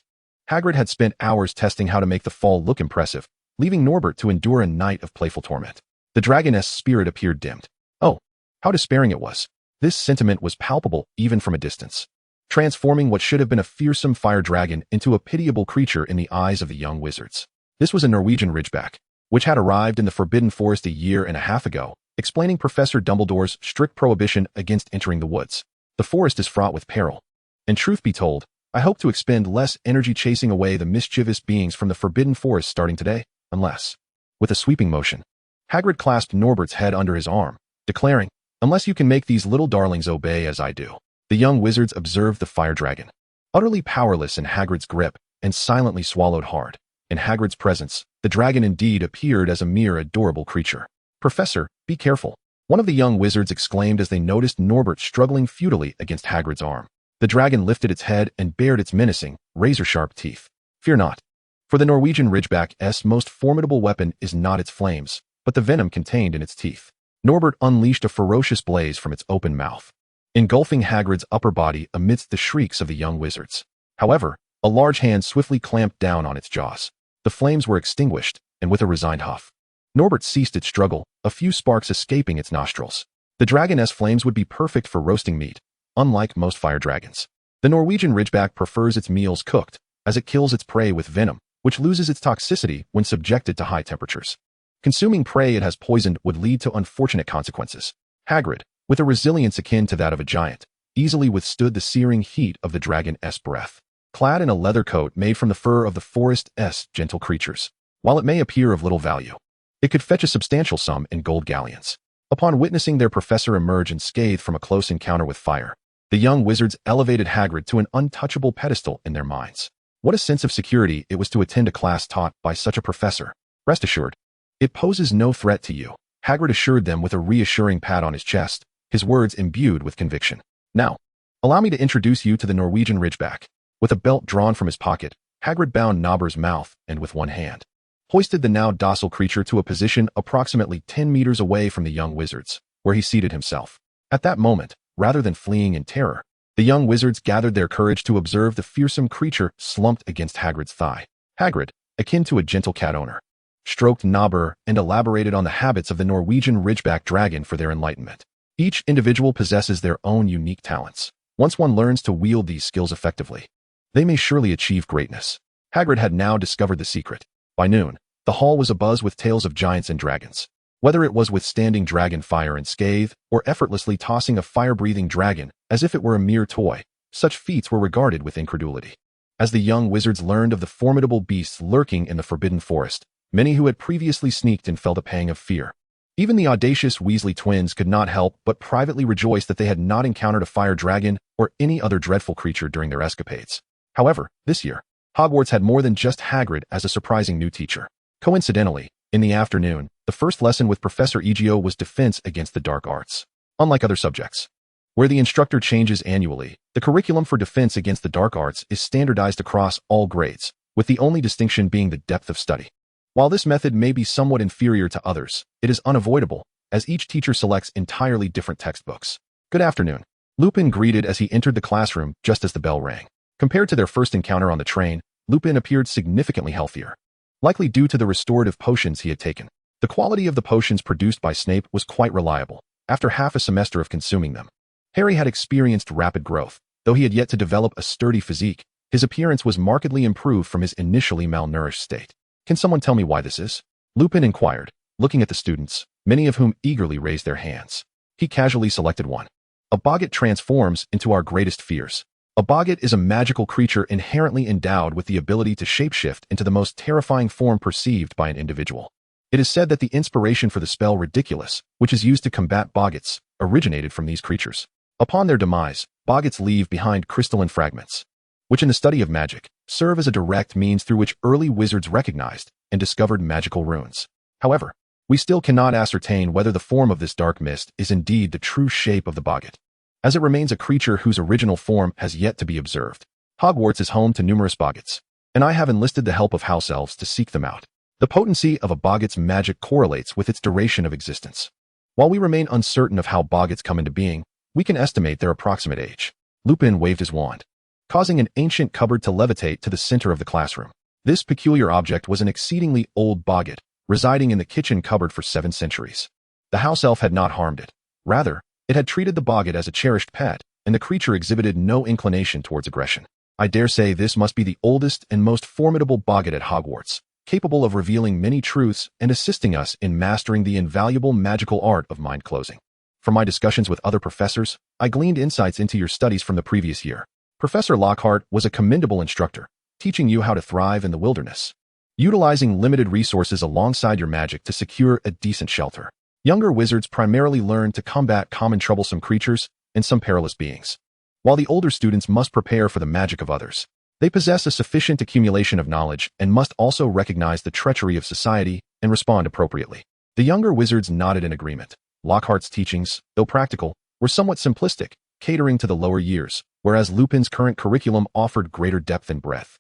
Hagrid had spent hours testing how to make the fall look impressive, leaving Norbert to endure a night of playful torment. The dragoness spirit appeared dimmed. Oh, how despairing it was. This sentiment was palpable even from a distance, transforming what should have been a fearsome fire dragon into a pitiable creature in the eyes of the young wizards. This was a Norwegian ridgeback, which had arrived in the Forbidden Forest a year and a half ago, explaining Professor Dumbledore's strict prohibition against entering the woods. The forest is fraught with peril, and truth be told, I hope to expend less energy chasing away the mischievous beings from the Forbidden Forest starting today, unless... With a sweeping motion, Hagrid clasped Norbert's head under his arm, declaring, "Unless you can make these little darlings obey as I do." The young wizards observed the fire dragon, utterly powerless in Hagrid's grip, and silently swallowed hard. In Hagrid's presence, the dragon indeed appeared as a mere adorable creature. "Professor, be careful," one of the young wizards exclaimed as they noticed Norbert struggling futilely against Hagrid's arm. The dragon lifted its head and bared its menacing, razor-sharp teeth. "Fear not. For the Norwegian ridgeback's most formidable weapon is not its flames, but the venom contained in its teeth." Norbert unleashed a ferocious blaze from its open mouth, engulfing Hagrid's upper body amidst the shrieks of the young wizards. However, a large hand swiftly clamped down on its jaws. The flames were extinguished, and with a resigned huff, Norbert ceased its struggle, a few sparks escaping its nostrils. The dragon's flames would be perfect for roasting meat, unlike most fire dragons. The Norwegian ridgeback prefers its meals cooked, as it kills its prey with venom, which loses its toxicity when subjected to high temperatures. Consuming prey it has poisoned would lead to unfortunate consequences. Hagrid, with a resilience akin to that of a giant, easily withstood the searing heat of the dragon's breath. Clad in a leather coat made from the fur of the forest's gentle creatures, while it may appear of little value, it could fetch a substantial sum in gold galleons. Upon witnessing their professor emerge unscathed from a close encounter with fire, the young wizards elevated Hagrid to an untouchable pedestal in their minds. What a sense of security it was to attend a class taught by such a professor. "Rest assured, it poses no threat to you," Hagrid assured them with a reassuring pat on his chest, his words imbued with conviction. "Now, allow me to introduce you to the Norwegian ridgeback." With a belt drawn from his pocket, Hagrid bound Nobber's mouth and with one hand hoisted the now docile creature to a position approximately 10 meters away from the young wizards, where he seated himself. At that moment, rather than fleeing in terror, the young wizards gathered their courage to observe the fearsome creature slumped against Hagrid's thigh. Hagrid, akin to a gentle cat owner, stroked Nobber and elaborated on the habits of the Norwegian ridgeback dragon for their enlightenment. Each individual possesses their own unique talents. Once one learns to wield these skills effectively, they may surely achieve greatness. Hagrid had now discovered the secret. By noon, the hall was abuzz with tales of giants and dragons. Whether it was withstanding dragon fire unscathed, or effortlessly tossing a fire-breathing dragon as if it were a mere toy, such feats were regarded with incredulity. As the young wizards learned of the formidable beasts lurking in the Forbidden Forest, many who had previously sneaked in felt a pang of fear. Even the audacious Weasley twins could not help but privately rejoice that they had not encountered a fire dragon or any other dreadful creature during their escapades. However, this year, Hogwarts had more than just Hagrid as a surprising new teacher. Coincidentally, in the afternoon, the first lesson with Professor Egio was defense against the dark arts. Unlike other subjects, where the instructor changes annually, the curriculum for defense against the dark arts is standardized across all grades, with the only distinction being the depth of study. While this method may be somewhat inferior to others, it is unavoidable, as each teacher selects entirely different textbooks. "Good afternoon," Lupin greeted as he entered the classroom just as the bell rang. Compared to their first encounter on the train, Lupin appeared significantly healthier, likely due to the restorative potions he had taken. The quality of the potions produced by Snape was quite reliable, after half a semester of consuming them. Harry had experienced rapid growth. Though he had yet to develop a sturdy physique, his appearance was markedly improved from his initially malnourished state. Can someone tell me why this is? Lupin inquired, looking at the students, many of whom eagerly raised their hands. He casually selected one. A boggart transforms into our greatest fears. A boggart is a magical creature inherently endowed with the ability to shapeshift into the most terrifying form perceived by an individual. It is said that the inspiration for the spell Ridiculous, which is used to combat boggarts, originated from these creatures. Upon their demise, boggarts leave behind crystalline fragments, which in the study of magic, serve as a direct means through which early wizards recognized and discovered magical runes. However, we still cannot ascertain whether the form of this dark mist is indeed the true shape of the boggart, as it remains a creature whose original form has yet to be observed. Hogwarts is home to numerous boggarts, and I have enlisted the help of house elves to seek them out. The potency of a boggart's magic correlates with its duration of existence. While we remain uncertain of how boggarts come into being, we can estimate their approximate age. Lupin waved his wand, causing an ancient cupboard to levitate to the center of the classroom. This peculiar object was an exceedingly old boggart, residing in the kitchen cupboard for 7 centuries. The house elf had not harmed it. Rather, it had treated the boggart as a cherished pet, and the creature exhibited no inclination towards aggression. I dare say this must be the oldest and most formidable boggart at Hogwarts, capable of revealing many truths and assisting us in mastering the invaluable magical art of mind closing. From my discussions with other professors, I gleaned insights into your studies from the previous year. Professor Lockhart was a commendable instructor, teaching you how to thrive in the wilderness, utilizing limited resources alongside your magic to secure a decent shelter. Younger wizards primarily learn to combat common troublesome creatures and some perilous beings, while the older students must prepare for the magic of others. They possess a sufficient accumulation of knowledge and must also recognize the treachery of society and respond appropriately. The younger wizards nodded in agreement. Lockhart's teachings, though practical, were somewhat simplistic, catering to the lower years, whereas Lupin's current curriculum offered greater depth and breadth,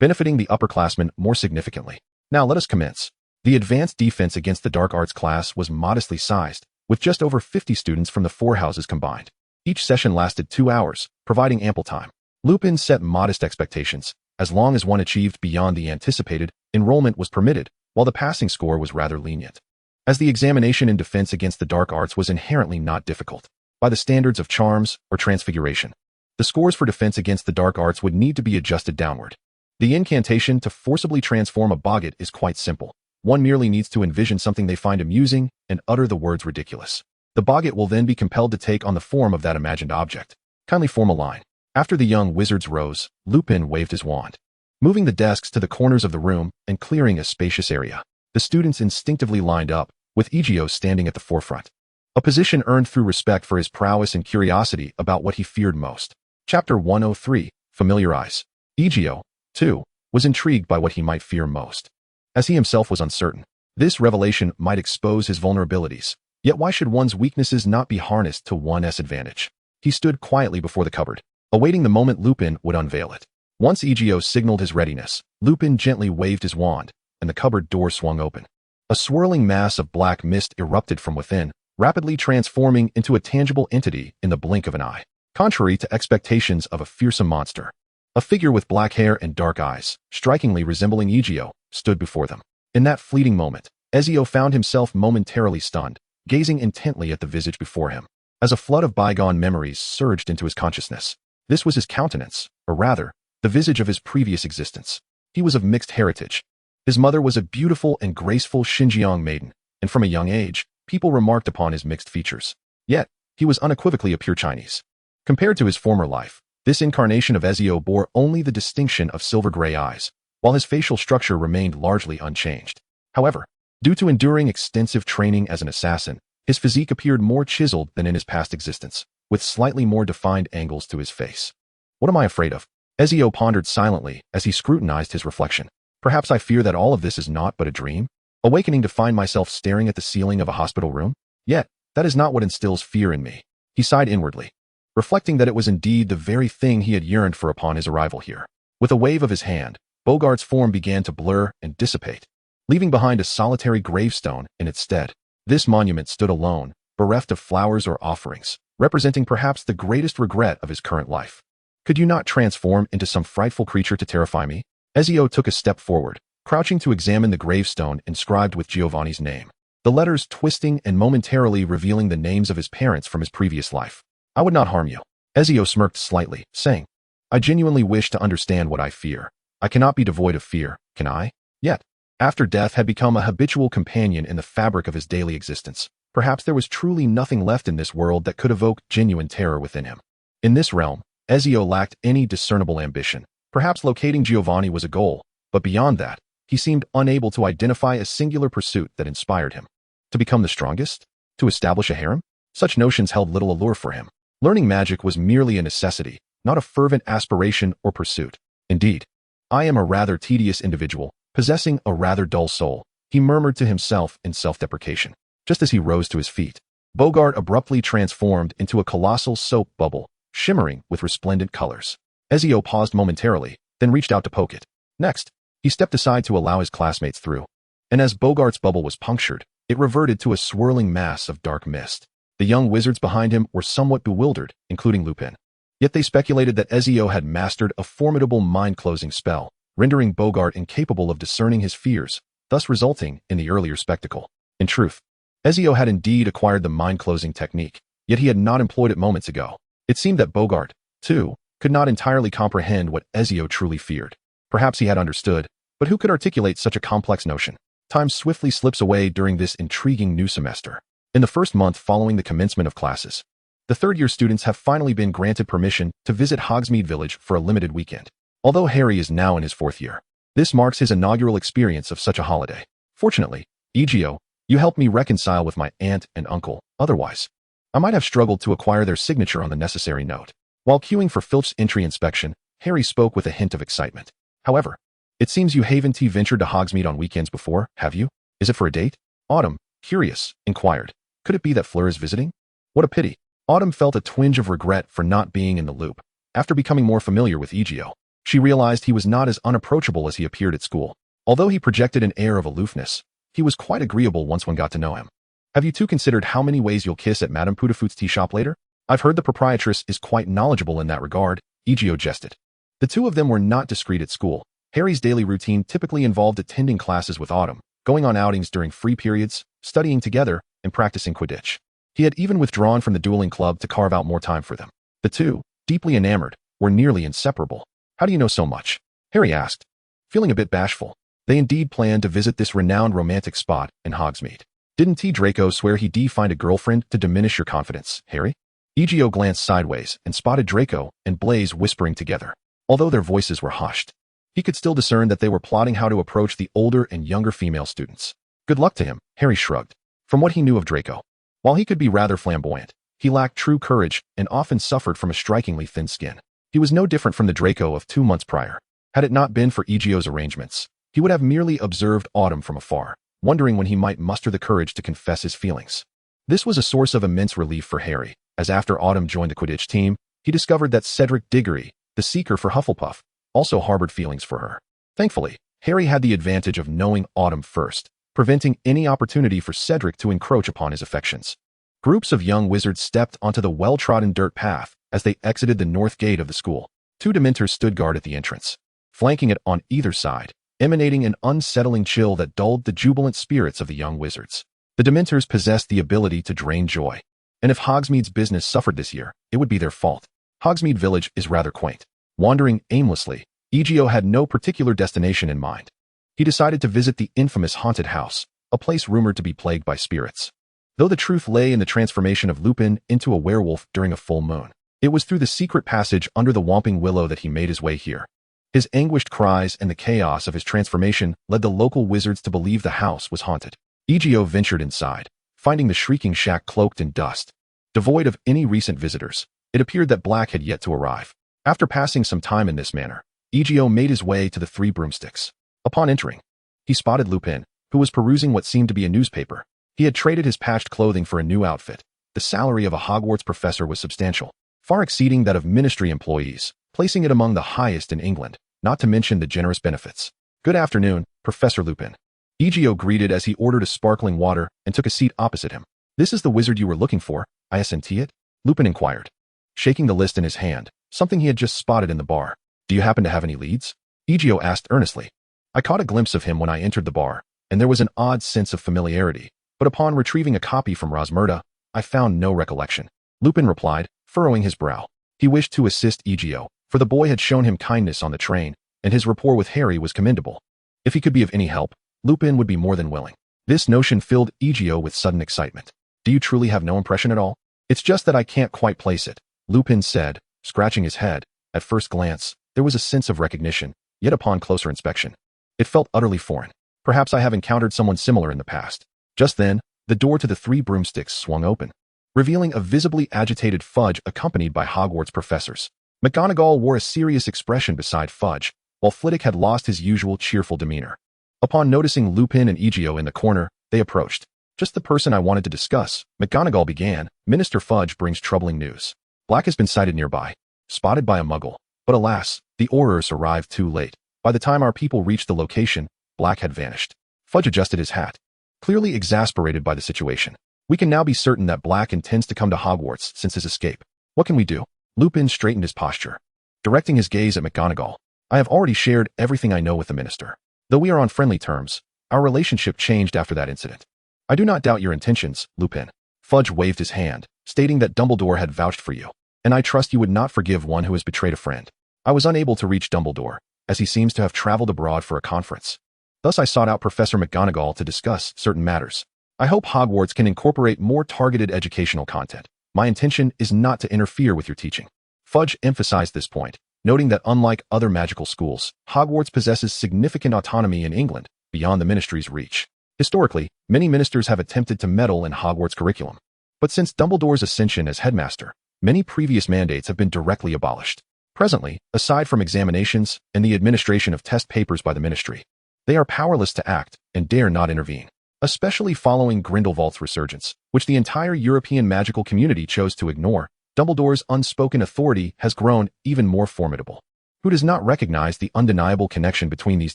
benefiting the upperclassmen more significantly. Now let us commence. The Advanced Defense Against the Dark Arts class was modestly sized, with just over 50 students from the 4 houses combined. Each session lasted 2 hours, providing ample time. Lupin set modest expectations. As long as one achieved beyond the anticipated, enrollment was permitted, while the passing score was rather lenient, as the examination in defense against the dark arts was inherently not difficult by the standards of charms or transfiguration. The scores for defense against the dark arts would need to be adjusted downward. The incantation to forcibly transform a boggart is quite simple. One merely needs to envision something they find amusing and utter the words ridiculous. The boggart will then be compelled to take on the form of that imagined object. Kindly form a line. After the young wizards rose, Lupin waved his wand, moving the desks to the corners of the room and clearing a spacious area. The students instinctively lined up, with Egio standing at the forefront, a position earned through respect for his prowess and curiosity about what he feared most. Chapter 103, Familiarize. Egio, too, was intrigued by what he might fear most, as he himself was uncertain. This revelation might expose his vulnerabilities, yet why should one's weaknesses not be harnessed to one's advantage? He stood quietly before the cupboard, awaiting the moment Lupin would unveil it. Once Egio signaled his readiness, Lupin gently waved his wand, and the cupboard door swung open. A swirling mass of black mist erupted from within, rapidly transforming into a tangible entity in the blink of an eye. Contrary to expectations of a fearsome monster, a figure with black hair and dark eyes, strikingly resembling Egio, stood before them. In that fleeting moment, Ezio found himself momentarily stunned, gazing intently at the visage before him, as a flood of bygone memories surged into his consciousness. This was his countenance, or rather, the visage of his previous existence. He was of mixed heritage. His mother was a beautiful and graceful Xinjiang maiden, and from a young age, people remarked upon his mixed features. Yet, he was unequivocally a pure Chinese. Compared to his former life, this incarnation of Ezio bore only the distinction of silver-gray eyes, while his facial structure remained largely unchanged. However, due to enduring extensive training as an assassin, his physique appeared more chiseled than in his past existence, with slightly more defined angles to his face. What am I afraid of? Ezio pondered silently as he scrutinized his reflection. Perhaps I fear that all of this is naught but a dream, awakening to find myself staring at the ceiling of a hospital room? Yet, that is not what instills fear in me. He sighed inwardly, reflecting that it was indeed the very thing he had yearned for upon his arrival here. With a wave of his hand, Bogart's form began to blur and dissipate, leaving behind a solitary gravestone in its stead. This monument stood alone, bereft of flowers or offerings, representing perhaps the greatest regret of his current life. Could you not transform into some frightful creature to terrify me? Ezio took a step forward, crouching to examine the gravestone inscribed with Giovanni's name, the letters twisting and momentarily revealing the names of his parents from his previous life. I would not harm you. Ezio smirked slightly, saying, I genuinely wish to understand what I fear. I cannot be devoid of fear, can I? Yet, after death had become a habitual companion in the fabric of his daily existence, perhaps there was truly nothing left in this world that could evoke genuine terror within him. In this realm, Ezio lacked any discernible ambition. Perhaps locating Giovanni was a goal, but beyond that, he seemed unable to identify a singular pursuit that inspired him. To become the strongest? To establish a harem? Such notions held little allure for him. Learning magic was merely a necessity, not a fervent aspiration or pursuit. Indeed, I am a rather tedious individual, possessing a rather dull soul, he murmured to himself in self-deprecation. Just as he rose to his feet, Bogart abruptly transformed into a colossal soap bubble, shimmering with resplendent colors. Ezio paused momentarily, then reached out to poke it. Next, he stepped aside to allow his classmates through. And as Bogart's bubble was punctured, it reverted to a swirling mass of dark mist. The young wizards behind him were somewhat bewildered, including Lupin. Yet they speculated that Ezio had mastered a formidable mind-closing spell, rendering Bogart incapable of discerning his fears, thus resulting in the earlier spectacle. In truth, Ezio had indeed acquired the mind-closing technique, yet he had not employed it moments ago. It seemed that Bogart, too, could not entirely comprehend what Ezio truly feared. Perhaps he had understood, but who could articulate such a complex notion? Time swiftly slips away during this intriguing new semester. In the first month following the commencement of classes, the third-year students have finally been granted permission to visit Hogsmeade Village for a limited weekend. Although Harry is now in his fourth year, this marks his inaugural experience of such a holiday. Fortunately, Egio, you helped me reconcile with my aunt and uncle. Otherwise, I might have struggled to acquire their signature on the necessary note. While queuing for Filch's entry inspection, Harry spoke with a hint of excitement. However, it seems you haven't ventured to Hogsmeade on weekends before, have you? Is it for a date? Autumn, curious, inquired. Could it be that Fleur is visiting? What a pity. Autumn felt a twinge of regret for not being in the loop. After becoming more familiar with Egio, she realized he was not as unapproachable as he appeared at school. Although he projected an air of aloofness, he was quite agreeable once one got to know him. Have you two considered how many ways you'll kiss at Madame Putafoot's tea shop later? I've heard the proprietress is quite knowledgeable in that regard, Egio jested. The two of them were not discreet at school. Harry's daily routine typically involved attending classes with Autumn, going on outings during free periods, studying together, and practicing Quidditch. He had even withdrawn from the dueling club to carve out more time for them. The two, deeply enamored, were nearly inseparable. How do you know so much? Harry asked, feeling a bit bashful. They indeed planned to visit this renowned romantic spot in Hogsmeade. Didn't T. Draco swear he'd find a girlfriend to diminish your confidence, Harry? Egio glanced sideways and spotted Draco and Blaise whispering together. Although their voices were hushed, he could still discern that they were plotting how to approach the older and younger female students. Good luck to him, Harry shrugged. From what he knew of Draco, while he could be rather flamboyant, he lacked true courage and often suffered from a strikingly thin skin. He was no different from the Draco of 2 months prior. Had it not been for Egio's arrangements, he would have merely observed Autumn from afar, wondering when he might muster the courage to confess his feelings. This was a source of immense relief for Harry, as after Autumn joined the Quidditch team, he discovered that Cedric Diggory, the seeker for Hufflepuff, also harbored feelings for her. Thankfully, Harry had the advantage of knowing Autumn first, preventing any opportunity for Cedric to encroach upon his affections. Groups of young wizards stepped onto the well-trodden dirt path as they exited the north gate of the school. 2 Dementors stood guard at the entrance, flanking it on either side, emanating an unsettling chill that dulled the jubilant spirits of the young wizards. The Dementors possessed the ability to drain joy, and if Hogsmeade's business suffered this year, it would be their fault. Hogsmeade Village is rather quaint. Wandering aimlessly, Egio had no particular destination in mind. He decided to visit the infamous haunted house, a place rumored to be plagued by spirits. Though the truth lay in the transformation of Lupin into a werewolf during a full moon, it was through the secret passage under the Whomping Willow that he made his way here. His anguished cries and the chaos of his transformation led the local wizards to believe the house was haunted. Egio ventured inside, finding the shrieking shack cloaked in dust. Devoid of any recent visitors, it appeared that Black had yet to arrive. After passing some time in this manner, Egio made his way to the 3 broomsticks. Upon entering, he spotted Lupin, who was perusing what seemed to be a newspaper. He had traded his patched clothing for a new outfit. The salary of a Hogwarts professor was substantial, far exceeding that of ministry employees, placing it among the highest in England, not to mention the generous benefits. Good afternoon, Professor Lupin. Egio greeted as he ordered a sparkling water and took a seat opposite him. This is the wizard you were looking for, isn't it? Lupin inquired, shaking the list in his hand, something he had just spotted in the bar. Do you happen to have any leads? Egio asked earnestly. I caught a glimpse of him when I entered the bar, and there was an odd sense of familiarity, but upon retrieving a copy from Rosmerta, I found no recollection. Lupin replied, furrowing his brow. He wished to assist Egio, for the boy had shown him kindness on the train, and his rapport with Harry was commendable. If he could be of any help, Lupin would be more than willing. This notion filled Egio with sudden excitement. Do you truly have no impression at all? It's just that I can't quite place it, Lupin said, scratching his head. At first glance, there was a sense of recognition, yet upon closer inspection, it felt utterly foreign. Perhaps I have encountered someone similar in the past. Just then, the door to the 3 broomsticks swung open, revealing a visibly agitated Fudge accompanied by Hogwarts professors. McGonagall wore a serious expression beside Fudge, while Flitwick had lost his usual cheerful demeanor. Upon noticing Lupin and Egio in the corner, they approached. Just the person I wanted to discuss, McGonagall began. Minister Fudge brings troubling news. Black has been sighted nearby, spotted by a muggle. But alas, the Aurors arrived too late. By the time our people reached the location, Black had vanished. Fudge adjusted his hat, clearly exasperated by the situation. We can now be certain that Black intends to come to Hogwarts since his escape. What can we do? Lupin straightened his posture, directing his gaze at McGonagall. I have already shared everything I know with the minister. Though we are on friendly terms, our relationship changed after that incident. I do not doubt your intentions, Lupin. Fudge waved his hand, stating that Dumbledore had vouched for you, and I trust you would not forgive one who has betrayed a friend. I was unable to reach Dumbledore, as he seems to have traveled abroad for a conference. Thus I sought out Professor McGonagall to discuss certain matters. I hope Hogwarts can incorporate more targeted educational content. My intention is not to interfere with your teaching. Fudge emphasized this point, noting that unlike other magical schools, Hogwarts possesses significant autonomy in England, beyond the ministry's reach. Historically, many ministers have attempted to meddle in Hogwarts' curriculum. But since Dumbledore's ascension as headmaster, many previous mandates have been directly abolished. Presently, aside from examinations and the administration of test papers by the ministry, they are powerless to act and dare not intervene, especially following Grindelwald's resurgence, which the entire European magical community chose to ignore. Dumbledore's unspoken authority has grown even more formidable. Who does not recognize the undeniable connection between these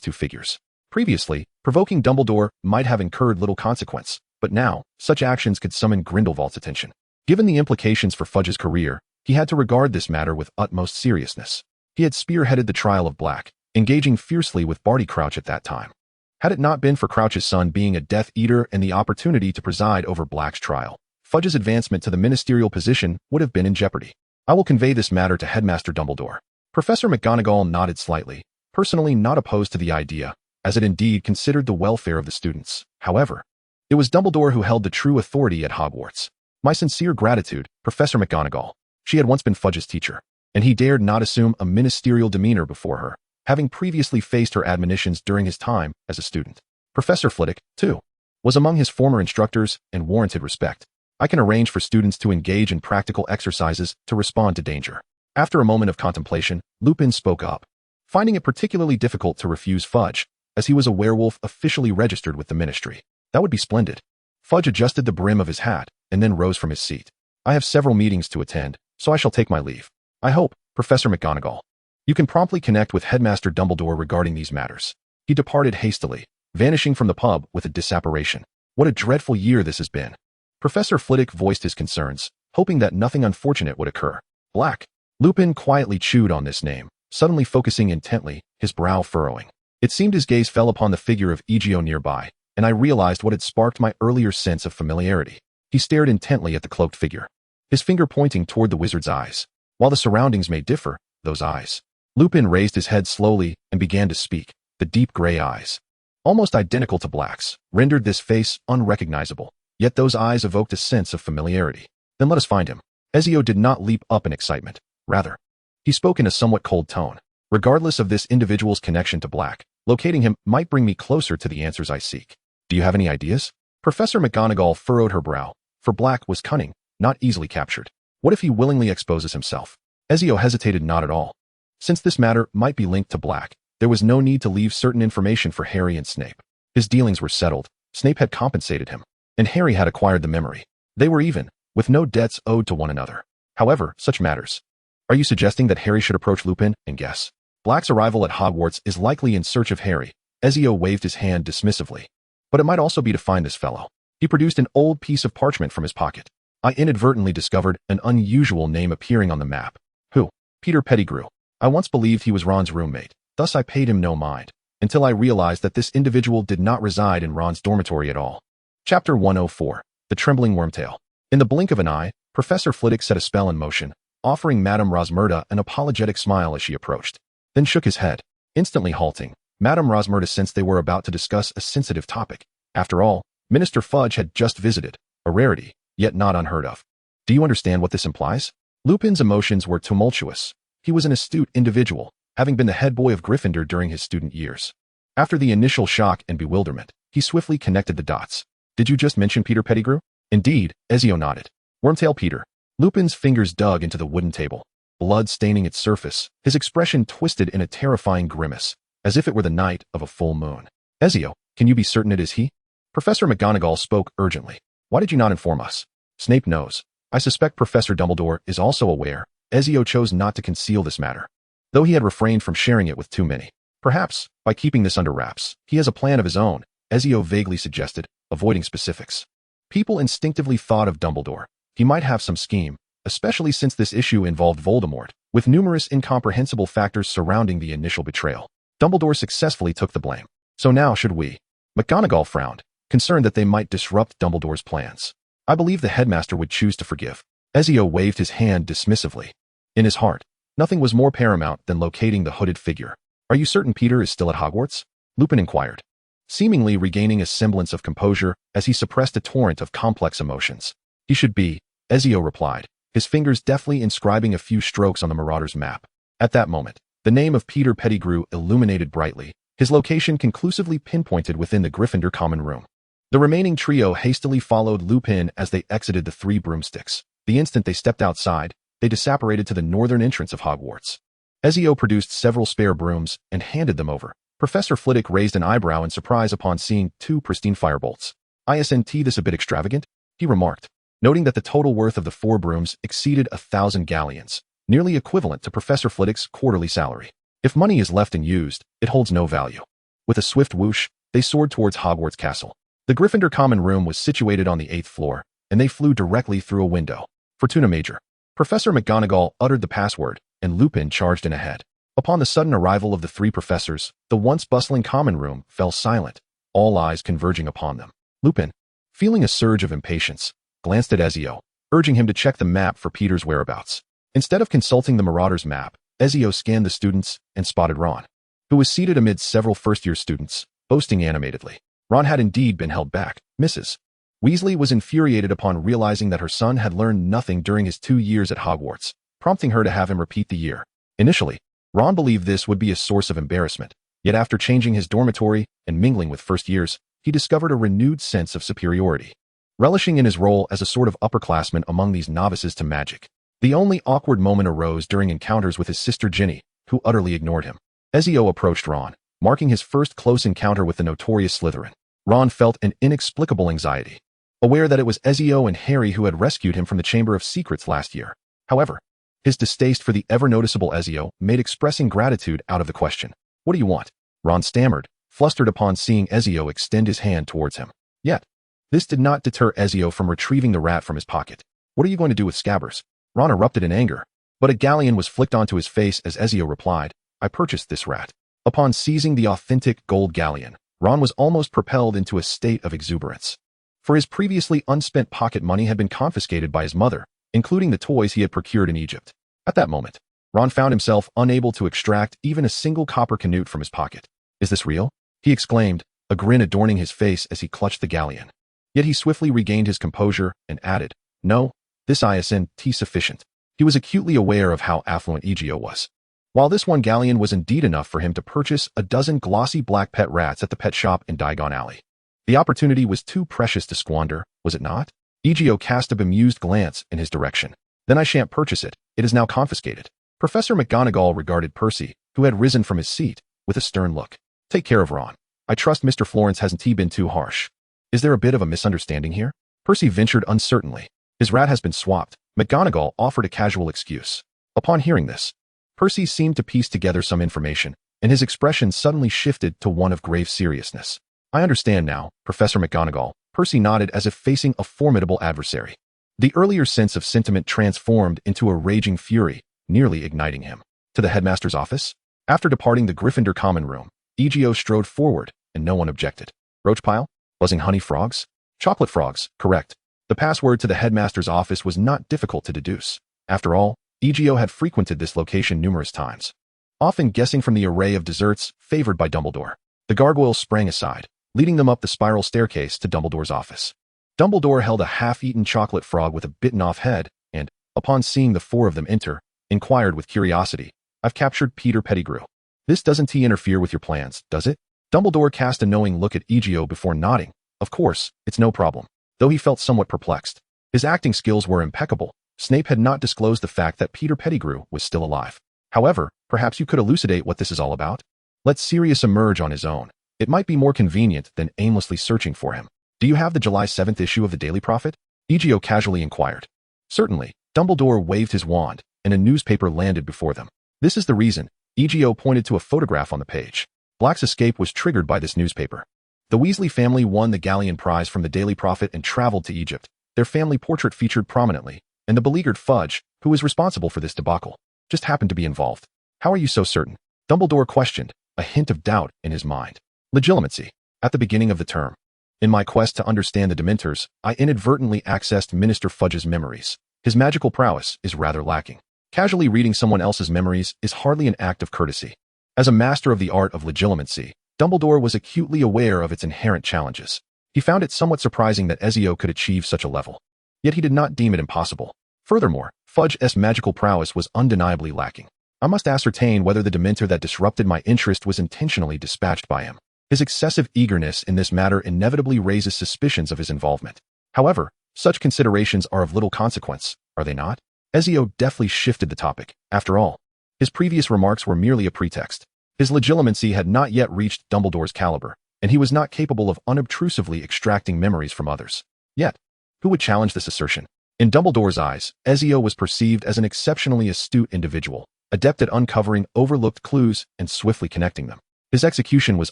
two figures? Previously, provoking Dumbledore might have incurred little consequence, but now, such actions could summon Grindelwald's attention. Given the implications for Fudge's career, he had to regard this matter with utmost seriousness. He had spearheaded the trial of Black, engaging fiercely with Barty Crouch at that time. Had it not been for Crouch's son being a Death Eater and the opportunity to preside over Black's trial, Fudge's advancement to the ministerial position would have been in jeopardy. I will convey this matter to Headmaster Dumbledore. Professor McGonagall nodded slightly, personally not opposed to the idea, as it indeed considered the welfare of the students. However, it was Dumbledore who held the true authority at Hogwarts. My sincere gratitude, Professor McGonagall. She had once been Fudge's teacher, and he dared not assume a ministerial demeanor before her, having previously faced her admonitions during his time as a student. Professor Flitwick, too, was among his former instructors and warranted respect. I can arrange for students to engage in practical exercises to respond to danger. After a moment of contemplation, Lupin spoke up, finding it particularly difficult to refuse Fudge, as he was a werewolf officially registered with the ministry. That would be splendid. Fudge adjusted the brim of his hat and then rose from his seat. I have several meetings to attend, so I shall take my leave. I hope, Professor McGonagall, you can promptly connect with Headmaster Dumbledore regarding these matters. He departed hastily, vanishing from the pub with a disapprobation. What a dreadful year this has been. Professor Flitwick voiced his concerns, hoping that nothing unfortunate would occur. Black. Lupin quietly chewed on this name, suddenly focusing intently, his brow furrowing. It seemed his gaze fell upon the figure of Egio nearby, and I realized what had sparked my earlier sense of familiarity. He stared intently at the cloaked figure, his finger pointing toward the wizard's eyes. While the surroundings may differ, those eyes. Lupin raised his head slowly and began to speak. The deep gray eyes, almost identical to Black's, rendered this face unrecognizable, yet those eyes evoked a sense of familiarity. Then let us find him. Ezio did not leap up in excitement. Rather, he spoke in a somewhat cold tone. Regardless of this individual's connection to Black, locating him might bring me closer to the answers I seek. Do you have any ideas? Professor McGonagall furrowed her brow, for Black was cunning, not easily captured. What if he willingly exposes himself? Ezio hesitated not at all. Since this matter might be linked to Black, there was no need to leave certain information for Harry and Snape. His dealings were settled, Snape had compensated him, and Harry had acquired the memory. They were even, with no debts owed to one another. However, such matters. Are you suggesting that Harry should approach Lupin and guess? Black's arrival at Hogwarts is likely in search of Harry. Ezio waved his hand dismissively. But it might also be to find this fellow. He produced an old piece of parchment from his pocket. I inadvertently discovered an unusual name appearing on the map. Who? Peter Pettigrew. I once believed he was Ron's roommate, thus I paid him no mind, until I realized that this individual did not reside in Ron's dormitory at all. Chapter 104. The Trembling Wormtail. In the blink of an eye, Professor Flitwick set a spell in motion, offering Madame Rosmerta an apologetic smile as she approached, then shook his head. Instantly halting, Madame Rosmerta sensed they were about to discuss a sensitive topic. After all, Minister Fudge had just visited, a rarity, yet not unheard of. Do you understand what this implies? Lupin's emotions were tumultuous. He was an astute individual, having been the head boy of Gryffindor during his student years. After the initial shock and bewilderment, he swiftly connected the dots. Did you just mention Peter Pettigrew? Indeed, Ezio nodded. Wormtail Peter. Lupin's fingers dug into the wooden table, blood staining its surface, his expression twisted in a terrifying grimace, as if it were the night of a full moon. Ezio, can you be certain it is he? Professor McGonagall spoke urgently. Why did you not inform us? Snape knows. I suspect Professor Dumbledore is also aware. Ezio chose not to conceal this matter, though he had refrained from sharing it with too many. Perhaps, by keeping this under wraps, he has a plan of his own, Ezio vaguely suggested, avoiding specifics. People instinctively thought of Dumbledore. He might have some scheme, especially since this issue involved Voldemort, with numerous incomprehensible factors surrounding the initial betrayal. Dumbledore successfully took the blame. So now should we? McGonagall frowned, concerned that they might disrupt Dumbledore's plans. I believe the headmaster would choose to forgive. Ezio waved his hand dismissively. In his heart, nothing was more paramount than locating the hooded figure. Are you certain Peter is still at Hogwarts? Lupin inquired, seemingly regaining a semblance of composure as he suppressed a torrent of complex emotions. He should be, Ezio replied, his fingers deftly inscribing a few strokes on the Marauder's map. At that moment, the name of Peter Pettigrew illuminated brightly, his location conclusively pinpointed within the Gryffindor common room. The remaining trio hastily followed Lupin as they exited the three broomsticks. The instant they stepped outside, they disapparated to the northern entrance of Hogwarts. Ezio produced several spare brooms and handed them over. Professor Flitwick raised an eyebrow in surprise upon seeing two pristine firebolts. Isn't this a bit extravagant? He remarked, noting that the total worth of the four brooms exceeded 1,000 galleons, nearly equivalent to Professor Flitwick's quarterly salary. If money is left unused, it holds no value. With a swift whoosh, they soared towards Hogwarts Castle. The Gryffindor common room was situated on the 8th floor, and they flew directly through a window. Fortuna Major. Professor McGonagall uttered the password, and Lupin charged in ahead. Upon the sudden arrival of the three professors, the once bustling common room fell silent, all eyes converging upon them. Lupin, feeling a surge of impatience, glanced at Ezio, urging him to check the map for Peter's whereabouts. Instead of consulting the Marauder's map, Ezio scanned the students and spotted Ron, who was seated amid several first-year students, boasting animatedly. Ron had indeed been held back. Mrs. Weasley was infuriated upon realizing that her son had learned nothing during his 2 years at Hogwarts, prompting her to have him repeat the year. Initially, Ron believed this would be a source of embarrassment, yet after changing his dormitory and mingling with first years, he discovered a renewed sense of superiority, relishing in his role as a sort of upperclassman among these novices to magic. The only awkward moment arose during encounters with his sister Ginny, who utterly ignored him. Ezio approached Ron, marking his first close encounter with the notorious Slytherin. Ron felt an inexplicable anxiety, aware that it was Ezio and Harry who had rescued him from the Chamber of Secrets last year. However, his distaste for the ever-noticeable Ezio made expressing gratitude out of the question. What do you want? Ron stammered, flustered upon seeing Ezio extend his hand towards him. Yet, this did not deter Ezio from retrieving the rat from his pocket. What are you going to do with Scabbers? Ron erupted in anger, but a galleon was flicked onto his face as Ezio replied, I purchased this rat. Upon seizing the authentic gold galleon, Ron was almost propelled into a state of exuberance. For his previously unspent pocket money had been confiscated by his mother, including the toys he had procured in Egypt. At that moment, Ron found himself unable to extract even a single copper canute from his pocket. Is this real? He exclaimed, a grin adorning his face as he clutched the galleon. Yet he swiftly regained his composure and added, No, this isn't sufficient. He was acutely aware of how affluent Egio was. While this one galleon was indeed enough for him to purchase a dozen glossy black pet rats at the pet shop in Diagon Alley. The opportunity was too precious to squander, was it not? Egio cast a bemused glance in his direction. Then I shan't purchase it. It is now confiscated. Professor McGonagall regarded Percy, who had risen from his seat, with a stern look. Take care of Ron. I trust Mr. Florence hasn't been too harsh. Is there a bit of a misunderstanding here? Percy ventured uncertainly. His rat has been swapped. McGonagall offered a casual excuse. Upon hearing this, Percy seemed to piece together some information, and his expression suddenly shifted to one of grave seriousness. I understand now, Professor McGonagall. Percy nodded as if facing a formidable adversary. The earlier sense of sentiment transformed into a raging fury, nearly igniting him. To the headmaster's office? After departing the Gryffindor common room, Egio strode forward, and no one objected. Roach pile? Buzzing honey frogs? Chocolate frogs, correct. The password to the headmaster's office was not difficult to deduce. After all, Egio had frequented this location numerous times, often guessing from the array of desserts favored by Dumbledore. The gargoyles sprang aside, leading them up the spiral staircase to Dumbledore's office. Dumbledore held a half-eaten chocolate frog with a bitten-off head, and, upon seeing the four of them enter, inquired with curiosity, "I've captured Peter Pettigrew. This doesn't interfere with your plans, does it?" Dumbledore cast a knowing look at Egio before nodding. "Of course, it's no problem," though he felt somewhat perplexed. His acting skills were impeccable. Snape had not disclosed the fact that Peter Pettigrew was still alive. However, perhaps you could elucidate what this is all about? Let Sirius emerge on his own. It might be more convenient than aimlessly searching for him. "Do you have the July 7th issue of the Daily Prophet?" Egio casually inquired. "Certainly." Dumbledore waved his wand, and a newspaper landed before them. "This is the reason." Egio pointed to a photograph on the page. Black's escape was triggered by this newspaper. The Weasley family won the Galleon Prize from the Daily Prophet and traveled to Egypt. Their family portrait featured prominently, and the beleaguered Fudge, who is responsible for this debacle, just happened to be involved. "How are you so certain?" Dumbledore questioned, a hint of doubt in his mind. "Legitimacy. At the beginning of the term, in my quest to understand the Dementors, I inadvertently accessed Minister Fudge's memories. His magical prowess is rather lacking. Casually reading someone else's memories is hardly an act of courtesy." As a master of the art of legitimacy, Dumbledore was acutely aware of its inherent challenges. He found it somewhat surprising that Ezio could achieve such a level. Yet he did not deem it impossible. Furthermore, Fudge's magical prowess was undeniably lacking. I must ascertain whether the Dementor that disrupted my interest was intentionally dispatched by him. His excessive eagerness in this matter inevitably raises suspicions of his involvement. However, such considerations are of little consequence, are they not? Ezio deftly shifted the topic. After all, his previous remarks were merely a pretext. His legitimacy had not yet reached Dumbledore's caliber, and he was not capable of unobtrusively extracting memories from others. Yet, who would challenge this assertion? In Dumbledore's eyes, Ezio was perceived as an exceptionally astute individual, adept at uncovering overlooked clues and swiftly connecting them. His execution was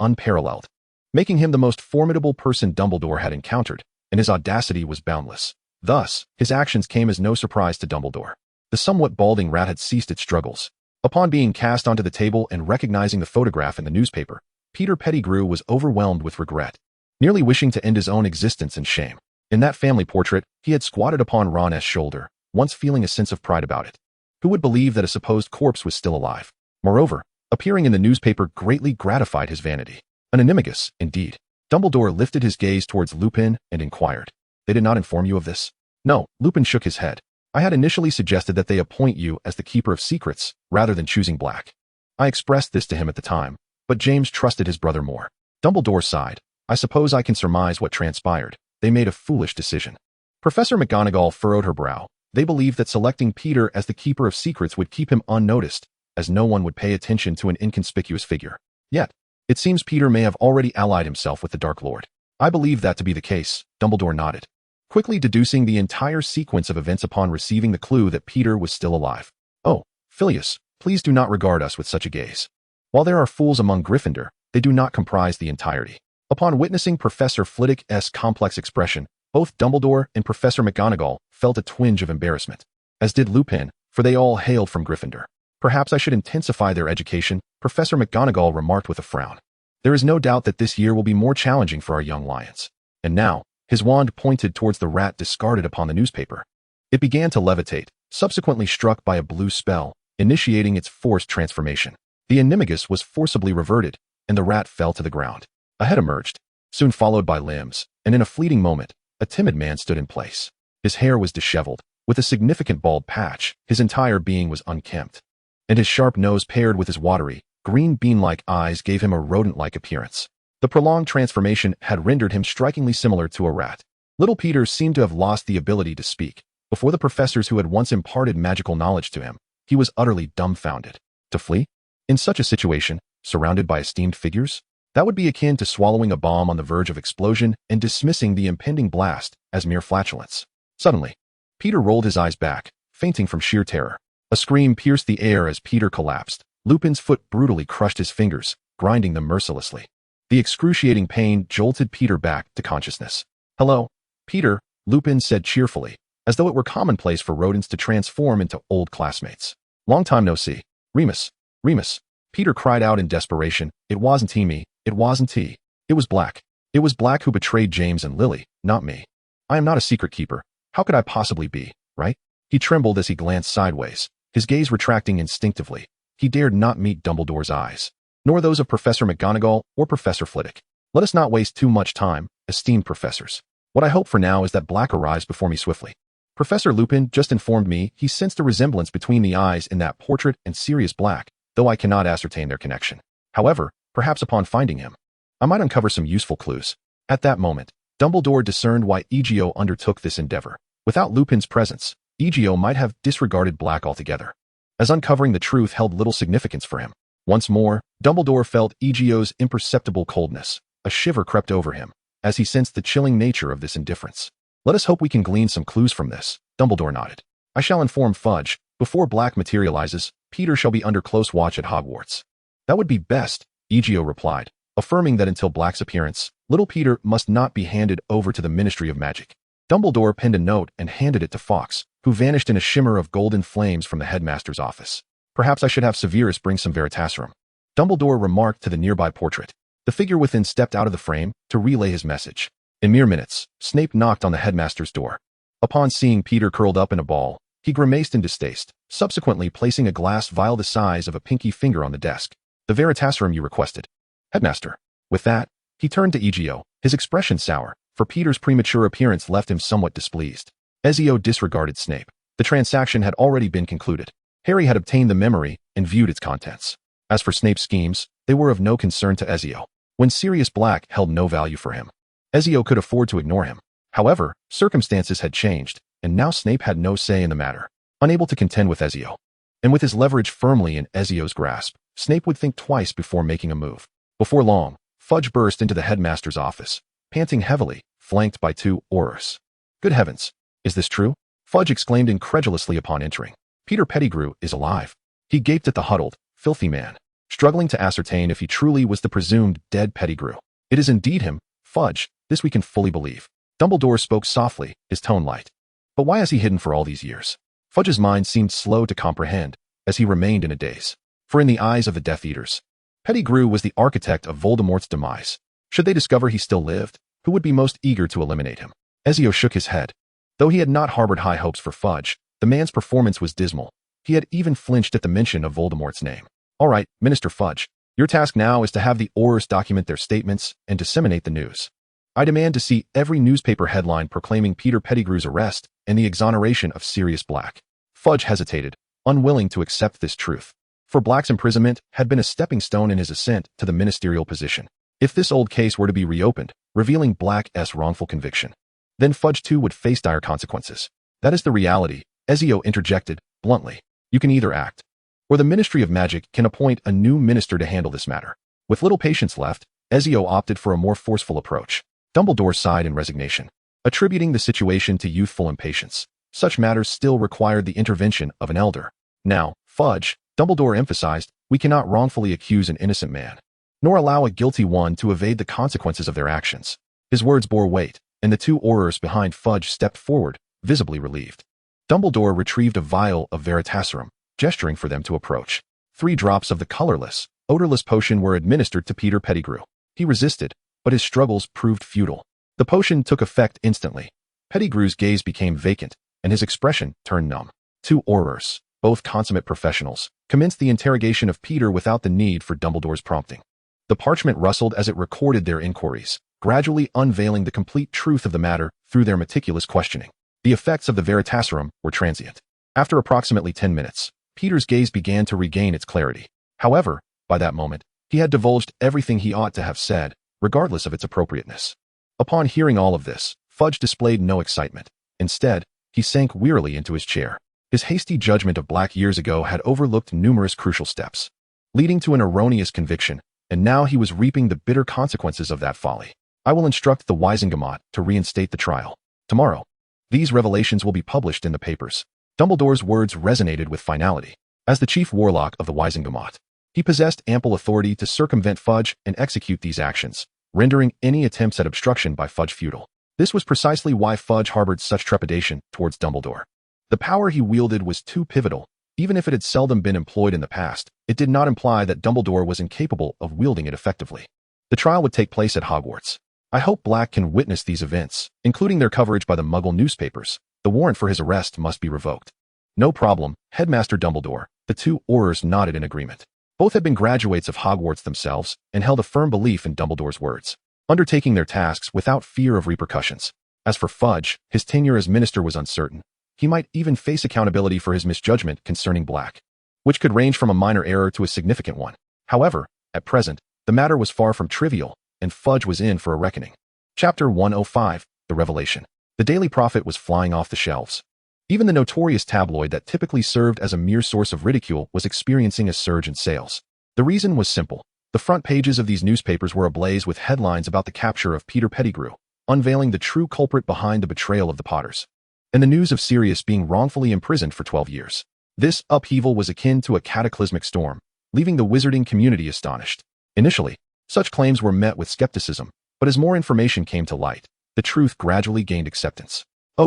unparalleled, making him the most formidable person Dumbledore had encountered, and his audacity was boundless. Thus, his actions came as no surprise to Dumbledore. The somewhat balding rat had ceased its struggles. Upon being cast onto the table and recognizing the photograph in the newspaper, Peter Pettigrew was overwhelmed with regret, nearly wishing to end his own existence in shame. In that family portrait, he had squatted upon Ron's shoulder, once feeling a sense of pride about it. Who would believe that a supposed corpse was still alive? Moreover, appearing in the newspaper greatly gratified his vanity. An animagus, indeed. Dumbledore lifted his gaze towards Lupin and inquired, "They did not inform you of this?" "No," Lupin shook his head. "I had initially suggested that they appoint you as the keeper of secrets, rather than choosing Black. I expressed this to him at the time, but James trusted his brother more." Dumbledore sighed. "I suppose I can surmise what transpired. They made a foolish decision." Professor McGonagall furrowed her brow. They believed that selecting Peter as the keeper of secrets would keep him unnoticed, as no one would pay attention to an inconspicuous figure. Yet, it seems Peter may have already allied himself with the Dark Lord. "I believe that to be the case," Dumbledore nodded, quickly deducing the entire sequence of events upon receiving the clue that Peter was still alive. "Oh, Filius, please do not regard us with such a gaze. While there are fools among Gryffindor, they do not comprise the entirety." Upon witnessing Professor Flitwick's complex expression, both Dumbledore and Professor McGonagall felt a twinge of embarrassment, as did Lupin, for they all hailed from Gryffindor. "Perhaps I should intensify their education," Professor McGonagall remarked with a frown. "There is no doubt that this year will be more challenging for our young lions." And now, his wand pointed towards the rat discarded upon the newspaper. It began to levitate, subsequently struck by a blue spell, initiating its forced transformation. The animagus was forcibly reverted, and the rat fell to the ground. A head emerged, soon followed by limbs, and in a fleeting moment, a timid man stood in place. His hair was disheveled, with a significant bald patch. His entire being was unkempt, and his sharp nose paired with his watery, green bean-like eyes gave him a rodent-like appearance. The prolonged transformation had rendered him strikingly similar to a rat. Little Peter seemed to have lost the ability to speak. Before the professors who had once imparted magical knowledge to him, he was utterly dumbfounded. To flee? In such a situation, surrounded by esteemed figures? That would be akin to swallowing a bomb on the verge of explosion and dismissing the impending blast as mere flatulence. Suddenly, Peter rolled his eyes back, fainting from sheer terror. A scream pierced the air as Peter collapsed. Lupin's foot brutally crushed his fingers, grinding them mercilessly. The excruciating pain jolted Peter back to consciousness. "Hello, Peter," Lupin said cheerfully, as though it were commonplace for rodents to transform into old classmates. "Long time no see. Remus, Remus." Peter cried out in desperation. "It wasn't he, me. It wasn't he. It was Black. It was Black who betrayed James and Lily, not me. I am not a secret keeper. How could I possibly be, right? He trembled as he glanced sideways, his gaze retracting instinctively. He dared not meet Dumbledore's eyes, nor those of Professor McGonagall or Professor Flitwick. Let us not waste too much time, esteemed professors. What I hope for now is that Black arrives before me swiftly. Professor Lupin just informed me he sensed a resemblance between the eyes in that portrait and Sirius Black, though I cannot ascertain their connection. However, perhaps upon finding him, I might uncover some useful clues. At that moment, Dumbledore discerned why Egio undertook this endeavor. Without Lupin's presence, Egio might have disregarded Black altogether, as uncovering the truth held little significance for him. Once more, Dumbledore felt Egio's imperceptible coldness. A shiver crept over him, as he sensed the chilling nature of this indifference. Let us hope we can glean some clues from this. Dumbledore nodded. I shall inform Fudge. Before Black materializes, Peter shall be under close watch at Hogwarts. That would be best, Egio replied, affirming that until Black's appearance, little Peter must not be handed over to the Ministry of Magic. Dumbledore penned a note and handed it to Fawkes, who vanished in a shimmer of golden flames from the headmaster's office. Perhaps I should have Severus bring some Veritaserum, Dumbledore remarked to the nearby portrait. The figure within stepped out of the frame to relay his message. In mere minutes, Snape knocked on the headmaster's door. Upon seeing Peter curled up in a ball, he grimaced in distaste, subsequently placing a glass vial the size of a pinky finger on the desk. The Veritaserum you requested, Headmaster. With that, he turned to Egio, his expression sour, for Peter's premature appearance left him somewhat displeased. Ezio disregarded Snape. The transaction had already been concluded. Harry had obtained the memory and viewed its contents. As for Snape's schemes, they were of no concern to Ezio. When Sirius Black held no value for him, Ezio could afford to ignore him. However, circumstances had changed, and now Snape had no say in the matter. Unable to contend with Ezio, and with his leverage firmly in Ezio's grasp, Snape would think twice before making a move. Before long, Fudge burst into the headmaster's office, panting heavily, flanked by two Aurors. Good heavens! Is this true? Fudge exclaimed incredulously upon entering. Peter Pettigrew is alive. He gaped at the huddled, filthy man, struggling to ascertain if he truly was the presumed dead Pettigrew. It is indeed him, Fudge, this we can fully believe. Dumbledore spoke softly, his tone light. But why has he hidden for all these years? Fudge's mind seemed slow to comprehend, as he remained in a daze. For in the eyes of the Death Eaters, Pettigrew was the architect of Voldemort's demise. Should they discover he still lived, who would be most eager to eliminate him? Ezio shook his head. Though he had not harbored high hopes for Fudge, the man's performance was dismal. He had even flinched at the mention of Voldemort's name. All right, Minister Fudge, your task now is to have the Aurors document their statements and disseminate the news. I demand to see every newspaper headline proclaiming Peter Pettigrew's arrest and the exoneration of Sirius Black. Fudge hesitated, unwilling to accept this truth. For Black's imprisonment had been a stepping stone in his ascent to the ministerial position. If this old case were to be reopened, revealing Black's wrongful conviction, then Fudge too would face dire consequences. That is the reality, Ezio interjected, bluntly. You can either act, or the Ministry of Magic can appoint a new minister to handle this matter. With little patience left, Ezio opted for a more forceful approach. Dumbledore sighed in resignation, attributing the situation to youthful impatience. Such matters still required the intervention of an elder. Now, Fudge, Dumbledore emphasized, we cannot wrongfully accuse an innocent man, nor allow a guilty one to evade the consequences of their actions. His words bore weight, and the two Aurors behind Fudge stepped forward, visibly relieved. Dumbledore retrieved a vial of Veritaserum, gesturing for them to approach. 3 drops of the colorless, odorless potion were administered to Peter Pettigrew. He resisted, but his struggles proved futile. The potion took effect instantly. Pettigrew's gaze became vacant, and his expression turned numb. 2 Aurors, both consummate professionals, commenced the interrogation of Peter without the need for Dumbledore's prompting. The parchment rustled as it recorded their inquiries, gradually unveiling the complete truth of the matter through their meticulous questioning. The effects of the Veritaserum were transient. After approximately 10 minutes, Peter's gaze began to regain its clarity. However, by that moment, he had divulged everything he ought to have said, regardless of its appropriateness. Upon hearing all of this, Fudge displayed no excitement. Instead, he sank wearily into his chair. His hasty judgment of Black years ago had overlooked numerous crucial steps, leading to an erroneous conviction, and now he was reaping the bitter consequences of that folly. I will instruct the WizardingWorld to reinstate the trial. Tomorrow, these revelations will be published in the papers. Dumbledore's words resonated with finality. As the chief warlock of the WizardingWorld, he possessed ample authority to circumvent Fudge and execute these actions, rendering any attempts at obstruction by Fudge futile. This was precisely why Fudge harbored such trepidation towards Dumbledore. The power he wielded was too pivotal. Even if it had seldom been employed in the past, it did not imply that Dumbledore was incapable of wielding it effectively. The trial would take place at Hogwarts. I hope Black can witness these events, including their coverage by the Muggle newspapers. The warrant for his arrest must be revoked. No problem, Headmaster Dumbledore. The two Aurors nodded in agreement. Both had been graduates of Hogwarts themselves and held a firm belief in Dumbledore's words, undertaking their tasks without fear of repercussions. As for Fudge, his tenure as minister was uncertain. He might even face accountability for his misjudgment concerning Black, which could range from a minor error to a significant one. However, at present, the matter was far from trivial, and Fudge was in for a reckoning. Chapter 105, The Revelation. The Daily Prophet was flying off the shelves. Even the notorious tabloid that typically served as a mere source of ridicule was experiencing a surge in sales. The reason was simple. The front pages of these newspapers were ablaze with headlines about the capture of Peter Pettigrew, unveiling the true culprit behind the betrayal of the Potters, and the news of Sirius being wrongfully imprisoned for 12 years. This upheaval was akin to a cataclysmic storm, leaving the wizarding community astonished. Initially, such claims were met with skepticism, but as more information came to light, the truth gradually gained acceptance.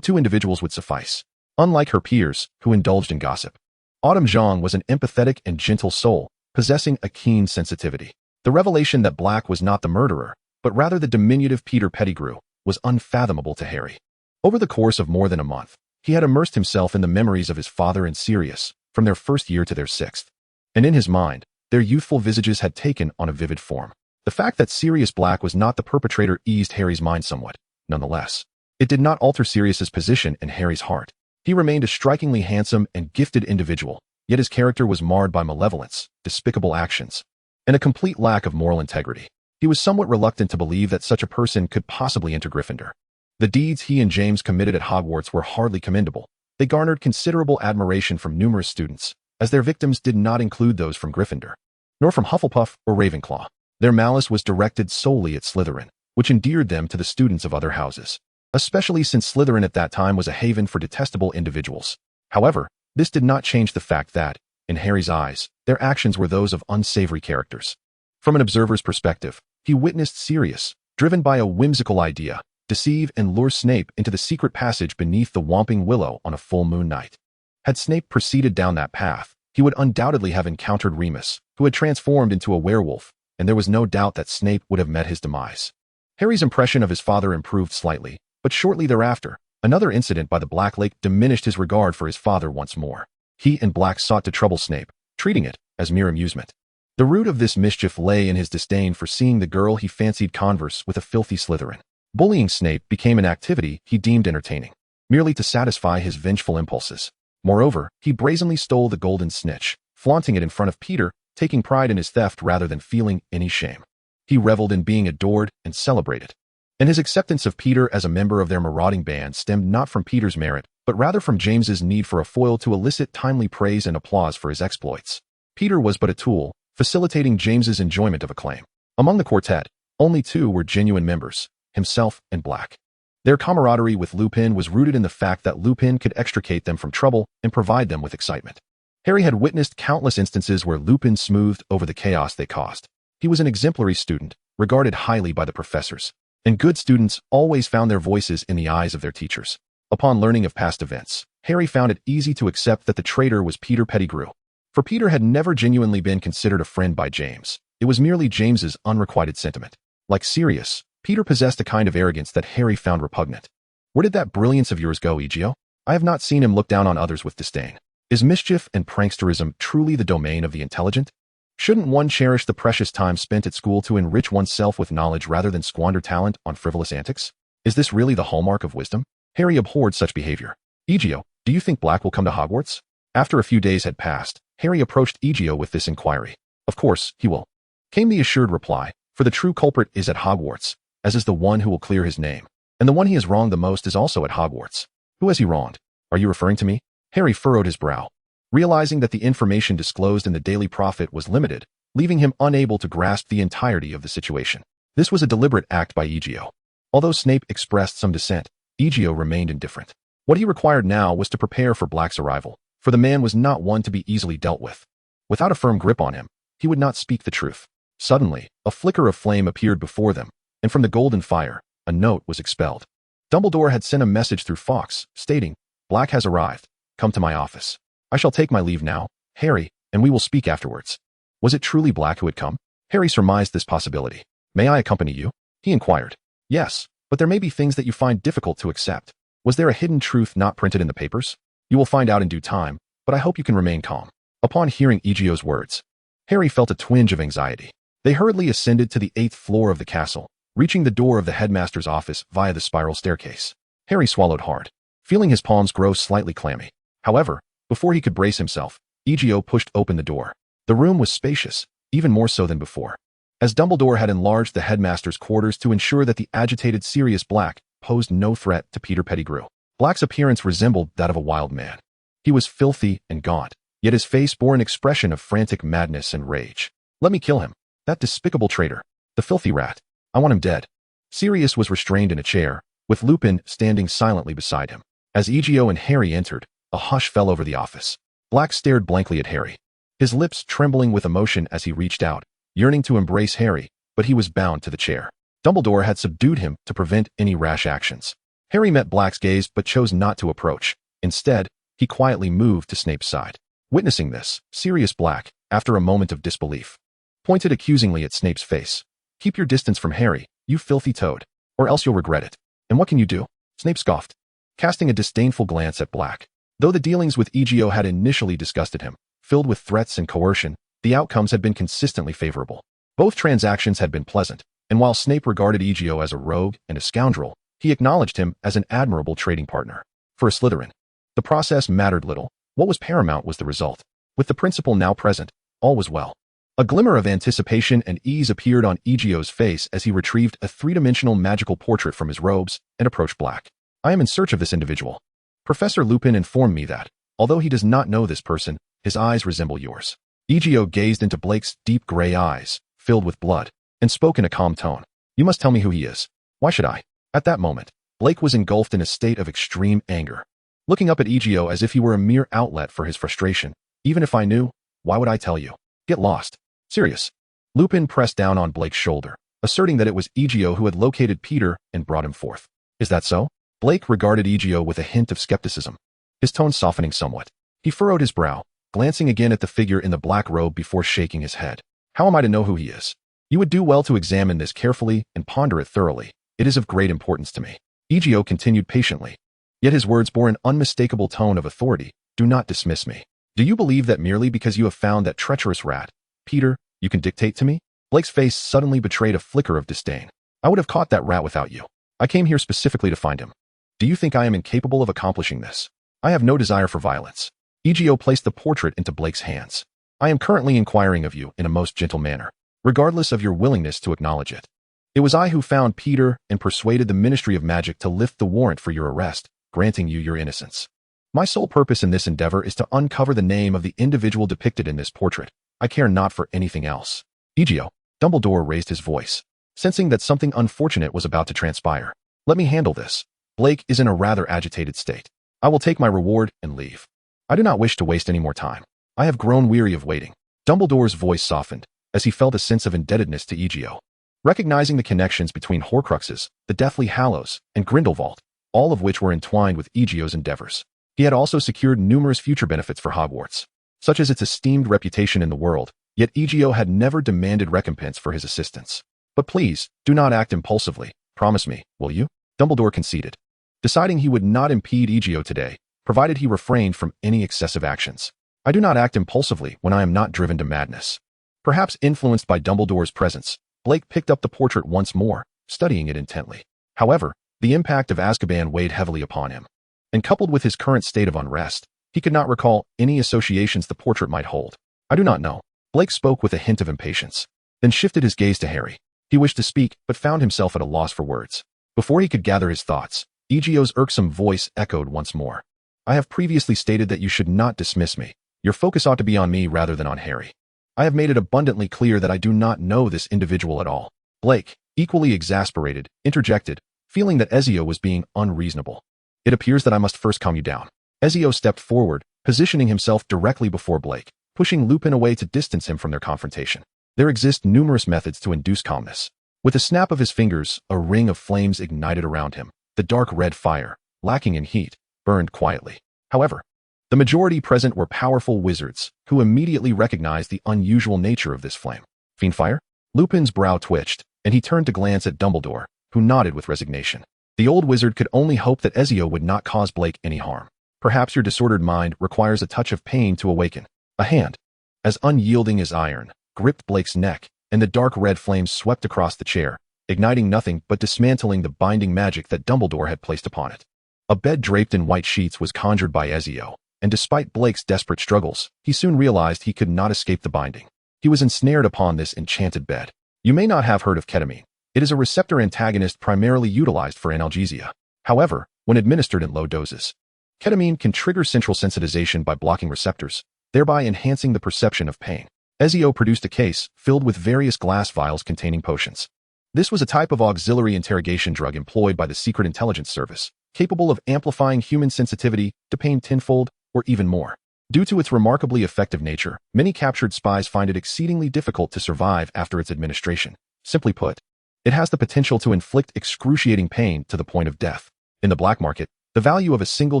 Two individuals would suffice. Unlike her peers, who indulged in gossip, Autumn Zhang was an empathetic and gentle soul, possessing a keen sensitivity. The revelation that Black was not the murderer, but rather the diminutive Peter Pettigrew, was unfathomable to Harry. Over the course of more than a month, he had immersed himself in the memories of his father and Sirius, from their first year to their sixth. And in his mind, their youthful visages had taken on a vivid form. The fact that Sirius Black was not the perpetrator eased Harry's mind somewhat. Nonetheless, it did not alter Sirius's position in Harry's heart. He remained a strikingly handsome and gifted individual, yet his character was marred by malevolence, despicable actions, and a complete lack of moral integrity. He was somewhat reluctant to believe that such a person could possibly enter Gryffindor. The deeds he and James committed at Hogwarts were hardly commendable. They garnered considerable admiration from numerous students, as their victims did not include those from Gryffindor, nor from Hufflepuff or Ravenclaw. Their malice was directed solely at Slytherin, which endeared them to the students of other houses, especially since Slytherin at that time was a haven for detestable individuals. However, this did not change the fact that, in Harry's eyes, their actions were those of unsavory characters. From an observer's perspective, he witnessed Sirius, driven by a whimsical idea, deceive and lure Snape into the secret passage beneath the Whomping Willow on a full moon night. Had Snape proceeded down that path, he would undoubtedly have encountered Remus, who had transformed into a werewolf, and there was no doubt that Snape would have met his demise. Harry's impression of his father improved slightly, but shortly thereafter, another incident by the Black Lake diminished his regard for his father once more. He and Black sought to trouble Snape, treating it as mere amusement. The root of this mischief lay in his disdain for seeing the girl he fancied converse with a filthy Slytherin. Bullying Snape became an activity he deemed entertaining, merely to satisfy his vengeful impulses. Moreover, he brazenly stole the golden snitch, flaunting it in front of Peter, taking pride in his theft rather than feeling any shame. He reveled in being adored and celebrated, and his acceptance of Peter as a member of their marauding band stemmed not from Peter's merit, but rather from James's need for a foil to elicit timely praise and applause for his exploits. Peter was but a tool, facilitating James's enjoyment of acclaim. Among the quartet, only two were genuine members, himself and Black. Their camaraderie with Lupin was rooted in the fact that Lupin could extricate them from trouble and provide them with excitement. Harry had witnessed countless instances where Lupin smoothed over the chaos they caused. He was an exemplary student, regarded highly by the professors, and good students always found their voices in the eyes of their teachers. Upon learning of past events, Harry found it easy to accept that the traitor was Peter Pettigrew. For Peter had never genuinely been considered a friend by James. It was merely James's unrequited sentiment. Like Sirius, Peter possessed a kind of arrogance that Harry found repugnant. Where did that brilliance of yours go, Egio? I have not seen him look down on others with disdain. Is mischief and pranksterism truly the domain of the intelligent? Shouldn't one cherish the precious time spent at school to enrich oneself with knowledge rather than squander talent on frivolous antics? Is this really the hallmark of wisdom? Harry abhorred such behavior. Egio, do you think Black will come to Hogwarts? After a few days had passed, Harry approached Egio with this inquiry. Of course, he will, came the assured reply, for the true culprit is at Hogwarts, as is the one who will clear his name. And the one he has wronged the most is also at Hogwarts. Who has he wronged? Are you referring to me? Harry furrowed his brow, realizing that the information disclosed in the Daily Prophet was limited, leaving him unable to grasp the entirety of the situation. This was a deliberate act by Egio. Although Snape expressed some dissent, Egio remained indifferent. What he required now was to prepare for Black's arrival, for the man was not one to be easily dealt with. Without a firm grip on him, he would not speak the truth. Suddenly, a flicker of flame appeared before them, and from the golden fire, a note was expelled. Dumbledore had sent a message through Fawkes, stating, "Black has arrived. Come to my office. I shall take my leave now, Harry, and we will speak afterwards." Was it truly Black who had come? Harry surmised this possibility. "May I accompany you?" he inquired. Yes, but there may be things that you find difficult to accept. Was there a hidden truth not printed in the papers? You will find out in due time, but I hope you can remain calm. Upon hearing Egio's words, Harry felt a twinge of anxiety. They hurriedly ascended to the 8th floor of the castle, reaching the door of the headmaster's office via the spiral staircase. Harry swallowed hard, feeling his palms grow slightly clammy. However, before he could brace himself, Egio pushed open the door. The room was spacious, even more so than before, as Dumbledore had enlarged the headmaster's quarters to ensure that the agitated Sirius Black posed no threat to Peter Pettigrew. Black's appearance resembled that of a wild man. He was filthy and gaunt, yet his face bore an expression of frantic madness and rage. Let me kill him. That despicable traitor. The filthy rat. I want him dead. Sirius was restrained in a chair, with Lupin standing silently beside him. As Egio and Harry entered, a hush fell over the office. Black stared blankly at Harry, his lips trembling with emotion as he reached out, yearning to embrace Harry, but he was bound to the chair. Dumbledore had subdued him to prevent any rash actions. Harry met Black's gaze but chose not to approach. Instead, he quietly moved to Snape's side. Witnessing this, Sirius Black, after a moment of disbelief, pointed accusingly at Snape's face. Keep your distance from Harry, you filthy toad, or else you'll regret it. And what can you do? Snape scoffed, casting a disdainful glance at Black. Though the dealings with Egio had initially disgusted him, filled with threats and coercion, the outcomes had been consistently favorable. Both transactions had been pleasant, and while Snape regarded Egio as a rogue and a scoundrel, he acknowledged him as an admirable trading partner. For a Slytherin, the process mattered little. What was paramount was the result. With the principal now present, all was well. A glimmer of anticipation and ease appeared on Egio's face as he retrieved a three-dimensional magical portrait from his robes and approached Black. I am in search of this individual. Professor Lupin informed me that, although he does not know this person, his eyes resemble yours. Egio gazed into Blake's deep gray eyes, filled with blood, and spoke in a calm tone. You must tell me who he is. Why should I? At that moment, Blake was engulfed in a state of extreme anger, looking up at Egio as if he were a mere outlet for his frustration. Even if I knew, why would I tell you? Get lost. Serious. Lupin pressed down on Blake's shoulder, asserting that it was Egio who had located Peter and brought him forth. Is that so? Blake regarded Egio with a hint of skepticism, his tone softening somewhat. He furrowed his brow, glancing again at the figure in the black robe before shaking his head. How am I to know who he is? You would do well to examine this carefully and ponder it thoroughly. It is of great importance to me. Egio continued patiently, yet his words bore an unmistakable tone of authority. Do not dismiss me. Do you believe that merely because you have found that treacherous rat, Peter, you can dictate to me? Blake's face suddenly betrayed a flicker of disdain. I would have caught that rat without you. I came here specifically to find him. Do you think I am incapable of accomplishing this? I have no desire for violence. Egio placed the portrait into Blake's hands. I am currently inquiring of you in a most gentle manner, regardless of your willingness to acknowledge it. It was I who found Peter and persuaded the Ministry of Magic to lift the warrant for your arrest, granting you your innocence. My sole purpose in this endeavor is to uncover the name of the individual depicted in this portrait. I care not for anything else. Egio, Dumbledore raised his voice, sensing that something unfortunate was about to transpire. Let me handle this. Blake is in a rather agitated state. I will take my reward and leave. I do not wish to waste any more time. I have grown weary of waiting. Dumbledore's voice softened as he felt a sense of indebtedness to Egio. Recognizing the connections between Horcruxes, the Deathly Hallows, and Grindelwald, all of which were entwined with Egio's endeavors. He had also secured numerous future benefits for Hogwarts, such as its esteemed reputation in the world, yet Egio had never demanded recompense for his assistance. But please, do not act impulsively. Promise me, will you? Dumbledore conceded, deciding he would not impede Egio today, provided he refrained from any excessive actions. I do not act impulsively when I am not driven to madness. Perhaps influenced by Dumbledore's presence, Blake picked up the portrait once more, studying it intently. However, the impact of Azkaban weighed heavily upon him, and coupled with his current state of unrest, he could not recall any associations the portrait might hold. I do not know. Blake spoke with a hint of impatience, then shifted his gaze to Harry. He wished to speak, but found himself at a loss for words. Before he could gather his thoughts, Egio's irksome voice echoed once more. I have previously stated that you should not dismiss me. Your focus ought to be on me rather than on Harry. I have made it abundantly clear that I do not know this individual at all. Blake, equally exasperated, interjected, feeling that Ezio was being unreasonable. It appears that I must first calm you down. Ezio stepped forward, positioning himself directly before Blake, pushing Lupin away to distance him from their confrontation. There exist numerous methods to induce calmness. With a snap of his fingers, a ring of flames ignited around him. The dark red fire, lacking in heat, burned quietly. However, the majority present were powerful wizards, who immediately recognized the unusual nature of this flame. Fiendfire? Lupin's brow twitched, and he turned to glance at Dumbledore, who nodded with resignation. The old wizard could only hope that Ezio would not cause Blake any harm. Perhaps your disordered mind requires a touch of pain to awaken. A hand, as unyielding as iron, gripped Blake's neck, and the dark red flames swept across the chair, igniting nothing but dismantling the binding magic that Dumbledore had placed upon it. A bed draped in white sheets was conjured by Ezio, and despite Blake's desperate struggles, he soon realized he could not escape the binding. He was ensnared upon this enchanted bed. You may not have heard of ketamine. It is a receptor antagonist primarily utilized for analgesia. However, when administered in low doses, ketamine can trigger central sensitization by blocking receptors, thereby enhancing the perception of pain. Ezio produced a case filled with various glass vials containing potions. This was a type of auxiliary interrogation drug employed by the Secret Intelligence Service, capable of amplifying human sensitivity to pain tenfold or even more. Due to its remarkably effective nature, many captured spies find it exceedingly difficult to survive after its administration. Simply put, it has the potential to inflict excruciating pain to the point of death. In the black market, the value of a single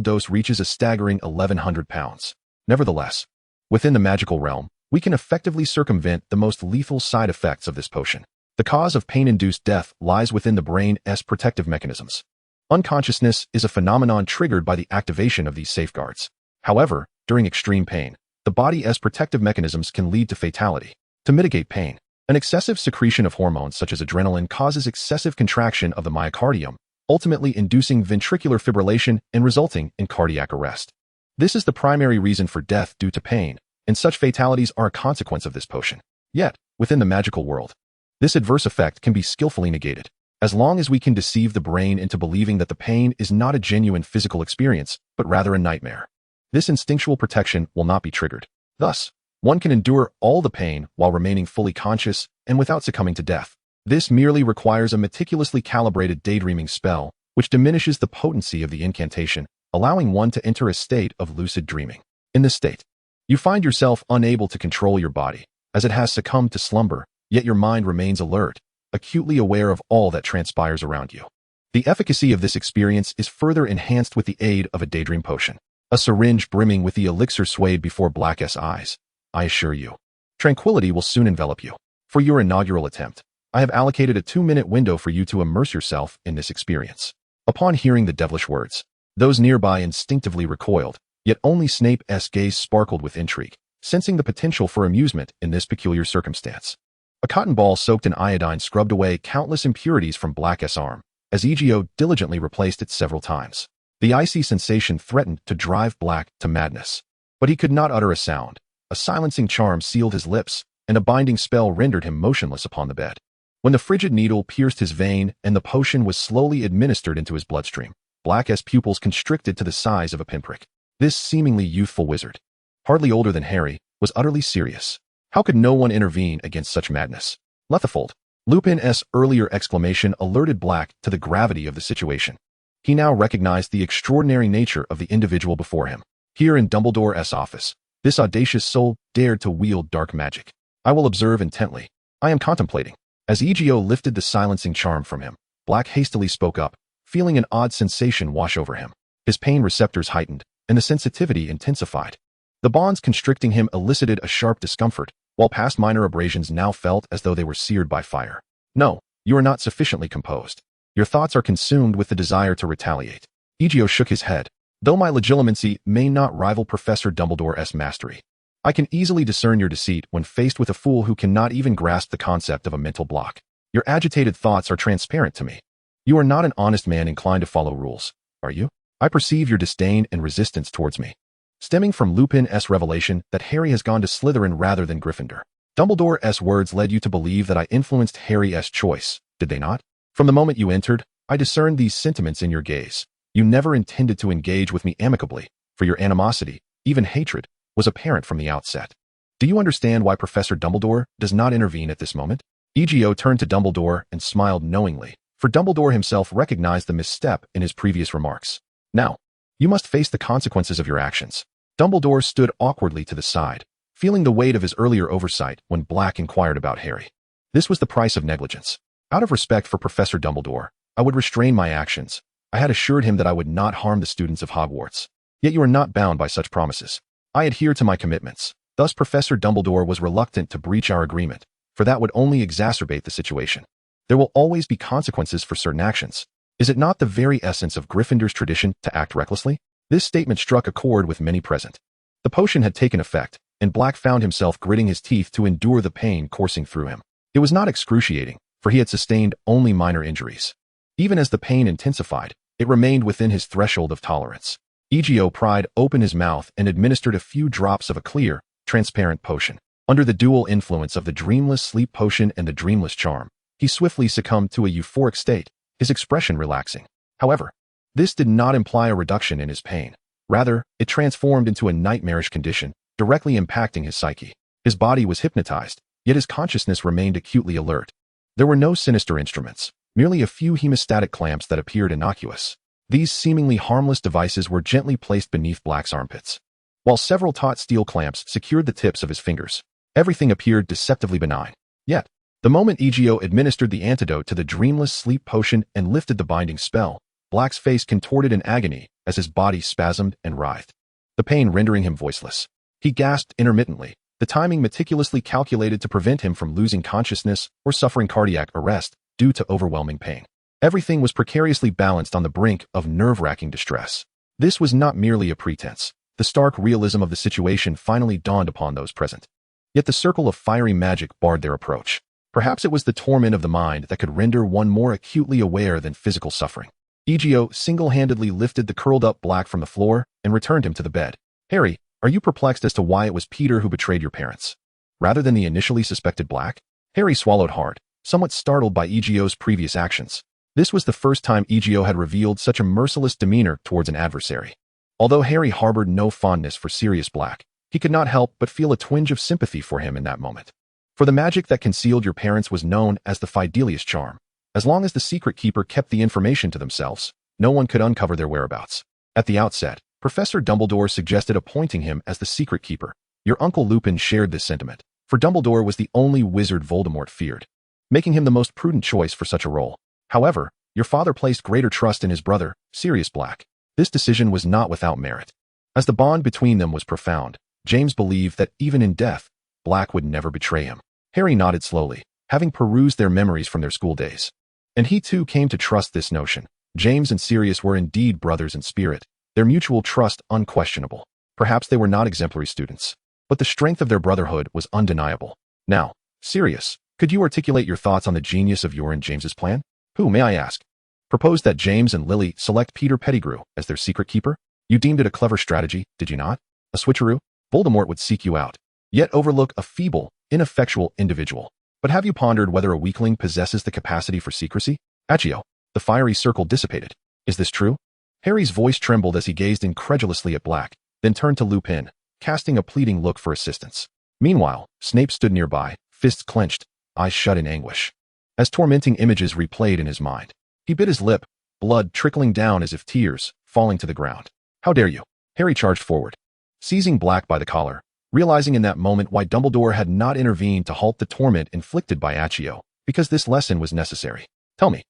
dose reaches a staggering £1,100. Nevertheless, within the magical realm, we can effectively circumvent the most lethal side effects of this potion. The cause of pain-induced death lies within the brain's protective mechanisms. Unconsciousness is a phenomenon triggered by the activation of these safeguards. However, during extreme pain, the body's protective mechanisms can lead to fatality. To mitigate pain, an excessive secretion of hormones such as adrenaline causes excessive contraction of the myocardium, ultimately inducing ventricular fibrillation and resulting in cardiac arrest. This is the primary reason for death due to pain, and such fatalities are a consequence of this potion. Yet, within the magical world, this adverse effect can be skillfully negated. As long as we can deceive the brain into believing that the pain is not a genuine physical experience, but rather a nightmare, this instinctual protection will not be triggered. Thus, one can endure all the pain while remaining fully conscious and without succumbing to death. This merely requires a meticulously calibrated daydreaming spell, which diminishes the potency of the incantation, allowing one to enter a state of lucid dreaming. In this state, you find yourself unable to control your body, as it has succumbed to slumber, yet your mind remains alert, acutely aware of all that transpires around you. The efficacy of this experience is further enhanced with the aid of a daydream potion. A syringe brimming with the elixir swayed before Black's eyes. I assure you, tranquility will soon envelop you. For your inaugural attempt, I have allocated a 2-minute window for you to immerse yourself in this experience. Upon hearing the devilish words, those nearby instinctively recoiled, yet only Snape's gaze sparkled with intrigue, sensing the potential for amusement in this peculiar circumstance. A cotton ball soaked in iodine scrubbed away countless impurities from Black's arm, as Egio diligently replaced it several times. The icy sensation threatened to drive Black to madness. But he could not utter a sound. A silencing charm sealed his lips, and a binding spell rendered him motionless upon the bed. When the frigid needle pierced his vein and the potion was slowly administered into his bloodstream, Black's pupils constricted to the size of a pinprick. This seemingly youthful wizard, hardly older than Harry, was utterly serious. How could no one intervene against such madness? Lethifold. Lupin's earlier exclamation alerted Black to the gravity of the situation. He now recognized the extraordinary nature of the individual before him. Here in Dumbledore's office, this audacious soul dared to wield dark magic. I will observe intently. I am contemplating. As Egio lifted the silencing charm from him, Black hastily spoke up, feeling an odd sensation wash over him. His pain receptors heightened, and the sensitivity intensified. The bonds constricting him elicited a sharp discomfort, while past minor abrasions now felt as though they were seared by fire. No, you are not sufficiently composed. Your thoughts are consumed with the desire to retaliate. Egio shook his head. Though my legitimacy may not rival Professor Dumbledore's mastery, I can easily discern your deceit when faced with a fool who cannot even grasp the concept of a mental block. Your agitated thoughts are transparent to me. You are not an honest man inclined to follow rules, are you? I perceive your disdain and resistance towards me, stemming from Lupin's revelation that Harry has gone to Slytherin rather than Gryffindor. Dumbledore's words led you to believe that I influenced Harry's choice, did they not? From the moment you entered, I discerned these sentiments in your gaze. You never intended to engage with me amicably, for your animosity, even hatred, was apparent from the outset. Do you understand why Professor Dumbledore does not intervene at this moment? Egio turned to Dumbledore and smiled knowingly, for Dumbledore himself recognized the misstep in his previous remarks. Now, you must face the consequences of your actions. Dumbledore stood awkwardly to the side, feeling the weight of his earlier oversight when Black inquired about Harry. This was the price of negligence. Out of respect for Professor Dumbledore, I would restrain my actions. I had assured him that I would not harm the students of Hogwarts. Yet you are not bound by such promises. I adhere to my commitments. Thus Professor Dumbledore was reluctant to breach our agreement, for that would only exacerbate the situation. There will always be consequences for certain actions. Is it not the very essence of Gryffindor's tradition to act recklessly? This statement struck a chord with many present. The potion had taken effect, and Black found himself gritting his teeth to endure the pain coursing through him. It was not excruciating, for he had sustained only minor injuries. Even as the pain intensified, it remained within his threshold of tolerance. Egio pried open his mouth and administered a few drops of a clear, transparent potion. Under the dual influence of the dreamless sleep potion and the dreamless charm, he swiftly succumbed to a euphoric state, his expression relaxing. However, this did not imply a reduction in his pain. Rather, it transformed into a nightmarish condition, directly impacting his psyche. His body was hypnotized, yet his consciousness remained acutely alert. There were no sinister instruments, merely a few hemostatic clamps that appeared innocuous. These seemingly harmless devices were gently placed beneath Black's armpits, while several taut steel clamps secured the tips of his fingers. Everything appeared deceptively benign. Yet, the moment Egio administered the antidote to the dreamless sleep potion and lifted the binding spell, Black's face contorted in agony as his body spasmed and writhed, the pain rendering him voiceless. He gasped intermittently, the timing meticulously calculated to prevent him from losing consciousness or suffering cardiac arrest due to overwhelming pain. Everything was precariously balanced on the brink of nerve-wracking distress. This was not merely a pretense. The stark realism of the situation finally dawned upon those present. Yet the circle of fiery magic barred their approach. Perhaps it was the torment of the mind that could render one more acutely aware than physical suffering. Egio single-handedly lifted the curled-up Black from the floor and returned him to the bed. Harry, are you perplexed as to why it was Peter who betrayed your parents, rather than the initially suspected Black? Harry swallowed hard, somewhat startled by Egio's previous actions. This was the first time Egio had revealed such a merciless demeanor towards an adversary. Although Harry harbored no fondness for Sirius Black, he could not help but feel a twinge of sympathy for him in that moment. For the magic that concealed your parents was known as the Fidelius charm. As long as the secret keeper kept the information to themselves, no one could uncover their whereabouts. At the outset, Professor Dumbledore suggested appointing him as the secret keeper. Your uncle Lupin shared this sentiment, for Dumbledore was the only wizard Voldemort feared, making him the most prudent choice for such a role. However, your father placed greater trust in his brother, Sirius Black. This decision was not without merit. As the bond between them was profound, James believed that even in death, Black would never betray him. Harry nodded slowly, having perused their memories from their school days. And he too came to trust this notion. James and Sirius were indeed brothers in spirit, their mutual trust unquestionable. Perhaps they were not exemplary students, but the strength of their brotherhood was undeniable. Now, Sirius, could you articulate your thoughts on the genius of your and James's plan? Who, may I ask, proposed that James and Lily select Peter Pettigrew as their secret keeper? You deemed it a clever strategy, did you not? A switcheroo? Voldemort would seek you out, yet overlook a feeble, ineffectual individual. But have you pondered whether a weakling possesses the capacity for secrecy? Egio, the fiery circle dissipated. Is this true? Harry's voice trembled as he gazed incredulously at Black, then turned to Lupin, casting a pleading look for assistance. Meanwhile, Snape stood nearby, fists clenched, eyes shut in anguish. As tormenting images replayed in his mind, he bit his lip, blood trickling down as if tears falling to the ground. How dare you? Harry charged forward, seizing Black by the collar, realizing in that moment why Dumbledore had not intervened to halt the torment inflicted by Egio, because this lesson was necessary. Tell me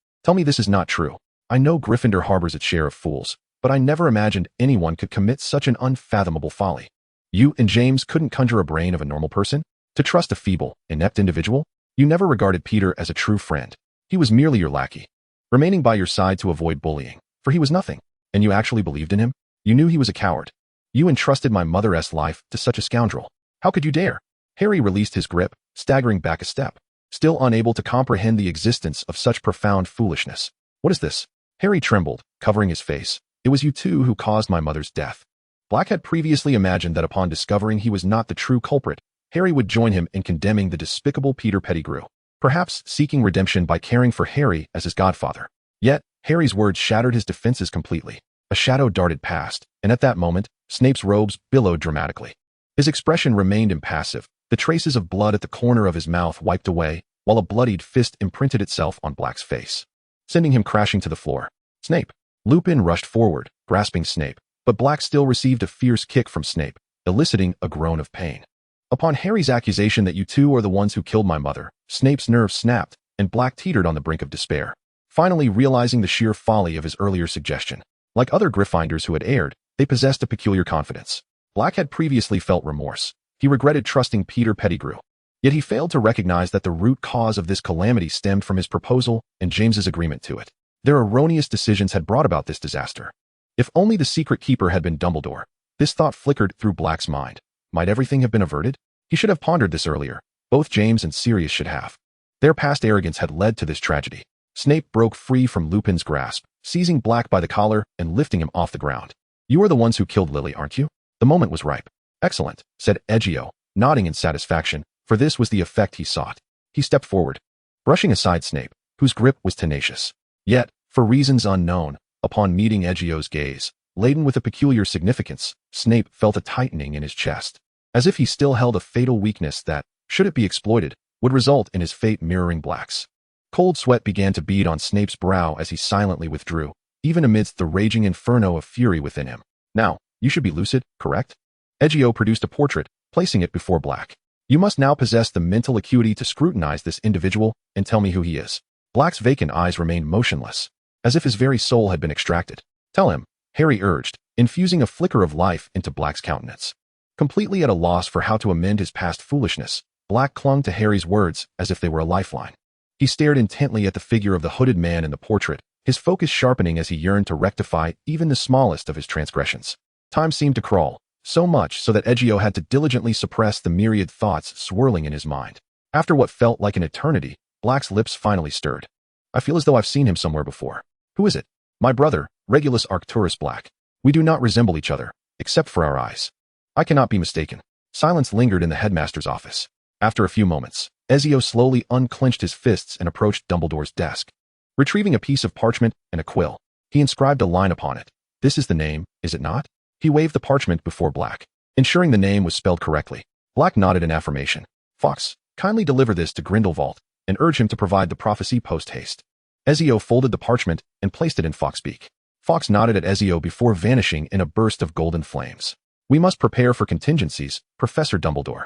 this is not true. I know Gryffindor harbors its share of fools, but I never imagined anyone could commit such an unfathomable folly. You and James couldn't conjure a brain of a normal person? To trust a feeble, inept individual? You never regarded Peter as a true friend. He was merely your lackey, remaining by your side to avoid bullying, for he was nothing. And you actually believed in him? You knew he was a coward. You entrusted my mother's life to such a scoundrel. How could you dare? Harry released his grip, staggering back a step, still unable to comprehend the existence of such profound foolishness. What is this? Harry trembled, covering his face. It was you two who caused my mother's death. Black had previously imagined that upon discovering he was not the true culprit, Harry would join him in condemning the despicable Peter Pettigrew, perhaps seeking redemption by caring for Harry as his godfather. Yet, Harry's words shattered his defenses completely. A shadow darted past, and at that moment, Snape's robes billowed dramatically. His expression remained impassive, the traces of blood at the corner of his mouth wiped away, while a bloodied fist imprinted itself on Black's face, sending him crashing to the floor. Snape! Lupin rushed forward, grasping Snape, but Black still received a fierce kick from Snape, eliciting a groan of pain. Upon Harry's accusation that you two are the ones who killed my mother, Snape's nerves snapped, and Black teetered on the brink of despair, finally realizing the sheer folly of his earlier suggestion. Like other Gryffindors who had erred, they possessed a peculiar confidence. Black had previously felt remorse. He regretted trusting Peter Pettigrew. Yet he failed to recognize that the root cause of this calamity stemmed from his proposal and James's agreement to it. Their erroneous decisions had brought about this disaster. If only the secret keeper had been Dumbledore. This thought flickered through Black's mind. Might everything have been averted? He should have pondered this earlier. Both James and Sirius should have. Their past arrogance had led to this tragedy. Snape broke free from Lupin's grasp, seizing Black by the collar and lifting him off the ground. You are the ones who killed Lily, aren't you? The moment was ripe. Excellent, said Egio, nodding in satisfaction, for this was the effect he sought. He stepped forward, brushing aside Snape, whose grip was tenacious. Yet, for reasons unknown, upon meeting Egio's gaze, laden with a peculiar significance, Snape felt a tightening in his chest, as if he still held a fatal weakness that, should it be exploited, would result in his fate mirroring Black's. Cold sweat began to bead on Snape's brow as he silently withdrew, even amidst the raging inferno of fury within him. Now, you should be lucid, correct? Egio produced a portrait, placing it before Black. You must now possess the mental acuity to scrutinize this individual and tell me who he is. Black's vacant eyes remained motionless, as if his very soul had been extracted. Tell him, Harry urged, infusing a flicker of life into Black's countenance. Completely at a loss for how to amend his past foolishness, Black clung to Harry's words as if they were a lifeline. He stared intently at the figure of the hooded man in the portrait, his focus sharpening as he yearned to rectify even the smallest of his transgressions. Time seemed to crawl, so much so that Egio had to diligently suppress the myriad thoughts swirling in his mind. After what felt like an eternity, Black's lips finally stirred. I feel as though I've seen him somewhere before. Who is it? My brother, Regulus Arcturus Black. We do not resemble each other, except for our eyes. I cannot be mistaken. Silence lingered in the headmaster's office. After a few moments, Ezio slowly unclenched his fists and approached Dumbledore's desk. Retrieving a piece of parchment and a quill, he inscribed a line upon it. This is the name, is it not? He waved the parchment before Black, ensuring the name was spelled correctly. Black nodded in affirmation. Fawkes, kindly deliver this to Grindelwald, and urge him to provide the prophecy post-haste. Ezio folded the parchment and placed it in Fawkes' beak. Fawkes nodded at Ezio before vanishing in a burst of golden flames. We must prepare for contingencies, Professor Dumbledore.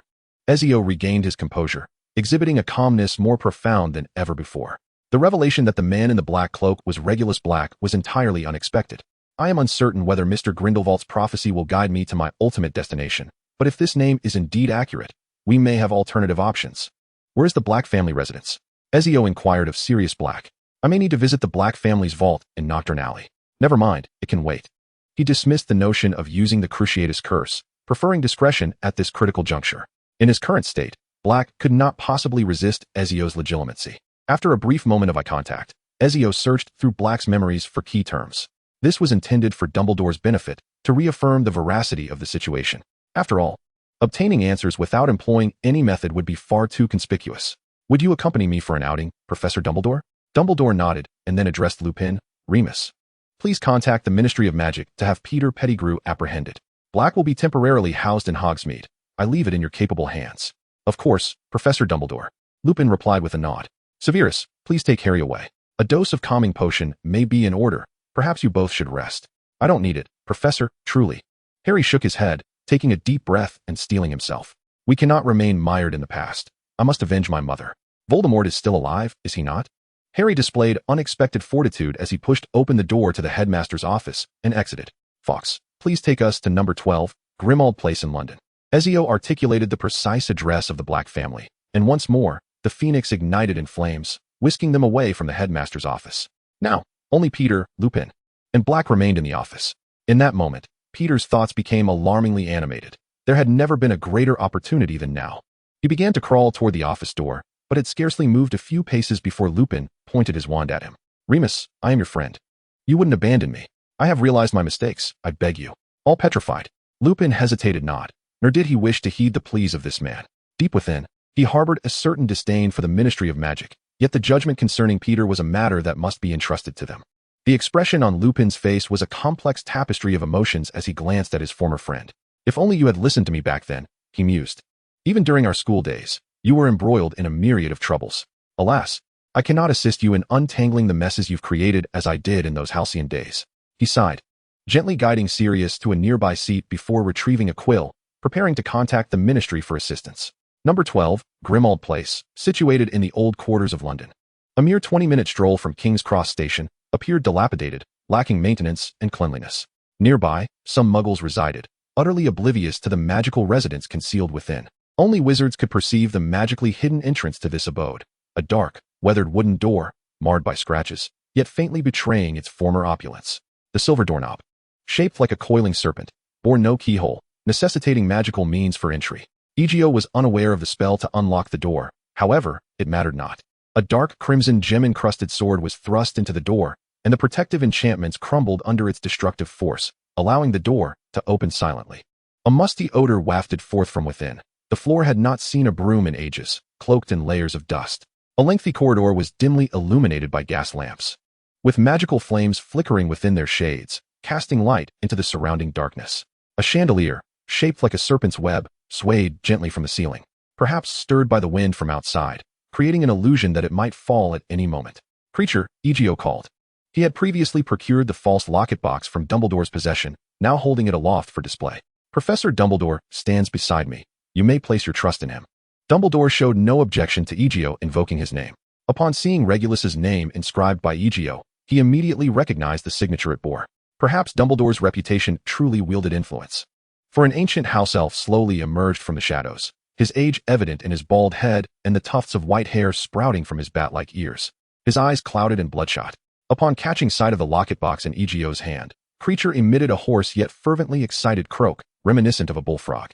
Ezio regained his composure, exhibiting a calmness more profound than ever before. The revelation that the man in the black cloak was Regulus Black was entirely unexpected. I am uncertain whether Mr. Grindelwald's prophecy will guide me to my ultimate destination, but if this name is indeed accurate, we may have alternative options. Where is the Black family residence? Ezio inquired of Sirius Black. I may need to visit the Black family's vault in Nocturne Alley. Never mind, it can wait. He dismissed the notion of using the Cruciatus Curse, preferring discretion at this critical juncture. In his current state, Black could not possibly resist Ezio's legitimacy. After a brief moment of eye contact, Ezio searched through Black's memories for key terms. This was intended for Dumbledore's benefit, to reaffirm the veracity of the situation. After all, obtaining answers without employing any method would be far too conspicuous. Would you accompany me for an outing, Professor Dumbledore? Dumbledore nodded and then addressed Lupin. Remus, please contact the Ministry of Magic to have Peter Pettigrew apprehended. Black will be temporarily housed in Hogsmeade. I leave it in your capable hands. Of course, Professor Dumbledore. Lupin replied with a nod. Severus, please take Harry away. A dose of calming potion may be in order. Perhaps you both should rest. I don't need it, Professor, truly. Harry shook his head, taking a deep breath and steeling himself. We cannot remain mired in the past. I must avenge my mother. Voldemort is still alive, is he not? Harry displayed unexpected fortitude as he pushed open the door to the headmaster's office and exited. Fawkes, please take us to number 12, Grimmauld Place in London. Ezio articulated the precise address of the Black family, and once more, the phoenix ignited in flames, whisking them away from the headmaster's office. Now, only Peter, Lupin, and Black remained in the office. In that moment, Peter's thoughts became alarmingly animated. There had never been a greater opportunity than now. He began to crawl toward the office door, but had scarcely moved a few paces before Lupin pointed his wand at him. Remus, I am your friend. You wouldn't abandon me. I have realized my mistakes, I beg you. All petrified, Lupin hesitated not, nor did he wish to heed the pleas of this man. Deep within, he harbored a certain disdain for the Ministry of Magic, yet the judgment concerning Peter was a matter that must be entrusted to them. The expression on Lupin's face was a complex tapestry of emotions as he glanced at his former friend. If only you had listened to me back then, he mused. Even during our school days, you were embroiled in a myriad of troubles. Alas, I cannot assist you in untangling the messes you've created as I did in those halcyon days. He sighed, gently guiding Sirius to a nearby seat before retrieving a quill, preparing to contact the ministry for assistance. Number 12, Grimmauld Place, situated in the old quarters of London. A mere 20-minute stroll from King's Cross Station, appeared dilapidated, lacking maintenance and cleanliness. Nearby, some muggles resided, utterly oblivious to the magical residence concealed within. Only wizards could perceive the magically hidden entrance to this abode, a dark, weathered wooden door, marred by scratches, yet faintly betraying its former opulence. The silver doorknob, shaped like a coiling serpent, bore no keyhole, necessitating magical means for entry. Egio was unaware of the spell to unlock the door, however, it mattered not. A dark crimson gem-encrusted sword was thrust into the door, and the protective enchantments crumbled under its destructive force, allowing the door to open silently. A musty odor wafted forth from within. The floor had not seen a broom in ages, cloaked in layers of dust. A lengthy corridor was dimly illuminated by gas lamps, with magical flames flickering within their shades, casting light into the surrounding darkness. A chandelier, shaped like a serpent's web, swayed gently from the ceiling, perhaps stirred by the wind from outside, creating an illusion that it might fall at any moment. "Creature," Egio called. He had previously procured the false locket box from Dumbledore's possession, now holding it aloft for display. "Professor Dumbledore stands beside me. You may place your trust in him." Dumbledore showed no objection to Egio invoking his name. Upon seeing Regulus's name inscribed by Egio, he immediately recognized the signature it bore. Perhaps Dumbledore's reputation truly wielded influence. For an ancient house elf slowly emerged from the shadows, his age evident in his bald head and the tufts of white hair sprouting from his bat-like ears. His eyes clouded and bloodshot. Upon catching sight of the locket box in Egio's hand, Creature emitted a hoarse yet fervently excited croak, reminiscent of a bullfrog.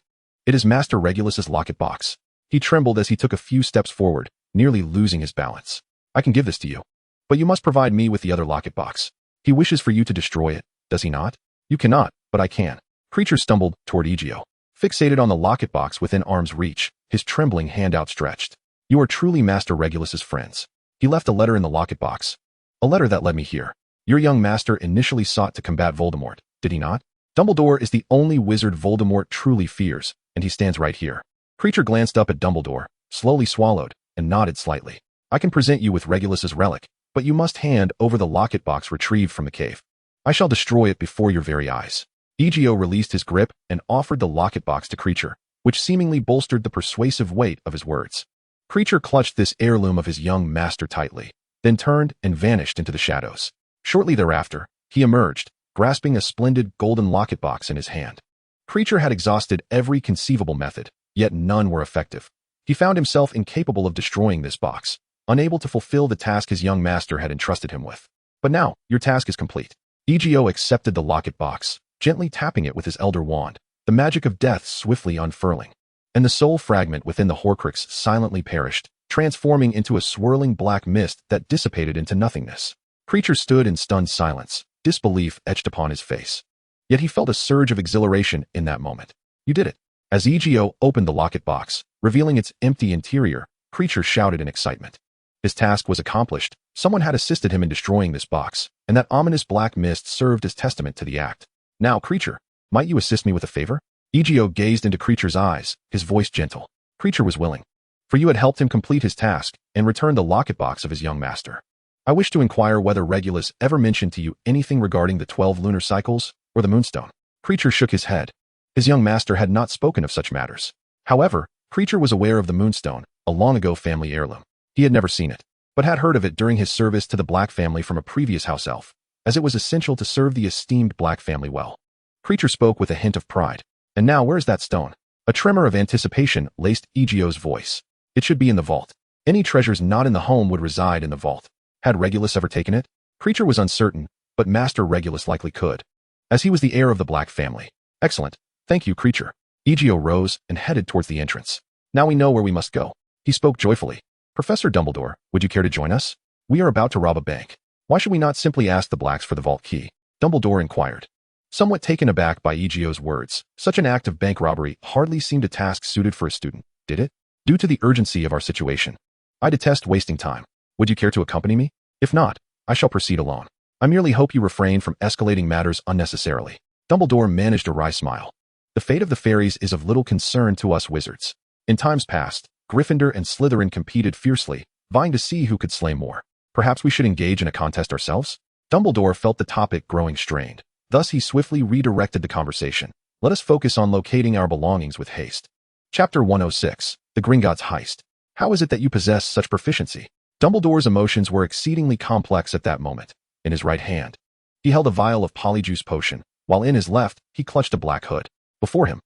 "It is Master Regulus's locket box." He trembled as he took a few steps forward, nearly losing his balance. "I can give this to you, but you must provide me with the other locket box. He wishes for you to destroy it, does he not?" "You cannot, but I can." Creature stumbled toward Egio, fixated on the locket box within arm's reach, his trembling hand outstretched. "You are truly Master Regulus's friends. He left a letter in the locket box. A letter that led me here. Your young master initially sought to combat Voldemort, did he not? Dumbledore is the only wizard Voldemort truly fears, and he stands right here." Creature glanced up at Dumbledore, slowly swallowed, and nodded slightly. "I can present you with Regulus's relic, but you must hand over the locket box retrieved from the cave. I shall destroy it before your very eyes." Egio released his grip and offered the locket box to Creature, which seemingly bolstered the persuasive weight of his words. Creature clutched this heirloom of his young master tightly, then turned and vanished into the shadows. Shortly thereafter, he emerged, grasping a splendid golden locket box in his hand. Creature had exhausted every conceivable method, yet none were effective. He found himself incapable of destroying this box, unable to fulfill the task his young master had entrusted him with. "But now, your task is complete." Egio accepted the locket box, gently tapping it with his elder wand, the magic of death swiftly unfurling. And the soul fragment within the Horcrux silently perished, transforming into a swirling black mist that dissipated into nothingness. Creature stood in stunned silence, disbelief etched upon his face. Yet he felt a surge of exhilaration in that moment. "You did it." As Egio opened the locket box, revealing its empty interior, Creature shouted in excitement. His task was accomplished. Someone had assisted him in destroying this box, and that ominous black mist served as testament to the act. "Now, Creature, might you assist me with a favor?" Egio gazed into Creature's eyes, his voice gentle. Creature was willing. "For you had helped him complete his task and return the locket box of his young master. I wish to inquire whether Regulus ever mentioned to you anything regarding the 12 lunar cycles or the moonstone." Creature shook his head. His young master had not spoken of such matters. However, Creature was aware of the moonstone, a long-ago family heirloom. He had never seen it, but had heard of it during his service to the Black family from a previous house elf, as it was essential to serve the esteemed Black family well. Creature spoke with a hint of pride. "And now, where is that stone?" A tremor of anticipation laced Egio's voice. "It should be in the vault. Any treasures not in the home would reside in the vault. Had Regulus ever taken it?" Creature was uncertain, but Master Regulus likely could, as he was the heir of the Black family. "Excellent. Thank you, Creature." Egio rose and headed towards the entrance. "Now we know where we must go." He spoke joyfully. "Professor Dumbledore, would you care to join us? We are about to rob a bank. Why should we not simply ask the Blacks for the vault key?" Dumbledore inquired. Somewhat taken aback by Egio's words, such an act of bank robbery hardly seemed a task suited for a student, did it? "Due to the urgency of our situation, I detest wasting time. Would you care to accompany me? If not, I shall proceed alone. I merely hope you refrain from escalating matters unnecessarily." Dumbledore managed a wry smile. "The fate of the fairies is of little concern to us wizards. In times past, Gryffindor and Slytherin competed fiercely, vying to see who could slay more. Perhaps we should engage in a contest ourselves?" Dumbledore felt the topic growing strained. Thus he swiftly redirected the conversation. "Let us focus on locating our belongings with haste." Chapter 106, The Gringotts Heist. "How is it that you possess such proficiency?" Dumbledore's emotions were exceedingly complex at that moment. In his right hand, he held a vial of polyjuice potion, while in his left, he clutched a black hood. Before him,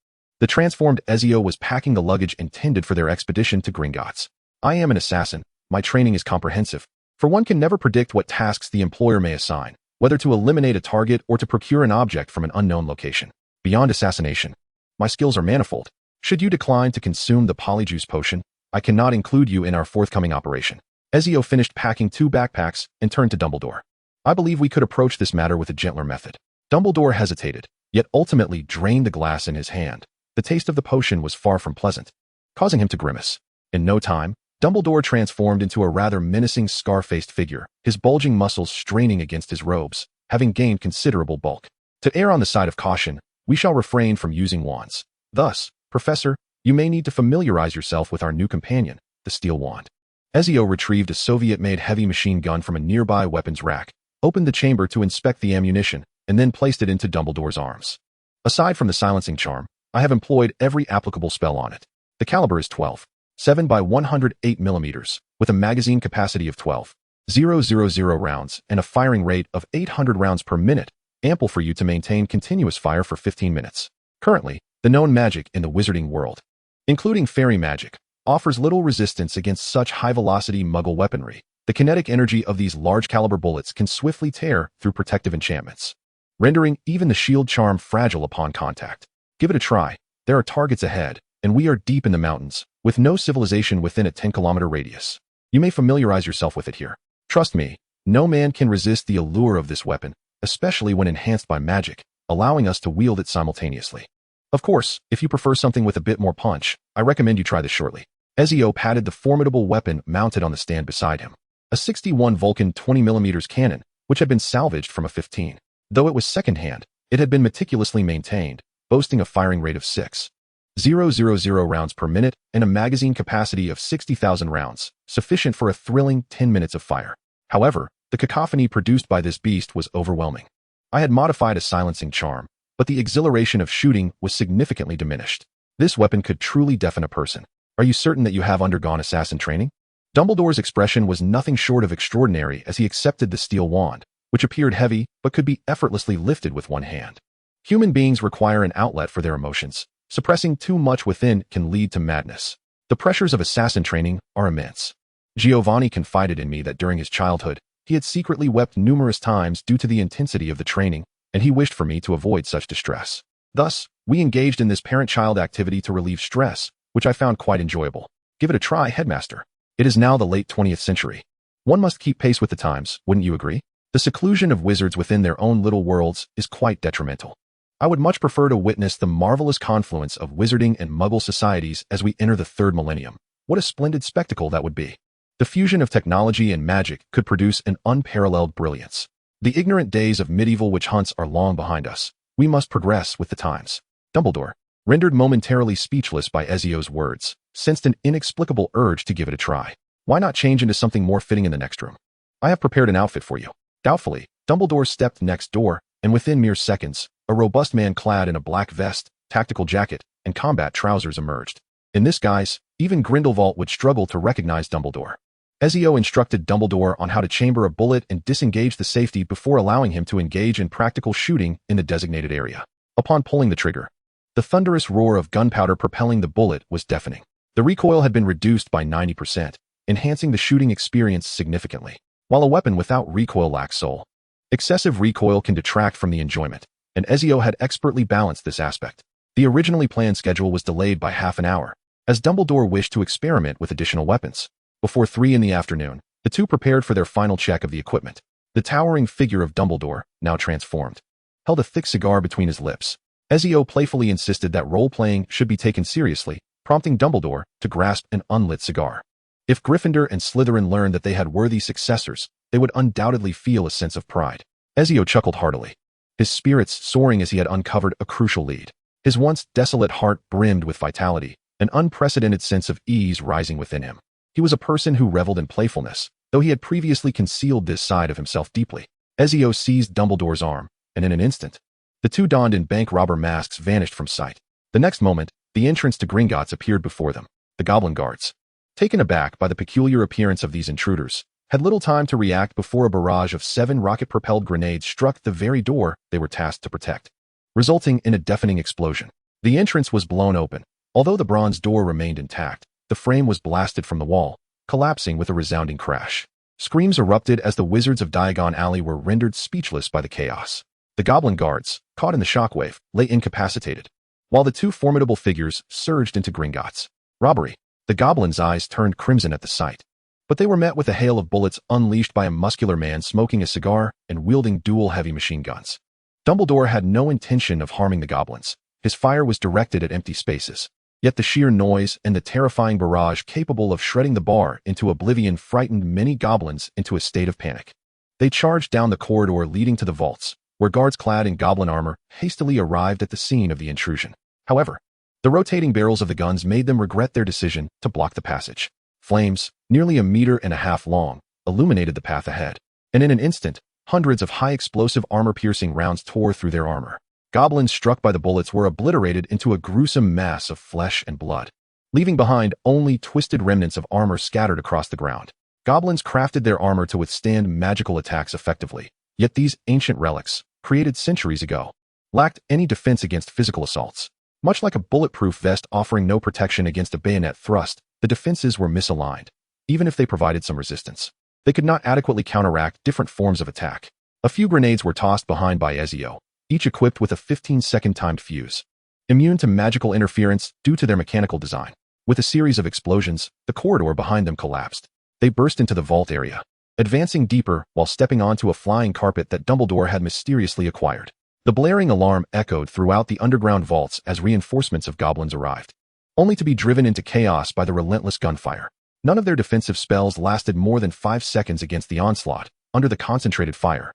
The transformed Ezio was packing the luggage intended for their expedition to Gringotts. I am an assassin. My training is comprehensive, for one can never predict what tasks the employer may assign, whether to eliminate a target or to procure an object from an unknown location. Beyond assassination, my skills are manifold. Should you decline to consume the polyjuice potion, I cannot include you in our forthcoming operation. Ezio finished packing 2 backpacks and turned to Dumbledore. I believe we could approach this matter with a gentler method. Dumbledore hesitated, yet ultimately drained the glass in his hand. The taste of the potion was far from pleasant, causing him to grimace. In no time, Dumbledore transformed into a rather menacing scar-faced figure, his bulging muscles straining against his robes, having gained considerable bulk. To err on the side of caution, we shall refrain from using wands. Thus, Professor, you may need to familiarize yourself with our new companion, the steel wand. Ezio retrieved a Soviet-made heavy machine gun from a nearby weapons rack, opened the chamber to inspect the ammunition, and then placed it into Dumbledore's arms. Aside from the silencing charm, I have employed every applicable spell on it. The caliber is 12.7 by 108 millimeters, with a magazine capacity of 12,000 rounds and a firing rate of 800 rounds per minute, ample for you to maintain continuous fire for 15 minutes. Currently, the known magic in the wizarding world, including fairy magic, offers little resistance against such high-velocity muggle weaponry. The kinetic energy of these large-caliber bullets can swiftly tear through protective enchantments, rendering even the shield charm fragile upon contact. Give it a try. There are targets ahead, and we are deep in the mountains, with no civilization within a 10-kilometer radius. You may familiarize yourself with it here. Trust me, no man can resist the allure of this weapon, especially when enhanced by magic, allowing us to wield it simultaneously. Of course, if you prefer something with a bit more punch, I recommend you try this shortly. Ezio patted the formidable weapon mounted on the stand beside him. A 61 Vulcan 20mm cannon, which had been salvaged from a 15. Though it was second-hand, it had been meticulously maintained, boasting a firing rate of 6,000 rounds per minute and a magazine capacity of 60,000 rounds, sufficient for a thrilling 10 minutes of fire. However, the cacophony produced by this beast was overwhelming. I had modified a silencing charm, but the exhilaration of shooting was significantly diminished. This weapon could truly deafen a person. Are you certain that you have undergone assassin training? Dumbledore's expression was nothing short of extraordinary as he accepted the steel wand, which appeared heavy but could be effortlessly lifted with one hand. Human beings require an outlet for their emotions. Suppressing too much within can lead to madness. The pressures of assassin training are immense. Giovanni confided in me that during his childhood, he had secretly wept numerous times due to the intensity of the training, and he wished for me to avoid such distress. Thus, we engaged in this parent-child activity to relieve stress, which I found quite enjoyable. Give it a try, Headmaster. It is now the late 20th century. One must keep pace with the times, wouldn't you agree? The seclusion of wizards within their own little worlds is quite detrimental. I would much prefer to witness the marvelous confluence of wizarding and muggle societies as we enter the 3rd millennium. What a splendid spectacle that would be. The fusion of technology and magic could produce an unparalleled brilliance. The ignorant days of medieval witch hunts are long behind us. We must progress with the times. Dumbledore, rendered momentarily speechless by Ezio's words, sensed an inexplicable urge to give it a try. Why not change into something more fitting in the next room? I have prepared an outfit for you. Doubtfully, Dumbledore stepped next door, and within mere seconds, a robust man clad in a black vest, tactical jacket, and combat trousers emerged. In this guise, even Grindelwald would struggle to recognize Dumbledore. Ezio instructed Dumbledore on how to chamber a bullet and disengage the safety before allowing him to engage in practical shooting in the designated area. Upon pulling the trigger, the thunderous roar of gunpowder propelling the bullet was deafening. The recoil had been reduced by 90%, enhancing the shooting experience significantly. While a weapon without recoil lacks soul, excessive recoil can detract from the enjoyment, and Ezio had expertly balanced this aspect. The originally planned schedule was delayed by half an hour, as Dumbledore wished to experiment with additional weapons. Before 3 in the afternoon, the two prepared for their final check of the equipment. The towering figure of Dumbledore, now transformed, held a thick cigar between his lips. Ezio playfully insisted that role-playing should be taken seriously, prompting Dumbledore to grasp an unlit cigar. If Gryffindor and Slytherin learned that they had worthy successors, they would undoubtedly feel a sense of pride. Ezio chuckled heartily, his spirits soaring as he had uncovered a crucial lead. His once desolate heart brimmed with vitality, an unprecedented sense of ease rising within him. He was a person who reveled in playfulness, though he had previously concealed this side of himself deeply. Ezio seized Dumbledore's arm, and in an instant, the two donned in bank robber masks vanished from sight. The next moment, the entrance to Gringotts appeared before them. The goblin guards, taken aback by the peculiar appearance of these intruders, had little time to react before a barrage of 7 rocket-propelled grenades struck the very door they were tasked to protect, resulting in a deafening explosion. The entrance was blown open. Although the bronze door remained intact, the frame was blasted from the wall, collapsing with a resounding crash. Screams erupted as the wizards of Diagon Alley were rendered speechless by the chaos. The goblin guards, caught in the shockwave, lay incapacitated, while the two formidable figures surged into Gringotts. Robbery. The goblins' eyes turned crimson at the sight. But they were met with a hail of bullets unleashed by a muscular man smoking a cigar and wielding dual heavy machine guns. Dumbledore had no intention of harming the goblins. His fire was directed at empty spaces. Yet the sheer noise and the terrifying barrage capable of shredding the bar into oblivion frightened many goblins into a state of panic. They charged down the corridor leading to the vaults, where guards clad in goblin armor hastily arrived at the scene of the intrusion. However, the rotating barrels of the guns made them regret their decision to block the passage. Flames, nearly 1.5 meters long, illuminated the path ahead, and in an instant, hundreds of high-explosive armor-piercing rounds tore through their armor. Goblins struck by the bullets were obliterated into a gruesome mass of flesh and blood, leaving behind only twisted remnants of armor scattered across the ground. Goblins crafted their armor to withstand magical attacks effectively, yet these ancient relics, created centuries ago, lacked any defense against physical assaults. Much like a bulletproof vest offering no protection against a bayonet thrust, the defenses were misaligned. Even if they provided some resistance, they could not adequately counteract different forms of attack. A few grenades were tossed behind by Ezio, each equipped with a 15-second timed fuse, immune to magical interference due to their mechanical design. With a series of explosions, the corridor behind them collapsed. They burst into the vault area, advancing deeper while stepping onto a flying carpet that Dumbledore had mysteriously acquired. The blaring alarm echoed throughout the underground vaults as reinforcements of goblins arrived, only to be driven into chaos by the relentless gunfire. None of their defensive spells lasted more than 5 seconds against the onslaught, under the concentrated fire.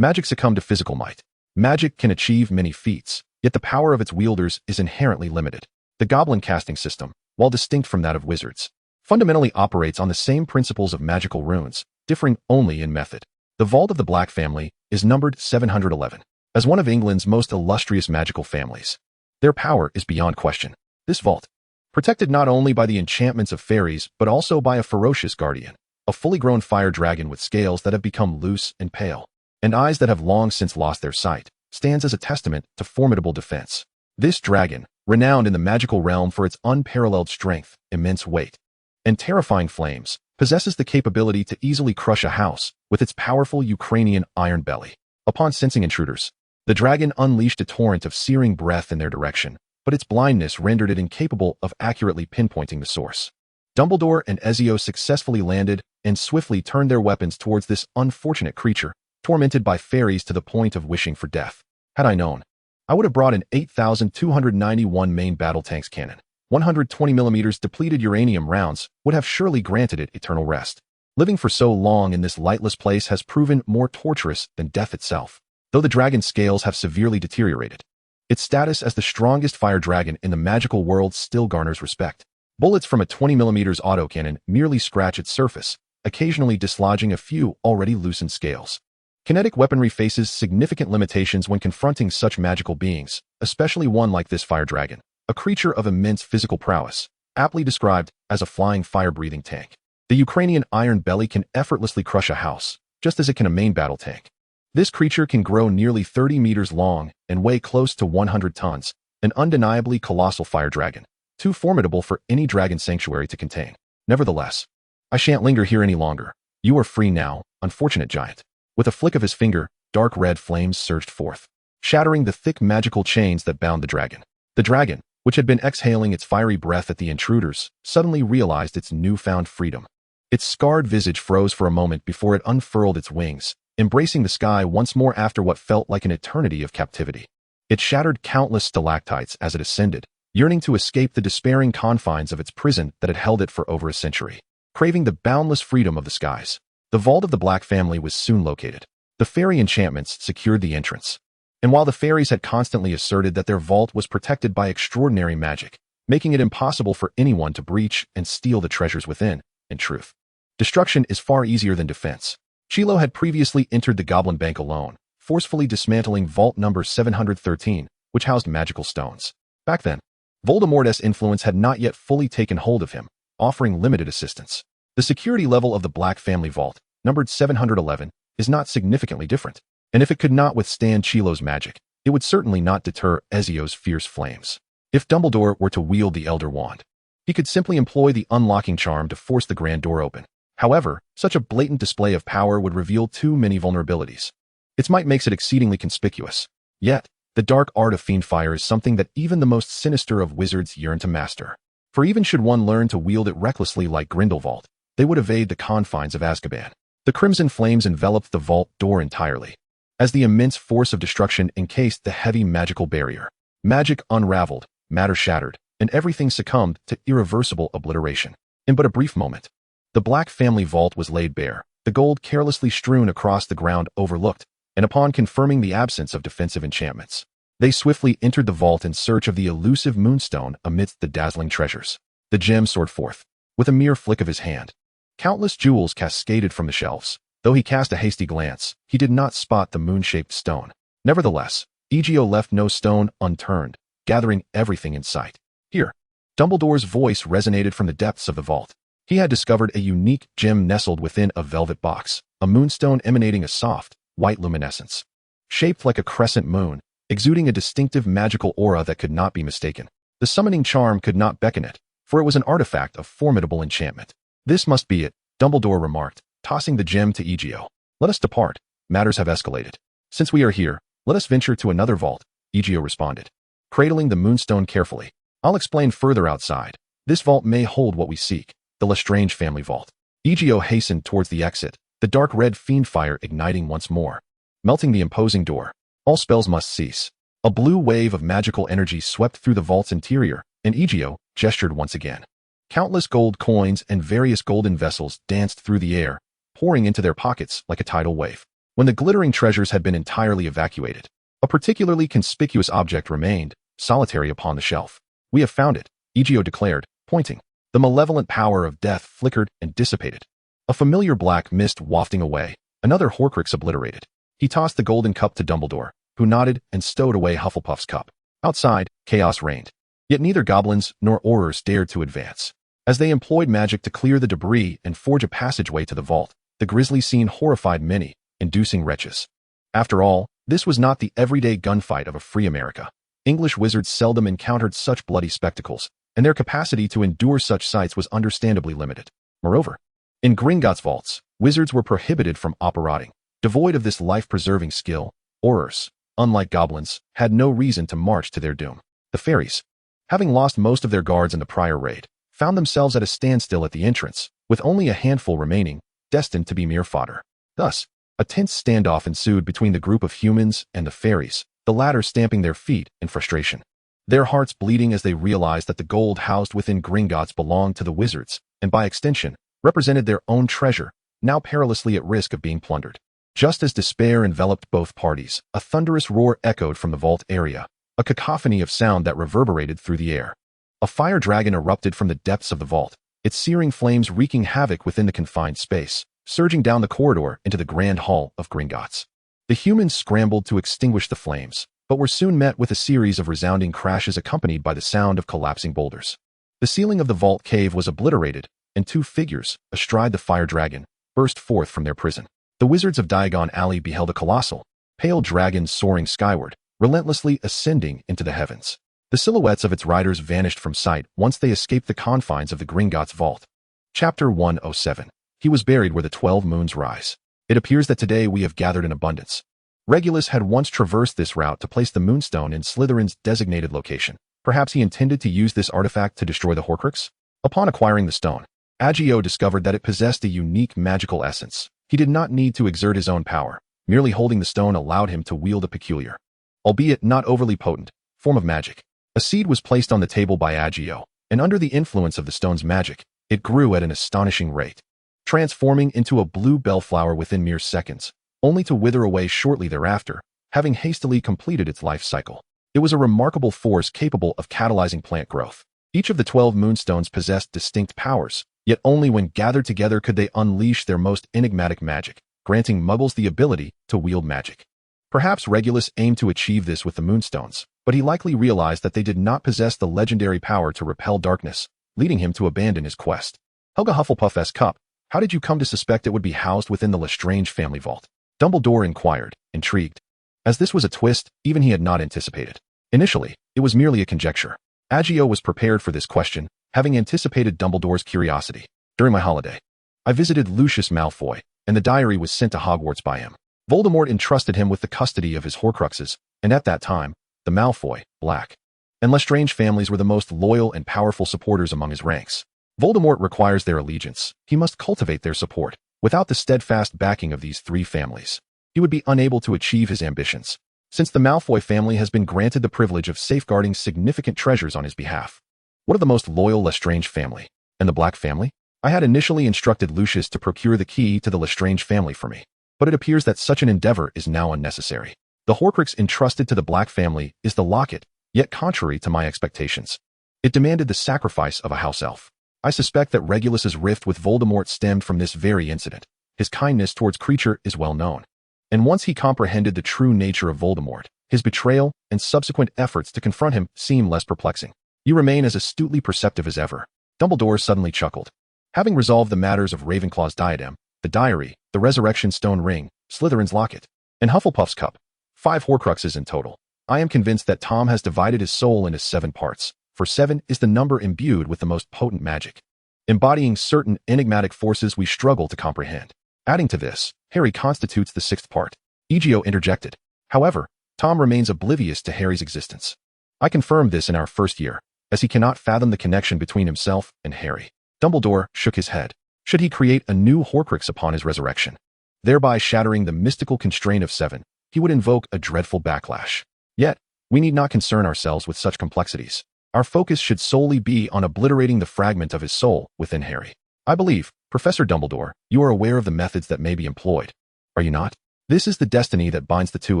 Magic succumbed to physical might. Magic can achieve many feats, yet the power of its wielders is inherently limited. The goblin casting system, while distinct from that of wizards, fundamentally operates on the same principles of magical runes, differing only in method. The Vault of the Black Family is numbered 711. As one of England's most illustrious magical families, their power is beyond question. This vault, protected not only by the enchantments of fairies but also by a ferocious guardian, a fully grown fire dragon with scales that have become loose and pale, and eyes that have long since lost their sight, stands as a testament to formidable defense. This dragon, renowned in the magical realm for its unparalleled strength, immense weight, and terrifying flames, possesses the capability to easily crush a house with its powerful Ukrainian iron belly. Upon sensing intruders, the dragon unleashed a torrent of searing breath in their direction, but its blindness rendered it incapable of accurately pinpointing the source. Dumbledore and Ezio successfully landed and swiftly turned their weapons towards this unfortunate creature, tormented by fairies to the point of wishing for death. Had I known, I would have brought an 8,291 main battle tanks cannon. 120mm depleted uranium rounds would have surely granted it eternal rest. Living for so long in this lightless place has proven more torturous than death itself. Though the dragon's scales have severely deteriorated, its status as the strongest fire dragon in the magical world still garners respect. Bullets from a 20mm autocannon merely scratch its surface, occasionally dislodging a few already loosened scales. Kinetic weaponry faces significant limitations when confronting such magical beings, especially one like this fire dragon, a creature of immense physical prowess, aptly described as a flying fire-breathing tank. The Ukrainian iron belly can effortlessly crush a house, just as it can a main battle tank. This creature can grow nearly 30 meters long and weigh close to 100 tons, an undeniably colossal fire dragon, too formidable for any dragon sanctuary to contain. Nevertheless, I shan't linger here any longer. You are free now, unfortunate giant. With a flick of his finger, dark red flames surged forth, shattering the thick magical chains that bound the dragon. The dragon, which had been exhaling its fiery breath at the intruders, suddenly realized its newfound freedom. Its scarred visage froze for a moment before it unfurled its wings, embracing the sky once more after what felt like an eternity of captivity. It shattered countless stalactites as it ascended, yearning to escape the despairing confines of its prison that had held it for over a century. Craving the boundless freedom of the skies, the Vault of the Black Family was soon located. The fairy enchantments secured the entrance, and while the fairies had constantly asserted that their vault was protected by extraordinary magic, making it impossible for anyone to breach and steal the treasures within, in truth, destruction is far easier than defense. Chilo had previously entered the Goblin Bank alone, forcefully dismantling Vault number 713, which housed magical stones. Back then, Voldemort's influence had not yet fully taken hold of him, offering limited assistance. The security level of the Black Family Vault, numbered 711, is not significantly different, and if it could not withstand Chilo's magic, it would certainly not deter Ezio's fierce flames. If Dumbledore were to wield the Elder Wand, he could simply employ the unlocking charm to force the grand door open. However, such a blatant display of power would reveal too many vulnerabilities. Its might makes it exceedingly conspicuous. Yet, the dark art of fiendfire is something that even the most sinister of wizards yearn to master. For even should one learn to wield it recklessly like Grindelwald, they would evade the confines of Azkaban. The crimson flames enveloped the vault door entirely, as the immense force of destruction encased the heavy magical barrier. Magic unraveled, matter shattered, and everything succumbed to irreversible obliteration. In but a brief moment, the Black family vault was laid bare, the gold carelessly strewn across the ground overlooked, and upon confirming the absence of defensive enchantments, they swiftly entered the vault in search of the elusive moonstone amidst the dazzling treasures. The gem soared forth, with a mere flick of his hand. Countless jewels cascaded from the shelves. Though he cast a hasty glance, he did not spot the moon-shaped stone. Nevertheless, Egio left no stone unturned, gathering everything in sight. Here, Dumbledore's voice resonated from the depths of the vault. He had discovered a unique gem nestled within a velvet box, a moonstone emanating a soft, white luminescence. Shaped like a crescent moon, exuding a distinctive magical aura that could not be mistaken. The summoning charm could not beckon it, for it was an artifact of formidable enchantment. This must be it, Dumbledore remarked, tossing the gem to Egio. Let us depart. Matters have escalated. Since we are here, let us venture to another vault, Egio responded, cradling the moonstone carefully. I'll explain further outside. This vault may hold what we seek, the Lestrange family vault. Egio hastened towards the exit, the dark red fiendfire igniting once more, melting the imposing door. All spells must cease. A blue wave of magical energy swept through the vault's interior, and Egio gestured once again. Countless gold coins and various golden vessels danced through the air, pouring into their pockets like a tidal wave. When the glittering treasures had been entirely evacuated, a particularly conspicuous object remained, solitary upon the shelf. We have found it, Egio declared, pointing. The malevolent power of death flickered and dissipated. A familiar black mist wafting away, another Horcrux obliterated. He tossed the golden cup to Dumbledore, who nodded and stowed away Hufflepuff's cup. Outside, chaos reigned. Yet neither goblins nor Aurors dared to advance. As they employed magic to clear the debris and forge a passageway to the vault, the grisly scene horrified many, inducing wretches. After all, this was not the everyday gunfight of a free America. English wizards seldom encountered such bloody spectacles, and their capacity to endure such sights was understandably limited. Moreover, in Gringotts vaults, wizards were prohibited from operating. Devoid of this life-preserving skill, Aurors, unlike goblins, had no reason to march to their doom. The fairies, having lost most of their guards in the prior raid, found themselves at a standstill at the entrance, with only a handful remaining, destined to be mere fodder. Thus, a tense standoff ensued between the group of humans and the fairies, the latter stamping their feet in frustration, their hearts bleeding as they realized that the gold housed within Gringotts belonged to the wizards, and by extension, represented their own treasure, now perilously at risk of being plundered. Just as despair enveloped both parties, a thunderous roar echoed from the vault area, a cacophony of sound that reverberated through the air. A fire dragon erupted from the depths of the vault, its searing flames wreaking havoc within the confined space, surging down the corridor into the grand hall of Gringotts. The humans scrambled to extinguish the flames, but were soon met with a series of resounding crashes accompanied by the sound of collapsing boulders. The ceiling of the vault cave was obliterated, and two figures, astride the fire dragon, burst forth from their prison. The wizards of Diagon Alley beheld a colossal, pale dragon soaring skyward, relentlessly ascending into the heavens. The silhouettes of its riders vanished from sight once they escaped the confines of the Gringotts vault. Chapter 107. He was buried where the 12 moons rise. It appears that today we have gathered in abundance. Regulus had once traversed this route to place the moonstone in Slytherin's designated location. Perhaps he intended to use this artifact to destroy the Horcrux? Upon acquiring the stone, Egio discovered that it possessed a unique magical essence. He did not need to exert his own power. Merely holding the stone allowed him to wield a peculiar, albeit not overly potent, form of magic. A seed was placed on the table by Egio, and under the influence of the stone's magic, it grew at an astonishing rate, transforming into a blue bellflower within mere seconds, only to wither away shortly thereafter, having hastily completed its life cycle. It was a remarkable force capable of catalyzing plant growth. Each of the 12 moonstones possessed distinct powers, yet only when gathered together could they unleash their most enigmatic magic, granting muggles the ability to wield magic. Perhaps Regulus aimed to achieve this with the moonstones, but he likely realized that they did not possess the legendary power to repel darkness, leading him to abandon his quest. Helga Hufflepuff's cup, how did you come to suspect it would be housed within the Lestrange family vault? Dumbledore inquired, intrigued, as this was a twist even he had not anticipated. Initially, it was merely a conjecture. Egio was prepared for this question, having anticipated Dumbledore's curiosity. During my holiday, I visited Lucius Malfoy, and the diary was sent to Hogwarts by him. Voldemort entrusted him with the custody of his Horcruxes, and at that time, the Malfoy, Black, and Lestrange families were the most loyal and powerful supporters among his ranks. Voldemort requires their allegiance. He must cultivate their support. Without the steadfast backing of these three families, he would be unable to achieve his ambitions. Since the Malfoy family has been granted the privilege of safeguarding significant treasures on his behalf. What of the most loyal Lestrange family? And the Black family? I had initially instructed Lucius to procure the key to the Lestrange family for me, but it appears that such an endeavor is now unnecessary. The Horcrux entrusted to the Black family is the locket, yet contrary to my expectations. It demanded the sacrifice of a house elf. I suspect that Regulus's rift with Voldemort stemmed from this very incident. His kindness towards Creature is well known. And once he comprehended the true nature of Voldemort, his betrayal and subsequent efforts to confront him seem less perplexing. You remain as astutely perceptive as ever. Dumbledore suddenly chuckled. Having resolved the matters of Ravenclaw's diadem, the diary, the Resurrection Stone ring, Slytherin's locket, and Hufflepuff's cup, 5 Horcruxes in total, I am convinced that Tom has divided his soul into 7 parts, for 7 is the number imbued with the most potent magic, embodying certain enigmatic forces we struggle to comprehend. Adding to this, Harry constitutes the 6th part. Egio interjected. However, Tom remains oblivious to Harry's existence. I confirmed this in our first year, as he cannot fathom the connection between himself and Harry. Dumbledore shook his head. Should he create a new Horcrux upon his resurrection, thereby shattering the mystical constraint of 7, he would invoke a dreadful backlash. Yet, we need not concern ourselves with such complexities. Our focus should solely be on obliterating the fragment of his soul within Harry. I believe, Professor Dumbledore, you are aware of the methods that may be employed. Are you not? This is the destiny that binds the two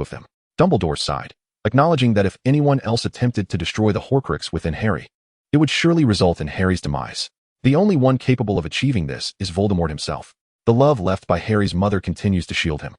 of them. Dumbledore sighed, acknowledging that if anyone else attempted to destroy the Horcrux within Harry, it would surely result in Harry's demise. The only one capable of achieving this is Voldemort himself. The love left by Harry's mother continues to shield him.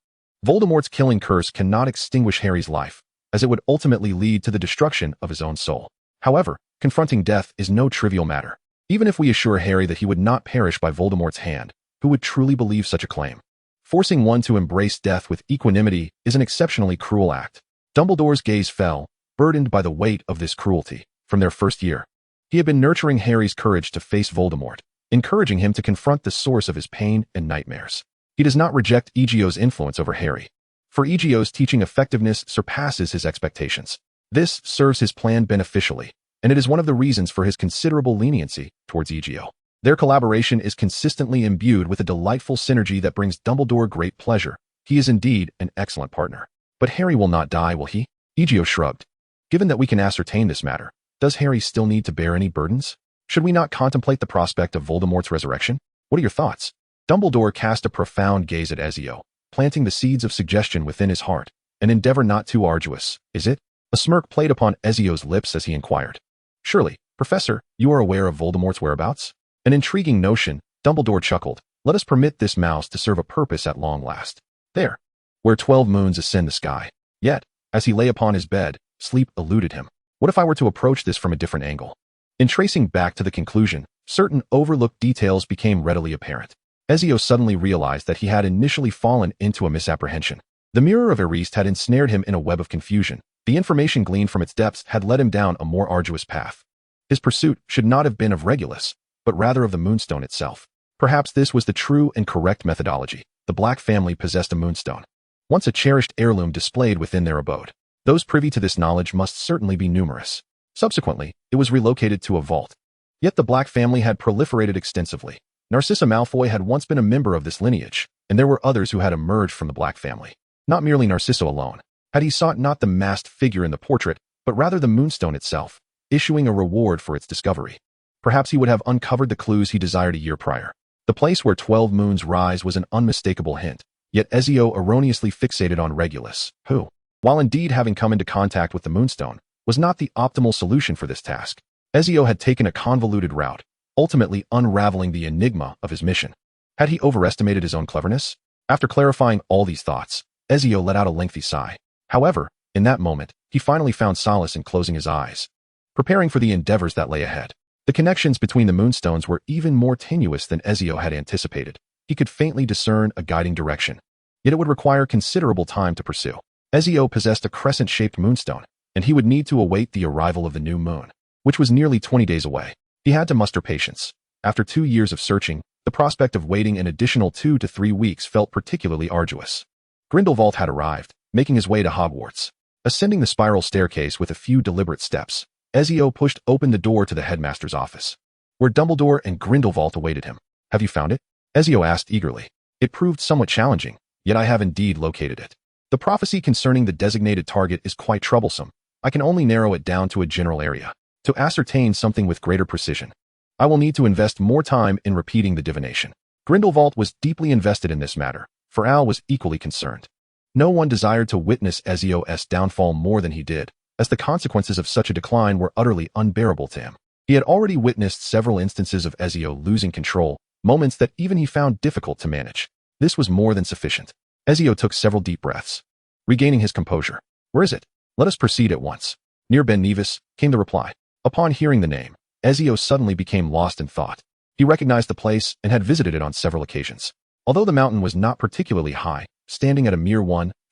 Voldemort's killing curse cannot extinguish Harry's life, as it would ultimately lead to the destruction of his own soul. However, confronting death is no trivial matter. Even if we assure Harry that he would not perish by Voldemort's hand, who would truly believe such a claim? Forcing one to embrace death with equanimity is an exceptionally cruel act. Dumbledore's gaze fell, burdened by the weight of this cruelty, from their first year. He had been nurturing Harry's courage to face Voldemort, encouraging him to confront the source of his pain and nightmares. He does not reject Egio's influence over Harry, for Egio's teaching effectiveness surpasses his expectations. This serves his plan beneficially, and it is one of the reasons for his considerable leniency towards Egio. Their collaboration is consistently imbued with a delightful synergy that brings Dumbledore great pleasure. He is indeed an excellent partner. But Harry will not die, will he? Egio shrugged. Given that we can ascertain this matter, does Harry still need to bear any burdens? Should we not contemplate the prospect of Voldemort's resurrection? What are your thoughts? Dumbledore cast a profound gaze at Ezio, planting the seeds of suggestion within his heart. An endeavor not too arduous, is it? A smirk played upon Ezio's lips as he inquired. Surely, Professor, you are aware of Voldemort's whereabouts? An intriguing notion, Dumbledore chuckled. Let us permit this mouse to serve a purpose at long last. There, where 12 moons ascend the sky. Yet, as he lay upon his bed, sleep eluded him. What if I were to approach this from a different angle? In tracing back to the conclusion, certain overlooked details became readily apparent. Ezio suddenly realized that he had initially fallen into a misapprehension. The Mirror of Erist had ensnared him in a web of confusion. The information gleaned from its depths had led him down a more arduous path. His pursuit should not have been of Regulus, but rather of the Moonstone itself. Perhaps this was the true and correct methodology. The Black family possessed a Moonstone, once a cherished heirloom displayed within their abode. Those privy to this knowledge must certainly be numerous. Subsequently, it was relocated to a vault. Yet the Black family had proliferated extensively. Narcissa Malfoy had once been a member of this lineage, and there were others who had emerged from the Black family. Not merely Narcissa alone. Had he sought not the masked figure in the portrait, but rather the Moonstone itself, issuing a reward for its discovery. Perhaps he would have uncovered the clues he desired a year prior. The place where 12 moons rise was an unmistakable hint, yet Ezio erroneously fixated on Regulus, who, while indeed having come into contact with the Moonstone, was not the optimal solution for this task. Ezio had taken a convoluted route, ultimately unraveling the enigma of his mission. Had he overestimated his own cleverness? After clarifying all these thoughts, Ezio let out a lengthy sigh. However, in that moment, he finally found solace in closing his eyes, preparing for the endeavors that lay ahead. The connections between the Moonstones were even more tenuous than Ezio had anticipated. He could faintly discern a guiding direction, yet it would require considerable time to pursue. Ezio possessed a crescent-shaped moonstone, and he would need to await the arrival of the new moon. which was nearly 20 days away. He had to muster patience. After 2 years of searching, the prospect of waiting an additional 2 to 3 weeks felt particularly arduous. Grindelwald had arrived, making his way to Hogwarts. Ascending the spiral staircase with a few deliberate steps, Ezio pushed open the door to the headmaster's office, where Dumbledore and Grindelwald awaited him. "Have you found it?" Ezio asked eagerly. "It proved somewhat challenging, yet I have indeed located it. The prophecy concerning the designated target is quite troublesome. I can only narrow it down to a general area. To ascertain something with greater precision, I will need to invest more time in repeating the divination." Grindelwald was deeply invested in this matter, for Al was equally concerned. No one desired to witness Ezio's downfall more than he did, as the consequences of such a decline were utterly unbearable to him. He had already witnessed several instances of Ezio losing control, moments that even he found difficult to manage. This was more than sufficient. Ezio took several deep breaths, regaining his composure. "Where is it? Let us proceed at once." "Near Ben Nevis," came the reply. Upon hearing the name, Ezio suddenly became lost in thought. He recognized the place and had visited it on several occasions. Although the mountain was not particularly high, standing at a mere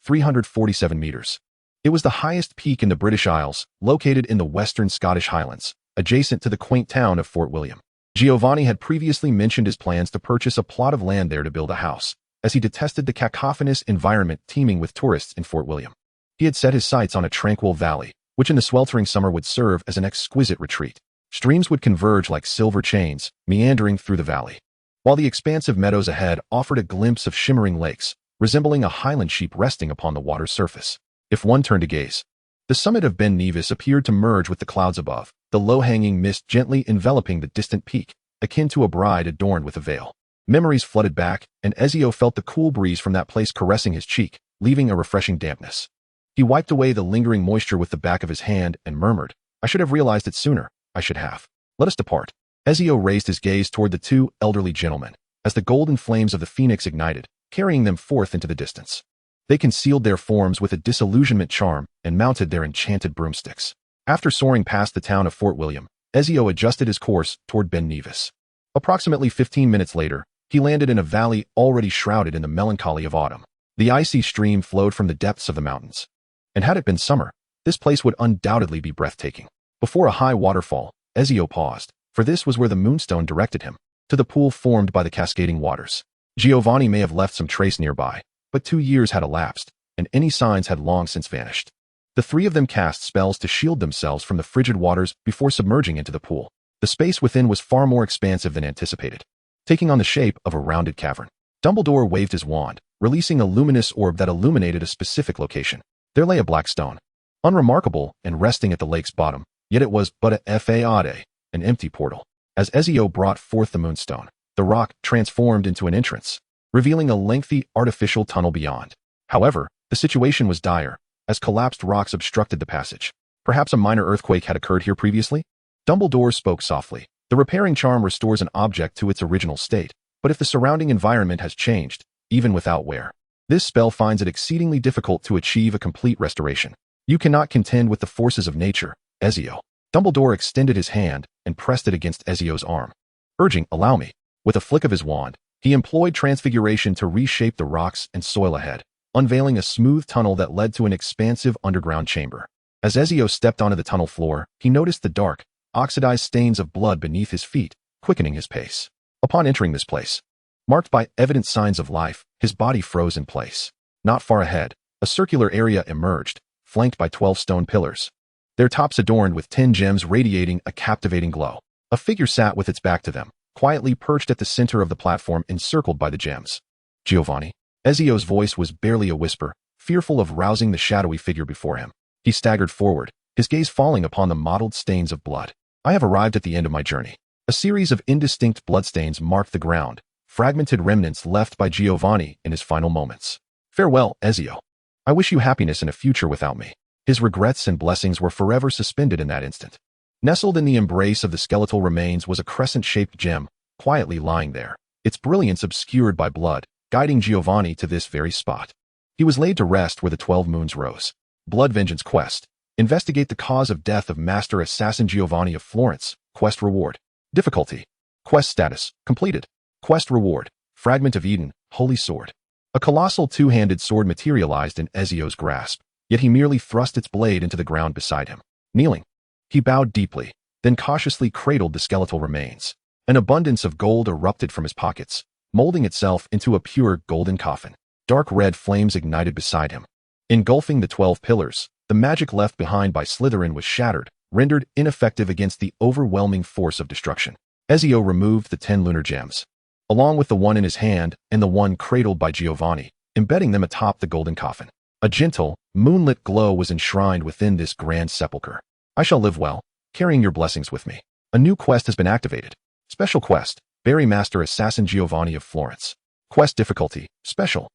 347 meters. It was the highest peak in the British Isles, located in the western Scottish Highlands, adjacent to the quaint town of Fort William. Giovanni had previously mentioned his plans to purchase a plot of land there to build a house, as he detested the cacophonous environment teeming with tourists in Fort William. He had set his sights on a tranquil valley, which in the sweltering summer would serve as an exquisite retreat. Streams would converge like silver chains, meandering through the valley, while the expansive meadows ahead offered a glimpse of shimmering lakes, resembling a highland sheep resting upon the water's surface. If one turned to gaze, the summit of Ben Nevis appeared to merge with the clouds above, the low-hanging mist gently enveloping the distant peak, akin to a bride adorned with a veil. Memories flooded back, and Ezio felt the cool breeze from that place caressing his cheek, leaving a refreshing dampness. He wiped away the lingering moisture with the back of his hand and murmured, "I should have realized it sooner. I should have. Let us depart." Ezio raised his gaze toward the two elderly gentlemen, as the golden flames of the phoenix ignited, carrying them forth into the distance. They concealed their forms with a disillusionment charm and mounted their enchanted broomsticks. After soaring past the town of Fort William, Ezio adjusted his course toward Ben Nevis. Approximately 15 minutes later, he landed in a valley already shrouded in the melancholy of autumn. The icy stream flowed from the depths of the mountains, and had it been summer, this place would undoubtedly be breathtaking. Before a high waterfall, Ezio paused, for this was where the moonstone directed him, to the pool formed by the cascading waters. Giovanni may have left some trace nearby, but 2 years had elapsed, and any signs had long since vanished. The three of them cast spells to shield themselves from the frigid waters before submerging into the pool. The space within was far more expansive than anticipated, taking on the shape of a rounded cavern. Dumbledore waved his wand, releasing a luminous orb that illuminated a specific location. There lay a black stone, unremarkable and resting at the lake's bottom, yet it was but a fade, an empty portal. As Ezio brought forth the moonstone, the rock transformed into an entrance, revealing a lengthy artificial tunnel beyond. However, the situation was dire, as collapsed rocks obstructed the passage. Perhaps a minor earthquake had occurred here previously? Dumbledore spoke softly. The repairing charm restores an object to its original state, but if the surrounding environment has changed, even without wear, this spell finds it exceedingly difficult to achieve a complete restoration. You cannot contend with the forces of nature, Ezio. Dumbledore extended his hand and pressed it against Ezio's arm, urging, "Allow me." With a flick of his wand, he employed transfiguration to reshape the rocks and soil ahead, unveiling a smooth tunnel that led to an expansive underground chamber. As Ezio stepped onto the tunnel floor, he noticed the dark, oxidized stains of blood beneath his feet, quickening his pace. Upon entering this place, marked by evident signs of life, his body froze in place. Not far ahead, a circular area emerged, flanked by 12 stone pillars, their tops adorned with 10 gems radiating a captivating glow. A figure sat with its back to them, quietly perched at the center of the platform encircled by the gems. "Giovanni." Ezio's voice was barely a whisper, fearful of rousing the shadowy figure before him. He staggered forward, his gaze falling upon the mottled stains of blood. "I have arrived at the end of my journey." A series of indistinct bloodstains marked the ground, fragmented remnants left by Giovanni in his final moments. "Farewell, Ezio. I wish you happiness in a future without me." His regrets and blessings were forever suspended in that instant. Nestled in the embrace of the skeletal remains was a crescent-shaped gem, quietly lying there, its brilliance obscured by blood, guiding Giovanni to this very spot. He was laid to rest where the 12 moons rose. Blood Vengeance Quest. Investigate the cause of death of Master Assassin Giovanni of Florence. Quest reward. Difficulty. Quest status. Completed. Quest reward. Fragment of Eden. Holy Sword. A colossal two-handed sword materialized in Ezio's grasp, yet he merely thrust its blade into the ground beside him. Kneeling, he bowed deeply, then cautiously cradled the skeletal remains. An abundance of gold erupted from his pockets, molding itself into a pure golden coffin. Dark red flames ignited beside him. Engulfing the 12 pillars, the magic left behind by Slytherin was shattered, rendered ineffective against the overwhelming force of destruction. Ezio removed the 10 lunar gems, along with the one in his hand and the one cradled by Giovanni, embedding them atop the golden coffin. A gentle, moonlit glow was enshrined within this grand sepulchre. I shall live well, carrying your blessings with me. A new quest has been activated. Special quest, Bury Master Assassin Giovanni of Florence. Quest difficulty, special.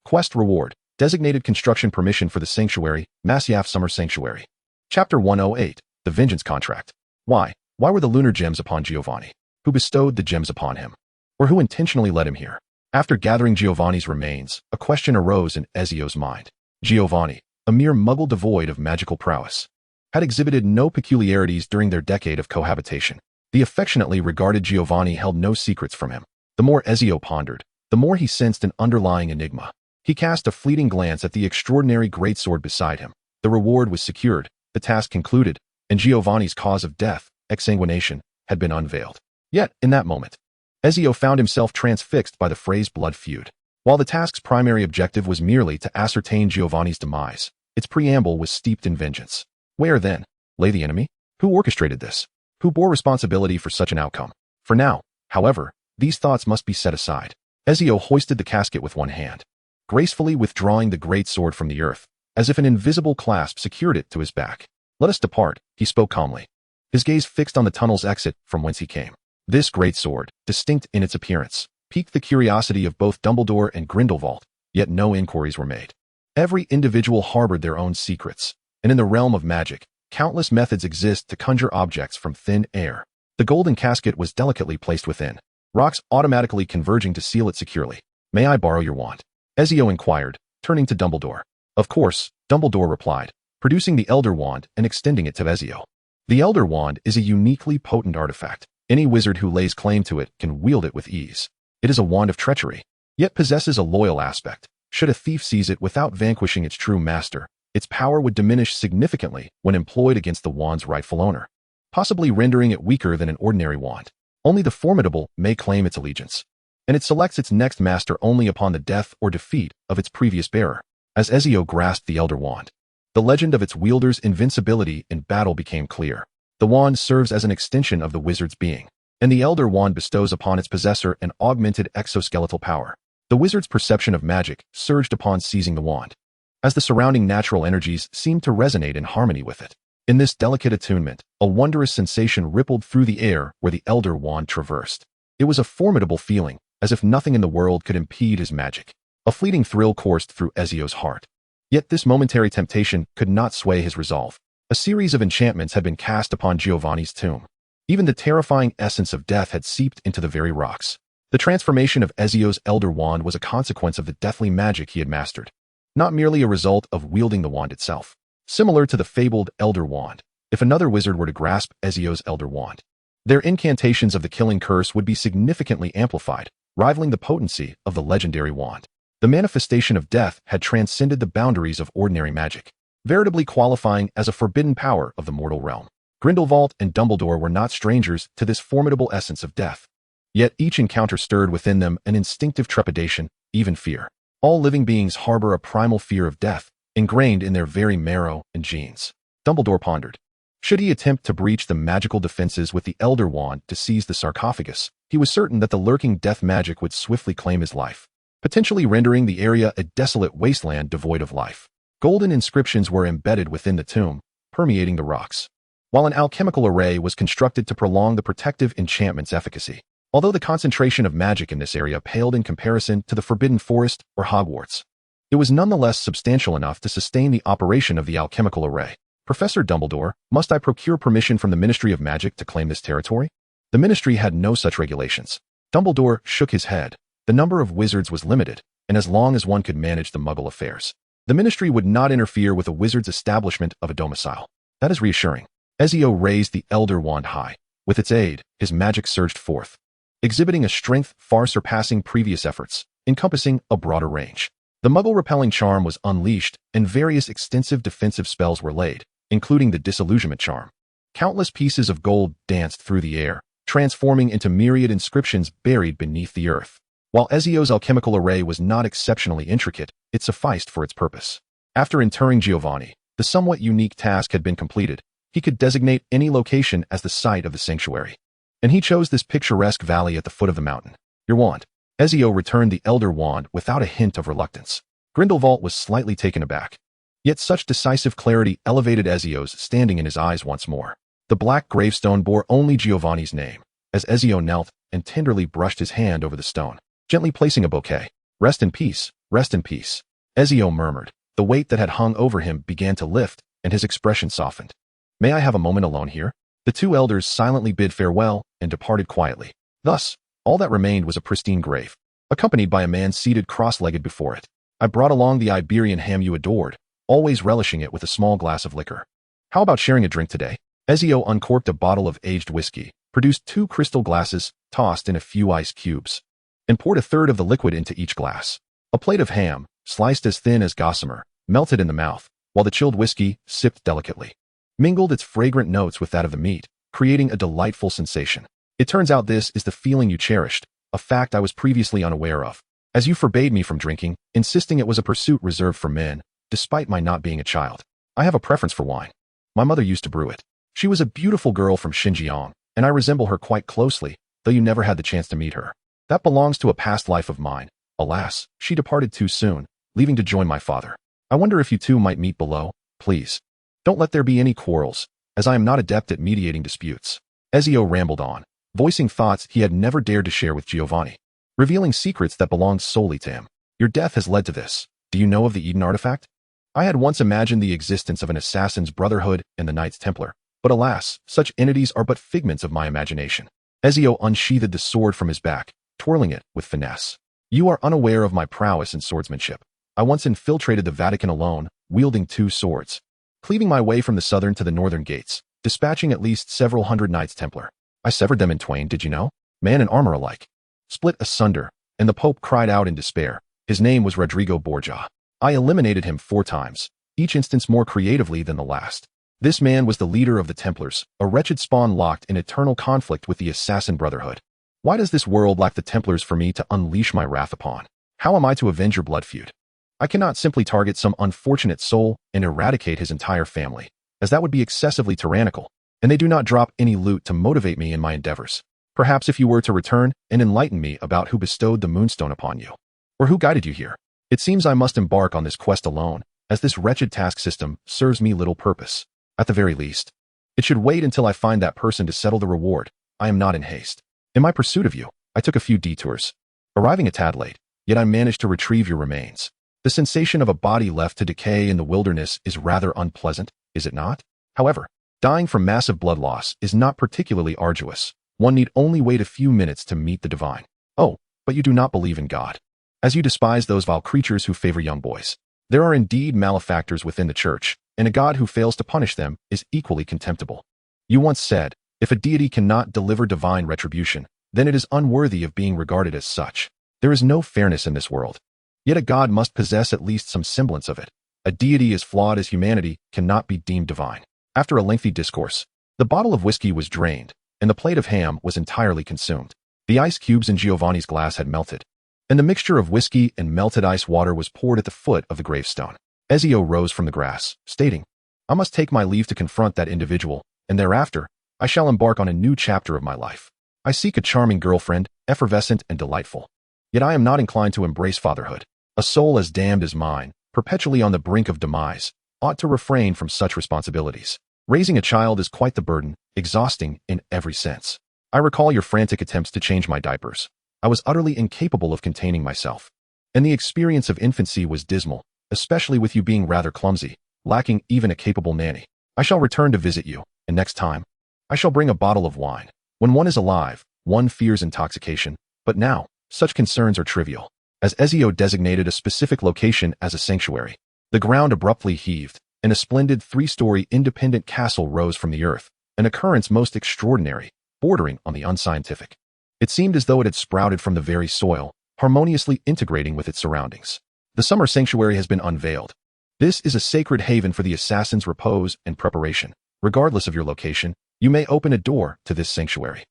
Quest reward, designated construction permission for the sanctuary, Masyaf Summer Sanctuary. Chapter 108, The Vengeance Contract. Why? Why were the lunar gems upon Giovanni? Who bestowed the gems upon him? Or who intentionally led him here? After gathering Giovanni's remains, a question arose in Ezio's mind. Giovanni, a mere muggle devoid of magical prowess, had exhibited no peculiarities during their decade of cohabitation. The affectionately regarded Giovanni held no secrets from him. The more Ezio pondered, the more he sensed an underlying enigma. He cast a fleeting glance at the extraordinary greatsword beside him. The reward was secured, the task concluded, and Giovanni's cause of death, exsanguination, had been unveiled. Yet, in that moment, Ezio found himself transfixed by the phrase blood feud. While the task's primary objective was merely to ascertain Giovanni's demise, its preamble was steeped in vengeance. Where, then, lay the enemy? Who orchestrated this? Who bore responsibility for such an outcome? For now, however, these thoughts must be set aside. Ezio hoisted the casket with one hand, gracefully withdrawing the great sword from the earth, as if an invisible clasp secured it to his back. Let us depart, he spoke calmly, his gaze fixed on the tunnel's exit from whence he came. This great sword, distinct in its appearance, piqued the curiosity of both Dumbledore and Grindelwald, yet no inquiries were made. Every individual harbored their own secrets, and in the realm of magic, countless methods exist to conjure objects from thin air. The golden casket was delicately placed within, rocks automatically converging to seal it securely. May I borrow your wand? Ezio inquired, turning to Dumbledore. Of course, Dumbledore replied, producing the Elder Wand and extending it to Ezio. The Elder Wand is a uniquely potent artifact. Any wizard who lays claim to it can wield it with ease. It is a wand of treachery, yet possesses a loyal aspect. Should a thief seize it without vanquishing its true master, its power would diminish significantly when employed against the wand's rightful owner, possibly rendering it weaker than an ordinary wand. Only the formidable may claim its allegiance, and it selects its next master only upon the death or defeat of its previous bearer. As Ezio grasped the Elder Wand, the legend of its wielder's invincibility in battle became clear. The wand serves as an extension of the wizard's being, and the Elder Wand bestows upon its possessor an augmented exoskeletal power. The wizard's perception of magic surged upon seizing the wand, as the surrounding natural energies seemed to resonate in harmony with it. In this delicate attunement, a wondrous sensation rippled through the air where the Elder Wand traversed. It was a formidable feeling, as if nothing in the world could impede his magic. A fleeting thrill coursed through Ezio's heart. Yet this momentary temptation could not sway his resolve. A series of enchantments had been cast upon Giovanni's tomb. Even the terrifying essence of death had seeped into the very rocks. The transformation of Ezio's Elder Wand was a consequence of the deathly magic he had mastered, not merely a result of wielding the wand itself. Similar to the fabled Elder Wand, if another wizard were to grasp Ezio's Elder Wand, their incantations of the killing curse would be significantly amplified, rivaling the potency of the legendary wand. The manifestation of death had transcended the boundaries of ordinary magic, veritably qualifying as a forbidden power of the mortal realm. Grindelwald and Dumbledore were not strangers to this formidable essence of death. Yet each encounter stirred within them an instinctive trepidation, even fear. All living beings harbor a primal fear of death, ingrained in their very marrow and genes. Dumbledore pondered. Should he attempt to breach the magical defenses with the Elder Wand to seize the sarcophagus, he was certain that the lurking death magic would swiftly claim his life, potentially rendering the area a desolate wasteland devoid of life. Golden inscriptions were embedded within the tomb, permeating the rocks, while an alchemical array was constructed to prolong the protective enchantment's efficacy. Although the concentration of magic in this area paled in comparison to the Forbidden Forest or Hogwarts, it was nonetheless substantial enough to sustain the operation of the alchemical array. Professor Dumbledore, must I procure permission from the Ministry of Magic to claim this territory? The Ministry had no such regulations. Dumbledore shook his head. The number of wizards was limited, and as long as one could manage the Muggle affairs, the Ministry would not interfere with a wizard's establishment of a domicile. That is reassuring. Ezio raised the Elder Wand high. With its aid, his magic surged forth, exhibiting a strength far surpassing previous efforts, encompassing a broader range. The Muggle-repelling charm was unleashed, and various extensive defensive spells were laid, including the disillusionment charm. Countless pieces of gold danced through the air, transforming into myriad inscriptions buried beneath the earth. While Ezio's alchemical array was not exceptionally intricate, it sufficed for its purpose. After interring Giovanni, the somewhat unique task had been completed. He could designate any location as the site of the sanctuary. And he chose this picturesque valley at the foot of the mountain. Your wand. Ezio returned the Elder Wand without a hint of reluctance. Grindelwald was slightly taken aback. Yet such decisive clarity elevated Ezio's standing in his eyes once more. The black gravestone bore only Giovanni's name, as Ezio knelt and tenderly brushed his hand over the stone, gently placing a bouquet. Rest in peace, rest in peace. Ezio murmured. The weight that had hung over him began to lift, and his expression softened. May I have a moment alone here? The two elders silently bid farewell and departed quietly. Thus, all that remained was a pristine grave, accompanied by a man seated cross-legged before it. I brought along the Iberian ham you adored, always relishing it with a small glass of liquor. How about sharing a drink today? Ezio uncorked a bottle of aged whiskey, produced 2 crystal glasses, tossed in a few ice cubes, and poured a third of the liquid into each glass. A plate of ham, sliced as thin as gossamer, melted in the mouth, while the chilled whiskey sipped delicately, mingled its fragrant notes with that of the meat, creating a delightful sensation. It turns out this is the feeling you cherished, a fact I was previously unaware of, as you forbade me from drinking, insisting it was a pursuit reserved for men, despite my not being a child. I have a preference for wine. My mother used to brew it. She was a beautiful girl from Xinjiang, and I resemble her quite closely, though you never had the chance to meet her. That belongs to a past life of mine. Alas, she departed too soon, leaving to join my father. I wonder if you two might meet below, please. Don't let there be any quarrels, as I am not adept at mediating disputes. Ezio rambled on, voicing thoughts he had never dared to share with Giovanni, revealing secrets that belonged solely to him. Your death has led to this. Do you know of the Eden artifact? I had once imagined the existence of an assassin's brotherhood and the Knights Templar, but alas, such entities are but figments of my imagination. Ezio unsheathed the sword from his back, twirling it with finesse. You are unaware of my prowess in swordsmanship. I once infiltrated the Vatican alone, wielding 2 swords, cleaving my way from the southern to the northern gates, dispatching at least several hundred Knights Templar. I severed them in twain, did you know? Man and armor alike. Split asunder, and the Pope cried out in despair. His name was Rodrigo Borgia. I eliminated him 4 times, each instance more creatively than the last. This man was the leader of the Templars, a wretched spawn locked in eternal conflict with the Assassin Brotherhood. Why does this world lack the Templars for me to unleash my wrath upon? How am I to avenge your blood feud? I cannot simply target some unfortunate soul and eradicate his entire family, as that would be excessively tyrannical, and they do not drop any loot to motivate me in my endeavors. Perhaps if you were to return and enlighten me about who bestowed the moonstone upon you, or who guided you here. It seems I must embark on this quest alone, as this wretched task system serves me little purpose. At the very least, it should wait until I find that person to settle the reward. I am not in haste. In my pursuit of you, I took a few detours, arriving a tad late, yet I managed to retrieve your remains. The sensation of a body left to decay in the wilderness is rather unpleasant, is it not? However, dying from massive blood loss is not particularly arduous. One need only wait a few minutes to meet the divine. Oh, but you do not believe in God, as you despise those vile creatures who favor young boys. There are indeed malefactors within the church, and a God who fails to punish them is equally contemptible. You once said, if a deity cannot deliver divine retribution, then it is unworthy of being regarded as such. There is no fairness in this world. Yet a God must possess at least some semblance of it. A deity as flawed as humanity cannot be deemed divine. After a lengthy discourse, the bottle of whiskey was drained, and the plate of ham was entirely consumed. The ice cubes in Giovanni's glass had melted, and the mixture of whiskey and melted ice water was poured at the foot of the gravestone. Ezio rose from the grass, stating, I must take my leave to confront that individual, and thereafter, I shall embark on a new chapter of my life. I seek a charming girlfriend, effervescent and delightful. Yet I am not inclined to embrace fatherhood. A soul as damned as mine, perpetually on the brink of demise, ought to refrain from such responsibilities. Raising a child is quite the burden, exhausting in every sense. I recall your frantic attempts to change my diapers. I was utterly incapable of containing myself. And the experience of infancy was dismal, especially with you being rather clumsy, lacking even a capable nanny. I shall return to visit you, and next time, I shall bring a bottle of wine. When one is alive, one fears intoxication, but now, such concerns are trivial. As Ezio designated a specific location as a sanctuary, the ground abruptly heaved, and a splendid 3-story independent castle rose from the earth, an occurrence most extraordinary, bordering on the unscientific. It seemed as though it had sprouted from the very soil, harmoniously integrating with its surroundings. The summer sanctuary has been unveiled. This is a sacred haven for the assassin's repose and preparation. Regardless of your location, you may open a door to this sanctuary.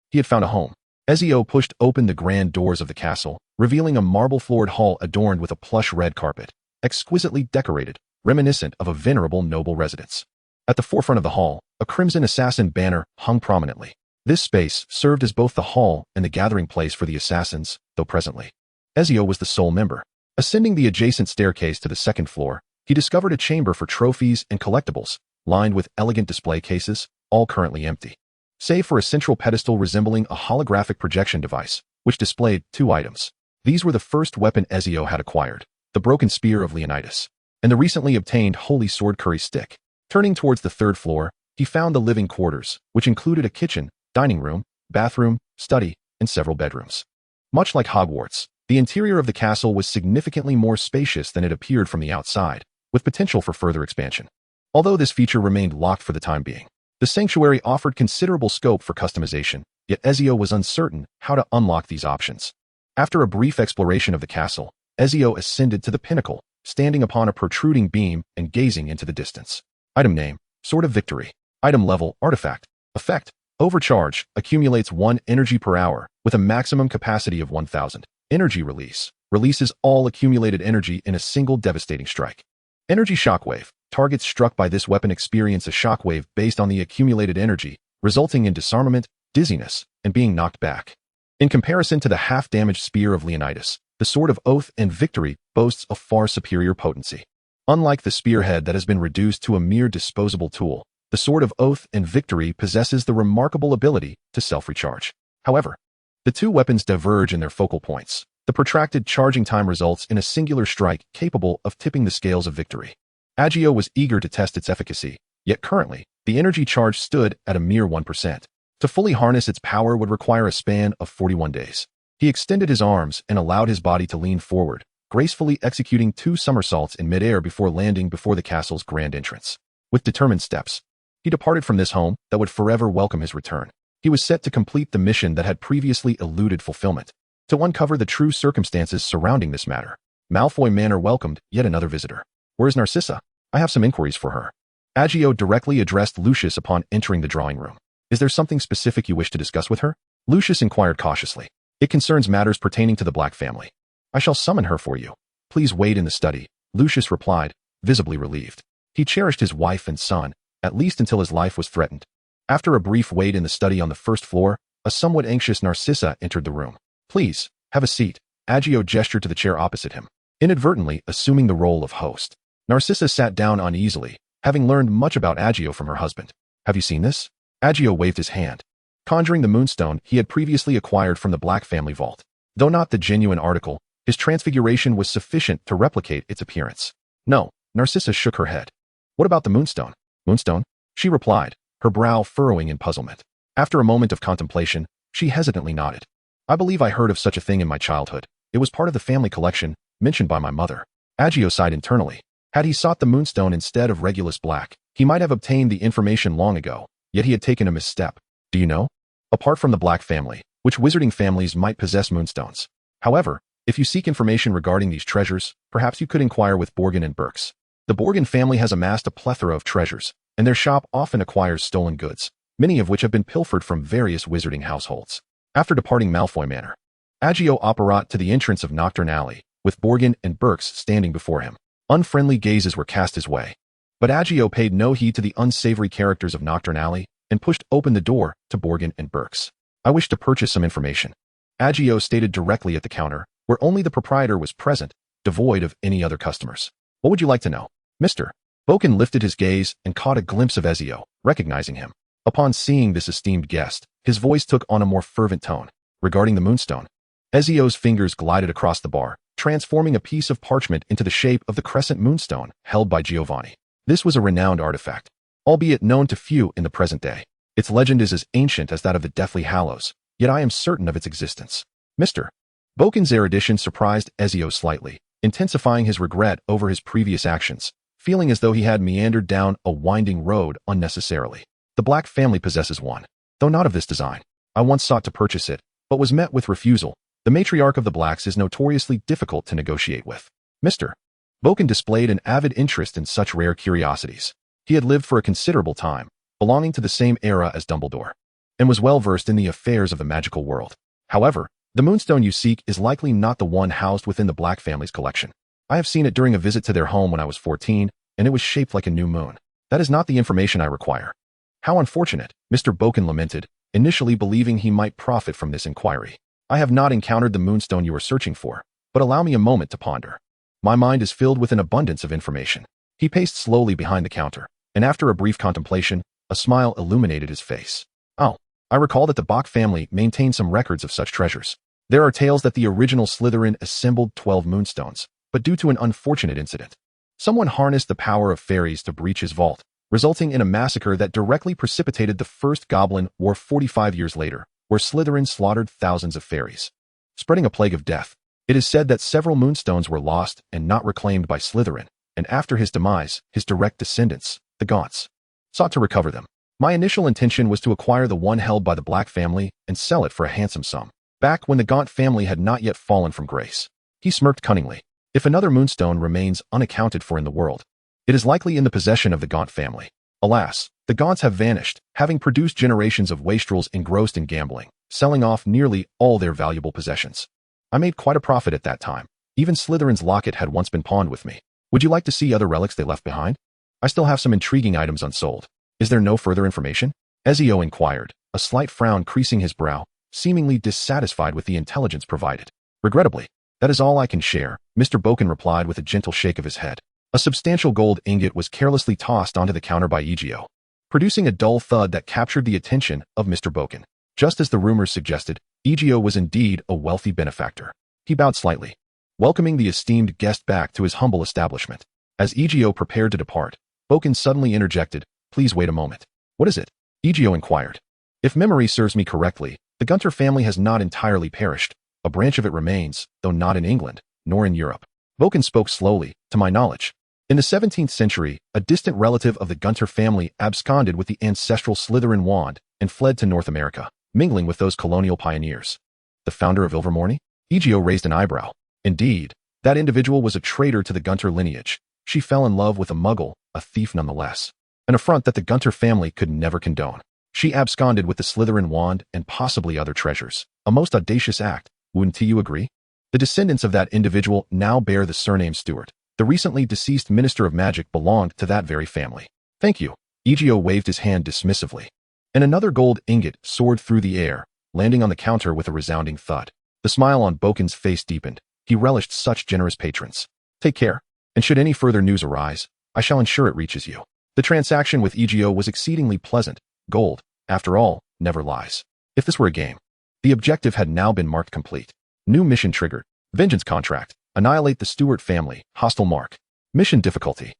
He had found a home. Ezio pushed open the grand doors of the castle, revealing a marble-floored hall adorned with a plush red carpet, exquisitely decorated, reminiscent of a venerable noble residence. At the forefront of the hall, a crimson assassin banner hung prominently. This space served as both the hall and the gathering place for the assassins, though presently Ezio was the sole member. Ascending the adjacent staircase to the second floor, he discovered a chamber for trophies and collectibles, lined with elegant display cases, all currently empty, save for a central pedestal resembling a holographic projection device, which displayed 2 items. These were the first weapon Ezio had acquired, the broken spear of Leonidas, and the recently obtained holy sword curry stick. Turning towards the 3rd floor, he found the living quarters, which included a kitchen, dining room, bathroom, study, and several bedrooms. Much like Hogwarts, the interior of the castle was significantly more spacious than it appeared from the outside, with potential for further expansion. Although this feature remained locked for the time being, the sanctuary offered considerable scope for customization, yet Ezio was uncertain how to unlock these options. After a brief exploration of the castle, Ezio ascended to the pinnacle, standing upon a protruding beam and gazing into the distance. Item name, Sword of Victory. Item level, Artifact. Effect, Overcharge, accumulates 1 energy per hour, with a maximum capacity of 1000. Energy release, releases all accumulated energy in a single devastating strike. Energy Shockwave, targets struck by this weapon experience a shockwave based on the accumulated energy, resulting in disarmament, dizziness, and being knocked back. In comparison to the half-damage Spear of Leonidas, the Sword of Oath and Victory boasts a far superior potency. Unlike the spearhead that has been reduced to a mere disposable tool, the Sword of Oath and Victory possesses the remarkable ability to self-recharge. However, the 2 weapons diverge in their focal points. The protracted charging time results in a singular strike capable of tipping the scales of victory. Egio was eager to test its efficacy, yet currently, the energy charge stood at a mere 1%. To fully harness its power would require a span of 41 days. He extended his arms and allowed his body to lean forward, gracefully executing 2 somersaults in midair before landing before the castle's grand entrance. With determined steps, he departed from this home that would forever welcome his return. He was set to complete the mission that had previously eluded fulfillment. To uncover the true circumstances surrounding this matter, Malfoy Manor welcomed yet another visitor. Where's Narcissa? I have some inquiries for her. Egio directly addressed Lucius upon entering the drawing room. Is there something specific you wish to discuss with her? Lucius inquired cautiously. It concerns matters pertaining to the Black family. I shall summon her for you. Please wait in the study, Lucius replied, visibly relieved. He cherished his wife and son, at least until his life was threatened. After a brief wait in the study on the 1st floor, a somewhat anxious Narcissa entered the room. Please, have a seat. Egio gestured to the chair opposite him, inadvertently assuming the role of host. Narcissa sat down uneasily, having learned much about Egio from her husband. Have you seen this? Egio waved his hand, conjuring the moonstone he had previously acquired from the Black family vault. Though not the genuine article, his transfiguration was sufficient to replicate its appearance. No, Narcissa shook her head. What about the moonstone? Moonstone? She replied, her brow furrowing in puzzlement. After a moment of contemplation, she hesitantly nodded. I believe I heard of such a thing in my childhood. It was part of the family collection, mentioned by my mother. Egio sighed internally. Had he sought the moonstone instead of Regulus Black, he might have obtained the information long ago, yet he had taken a misstep. Do you know? Apart from the Black family, which wizarding families might possess moonstones? However, if you seek information regarding these treasures, perhaps you could inquire with Borgin and Burks. The Borgin family has amassed a plethora of treasures, and their shop often acquires stolen goods, many of which have been pilfered from various wizarding households. After departing Malfoy Manor, Egio apparat to the entrance of Nocturne Alley, with Borgin and Burks standing before him. Unfriendly gazes were cast his way. But Egio paid no heed to the unsavory characters of Nocturne Alley and pushed open the door to Borgin and Burks. I wish to purchase some information. Egio stated directly at the counter, where only the proprietor was present, devoid of any other customers. What would you like to know, Mr.? Boken lifted his gaze and caught a glimpse of Ezio, recognizing him. Upon seeing this esteemed guest, his voice took on a more fervent tone. Regarding the moonstone, Ezio's fingers glided across the bar, transforming a piece of parchment into the shape of the crescent moonstone held by Giovanni. This was a renowned artifact, albeit known to few in the present day. Its legend is as ancient as that of the Deathly Hallows, yet I am certain of its existence. Mr. Boken's erudition surprised Ezio slightly, intensifying his regret over his previous actions, feeling as though he had meandered down a winding road unnecessarily. The Black family possesses one, though not of this design. I once sought to purchase it, but was met with refusal. The matriarch of the Blacks is notoriously difficult to negotiate with. Mr. Boken displayed an avid interest in such rare curiosities. He had lived for a considerable time, belonging to the same era as Dumbledore, and was well versed in the affairs of the magical world. However, the moonstone you seek is likely not the one housed within the Black family's collection. I have seen it during a visit to their home when I was 14, and it was shaped like a new moon. That is not the information I require. How unfortunate, Mr. Boken lamented, initially believing he might profit from this inquiry. I have not encountered the moonstone you are searching for, but allow me a moment to ponder. My mind is filled with an abundance of information. He paced slowly behind the counter, and after a brief contemplation, a smile illuminated his face. Oh, I recall that the Bach family maintained some records of such treasures. There are tales that the original Slytherin assembled 12 moonstones, but due to an unfortunate incident, someone harnessed the power of fairies to breach his vault, resulting in a massacre that directly precipitated the First Goblin War 45 years later, where Slytherin slaughtered thousands of fairies, spreading a plague of death. It is said that several moonstones were lost and not reclaimed by Slytherin, and after his demise, his direct descendants, the Gaunts, sought to recover them. My initial intention was to acquire the one held by the Black family and sell it for a handsome sum, back when the Gaunt family had not yet fallen from grace. He smirked cunningly. If another moonstone remains unaccounted for in the world, it is likely in the possession of the Gaunt family. Alas, the Gaunts have vanished, having produced generations of wastrels engrossed in gambling, selling off nearly all their valuable possessions. I made quite a profit at that time. Even Slytherin's locket had once been pawned with me. Would you like to see other relics they left behind? I still have some intriguing items unsold. Is there no further information? Ezio inquired, a slight frown creasing his brow, seemingly dissatisfied with the intelligence provided. Regrettably, that is all I can share, Mr. Boken replied with a gentle shake of his head. A substantial gold ingot was carelessly tossed onto the counter by Egio, producing a dull thud that captured the attention of Mr. Boken. Just as the rumors suggested, Egio was indeed a wealthy benefactor. He bowed slightly, welcoming the esteemed guest back to his humble establishment. As Egio prepared to depart, Boken suddenly interjected, "Please wait a moment." "What is it?" Egio inquired. "If memory serves me correctly, the Gunter family has not entirely perished. A branch of it remains, though not in England, nor in Europe." Boken spoke slowly, "To my knowledge, in the 17th century, a distant relative of the Gunter family absconded with the ancestral Slytherin wand and fled to North America, mingling with those colonial pioneers." "The founder of Ilvermorny?" Egio raised an eyebrow. "Indeed, that individual was a traitor to the Gunter lineage. She fell in love with a muggle, a thief nonetheless. An affront that the Gunter family could never condone. She absconded with the Slytherin wand and possibly other treasures. A most audacious act, wouldn't you agree? The descendants of that individual now bear the surname Steuart. The recently deceased Minister of Magic belonged to that very family." "Thank you." Egio waved his hand dismissively. And another gold ingot soared through the air, landing on the counter with a resounding thud. The smile on Boken's face deepened. He relished such generous patrons. "Take care, and should any further news arise, I shall ensure it reaches you." The transaction with Egio was exceedingly pleasant. Gold, after all, never lies. If this were a game, the objective had now been marked complete. New mission triggered. Vengeance contract. Annihilate the Steuart family. Hostile mark. Mission difficulty.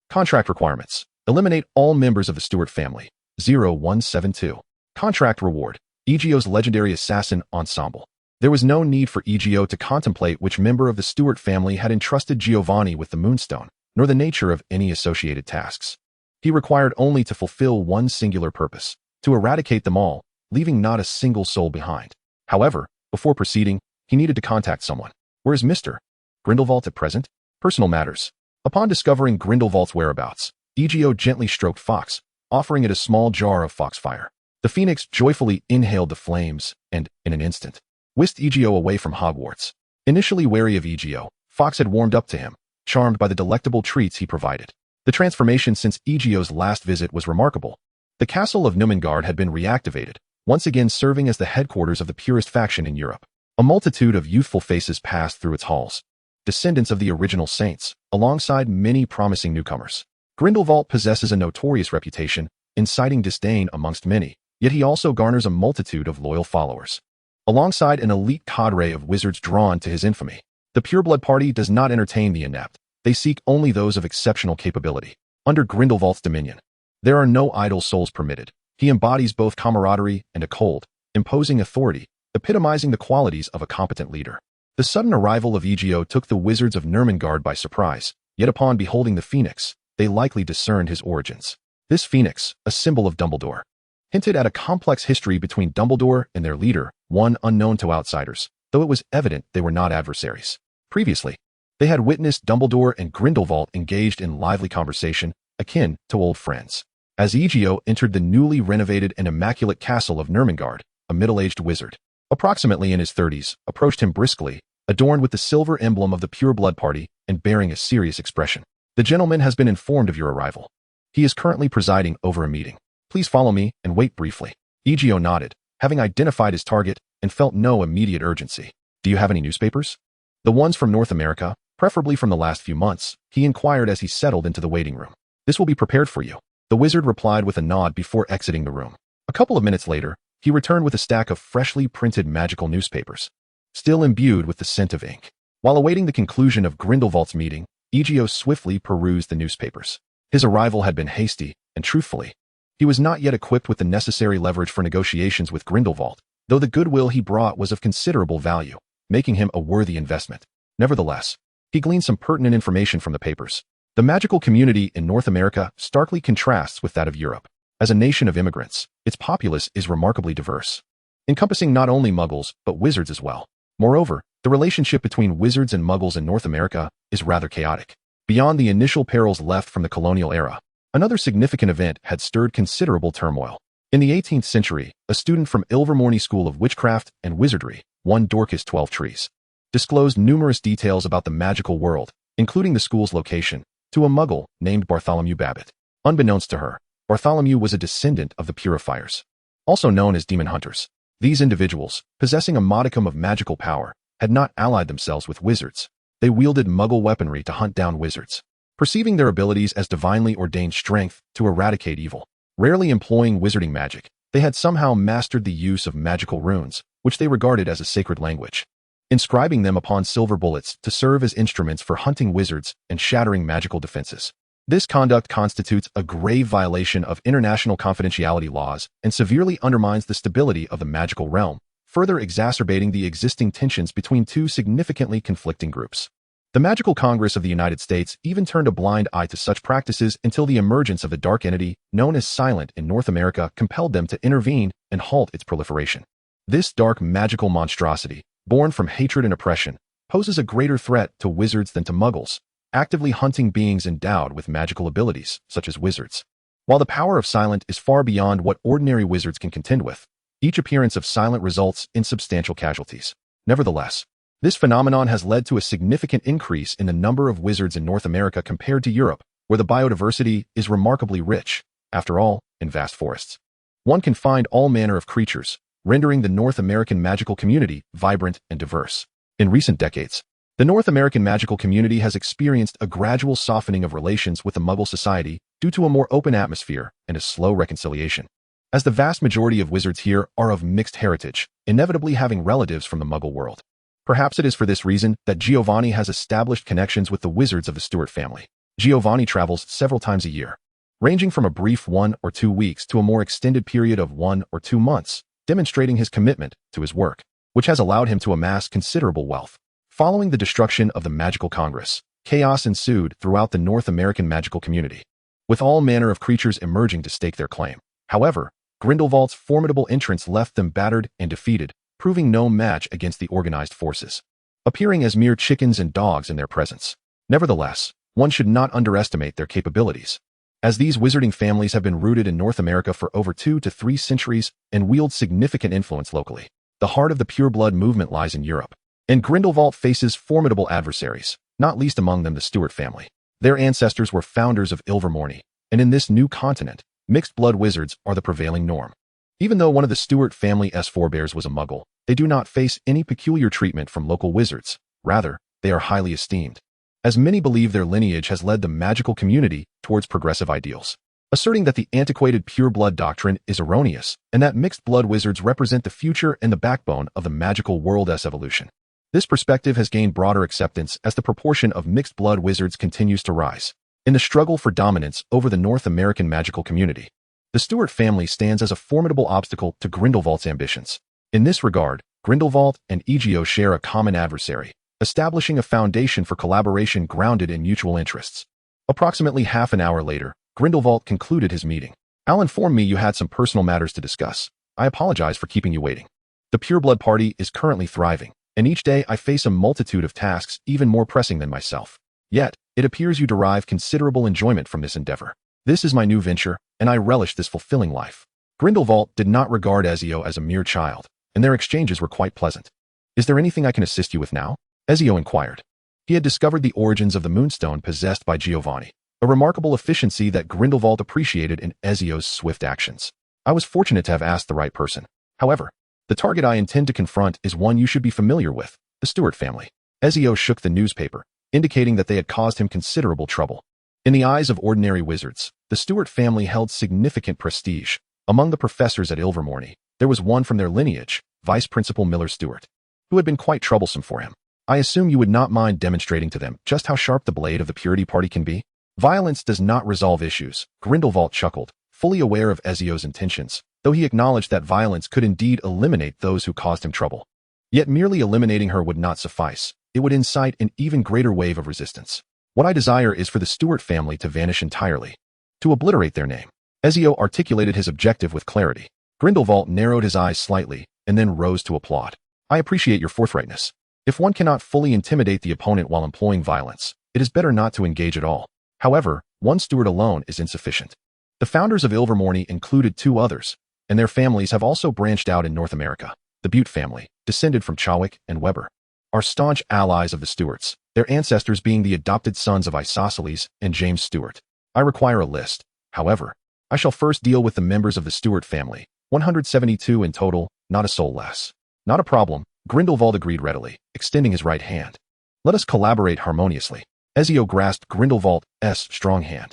Contract requirements. Eliminate all members of the Steuart family. 0172. Contract reward. Egio's legendary assassin ensemble. There was no need for Egio to contemplate which member of the Steuart family had entrusted Giovanni with the moonstone, nor the nature of any associated tasks. He required only to fulfill one singular purpose, to eradicate them all, leaving not a single soul behind. However, before proceeding, he needed to contact someone. Where is Mr. Grindelwald at present? Personal matters. Upon discovering Grindelwald's whereabouts, Egio gently stroked Fox, offering it a small jar of foxfire. The phoenix joyfully inhaled the flames and, in an instant, whisked Egio away from Hogwarts. Initially wary of Egio, Fox had warmed up to him, charmed by the delectable treats he provided. The transformation since Egio's last visit was remarkable. The castle of Numengard had been reactivated, once again serving as the headquarters of the purest faction in Europe. A multitude of youthful faces passed through its halls, descendants of the original saints, alongside many promising newcomers. Grindelwald possesses a notorious reputation, inciting disdain amongst many, yet he also garners a multitude of loyal followers. Alongside an elite cadre of wizards drawn to his infamy, the pureblood party does not entertain the inept. They seek only those of exceptional capability. Under Grindelwald's dominion, there are no idle souls permitted. He embodies both camaraderie and a cold, imposing authority, epitomizing the qualities of a competent leader. The sudden arrival of Egio took the wizards of Nurmengard by surprise, yet upon beholding the phoenix, they likely discerned his origins. This phoenix, a symbol of Dumbledore, hinted at a complex history between Dumbledore and their leader, one unknown to outsiders, though it was evident they were not adversaries. Previously, they had witnessed Dumbledore and Grindelwald engaged in lively conversation, akin to old friends. as Egio entered the newly renovated and immaculate castle of Nurmengard, a middle-aged wizard, approximately in his 30s, approached him briskly, adorned with the silver emblem of the Pure Blood Party and bearing a serious expression. The gentleman has been informed of your arrival. He is currently presiding over a meeting. Please follow me and wait briefly. Egio nodded, having identified his target and felt no immediate urgency. Do you have any newspapers? The ones from North America, preferably from the last few months, he inquired as he settled into the waiting room. This will be prepared for you. The wizard replied with a nod before exiting the room. A couple of minutes later, he returned with a stack of freshly printed magical newspapers, still imbued with the scent of ink. While awaiting the conclusion of Grindelwald's meeting, Egio swiftly perused the newspapers. His arrival had been hasty, and truthfully, he was not yet equipped with the necessary leverage for negotiations with Grindelwald, though the goodwill he brought was of considerable value, making him a worthy investment. Nevertheless, he gleaned some pertinent information from the papers. The magical community in North America starkly contrasts with that of Europe. As a nation of immigrants, its populace is remarkably diverse, encompassing not only muggles but wizards as well. Moreover, the relationship between wizards and muggles in North America is rather chaotic. Beyond the initial perils left from the colonial era, another significant event had stirred considerable turmoil. In the 18th century, a student from Ilvermorny School of Witchcraft and Wizardry, one Dorcas 12 Trees, disclosed numerous details about the magical world, including the school's location, to a muggle named Bartholomew Babbitt. Unbeknownst to her, Bartholomew was a descendant of the Purifiers, also known as demon hunters. These individuals, possessing a modicum of magical power, had not allied themselves with wizards. They wielded muggle weaponry to hunt down wizards, perceiving their abilities as divinely ordained strength to eradicate evil. Rarely employing wizarding magic, they had somehow mastered the use of magical runes, which they regarded as a sacred language, inscribing them upon silver bullets to serve as instruments for hunting wizards and shattering magical defenses. This conduct constitutes a grave violation of international confidentiality laws and severely undermines the stability of the magical realm, further exacerbating the existing tensions between two significantly conflicting groups. The Magical Congress of the United States even turned a blind eye to such practices until the emergence of the dark entity known as Silent in North America compelled them to intervene and halt its proliferation. This dark magical monstrosity, born from hatred and oppression, poses a greater threat to wizards than to muggles, actively hunting beings endowed with magical abilities, such as wizards. While the power of Silent is far beyond what ordinary wizards can contend with, each appearance of Silent results in substantial casualties. Nevertheless, this phenomenon has led to a significant increase in the number of wizards in North America compared to Europe, where the biodiversity is remarkably rich. After all, in vast forests, one can find all manner of creatures, rendering the North American magical community vibrant and diverse. In recent decades, the North American magical community has experienced a gradual softening of relations with the Muggle society due to a more open atmosphere and a slow reconciliation. As the vast majority of wizards here are of mixed heritage, inevitably having relatives from the Muggle world. Perhaps it is for this reason that Giovanni has established connections with the wizards of the Steuart family. Giovanni travels several times a year, ranging from a brief 1 or 2 weeks to a more extended period of 1 or 2 months, demonstrating his commitment to his work, which has allowed him to amass considerable wealth. Following the destruction of the Magical Congress, chaos ensued throughout the North American magical community, with all manner of creatures emerging to stake their claim. However, Grindelwald's formidable entrance left them battered and defeated, proving no match against the organized forces, appearing as mere chickens and dogs in their presence. Nevertheless, one should not underestimate their capabilities, as these wizarding families have been rooted in North America for over 2 to 3 centuries and wield significant influence locally. The heart of the pure blood movement lies in Europe, and Grindelwald faces formidable adversaries, not least among them the Steuart family. Their ancestors were founders of Ilvermorny, and in this new continent, mixed blood wizards are the prevailing norm. Even though one of the Steuart family's forebears was a muggle, they do not face any peculiar treatment from local wizards. Rather, they are highly esteemed, as many believe their lineage has led the magical community towards progressive ideals, asserting that the antiquated pure blood doctrine is erroneous and that mixed blood wizards represent the future and the backbone of the magical world's evolution. This perspective has gained broader acceptance as the proportion of mixed blood wizards continues to rise. In the struggle for dominance over the North American magical community, the Steuart family stands as a formidable obstacle to Grindelwald's ambitions. In this regard, Grindelwald and Egio share a common adversary, establishing a foundation for collaboration grounded in mutual interests. Approximately half an hour later, Grindelwald concluded his meeting. "Al informed me you had some personal matters to discuss. I apologize for keeping you waiting. The Pure Blood Party is currently thriving, and each day I face a multitude of tasks even more pressing than myself. Yet, it appears you derive considerable enjoyment from this endeavor. This is my new venture, and I relish this fulfilling life. Grindelwald did not regard Ezio as a mere child, and their exchanges were quite pleasant. Is there anything I can assist you with now? Ezio inquired. He had discovered the origins of the moonstone possessed by Giovanni, a remarkable efficiency that Grindelwald appreciated in Ezio's swift actions. I was fortunate to have asked the right person. However, the target I intend to confront is one you should be familiar with, the Steuart family. Ezio shook the newspaper, indicating that they had caused him considerable trouble. In the eyes of ordinary wizards, the Steuart family held significant prestige. Among the professors at Ilvermorny, there was one from their lineage, Vice Principal Miller Steuart, who had been quite troublesome for him. I assume you would not mind demonstrating to them just how sharp the blade of the Purity Party can be? Violence does not resolve issues, Grindelwald chuckled, fully aware of Ezio's intentions, though he acknowledged that violence could indeed eliminate those who caused him trouble. Yet merely eliminating her would not suffice. It would incite an even greater wave of resistance. What I desire is for the Steuart family to vanish entirely, to obliterate their name. Ezio articulated his objective with clarity. Grindelwald narrowed his eyes slightly, and then rose to applaud. I appreciate your forthrightness. If one cannot fully intimidate the opponent while employing violence, it is better not to engage at all. However, one Steuart alone is insufficient. The founders of Ilvermorny included 2 others, and their families have also branched out in North America. The Bute family, descended from Chawick and Weber, are staunch allies of the Steuarts, their ancestors being the adopted sons of Isosceles and James Steuart. I require a list. However, I shall first deal with the members of the Steuart family, 172 in total, not a soul less. Not a problem, Grindelwald agreed readily, extending his right hand. Let us collaborate harmoniously. Ezio grasped Grindelwald's strong hand,